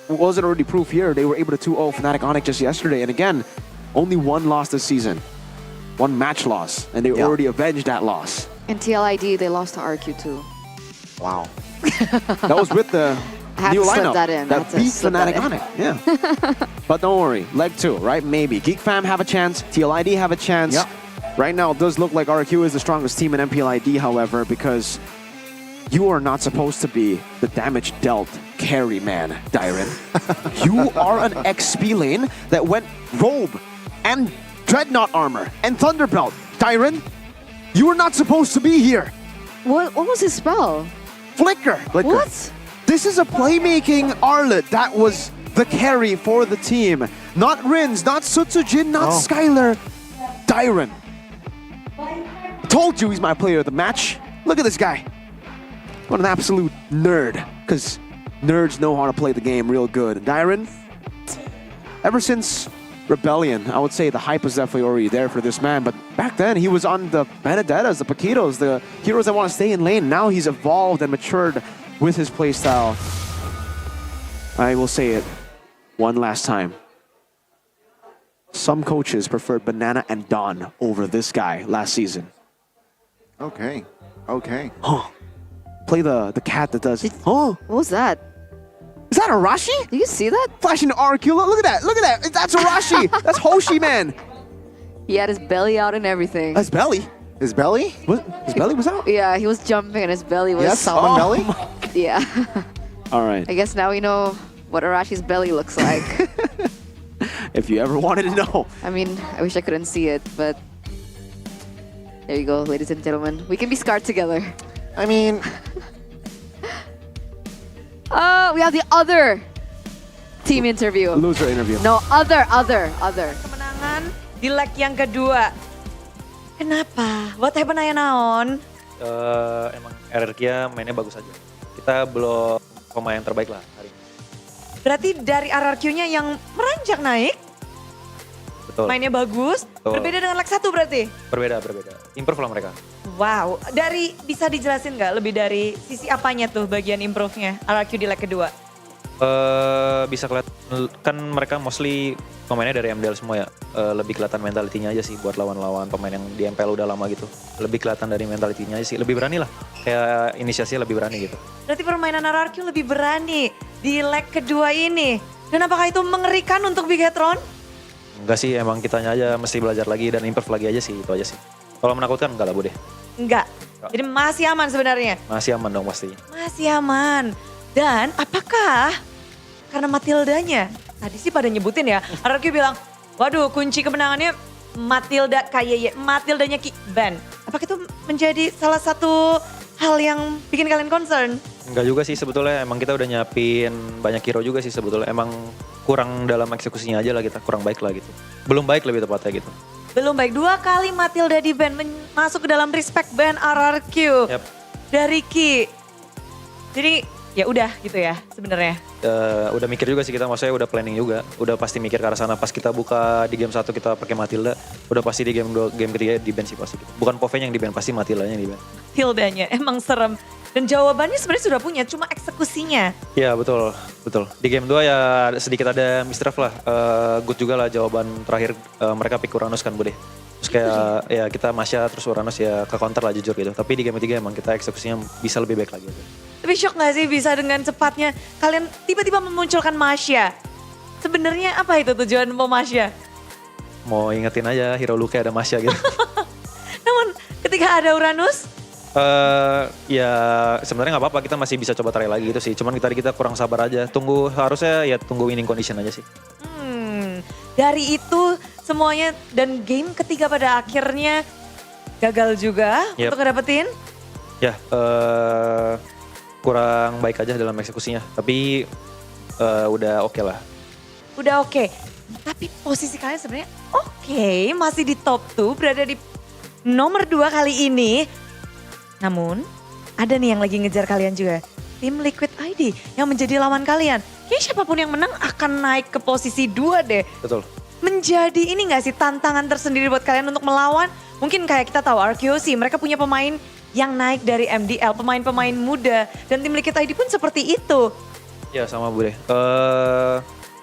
wasn't already proof here, they were able to 2-0 Fnatic Onyx just yesterday. And again, only 1 loss this season. 1 match loss. And they already avenged that loss. And TLID, they lost to RQ too. Wow. That was with the new lineup that beat Fnatic Onyx. Yeah. But don't worry, leg 2, right? Maybe. Geek Fam have a chance. TLID have a chance. Yep. Right now, it does look like RQ is the strongest team in MPL ID, however, because you are not supposed to be the damage dealt carry man, Dyron. You are an XP lane that went Robe and Dreadnought armor and Thunderbelt. Dyron, you were not supposed to be here. What was his spell? Flicker. What? This is a playmaking Arlet that was the carry for the team. Not Rins, not Sutsujin, not Skylar. Dyron. Told you he's my player of the match. Look at this guy. What an absolute nerd. Because nerds know how to play the game real good. Dyron, ever since Rebellion, I would say the hype was definitely already there for this man. But back then, he was on the Benedettas, the Paquitos, the heroes that want to stay in lane. Now he's evolved and matured with his playstyle. I will say it one last time. Some coaches preferred Banana and Dawn over this guy last season. Okay. Huh. Play the cat that does. Huh? What was that? Is that Arashi? Did you see that? Flashing the RQ. Look at that. That's Arashi. That's Hoshi, man. He had his belly out and everything. His belly? His belly? His belly was out? Yeah, he was jumping and his belly was... Yes, salmon belly? Yeah. All right. I guess now we know what Arashi's belly looks like. If you ever wanted to know. I mean, I wish I couldn't see it, but... There you go, ladies and gentlemen. We can be scarred together. I mean... We have the other team interview. Loser interview. No, other. Kemenangan di leg yang kedua. Kenapa? What happened Aya naon? Emang RRQ mainnya bagus aja. Kita belum pemain yang terbaik lah hari ini. Berarti dari RRQ-nya yang meranjak naik? Betul. Mainnya bagus, Betul. berbeda dengan leg 1 berarti? Berbeda. Improve lah mereka. Wow, bisa dijelasin nggak lebih dari sisi apanya tuh bagian improve-nya RRQ di leg kedua? Bisa kelihatan, kan mereka mostly pemainnya dari MDL semua ya. Lebih kelihatan mentalitinya aja sih buat lawan-lawan pemain yang di MPL udah lama gitu. Lebih kelihatan dari mentalitinya aja sih, lebih berani lah. Kayak inisiasinya lebih berani gitu. Berarti permainan RRQ lebih berani di leg kedua ini. Dan apakah itu mengerikan untuk Bigetron? Enggak sih, emang kitanya aja mesti belajar lagi dan improve lagi aja sih, itu aja sih. Kalau menakutkan enggak lah, Bude. Enggak. Jadi masih aman sebenarnya? Masih aman dong pasti. Masih aman. Dan apakah karena Matildanya, tadi sih pada nyebutin ya, RRQ bilang, waduh kunci kemenangannya Matilda KYY, Matildanya Ban. Apakah itu menjadi salah satu hal yang bikin kalian concern? Enggak juga sih sebetulnya, emang kita udah nyiapin banyak hero juga sih sebetulnya. Emang kurang dalam eksekusinya aja lah kita, kurang baik lah gitu. Belum baik lebih tepatnya gitu. Belum baik, 2 kali Matilda di ban masuk ke dalam respect ban RRQ. Yap. Dari Ki. Jadi ya udah gitu ya sebenarnya. Udah mikir juga sih kita, maksudnya udah planning juga. Udah pasti mikir ke arah sana. Pas kita buka di game 1 kita pakai Matilda, udah pasti di game 2, game ketiga di ban sih pasti gitu. Bukan Pove yang di ban, pasti Matildanya yang di ban. Tildanya emang serem. Dan jawabannya sebenarnya sudah punya, cuma eksekusinya. Iya betul, betul. Di game 2 ya sedikit ada misdraft lah. Good juga lah jawaban terakhir mereka pick Uranus kan Bude. Terus kayak ya kita Masya terus Uranus ya ke counter lah jujur gitu. Tapi di game 3 emang kita eksekusinya bisa lebih baik lagi. Gitu. Tapi shock gak sih bisa dengan cepatnya kalian tiba-tiba memunculkan Masya? Sebenarnya apa itu tujuan mau Masya? Mau ingetin aja hero Luke ada Masya gitu. Namun ketika ada Uranus? Ya sebenarnya nggak apa-apa, kita masih bisa coba try lagi gitu sih. Cuman kita kurang sabar aja. Harusnya ya tunggu winning condition aja sih. Dari itu semuanya dan game ketiga pada akhirnya gagal juga untuk ngedapetin? Ya kurang baik aja dalam eksekusinya. Tapi udah oke lah. Udah oke. Tapi posisi kalian sebenarnya oke, masih di top 2, berada di nomor 2 kali ini. Namun, ada nih yang lagi ngejar kalian juga. Tim Liquid ID yang menjadi lawan kalian. Kayaknya siapapun yang menang akan naik ke posisi 2 deh. Betul. Menjadi ini gak sih tantangan tersendiri buat kalian untuk melawan? Mungkin kayak kita tahu RQC, mereka punya pemain yang naik dari MDL, pemain-pemain muda. Dan tim Liquid ID pun seperti itu. Ya sama Bude.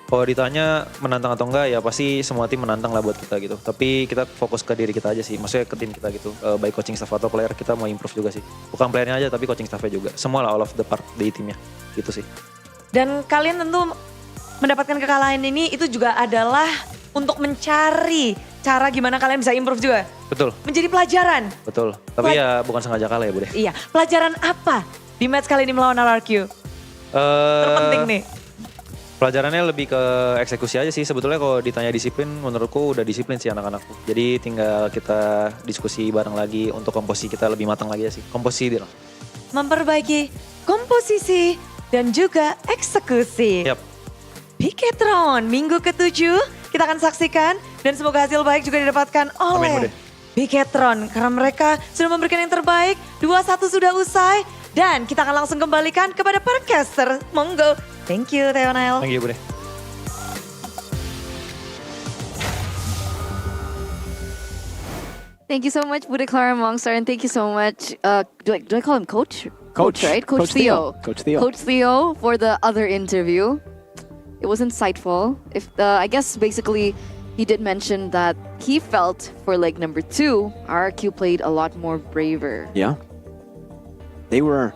Kalau ditanya menantang atau enggak ya pasti semua tim menantang lah buat kita gitu. Tapi kita fokus ke diri kita aja sih, maksudnya ke tim kita gitu. Baik coaching staff atau player kita mau improve juga sih. Bukan playernya aja tapi coaching staffnya juga. Semua lah all of the part di timnya gitu sih. Dan kalian tentu mendapatkan kekalahan ini itu juga adalah untuk mencari cara gimana kalian bisa improve juga. Betul. Menjadi pelajaran. Betul. Tapi ya bukan sengaja kalah ya Bude. Iya, pelajaran apa di match kali ini melawan RRQ? Terpenting nih. Pelajarannya lebih ke eksekusi aja sih. Sebetulnya kalau ditanya disiplin, menurutku udah disiplin sih anak-anakku. Jadi tinggal kita diskusi bareng lagi untuk komposisi kita lebih matang lagi ya sih. Komposisi dia. Memperbaiki komposisi dan juga eksekusi. Yap. Biketron minggu ke-7 kita akan saksikan dan semoga hasil baik juga didapatkan oleh Biketron. Karena mereka sudah memberikan yang terbaik, 2-1 sudah usai. Dan kita akan langsung kembalikan kepada para caster. Monggo. Thank you, Theonail. Thank you, Bude. Thank you so much, Bude Clara Mongstar, and thank you so much. Do I call him Coach? Coach, right? Coach Theo. Coach Theo. Coach Theo for the other interview. It was insightful. I guess basically he did mention that he felt for leg number 2, RRQ played a lot more braver. Yeah. They were...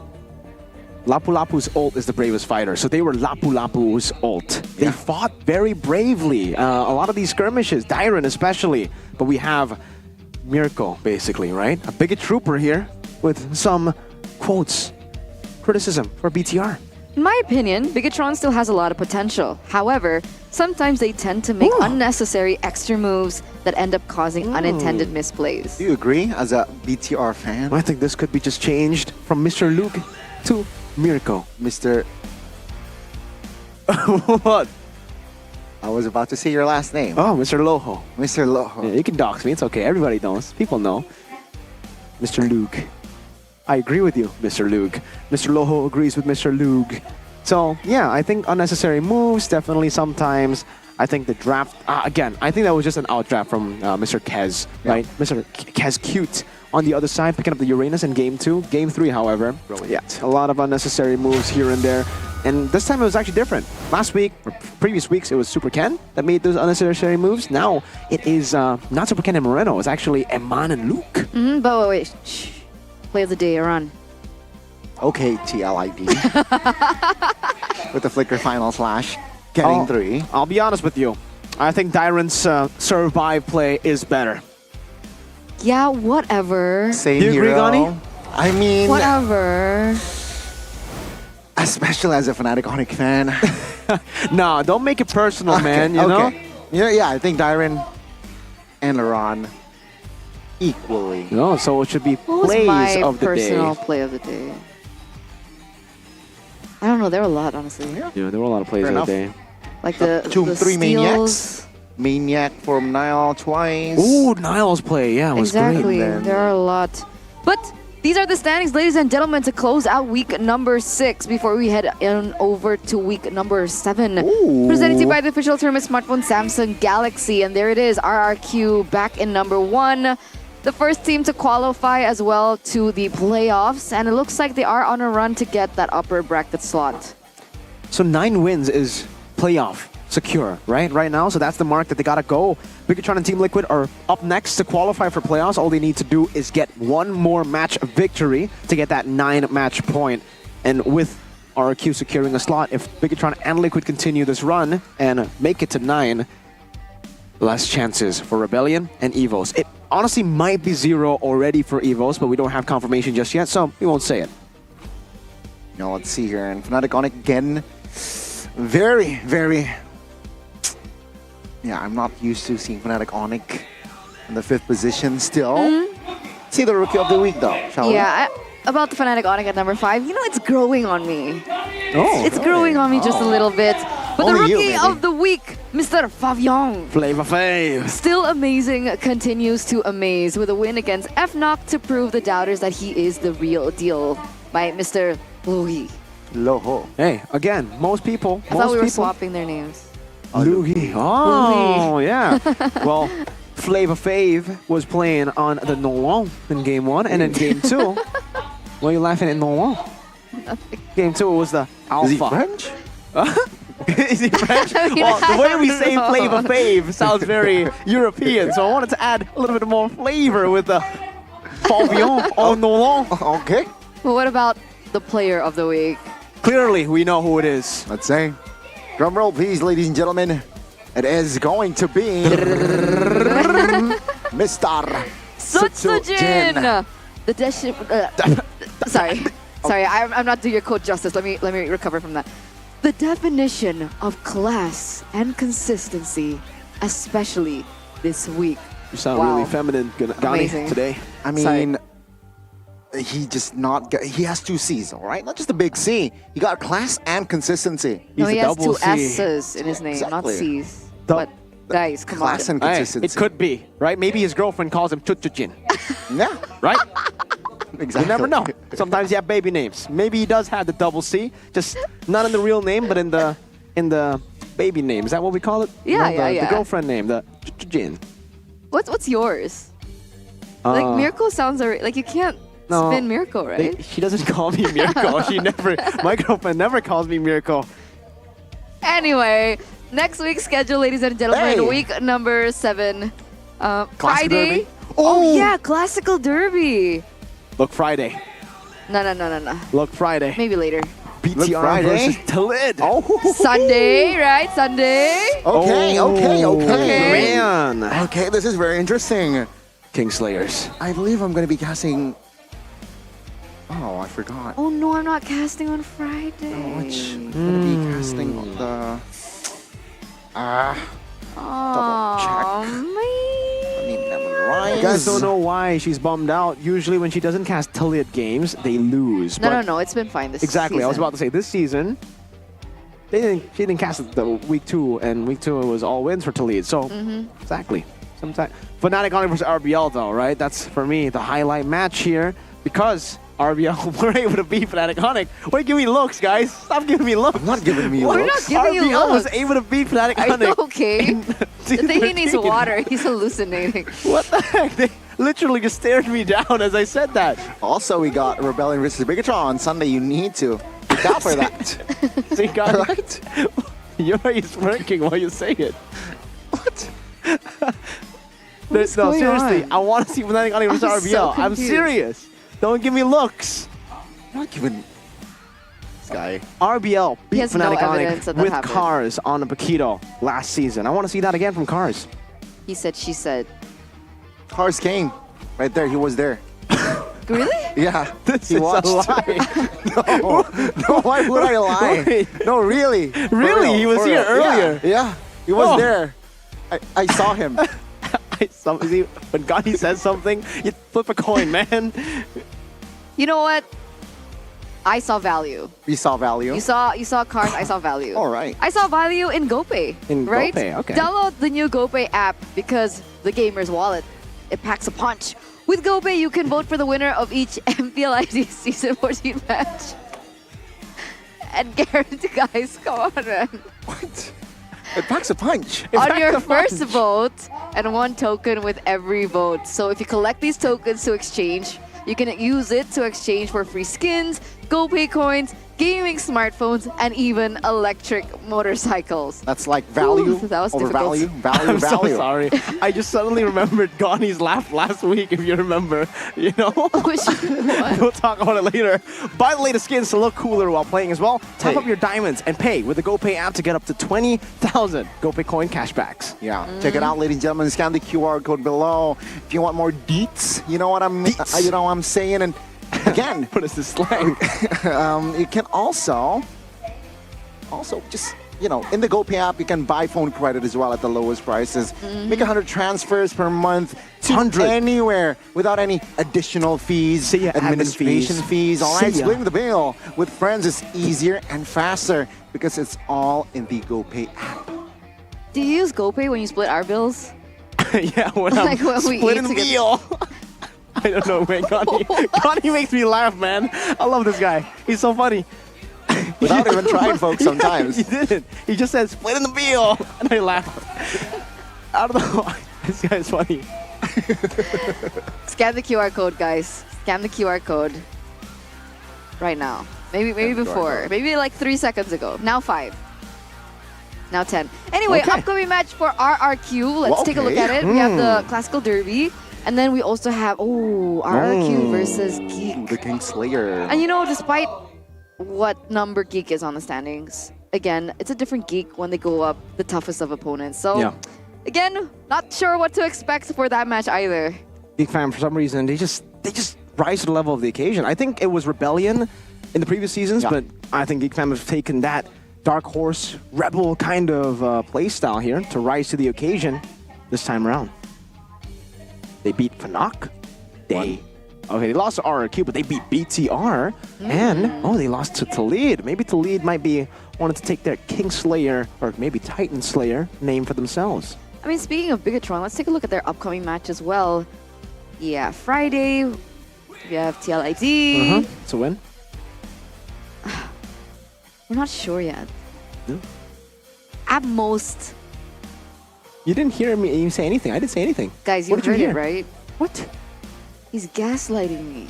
Lapu Lapu's ult is the bravest fighter, so they were Lapu Lapu's ult. They fought very bravely. A lot of these skirmishes, Dyron especially, but we have Mirko basically, right? A bigot trooper here with some quotes, criticism for BTR. In my opinion, Bigatron still has a lot of potential. However, sometimes they tend to make unnecessary extra moves that end up causing unintended misplays. Do you agree as a BTR fan? I think this could be just changed from Mr. Luke to Mirko. Mr. What? I was about to say your last name. Oh, Mr. Loho. Mr. Loho. Yeah, you can dox me, it's okay. Everybody knows. People know. Mr. Luke. I agree with you, Mr. Luke. Mr. Loho agrees with Mr. Luke. So, yeah, I think unnecessary moves, definitely sometimes. I think the draft, again, I think that was just an outdraft from Mr. Kez, right? Mr. Kez Cute on the other side, picking up the Uranus in Game 2. Game 3, however, yeah, a lot of unnecessary moves here and there. And this time it was actually different. Last week, or previous weeks, it was Super Ken that made those unnecessary moves. Now, it is not Super Ken and Moreno, it's actually Eman and Luke. But wait. Shh. Play of the day, Iran. Okay, TLID. With the Flicker final slash. Getting 3. I'll be honest with you. I think Dyron's survive play is better. Yeah, whatever. Same Do you agree, hero. Gani? I mean... Whatever. Especially as a Fnatic Onyx fan. No, don't make it personal, man, you know? Yeah, I think Dyron and Laron, equally. No, so it should be What was plays my of the personal day. play of the day? I don't know. There were a lot, honestly. Yeah, there were a lot of plays Fair of the enough. day. Like the Three steals. maniacs. Maniac from Nile twice. Ooh, Niall's play, yeah, was Exactly. great. There are a lot. But these are the standings, ladies and gentlemen, to close out week number 6 before we head on over to week number 7. Presented to you by the official tournament smartphone Samsung Galaxy. And there it is, RRQ back in number 1. The first team to qualify as well to the playoffs. And it looks like they are on a run to get that upper bracket slot. So 9 wins is playoff secure, right? Right now, so that's the mark that they gotta go. Bigatron and Team Liquid are up next to qualify for playoffs. All they need to do is get one more match victory to get that 9-match point. And with RRQ securing a slot, if Bigatron and Liquid continue this run and make it to 9, less chances for Rebellion and EVOS. It honestly might be 0 already for EVOS, but we don't have confirmation just yet, so we won't say it. Now let's see here. And Fnatic Onyx again. Very, very... Yeah, I'm not used to seeing Fnatic Onyx in the 5th position still. See the Rookie of the Week though, shall we? Yeah, about the Fnatic Onyx at number 5, you know, it's growing on me. Oh, It's growing on me just a little bit. But the Only you, Rookie baby. of the Week, Mr. Favion. Flavor Fave. Still amazing, continues to amaze with a win against FNOC to prove the doubters that he is the real deal by Mr. Louis. Loho. Hey, again, most people... I thought we were swapping their names. Lugi. Oh, yeah. Well, Flavor Fave was playing on the Nolan in game 1, and in game 2, why are you laughing at Nolan? Game 2 was the Alpha. Is he French? Is he French? I mean, Well, the way we I say don't Flavor know. Fave sounds very European, so I wanted to add a little bit more flavor with the Favion on Nolan. Okay. But what about the Player of the Week? Clearly, we know who it is. Let's say. Drum roll, please, ladies and gentlemen. It is going to be Mr. Sutsujin! The sorry, I'm not doing your quote justice. Let me recover from that. The definition of class and consistency, especially this week. You sound Wow. really feminine, Amazing. Gani, today. I mean, he just not got, he has 2 C's, all right? Not just a big C. He got class and consistency. No, he has 2 C. S's in his name, not Exactly. C's. But guys, come Class on. and Hey, consistency. it could be, right? Maybe his girlfriend calls him Chuchuchin, Yeah, right? exactly. You never know. Sometimes you have baby names. Maybe he does have the double C, just not in the real name, but in the baby name. Is that what we call it? Yeah, You know, yeah. The girlfriend name, the Chuchuchin. What's yours? Like Miracle sounds like you can't no, spin Miracle, right? She doesn't call me Miracle. My girlfriend never calls me Miracle. Anyway, next week's schedule, ladies and gentlemen, Hey. week number 7. Classic Friday. Derby. Oh yeah, Classical Derby. Look, Friday. No. Look, Friday. Maybe later. BTR Friday. versus Talid. Oh, Sunday, right? Sunday. okay. Man. Okay, this is very interesting. Kingslayers. I believe I'm going to be casting... Oh, I forgot. Oh no, I'm not casting on Friday. Which I'm going to be casting on the... Oh, You guys don't know why she's bummed out. Usually when she doesn't cast Talid games, they lose. No, it's been fine this Exactly. season. I was about to say, this season, she didn't cast it the week 2, and week 2 was all wins for Talid. So, exactly. Sometimes Fnatic Onyx versus RBL though, right? That's, for me, the highlight match here, because RBL were able to beat Fnatic Onyx. Why give me looks, guys? Stop giving me looks. I'm not giving me We're looks. not giving you RBL was looks. able to beat Fnatic Are you Onyx. okay? I think he needs water. He's hallucinating. What the heck? They literally just stared me down as I said that. Also, we got Rebellion versus Bigatron on Sunday. You need to look out for that. See, guys, Right? you're smirking while you say it. What? No, going seriously, on? I want to see Fnatic Onyx versus I'm RBL. so I'm confused. serious. Don't give me looks. I'm not giving this guy. RBL He beat has no Fnatic evidence Onyx that that with happened. Cars on a Paquito last season. I want to see that again from Cars. He said, she said. Cars came. Right there. He was there. Really? Yeah. This he is watched. a lie. No, why would I lie? Wait. No, really. For Really? real, He was for here real. earlier? Yeah, he was Oh. there. I saw him. I See, when Gani says something, you flip a coin, man. You know what? I saw value. We saw value. You saw cars, I saw value. All right. I saw value in GoPay. In right? GoPay, okay. Download the new GoPay app because the gamer's wallet, it packs a punch. With GoPay, you can vote for the winner of each MPL ID Season 14 match. And guarantee, guys, come on, man. What? It packs a punch. On your first vote, and 1 token with every vote. So if you collect these tokens to exchange, you can use it to exchange for free skins, GoPay coins, gaming smartphones, and even electric motorcycles. That's like value Ooh, that was over difficult. value. Value, I'm value. so sorry. I just suddenly remembered Gani's laugh last week, if you remember. You know? We'll talk about it later. Buy the latest skins to look cooler while playing as well. Top up your diamonds and pay with the GoPay app to get up to 20,000 GoPay coin cashbacks. Yeah, check it out, ladies and gentlemen. Scan the QR code below if you want more deets. You know what I'm saying. And again, what is this slang? You can also just, you know, in the GoPay app, you can buy phone credit as well at the lowest prices. Make 100 transfers per month to 100. anywhere without any additional fees, See ya, admin administration fees. All right, See ya. splitting the bill with friends is easier and faster because it's all in the GoPay app. Do you use GoPay when you split our bills? Yeah, when I'm Like when we splitting eat the together. meal. I don't know, man. Gani makes me laugh, man. I love this guy. He's so funny. Without even trying, folks, sometimes. He didn't. He just said, splitting the meal. And I laughed. I don't know. This guy's funny. Scan the QR code, guys. Scan the QR code right now. Maybe before. Maybe like 3 seconds ago. Now 5. Now 10. Anyway, Okay. upcoming match for RRQ. Let's take a look Okay. at it. We have the Classical Derby. And then we also have, RRQ versus Geek. The King Slayer. And you know, despite what number Geek is on the standings, again, it's a different Geek when they go up the toughest of opponents. So, Yeah. again, not sure what to expect for that match either. Geek Fam, for some reason, they just rise to the level of the occasion. I think it was Rebellion in the previous seasons, but I think Geek Fam have taken that Dark Horse Rebel kind of play style here to rise to the occasion this time around. They beat Fnac. They lost to RRQ, but they beat BTR. And, they lost to Talid. Maybe Talid might be wanted to take their King Slayer, or maybe Titan Slayer, name for themselves. I mean, speaking of Bigatron, let's take a look at their upcoming match as well. Yeah, Friday, we have TLID. It's a win. We're not sure yet. No. At most, You didn't hear me say anything. I didn't say anything. guys, you What did you heard it, hear? right? What? He's gaslighting me.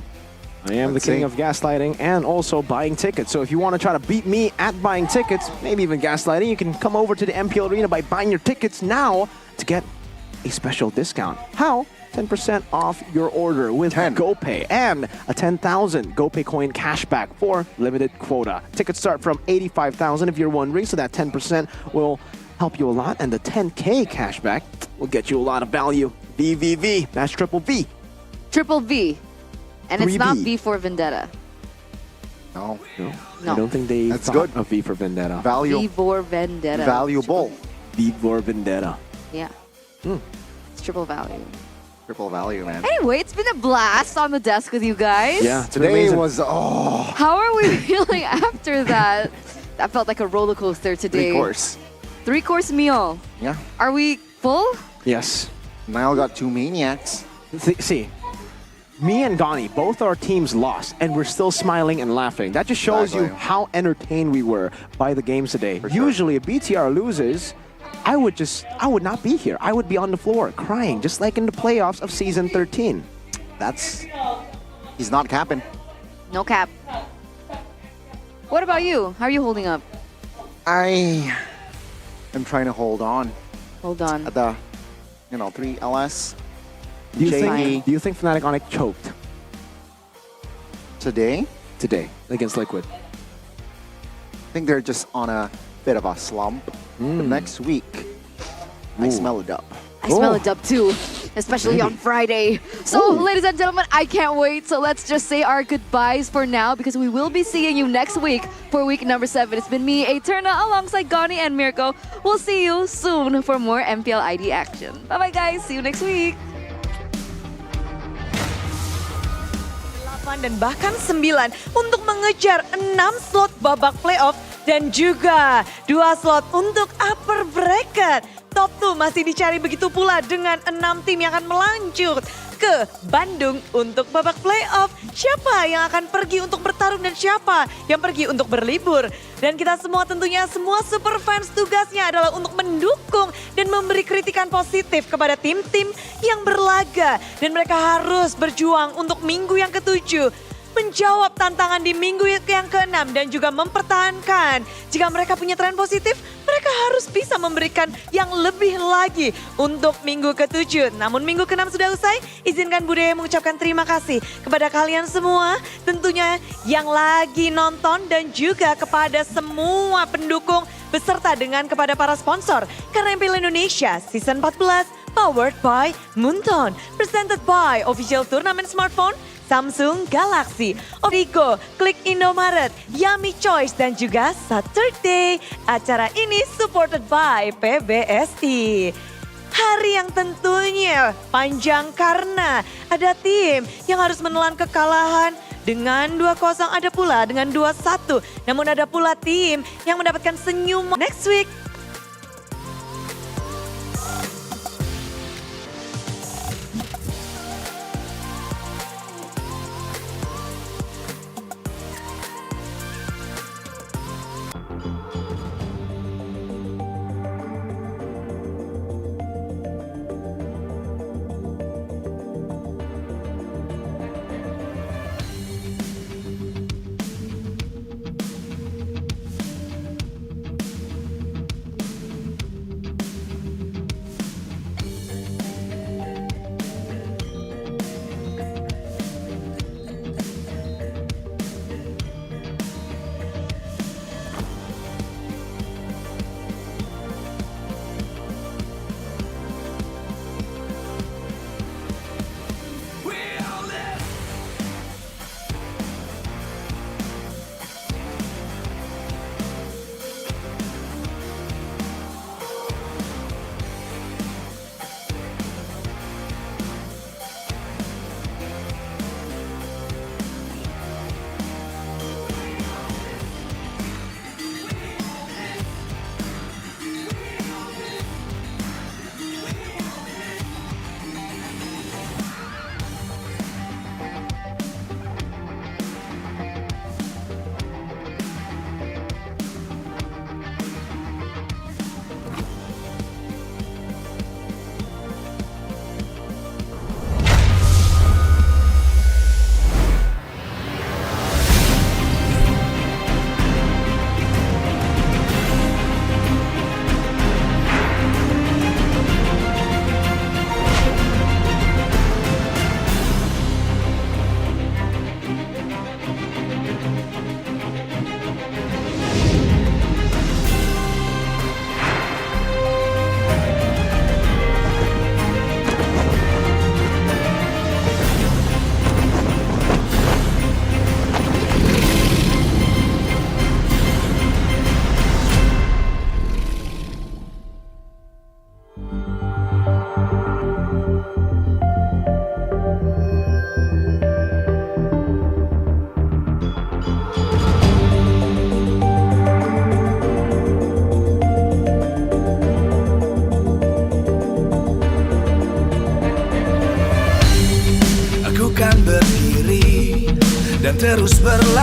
I am Let's the king see. of gaslighting and also buying tickets. So if you want to try to beat me at buying tickets, maybe even gaslighting, you can come over to the MPL Arena by buying your tickets now to get a special discount. How? 10% off your order with GoPay and a 10,000 GoPay coin cashback for limited quota. Tickets start from 85,000 if you're wondering, so that 10% will help you a lot, and the 10K cashback will get you a lot of value. VVV, that's triple V. Triple V. And it's not 3V. V for Vendetta. No. I don't think they That's thought good. of V for Vendetta. V for Vendetta. Valuable. V for Vendetta. Yeah. It's triple value. Triple value, man. Anyway, it's been a blast on the desk with you guys. Yeah, it's been Today amazing. was, How are we feeling after that? That felt like a roller coaster today. 3-course. 3-course meal. Yeah. Are we full? Yes. Niall got 2 maniacs. See, me and Gani, both our teams lost, and we're still smiling and laughing. That just shows you Exactly. how entertained we were by the games today. Usually, if BTR loses, I would not be here. I would be on the floor crying, just like in the playoffs of season 13. He's not capping. No cap. What about you? How are you holding up? I am trying to hold on. Hold on. At the, 3 LS. Do you JE. think Fnatic Onyx choked Today, against Liquid? I think they're just on a bit of a slump. But next week, I smell it up. I smell a dub too. especially on Friday. So, ladies and gentlemen, I can't wait. So let's just say our goodbyes for now because we will be seeing you next week for week number 7. It's been me, Eterna, alongside Goni and Mirko. We'll see you soon for more MPL ID action. Bye-bye, guys. See you next week. 8 dan bahkan 9 untuk mengejar 6 slot babak playoff dan juga 2 slot untuk upper bracket. Top 2 masih dicari begitu pula dengan 6 tim yang akan melanjut ke Bandung untuk babak playoff. Siapa yang akan pergi untuk bertarung dan siapa yang pergi untuk berlibur. Dan kita semua tentunya semua super fans tugasnya adalah untuk mendukung dan memberi kritikan positif kepada tim-tim yang berlaga. Dan mereka harus berjuang untuk minggu yang ke-7. Menjawab tantangan di minggu yang ke-6 dan juga mempertahankan. Jika mereka punya tren positif, mereka harus bisa memberikan yang lebih lagi untuk minggu ke-7. Namun minggu ke-6 sudah usai, izinkan Budaya mengucapkan terima kasih kepada kalian semua. Tentunya yang lagi nonton dan juga kepada semua pendukung beserta dengan kepada para sponsor. Karena MPL Indonesia Season 14 powered by Moonton. Presented by Official Turnamen Smartphone Samsung Galaxy, Origo, Klik Indomaret, Yummy Choice dan juga Saturday. Acara ini supported by PBSI. Hari yang tentunya panjang karena ada tim yang harus menelan kekalahan dengan 2-0, ada pula dengan 2-1. Namun ada pula tim yang mendapatkan senyum next week. dan terus berlalu.